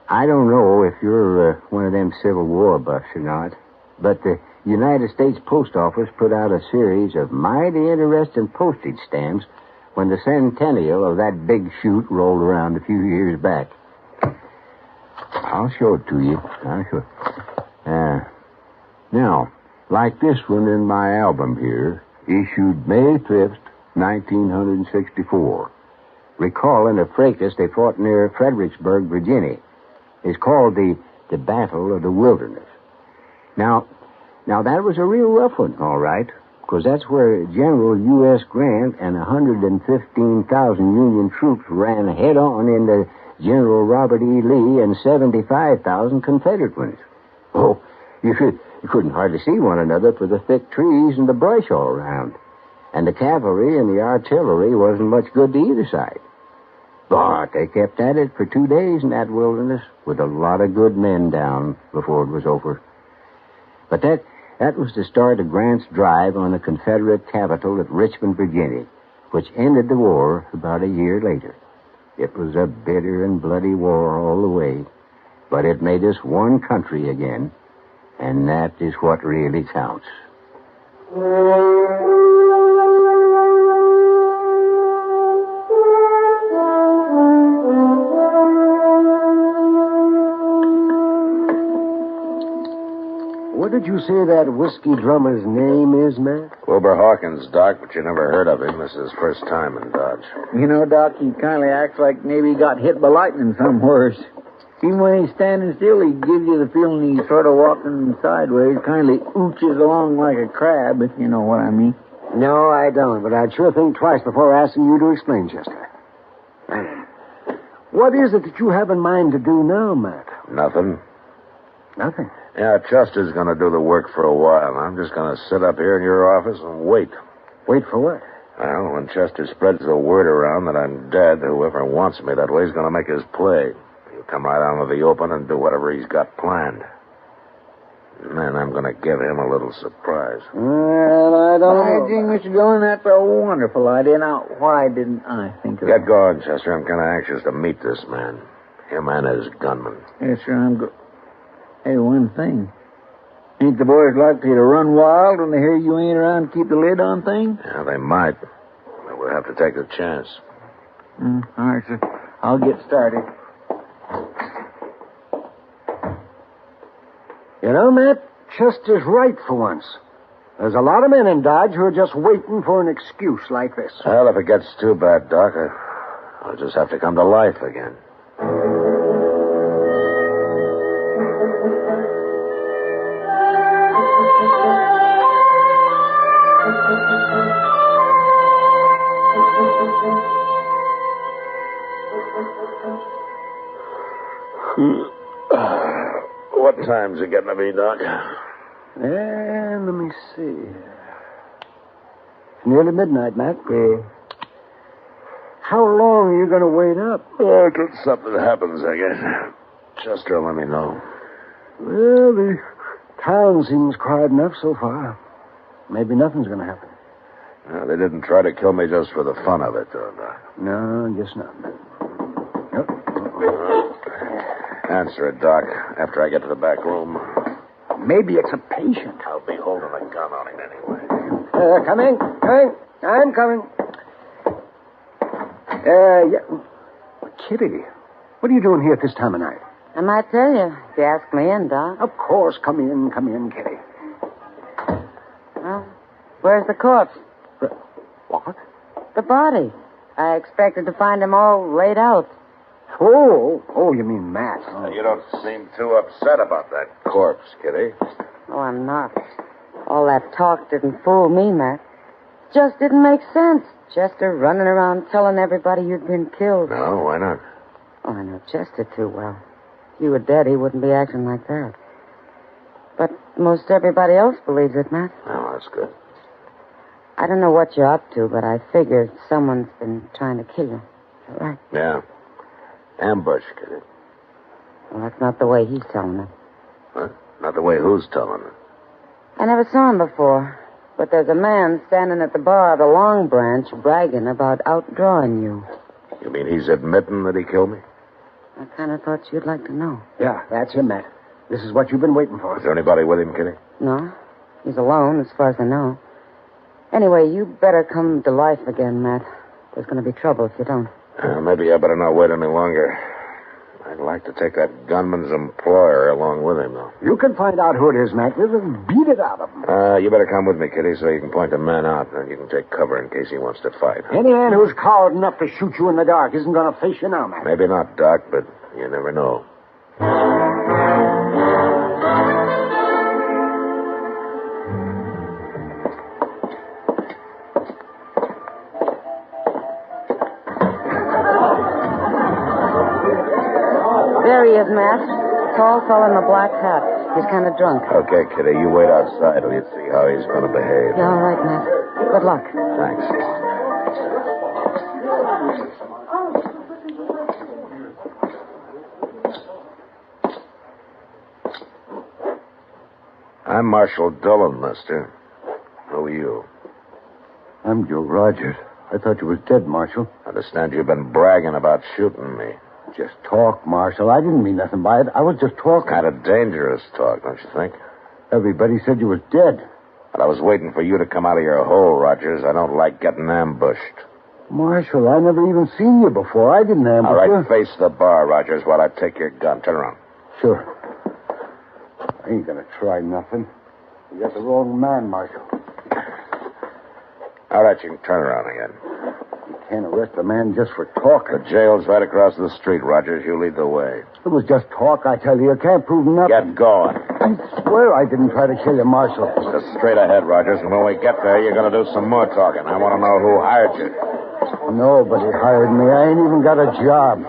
I don't know if you're one of them Civil War buffs or not, but the United States Post Office put out a series of mighty interesting postage stamps when the centennial of that big shoot rolled around a few years back. I'll show it to you. I'll show it. Now, like this one in my album here, issued May 5th, 1964. Recalling a fracas they fought near Fredericksburg, Virginia. It's called the Battle of the Wilderness. Now, that was a real rough one, all right, because that's where General U.S. Grant and 115,000 Union troops ran head-on into General Robert E. Lee and 75,000 Confederate ones. Oh, you couldn't hardly see one another for the thick trees and the brush all around. And the cavalry and the artillery wasn't much good to either side. But they kept at it for 2 days in that wilderness with a lot of good men down before it was over. But that was the start of Grant's drive on the Confederate capital at Richmond, Virginia, which ended the war about a year later. It was a bitter and bloody war all the way, but it made us one country again, and that is what really counts. What did you say that whiskey drummer's name is, Matt? Wilbur Hawkins, Doc, but you never heard of him. This is his first time in Dodge. You know, Doc, he kind of acts like maybe he got hit by lightning somewhere. Even when he's standing still, he gives you the feeling he's sort of walking sideways, kind of ooches along like a crab, if you know what I mean. No, I don't, but I'd sure think twice before asking you to explain, Chester. What is it that you have in mind to do now, Matt? Nothing. Nothing? Yeah, Chester's going to do the work for a while. I'm just going to sit up here in your office and wait. Wait for what? Well, when Chester spreads the word around that I'm dead, whoever wants me that way is going to make his play. He'll come right out into the open and do whatever he's got planned. And then I'm going to give him a little surprise. Well, I don't know. Mr. Dillon, that's a wonderful idea. Now, why didn't I think of it? Get going, Chester. I'm kind of anxious to meet this man. Him and his gunman. Yes, sir, I'm good. Hey, one thing. Ain't the boys likely to run wild when they hear you ain't around to keep the lid on things? Yeah, they might. But we'll have to take the chance. All right, sir. I'll get started. You know, Matt, Chester's right for once. There's a lot of men in Dodge who are just waiting for an excuse like this. Well, if it gets too bad, Doc, I'll just have to come to life again. What time's it getting to be, Doc? Let me see. It's nearly midnight, Matt. How long are you going to wait up? Oh, till something happens, I guess. Chester, let me know. Well, the town seems quiet enough so far. Maybe nothing's going to happen. They didn't try to kill me just for the fun of it, though, Doc. No, I guess not. Answer it, Doc, after I get to the back room. Maybe it's a patient. I'll be holding a gun on him anyway. Come in. I'm coming. Yeah. Kitty, what are you doing here at this time of night? I might tell you if you ask me in, Doc. Of course. Come in, Kitty. Well, where's the corpse? What? The body. I expected to find him all laid out. Oh, you mean Matt. You don't seem too upset about that corpse, Kitty. Oh, I'm not. All that talk didn't fool me, Matt. Just didn't make sense. Chester running around telling everybody you'd been killed. No, why not? Oh, I know Chester too well. If you were dead, he wouldn't be acting like that. But most everybody else believes it, Matt. Oh, that's good. I don't know what you're up to, but I figure someone's been trying to kill you. Is that right? Yeah. Ambush, Kitty. Well, that's not the way he's telling it. What? Not the way who's telling it? I never saw him before, but there's a man standing at the bar of the Long Branch bragging about outdrawing you. You mean he's admitting that he killed me? I kind of thought you'd like to know. Yeah, that's him, Matt. This is what you've been waiting for. Is there anybody with him, Kitty? No, he's alone, as far as I know. Anyway, you better come to life again, Matt. There's going to be trouble if you don't. Maybe I better not wait any longer. I'd like to take that gunman's employer along with him, though. You can find out who it is, Matt. We'll just beat it out of him. You better come with me, Kitty, so you can point the man out, and you can take cover in case he wants to fight. Any man who's coward enough to shoot you in the dark isn't going to face you now, Matt. Maybe not, Doc, but you never know. There he is, Matt. Tall fellow in the black hat. He's kind of drunk. Okay, Kitty, you wait outside till you see how he's going to behave. Yeah, all right, Matt. Good luck. Thanks. I'm Marshal Dillon, mister. Who are you? I'm Joe Rogers. I thought you was dead, Marshal. I understand you've been bragging about shooting me. Just talk, Marshal. I didn't mean nothing by it. I was just talking. Kind of dangerous talk, don't you think? Everybody said you was dead. But I was waiting for you to come out of your hole, Rogers. I don't like getting ambushed. Marshal, I never even seen you before. I didn't ambush All right, you. face the bar, Rogers, while I take your gun. Turn around. Sure. I ain't gonna try nothing. You got the wrong man, Marshal. All right, you can turn around again. You can't arrest a man just for talking. The jail's right across the street, Rogers. You lead the way. It was just talk, I tell you. You can't prove nothing. Get going. I swear I didn't try to kill you, Marshal. Just straight ahead, Rogers. And when we get there, you're going to do some more talking. I want to know who hired you. Nobody hired me. I ain't even got a job.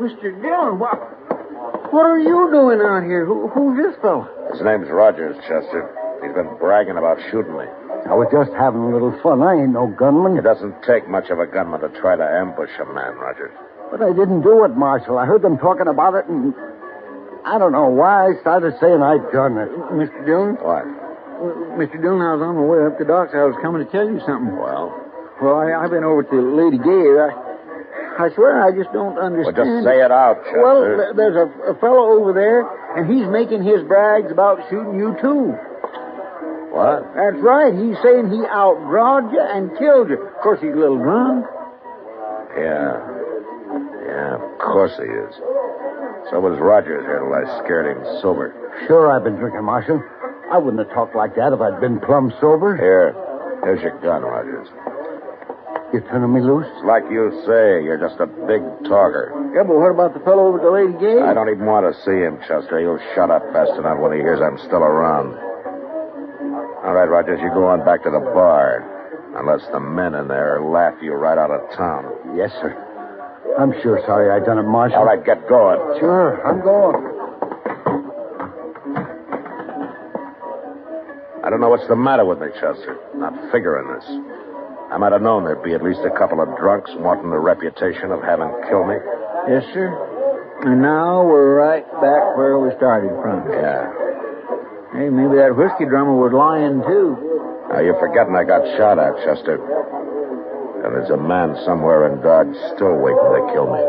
Mr. Dillon, what are you doing out here? Who's this fellow? His name's Rogers, Chester. He's been bragging about shooting me. I was just having a little fun. I ain't no gunman. It doesn't take much of a gunman to try to ambush a man, Rogers. But I didn't do it, Marshal. I heard them talking about it, and I don't know why I started saying I'd done it. Mr. Dillon? What? Mr. Dillon, I was on my way up to Doc's. I was coming to tell you something. Well, I've been over to Lady Gay. I swear I just don't understand. Well, just say it out, Chester. Well, there's a fellow over there, and he's making his brags about shooting you, too. What? That's right. He's saying he outdrawed you and killed you. Of course, he's a little drunk. Yeah, of course he is. So was Rogers here till I scared him sober. Sure, I've been drinking, Marshal. I wouldn't have talked like that if I'd been plumb sober. Here's your gun, Rogers. You turning me loose? It's like you say, you're just a big talker. Yeah, but what about the fellow over at the Lady Gay? I don't even want to see him, Chester. He'll shut up fast enough when he hears I'm still around. All right, Rogers, you go on back to the bar. Unless the men in there laugh you right out of town. Yes, sir. I'm sure sorry I done it, Marshal. All right, get going. Sure, I'm going. I don't know what's the matter with me, Chester. Not figuring this. I might have known there'd be at least a couple of drunks wanting the reputation of having killed me. Yes, sir. And now we're right back where we started from. Yeah. Hey, maybe that whiskey drummer was lying, too. Now, you're forgetting I got shot at, Chester. And there's a man somewhere in Dodge still waiting to kill me.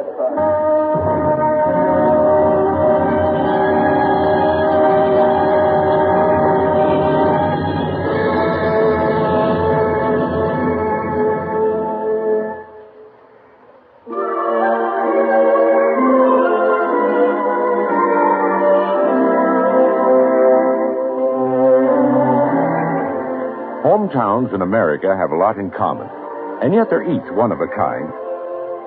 Hometowns in America have a lot in common, and yet they're each one of a kind.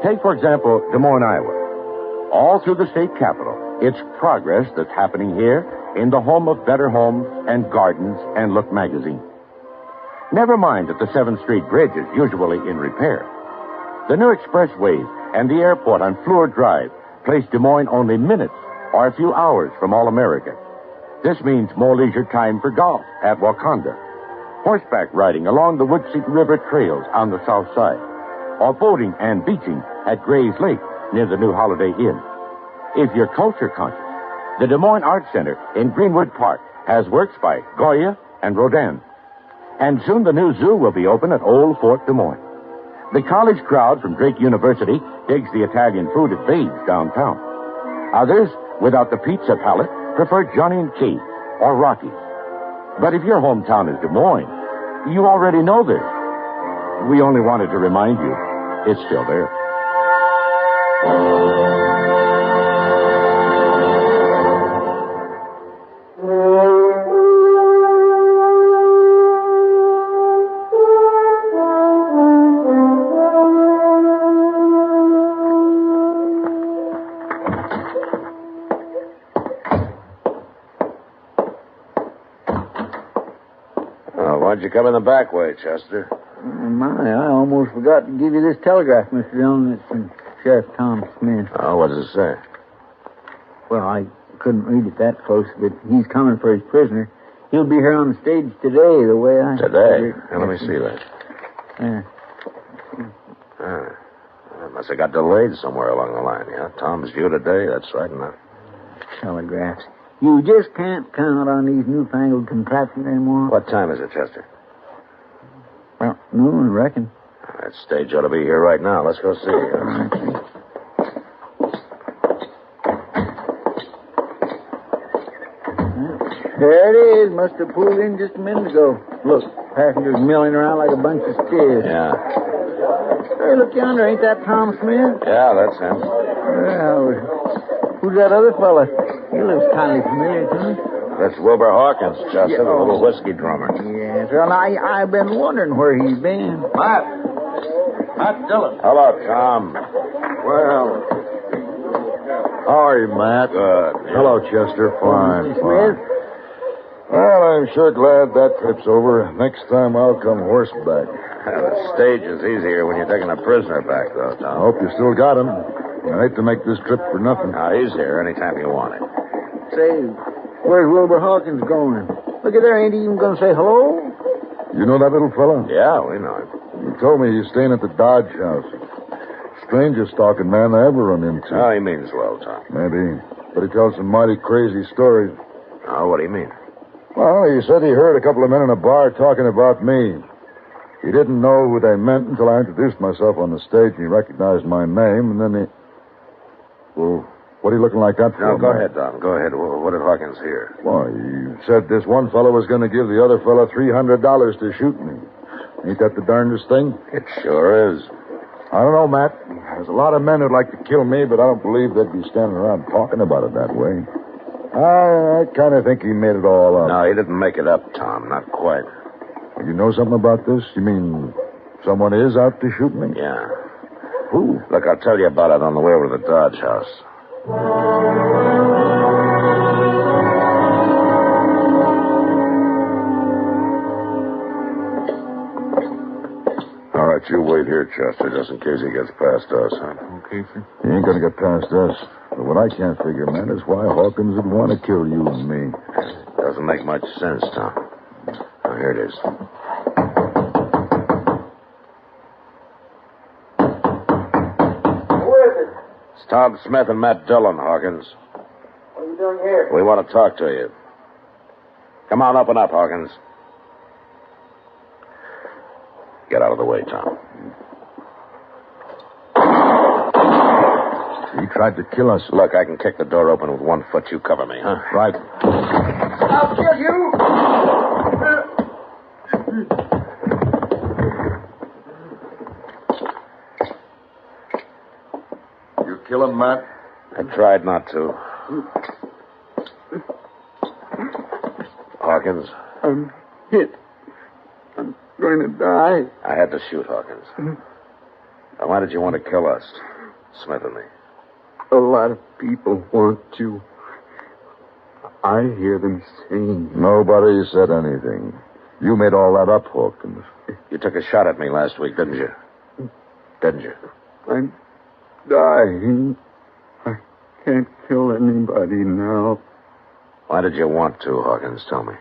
Take, for example, Des Moines, Iowa. All through the state capital, it's progress that's happening here in the home of Better Homes and Gardens and Look magazine. Never mind that the 7th Street Bridge is usually in repair. The new expressways and the airport on Fleur Drive place Des Moines only minutes or a few hours from all America. This means more leisure time for golf at Wakanda, horseback riding along the Woodseat River trails on the south side, or boating and beaching at Gray's Lake near the new Holiday Inn. If you're culture conscious, the Des Moines Art Center in Greenwood Park has works by Goya and Rodin. And soon the new zoo will be open at Old Fort Des Moines. The college crowd from Drake University digs the Italian food at Babe's downtown. Others, without the pizza palate, prefer Johnny and Kate or Rocky's. But if your hometown is Des Moines, you already know this. We only wanted to remind you, it's still there. Why'd you come in the back way, Chester? I almost forgot to give you this telegraph, Mr. Dillon. It's from Sheriff Tom Smith. Oh, what does it say? Well, I couldn't read it that close, but he's coming for his prisoner. He'll be here on the stage today, the way I... Today? Let me see that. Yeah. Must have got delayed somewhere along the line, yeah? Tom's due today, that's right enough. Telegraphs. You just can't count on these newfangled contraptions anymore. What time is it, Chester? Well, noon, I reckon. That stage ought to be here right now. Let's go see. There it is. Must have pulled in just a minute ago. Look, passengers milling around like a bunch of steers. Yeah. Hey, look yonder. Ain't that Tom Smith? Yeah, that's him. Well, who's that other fella? He looks kind of familiar to me. That's Wilbur Hawkins, Chester, the little whiskey drummer. Yes, well, I've been wondering where he's been. Matt Dillon. Hello, Tom. Well, how are you, Matt? Good. Hello, Chester. Fine. Smith? Well, I'm sure glad that trip's over. Next time I'll come horseback. The stage is easier when you're taking a prisoner back, though, Tom. I hope you still got him. I hate to make this trip for nothing. Now, he's here anytime you want him. Say, where's Wilbur Hawkins going? Look at there, ain't he even going to say hello? You know that little fella? Yeah, we know him. He told me he's staying at the Dodge House. Strangest talking man I ever run into. Oh, he means well, Tom. Maybe. But he tells some mighty crazy stories. Oh, what do you mean? Well, he said he heard a couple of men in a bar talking about me. He didn't know who they meant until I introduced myself on the stage, and he recognized my name, and then he... Well, what are you looking like that for? No, go ahead, Tom. Go ahead. What did Hawkins hear? Well, he said this one fellow was going to give the other fellow $300 to shoot me. Ain't that the darndest thing? It sure is. I don't know, Matt. There's a lot of men who'd like to kill me, but I don't believe they'd be standing around talking about it that way. I kind of think he made it all up. No, he didn't make it up, Tom. Not quite. You know something about this? You mean someone is out to shoot me? Yeah. Who? Look, I'll tell you about it on the way over to the Dodge House. All right, you wait here, Chester, just in case he gets past us, huh? Okay, sir. He ain't gonna get past us. But what I can't figure, man, is why Hawkins would want to kill you and me. Doesn't make much sense, Tom. Oh, here it is. It's Tom Smith and Matt Dillon, Hawkins. What are you doing here? We want to talk to you. Come on, open up, Hawkins. Get out of the way, Tom. tried to kill us. Look, I can kick the door open with 1 foot. You cover me, huh? Right. I'll kill you! You kill him, Matt? I tried not to. Hawkins? I'm hit. I'm going to die. I had to shoot Hawkins. Now, why did you want to kill us, Smith and me? A lot of people want to. I hear them saying. Nobody said anything. You made all that up, Hawkins. You took a shot at me last week, didn't you? Didn't you? I'm dying. I can't kill anybody now. Why did you want to, Hawkins? Tell me.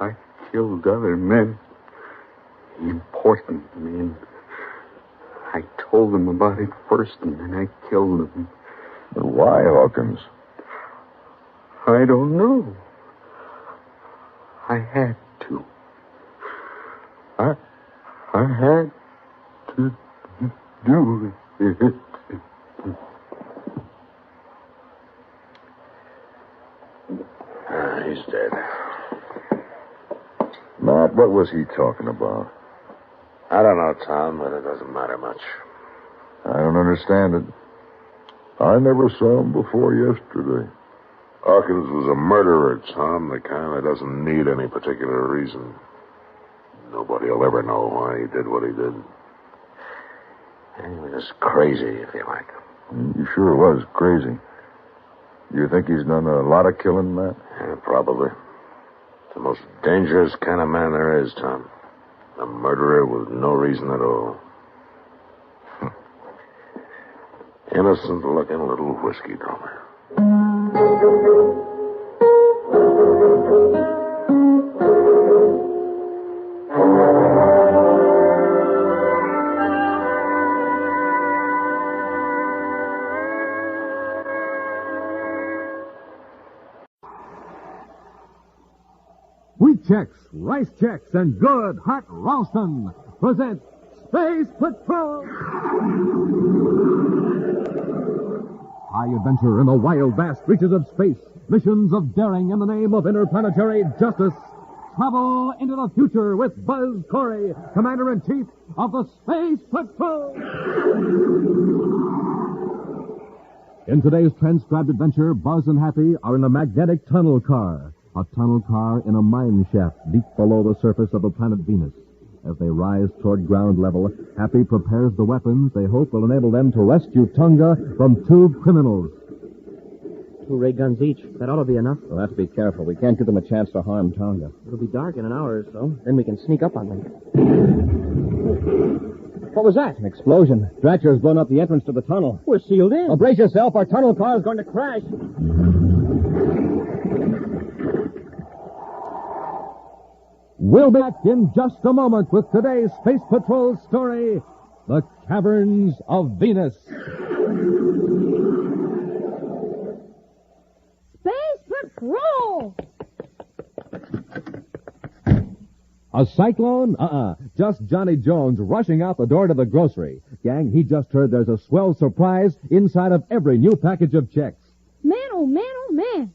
I killed other men. Important men. I told them about it first, and then I killed them. But why, Hawkins? I don't know. I had to. I had to do it. He's dead. Matt, what was he talking about? I don't know, Tom, but it doesn't matter much. I don't understand it. I never saw him before yesterday. Hawkins was a murderer, Tom, the kind that doesn't need any particular reason. Nobody will ever know why he did what he did. He was just crazy, if you like. He sure was crazy. You think he's done a lot of killing, Matt? Yeah, probably. The most dangerous kind of man there is, Tom. A murderer with no reason at all. Innocent-looking little whiskey drummer. Wheat Chex, Rice Chex, and Good Hot Ralston present Space Patrol! High adventure in the wild, vast reaches of space. Missions of daring in the name of interplanetary justice. Travel into the future with Buzz Corey, Commander-in-Chief of the Space Patrol. In today's transcribed adventure, Buzz and Happy are in a magnetic tunnel car. A tunnel car in a mine shaft deep below the surface of the planet Venus. As they rise toward ground level, Happy prepares the weapons they hope will enable them to rescue Tonga from 2 criminals. 2 ray guns each. That ought to be enough. We'll have to be careful. We can't give them a chance to harm Tonga. It'll be dark in an hour or so. Then we can sneak up on them. What was that? An explosion. Dratcher's blown up the entrance to the tunnel. We're sealed in. Oh, brace yourself. Our tunnel car is going to crash. We'll be back in just a moment with today's Space Patrol story, The Caverns of Venus. Space Patrol! A cyclone? Just Johnny Jones rushing out the door to the grocery. Gang, he just heard there's a swell surprise inside of every new package of checks. Man, oh man, oh man.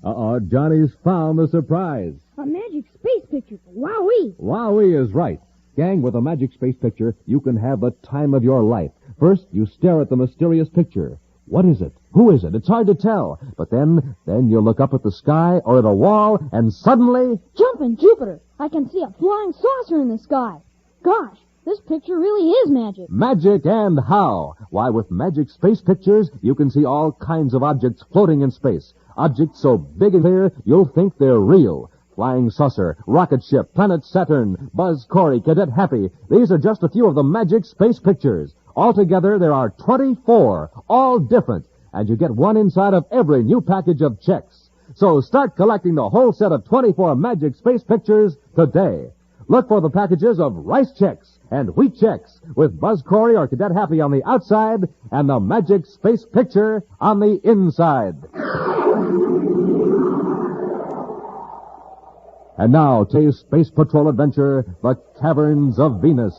Johnny's found the surprise. A magic space picture for Wowee. Wowee is right. Gang, with a magic space picture, you can have the time of your life. First, you stare at the mysterious picture. What is it? Who is it? It's hard to tell. But then you look up at the sky or at a wall, and suddenly... Jumping Jupiter! I can see a flying saucer in the sky. Gosh, this picture really is magic. Magic and how? Why, with magic space pictures, you can see all kinds of objects floating in space. Objects so big and clear, you'll think they're real. Flying saucer, rocket ship, planet Saturn, Buzz Corey, Cadet Happy. These are just a few of the magic space pictures. Altogether, there are 24, all different. And you get one inside of every new package of checks. So start collecting the whole set of 24 magic space pictures today. Look for the packages of rice checks and wheat checks with Buzz Corey or Cadet Happy on the outside and the magic space picture on the inside. And now, today's Space Patrol adventure, The Caverns of Venus.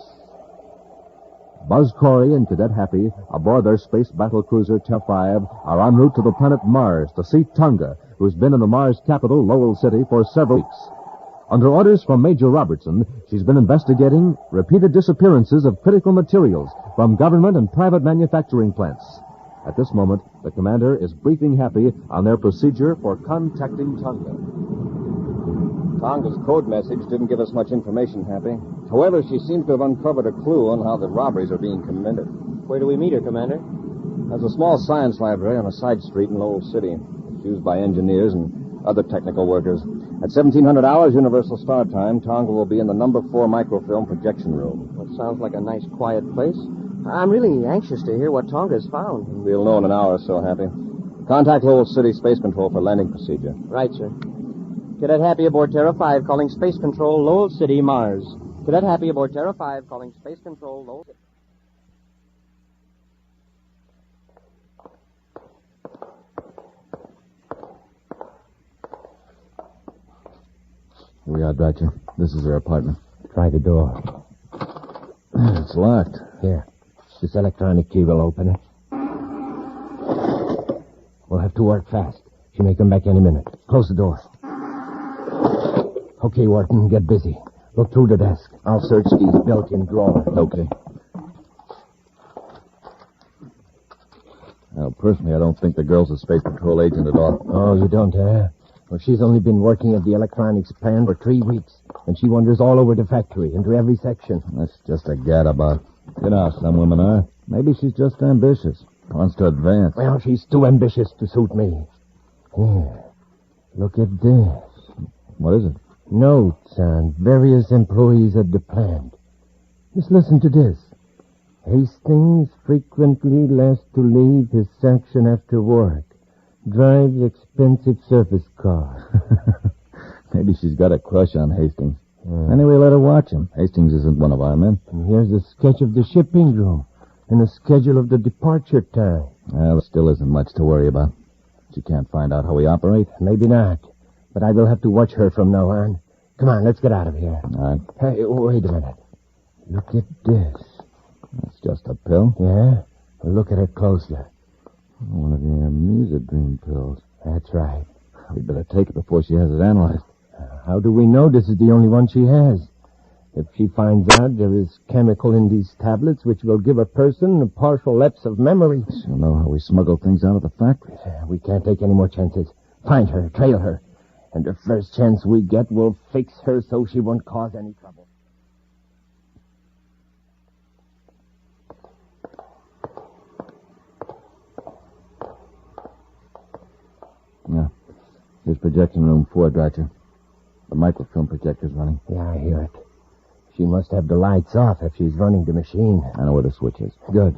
Buzz Corey and Cadet Happy, aboard their space battle cruiser T-5, are en route to the planet Mars to see Tonga, who's been in the Mars capital, Lowell City, for several weeks. Under orders from Major Robertson, she's been investigating repeated disappearances of critical materials from government and private manufacturing plants. At this moment, the commander is briefing Happy on their procedure for contacting Tonga. Tonga's code message didn't give us much information, Happy. However, she seems to have uncovered a clue on how the robberies are being committed. Where do we meet her, Commander? There's a small science library on a side street in Lowell City. It's used by engineers and other technical workers. At 1700 hours Universal Star Time, Tonga will be in the number 4 microfilm projection room. Well, sounds like a nice, quiet place. I'm really anxious to hear what Tonga's found. We'll know in an hour or so, Happy. Contact Lowell City Space Control for landing procedure. Right, sir. Cadet Happy aboard Terra 5 calling Space Control, Lowell City, Mars. Cadet Happy aboard Terra 5 calling Space Control, Lowell City. Here we are, Dratcher. This is her apartment. Try the door. It's locked. Here. This electronic key will open it. We'll have to work fast. She may come back any minute. Close the door. Okay, Wharton, get busy. Look through the desk. I'll search these built-in drawers. Okay. Well, personally, I don't think the girl's a space patrol agent at all. Oh, you don't, eh? Well, she's only been working at the electronics plant for 3 weeks, and she wanders all over the factory, into every section. That's just a gadabout. You know how some women are. Maybe she's just ambitious. Wants to advance. Well, she's too ambitious to suit me. Here. Look at this. What is it? Notes on various employees at the plant. Just listen to this. Hastings frequently last to leave his section after work. Drives expensive service car. Maybe she's got a crush on Hastings. Anyway, let her watch him. Hastings isn't one of our men. And here's a sketch of the shipping room and a schedule of the departure time. Well, still isn't much to worry about. She can't find out how we operate. Maybe not. But I will have to watch her from now on. Come on, let's get out of here. All right. Hey, wait a minute. Look at this. That's just a pill? Yeah? Well, look at it closely. One of your Musadream pills. That's right. We'd better take it before she has it analyzed. How do we know this is the only one she has? If she finds out there is chemical in these tablets which will give a person a partial lapse of memory. She'll know how we smuggle things out of the factory. We can't take any more chances. Find her, trail her. And the first chance we get, we'll fix her so she won't cause any trouble. Yeah. Here's projection room 4, Dratcher. The microfilm projector's running. Yeah, I hear it. She must have the lights off if she's running the machine. I know where the switch is. Good.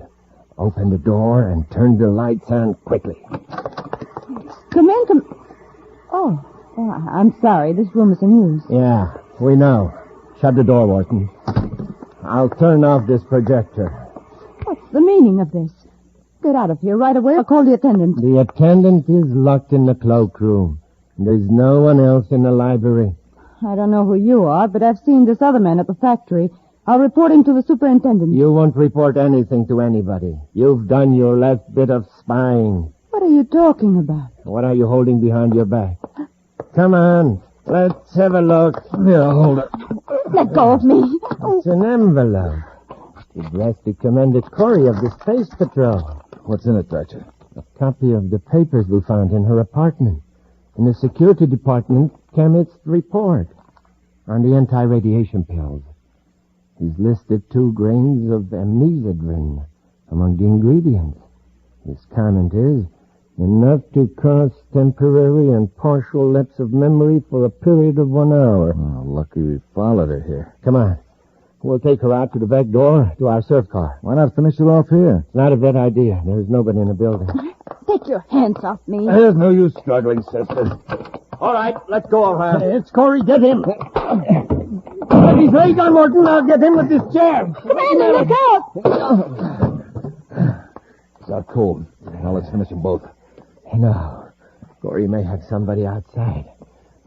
Open the door and turn the lights on quickly. Come in. Oh, I'm sorry. This room is unused. Yeah, we know. Shut the door, Wharton. I'll turn off this projector. What's the meaning of this? Get out of here right away. I'll call the attendant. The attendant is locked in the cloakroom. There's no one else in the library. I don't know who you are, but I've seen this other man at the factory. I'll report him to the superintendent. You won't report anything to anybody. You've done your last bit of spying. What are you talking about? What are you holding behind your back? Come on. Let's have a look. Here, hold it. Let go of me. It's an envelope. Addressed to Commander Corey of the Space Patrol. What's in it, Dratcher? A copy of the papers we found in her apartment. In the security department, chemist's report on the anti-radiation pills. He's listed 2 grains of Musadream among the ingredients. His comment is, enough to cause temporary and partial lapse of memory for a period of 1 hour. Oh, lucky we followed her here. Come on. We'll take her out to the back door to our surf car. Why not finish her off here? It's not a bad idea. There's nobody in the building. Take your hands off me. There's no use struggling, sister. All right, let's go around. It's Corey. Get him. Get his leg on, Morton. I'll get him with this chair. Commander, look out! It's out cold. Now let's finish them both. No. Corey may have somebody outside.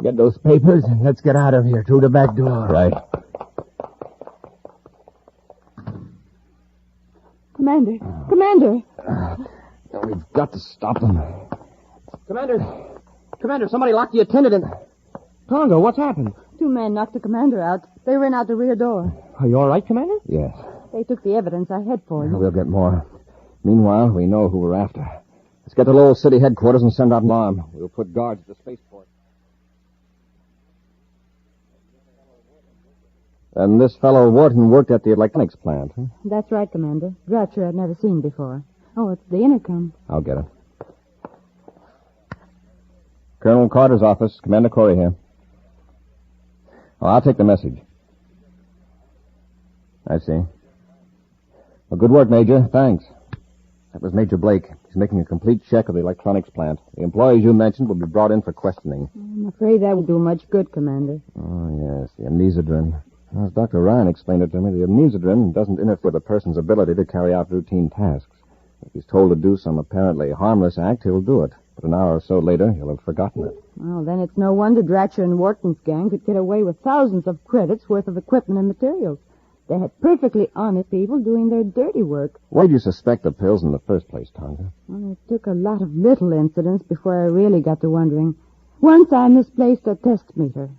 Get those papers and let's get out of here through the back door. Right. Commander! Commander! We've got to stop them. Commander, somebody locked the attendant in. Tonga, what's happened? 2 men knocked the commander out. They ran out the rear door. Are you all right, Commander? Yes. They took the evidence I had for you. We'll get more. Meanwhile, we know who we're after. Let's get to Lowell City headquarters and send out an alarm. We'll put guards at the spaceport. And this fellow Wharton worked at the electronics plant, huh? That's right, Commander. Dratcher I'd never seen before. Oh, it's the intercom. I'll get it. Colonel Carter's office. Commander Corey here. Oh, I'll take the message. I see. Well, good work, Major. Thanks. That was Major Blake. He's making a complete check of the electronics plant. The employees you mentioned will be brought in for questioning. I'm afraid that won't do much good, Commander. Oh, yes, the amnesidrin. As Dr. Ryan explained it to me, the amnesidrin doesn't interfere with a person's ability to carry out routine tasks. If he's told to do some apparently harmless act, he'll do it. But an hour or so later, he'll have forgotten it. Well, then it's no wonder Dratcher and Wharton's gang could get away with thousands of credits worth of equipment and materials. They had perfectly honest people doing their dirty work. Why do you suspect the pills in the first place, Tonga? Well, it took a lot of little incidents before I really got to wondering. Once I misplaced a test meter.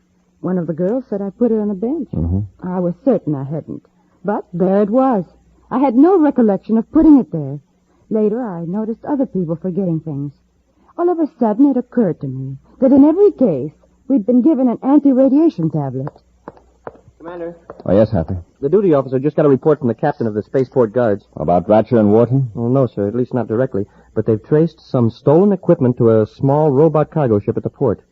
One of the girls said I put it on a bench. Mm-hmm. I was certain I hadn't. But there it was. I had no recollection of putting it there. Later, I noticed other people forgetting things. All of a sudden, it occurred to me that in every case, we'd been given an anti-radiation tablet. Commander. Oh, yes, Happy. The duty officer just got a report from the captain of the spaceport guards. About Dratcher and Wharton? Well, no, sir, at least not directly. But they've traced some stolen equipment to a small robot cargo ship at the port.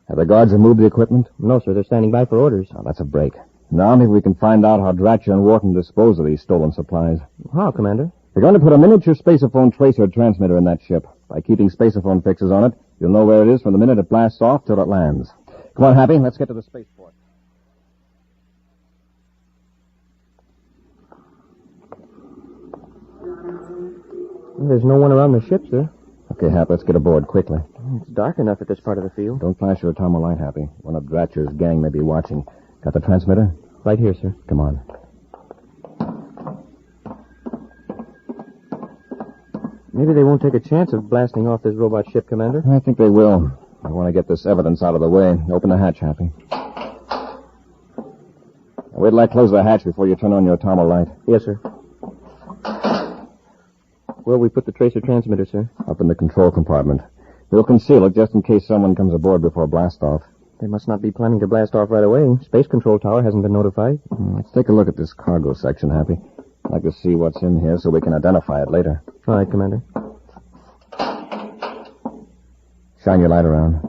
Have the guards removed the equipment? No, sir, they're standing by for orders. Oh, that's a break. Now maybe we can find out how Dratcher and Wharton dispose of these stolen supplies. How, Commander? We're going to put a miniature spaceophone tracer transmitter in that ship. By keeping spaceophone fixes on it, you'll know where it is from the minute it blasts off till it lands. Come on, Happy, let's get to the spaceport. There's no one around the ship, sir. Okay, Hap, let's get aboard quickly. It's dark enough at this part of the field. Don't flash your atomo light, Happy. One of Dratcher's gang may be watching. Got the transmitter? Right here, sir. Come on. Maybe they won't take a chance of blasting off this robot ship, Commander. I think they will. I want to get this evidence out of the way. Open the hatch, Happy. Wait till I close the hatch before you turn on your atomo light. Yes, sir. Where'll we put the tracer transmitter, sir? Up in the control compartment. We'll conceal it just in case someone comes aboard before blast-off. They must not be planning to blast off right away. Space Control Tower hasn't been notified. Let's take a look at this cargo section, Happy. I'd like to see what's in here so we can identify it later. All right, Commander. Shine your light around.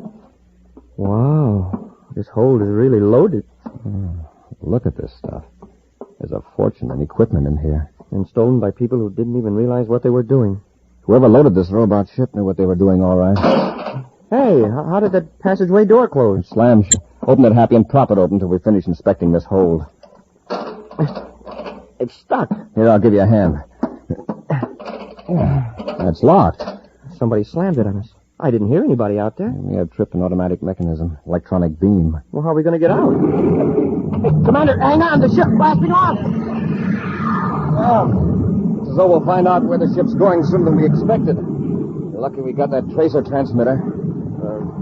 Wow. This hold is really loaded. Look at this stuff. There's a fortune in equipment in here. And stolen by people who didn't even realize what they were doing. Whoever loaded this robot ship knew what they were doing all right. Hey, how did that passageway door close? Slam. Open it, Happy, and prop it open till we finish inspecting this hold. It's stuck. Here, I'll give you a hand. That's locked. Somebody slammed it on us. I didn't hear anybody out there. We have tripped an automatic mechanism. Electronic beam. Well, how are we going to get out? Hey, Commander, hang on. The ship's blasting off. Well, it's as though we'll find out where the ship's going sooner than we expected. You're lucky we got that tracer transmitter.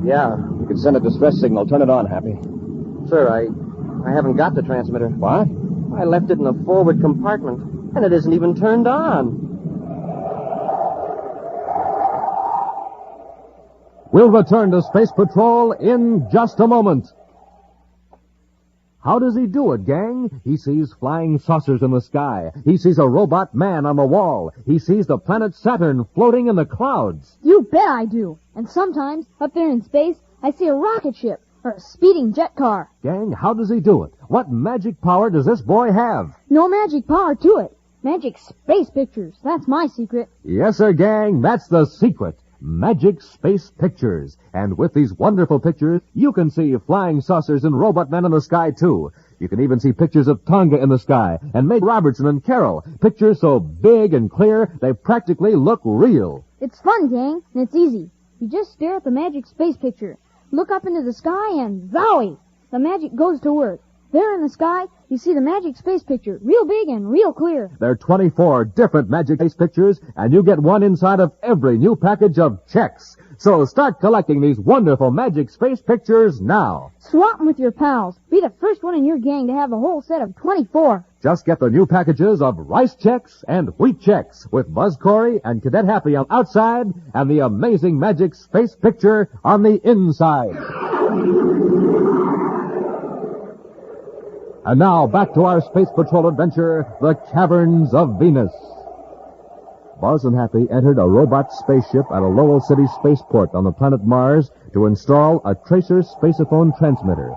Yeah. You could send a distress signal. Turn it on, Happy. Sir, I haven't got the transmitter. What? I left it in the forward compartment, and it isn't even turned on. We'll return to Space Patrol in just a moment. How does he do it, gang? He sees flying saucers in the sky. He sees a robot man on the wall. He sees the planet Saturn floating in the clouds. You bet I do. And sometimes, up there in space, I see a rocket ship or a speeding jet car. Gang, how does he do it? What magic power does this boy have? No magic power to it. Magic space pictures. That's my secret. Yes, sir, gang. That's the secret. Magic Space Pictures. And with these wonderful pictures, you can see flying saucers and robot men in the sky, too. You can even see pictures of Tonga in the sky and Meg Robertson and Carol. Pictures so big and clear, they practically look real. It's fun, gang, and it's easy. You just stare at the magic space picture, look up into the sky, and zowie! The magic goes to work. There in the sky, You see the magic space picture, real big and real clear. There are 24 different Magic Space pictures, and you get one inside of every new package of checks. So start collecting these wonderful Magic Space pictures now. Swap 'em with your pals. Be the first one in your gang to have a whole set of 24. Just get the new packages of rice checks and wheat checks with Buzz Corey and Cadet Happy on the outside and the amazing Magic Space picture on the inside. And now, back to our Space Patrol adventure, the Caverns of Venus. Buzz and Happy entered a robot spaceship at a Lowell City spaceport on the planet Mars to install a tracer spaceophone transmitter.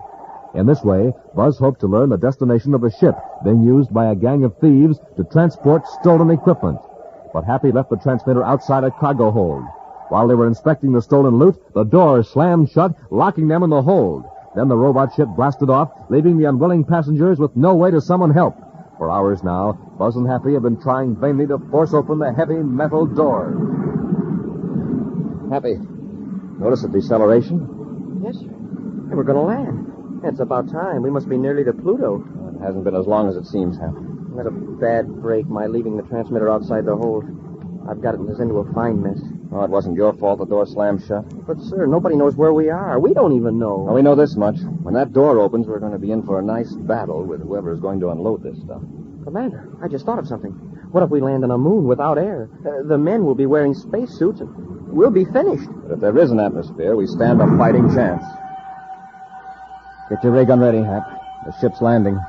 In this way, Buzz hoped to learn the destination of a ship being used by a gang of thieves to transport stolen equipment. But Happy left the transmitter outside a cargo hold. While they were inspecting the stolen loot, the door slammed shut, locking them in the hold. Then the robot ship blasted off, leaving the unwilling passengers with no way to summon help. For hours now, Buzz and Happy have been trying vainly to force open the heavy metal door. Happy, notice the deceleration? Yes, sir. Hey, we're going to land. It's about time. We must be nearly to Pluto. It hasn't been as long as it seems, Happy. That's a bad break, my leaving the transmitter outside the hold. I've gotten us into a fine mess. Oh, it wasn't your fault the door slammed shut. But, sir, nobody knows where we are. We don't even know. Well, we know this much. When that door opens, we're going to be in for a nice battle with whoever is going to unload this stuff. Commander, I just thought of something. What if we land on a moon without air? The men will be wearing spacesuits and we'll be finished. But if there is an atmosphere, we stand a fighting chance. Get your ray gun ready, Hap. The ship's landing.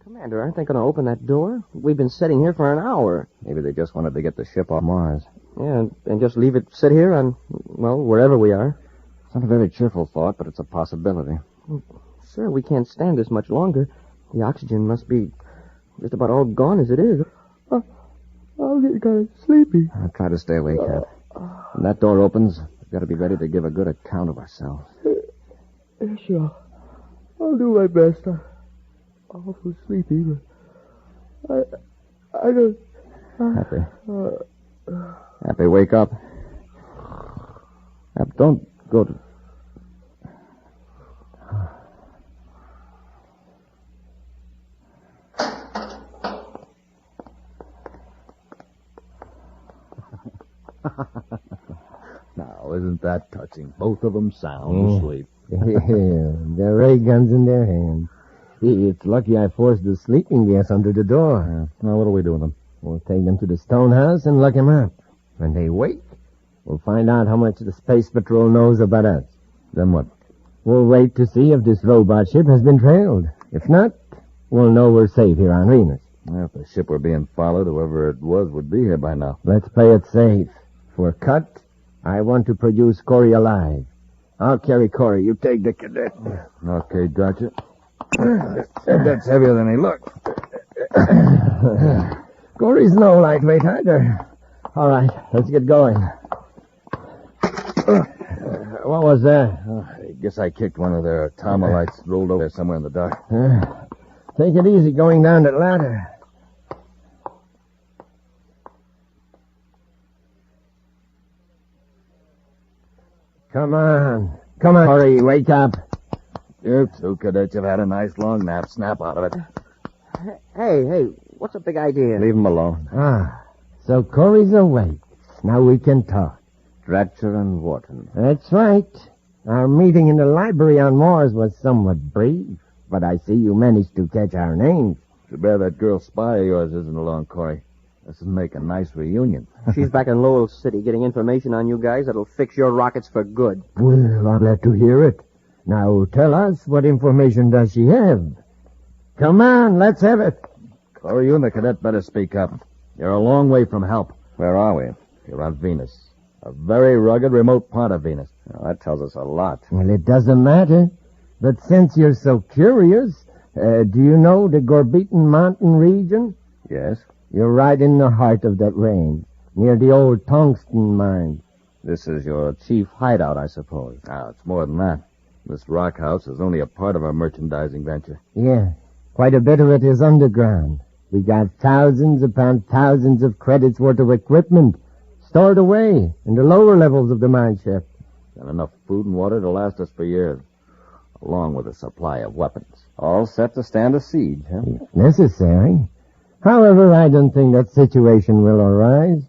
Commander, aren't they going to open that door? We've been sitting here for an hour. Maybe they just wanted to get the ship off Mars. Yeah, and just leave it sit here on, well, wherever we are. It's not a very cheerful thought, but it's a possibility. Sir, we can't stand this much longer. The oxygen must be just about all gone as it is. I'll get kind of sleepy. I'll try to stay awake, Hap. When that door opens, we've got to be ready to give a good account of ourselves. Yeah, sure. I'll do my best. I'm awful sleepy, but I don't... Happy. Happy, wake up. Hap, don't go to... Now, isn't that touching? Both of them sound asleep. Yeah, their ray guns in their hands. It's lucky I forced the sleeping gas under the door. Now, what do we do with them? We'll take them to the stone house and lock them up. When they wake, we'll find out how much the Space Patrol knows about us. Then what? We'll wait to see if this robot ship has been trailed. If not, we'll know we're safe here on Venus. Well, if the ship were being followed, whoever it was would be here by now. Let's play it safe. For cut, I want to produce Corey alive. I'll carry Corey. You take the cadet. Okay, gotcha. That's heavier than he looked. Corey's no lightweight either. All right, let's get going. What was that? I guess I kicked one of their Tomalites rolled over there somewhere in the dark. Take it easy going down that ladder. Come on, Corey, wake up. You two cadets have had a nice long nap. Snap out of it. Hey, what's the big idea? Leave him alone. So Corey's awake. Now we can talk. Dratcher and Wharton. That's right. Our meeting in the library on Mars was somewhat brief, but I see you managed to catch our names. Too bad that girl spy of yours isn't along, Corey. This would make a nice reunion. She's back in Lowell City getting information on you guys that'll fix your rockets for good. Well, I'm glad to hear it. Now, tell us, what information does she have? Come on, let's have it. Corey, you and the cadet better speak up. You're a long way from help. Where are we? You're on Venus. A very rugged, remote part of Venus. Well, that tells us a lot. Well, it doesn't matter. But since you're so curious, do you know the Gorbeton Mountain region? Yes. You're right in the heart of that range, near the old tungsten mine. This is your chief hideout, I suppose. It's more than that. This rock house is only a part of our merchandising venture. Yeah, quite a bit of it is underground. We got thousands upon thousands of credits worth of equipment stored away in the lower levels of the mine shaft. And enough food and water to last us for years, along with a supply of weapons. All set to stand a siege, huh? If necessary. However, I don't think that situation will arise.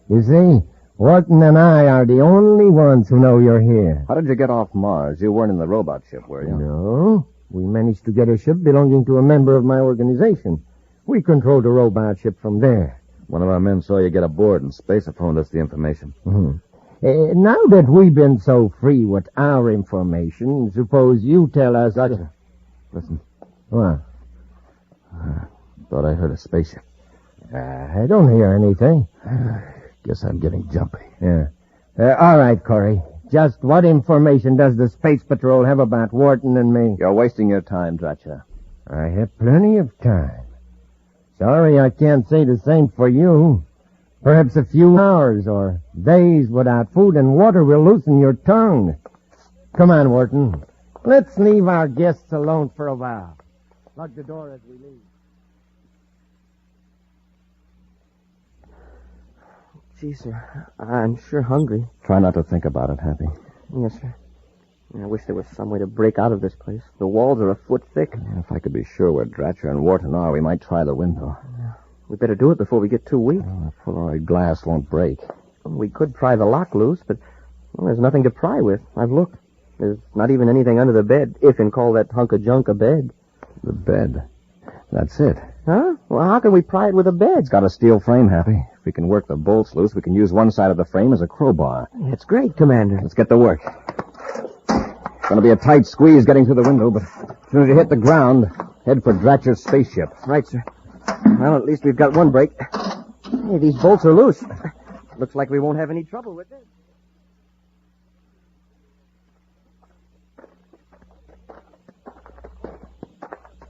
You see, Wharton and I are the only ones who know you're here. How did you get off Mars? You weren't in the robot ship, were you? No. We managed to get a ship belonging to a member of my organization. We control the robot ship from there. One of our men saw you get aboard, and Spacer phoned us the information. Mm-hmm. Now that we've been so free with our information, suppose you tell us... Gotcha. Listen. What? Thought I heard a spaceship. I don't hear anything. Guess I'm getting jumpy. Yeah. All right, Corey. Just what information does the Space Patrol have about Wharton and me? You're wasting your time, Dratcha. I have plenty of time. Sorry I can't say the same for you. Perhaps a few hours or days without food and water will loosen your tongue. Come on, Wharton. Let's leave our guests alone for a while. Lock the door as we leave. Gee, sir, I'm sure hungry. Try not to think about it, Happy. Yes, sir. I wish there was some way to break out of this place. The walls are a foot thick. If I could be sure where Dratcher and Wharton are, we might try the window. We better do it before we get too weak. The Polaroid glass won't break. We could pry the lock loose, but there's nothing to pry with. I've looked. There's not even anything under the bed, if you can call that hunk of junk a bed. The bed. That's it. Huh? Well, how can we pry it with a bed? It's got a steel frame, Happy. If we can work the bolts loose, we can use one side of the frame as a crowbar. That's great, Commander. Let's get to work. It's going to be a tight squeeze getting through the window, but as soon as you hit the ground, head for Dratcher's spaceship. Right, sir. Well, at least we've got one break. Hey, these bolts are loose. Looks like we won't have any trouble with this.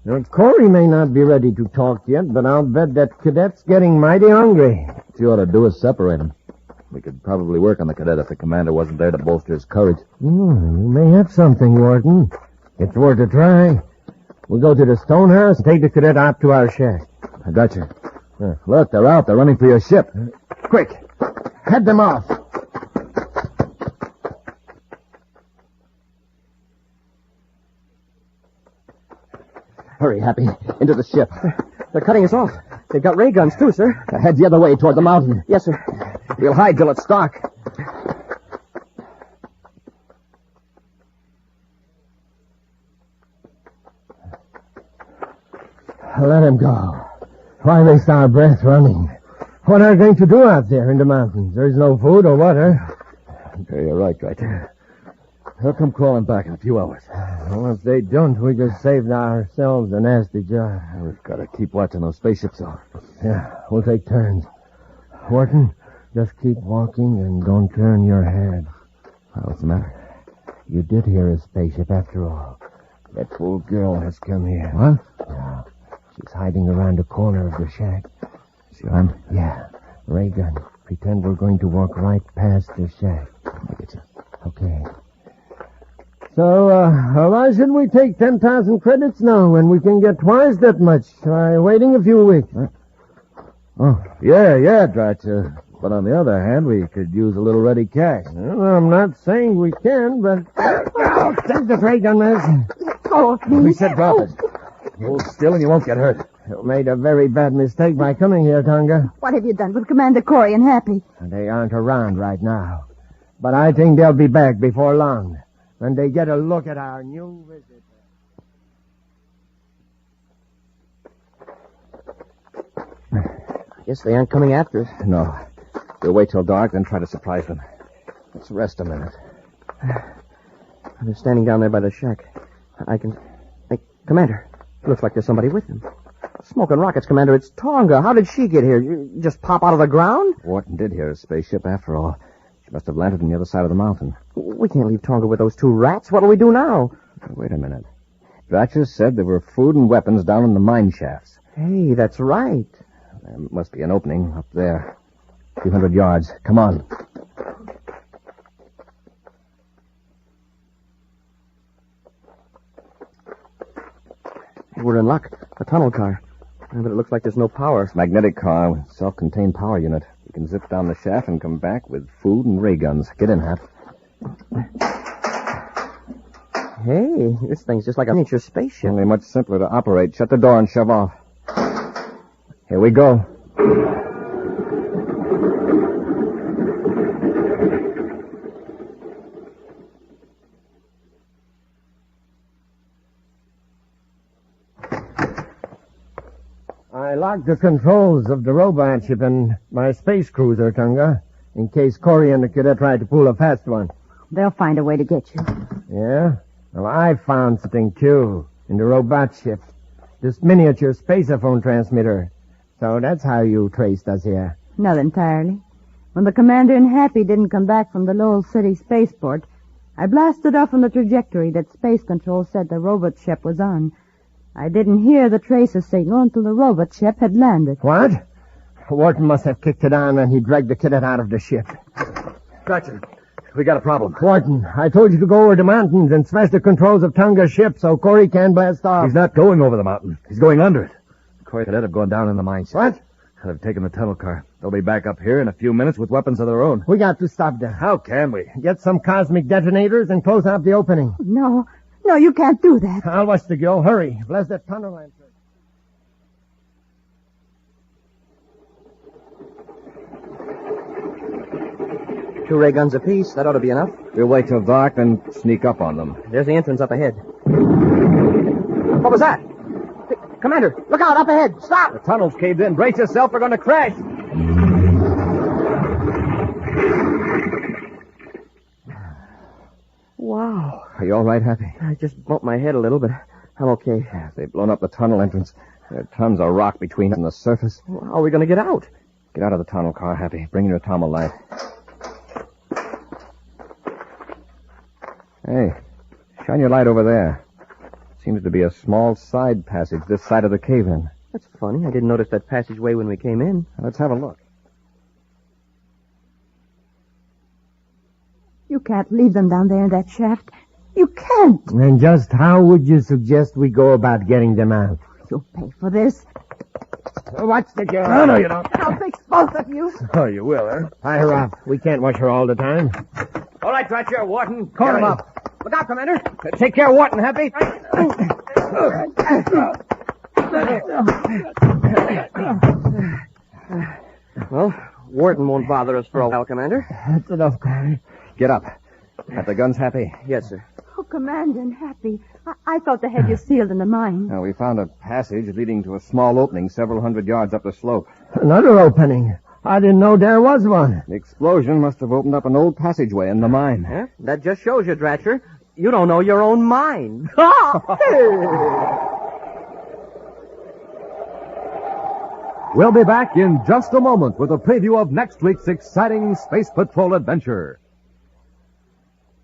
Now, Corey may not be ready to talk yet, but I'll bet that cadet's getting mighty hungry. What you ought to do is separate them. We could probably work on the cadet if the commander wasn't there to bolster his courage. You may have something, Wharton. It's worth a try. We'll go to the stone house and take the cadet out to our shack. I got you. Look, they're out. They're running for your ship. Quick. Head them off. Hurry, Happy. Into the ship. They're cutting us off. They've got ray guns, too, sir. Head the other way toward the mountain. Yes, sir. We'll hide till it's dark. Let him go. Why waste our breath running? What are we going to do out there in the mountains? There's no food or water. Okay, you're right, Kite. They'll come crawling back in a few hours. Well, if they don't, we just saved ourselves a nasty job. We've got to keep watching those spaceships, though. Yeah, we'll take turns. Wharton, just keep walking and don't turn your head. What's the matter? You did hear a spaceship after all. That fool girl has come here. What? Yeah. She's hiding around the corner of the shack. She armed? Yeah. Ray gun. Pretend we're going to walk right past the shack. I get you. Okay. So, why should we take 10,000 credits now when we can get twice that much by waiting a few weeks? Huh? Oh, yeah, Dratch. But on the other hand, we could use a little ready cash. Well, I'm not saying we can, but... Oh, take the ray gun, miss. Oh, We said drop it. Hold still and you won't get hurt. You made a very bad mistake by coming here, Tonga. What have you done with Commander Corey and Happy? They aren't around right now. But I think they'll be back before long. When they get a look at our new visitor. I guess they aren't coming after us. No. We'll wait till dark, then try to surprise them. Let's rest a minute. They're standing down there by the shack. I can... Hey, Commander, looks like there's somebody with them. Smoking rockets, Commander. It's Tonga. How did she get here? You just pop out of the ground? Wharton did hear a spaceship after all. She must have landed on the other side of the mountain. We can't leave Tonga with those two rats. What'll we do now? Wait a minute. Dratcher said there were food and weapons down in the mine shafts. Hey, that's right. There must be an opening up there. A few hundred yards. Come on. We're in luck. A tunnel car. But it looks like there's no power. It's a magnetic car with self-contained power unit. We can zip down the shaft and come back with food and ray guns. Get in, Hap. Hey, this thing's just like a miniature spaceship. Only much simpler to operate. Shut the door and shove off. Here we go. I locked the controls of the robot ship and my space cruiser, Tunga, in case Corey and the cadet tried to pull a fast one. They'll find a way to get you. Yeah? Well, I found something, too, in the robot ship. This miniature spaceophone transmitter. So that's how you traced us here. Not entirely. When the commander and Happy didn't come back from the Lowell City spaceport, I blasted off on the trajectory that Space Control said the robot ship was on. I didn't hear the tracer signal until the robot ship had landed. What? Wharton must have kicked it on when he dragged the cadet out of the ship. Gotcha. We got a problem. Wharton, I told you to go over the mountains and smash the controls of Tunga's ship so Corey can blast off. He's not going over the mountain. He's going under it. Corey could have gone down in the mine shaft. What? Could have taken the tunnel car. They'll be back up here in a few minutes with weapons of their own. We got to stop them. How can we? Get some cosmic detonators and close out the opening. No, you can't do that. I'll watch the girl. Hurry. Blast that tunnel line. Two ray guns apiece. That ought to be enough. We'll wait till dark, then sneak up on them. There's the entrance up ahead. What was that? Commander, look out, up ahead. Stop! The tunnel's caved in. Brace yourself. We're going to crash. Wow. Are you all right, Happy? I just bumped my head a little, but I'm okay. They've blown up the tunnel entrance. There are tons of rock between us and the surface. How are we going to get out? Get out of the tunnel car, Happy. Bring your Atomo light. Hey, shine your light over there. Seems to be a small side passage this side of the cave-in. That's funny. I didn't notice that passageway when we came in. Let's have a look. You can't leave them down there in that shaft. You can't. And just how would you suggest we go about getting them out? You'll pay for this. Watch the girl. No, you don't. I'll fix both of you. Oh, you will, huh? Tie her up. We can't watch her all the time. All right, Dratcher, Wharton. Call him up. Look out, Commander. Take care of Wharton, Happy. Well, Wharton won't bother us for a while, Commander. That's enough, Corey. Get up. Got the guns, Happy? Yes, sir. Oh, Commander and Happy. I thought they had you sealed in the mine. Now, we found a passage leading to a small opening several hundred yards up the slope. Another opening. I didn't know there was one. The explosion must have opened up an old passageway in the mine. Huh? That just shows you, Dratcher. You don't know your own mind. We'll be back in just a moment with a preview of next week's exciting Space Patrol adventure.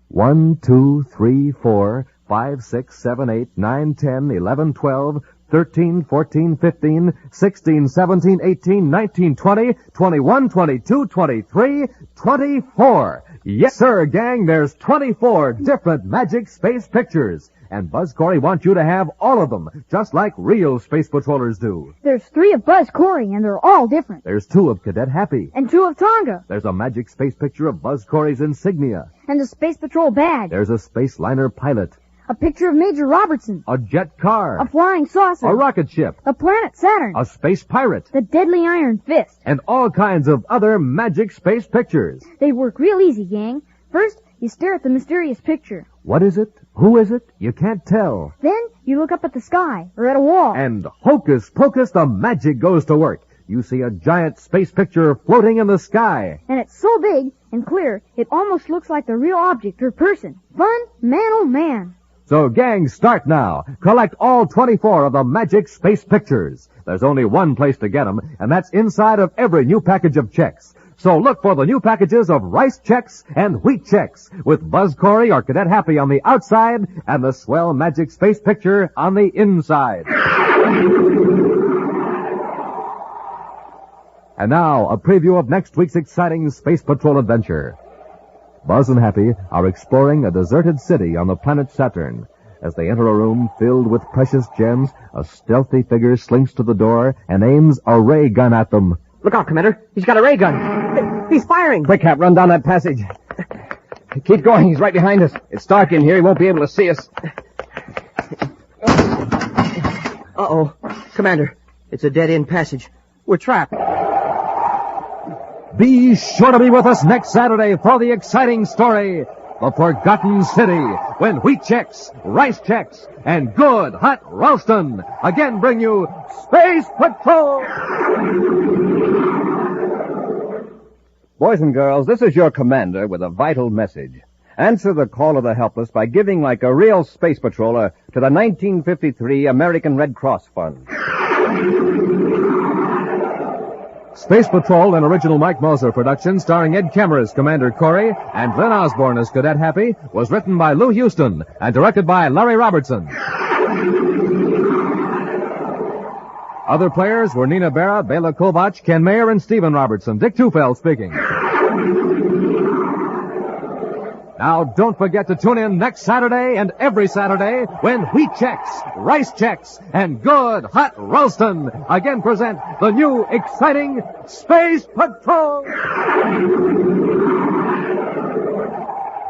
1, 2, 3, 4, 5, 6, 7, 8, 9, 10, 11, 12, 13, 14, 15, 16, 17, 18, 19, 20, 21, 22, 23, 24. Yes, sir, gang, there's 24 different Magic Space pictures. And Buzz Corey wants you to have all of them, just like real Space Patrollers do. There's 3 of Buzz Corey, and they're all different. There's 2 of Cadet Happy. And 2 of Tonga. There's a Magic Space picture of Buzz Corey's insignia. And the Space Patrol badge. There's a Space Liner pilot. A picture of Major Robertson. A jet car. A flying saucer. A rocket ship. A planet Saturn. A space pirate. The Deadly Iron Fist. And all kinds of other Magic Space pictures. They work real easy, gang. First, you stare at the mysterious picture. What is it? Who is it? You can't tell. Then, you look up at the sky, or at a wall. And hocus pocus, the magic goes to work. You see a giant space picture floating in the sky. And it's so big and clear, it almost looks like the real object or person. Fun? Man, oh man. So, gang, start now. Collect all 24 of the Magic Space pictures. There's only one place to get them, and that's inside of every new package of checks. So look for the new packages of rice checks and wheat checks with Buzz Corey or Cadet Happy on the outside and the swell Magic Space picture on the inside. And now, a preview of next week's exciting Space Patrol adventure. Buzz and Happy are exploring a deserted city on the planet Saturn. As they enter a room filled with precious gems, a stealthy figure slinks to the door and aims a ray gun at them. Look out, Commander. He's got a ray gun. He's firing. Quick, Cap, run down that passage. Keep going. He's right behind us. It's dark in here. He won't be able to see us. Uh-oh. Commander, it's a dead-end passage. We're trapped. Be sure to be with us next Saturday for the exciting story, The Forgotten City, when wheat checks, rice checks, and good hot Ralston again bring you Space Patrol! Boys and girls, this is your commander with a vital message. Answer the call of the helpless by giving like a real space patroller to the 1953 American Red Cross Fund. Space Patrol, an original Mike Moser production starring Ed Kemmer as Commander Corey and Glenn Osborne as Cadet Happy, was written by Lou Houston and directed by Larry Robertson. Other players were Nina Berra, Bela Kovach, Ken Mayer, and Stephen Robertson. Dick Tufeld speaking. Now, don't forget to tune in next Saturday and every Saturday when wheat checks, rice checks, and good hot Ralston again present the new exciting Space Patrol.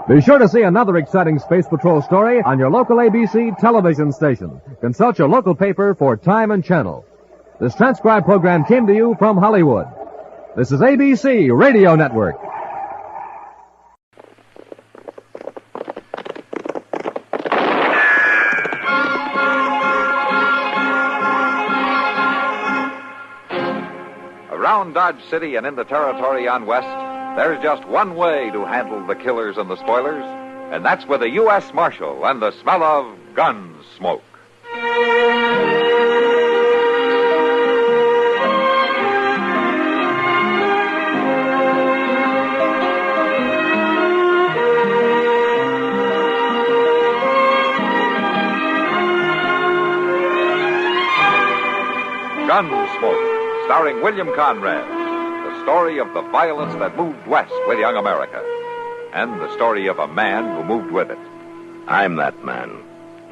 Be sure to see another exciting Space Patrol story on your local ABC television station. Consult your local paper for time and channel. This transcribed program came to you from Hollywood. This is ABC Radio Network. Around Dodge City and in the territory on West, there's just one way to handle the killers and the spoilers, and that's with a U.S. Marshal and the smell of Gunsmoke. Gunsmoke, starring William Conrad, the story of the violence that moved west with young America, and the story of a man who moved with it. I'm that man,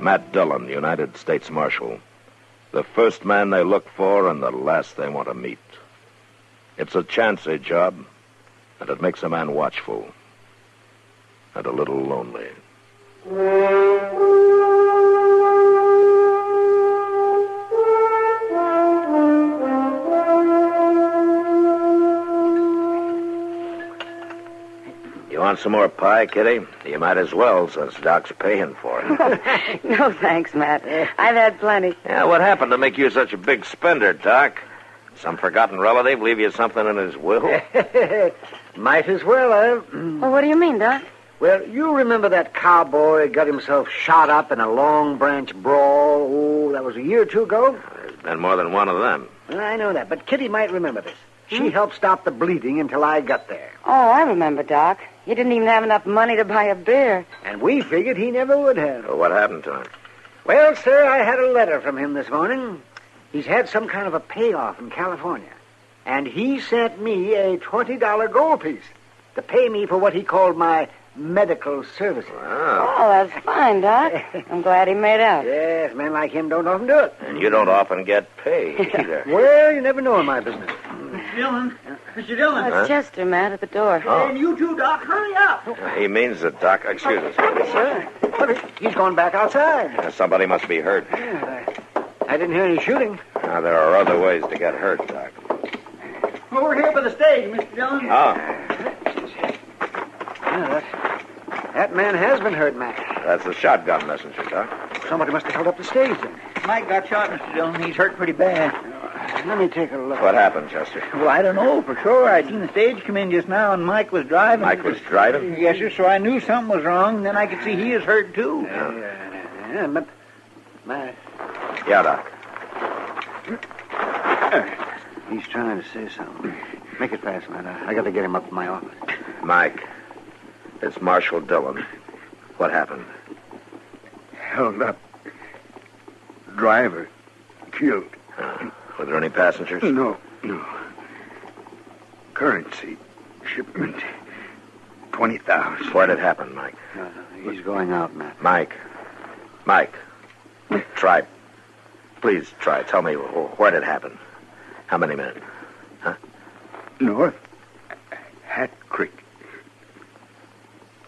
Matt Dillon, United States Marshal. The first man they look for and the last they want to meet. It's a chancy job, and it makes a man watchful and a little lonely. You want some more pie, Kitty? You might as well, since Doc's paying for it. No, thanks, Matt. I've had plenty. Yeah, what happened to make you such a big spender, Doc? Some forgotten relative leave you something in his will? Might as well, Well, what do you mean, Doc? Well, you remember that cowboy got himself shot up in a Long Branch brawl? Oh, that was a year or two ago? There's been more than one of them. Well, I know that, but Kitty might remember this. She helped stop the bleeding until I got there. Oh, I remember, Doc. He didn't even have enough money to buy a beer. And we figured he never would have. Well, what happened to him? Well, sir, I had a letter from him this morning. He's had some kind of a payoff in California. And he sent me a $20 gold piece to pay me for what he called my medical services. Wow. Oh, that's fine, Doc. I'm glad he made out. Yes, men like him don't often do it. And you don't often get paid either. Well, you never know in my business. Mr. Dillon. Mr. Dillon. Oh, it's Chester, Matt, at the door. Oh. And you too, Doc. Hurry up. He means that, Doc. Excuse us. Sure. But he's going back outside. Somebody must be hurt. Yeah, I didn't hear any shooting. Now, there are other ways to get hurt, Doc. Well, we're here by the stage, Mr. Dillon. That man has been hurt, Mac. That's the shotgun messenger, Doc. Somebody must have held up the stage then. Mike got shot, Mr. Dillon. He's hurt pretty bad. Let me take a look. What happened, Chester? Well, I don't know for sure. I seen the stage come in just now, and Mike was driving. Mike was driving? Yes, sir, so I knew something was wrong. Then I could see he is hurt, too. Yeah, but... Yeah, Doc. He's trying to say something. Make it fast, man. I got to get him up to my office. Mike, it's Marshal Dillon. What happened? Held up. Driver killed. Were there any passengers? No. Currency. Shipment. 20,000. Where'd it happen, Mike? He's going out, Matt. Mike. Try. Please try. Tell me, where'd it happen? How many men? Huh? North Hat Creek.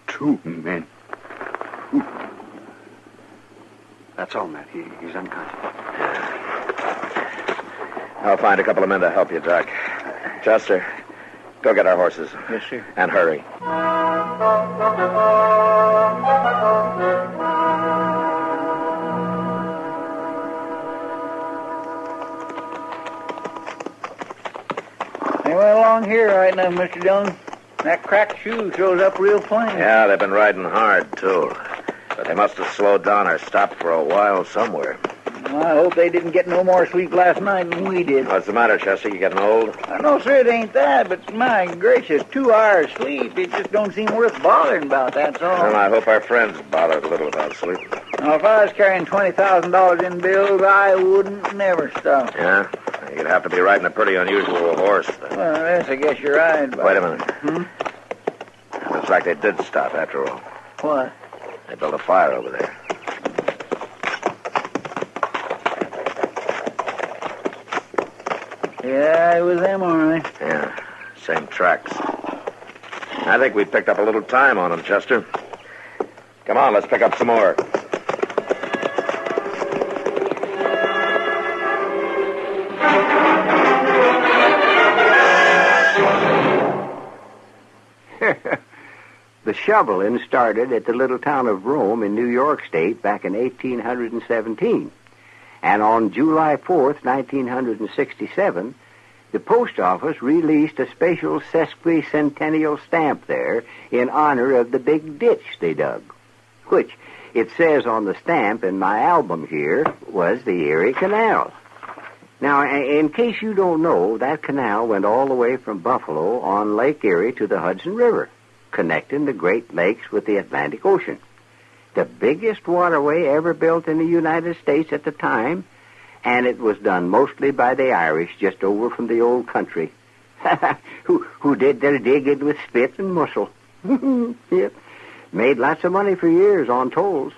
2 men. That's all, Matt. He's unconscious. I'll find a couple of men to help you, Doc. Chester, go get our horses. Yes, sir. And hurry. They went along here right now, Mr. Dillon. That cracked shoe shows up real plain. Yeah, they've been riding hard, too. But they must have slowed down or stopped for a while somewhere. Well, I hope they didn't get no more sleep last night than we did. What's the matter, Chester? You getting old? No, sir, it ain't that, but my gracious, 2 hours sleep, it just don't seem worth bothering about, that's all. Well, I hope our friends bothered a little about sleep. Now, if I was carrying $20,000 in bills, I wouldn't never stop. Yeah? You'd have to be riding a pretty unusual horse. Then. Well, yes, I guess you're right. But... Wait a minute. Looks like they did stop after all. What? They built a fire over there. Yeah, it was them, all right. Yeah, same tracks. I think we picked up a little time on them, Chester. Come on, let's pick up some more. The shoveling started at the little town of Rome in New York State back in 1817. And on July 4th, 1967, the post office released a special sesquicentennial stamp there in honor of the big ditch they dug, which, it says on the stamp in my album here, was the Erie Canal. Now, in case you don't know, that canal went all the way from Buffalo on Lake Erie to the Hudson River, connecting the Great Lakes with the Atlantic Ocean. The biggest waterway ever built in the United States at the time, and it was done mostly by the Irish just over from the old country, who did their digging with spit and muscle. Yep. Made lots of money for years on tolls.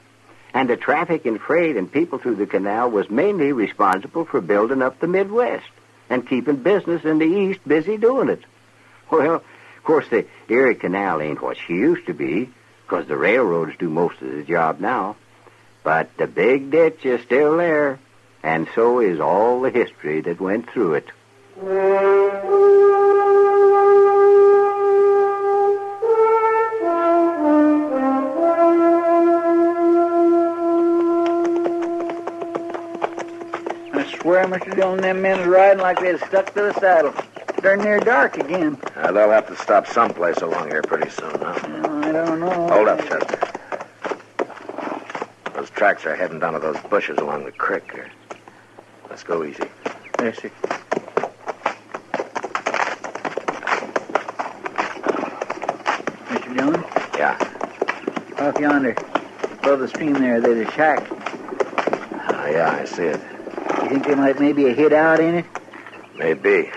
And the traffic and freight and people through the canal was mainly responsible for building up the Midwest and keeping business in the East busy doing it. Well, of course, the Erie Canal ain't what she used to be, because the railroads do most of the job now. But the big ditch is still there, and so is all the history that went through it. I swear, Mr. Dillon, them men's riding like they're stuck to the saddle. They're near dark again. They'll have to stop someplace along here pretty soon, huh? I don't know. Hold up, Chester. Those tracks are heading down to those bushes along the creek here. Let's go easy. Yes, sir. Mr. Dillon? Yeah. Off yonder, above the stream there's a shack. Yeah, I see it. You think they might maybe have hid out in it? Maybe.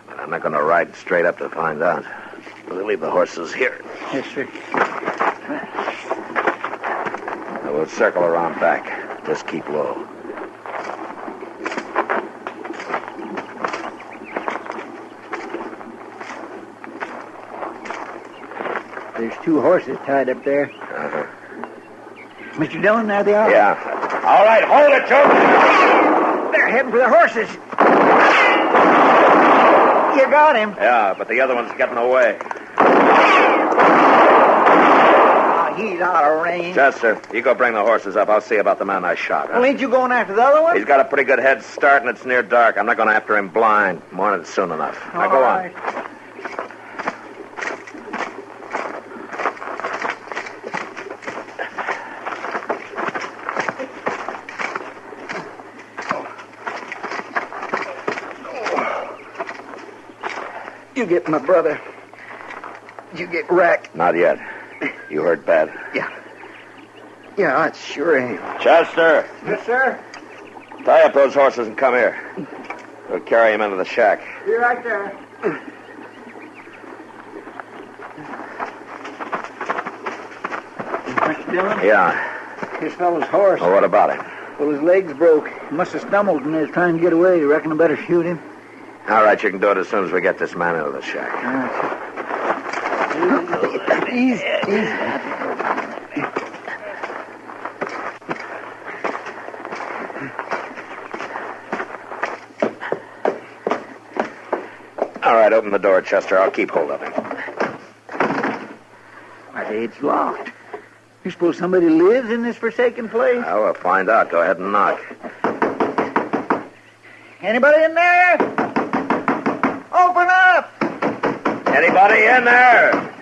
But I'm not going to ride straight up to find out. We'll leave the horses here. Yes, sir. Now we'll circle around back. Just keep low. There's 2 horses tied up there. Uh-huh. Mr. Dillon, there they are. Yeah. All right, hold it, Joe. They're heading for the horses. You got him. Yeah, but the other one's getting away. Oh, he's out of range. Chester, you go bring the horses up. I'll see about the man I shot. Well, ain't you going after the other one? He's got a pretty good head start, and it's near dark. I'm not going after him blind. Morning's soon enough. Now go on. You get my brother. You get wrecked. Not yet. You hurt bad? Yeah. Yeah, I sure am. Chester! Yes, sir? Tie up those horses and come here. We'll carry him into the shack. You're right there. Mr. Dillon? Yeah. His fellow's horse. Well, what about him? Well, his legs broke. He must have stumbled and he was trying to get away. You reckon I better shoot him? All right, you can do it as soon as we get this man into the shack. Easy. All right, open the door, Chester. I'll keep hold of him. Why, it's locked. You suppose somebody lives in this forsaken place? Well, we'll find out. Go ahead and knock. Anybody in there? Open up! Anybody in there?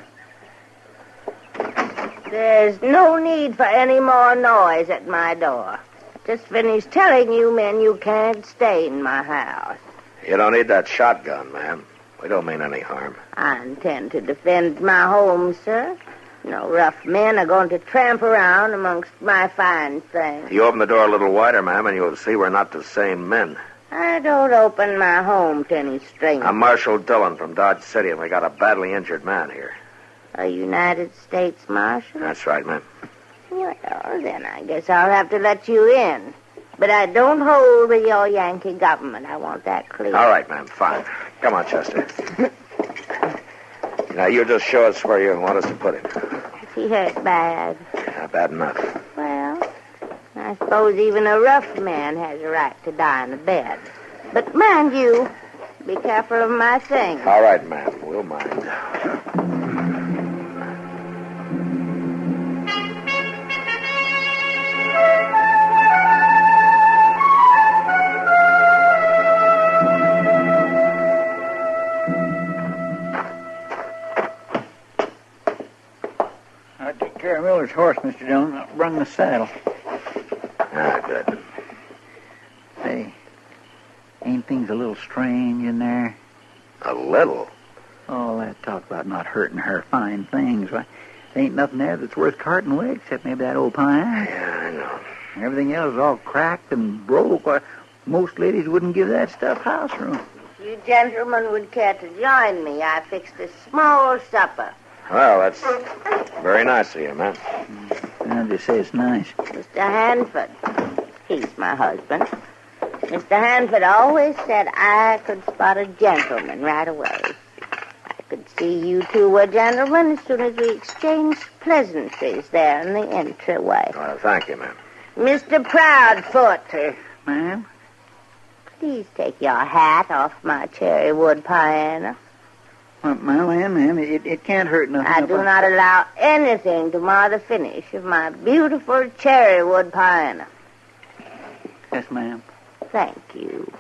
There's no need for any more noise at my door. Just finished telling you men you can't stay in my house. You don't need that shotgun, ma'am. We don't mean any harm. I intend to defend my home, sir. No rough men are going to tramp around amongst my fine things. You open the door a little wider, ma'am, and you'll see we're not the same men. I don't open my home to any strangers. I'm Marshal Dillon from Dodge City, and we got a badly injured man here. A United States Marshal? That's right, ma'am. Well, then I guess I'll have to let you in. But I don't hold with your Yankee government. I want that clear. All right, ma'am, fine. Come on, Chester. Now, you just show us where you want us to put him. Is he hurt bad? Not bad enough. Well, I suppose even a rough man has a right to die in a bed. But mind you, be careful of my things. All right, ma'am. We'll mind. I'll take care of Miller's horse, Mr. Dillon. I'll bring the saddle. Ah, good. Say, ain't things a little strange in there? A little? Oh, that talk about not hurting her fine things. Why, there ain't nothing there that's worth carting away except maybe that old pine. Yeah, I know. Everything else is all cracked and broke. Why, most ladies wouldn't give that stuff house room. You gentlemen would care to join me. I fixed a small supper. Well, that's very nice of you, ma'am. I'll just say it's nice. Mr. Hanford, he's my husband. Mr. Hanford always said I could spot a gentleman right away. I could see you two were gentlemen as soon as we exchanged pleasantries there in the entryway. Well, thank you, ma'am. Mr. Proudfoot. Ma'am? Please take your hat off my cherry wood piano. Ma'am, it can't hurt nothing. I do not allow anything to mar the finish of my beautiful cherry wood piano. Yes, ma'am. Thank you.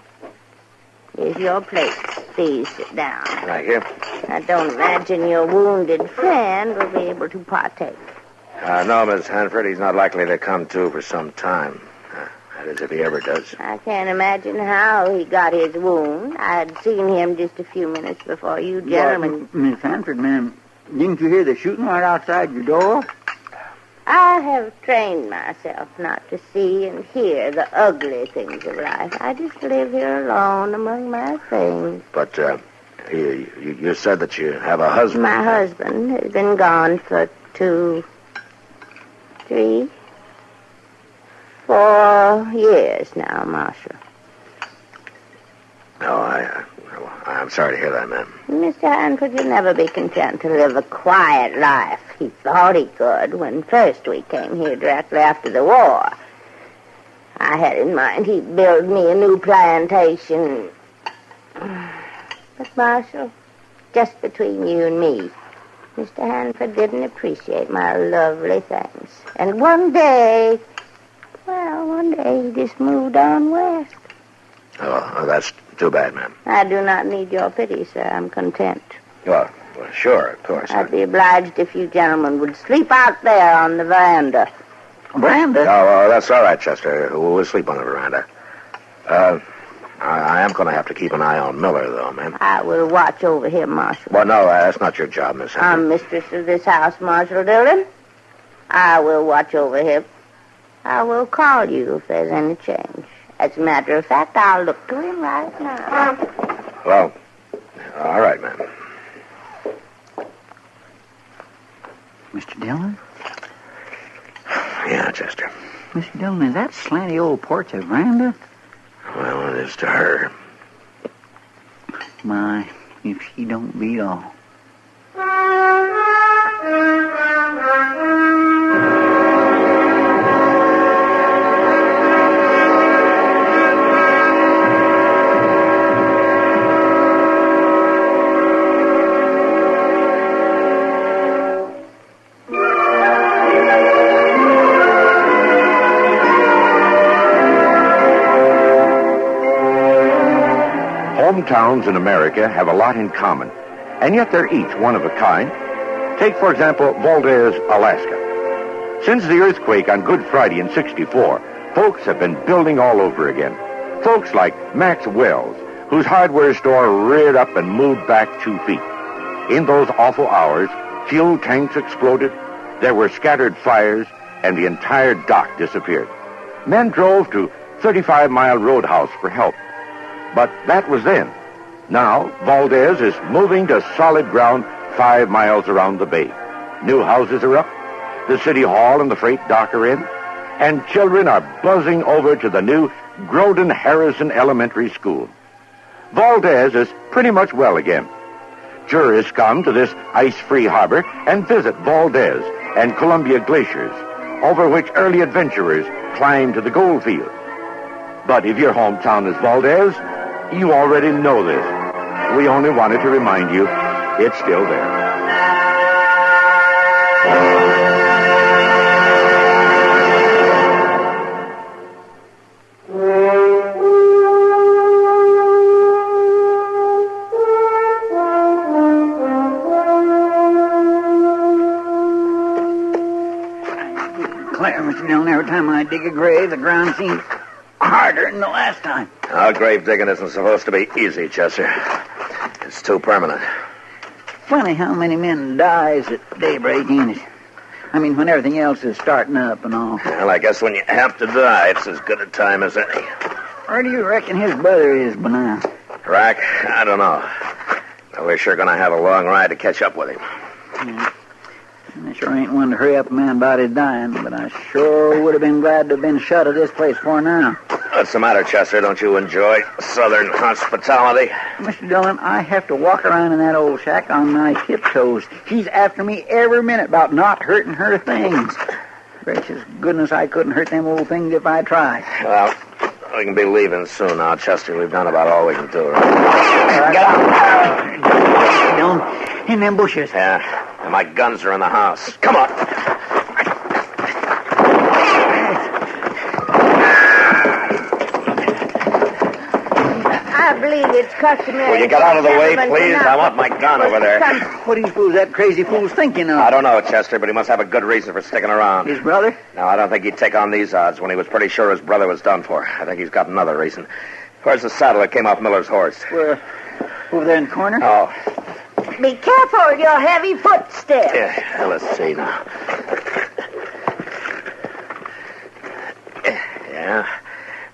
Here's your plate. Please sit down. Thank you. I don't imagine your wounded friend will be able to partake. No, Miss Hanford, he's not likely to come to for some time. That is, if he ever does. I can't imagine how he got his wound. I had seen him just a few minutes before you gentlemen... Miss Hanford, ma'am, didn't you hear the shooting right outside your door? I have trained myself not to see and hear the ugly things of life. I just live here alone among my things. But, you said that you have a husband. My husband has been gone for 2, 3, 4 years now, Marshal. Oh, I'm sorry to hear that, ma'am. Mr. Hanford, you'll never be content to live a quiet life. He thought he could when first we came here directly after the war. I had in mind he'd build me a new plantation. But, Marshal, just between you and me, Mr. Hanford didn't appreciate my lovely things. And one day he just moved on west. Oh, that's too bad, ma'am. I do not need your pity, sir. I'm content. Well, sure, of course. I'd be obliged if you gentlemen would sleep out there on the veranda. Veranda? Oh, that's all right, Chester. We'll sleep on the veranda. I am going to have to keep an eye on Miller, though, ma'am. I will watch over him, Marshal. Well, no, that's not your job, Miss Hanford. I'm mistress of this house, Marshal Dillon. I will watch over him. I will call you if there's any change. As a matter of fact, I'll look to him right now. Well, all right, ma'am. Mr. Dillon? Yeah, Chester. Mr. Dillon, is that slanty old porch a veranda? Well, it is to her. My, if she don't beat all. Hometowns in America have a lot in common, and yet they're each one of a kind. Take, for example, Valdez, Alaska. Since the earthquake on Good Friday in '64, folks have been building all over again. Folks like Max Wells, whose hardware store reared up and moved back 2 feet. In those awful hours, fuel tanks exploded, there were scattered fires, and the entire dock disappeared. Men drove to 35-mile Roadhouse for help. But that was then. Now, Valdez is moving to solid ground 5 miles around the bay. New houses are up, the city hall and the freight dock are in, and children are buzzing over to the new Groden Harrison Elementary School. Valdez is pretty much well again. Tourists come to this ice-free harbor and visit Valdez and Columbia glaciers, over which early adventurers climb to the gold field. But if your hometown is Valdez, you already know this. We only wanted to remind you it's still there. Claire, Mr. Dillon, every time I dig a grave, the ground seems harder than the last time. Our grave digging isn't supposed to be easy, Chester. It's too permanent. Funny how many men dies at daybreak, ain't it? I mean, when everything else is starting up and all. Well, I guess when you have to die, it's as good a time as any. Where do you reckon his brother is by now? Rack? I don't know. But we're sure going to have a long ride to catch up with him. Yeah. I sure ain't one to hurry up a man about his dying, but I sure would have been glad to have been shut of this place for now. What's the matter, Chester? Don't you enjoy Southern hospitality? Mr. Dillon, I have to walk around in that old shack on my tiptoes. She's after me every minute about not hurting her things. Gracious goodness, I couldn't hurt them old things if I tried. Well, we can be leaving soon now, Chester. We've done about all we can do. Get out! Dillon, in them bushes. Yeah. And my guns are in the house. Come on. I believe it's customary. Will you get out of the way, please? I want my gun over there. What do you suppose that crazy fool's thinking of? I don't know, Chester, but he must have a good reason for sticking around. His brother? No, I don't think he'd take on these odds when he was pretty sure his brother was done for. I think he's got another reason. Where's the saddle that came off Miller's horse? Where? Over there in the corner? Oh. Be careful with your heavy footsteps. Yeah, well, let's see now. Yeah,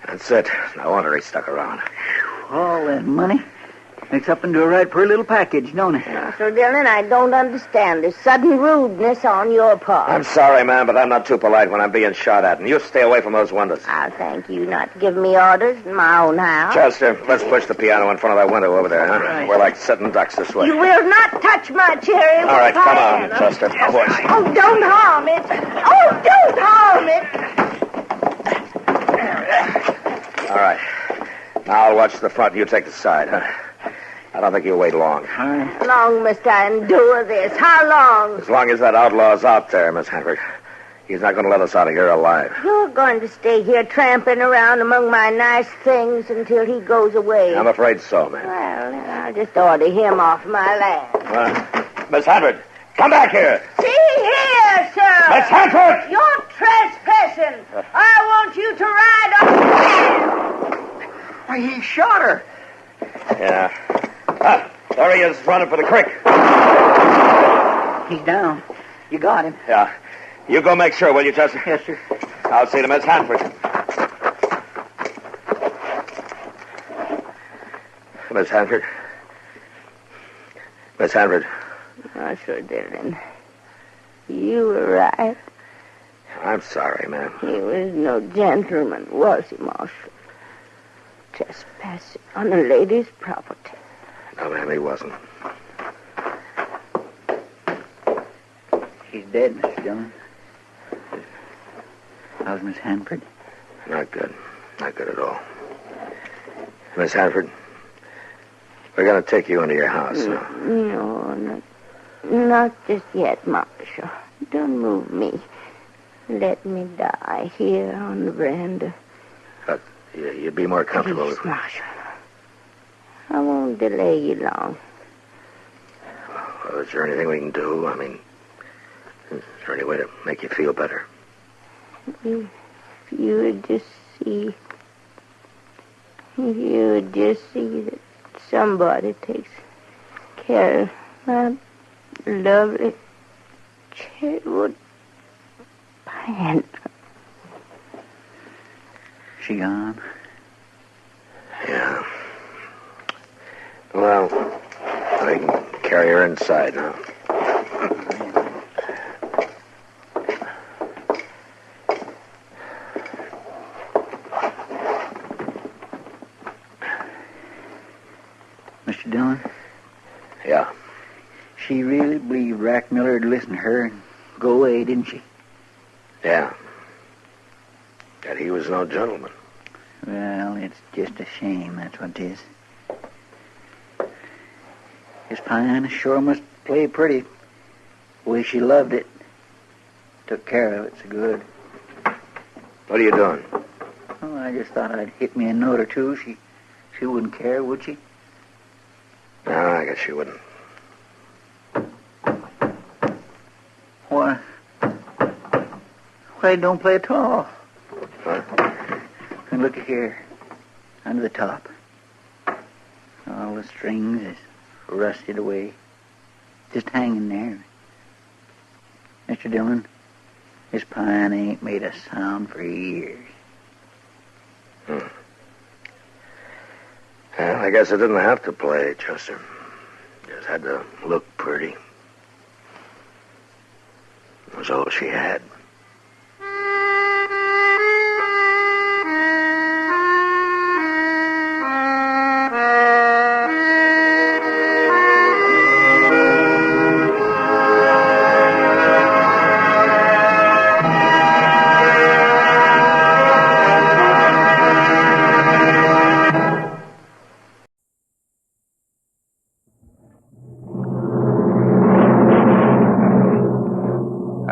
that's it. No wonder he stuck around. All that money makes up into a right poor little package, don't it? Mr. Dillon, I don't understand this sudden rudeness on your part. I'm sorry, ma'am, but I'm not too polite when I'm being shot at, and you stay away from those windows. I'll thank you not to give me orders in my own house. Chester, let's push the piano in front of that window over there, huh? Right. We're like sitting ducks this way. You will not touch my cherry. All right, come on, Chester. Oh, don't harm it. Oh, don't harm it. All right. Now I'll watch the front, and you take the side, huh? I don't think you'll wait long. How long must I endure this? How long? As long as that outlaw's out there, Miss Hanford. He's not going to let us out of here alive. You're going to stay here tramping around among my nice things until he goes away. I'm afraid so, ma'am. Well, I'll just order him off my land. Miss Hanford, come back here. See here, sir. Miss Hanford! You're trespassing. I want you to ride on. Why, he shot her. Yeah. There he is, running for the creek. He's down. You got him. Yeah. You go make sure, will you, Chester? Yes, sir. I'll see to Miss Hanford. Miss Hanford. Miss Hanford. Mr. Dillon, you were right. I'm sorry, ma'am. He was no gentleman, was he, Marshal? Trespassing on a lady's property. No, ma'am, he wasn't. She's dead, Mr. Dillon. How's Miss Hanford? Not good. Not good at all. Miss Hanford, we're going to take you into your house. No, not just yet, Marshal. Don't move me. Let me die here on the veranda. You'd be more comfortable Please, Marshal. I won't delay you long. Well, is there anything we can do? I mean, is there any way to make you feel better? If you would just see that somebody takes care of my lovely cherrywood plant. She gone? Yeah. Well, I can carry her inside now. Mr. Dillon? Yeah. She really believed Rack Miller would listen to her and go away, didn't she? Yeah. That he was no gentleman. Well, it's just a shame, that's what it is. His pine sure must play pretty. The way she loved it. Took care of it so good. What are you doing? Oh, I just thought I'd hit me a note or two. She wouldn't care, would she? No, I guess she wouldn't. Why? Why don't play at all? What? And look here. Under the top. All the strings is rusted away. Just hanging there. Mr. Dillon, this pine ain't made a sound for years. Well, I guess I didn't have to play, Chester. Just had to look pretty. It was all she had.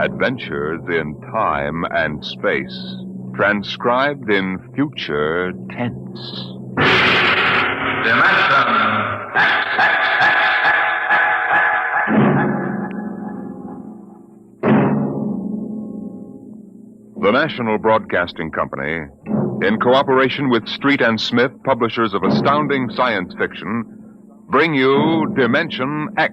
Adventures in time and space, transcribed in future tense. The National Broadcasting Company, in cooperation with Street and Smith, publishers of astounding science fiction, bring you Dimension X.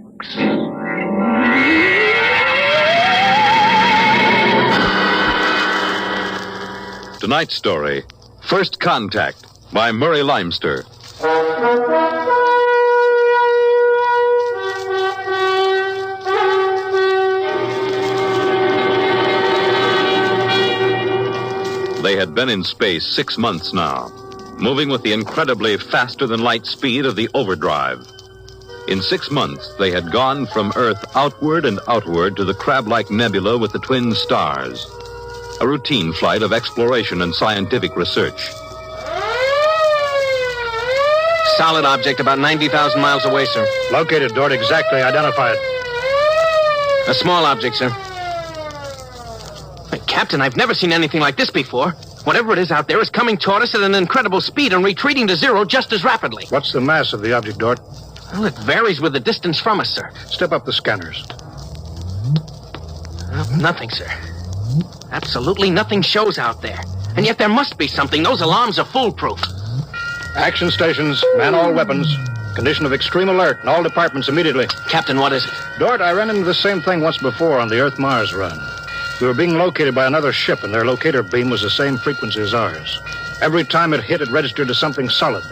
Tonight's story, First Contact, by Murray Leinster. They had been in space 6 months now, moving with the incredibly faster-than-light speed of the overdrive. In 6 months, they had gone from Earth outward and outward to the crab-like nebula with the twin stars. A routine flight of exploration and scientific research. Solid object about 90,000 miles away, sir. Located, Dort. Exactly. Identify it. A small object, sir. Hey, Captain, I've never seen anything like this before. Whatever it is out there is coming toward us at an incredible speed and retreating to zero just as rapidly. What's the mass of the object, Dort? Well, it varies with the distance from us, sir. Step up the scanners. Nothing, sir. Absolutely nothing shows out there. And yet there must be something. Those alarms are foolproof. Action stations, man all weapons. Condition of extreme alert in all departments immediately. Captain, what is it? Dort, I ran into the same thing once before on the Earth-Mars run. We were being located by another ship, and their locator beam was the same frequency as ours. Every time it hit, it registered as something solid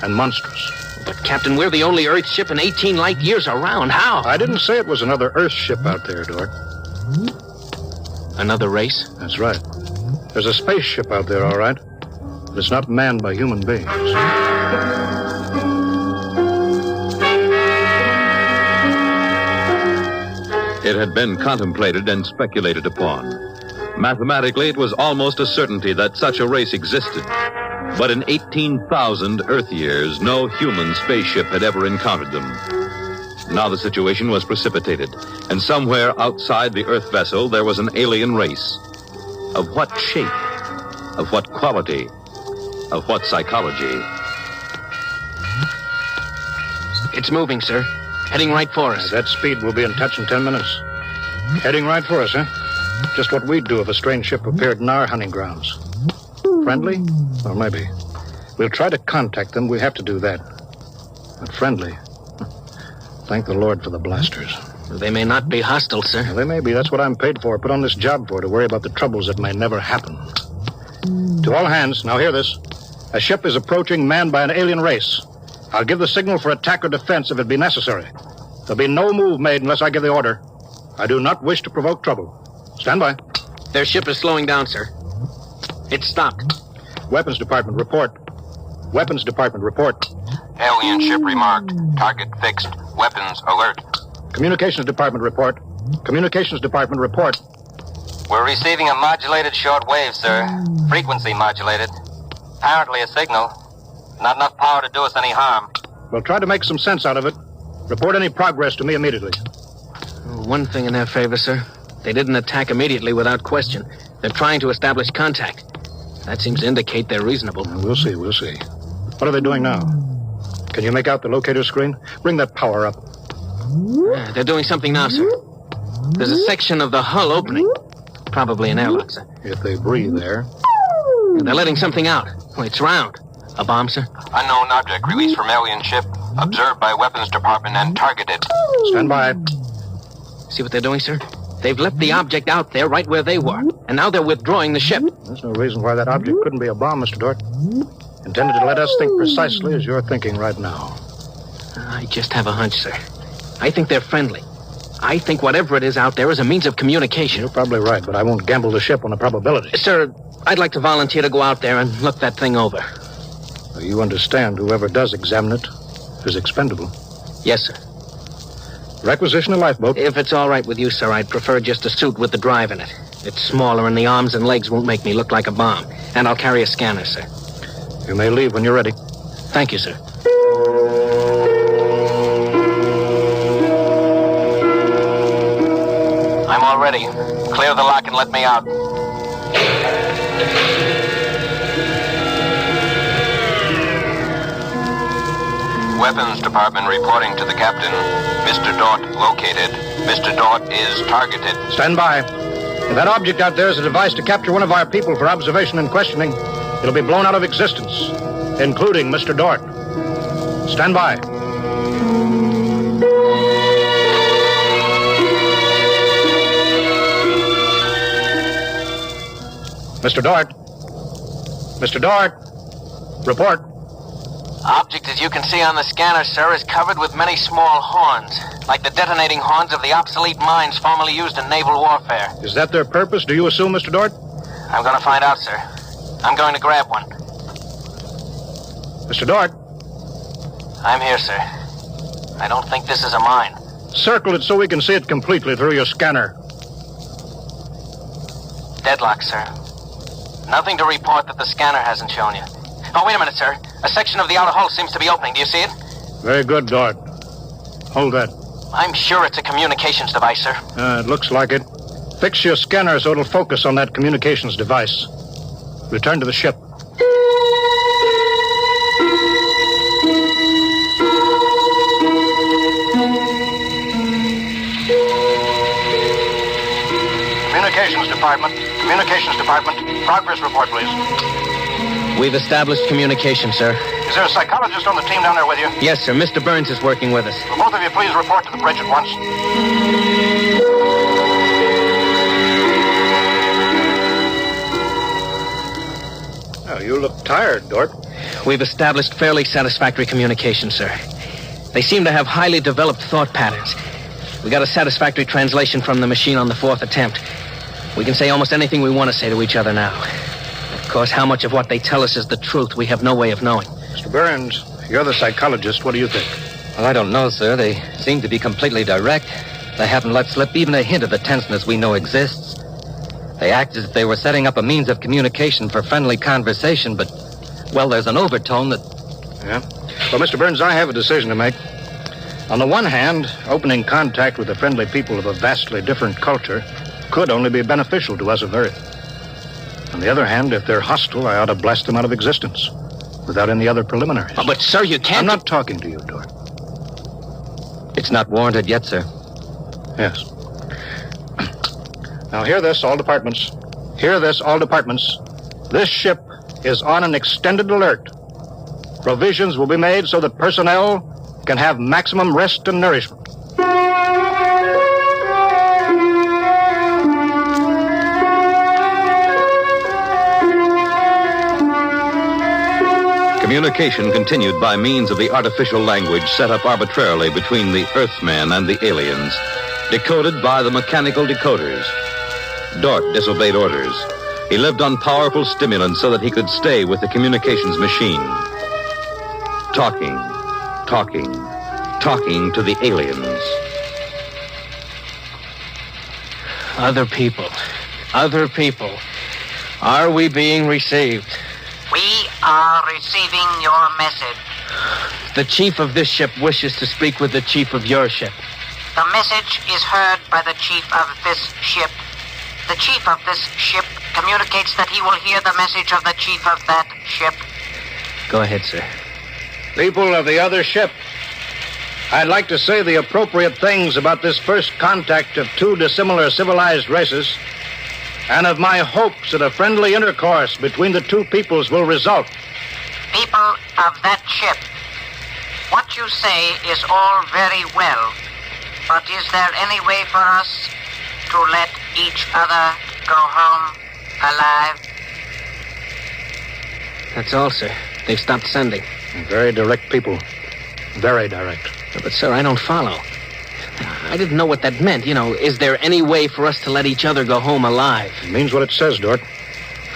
and monstrous. But, Captain, we're the only Earth ship in 18 light years around. How? I didn't say it was another Earth ship out there, Dort. Another race? That's right. There's a spaceship out there, all right. But it's not manned by human beings. It had been contemplated and speculated upon. Mathematically, it was almost a certainty that such a race existed. But in 18,000 Earth years, no human spaceship had ever encountered them. Now the situation was precipitated, and somewhere outside the Earth vessel there was an alien race. Of what shape? Of what quality? Of what psychology? It's moving, sir. Heading right for us. At that speed, we'll be in touch in 10 minutes. Heading right for us, huh? Just what we'd do if a strange ship appeared in our hunting grounds. Friendly? Well, maybe. We'll try to contact them. We have to do that. But friendly? Thank the Lord for the blasters. They may not be hostile, sir. Well, they may be. That's what I'm paid for. Put on this job for, to worry about the troubles that may never happen. To all hands, now hear this. A ship is approaching manned by an alien race. I'll give the signal for attack or defense if it be necessary. There'll be no move made unless I give the order. I do not wish to provoke trouble. Stand by. Their ship is slowing down, sir. It's stopped. Weapons Department, report. Weapons Department, report. Alien ship remarked. Target fixed. Weapons alert. Communications Department, report. Communications Department, report. We're receiving a modulated short wave, sir. Frequency modulated. Apparently a signal. Not enough power to do us any harm. We'll try to make some sense out of it. Report any progress to me immediately. One thing in their favor, sir. They didn't attack immediately without question. They're trying to establish contact. That seems to indicate they're reasonable. We'll see. What are they doing now? Can you make out the locator screen? Bring that power up. They're doing something now, sir. There's a section of the hull opening. Probably an airlock, sir. If they breathe there. They're letting something out. Oh, it's round. A bomb, sir? Unknown object released from alien ship. Observed by Weapons Department and targeted. Stand by. See what they're doing, sir? They've left the object out there right where they were. And now they're withdrawing the ship. There's no reason why that object couldn't be a bomb, Mr. Dort. Intended to let us think precisely as you're thinking right now. I just have a hunch, sir. I think they're friendly. I think whatever it is out there is a means of communication. You're probably right, but I won't gamble the ship on a probability. Sir, I'd like to volunteer to go out there and look that thing over. Well, you understand whoever does examine it is expendable. Yes, sir. Requisition a lifeboat. If it's all right with you, sir, I'd prefer just a suit with the drive in it. It's smaller and the arms and legs won't make me look like a bomb. And I'll carry a scanner, sir. You may leave when you're ready. Thank you, sir. I'm all ready. Clear the lock and let me out. Weapons Department reporting to the captain. Mr. Dort located. Mr. Dort is targeted. Stand by. If that object out there is a device to capture one of our people for observation and questioning, it'll be blown out of existence, including Mr. Dort. Stand by. Mr. Dort. Mr. Dort. Report. Object, as you can see on the scanner, sir, is covered with many small horns, like the detonating horns of the obsolete mines formerly used in naval warfare. Is that their purpose, do you assume, Mr. Dort? I'm going to find out, sir. I'm going to grab one. Mr. Dort? I'm here, sir. I don't think this is a mine. Circle it so we can see it completely through your scanner. Deadlock, sir. Nothing to report that the scanner hasn't shown you. Oh, wait a minute, sir. A section of the outer hull seems to be opening. Do you see it? Very good, Dort. Hold that. I'm sure it's a communications device, sir. It looks like it. Fix your scanner so it'll focus on that communications device. Return to the ship. Communications Department. Communications Department. Progress report, please. We've established communication, sir. Is there a psychologist on the team down there with you? Yes, sir. Mr. Burns is working with us. Will both of you please report to the bridge at once? Oh, you look tired, Dort. We've established fairly satisfactory communication, sir. They seem to have highly developed thought patterns. We got a satisfactory translation from the machine on the fourth attempt. We can say almost anything we want to say to each other now. Of course, how much of what they tell us is the truth, we have no way of knowing. Mr. Burns, you're the psychologist. What do you think? Well, I don't know, sir. They seem to be completely direct. They haven't let slip even a hint of the tenseness we know exists. They act as if they were setting up a means of communication for friendly conversation, but, well, there's an overtone that... Yeah? Well, Mr. Burns, I have a decision to make. On the one hand, opening contact with the friendly people of a vastly different culture could only be beneficial to us of Earth. On the other hand, if they're hostile, I ought to blast them out of existence without any other preliminaries. Oh, but, sir, you can't... I'm not talking to you, Dort. It's not warranted yet, sir. Yes. Now, hear this, all departments. Hear this, all departments. This ship is on an extended alert. Provisions will be made so that personnel can have maximum rest and nourishment. Communication continued by means of the artificial language set up arbitrarily between the Earthmen and the aliens, decoded by the mechanical decoders. Dort disobeyed orders. He lived on powerful stimulants so that he could stay with the communications machine. Talking to the aliens. Other people. Are we being received? We are receiving your message. The chief of this ship wishes to speak with the chief of your ship. The message is heard by the chief of this ship. The chief of this ship communicates that he will hear the message of the chief of that ship. Go ahead, sir. People of the other ship, I'd like to say the appropriate things about this first contact of two dissimilar civilized races, and of my hopes that a friendly intercourse between the two peoples will result. People of that ship, what you say is all very well, but is there any way for us to let each other go home alive? That's all, sir. They've stopped sending. Very direct people. Very direct. But, sir, I don't follow. I didn't know what that meant. You know, is there any way for us to let each other go home alive? It means what it says, Dort.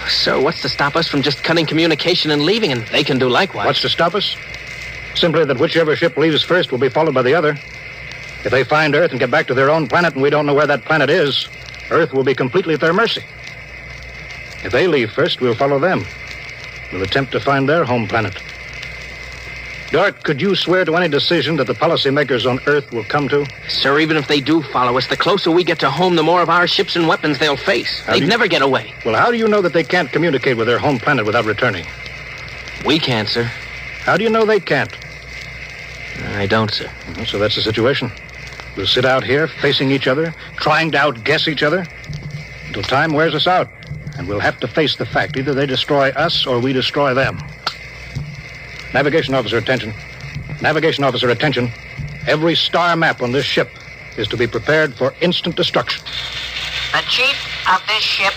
Sir, what's to stop us from just cutting communication and leaving, and they can do likewise? What's to stop us? Simply that whichever ship leaves first will be followed by the other. If they find Earth and get back to their own planet and we don't know where that planet is, Earth will be completely at their mercy. If they leave first, we'll follow them. We'll attempt to find their home planet. Dort, could you swear to any decision that the policymakers on Earth will come to? Sir, even if they do follow us, the closer we get to home, the more of our ships and weapons they'll face. They'd never get away. Well, how do you know that they can't communicate with their home planet without returning? We can't, sir. How do you know they can't? I don't, sir. So that's the situation. We'll sit out here, facing each other, trying to outguess each other, until time wears us out. And we'll have to face the fact. Either they destroy us or we destroy them. Navigation officer, attention. Navigation officer, attention. Every star map on this ship is to be prepared for instant destruction. The chief of this ship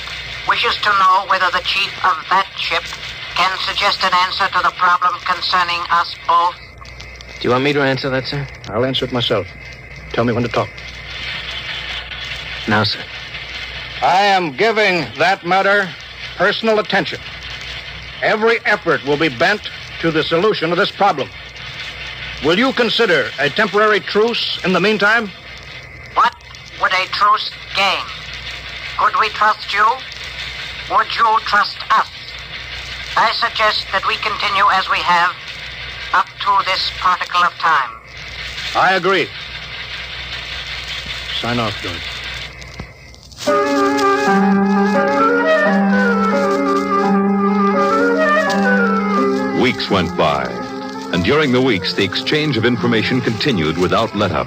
wishes to know whether the chief of that ship can suggest an answer to the problem concerning us both. Do you want me to answer that, sir? I'll answer it myself. Tell me when to talk. Now, sir. I am giving that matter personal attention. Every effort will be bent to the solution of this problem. Will you consider a temporary truce in the meantime? What would a truce gain? Could we trust you? Would you trust us? I suggest that we continue as we have up to this particle of time. I agree. Sign off, George. Weeks went by, and during the weeks, the exchange of information continued without let-up.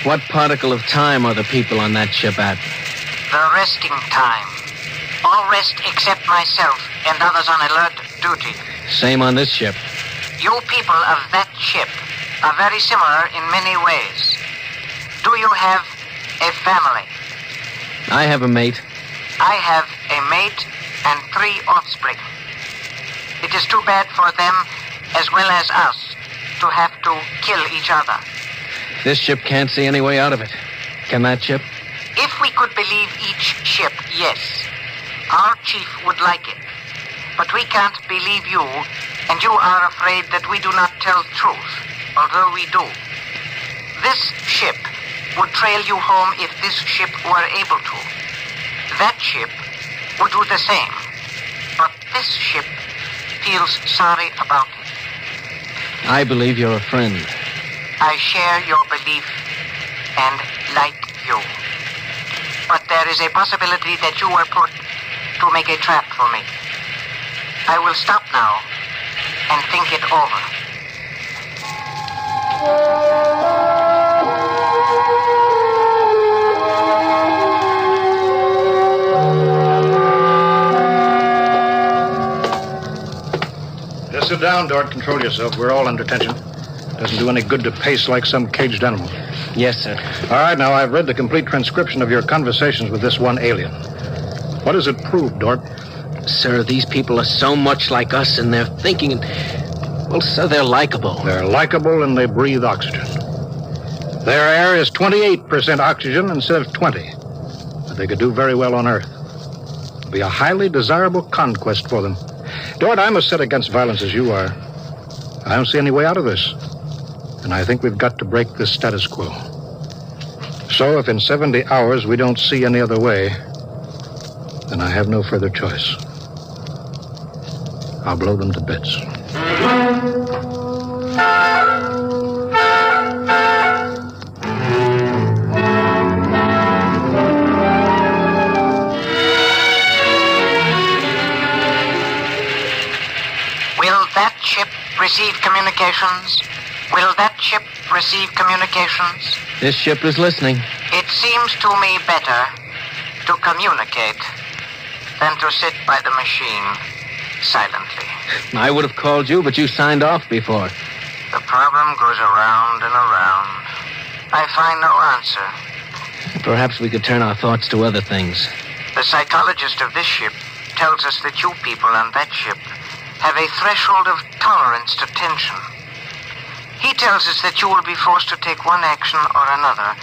What particle of time are the people on that ship at? The resting time. All rest except myself and others on alert duty. Same on this ship. You people of that ship are very similar in many ways. Do you have a family? I have a mate. I have a mate and 3 offspring. It is too bad for them, as well as us, to have to kill each other. This ship can't see any way out of it. Can that ship? If we could believe each ship, yes. Our chief would like it. But we can't believe you, and you are afraid that we do not tell truth, although we do. This ship would trail you home if this ship were able to. That ship would do the same. But this ship feels sorry about it. I believe you're a friend. I share your belief and like you. But there is a possibility that you were put to make a trap for me. I will stop now and think it over. Just sit down, Dort. Control yourself. We're all under tension. Doesn't do any good to pace like some caged animal. Yes, sir. All right, now I've read the complete transcription of your conversations with this one alien. What does it prove, Dort? Sir, these people are so much like us in their thinking and... Well, sir, they're likable. They're likable and they breathe oxygen. Their air is 28% oxygen instead of 20. But they could do very well on Earth. It'll be a highly desirable conquest for them. Dort, I'm as set against violence as you are. I don't see any way out of this. And I think we've got to break this status quo. So if in 70 hours we don't see any other way, then I have no further choice. I'll blow them to bits. Will that ship receive communications? Will that ship receive communications? This ship is listening. It seems to me better to communicate than to sit by the machine silently. I would have called you, but you signed off before. The problem goes around and around. I find no answer. Perhaps we could turn our thoughts to other things. The psychologist of this ship tells us that you people on that ship have a threshold of tolerance to tension. He tells us that you will be forced to take one action or another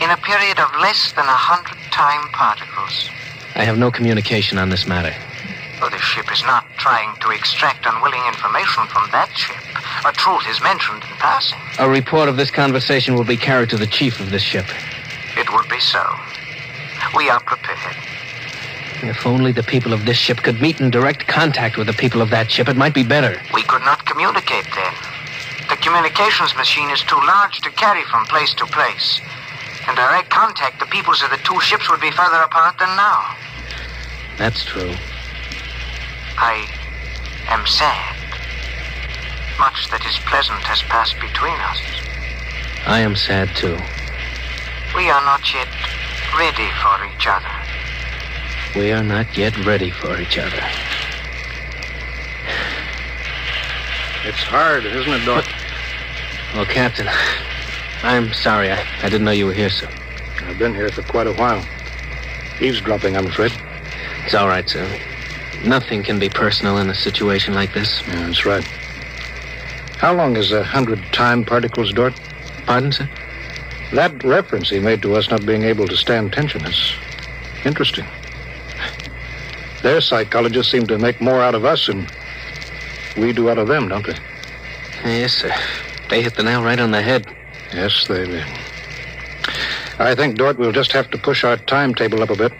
in a period of less than 100 time particles. I have no communication on this matter. Well, the ship is not trying to extract unwilling information from that ship. A truth is mentioned in passing. A report of this conversation will be carried to the chief of this ship. It would be so. We are prepared. If only the people of this ship could meet in direct contact with the people of that ship, it might be better. We could not communicate then. The communications machine is too large to carry from place to place. In direct contact, the peoples of the two ships would be further apart than now. That's true. I am sad. Much that is pleasant has passed between us. I am sad, too. We are not yet ready for each other. We are not yet ready for each other. It's hard, isn't it, Dort? Well, Captain, I'm sorry. I didn't know you were here, sir. I've been here for quite a while. Eavesdropping, I'm afraid. It's all right, sir. Nothing can be personal in a situation like this. Yeah, that's right. How long is 100 time particles, Dort? Pardon, sir? That reference he made to us not being able to stand tension is interesting. Their psychologists seem to make more out of us than we do out of them, don't they? Yes, sir. They hit the nail right on the head. Yes, they did. I think, Dort, we'll just have to push our timetable up a bit.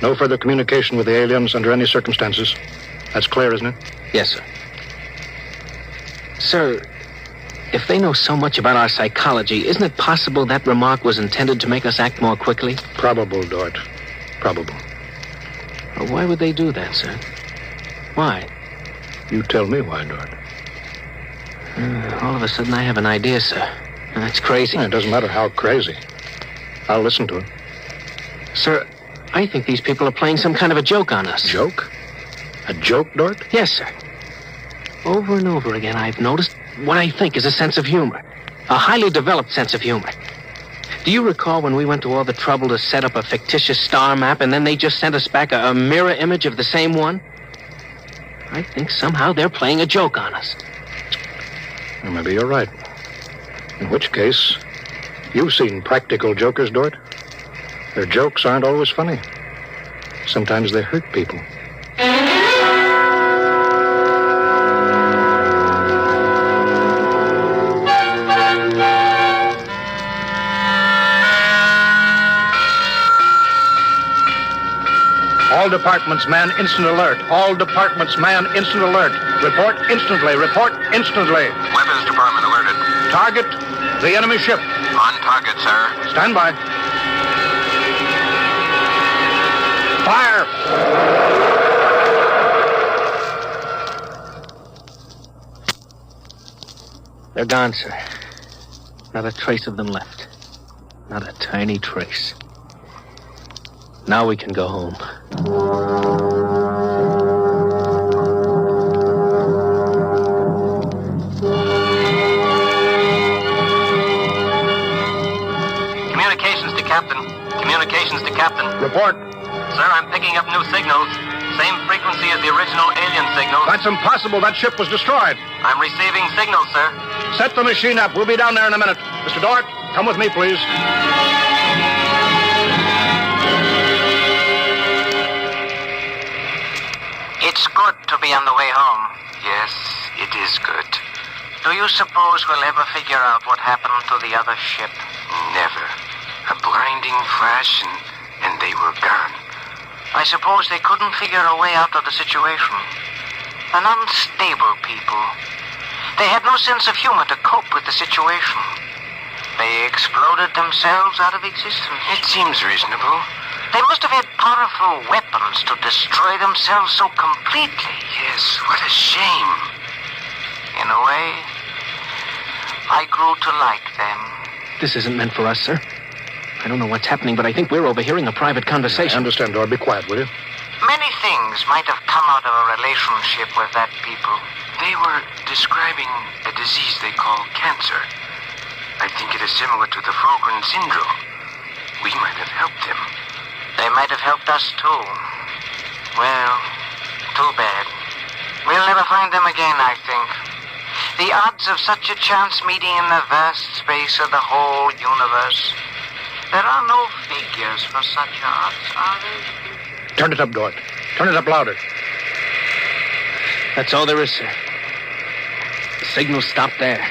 No further communication with the aliens under any circumstances. That's clear, isn't it? Yes, sir. Sir, if they know so much about our psychology, isn't it possible that remark was intended to make us act more quickly? Probable, Dort. Probable. Well, why would they do that, sir? Why? You tell me why, Dort. All of a sudden, I have an idea, sir. That's crazy. It doesn't matter how crazy. I'll listen to it. Sir, I think these people are playing some kind of a joke on us. Joke? A joke, Dort? Yes, sir. Over and over again, I've noticed what I think is a sense of humor. A highly developed sense of humor. Do you recall when we went to all the trouble to set up a fictitious star map and then they just sent us back a mirror image of the same one? I think somehow they're playing a joke on us. Well, maybe you're right. In which case, you've seen practical jokers, Dort. Their jokes aren't always funny. Sometimes they hurt people. departments, man, instant alert. All departments, man, instant alert. Report instantly. Report instantly. Weapons Department alerted. Target, the enemy ship. On target, sir. Stand by. Fire! They're gone, sir. Not a trace of them left. Not a tiny trace. Now we can go home. Communications to Captain. Communications to Captain. Report. Sir, I'm picking up new signals. Same frequency as the original alien signals. That's impossible. That ship was destroyed. I'm receiving signals, sir. Set the machine up. We'll be down there in a minute. Mr. Dort, come with me, please. It's good to be on the way home. Yes, it is good. Do you suppose we'll ever figure out what happened to the other ship? Never. A blinding flash and they were gone. I suppose they couldn't figure a way out of the situation. An unstable people. They had no sense of humor to cope with the situation. They exploded themselves out of existence. It seems reasonable. They must have had powerful weapons to destroy themselves so completely. Yes, what a shame. In a way, I grew to like them. This isn't meant for us, sir. I don't know what's happening, but I think we're overhearing a private conversation. I understand, Dora. Be quiet, will you? Many things might have come out of a relationship with that people. They were describing a disease they call cancer. I think it is similar to the Fulgren syndrome. We might have helped them. They might have helped us, too. Well, too bad. We'll never find them again, I think. The odds of such a chance meeting in the vast space of the whole universe. There are no figures for such odds, are there? Turn it up, Dort. Turn it up louder. That's all there is, sir. The signal stopped there.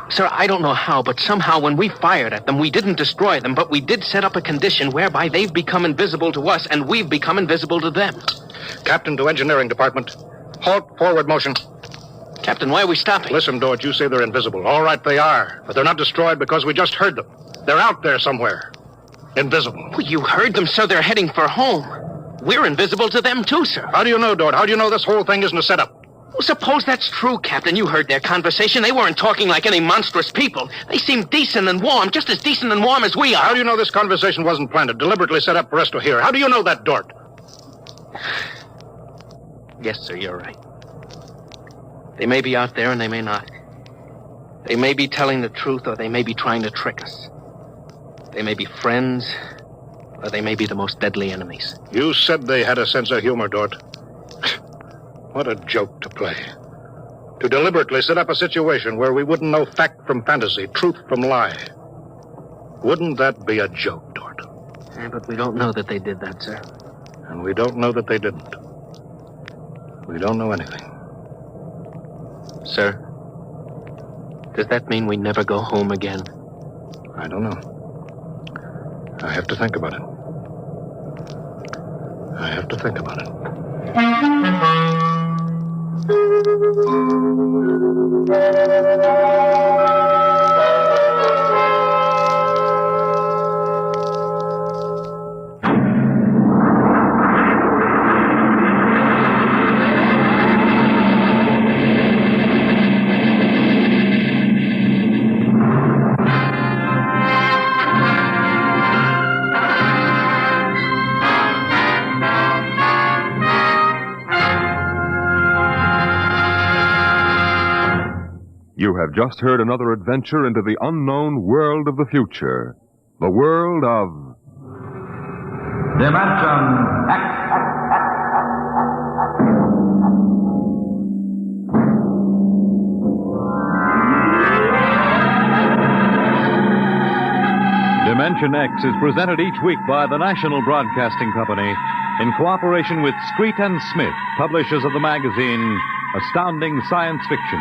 Sir, I don't know how, but somehow when we fired at them, we didn't destroy them, but we did set up a condition whereby they've become invisible to us and we've become invisible to them. Captain to Engineering Department. Halt, forward motion. Captain, why are we stopping? Listen, Dort, you say they're invisible. All right, they are. But they're not destroyed because we just heard them. They're out there somewhere. Invisible. Well, you heard them, sir. They're heading for home. We're invisible to them, too, sir. How do you know, Dort? How do you know this whole thing isn't a setup? Well, suppose that's true, Captain. You heard their conversation. They weren't talking like any monstrous people. They seemed decent and warm, just as decent and warm as we are. How do you know this conversation wasn't planned, deliberately set up for us to hear? How do you know that, Dort? Yes, sir, you're right. They may be out there and they may not. They may be telling the truth or they may be trying to trick us. They may be friends or they may be the most deadly enemies. You said they had a sense of humor, Dort. What a joke to play. To deliberately set up a situation where we wouldn't know fact from fantasy, truth from lie. Wouldn't that be a joke, Dort? Yeah, but we don't know that they did that, sir. And we don't know that they didn't. We don't know anything. Sir, does that mean we never go home again? I don't know. I have to think about it. I have to think about it. You have just heard another adventure into the unknown world of the future. The world of... Dimension X. Dimension X is presented each week by the National Broadcasting Company in cooperation with Street and Smith, publishers of the magazine Astounding Science Fiction.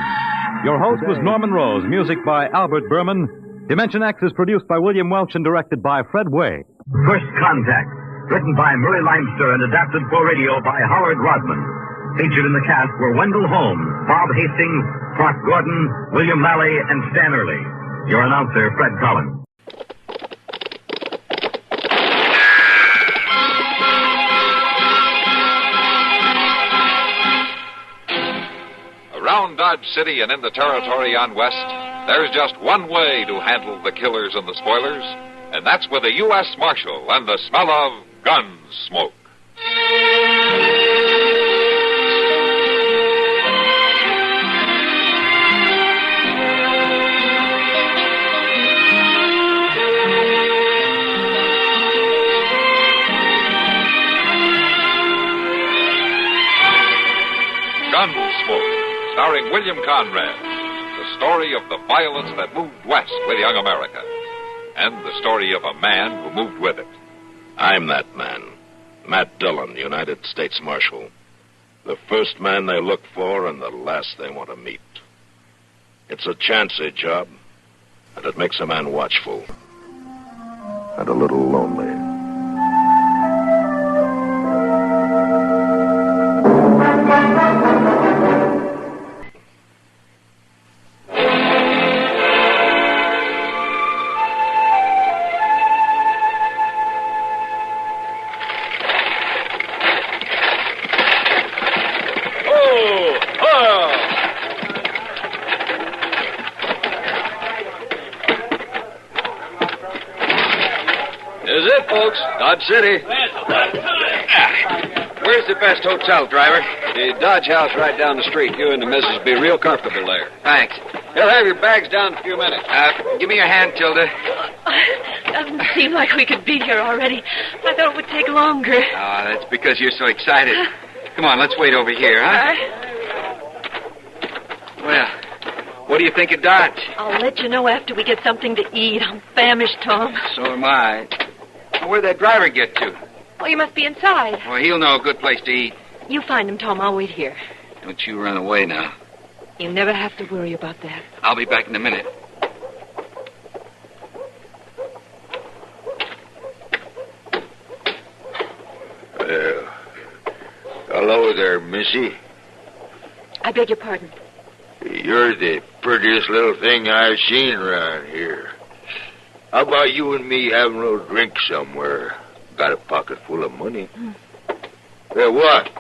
Your host was Norman Rose, music by Albert Berman. Dimension X is produced by William Welch and directed by Fred Way. First contact. Written by Murray Leinster and adapted for radio by Howard Rodman. Featured in the cast were Wendell Holmes, Bob Hastings, Clark Gordon, William Lally, and Stan Early. Your announcer, Fred Collins. Around Dodge City and in the territory on West, there's just one way to handle the killers and the spoilers, and that's with a U.S. Marshal and the smell of Gunsmoke. Gunsmoke, starring William Conrad. The story of the violence that moved west with young America. And the story of a man who moved with it. I'm that man. Matt Dillon, United States Marshal. The first man they look for and the last they want to meet. It's a chancy job, and it makes a man watchful. And a little lonely. Dodge City. Where's the best hotel, driver? The Dodge House right down the street. You and the missus be real comfortable there. Thanks. He'll have your bags down in a few minutes. Give me your hand, Tilda. Doesn't seem like we could be here already. I thought it would take longer. Oh, that's because you're so excited. Come on, let's wait over here, huh? Well, what do you think of Dodge? I'll let you know after we get something to eat. I'm famished, Tom. So am I. Where'd that driver get to? Oh, you must be inside. Well, he'll know a good place to eat. You find him, Tom. I'll wait here. Don't you run away now. You never have to worry about that. I'll be back in a minute. Hello there, Missy. I beg your pardon. You're the prettiest little thing I've seen around here. How about you and me having a little drink somewhere? Got a pocket full of money. Hey, what?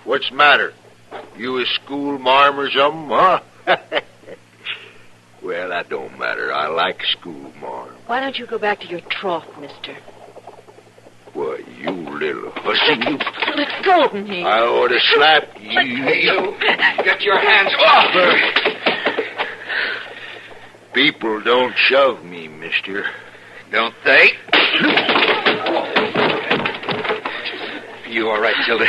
What's the matter? You a school marm or something, huh? Well, that don't matter. I like school marm. Why don't you go back to your trough, mister? Why, you little hussy, you... Let go of me. I ought to slap you. Get your hands off her. People don't shove me, mister. Don't they? You all right, Tilda?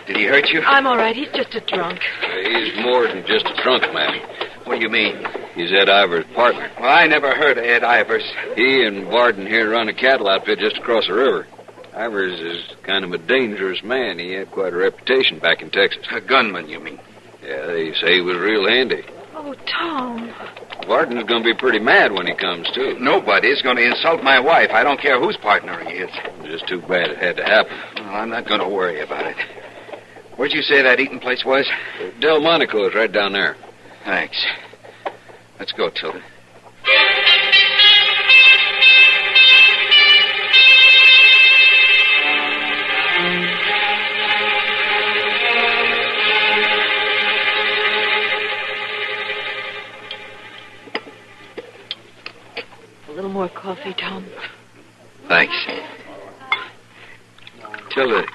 Did he hurt you? I'm all right. He's just a drunk. He's more than just a drunk, man. What do you mean? He's Ed Ivers' partner. Well, I never heard of Ed Ivers. He and Varden here run a cattle outfit just across the river. Ivers is kind of a dangerous man. He had quite a reputation back in Texas. A gunman, you mean? Yeah, they say he was real handy. Oh, Tom. Varden's going to be pretty mad when he comes, too. Nobody's going to insult my wife. I don't care whose partner he is. Just too bad it had to happen. Well, I'm not going to worry about it. Where'd you say that eating place was? Delmonico's right down there. Thanks. Let's go, Tilda. A little more coffee, Tom. Thanks. Tilda,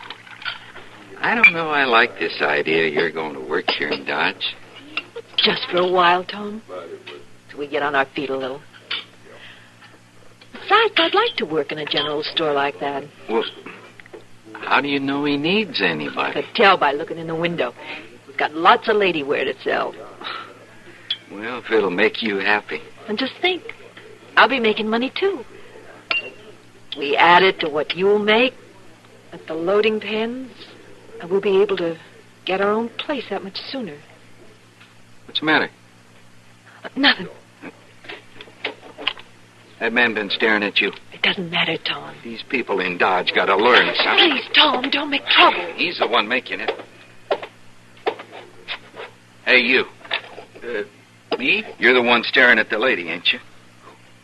I don't know I like this idea you're going to work here in Dodge. Just for a while, Tom. Till we get on our feet a little. Besides, I'd like to work in a general store like that. Well, how do you know he needs anybody? I could tell by looking in the window. He's got lots of lady wear to sell. Well, if it'll make you happy. And just think, I'll be making money, too. We add it to what you'll make at the loading pens, and we'll be able to get our own place that much sooner. What's the matter? Nothing. That man been staring at you. It doesn't matter, Tom. These people in Dodge got to learn something. Please, Tom, don't make trouble. He's the one making it. Hey, you. Me? You're the one staring at the lady, ain't you?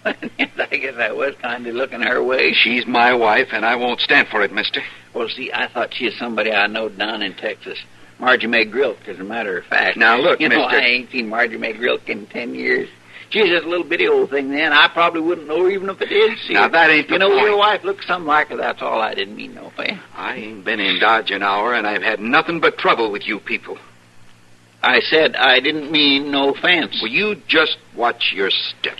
I guess I was kind of looking her way. She's my wife, and I won't stand for it, mister. Well, see, I thought she was somebody I know down in Texas. Margie May Grilk, as a matter of fact. Now, look, you know, mister. I ain't seen Margie May Grilk in 10 years. She was just a little bitty old thing then. I probably wouldn't know her even if I did see her. Now, that ain't the You know, point. your wife looks something like her, that's all. I didn't mean no offense. I ain't been in Dodge an hour, and I've had nothing but trouble with you people. I said I didn't mean no offense. Well, you just watch your step.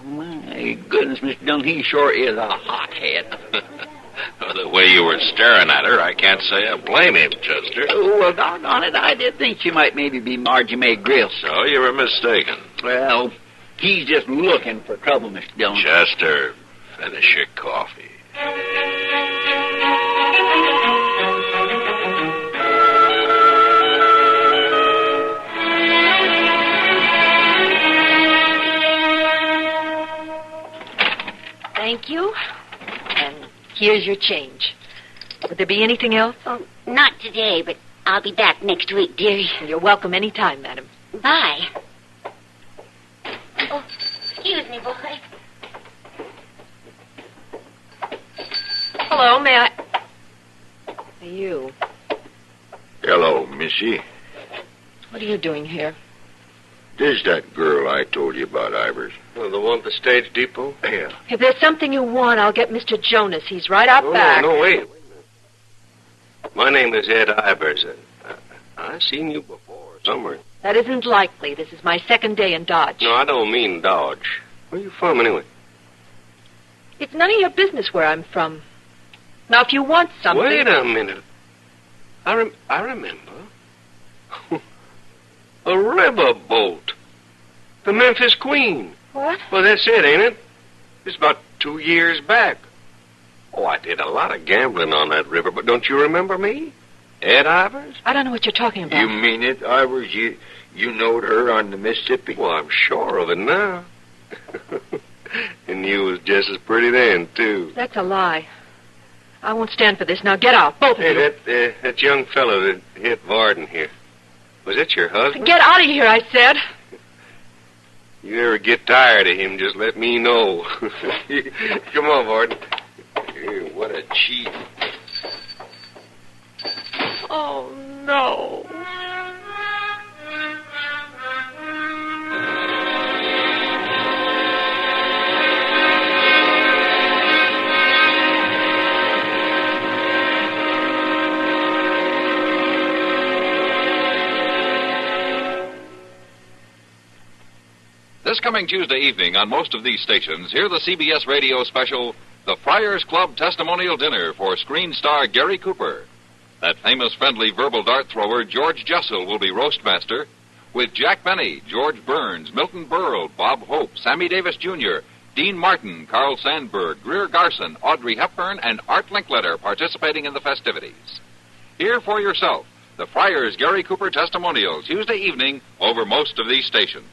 My goodness, Mr. Dunn, he sure is a hothead. Well, the way you were staring at her, I can't say I blame him, Chester. Oh, well, doggone it, I did think she might maybe be Margie May Grill. So you were mistaken. Well, he's just looking for trouble, Mr. Dillon. Chester, finish your coffee. Thank you. And here's your change. Would there be anything else? Oh, not today, but I'll be back next week, dearie. You're welcome any time, madam. Bye. Oh, excuse me, boy. Hello, may I... You. Hello, Missy. What are you doing here? There's that girl I told you about, Ivers. Oh, the one at the stage depot? Yeah. If there's something you want, I'll get Mr. Jonas. He's right out back. No, wait. My name is Ed Ivers. I've seen you before, somewhere. That isn't likely. This is my second day in Dodge. No, I don't mean Dodge. Where you from, anyway? It's none of your business where I'm from. Now, if you want something... Wait a minute. I remember. A riverboat. The Memphis Queen. What? Well, that's it, ain't it? It's about 2 years back. Oh, I did a lot of gambling on that river, but don't you remember me? Ed Ivers? I don't know what you're talking about. You mean it, Ivers? You knowed her on the Mississippi? Well, I'm sure of it now. And you was just as pretty then, too. That's a lie. I won't stand for this. Now, get out, both of you. Hey, that young fellow that hit Varden here. Was it your husband? Get out of here, I said. You ever get tired of him, just let me know. Come on, Varden. What a cheat. Oh, no. This coming Tuesday evening on most of these stations, hear the CBS radio special, The Friars Club Testimonial Dinner for screen star Gary Cooper. That famous friendly verbal dart thrower, George Jessel, will be roastmaster, with Jack Benny, George Burns, Milton Berle, Bob Hope, Sammy Davis Jr., Dean Martin, Carl Sandburg, Greer Garson, Audrey Hepburn, and Art Linkletter participating in the festivities. Hear for yourself the Friars Gary Cooper Testimonial Tuesday evening over most of these stations.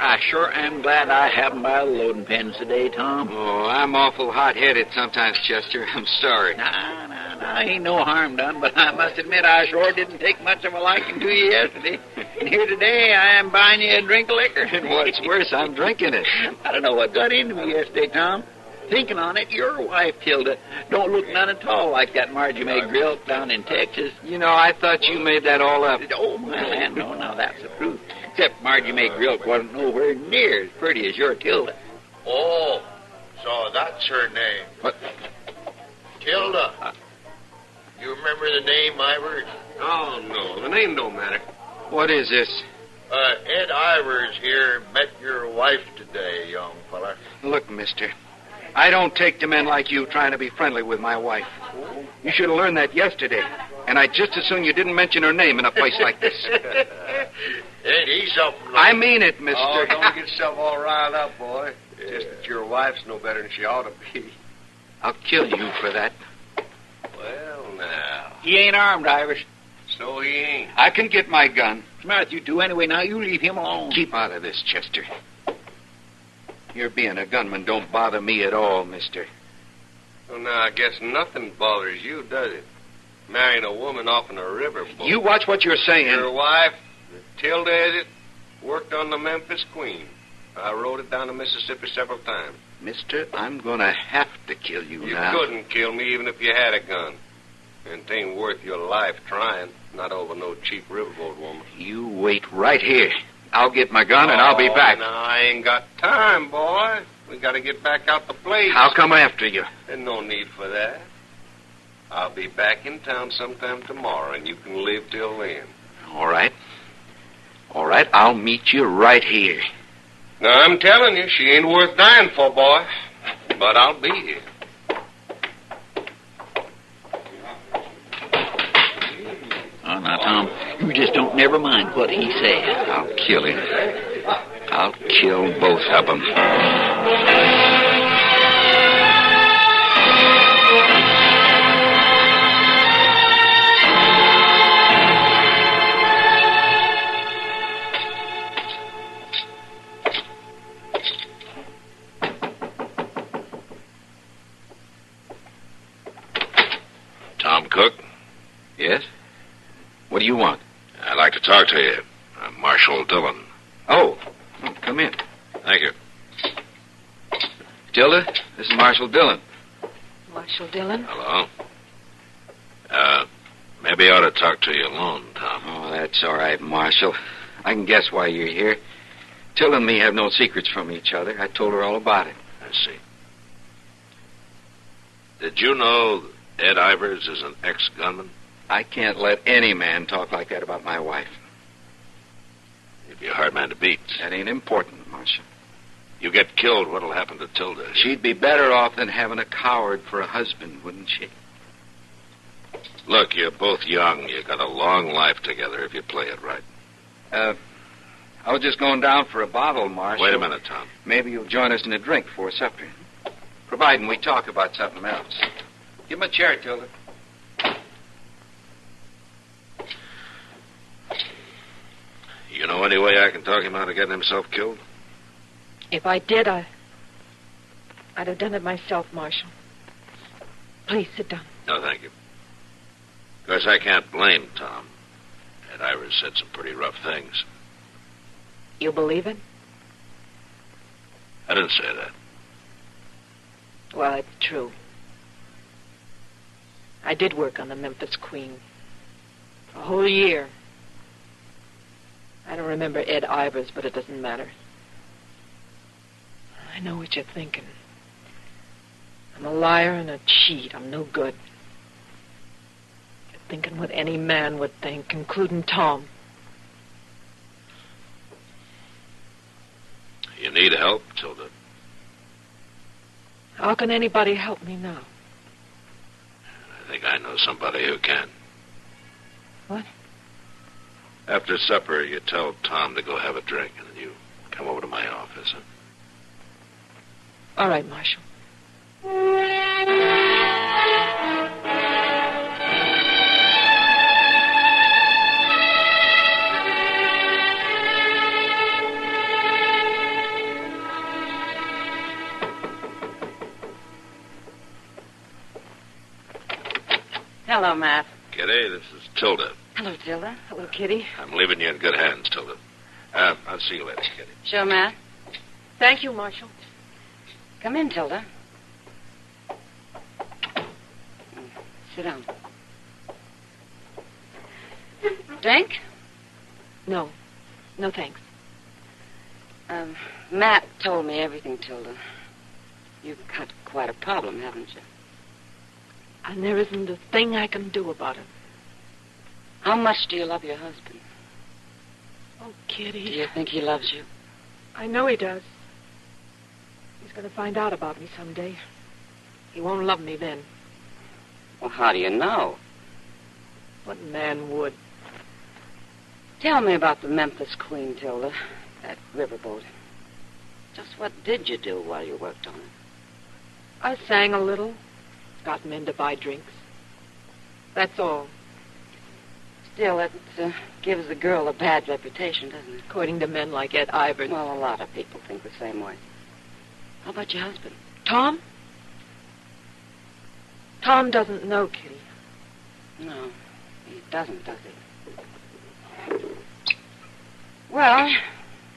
I sure am glad I haven't by the loading pens today, Tom. Oh, I'm awful hot-headed sometimes, Chester. I'm sorry. Nah, ain't no harm done, but I must admit I sure didn't take much of a liking to you yesterday. And here today I am buying you a drink of liquor. And what's worse, I'm drinking it. I don't know what got into me yesterday, Tom. Thinking on it, your wife, Tilda, don't look none at all like that Margie May Grill down in Texas. You know, I thought you made that all up. Oh, my land, no, now that's the truth. Except Margie May Grill wasn't nowhere near as pretty as your Tilda. Oh, so that's her name. What? Tilda. You remember the name, Ivers? Oh, no, the name don't matter. What is this? Ed Ivers here met your wife today, young fella. Look, mister, I don't take to men like you trying to be friendly with my wife. You should have learned that yesterday. And I'd just as soon you didn't mention her name in a place like this. Ain't he something? I mean it, mister. Oh, don't get yourself all riled up, boy. Just that your wife's no better than she ought to be. I'll kill you for that. Well, now. He ain't armed, Irish. So he ain't. I can get my gun. Smart you do anyway. Now you leave him alone. Keep out of this, Chester. Your being a gunman don't bother me at all, mister. Well, now, I guess nothing bothers you, does it? Marrying a woman off in a river boat. You watch what you're saying. Your wife, Tilda, is it? Worked on the Memphis Queen. I rode it down the Mississippi several times. Mister, I'm gonna have to kill you now. You couldn't kill me even if you had a gun. And it ain't worth your life trying. Not over no cheap riverboat woman. You wait right here. I'll get my gun and I'll be back. No, I ain't got time, boy. We gotta get back out the place. I'll come after you. There's no need for that. I'll be back in town sometime tomorrow, and you can live till then. All right. All right, I'll meet you right here. Now, I'm telling you, she ain't worth dying for, boy. But I'll be here. Oh, now, Tom, you just don't never mind what he says. I'll kill him. I'll kill both of them. Tom Cook? Yes? What do you want? I'd like to talk to you. I'm Marshal Dillon. Oh, come in. Thank you. Tilda, this is Marshal Dillon. Marshal Dillon? Hello. Maybe I ought to talk to you alone, Tom. Oh, that's all right, Marshal. I can guess why you're here. Tilda and me have no secrets from each other. I told her all about it. I see. Did you know Ed Ivers is an ex-gunman? I can't let any man talk like that about my wife. He'd be a hard man to beat. That ain't important, Marshal. You get killed, what'll happen to Tilda? She'd be better off than having a coward for a husband, wouldn't she? Look, you're both young. You got a long life together if you play it right. I was just going down for a bottle, Marshal. Wait a minute, Tom. Maybe you'll join us in a drink before supper. Providing we talk about something else. Give him a chair, Tilda. You know any way I can talk him out of getting himself killed? If I did, I'd have done it myself, Marshal. Please sit down. No, thank you. Of course, I can't blame Tom. Ed Ivers said some pretty rough things. You believe it? I didn't say that. Well, it's true. I did work on the Memphis Queen. A whole year. I don't remember Ed Ivers, but it doesn't matter. I know what you're thinking. I'm a liar and a cheat. I'm no good. You're thinking what any man would think, including Tom. You need help, Tilda. How can anybody help me now? I think I know somebody who can. What? After supper, you tell Tom to go have a drink, and then you come over to my office. Huh? All right, Marshal. Hello, Matt. Kitty, this is Tilda. Hello, Tilda. Hello, Kitty. I'm leaving you in good hands, Tilda. I'll see you later, Kitty. Sure, Matt. Thank you, Marshal. Come in, Tilda. Sit down. Drink? No. No, thanks. Matt told me everything, Tilda. You've got quite a problem, haven't you? And there isn't a thing I can do about it. How much do you love your husband? Oh, Kitty. Do you think he loves you? I know he does. He's going to find out about me someday. He won't love me then. Well, how do you know? What man would? Tell me about the Memphis Queen, Tilda. That riverboat. Just what did you do while you worked on it? I sang a little, got men to buy drinks. That's all. Still, it gives the girl a bad reputation, doesn't it? According to men like Ed Ivers. Well, a lot of people think the same way. How about your husband? Tom? Tom doesn't know, Kitty. No, he doesn't, does he? Well,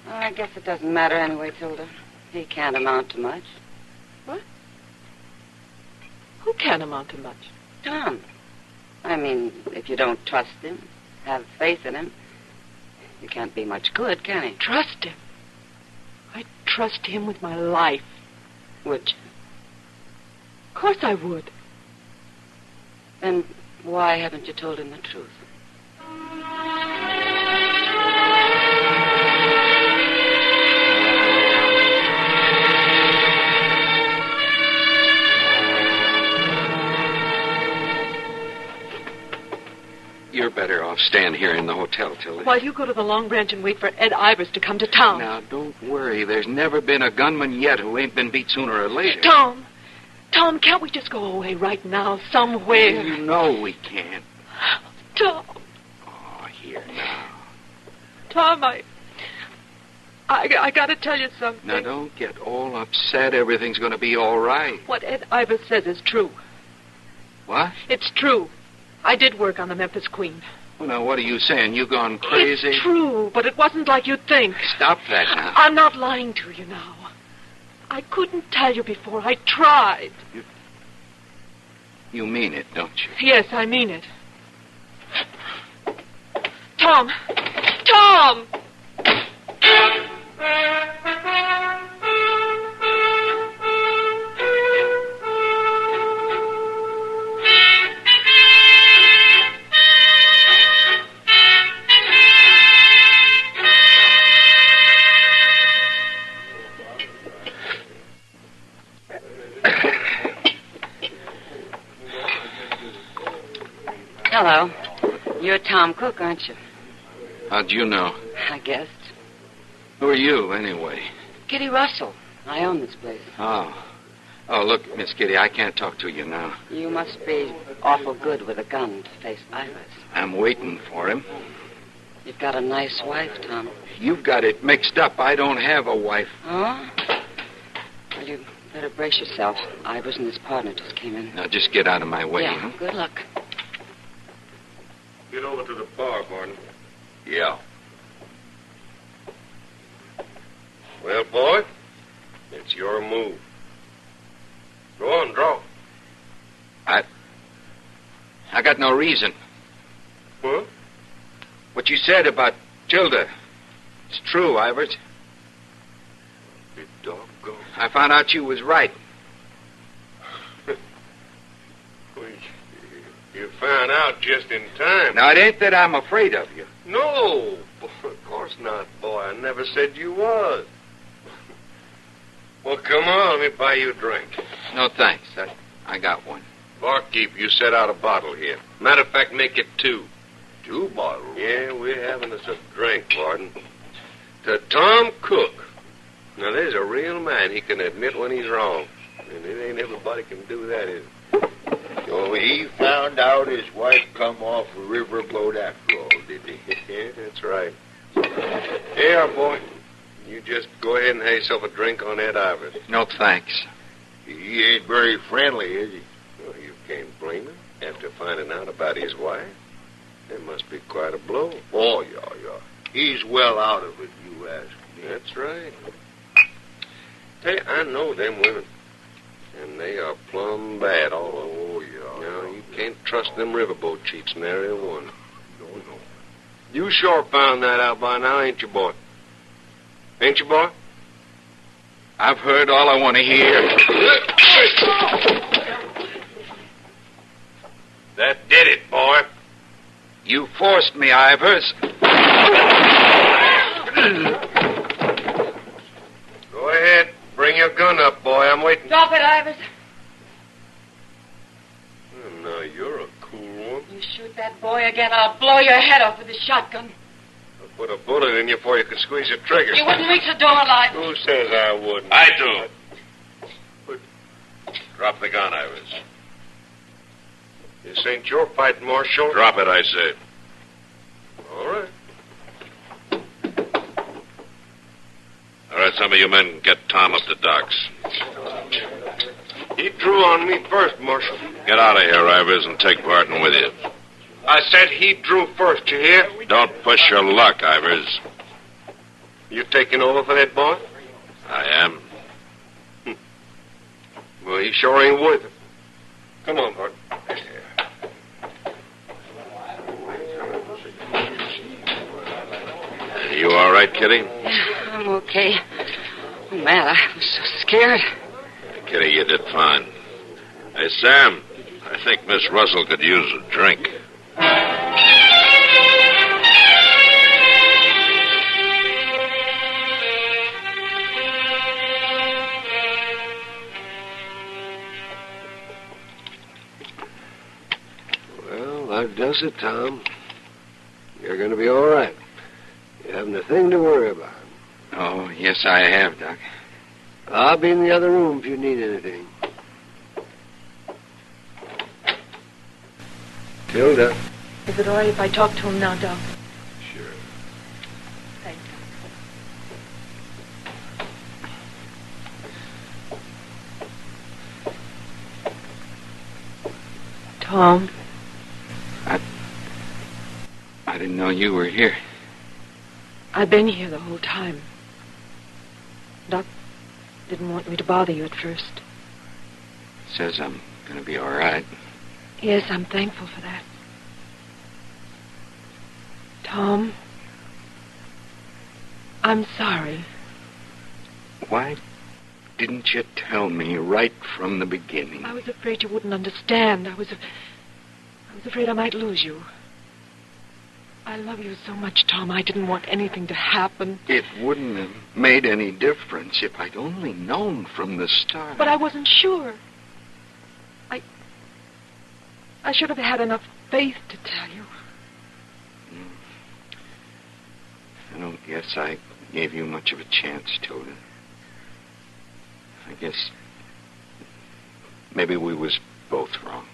I guess it doesn't matter anyway, Tilda. He can't amount to much. What? Who can't amount to much? Tom. I mean, if you don't trust him, have faith in him, you can't be much good, can he? Trust him? I trust him with my life. Would you? Of course I would. Then why haven't you told him the truth? You're better off staying here in the hotel, Tilly. While you go to the Long Branch and wait for Ed Ivers to come to town. Now, don't worry. There's never been a gunman yet who ain't been beat sooner or later. Tom, can't we just go away right now, somewhere? You know we can't. Tom. Oh, here now. Tom, I gotta tell you something. Now, don't get all upset. Everything's gonna be all right. What Ed Ivers says is true. What? It's true. I did work on the Memphis Queen. Well, now, what are you saying? You gone crazy? It's true, but it wasn't like you'd think. Stop that now. I'm not lying to you now. I couldn't tell you before. I tried. You mean it, don't you? Yes, I mean it. Tom! Tom! Hello. You're Tom Cook, aren't you? How'd you know? I guessed. Who are you, anyway? Kitty Russell. I own this place. Oh, look, Miss Kitty, I can't talk to you now. You must be awful good with a gun to face Ivers. I'm waiting for him. You've got a nice wife, Tom. You've got it mixed up. I don't have a wife. Oh? Well, you better brace yourself. Ivers and his partner just came in. Now, just get out of my way. Yeah, Huh? good luck. Get over to the bar, Barney. Yeah. Well, boy, it's your move. Go on, draw. I got no reason. What? What you said about Tilda. It's true, Ivers. Be doggone. I found out you was right. You found out just in time. Now, it ain't that I'm afraid of you. No, of course not, boy. I never said you was. Well, come on, let me buy you a drink. No, thanks. I got one. Barkeep, you set out a bottle here. Matter of fact, make it 2. 2 bottles? Yeah, we're having us a drink, Varden. To Tom Cook. Now, there's a real man. He can admit when he's wrong. And it ain't everybody can do that, is it? So he found out his wife come off a riverboat after all, did he? Yeah, that's right. Here, boy. You just go ahead and have yourself a drink on Ed Ivers. No, thanks. He ain't very friendly, is he? Well, you can't blame him. After finding out about his wife, it must be quite a blow. Oh, yeah. He's well out of it, you ask me. That's right. Hey, I know them women. And they are plumb bad all over. Oh, yeah. Now, you can't trust them riverboat cheats, nary a one. No. You sure found that out by now, ain't you, boy? Ain't you, boy? I've heard all I want to hear. That did it, boy. You forced me, Ivers. Go ahead. Bring your gun up, boy. I'm waiting. Drop it, Ivers. Oh, now, you're a cool one. You shoot that boy again, I'll blow your head off with the shotgun. Of Put a bullet in you before you could squeeze the trigger. You wouldn't reach the door alive. Who says I wouldn't? I do. Drop the gun, Ivers. This ain't your fight, Marshal. Drop it, I say. All right. All right, some of you men get Tom up to docks. He drew on me first, Marshal. Get out of here, Ivers, and take Barton with you. I said he drew first, you hear? Don't push your luck, Ivers. You taking over for that boy? I am. Well, he sure ain't worth it. Come on, Barton. You all right, Kitty? Yeah, I'm okay. Oh, man, I was so scared. Kitty, you did fine. Hey, Sam, I think Miss Russell could use a drink. Well, that does it, Tom. You're going to be all right. You haven't a thing to worry about. Oh, yes, I have, Doc. I'll be in the other room if you need anything. Tilda. Is it all right if I talk to him now, Doc? Sure. Thanks. Tom. I didn't know you were here. I've been here the whole time. Doc didn't want me to bother you at first. Says I'm going to be all right. Yes, I'm thankful for that. Tom, I'm sorry. Why didn't you tell me right from the beginning? I was afraid you wouldn't understand. I was afraid I might lose you. I love you so much, Tom. I didn't want anything to happen. It wouldn't have made any difference if I'd only known from the start. But I wasn't sure. I should have had enough faith to tell you. I don't guess I gave you much of a chance, Tilda. I guess maybe we was both wrong.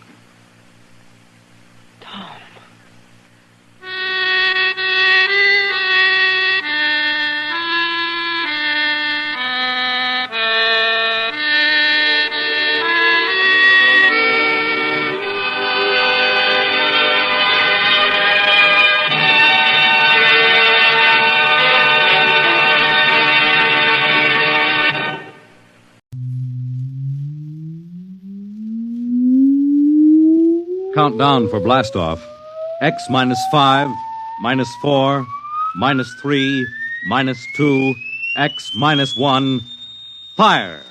Tom. Countdown for blastoff. X -5, -4, -3, -2, X -1. Fire!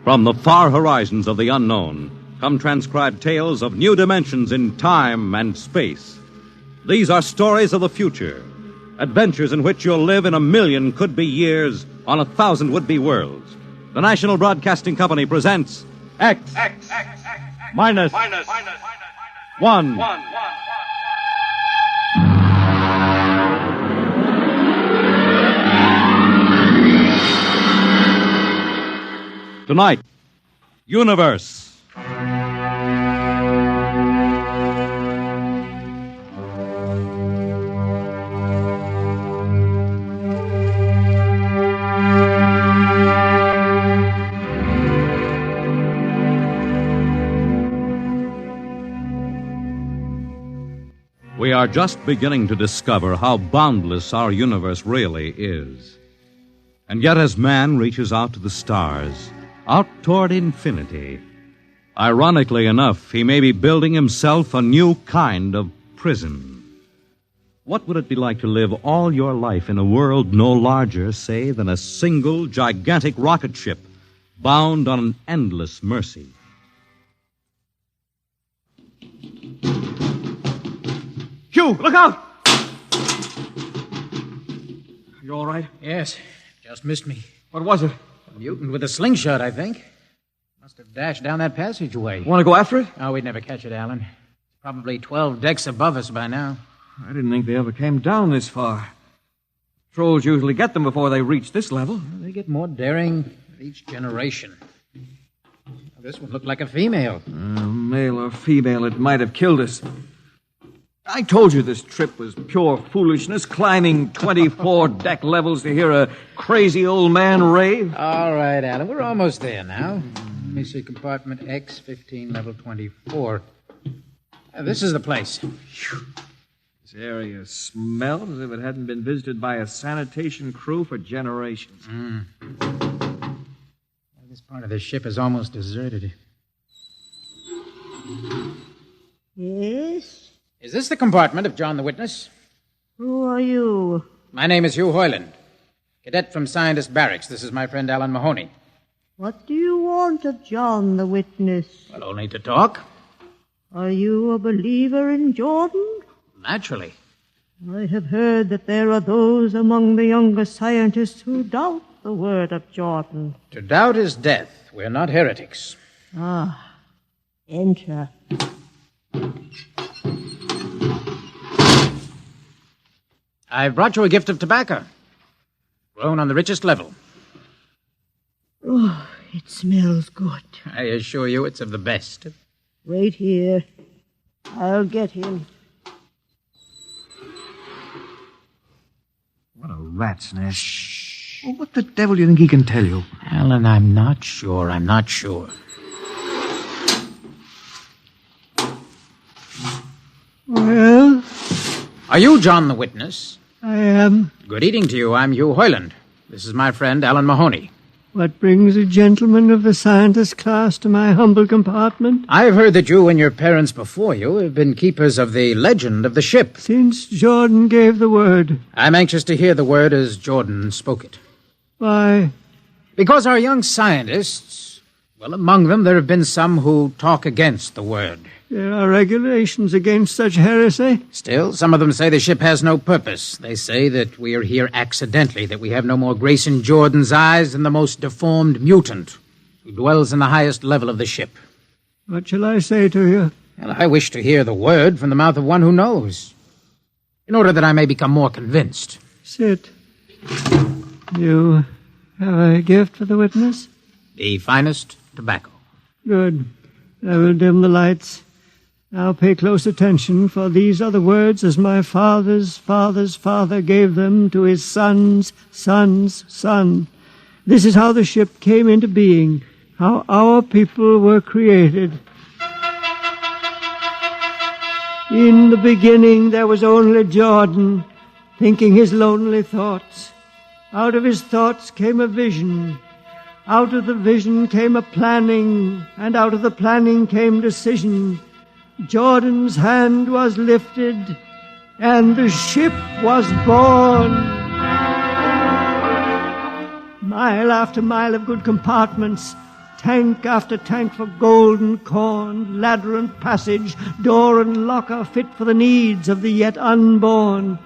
From the far horizons of the unknown come transcribed tales of new dimensions in time and space. These are stories of the future, adventures in which you'll live in 1,000,000 could-be years on 1,000 would-be worlds. The National Broadcasting Company presents X -1. Tonight, Universe. We are just beginning to discover how boundless our universe really is. And yet, as man reaches out to the stars, out toward infinity, ironically enough, he may be building himself a new kind of prison. What would it be like to live all your life in a world no larger, say, than a single gigantic rocket ship bound on an endless mercy? Hugh, look out! You all right? Yes. Just missed me. What was it? A mutant with a slingshot, I think. Must have dashed down that passageway. Want to go after it? Oh, we'd never catch it, Alan. It's probably 12 decks above us by now. I didn't think they ever came down this far. Trolls usually get them before they reach this level. Well, they get more daring with each generation. This one looked like a female. Male or female, it might have killed us. I told you this trip was pure foolishness, climbing 24 deck levels to hear a crazy old man rave. All right, Alan, we're almost there now. Let me see, compartment X, 15, level 24. This is the place. This area smelled as if it hadn't been visited by a sanitation crew for generations. This part of the ship is almost deserted. Yes? Is this the compartment of John the Witness? Who are you? My name is Hugh Hoyland, cadet from Scientist Barracks. This is my friend Alan Mahoney. What do you want of John the Witness? Well, only to talk. Are you a believer in Jordan? Naturally. I have heard that there are those among the younger scientists who doubt the word of Jordan. To doubt is death. We're not heretics. Ah, enter. I've brought you a gift of tobacco, grown on the richest level. Oh, it smells good. I assure you it's of the best. Wait here. I'll get him. What a rat's nest. Shh. Well, what the devil do you think he can tell you? Alan, I'm not sure. Well? Are you John the Witness? I am. Good evening to you. I'm Hugh Hoyland. This is my friend, Alan Mahoney. What brings a gentleman of the scientist class to my humble compartment? I've heard that you and your parents before you have been keepers of the legend of the ship. Since Jordan gave the word. I'm anxious to hear the word as Jordan spoke it. Why? Because our young scientists, well, among them there have been some who talk against the word. There are regulations against such heresy. Still, some of them say the ship has no purpose. They say that we are here accidentally, that we have no more grace in Jordan's eyes than the most deformed mutant who dwells in the highest level of the ship. What shall I say to you? Well, I wish to hear the word from the mouth of one who knows, in order that I may become more convinced. Sit. You have a gift for the witness? The finest tobacco. Good. I will dim the lights. Now pay close attention, for these are the words as my father's father's father gave them to his son's son's son. This is how the ship came into being, how our people were created. In the beginning there was only Jordan, thinking his lonely thoughts. Out of his thoughts came a vision. Out of the vision came a planning, and out of the planning came decision. Jordan's hand was lifted, and the ship was born. Mile after mile of good compartments, tank after tank for gold and corn, ladder and passage, door and locker fit for the needs of the yet unborn.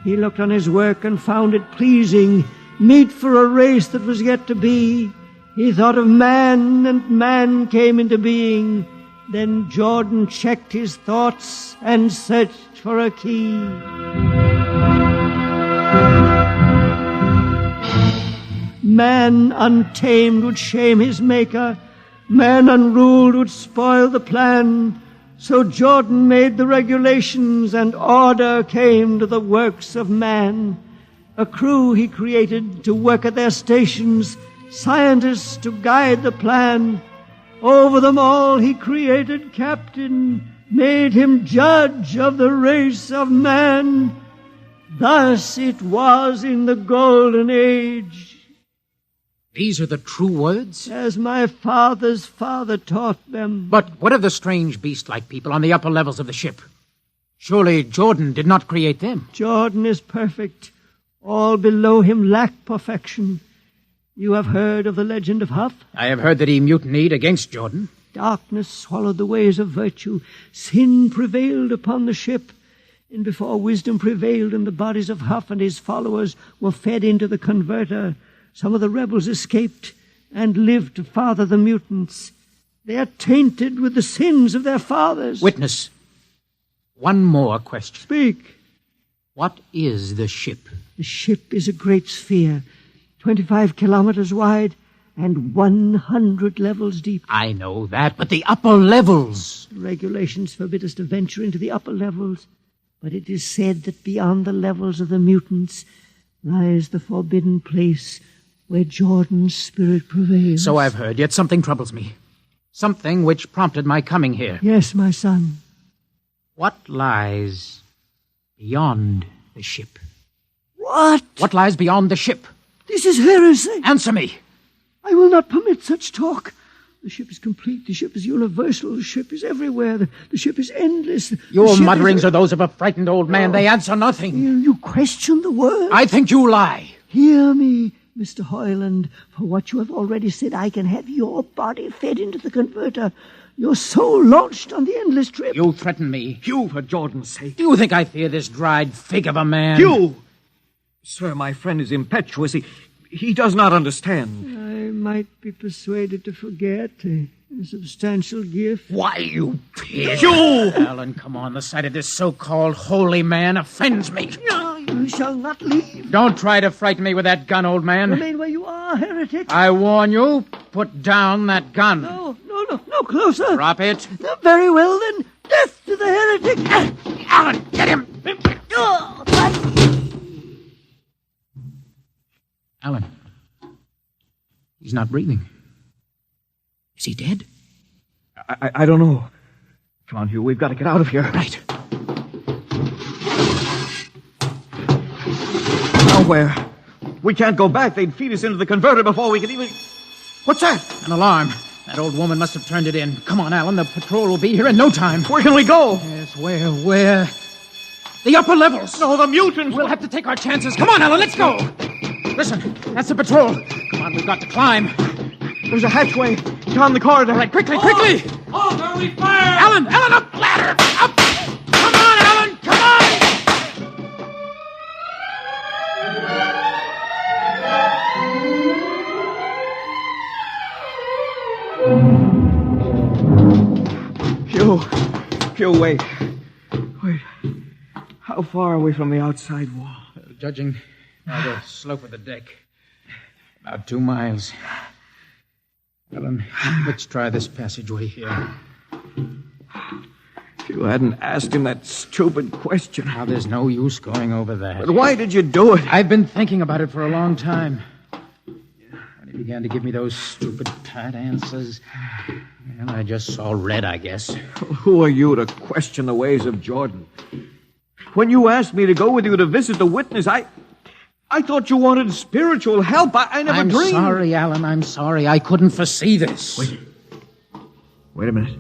He looked on his work and found it pleasing, meet for a race that was yet to be. He thought of man, and man came into being. Then Jordan checked his thoughts and searched for a key. Man untamed would shame his maker. Man unruled would spoil the plan. So Jordan made the regulations, and order came to the works of man. A crew he created to work at their stations, scientists to guide the plan. Over them all he created captain, made him judge of the race of man. Thus it was in the golden age. These are the true words? As my father's father taught them. But what of the strange beast-like people on the upper levels of the ship? Surely Jordan did not create them. Jordan is perfect. All below him lack perfection. You have heard of the legend of Huff? I have heard that he mutinied against Jordan. Darkness swallowed the ways of virtue. Sin prevailed upon the ship. And before wisdom prevailed in the bodies of Huff and his followers were fed into the converter, some of the rebels escaped and lived to father the mutants. They are tainted with the sins of their fathers. Witness, one more question. Speak. What is the ship? The ship is a great sphere, 25 kilometers wide and 100 levels deep. I know that, but the upper levels. The regulations forbid us to venture into the upper levels, but it is said that beyond the levels of the mutants lies the forbidden place where Jordan's spirit prevails. So I've heard, yet something troubles me. Something which prompted my coming here. Yes, my son. What lies beyond the ship? What? What lies beyond the ship? This is heresy. Answer me. I will not permit such talk. The ship is complete. The ship is universal. The ship is everywhere. The ship is endless. Your mutterings are those of a frightened old man. They answer nothing. You question the word? I think you lie. Hear me, Mr. Hoyland. For what you have already said, I can have your body fed into the converter. Your soul launched on the endless trip. You threaten me. Hugh, for Jordan's sake. Do you think I fear this dried fig of a man? Hugh! Sir, my friend is impetuous. He does not understand. I might be persuaded to forget a substantial gift. Why, you pig! Hugh! Alan, come on. The sight of this so-called holy man offends me. No, you shall not leave. Don't try to frighten me with that gun, old man. Remain where you are, heretic. I warn you, put down that gun. No, closer. Drop it. No, very well, then. Death to the heretic. Alan, get him. Alan. He's not breathing. Is he dead? I don't know. Come on, Hugh. We've got to get out of here. Right. Now where? We can't go back. They'd feed us into the converter before we could even... What's that? An alarm. That old woman must have turned it in. Come on, Alan. The patrol will be here in no time. Where can we go? Yes, where? The upper levels. No, the mutants. We'll have to take our chances. Come on, Alan. Let's go. Listen, that's the patrol. Come on, we've got to climb. There's a hatchway down the corridor. Right, quickly! Halt, or we fire! Alan, up ladder! Up! Come on, Alan, come on! Hugh, wait. How far are we from the outside wall? Judging by the slope of the deck, about 2 miles. Alan, let's try this passageway here. If you hadn't asked him that stupid question. Now, there's no use going over that. But why did you do it? I've been thinking about it for a long time. When he began to give me those stupid, tight answers, well, I just saw red, I guess. Who are you to question the ways of Jordan? When you asked me to go with you to visit the witness, I thought you wanted spiritual help. I never dreamed. I'm sorry, Alan. I'm sorry. I couldn't foresee this. Wait a minute.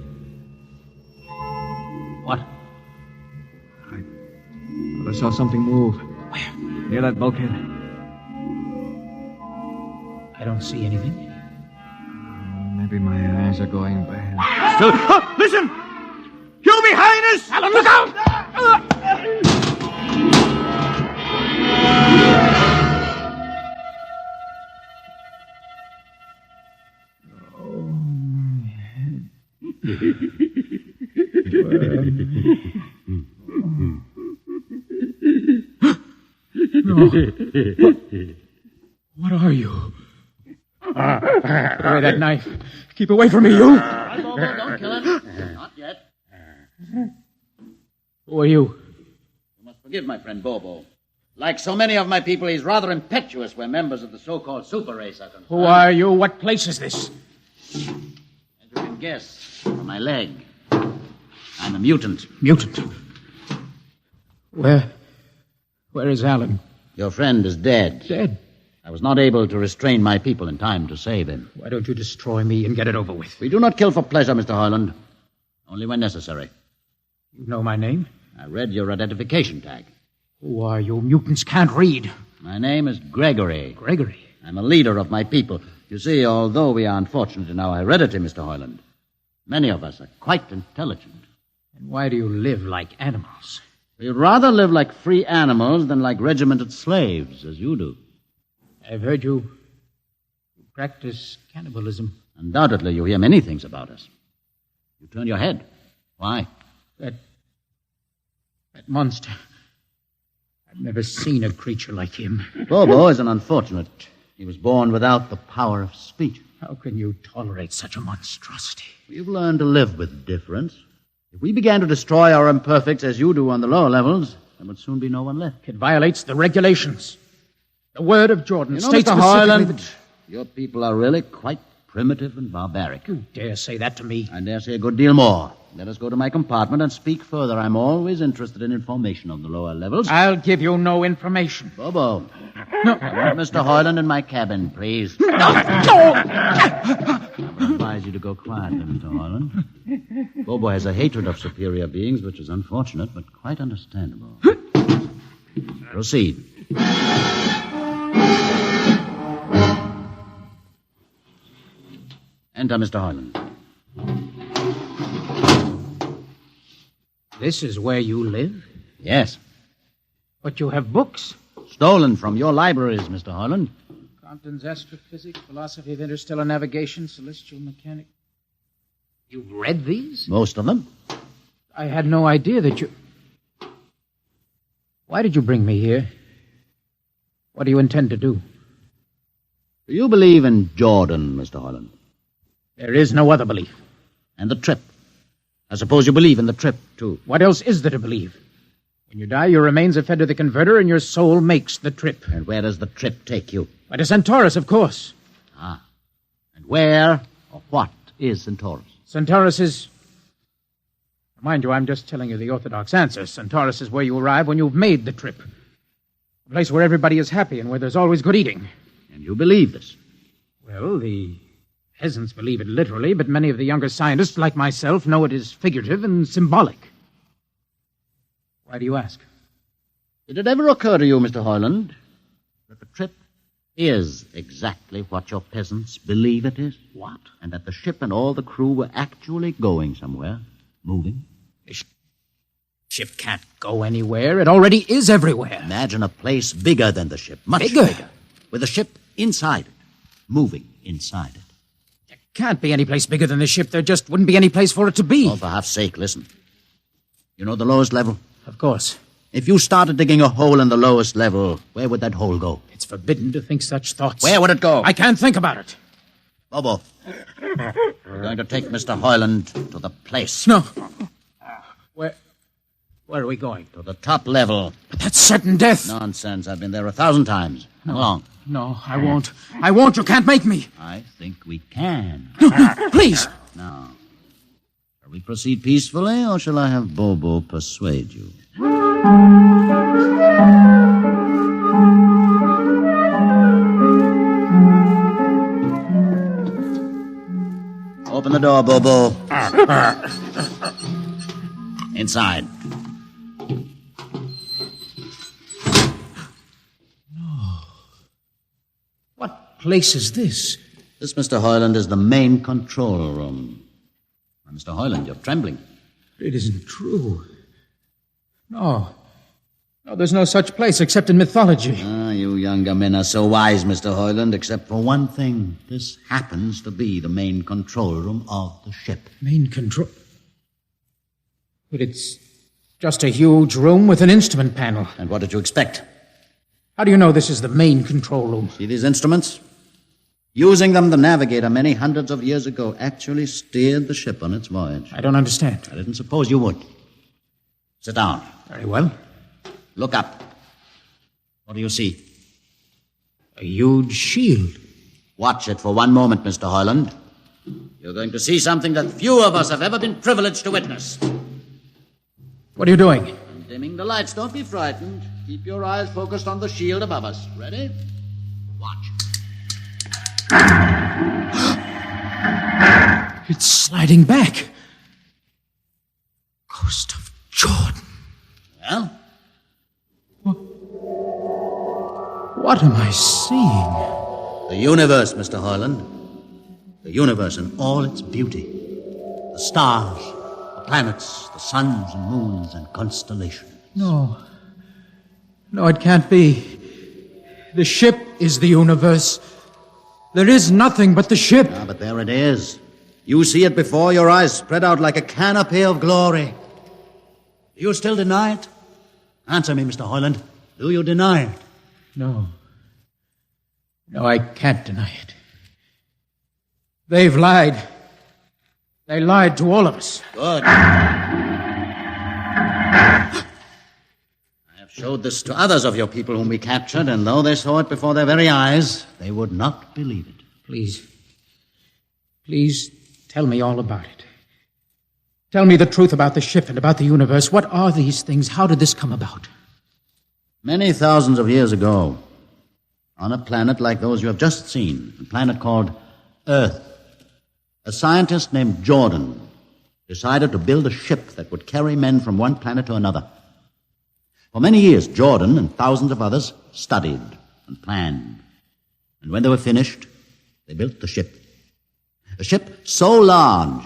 What? I saw something move. Where? Near that bulkhead. I don't see anything. Maybe my eyes are going bad. Still, listen! You behind us! Alan, look out! No. What are you? Put away that knife. Keep away from me, you. Right, Bobo, don't kill him. Not yet. Who are you? You must forgive my friend Bobo. Like so many of my people, he's rather impetuous where members of the so-called super race are concerned. Who are you? What place is this? As you can guess, from my leg, I'm a mutant. Mutant? Where is Alan? Your friend is dead. Dead? I was not able to restrain my people in time to save him. Why don't you destroy me and get it over with? We do not kill for pleasure, Mr. Hoyland. Only when necessary. You know my name? I read your identification tag. Who are you? Mutants can't read. My name is Gregory. Gregory? I'm a leader of my people. You see, although we are unfortunate in our heredity, Mr. Hoyland, many of us are quite intelligent. And why do you live like animals? We'd rather live like free animals than like regimented slaves, as you do. I've heard you practice cannibalism. Undoubtedly, you hear many things about us. You turn your head. Why? That monster. I've never seen a creature like him. Bobo is an unfortunate. He was born without the power of speech. How can you tolerate such a monstrosity? We've learned to live with difference. If we began to destroy our imperfects as you do on the lower levels, there would soon be no one left. It violates the regulations. The word of Jordan states Mr. specifically Hoyland, that... your people are really quite primitive and barbaric. You dare say that to me? I dare say a good deal more. Let us go to my compartment and speak further. I'm always interested in information on the lower levels. I'll give you no information. Bobo. No. I want Mr. Hoyland in my cabin, please. No! I would advise you to go quietly, Mr. Hoyland. Bobo has a hatred of superior beings, which is unfortunate, but quite understandable. Proceed. Enter, Mr. Hoyland. This is where you live? Yes. But you have books. Stolen from your libraries, Mr. Hoyland. Compton's Astrophysics, Philosophy of Interstellar Navigation, Celestial Mechanics. You've read these? Most of them. I had no idea that you... Why did you bring me here? What do you intend to do? Do you believe in Jordan, Mr. Hoyland? There is no other belief. And the trip? I suppose you believe in the trip, too. What else is there to believe? When you die, your remains are fed to the converter, and your soul makes the trip. And where does the trip take you? Why, to Centaurus, of course. Ah. And where or what is Centaurus? Centaurus is... Mind you, I'm just telling you the orthodox answer. Centaurus is where you arrive when you've made the trip. A place where everybody is happy and where there's always good eating. And you believe this? Well, the peasants believe it literally, but many of the younger scientists, like myself, know it is figurative and symbolic. Why do you ask? Did it ever occur to you, Mr. Hoyland, that the trip is exactly what your peasants believe it is? What? And that the ship and all the crew were actually going somewhere, moving? The ship can't go anywhere. It already is everywhere. Imagine a place bigger than the ship, much bigger, with the ship inside it, moving inside it. Can't be any place bigger than the ship. There just wouldn't be any place for it to be. Oh, for half's sake, listen. You know the lowest level? Of course. If you started digging a hole in the lowest level, where would that hole go? It's forbidden to think such thoughts. Where would it go? I can't think about it. Bobo, we're going to take Mr. Hoyland to the place. No. Where are we going? To the top level. But that's certain death. Nonsense. I've been there 1,000 times. How long? No, I won't. I won't. You can't make me. I think we can. No, please. Now, shall we proceed peacefully, or shall I have Bobo persuade you? Open the door, Bobo. Inside. What place is this? This, Mr. Hoyland, is the main control room. Now, Mr. Hoyland, you're trembling. It isn't true. No, there's no such place except in mythology. Ah, you younger men are so wise, Mr. Hoyland, except for one thing. This happens to be the main control room of the ship. Main control? But it's just a huge room with an instrument panel. And what did you expect? How do you know this is the main control room? See these instruments? Using them, the navigator many hundreds of years ago actually steered the ship on its voyage. I don't understand. I didn't suppose you would. Sit down. Very well. Look up. What do you see? A huge shield. Watch it for one moment, Mr. Hoyland. You're going to see something that few of us have ever been privileged to witness. What are you doing? I'm dimming the lights. Don't be frightened. Keep your eyes focused on the shield above us. Ready? Watch. It's sliding back. Ghost of Jordan. Well? What am I seeing? The universe, Mr. Hoyland. The universe in all its beauty. The stars, the planets, the suns and moons and constellations. No, it can't be. The ship is the universe. There is nothing but the ship. Ah, but there it is. You see it before your eyes, spread out like a canopy of glory. Do you still deny it? Answer me, Mr. Hoyland. Do you deny it? No. No, I can't deny it. They've lied. They lied to all of us. Good. I have showed this to others of your people whom we captured, and though they saw it before their very eyes, they would not believe it. Please tell me all about it. Tell me the truth about the ship and about the universe. What are these things? How did this come about? Many thousands of years ago, on a planet like those you have just seen, a planet called Earth, a scientist named Jordan decided to build a ship that would carry men from one planet to another. For many years, Jordan and thousands of others studied and planned. And when they were finished, they built the ship. A ship so large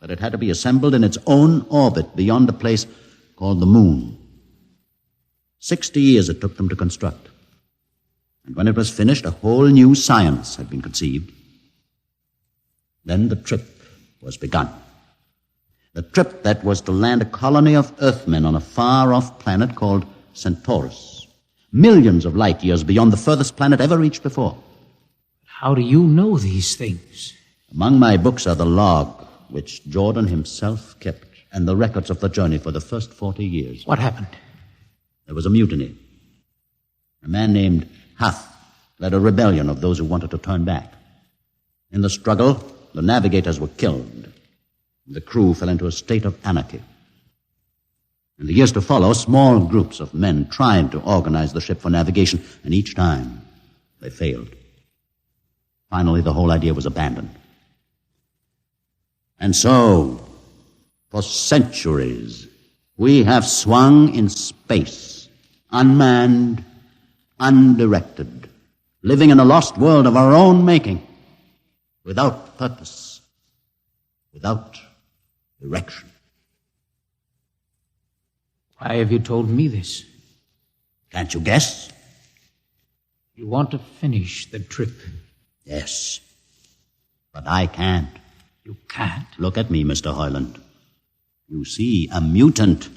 that it had to be assembled in its own orbit beyond a place called the Moon. 60 years it took them to construct. And when it was finished, a whole new science had been conceived. Then the trip was begun. The trip that was to land a colony of Earthmen on a far-off planet called Centaurus, millions of light years beyond the furthest planet ever reached before. How do you know these things? Among my books are the log, which Jordan himself kept, and the records of the journey for the first 40 years. What happened? There was a mutiny. A man named Huth led a rebellion of those who wanted to turn back. In the struggle, the navigators were killed. The crew fell into a state of anarchy. In the years to follow, small groups of men tried to organize the ship for navigation, and each time they failed. Finally, the whole idea was abandoned. And so, for centuries, we have swung in space, unmanned, undirected, living in a lost world of our own making, without purpose, without direction. Why have you told me this? Can't you guess? You want to finish the trip. Yes, but I can't. You can't? Look at me, Mr. Hoyland. You see, a mutant,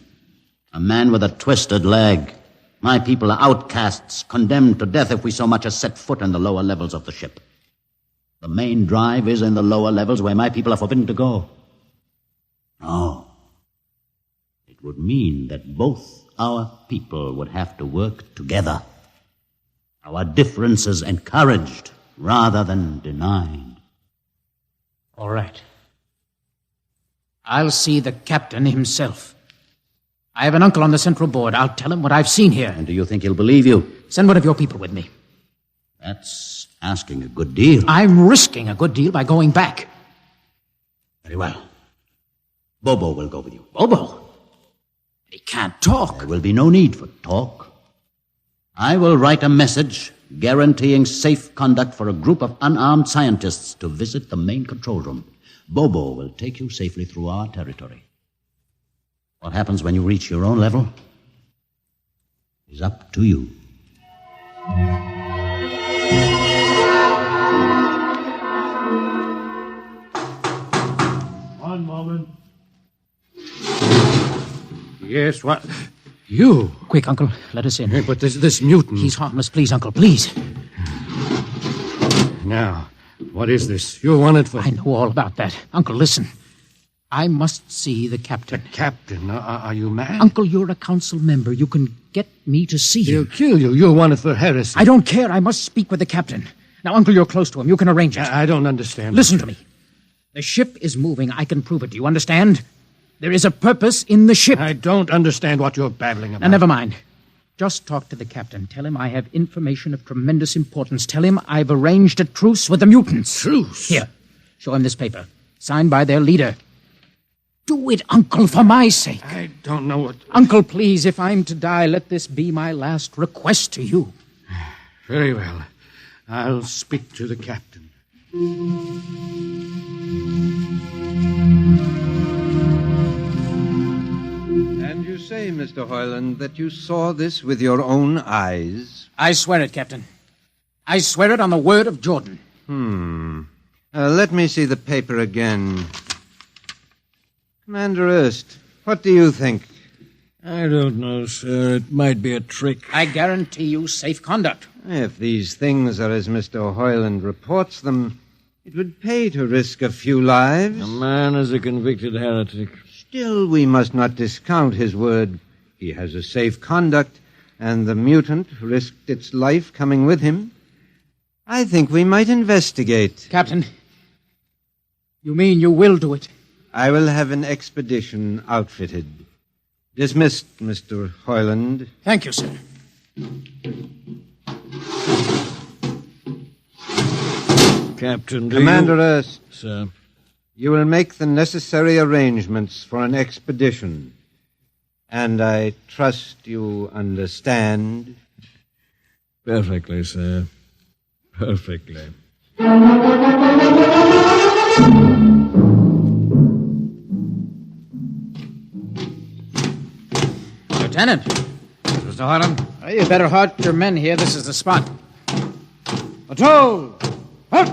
a man with a twisted leg. My people are outcasts, condemned to death if we so much as set foot in the lower levels of the ship. The main drive is in the lower levels where my people are forbidden to go. No. It would mean that both our people would have to work together. Our differences encouraged rather than denied. All right. I'll see the captain himself. I have an uncle on the central board. I'll tell him what I've seen here. And do you think he'll believe you? Send one of your people with me. That's asking a good deal. I'm risking a good deal by going back. Very well. Bobo will go with you. Bobo? He can't talk. There will be no need for talk. I will write a message guaranteeing safe conduct for a group of unarmed scientists to visit the main control room. Bobo will take you safely through our territory. What happens when you reach your own level is up to you. One moment. Yes, what? You? Quick, Uncle, let us in. Hey, but this mutant... He's harmless. Please, Uncle, please. Now, what is this? You're wanted for... I know all about that. Uncle, listen. I must see the captain. The captain? Are you mad? Uncle, you're a council member. You can get me to see him. He'll kill you. You're wanted for heresy. I don't care. I must speak with the captain. Now, Uncle, you're close to him. You can arrange it. I don't understand. Listen to me. The ship is moving. I can prove it. Do you understand? There is a purpose in the ship. I don't understand what you're babbling about. Now, never mind. Just talk to the captain. Tell him I have information of tremendous importance. Tell him I've arranged a truce with the mutants. Truce? Here. Show him this paper. Signed by their leader. Do it, Uncle, for my sake. I don't know what... Uncle, please, if I'm to die, let this be my last request to you. Very well. I'll speak to the captain. And you say, Mr. Hoyland, that you saw this with your own eyes? I swear it, Captain. I swear it on the word of Jordan. Let me see the paper again. Commander Erst, what do you think? I don't know, sir. It might be a trick. I guarantee you safe conduct. If these things are as Mr. Hoyland reports them, it would pay to risk a few lives. The man is a convicted heretic. Still, we must not discount his word. He has a safe conduct, and the mutant risked its life coming with him. I think we might investigate. Captain, you mean you will do it? I will have an expedition outfitted. Dismissed, Mr. Hoyland. Thank you, sir. Captain, Commander Erst. Sir. You will make the necessary arrangements for an expedition. And I trust you understand. Perfectly, sir. Perfectly. Lieutenant. Mr. Hoyland? You better halt your men here. This is the spot. Patrol! Halt!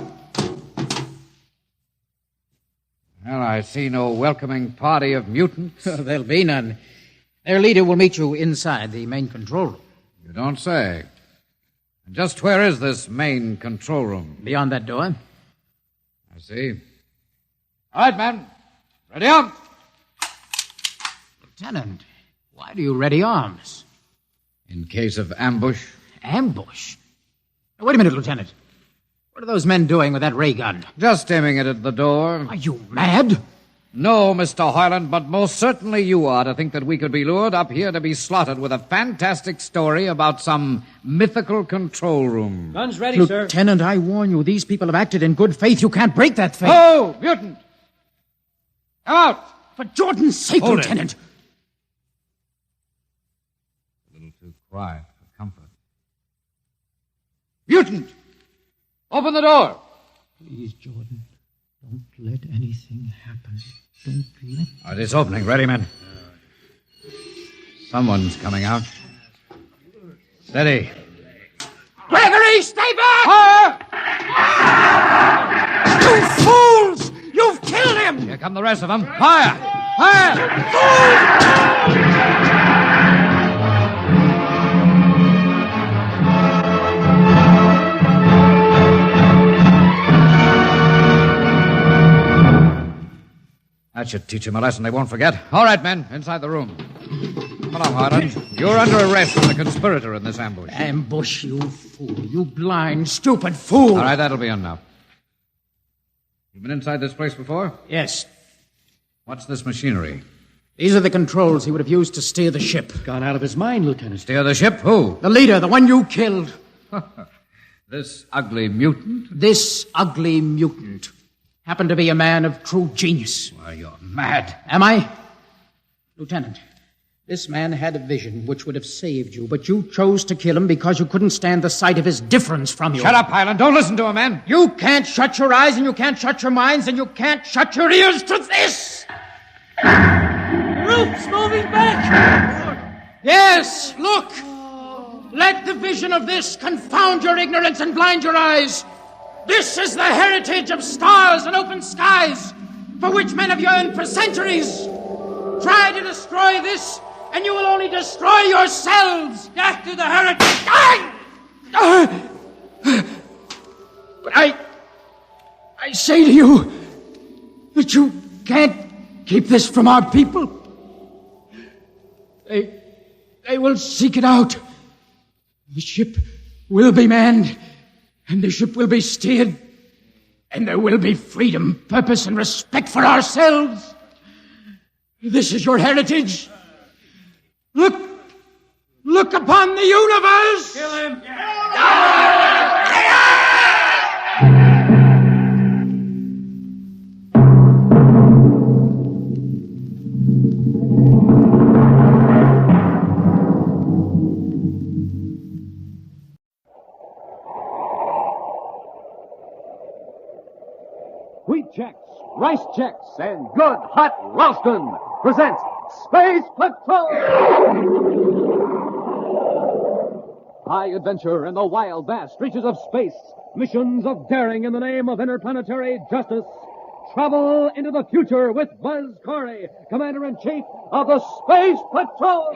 Well, I see no welcoming party of mutants. There'll be none. Their leader will meet you inside the main control room. You don't say. And just where is this main control room? Beyond that door. I see. All right, men. Ready up. Lieutenant, why do you ready arms? In case of ambush. Ambush? Now, wait a minute, Lieutenant. What are those men doing with that ray gun? Just aiming it at the door. Are you mad? No, Mr. Hoyland, but most certainly you are to think that we could be lured up here to be slaughtered with a fantastic story about some mythical control room. Guns ready, sir. Lieutenant, I warn you, these people have acted in good faith. You can't break that faith. Oh, mutant! Come out! For Jordan's sake, Hold Lieutenant. It. A little too quiet for comfort. Mutant! Open the door! Please, Jordan, don't let anything happen. Don't let... All right, it's opening. Ready, men? Someone's coming out. Steady. Gregory, stay back! You fools! You've killed him! Here come the rest of them. Fire! Fire! That should teach them a lesson they won't forget. All right, men, inside the room. Come along, Hoyland. You're under arrest as a conspirator in this ambush. Ambush, you fool. You blind, stupid fool. All right, that'll be enough. You've been inside this place before? Yes. What's this machinery? These are the controls he would have used to steer the ship. Gone out of his mind, Lieutenant. Steer the ship? Who? The leader, the one you killed. This ugly mutant? This ugly mutant happened to be a man of true genius. Well, you're mad. Am I? Lieutenant, this man had a vision which would have saved you, but you chose to kill him because you couldn't stand the sight of his difference from you. Shut up, Highland. Don't listen to him, man. You can't shut your eyes, and you can't shut your minds, and you can't shut your ears to this! The roof's moving back! Yes, look! Let the vision of this confound your ignorance and blind your eyes. This is the heritage of stars and open skies, for which men have yearned for centuries. Try to destroy this, and you will only destroy yourselves. Death to the heritage. But I say to you that you can't keep this from our people. They will seek it out. The ship will be manned, and the ship will be steered, and there will be freedom, purpose, and respect for ourselves. This is your heritage. Look upon the universe. Kill him. Wheat checks, rice checks, and good hot Ralston presents Space Patrol! High adventure in the wild, vast reaches of space. Missions of daring in the name of interplanetary justice. Travel into the future with Buzz Corey, Commander-in-Chief of the Space Patrol.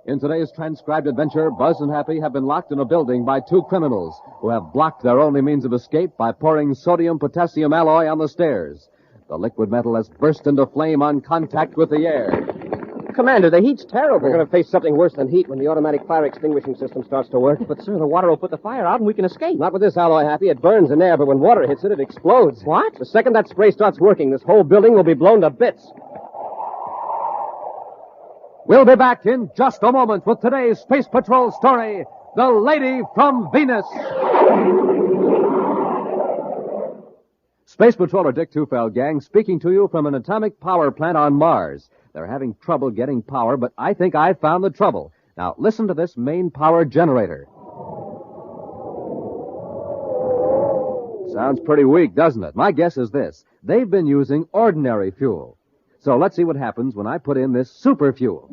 In today's transcribed adventure, Buzz and Happy have been locked in a building by two criminals who have blocked their only means of escape by pouring sodium-potassium alloy on the stairs. The liquid metal has burst into flame on contact with the air. Commander, the heat's terrible. We're going to face something worse than heat when the automatic fire extinguishing system starts to work. But, sir, the water will put the fire out and we can escape. Not with this alloy, Happy. It burns in air, but when water hits it, it explodes. What? The second that spray starts working, this whole building will be blown to bits. We'll be back in just a moment with today's Space Patrol story, The Lady from Venus. Space Patroller Dick Tufeld, gang, speaking to you from an atomic power plant on Mars. They're having trouble getting power, but I think I've found the trouble. Now, listen to this main power generator. Sounds pretty weak, doesn't it? My guess is this. They've been using ordinary fuel. So let's see what happens when I put in this super fuel.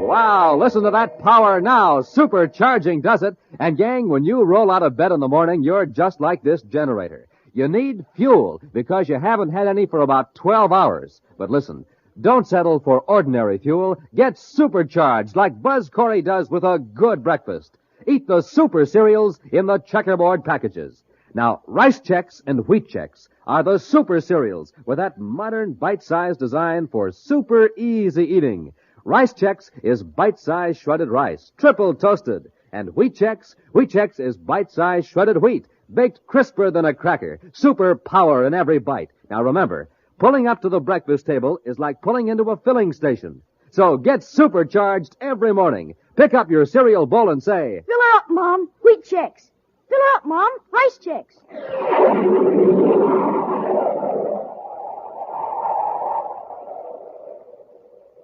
Wow, listen to that power now. Supercharging does it. And gang, when you roll out of bed in the morning, you're just like this generator. You need fuel because you haven't had any for about 12 hours. But listen, don't settle for ordinary fuel. Get supercharged like Buzz Corey does with a good breakfast. Eat the super cereals in the checkerboard packages. Now, Rice Chex and Wheat Chex are the super cereals with that modern bite-sized design for super easy eating. Rice Chex is bite-sized shredded rice, triple toasted. And Wheat Chex is bite-sized shredded wheat, baked crisper than a cracker, super power in every bite. Now remember, pulling up to the breakfast table is like pulling into a filling station. So get supercharged every morning. Pick up your cereal bowl and say, "Fill her up, Mom. Wheat Chex. Fill her up, Mom. Rice Chex."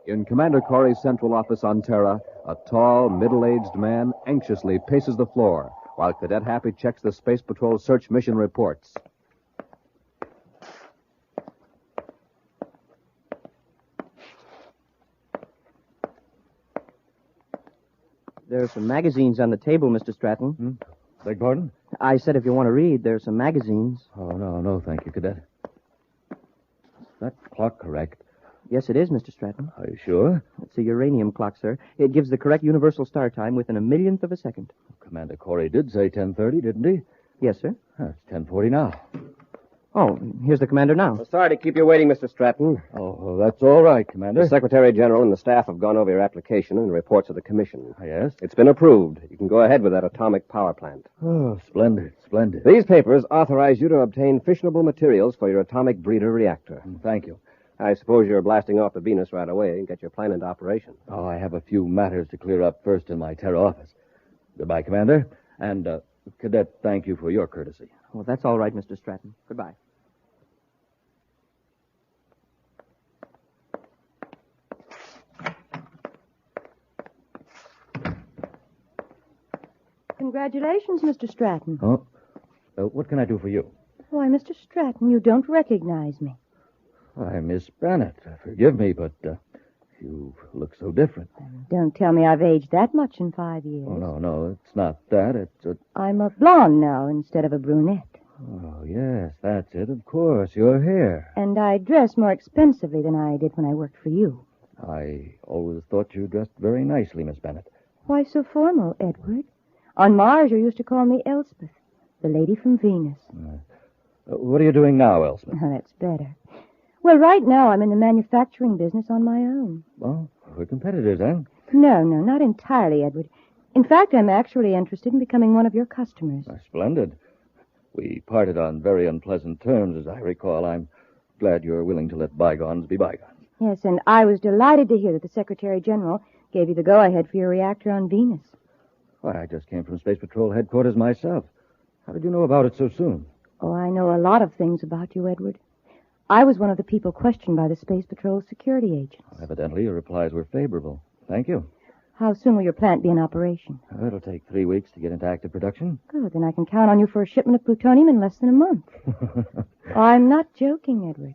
In Commander Corey's central office on Terra, a tall, middle-aged man anxiously paces the floor while Cadet Happy checks the Space Patrol search mission reports. There are some magazines on the table, Mr. Stratton. Beg pardon? I said if you want to read, there are some magazines. Oh, no, thank you, Cadet. Is that clock correct? Yes, it is, Mr. Stratton. Are you sure? It's a uranium clock, sir. It gives the correct universal star time within a millionth of a second. Commander Corey did say 10:30, didn't he? Yes, sir. It's 10:40 now. Oh, here's the commander now. Well, sorry to keep you waiting, Mr. Stratton. Oh, that's all right, Commander. The Secretary General and the staff have gone over your application and the reports of the Commission. Yes? It's been approved. You can go ahead with that atomic power plant. Oh, splendid. These papers authorize you to obtain fissionable materials for your atomic breeder reactor. Thank you. I suppose you're blasting off to Venus right away and get your plan into operation. Oh, I have a few matters to clear up first in my Terra office. Goodbye, Commander. And, Cadet, thank you for your courtesy. Well, that's all right, Mr. Stratton. Goodbye. Congratulations, Mr. Stratton. Oh? What can I do for you? Why, Mr. Stratton, you don't recognize me. Why, Miss Bennett, forgive me, but you look so different. Don't tell me I've aged that much in 5 years. Oh, no, it's not that. It's I'm a blonde now instead of a brunette. Oh, yes, that's it, of course, your hair. And I dress more expensively than I did when I worked for you. I always thought you dressed very nicely, Miss Bennett. Why so formal, Edward? On Mars, you used to call me Elspeth, the lady from Venus. What are you doing now, Elspeth? Oh, that's better. Well, right now I'm in the manufacturing business on my own. Well, we're competitors, then. No, not entirely, Edward. In fact, I'm actually interested in becoming one of your customers. Splendid. We parted on very unpleasant terms, as I recall. I'm glad you're willing to let bygones be bygones. Yes, and I was delighted to hear that the Secretary General gave you the go-ahead for your reactor on Venus. Why, I just came from Space Patrol headquarters myself. How did you know about it so soon? Oh, I know a lot of things about you, Edward. I was one of the people questioned by the Space Patrol security agents. Evidently, your replies were favorable. Thank you. How soon will your plant be in operation? It'll take 3 weeks to get into active production. Good, then I can count on you for a shipment of plutonium in less than a month. Oh, I'm not joking, Edward.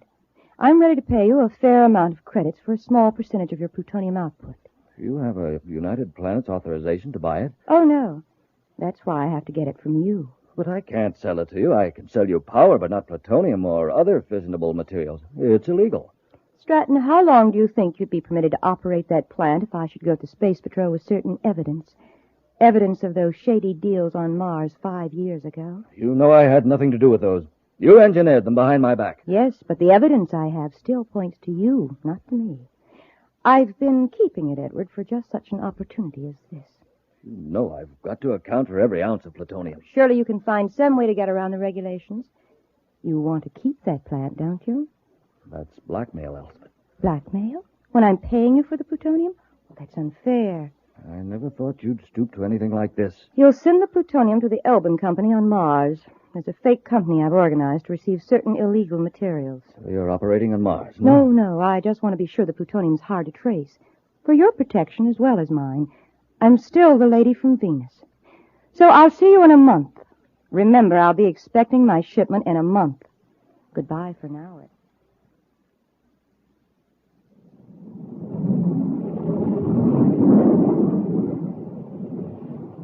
I'm ready to pay you a fair amount of credits for a small percentage of your plutonium output. You have a United Planets authorization to buy it? Oh, no. That's why I have to get it from you. But I can't sell it to you. I can sell you power, but not plutonium or other fissionable materials. It's illegal. Stratton, how long do you think you'd be permitted to operate that plant if I should go to Space Patrol with certain evidence? Evidence of those shady deals on Mars 5 years ago? You know I had nothing to do with those. You engineered them behind my back. Yes, but the evidence I have still points to you, not to me. I've been keeping it, Edward, for just such an opportunity as this. You know I've got to account for every ounce of plutonium. Surely you can find some way to get around the regulations. You want to keep that plant, don't you? That's blackmail, Elspeth. Blackmail? When I'm paying you for the plutonium? Well, that's unfair. I never thought you'd stoop to anything like this. You'll send the plutonium to the Elbin Company on Mars. There's a fake company I've organized to receive certain illegal materials. So you're operating on Mars? No. I just want to be sure the plutonium's hard to trace. For your protection as well as mine. I'm still the lady from Venus. So I'll see you in a month. Remember, I'll be expecting my shipment in a month. Goodbye for now, Ed.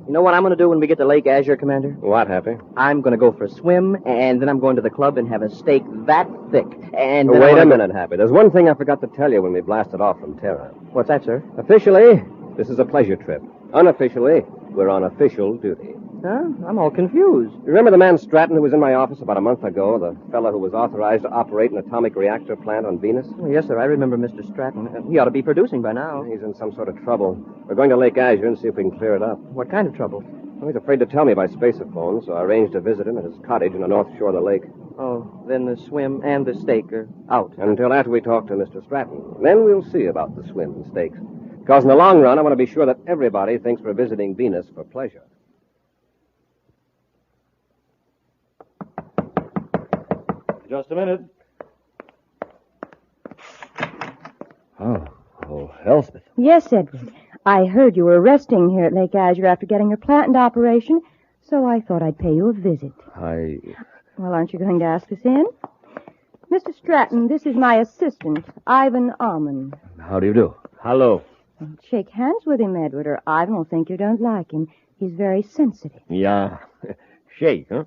You know what I'm going to do when we get to Lake Azure, Commander? What, Happy? I'm going to go for a swim, and then I'm going to the club and have a steak that thick. And then Wait a minute, Happy. There's one thing I forgot to tell you when we blasted off from Terra. What's that, sir? Officially, this is a pleasure trip. Unofficially, we're on official duty. Huh? I'm all confused. You remember the man Stratton who was in my office about a month ago? The fellow who was authorized to operate an atomic reactor plant on Venus? Oh, yes, sir. I remember Mr. Stratton. He ought to be producing by now. He's in some sort of trouble. We're going to Lake Azure and see if we can clear it up. What kind of trouble? Well, he's afraid to tell me by spaceophone, so I arranged to visit him at his cottage on the north shore of the lake. Oh, then the swim and the steak are out. Until after we talk to Mr. Stratton. Then we'll see about the swim and steaks. Because in the long run, I want to be sure that everybody thinks we're visiting Venus for pleasure. Just a minute. Oh, Elspeth. Yes, Edward. I heard you were resting here at Lake Azure after getting your plant into operation, so I thought I'd pay you a visit. Well, aren't you going to ask us in? Mr. Stratton, this is my assistant, Ivan Almond. How do you do? Hello. Shake hands with him, Edward, or Ivan will think you don't like him. He's very sensitive. Yeah. Shake, huh?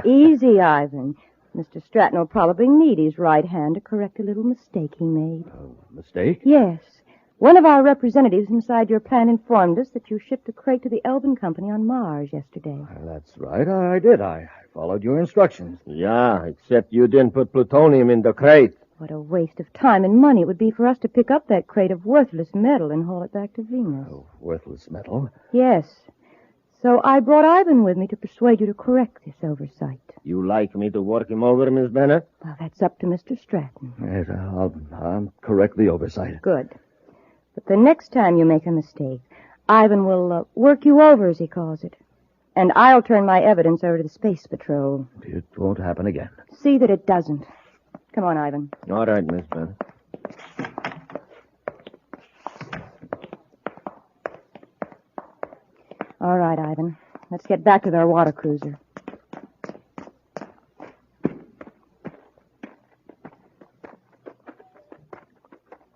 Easy, Ivan. Mr. Stratton will probably need his right hand to correct a little mistake he made. Mistake? Yes. One of our representatives inside your plant informed us that you shipped a crate to the Elbin Company on Mars yesterday. That's right, I did. I followed your instructions. Yeah, except you didn't put plutonium in the crate. What a waste of time and money it would be for us to pick up that crate of worthless metal and haul it back to Venus. Worthless metal? Yes. So I brought Ivan with me to persuade you to correct this oversight. You like me to work him over, Miss Bennett? Well, that's up to Mr. Stratton. Yes, I'll correct the oversight. Good. But the next time you make a mistake, Ivan will work you over, as he calls it. And I'll turn my evidence over to the Space Patrol. It won't happen again. See that it doesn't. Come on, Ivan. All right, Miss Bennett. All right, Ivan. Let's get back to our water cruiser.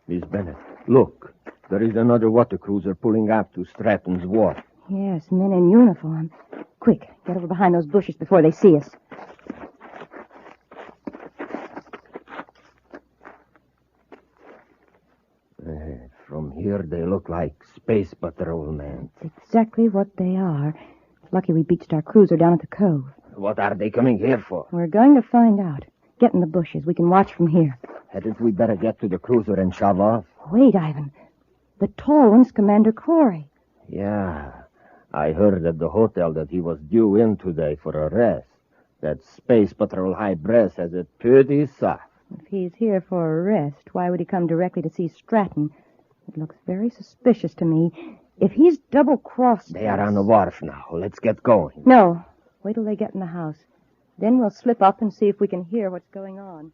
Miss Bennett, look. There is another water cruiser pulling up to Stratton's wharf. Yes, men in uniform. Quick, get over behind those bushes before they see us. From here, they look like space patrolmen. It's exactly what they are. It's lucky we beached our cruiser down at the cove. What are they coming here for? We're going to find out. Get in the bushes. We can watch from here. Hadn't we better get to the cruiser and shove off? Wait, Ivan. The tall one's Commander Corey. Yeah. I heard at the hotel that he was due in today for a rest. That Space Patrol High Brass has it pretty soft. If he's here for a rest, why would he come directly to see Stratton? It looks very suspicious to me. If he's double-crossed... They are on the wharf now. Let's get going. No. Wait till they get in the house. Then we'll slip up and see if we can hear what's going on.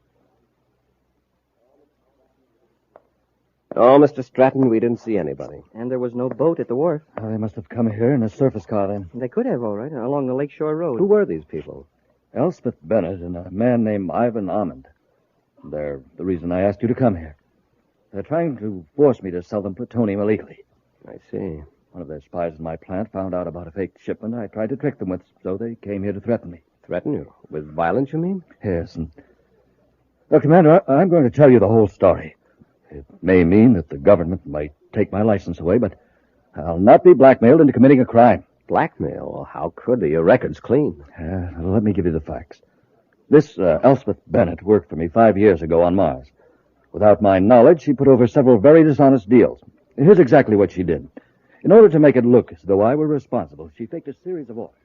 Oh, Mr. Stratton, we didn't see anybody. And there was no boat at the wharf. Oh, they must have come here in a surface car, then. They could have, all right, along the Lakeshore Road. Who were these people? Elspeth Bennett and a man named Ivan Almond. They're the reason I asked you to come here. They're trying to force me to sell them plutonium illegally. I see. One of their spies in my plant found out about a fake shipment I tried to trick them with, so they came here to threaten me. Threaten you? With violence, you mean? Yes, and... Well, Commander, I'm going to tell you the whole story. It may mean that the government might take my license away, but I'll not be blackmailed into committing a crime. Blackmail? How could they? Your record's clean. Let me give you the facts. This Elspeth Bennett worked for me 5 years ago on Mars. Without my knowledge, she put over several very dishonest deals. Here's exactly what she did. In order to make it look as though I were responsible, she faked a series of orders.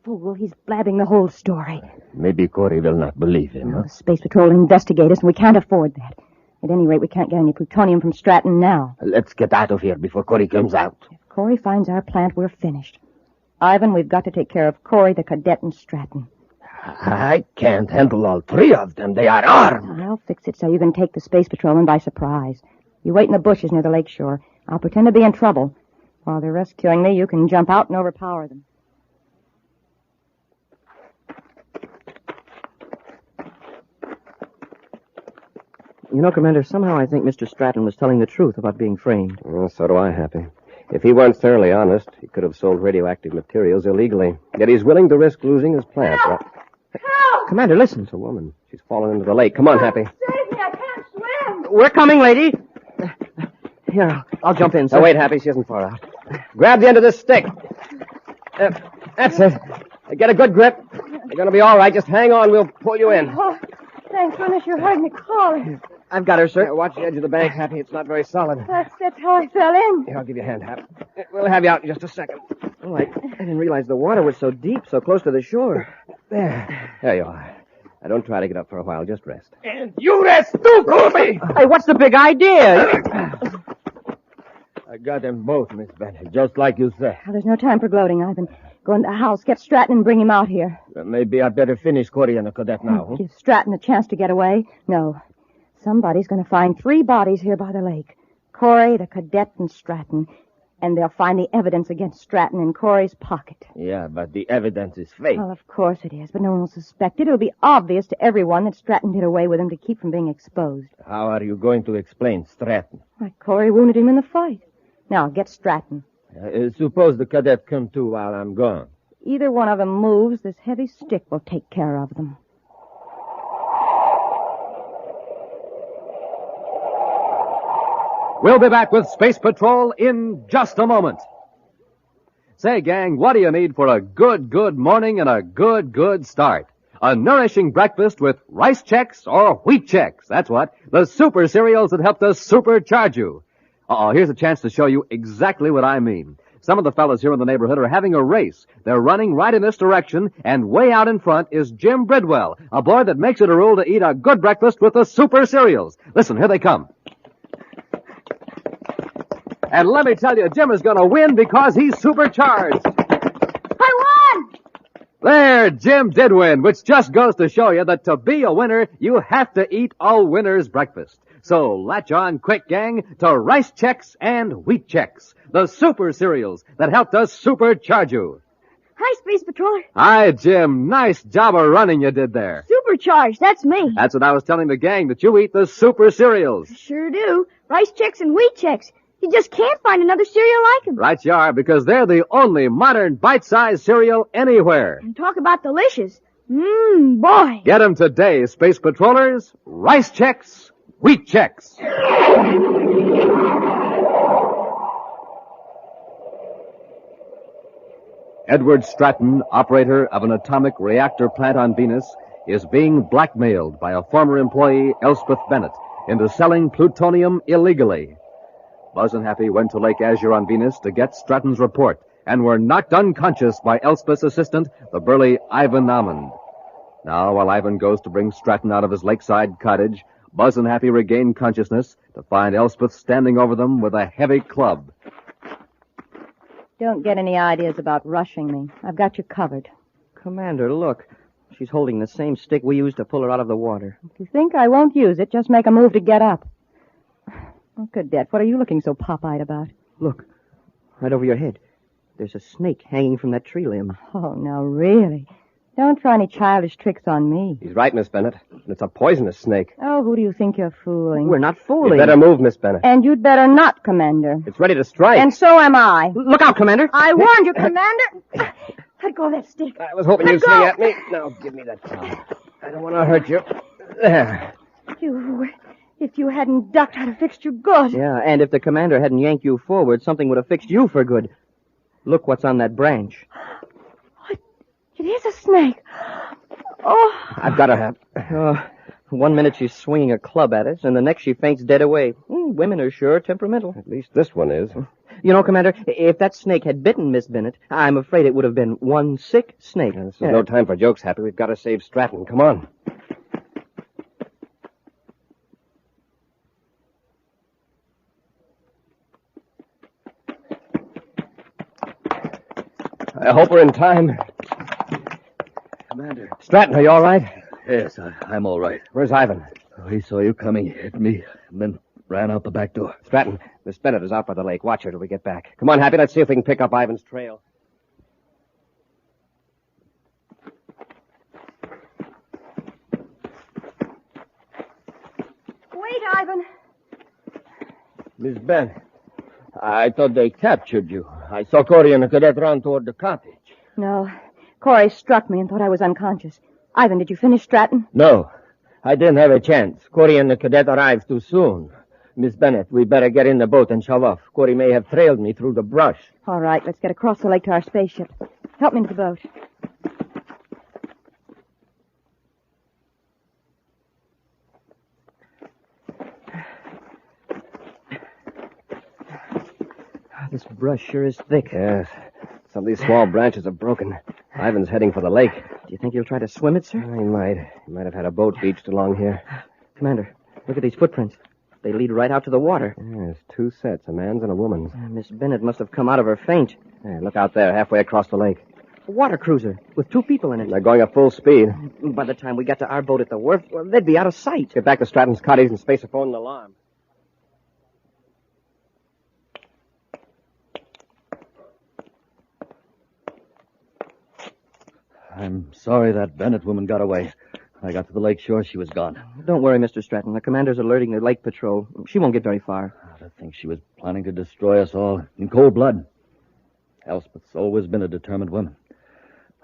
Fool, he's blabbing the whole story. Maybe Corey will not believe him. The Space Patrol will investigate us, and we can't afford that. At any rate, we can't get any plutonium from Stratton now. Let's get out of here before Corey comes out. If Corey finds our plant, we're finished. Ivan, we've got to take care of Corey, the cadet, and Stratton. I can't handle all three of them. They are armed. I'll fix it so you can take the Space Patrolman by surprise. You wait in the bushes near the lakeshore. I'll pretend to be in trouble. While they're rescuing me, you can jump out and overpower them. You know, Commander, somehow I think Mr. Stratton was telling the truth about being framed. Well, so do I, Happy. If he weren't thoroughly honest, he could have sold radioactive materials illegally. Yet he's willing to risk losing his plant. Help! Commander, listen. It's a woman. She's fallen into the lake. Come on, Happy. Save me, I can't swim. We're coming, lady. Here, I'll jump in, sir. Oh, wait, Happy. She isn't far out. Grab the end of this stick. That's it. Get a good grip. You're going to be all right. Just hang on. We'll pull you in. Oh, thank goodness you heard me calling. I've got her, sir. Watch the edge of the bank, Happy. It's not very solid. That's how I fell in. Here, I'll give you a hand, Hap. We'll have you out in just a second. Oh, I didn't realize the water was so deep, so close to the shore. There you are. Now, don't try to get up for a while. Just rest. And you rest too, Colby! Hey, what's the big idea? I got them both, Miss Bennett, just like you said. Well, there's no time for gloating, Ivan. Go in the house, get Stratton, and bring him out here. Well, maybe I'd better finish Corey and the cadet now. Give Stratton a chance to get away? No. Somebody's going to find 3 bodies here by the lake. Corey, the cadet, and Stratton. And they'll find the evidence against Stratton in Corey's pocket. Yeah, but the evidence is fake. Well, of course it is, but no one will suspect it. It'll be obvious to everyone that Stratton did away with him to keep from being exposed. How are you going to explain Stratton? Why, Corey wounded him in the fight. Now, get Stratton. Suppose the cadet come too while I'm gone. Either one of them moves, this heavy stick will take care of them. We'll be back with Space Patrol in just a moment. Say, gang, what do you need for a good morning and a good start? A nourishing breakfast with rice checks or wheat checks. That's what. The super cereals that help to supercharge you. Here's a chance to show you exactly what I mean. Some of the fellas here in the neighborhood are having a race. They're running right in this direction, and way out in front is Jim Bridwell, a boy that makes it a rule to eat a good breakfast with the super cereals. Listen, here they come. And let me tell you, Jim is going to win because he's supercharged. I won! There, Jim did win, which just goes to show you that to be a winner, you have to eat a winner's breakfast. So latch on quick, gang, to Rice Chex and Wheat Chex, the super cereals that help to supercharge you. Hi, Space Patrol. Hi, Jim. Nice job of running you did there. Supercharged, that's me. That's what I was telling the gang, that you eat the super cereals. Sure do. Rice Chex and Wheat Chex. You just can't find another cereal like them. Right you are, because they're the only modern bite-sized cereal anywhere. And talk about delicious. Boy. Get them today, Space Patrollers. Rice Chex, Wheat Chex. Edward Stratton, operator of an atomic reactor plant on Venus, is being blackmailed by a former employee, Elspeth Bennett, into selling plutonium illegally. Buzz and Happy went to Lake Azure on Venus to get Stratton's report and were knocked unconscious by Elspeth's assistant, the burly Ivan Almond. Now, while Ivan goes to bring Stratton out of his lakeside cottage, Buzz and Happy regain consciousness to find Elspeth standing over them with a heavy club. Don't get any ideas about rushing me. I've got you covered. Commander, look. She's holding the same stick we used to pull her out of the water. If you think I won't use it, just make a move to get up. Oh, Cadet, what are you looking so pop-eyed about? Look, right over your head. There's a snake hanging from that tree limb. Oh, now, really? Don't try any childish tricks on me. He's right, Miss Bennett. It's a poisonous snake. Oh, who do you think you're fooling? We're not fooling. You better move, Miss Bennett. And you'd better not, Commander. It's ready to strike. And so am I. Look out, Commander. I warned you, Commander. Let go of that stick. I was hoping you'd swing at me. Now, give me that towel. I don't want to hurt you. There. If you hadn't ducked, I'd have fixed you good. Yeah, and if the commander hadn't yanked you forward, something would have fixed you for good. Look what's on that branch. It is a snake. Oh. I've got her. 1 minute she's swinging a club at us, and the next she faints dead away. Women are sure temperamental. At least this one is. You know, Commander, if that snake had bitten Miss Bennett, I'm afraid it would have been one sick snake. This is no time for jokes, Happy. We've got to save Stratton. Come on. I hope we're in time. Commander. Stratton, are you all right? Yes, I'm all right. Where's Ivan? He saw you coming, hit me, and then ran out the back door. Stratton, Miss Bennett is out by the lake. Watch her till we get back. Come on, Happy. Let's see if we can pick up Ivan's trail. Wait, Ivan. Miss Bennett, I thought they captured you. I saw Corey and the cadet run toward the cottage. No. Corey struck me and thought I was unconscious. Ivan, did you finish Stratton? No, I didn't have a chance. Corey and the cadet arrived too soon. Miss Bennett, we better get in the boat and shove off. Corey may have trailed me through the brush. All right, let's get across the lake to our spaceship. Help me into the boat. This brush sure is thick. Yes. Some of these small branches are broken. Ivan's heading for the lake. Do you think he'll try to swim it, sir? He might. He might have had a boat beached along here. Commander, look at these footprints. They lead right out to the water. Yes, two sets, a man's and a woman's. Miss Bennett must have come out of her faint. Hey, look out there, halfway across the lake. A water cruiser with 2 people in it. They're going at full speed. By the time we got to our boat at the wharf, well, they'd be out of sight. Get back to Stratton's cottage and space a phone and alarm. I'm sorry that Bennett woman got away. When I got to the lake shore, she was gone. Don't worry, Mr. Stratton. The commander's alerting the lake patrol. She won't get very far. I think she was planning to destroy us all in cold blood. Elspeth's always been a determined woman.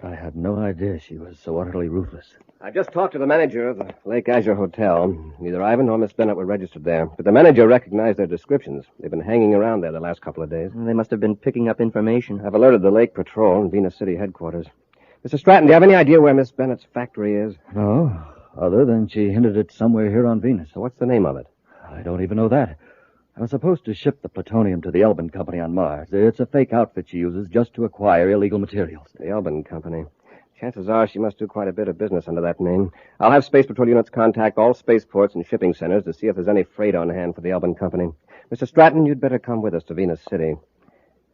But I had no idea she was so utterly ruthless. I just talked to the manager of the Lake Azure Hotel. Neither Ivan nor Miss Bennett were registered there. But the manager recognized their descriptions. They've been hanging around there the last couple of days. They must have been picking up information. I've alerted the Lake Patrol and Venus City headquarters. Mr. Stratton, do you have any idea where Miss Bennett's factory is? No, other than she hinted at somewhere here on Venus. So what's the name of it? I don't even know that. I was supposed to ship the plutonium to the Elbin Company on Mars. It's a fake outfit she uses just to acquire illegal materials. The Elbin Company. Chances are she must do quite a bit of business under that name. I'll have Space Patrol units contact all spaceports and shipping centers to see if there's any freight on hand for the Elbin Company. Mr. Stratton, you'd better come with us to Venus City.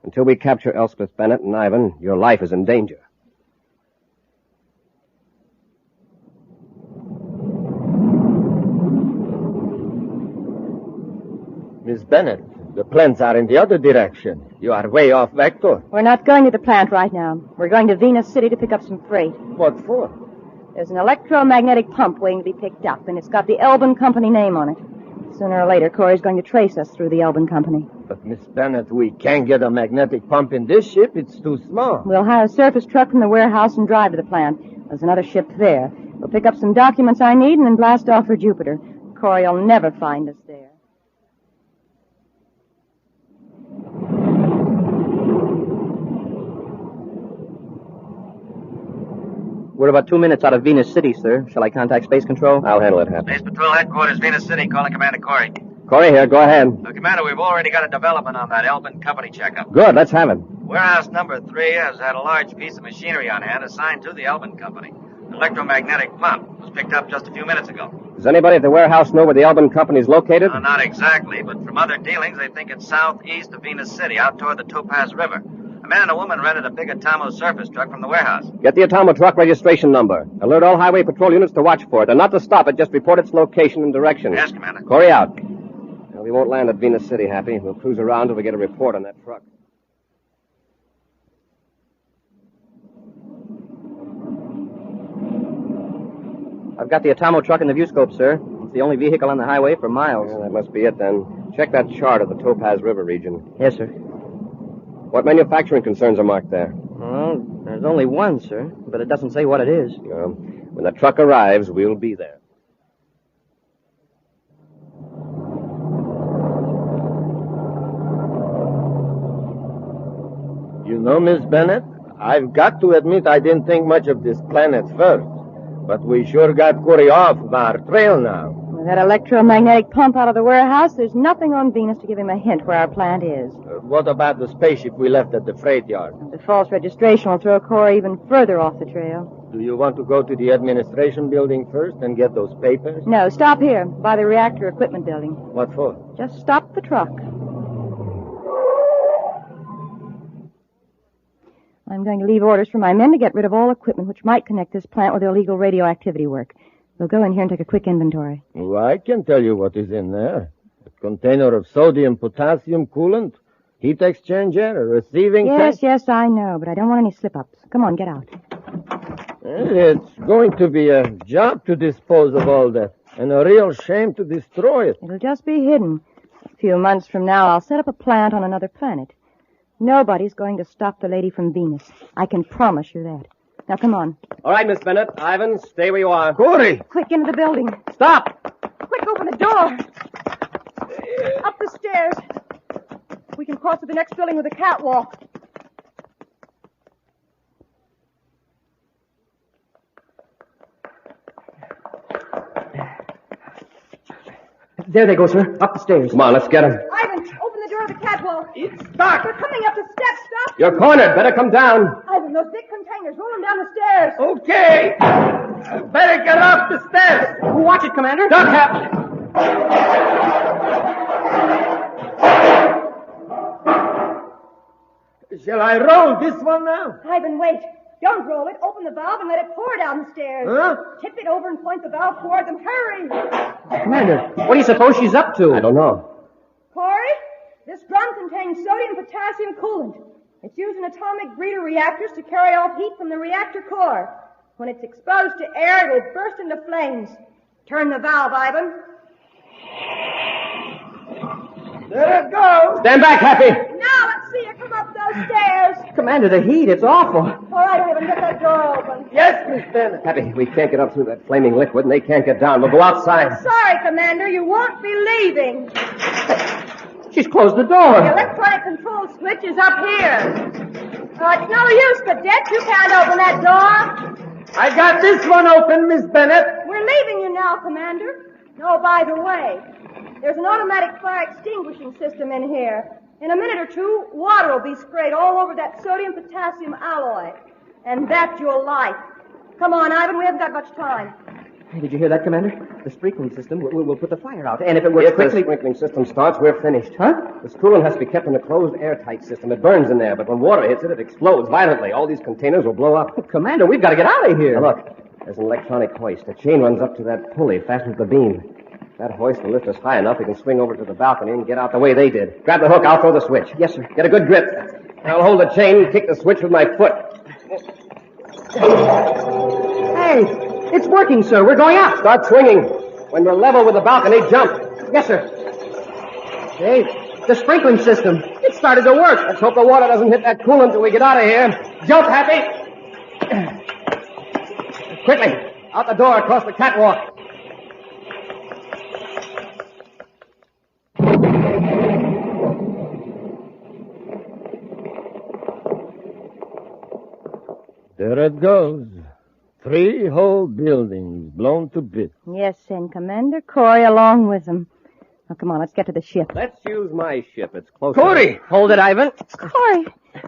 Until we capture Elspeth Bennett and Ivan, your life is in danger. Miss Bennett, the plants are in the other direction. You are way off vector. We're not going to the plant right now. We're going to Venus City to pick up some freight. What for? There's an electromagnetic pump waiting to be picked up, and it's got the Elbin Company name on it. Sooner or later, Corey's going to trace us through the Elbin Company. But, Miss Bennett, we can't get a magnetic pump in this ship. It's too small. We'll hire a surface truck from the warehouse and drive to the plant. There's another ship there. We'll pick up some documents I need and then blast off for Jupiter. Corey'll never find us there. We're about 2 minutes out of Venus City, sir. Shall I contact Space Control? I'll handle it, Happy. Space Patrol Headquarters, Venus City, calling Commander Corey. Corey here, go ahead. Commander, we've already got a development on that Elbin Company checkup. Good, let's have it. Warehouse number 3 has had a large piece of machinery on hand assigned to the Elbin Company. An electromagnetic pump was picked up just a few minutes ago. Does anybody at the warehouse know where the Elbin Company is located? Not exactly, but from other dealings, they think it's southeast of Venus City, out toward the Topaz River. A man and a woman rented a big Atomo surface truck from the warehouse. Get the Atomo truck registration number. Alert all highway patrol units to watch for it, and not to stop it, just report its location and direction. Yes, Commander. Corey out. Well, we won't land at Venus City, Happy. We'll cruise around till we get a report on that truck. I've got the Atomo truck in the viewscope, sir. It's the only vehicle on the highway for miles. Yeah, that must be it, then. Check that chart of the Topaz River region. Yes, sir. What manufacturing concerns are marked there? Well, there's only one, sir, but it doesn't say what it is. When the truck arrives, we'll be there. You know, Miss Bennett, I've got to admit I didn't think much of this planet first. But we sure got Corey off our trail now. With that electromagnetic pump out of the warehouse, there's nothing on Venus to give him a hint where our plant is. What about the spaceship we left at the freight yard? The false registration will throw Corey even further off the trail. Do you want to go to the administration building first and get those papers? No, stop here, by the reactor equipment building. What for? Just stop the truck. I'm going to leave orders for my men to get rid of all equipment which might connect this plant with illegal radioactivity work. We'll go in here and take a quick inventory. Well, I can tell you what is in there. A container of sodium-potassium coolant, heat exchanger, a receiving tank. Yes, I know, but I don't want any slip-ups. Come on, get out. It's going to be a job to dispose of all that, and a real shame to destroy it. It'll just be hidden. A few months from now, I'll set up a plant on another planet. Nobody's going to stop the lady from Venus. I can promise you that. Now, come on. All right, Miss Bennett. Ivan, stay where you are. Corey! Quick, into the building. Stop! Quick, open the door. Up the stairs. We can cross to the next building with a catwalk. There they go, sir. Up the stairs. Come on, let's get them. Ivan, open the door of the catwalk. It's stuck. They're coming up the steps. Stop. You're cornered. Better come down. Ivan, those big containers. Roll them down the stairs. Okay. Better get off the steps. Watch it, Commander. Duck, Cap. Shall I roll this one now? Ivan, wait. Don't roll it. Open the valve and let it pour down the stairs. Huh? Tip it over and point the valve toward them. Hurry. Commander, what do you suppose she's up to? I don't know. Corey, this drum contains sodium-potassium coolant. It's used in atomic breeder reactors to carry off heat from the reactor core. When it's exposed to air, it will burst into flames. Turn the valve, Ivan. There it goes. Stand back, Happy. Now let's see you come up those stairs. Commander, the heat, it's awful. All right, Ivan, get that door open. Yes, Miss Bennett. Happy, we can't get up through that flaming liquid, and they can't get down. We'll go outside. Sorry, Commander, you won't be leaving. She's closed the door. The electronic control switch is up here. It's no use, Cadet. You can't open that door. I got this one open, Miss Bennett. We're leaving you now, Commander. Oh, by the way, there's an automatic fire extinguishing system in here. In a minute or two, water will be sprayed all over that sodium-potassium alloy. And that's your life. Come on, Ivan, we haven't got much time. Hey, did you hear that, Commander? The sprinkling system will put the fire out. And if it works quickly... If the sprinkling system starts, we're finished. Huh? This coolant has to be kept in a closed, airtight system. It burns in there, but when water hits it, it explodes violently. All these containers will blow up. Commander, we've got to get out of here. Now, look, there's an electronic hoist. A chain runs up to that pulley fastened to the beam. That hoist will lift us high enough we can swing over to the balcony and get out the way they did. Grab the hook, I'll throw the switch. Yes, sir. Get a good grip. I'll hold the chain and kick the switch with my foot. Hey, it's working, sir. We're going up. Start swinging. When we're level with the balcony, jump. Yes, sir. Hey, the sprinkling system. It started to work. Let's hope the water doesn't hit that coolant till we get out of here. Jump, Happy. Quickly. Out the door across the catwalk. There it goes. 3 whole buildings blown to bits. Yes, and Commander Corey along with them. Now, come on, let's get to the ship. Let's use my ship. It's closer. Corey! Hold it, Ivan. Corey,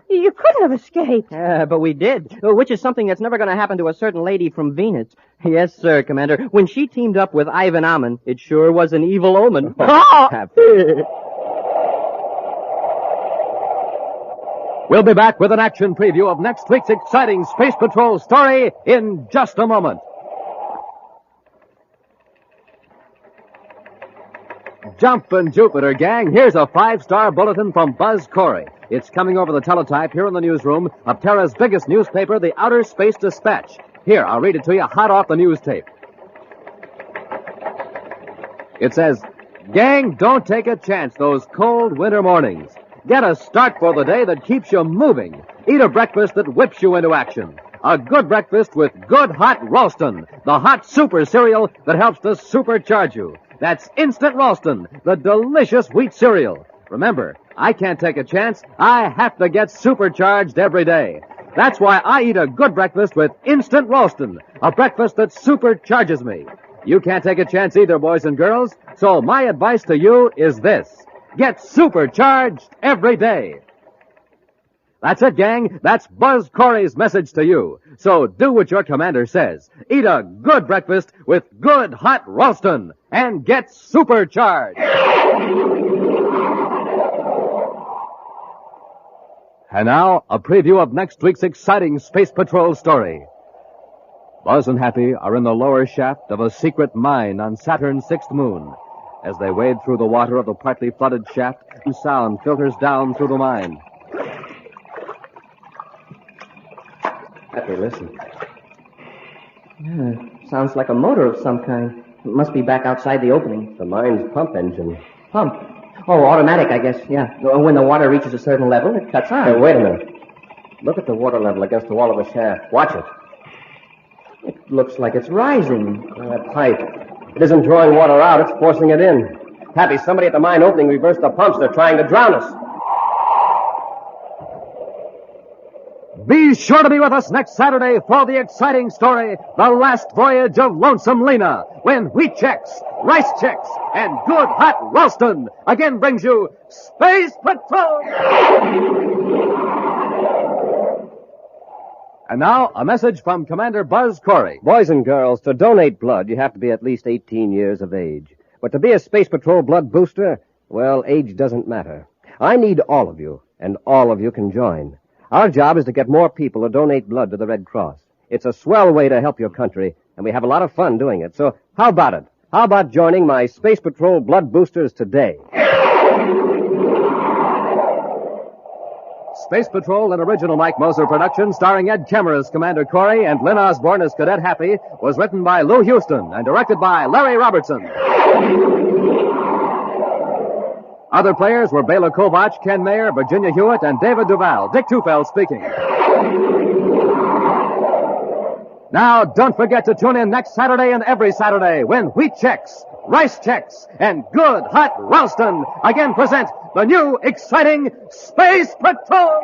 you couldn't have escaped. But we did, which is something that's never going to happen to a certain lady from Venus. Yes, sir, Commander. When she teamed up with Ivan Ammon, it sure was an evil omen. We'll be back with an action preview of next week's exciting Space Patrol story in just a moment. Jumpin' Jupiter, gang. Here's a 5-star bulletin from Buzz Corey. It's coming over the teletype here in the newsroom of Terra's biggest newspaper, the Outer Space Dispatch. Here, I'll read it to you hot off the news tape. It says, "Gang, don't take a chance those cold winter mornings. Get a start for the day that keeps you moving. Eat a breakfast that whips you into action. A good breakfast with good hot Ralston, the hot super cereal that helps to supercharge you. That's Instant Ralston, the delicious wheat cereal. Remember, I can't take a chance. I have to get supercharged every day. That's why I eat a good breakfast with Instant Ralston, a breakfast that supercharges me. You can't take a chance either, boys and girls, so my advice to you is this. Get supercharged every day. That's it, gang. That's Buzz Corey's message to you. So do what your commander says. Eat a good breakfast with good hot Ralston and get supercharged. And now, a preview of next week's exciting Space Patrol story. Buzz and Happy are in the lower shaft of a secret mine on Saturn's sixth moon. As they wade through the water of the partly flooded shaft, sound filters down through the mine. Happy, listen. Yeah, sounds like a motor of some kind. It must be back outside the opening. The mine's pump engine. Pump? Oh, automatic, I guess, yeah. When the water reaches a certain level, it cuts on. Hey, wait a minute. Look at the water level against the wall of the shaft. Watch it. It looks like it's rising. That pipe. It isn't drawing water out, it's forcing it in. Happy, somebody at the mine opening reversed the pumps. They're trying to drown us. Be sure to be with us next Saturday for the exciting story, The Last Voyage of Lonesome Lena, when Wheat Checks, Rice Checks, and Good Hot Ralston again brings you Space Patrol! And now, a message from Commander Buzz Corey. Boys and girls, to donate blood, you have to be at least 18 years of age. But to be a Space Patrol blood booster, well, age doesn't matter. I need all of you, and all of you can join. Our job is to get more people to donate blood to the Red Cross. It's a swell way to help your country, and we have a lot of fun doing it. So how about it? How about joining my Space Patrol blood boosters today? Space Patrol, an original Mike Moser production starring Ed Kemmer as Commander Corey and Lynn Osborne as Cadet Happy, was written by Lou Houston and directed by Larry Robertson. Other players were Bela Kovach, Ken Mayer, Virginia Hewitt, and David Duval. Dick Tufeld speaking. Now, don't forget to tune in next Saturday and every Saturday when Wheat Checks, Rice Checks, and Good Hot Ralston again present the new, exciting Space Patrol!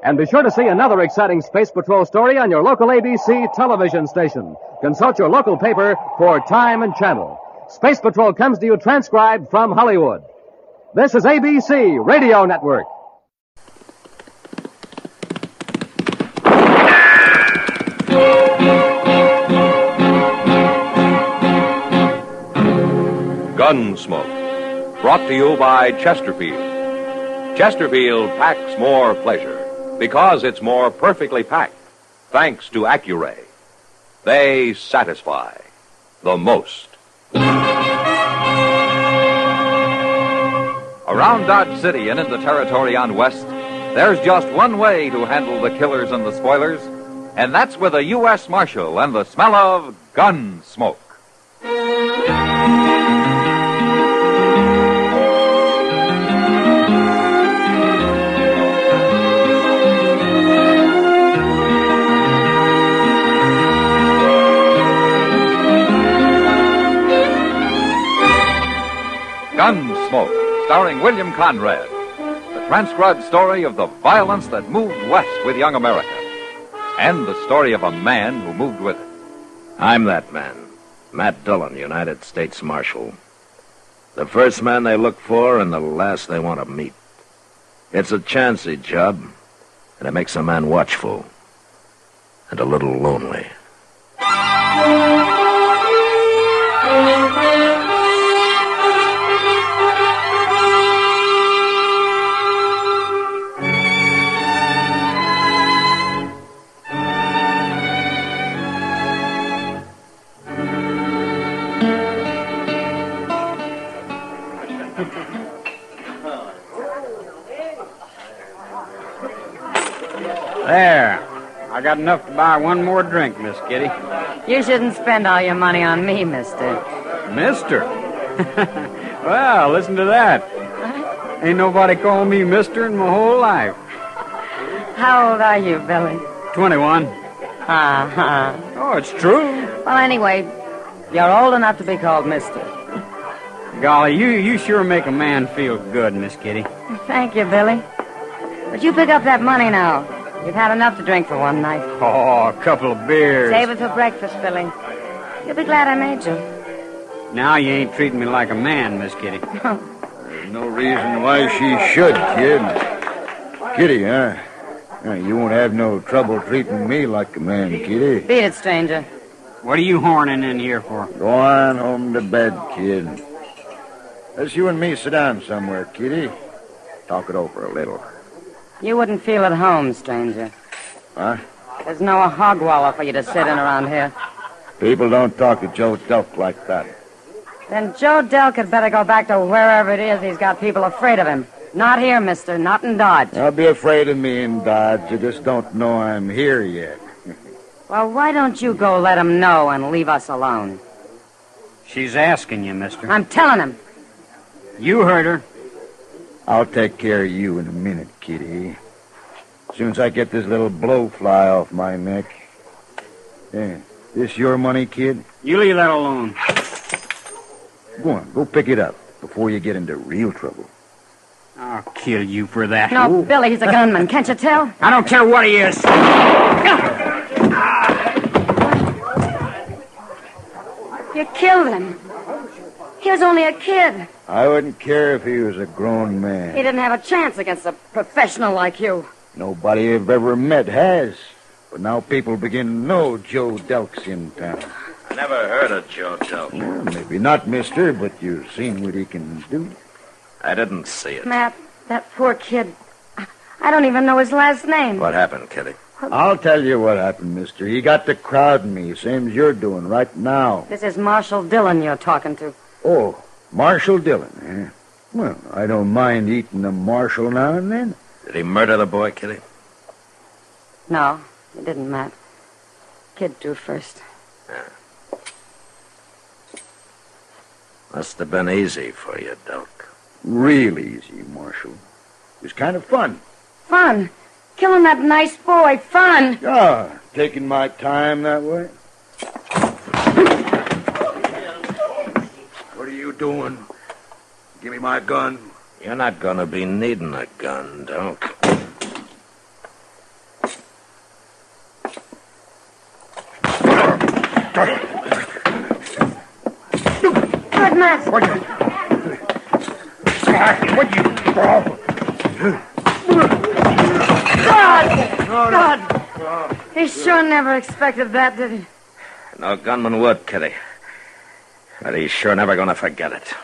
And be sure to see another exciting Space Patrol story on your local ABC television station. Consult your local paper for time and channel. Space Patrol comes to you transcribed from Hollywood. This is ABC Radio Network. Gunsmoke, brought to you by Chesterfield. Chesterfield packs more pleasure because it's more perfectly packed, thanks to Accuray. They satisfy the most. Around Dodge City and in the territory on West, there's just one way to handle the killers and the spoilers, and that's with a U.S. Marshal and the smell of gun smoke. Gunsmoke, starring William Conrad, the transcribed story of the violence that moved west with young America, and the story of a man who moved with it. I'm that man, Matt Dillon, United States Marshal. The first man they look for and the last they want to meet. It's a chancy job, and it makes a man watchful and a little lonely. There. I got enough to buy one more drink, Miss Kitty. You shouldn't spend all your money on me, mister. Mister? Well, listen to that. Ain't nobody called me mister in my whole life. How old are you, Billy? 21. Uh-huh. Oh, it's true. Well, anyway, you're old enough to be called mister. Golly, you sure make a man feel good, Miss Kitty. Thank you, Billy. But you pick up that money now. You've had enough to drink for one night. Oh, a couple of beers. Save it for breakfast, Billy. You'll be glad I made you. Now you ain't treating me like a man, Miss Kitty. There's no reason why she should, kid. Kitty, huh? You won't have no trouble treating me like a man, Kitty. Beat it, stranger. What are you horning in here for? Go on home to bed, kid. Let's you and me sit down somewhere, Kitty. Talk it over a little. You wouldn't feel at home, stranger. Huh? There's no hog wallow for you to sit in around here. People don't talk to Joe Delk like that. Then Joe Delk had better go back to wherever it is he's got people afraid of him. Not here, mister. Not in Dodge. I'll be afraid of me in Dodge. You just don't know I'm here yet. Well, why don't you go let him know and leave us alone? She's asking you, mister. I'm telling him. You heard her. I'll take care of you in a minute, Kitty. As soon as I get this little blowfly off my neck. Yeah. This your money, kid? You leave that alone. Go on, go pick it up before you get into real trouble. I'll kill you for that. No, Billy, he's a gunman. Can't you tell? I don't care what he is. You killed him. He was only a kid. I wouldn't care if he was a grown man. He didn't have a chance against a professional like you. Nobody I've ever met has. But now people begin to know Joe Delk's in town. I never heard of Joe Delk. Well, maybe not, mister, but you've seen what he can do. I didn't see it. Matt, that poor kid. I don't even know his last name. What happened, Kitty? I'll tell you what happened, mister. He got to crowding me, same as you're doing right now. This is Marshal Dillon you're talking to. Oh, Marshal Dillon, eh? Well, I don't mind eating a Marshal now and then. Did he murder the boy, Kitty? No, he didn't, Matt. Kid drew first. Yeah. Must have been easy for you, Delk. Real easy, Marshal. It was kind of fun. Fun? Killing that nice boy, fun. Ah, taking my time that way. What are you doing? Give me my gun. You're not going to be needing a gun, Delk. Good, Matt. God! He sure never expected that, did he? No gunman would, Kitty. But he's sure never going to forget it.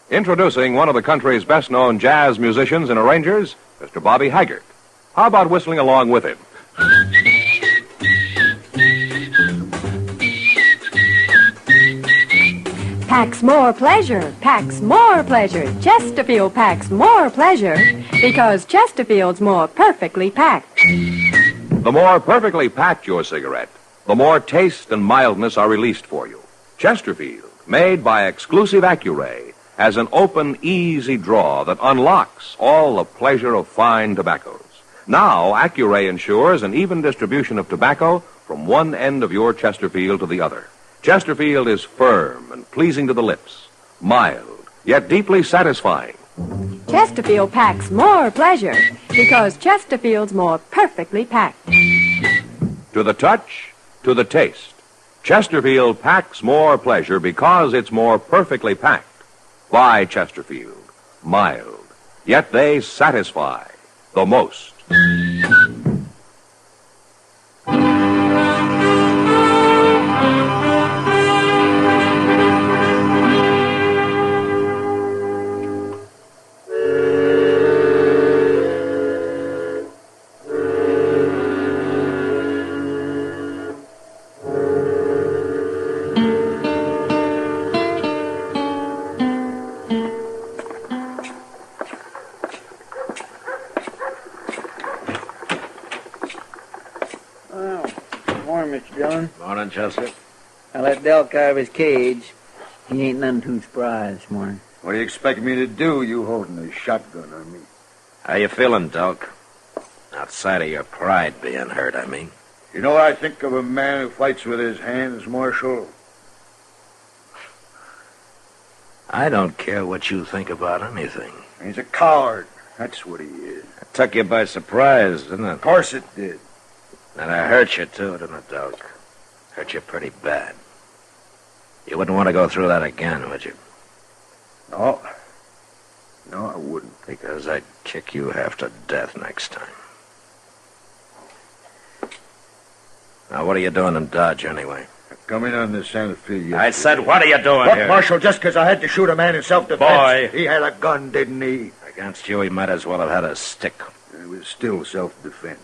Introducing one of the country's best-known jazz musicians and arrangers, Mr. Bobby Haggart. How about whistling along with him? Packs more pleasure, packs more pleasure. Chesterfield packs more pleasure because Chesterfield's more perfectly packed. The more perfectly packed your cigarette, the more taste and mildness are released for you. Chesterfield, made by exclusive Accuray, has an open, easy draw that unlocks all the pleasure of fine tobaccos. Now, Accuray ensures an even distribution of tobacco from one end of your Chesterfield to the other. Chesterfield is firm and pleasing to the lips, mild, yet deeply satisfying. Chesterfield packs more pleasure because Chesterfield's more perfectly packed. To the touch, to the taste, Chesterfield packs more pleasure because it's more perfectly packed. By Chesterfield, mild, yet they satisfy the most. Morning, Mr. Dillon. Morning, Chester. I let Delk out of his cage. He ain't none too spry this morning. What do you expect me to do, you holding a shotgun on me? How you feeling, Delk? Outside of your pride being hurt, I mean. You know what I think of a man who fights with his hands, Marshal? I don't care what you think about anything. He's a coward. That's what he is. It took you by surprise, didn't it? Of course it did. And I hurt you, too, didn't it, Delk? Hurt you pretty bad. You wouldn't want to go through that again, would you? No. No, I wouldn't. Because I'd kick you half to death next time. Now, what are you doing in Dodge, anyway? Coming on the Santa Fe yesterday. I said, what are you doing here? Marshal, just because I had to shoot a man in self-defense. Boy. He had a gun, didn't he? Against you, he might as well have had a stick. It was still self-defense.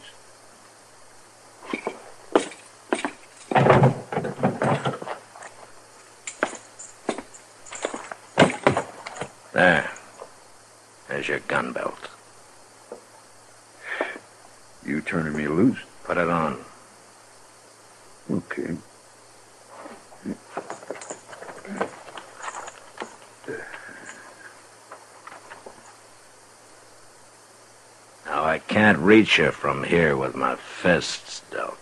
There. There's your gun belt. You turning me loose? Put it on. Okay. Now, I can't reach you from here with my fists, Delk.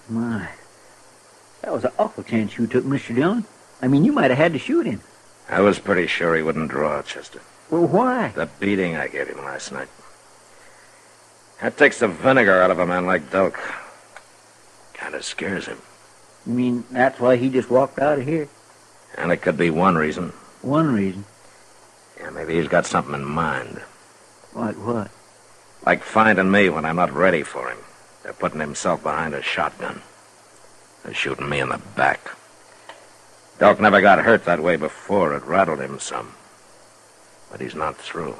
My. That was an awful chance you took, Mr. Dillon. I mean, you might have had to shoot him. I was pretty sure he wouldn't draw, Chester. Well, why? The beating I gave him last night. That takes the vinegar out of a man like Delk. Kind of scares him. You mean that's why he just walked out of here? And it could be one reason. One reason? Yeah, maybe he's got something in mind. Like what? Like finding me when I'm not ready for him. They're putting himself behind a shotgun. They're shooting me in the back. Delk never got hurt that way before. It rattled him some. But he's not through.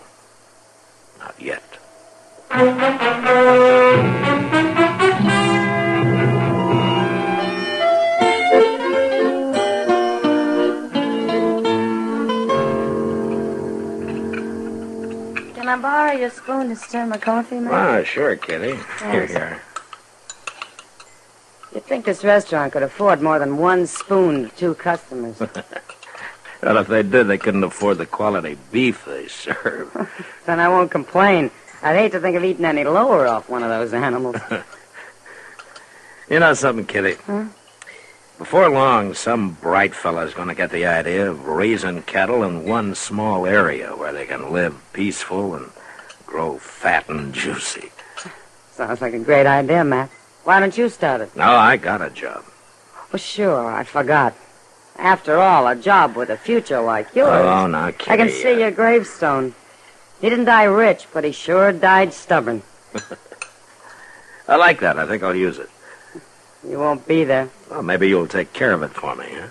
Not yet. Can I borrow your spoon to stir my coffee, man? Ah, sure, Kitty. Here you are. You'd think this restaurant could afford more than one spoon to two customers. Well, if they did, they couldn't afford the quality beef they serve. Then I won't complain. I'd hate to think of eating any lower off one of those animals. You know something, Kitty? Huh? Before long, some bright fella's going to get the idea of raising cattle in one small area where they can live peaceful and grow fat and juicy. Sounds like a great idea, Matt. Why don't you start it? No, I got a job. Well, sure, I forgot. After all, a job with a future like yours. Oh, now, Kitty. I can see your gravestone. He didn't die rich, but he sure died stubborn. I like that. I think I'll use it. You won't be there. Well, maybe you'll take care of it for me, huh?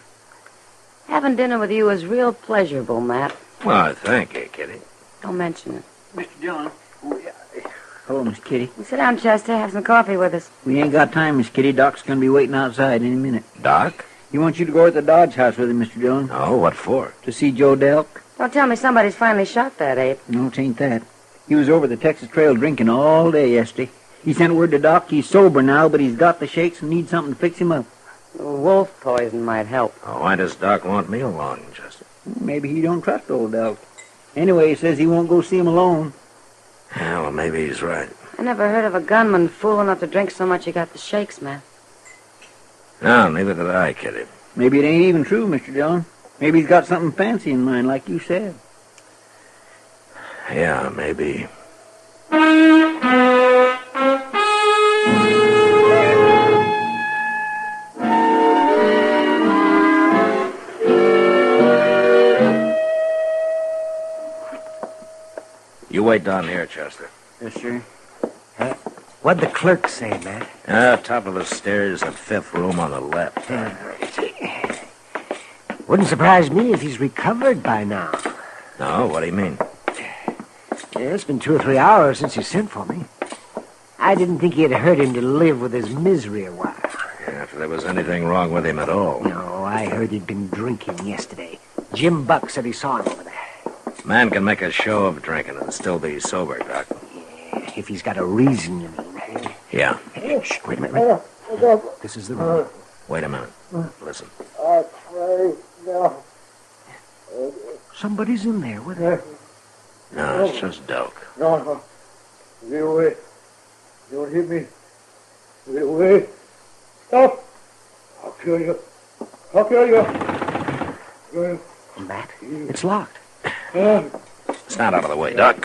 Having dinner with you is real pleasurable, Matt. Well, thank you, Kitty. Don't mention it. Mr. Dillon. Hello, Miss Kitty. Sit down, Chester. Have some coffee with us. We ain't got time, Miss Kitty. Doc's gonna be waiting outside any minute. Doc? He wants you to go to the Dodge house with him, Mr. Dillon. Oh, what for? To see Joe Delk. Don't tell me somebody's finally shot that ape. No, it ain't that. He was over the Texas Trail drinking all day yesterday. He sent word to Doc he's sober now, but he's got the shakes and needs something to fix him up. Wolf poison might help. Oh, why does Doc want me along, Chester? Maybe he don't trust old Delk. Anyway, he says he won't go see him alone. Yeah, well, maybe he's right. I never heard of a gunman fool enough to drink so much he got the shakes, man. No, neither did I, Kitty. Maybe it ain't even true, Mr. Dillon. Maybe he's got something fancy in mind, like you said. Yeah, maybe. You wait down here, Chester. Yes, sir. What'd the clerk say, Matt? Top of the stairs, the fifth room on the left. Wouldn't surprise me if he's recovered by now. No, what do you mean? Yeah, it's been 2 or 3 hours since you sent for me. I didn't think it hurt him to live with his misery a while. Yeah, if there was anything wrong with him at all. No, I heard he'd been drinking yesterday. Jim Buck said he saw him over there. Man can make a show of drinking and still be sober, Doc. If he's got a reason, you mean. Yeah. Shh, wait a minute. Wait. This is the room. Wait a minute. Listen. Somebody's in there with him. No, it's just Delk. No. Get away. Don't hit me. Get away. Stop. I'll kill you. I'll kill you. Matt, it's locked. Stand out of the way, Doc.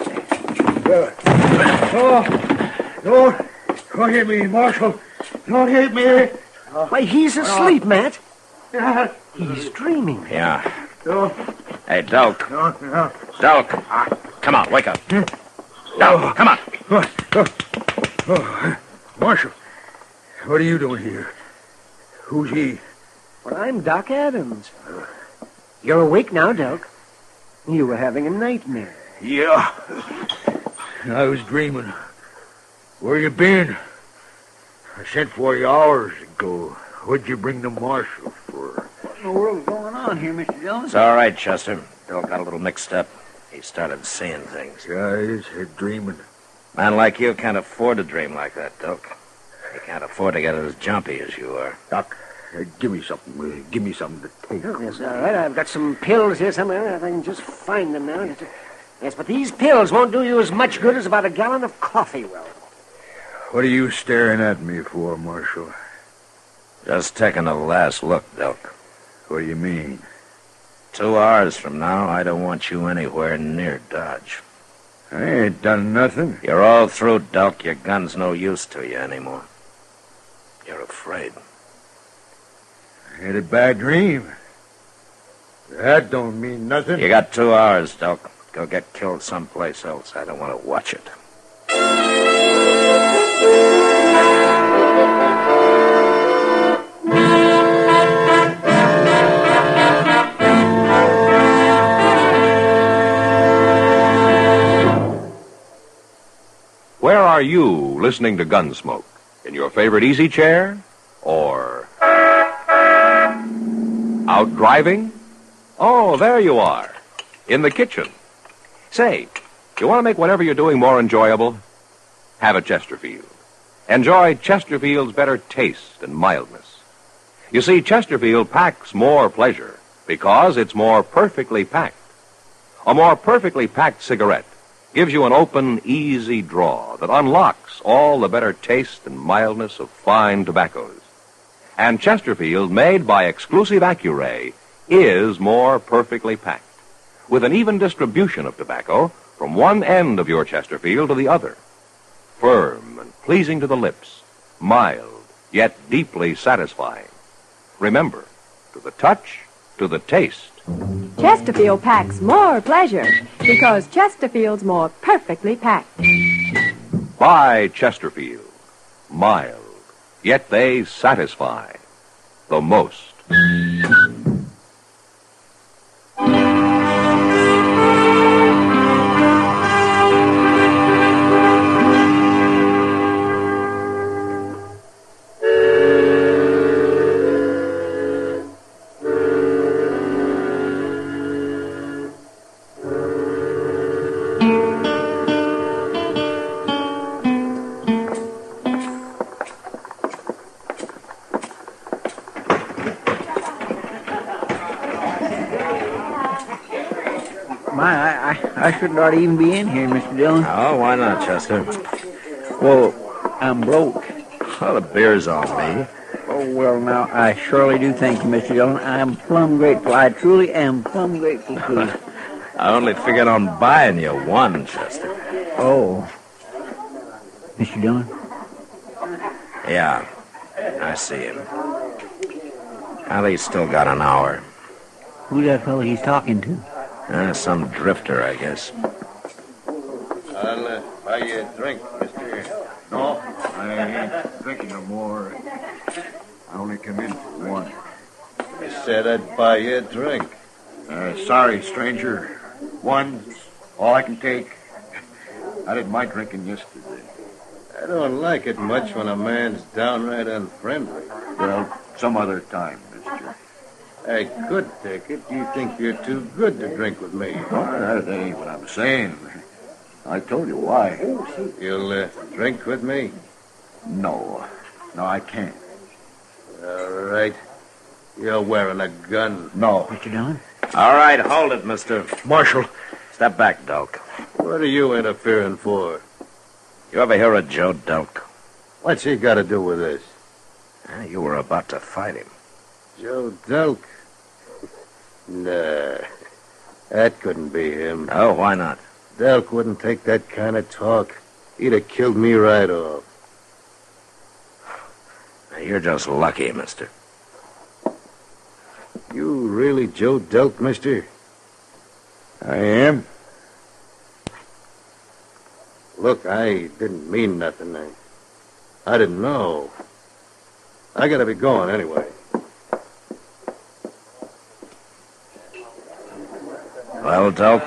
Don't hit me, Marshal. Don't hit me. Why, he's asleep, Matt. He's dreaming. Yeah. Hey, Delk. Delk. Come on, wake up. Delk, come on. Marshal, what are you doing here? Who's he? Well, I'm Doc Adams. You're awake now, Delk. You were having a nightmare. Yeah. I was dreaming. Where you been? I sent for you hours ago. What'd you bring the marshal for? What in the world's going on here, Mr. Dillon? It's all right, Chester. Delk got a little mixed up. He started seeing things. Yeah, he's dreaming. Man like you can't afford to dream like that, Delk. You can't afford to get as jumpy as you are. Doc, give me something. Give me something to take. Oh, yes, all right. I've got some pills here somewhere. If I can just find them now. Yes, but these pills won't do you as much good as about a gallon of coffee will. What are you staring at me for, Marshal? Just taking a last look, Delk. What do you mean? 2 hours from now, I don't want you anywhere near Dodge. I ain't done nothing. You're all through, Delk. Your gun's no use to you anymore. You're afraid. I had a bad dream. That don't mean nothing. You got 2 hours, Delk. Go get killed someplace else. I don't want to watch it. Where are you listening to Gunsmoke? In your favorite easy chair? Or out driving? Oh, there you are. In the kitchen. Say, you want to make whatever you're doing more enjoyable? Have a Chesterfield. Enjoy Chesterfield's better taste and mildness. You see, Chesterfield packs more pleasure because it's more perfectly packed. A more perfectly packed cigarette gives you an open, easy draw that unlocks all the better taste and mildness of fine tobaccos. And Chesterfield, made by exclusive Accuray, is more perfectly packed, with an even distribution of tobacco from one end of your Chesterfield to the other. Firm and pleasing to the lips, mild, yet deeply satisfying. Remember, to the touch, to the taste. Chesterfield packs more pleasure because Chesterfield's more perfectly packed. Buy Chesterfield. Mild, yet they satisfy the most. I shouldn't ought to even be in here, Mr. Dillon. Oh, why not, Chester? Well, I'm broke. Well, the beer's on me. Oh, well, now, I surely do thank you, Mr. Dillon. I am plumb grateful. I truly am plumb grateful to you. I only figured on buying you one, Chester. Oh. Mr. Dillon? Yeah, I see him. Well, he's still got an hour. Who's that fellow he's talking to? Some drifter, I guess. I'll buy you a drink, mister. No, I ain't drinking no more. I only come in for one. I said I'd buy you a drink. Sorry, stranger. One's all I can take. I did my drinking yesterday. I don't like it much when a man's downright unfriendly. Well, some other time, mister. I could take it. You think you're too good to drink with me. Well, that ain't what I'm saying. I told you why. You'll drink with me? No. No, I can't. All right. You're wearing a gun. No. Mr. Dillon? All right, hold it, mister. Marshal. Step back, Delk. What are you interfering for? You ever hear of Joe Delk? What's he got to do with this? You were about to fight him. Joe Delk? Nah. That couldn't be him. Oh, why not? Delk wouldn't take that kind of talk. He'd have killed me right off. Now, you're just lucky, mister. You really Joe Delk, mister? I am. Look, I didn't mean nothing. I didn't know. I gotta be going anyway. Well, Delk?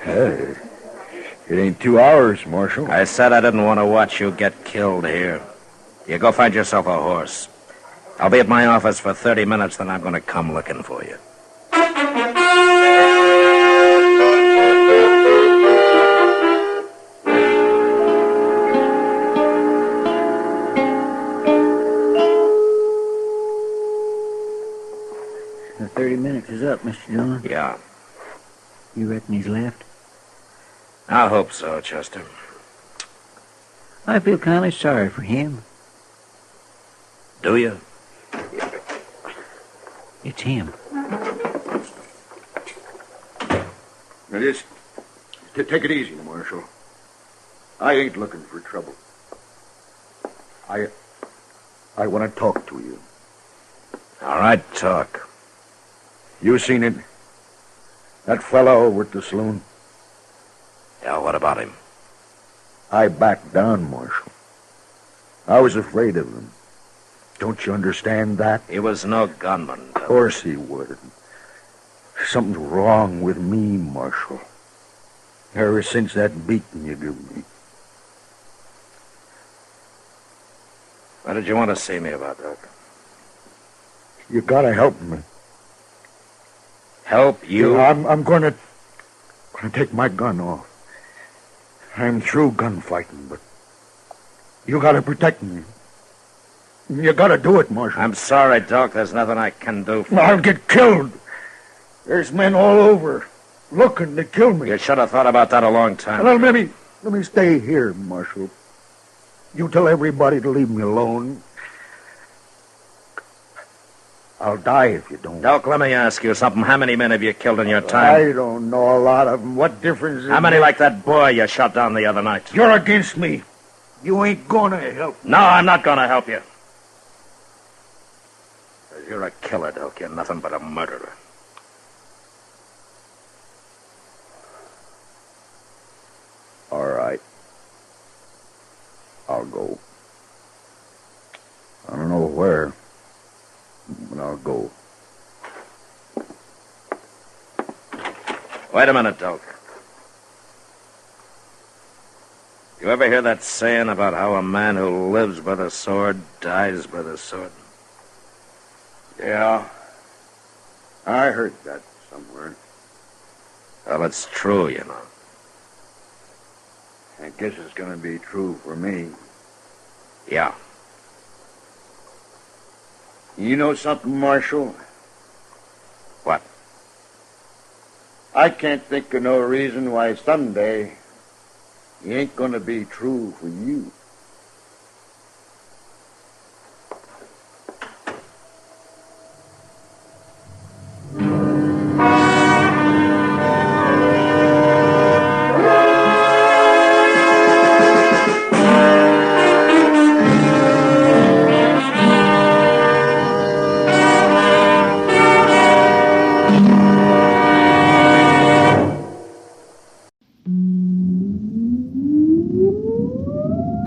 Hey, it ain't 2 hours, Marshal. I said I didn't want to watch you get killed here. You go find yourself a horse. I'll be at my office for 30 minutes, then I'm going to come looking for you. The 30 minutes is up, Mr. Dillon. Yeah. You reckon he's left? I hope so, Chester. I feel kind of sorry for him. Do you? It's him. Now, just take it easy, Marshal. I ain't looking for trouble. I want to talk to you. All right, talk. You seen it? That fellow over at the saloon? Yeah, what about him? I backed down, Marshal. I was afraid of him. Don't you understand that? He was no gunman. Of course he would. Something's wrong with me, Marshal. Ever since that beating you gave me. What did you want to see me about, Doc? You gotta help me. Help you? I'm gonna take my gun off. I'm through gunfighting, but you gotta protect me. You gotta do it, Marshal. I'm sorry, Doc. There's nothing I can do for I'll you. get killed. There's men all over looking to kill me. You should have thought about that a long time Well, ago. let me stay here, Marshal. You tell everybody to leave me alone. I'll die if you don't. Doc, let me ask you something. How many men have you killed in your time? I don't know a lot of them. What difference is How many like that boy you shot down the other night? You're against me. You ain't gonna help me. No, I'm not going to help you. 'Cause you're a killer, Doc. You're nothing but a murderer. All right. I'll go. I don't know where, but I'll go. Wait a minute, Doc. You ever hear that saying about how a man who lives by the sword dies by the sword? Yeah. I heard that somewhere. Well, it's true, you know. I guess it's going to be true for me. Yeah. You know something, Marshal? What? I can't think of no reason why someday it ain't going to be true for you.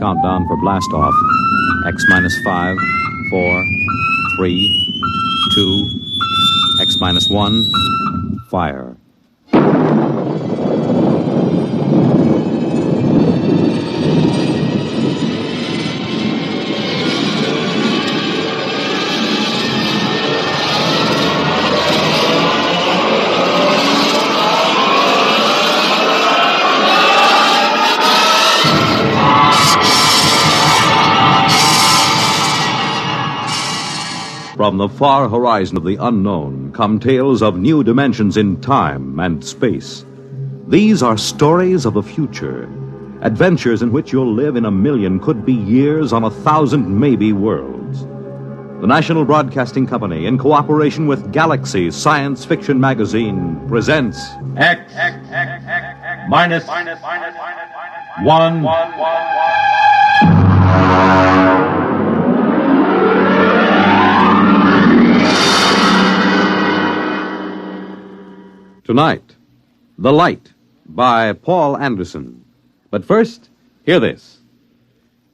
Countdown for blast off. X minus 5, 4, 3, 2, X minus 1, fire. the far horizon of the unknown come tales of new dimensions in time and space. These are stories of the future, adventures in which you'll live in a million, could be years, on 1,000 maybe worlds. The National Broadcasting Company, in cooperation with Galaxy Science Fiction Magazine, presents X minus 1. Tonight, The Light by Paul Anderson. But first, hear this.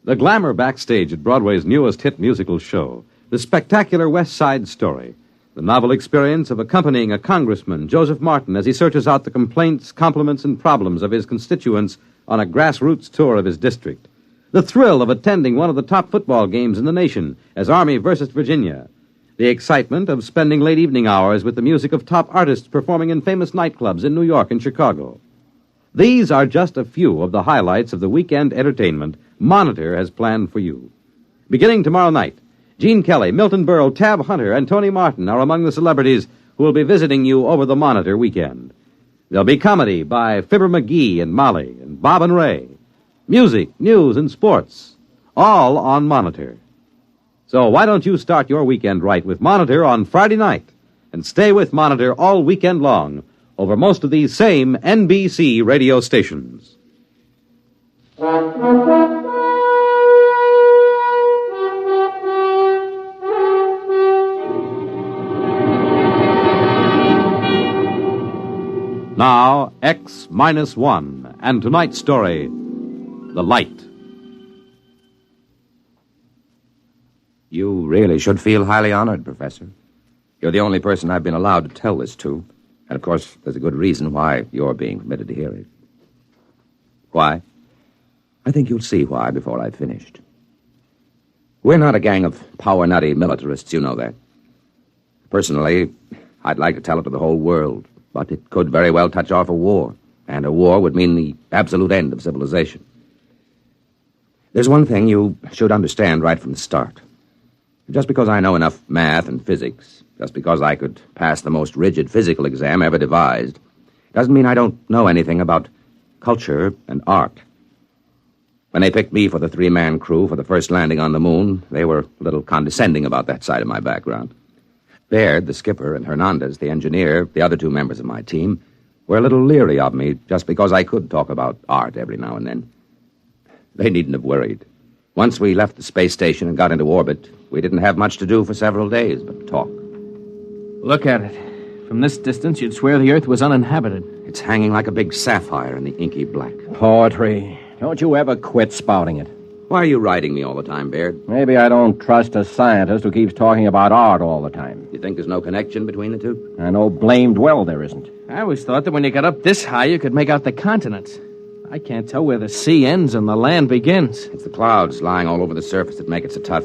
The glamour backstage at Broadway's newest hit musical show, the spectacular West Side Story, the novel experience of accompanying a congressman, Joseph Martin, as he searches out the complaints, compliments, and problems of his constituents on a grassroots tour of his district. The thrill of attending one of the top football games in the nation as Army versus Virginia. The excitement of spending late evening hours with the music of top artists performing in famous nightclubs in New York and Chicago. These are just a few of the highlights of the weekend entertainment Monitor has planned for you. Beginning tomorrow night, Gene Kelly, Milton Berle, Tab Hunter, and Tony Martin are among the celebrities who will be visiting you over the Monitor weekend. There'll be comedy by Fibber McGee and Molly and Bob and Ray. Music, news, and sports, all on Monitor. So why don't you start your weekend right with Monitor on Friday night and stay with Monitor all weekend long over most of these same NBC radio stations. Now, X minus 1, and tonight's story, The Light. You really should feel highly honored, Professor. You're the only person I've been allowed to tell this to. And, of course, there's a good reason why you're being permitted to hear it. Why? I think you'll see why before I've finished. We're not a gang of power-nutty militarists, you know that. Personally, I'd like to tell it to the whole world, but it could very well touch off a war, and a war would mean the absolute end of civilization. There's one thing you should understand right from the start. Just because I know enough math and physics, just because I could pass the most rigid physical exam ever devised, doesn't mean I don't know anything about culture and art. When they picked me for the three-man crew for the first landing on the moon, they were a little condescending about that side of my background. Baird, the skipper, and Hernandez, the engineer, the other two members of my team, were a little leery of me just because I could talk about art every now and then. They needn't have worried. Once we left the space station and got into orbit, we didn't have much to do for several days but talk. Look at it. From this distance, you'd swear the Earth was uninhabited. It's hanging like a big sapphire in the inky black. Poetry. Don't you ever quit spouting it. Why are you writing me all the time, Baird? Maybe I don't trust a scientist who keeps talking about art all the time. You think there's no connection between the two? I know blamed well there isn't. I always thought that when you got up this high, you could make out the continents. I can't tell where the sea ends and the land begins. It's the clouds lying all over the surface that make it so tough.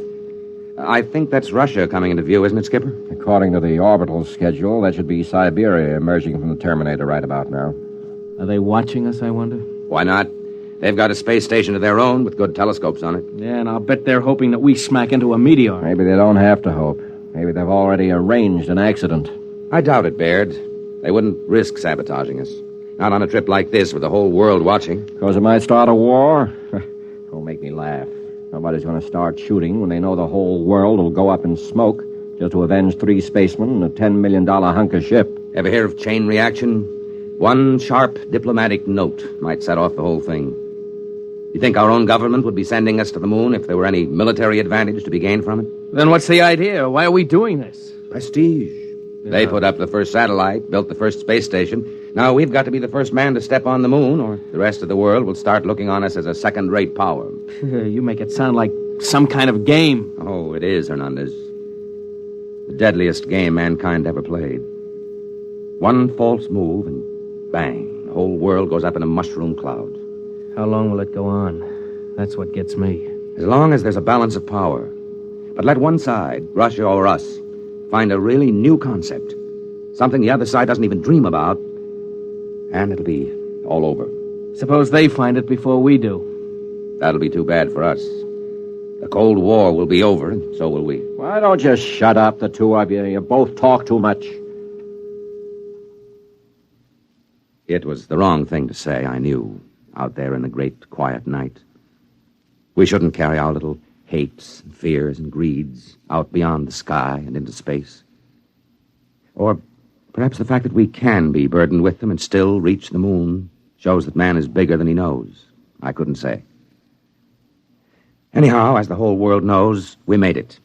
I think that's Russia coming into view, isn't it, Skipper? According to the orbital schedule, that should be Siberia emerging from the Terminator right about now. Are they watching us, I wonder? Why not? They've got a space station of their own with good telescopes on it. Yeah, and I'll bet they're hoping that we smack into a meteor. Maybe they don't have to hope. Maybe they've already arranged an accident. I doubt it, Baird. They wouldn't risk sabotaging us. Not on a trip like this with the whole world watching. Because it might start a war? Don't make me laugh. Nobody's going to start shooting when they know the whole world will go up in smoke just to avenge 3 spacemen and a $10 million hunk of ship. Ever hear of chain reaction? One sharp diplomatic note might set off the whole thing. You think our own government would be sending us to the moon if there were any military advantage to be gained from it? Then what's the idea? Why are we doing this? Prestige. Yeah. They put up the first satellite, built the first space station. Now we've got to be the first man to step on the moon, or the rest of the world will start looking on us as a second-rate power. You make it sound like some kind of game. Oh, it is, Hernandez. The deadliest game mankind ever played. One false move, and bang, the whole world goes up in a mushroom cloud. How long will it go on? That's what gets me. As long as there's a balance of power. But let one side, Russia or us, find a really new concept, something the other side doesn't even dream about, and it'll be all over. Suppose they find it before we do. That'll be too bad for us. The Cold War will be over, and so will we. Why don't you shut up, the two of you? You both talk too much. It was the wrong thing to say, I knew, out there in the great quiet night. We shouldn't carry our little hates and fears and greeds out beyond the sky and into space. Or perhaps the fact that we can be burdened with them and still reach the moon shows that man is bigger than he knows. I couldn't say. Anyhow, as the whole world knows, we made it.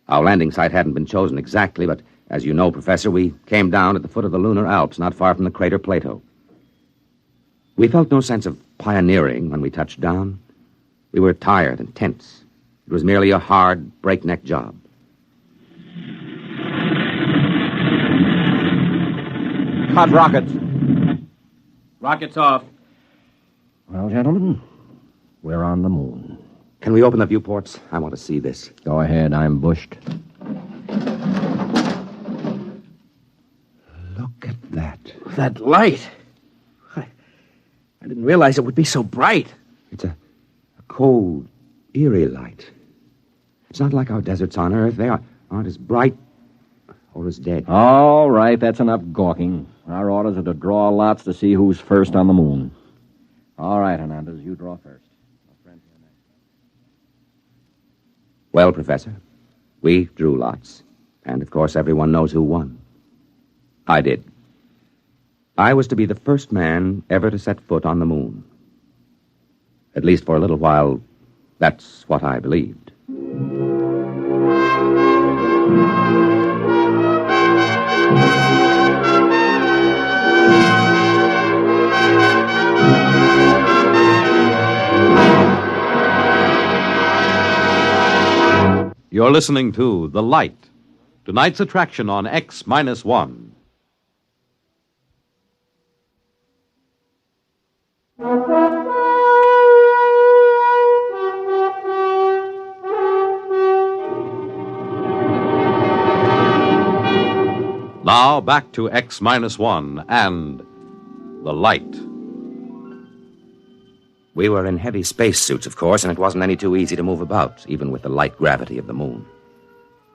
Our landing site hadn't been chosen exactly, but as you know, Professor, we came down at the foot of the lunar Alps, not far from the crater Plato. We felt no sense of pioneering when we touched down. We were tired and tense. It was merely a hard, breakneck job. Hot rockets. Rockets off. Well, gentlemen, we're on the moon. Can we open the viewports? I want to see this. Go ahead, I'm bushed. Look at that. That light. I didn't realize it would be so bright. It's a cold, eerie light. It's not like our deserts on Earth. They aren't as bright or as dead. All right, that's enough gawking. Our orders are to draw lots to see who's first on the moon. All right, Hernandez, you draw first. Well, Professor, we drew lots. And, of course, everyone knows who won. I did. I was to be the first man ever to set foot on the moon. At least for a little while, that's what I believed. You're listening to The Light, tonight's attraction on X-1. Now back to X-1 and The Light. We were in heavy spacesuits, of course, and it wasn't any too easy to move about, even with the light gravity of the moon.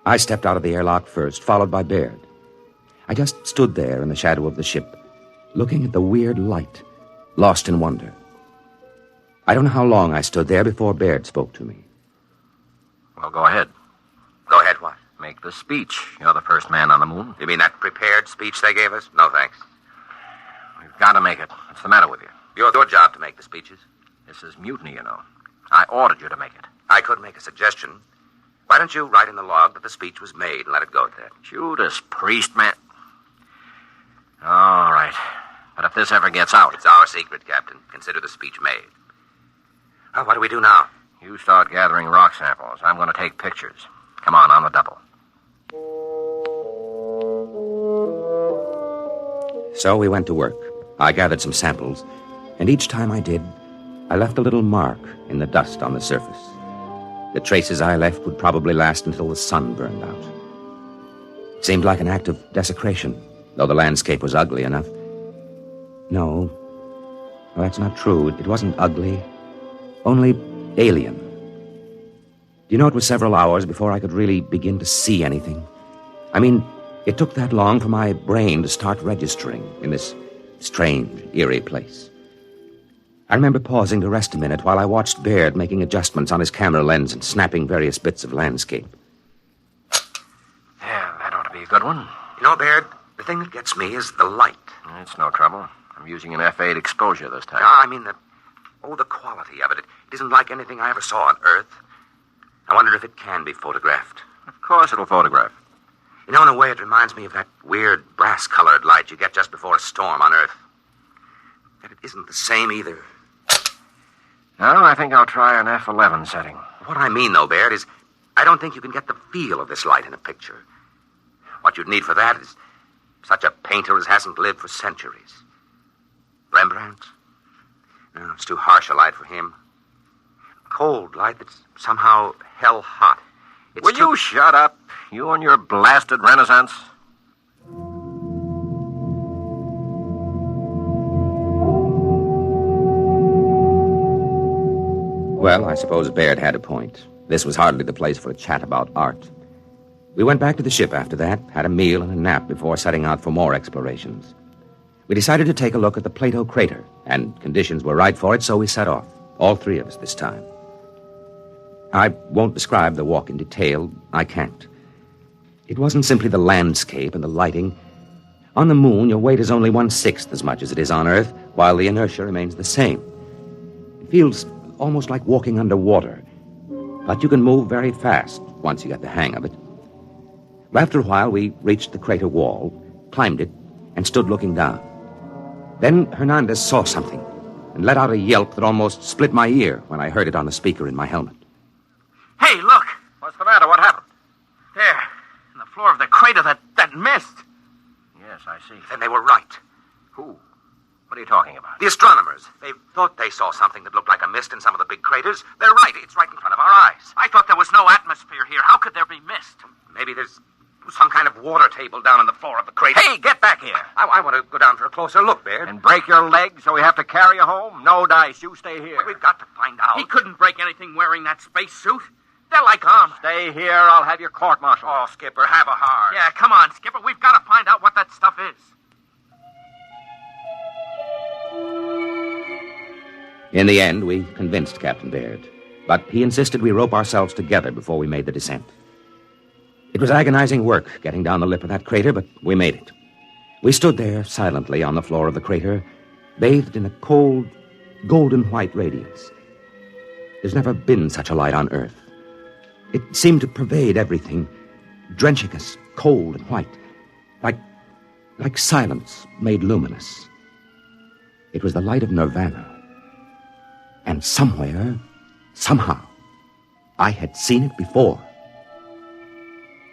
I stepped out of the airlock first, followed by Baird. I just stood there in the shadow of the ship, looking at the weird light, lost in wonder. I don't know how long I stood there before Baird spoke to me. Well, go ahead. Go ahead, what? Make the speech. You're the first man on the moon. You mean that prepared speech they gave us? No, thanks. We've got to make it. What's the matter with you? It's your job to make the speeches. This is mutiny, you know. I ordered you to make it. I could make a suggestion. Why don't you write in the log that the speech was made and let it go at that? Judas Priest, man. All right. But if this ever gets out... It's our secret, Captain. Consider the speech made. Well, what do we do now? You start gathering rock samples. I'm going to take pictures. Come on the double. So we went to work. I gathered some samples, and each time I did, I left a little mark in the dust on the surface. The traces I left would probably last until the sun burned out. It seemed like an act of desecration, though the landscape was ugly enough. No, that's not true. It wasn't ugly, only alien. You know, it was several hours before I could really begin to see anything. I mean, it took that long for my brain to start registering in this strange, eerie place. I remember pausing to rest a minute while I watched Baird making adjustments on his camera lens and snapping various bits of landscape. Yeah, that ought to be a good one. You know, Baird, the thing that gets me is the light. It's no trouble. I'm using an F8 exposure this time. No, I mean the quality of it. It isn't like anything I ever saw on Earth. I wonder if it can be photographed. Of course it'll photograph. You know, in a way, it reminds me of that weird brass-colored light you get just before a storm on Earth. But it isn't the same either. No, I think I'll try an F11 setting. What I mean, though, Baird, is I don't think you can get the feel of this light in a picture. What you'd need for that is such a painter as hasn't lived for centuries. Rembrandt? No, it's too harsh a light for him. Cold light that's somehow hell-hot. Will you shut up? You and your blasted Renaissance? Well, I suppose Baird had a point. This was hardly the place for a chat about art. We went back to the ship after that, had a meal and a nap before setting out for more explorations. We decided to take a look at the Plato crater, and conditions were right for it, so we set off, all three of us this time. I won't describe the walk in detail. I can't. It wasn't simply the landscape and the lighting. On the moon, your weight is only 1/6 as much as it is on Earth, while the inertia remains the same. It feels almost like walking underwater, but you can move very fast once you get the hang of it. After a while, we reached the crater wall, climbed it, and stood looking down. Then Hernandez saw something and let out a yelp that almost split my ear when I heard it on the speaker in my helmet. Hey, look! What's the matter? What happened? There, in the floor of the crater, that mist. Yes, I see. Then they were right. Who? What are you talking about? The astronomers. They thought they saw something that looked like a mist in some of the big craters. They're right. It's right in front of our eyes. I thought there was no atmosphere here. How could there be mist? Maybe there's some kind of water table down on the floor of the crater. Hey, get back here. I want to go down for a closer look, Baird. And break your leg so we have to carry you home? No dice. You stay here. We've got to find out. He couldn't break anything wearing that space suit. They're like armor. Stay here. I'll have your court-martial. Oh, Skipper, have a heart. Yeah, come on, Skipper. We've got to find out what that stuff is. In the end, we convinced Captain Baird, but he insisted we rope ourselves together before we made the descent. It was agonizing work getting down the lip of that crater, but we made it. We stood there silently on the floor of the crater, bathed in a cold, golden-white radiance. There's never been such a light on Earth. It seemed to pervade everything, drenching us cold and white, like silence made luminous. It was the light of nirvana. And somewhere, somehow, I had seen it before.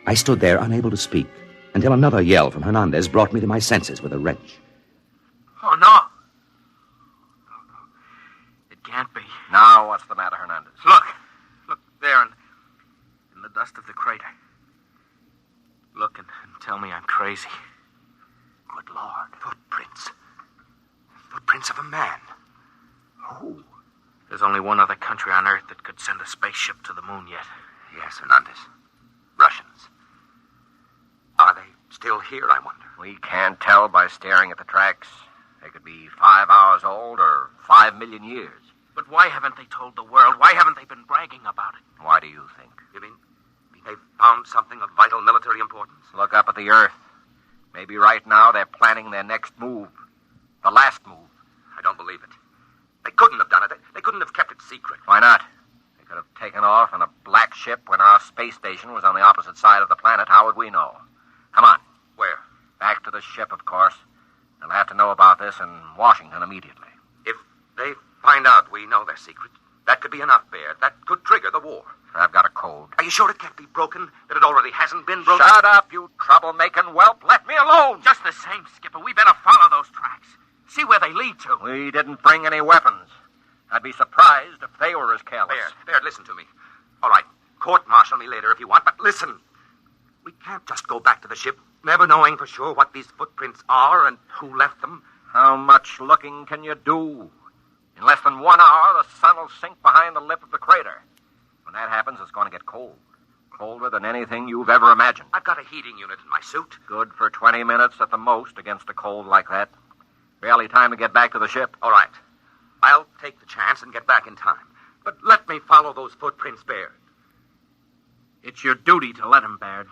I stood there unable to speak until another yell from Hernandez brought me to my senses with a wrench. Oh, no. It can't be. Now, what's the matter, Hernandez? Look there in the dust of the crater. Look and tell me I'm crazy. Good Lord. Footprints. Footprints of a man. Who? There's only one other country on Earth that could send a spaceship to the moon yet. Yes, Hernandez. Russians. Are they still here, I wonder? We can't tell by staring at the tracks. They could be 5 hours old or 5 million years. But why haven't they told the world? Why haven't they been bragging about it? Why do you think? You mean they've found something of vital military importance? Look up at the Earth. Maybe right now they're planning their next move. The last move. I don't believe it. They couldn't have done it. They couldn't have kept it secret. Why not? They could have taken off in a black ship when our space station was on the opposite side of the planet. How would we know? Come on. Where? Back to the ship, of course. They'll have to know about this in Washington immediately. If they find out we know their secret, that could be enough, Baird. That could trigger the war. I've got a code. Are you sure it can't be broken? That it already hasn't been broken? Shut up, you trouble-making whelp. Let me alone. Just the same, Skipper. We better follow those tracks. See where they lead to. We didn't bring any weapons. I'd be surprised if they were as careless. Baird, listen to me. All right, court-martial me later if you want, but listen. We can't just go back to the ship, never knowing for sure what these footprints are and who left them. How much looking can you do? In less than 1 hour, the sun will sink behind the lip of the crater. When that happens, it's going to get cold. Colder than anything you've ever imagined. I've got a heating unit in my suit. Good for 20 minutes at the most against a cold like that. Barely time to get back to the ship. All right. I'll take the chance and get back in time. But let me follow those footprints, Baird. It's your duty to let him, Baird.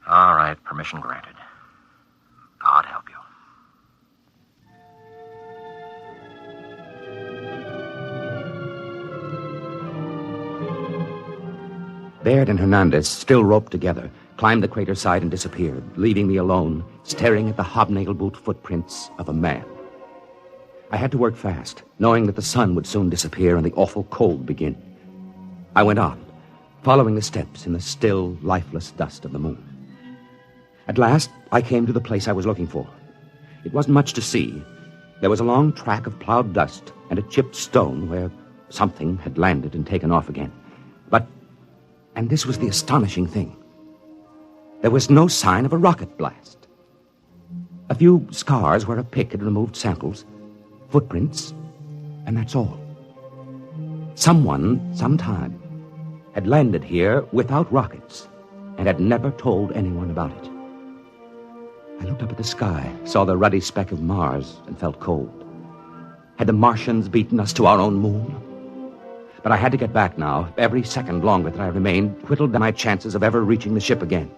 All right, permission granted. God help you. Baird and Hernandez, still roped together, climbed the crater side and disappeared, leaving me alone, staring at the hobnail boot footprints of a man. I had to work fast, knowing that the sun would soon disappear and the awful cold begin. I went on, following the steps in the still, lifeless dust of the moon. At last, I came to the place I was looking for. It wasn't much to see. There was a long track of plowed dust and a chipped stone where something had landed and taken off again. And this was the astonishing thing. There was no sign of a rocket blast. A few scars where a pick had removed samples, footprints, and that's all. Someone, sometime, had landed here without rockets and had never told anyone about it. I looked up at the sky, saw the ruddy speck of Mars, and felt cold. Had the Martians beaten us to our own moon? But I had to get back now. Every second longer that I remained whittled down my chances of ever reaching the ship again.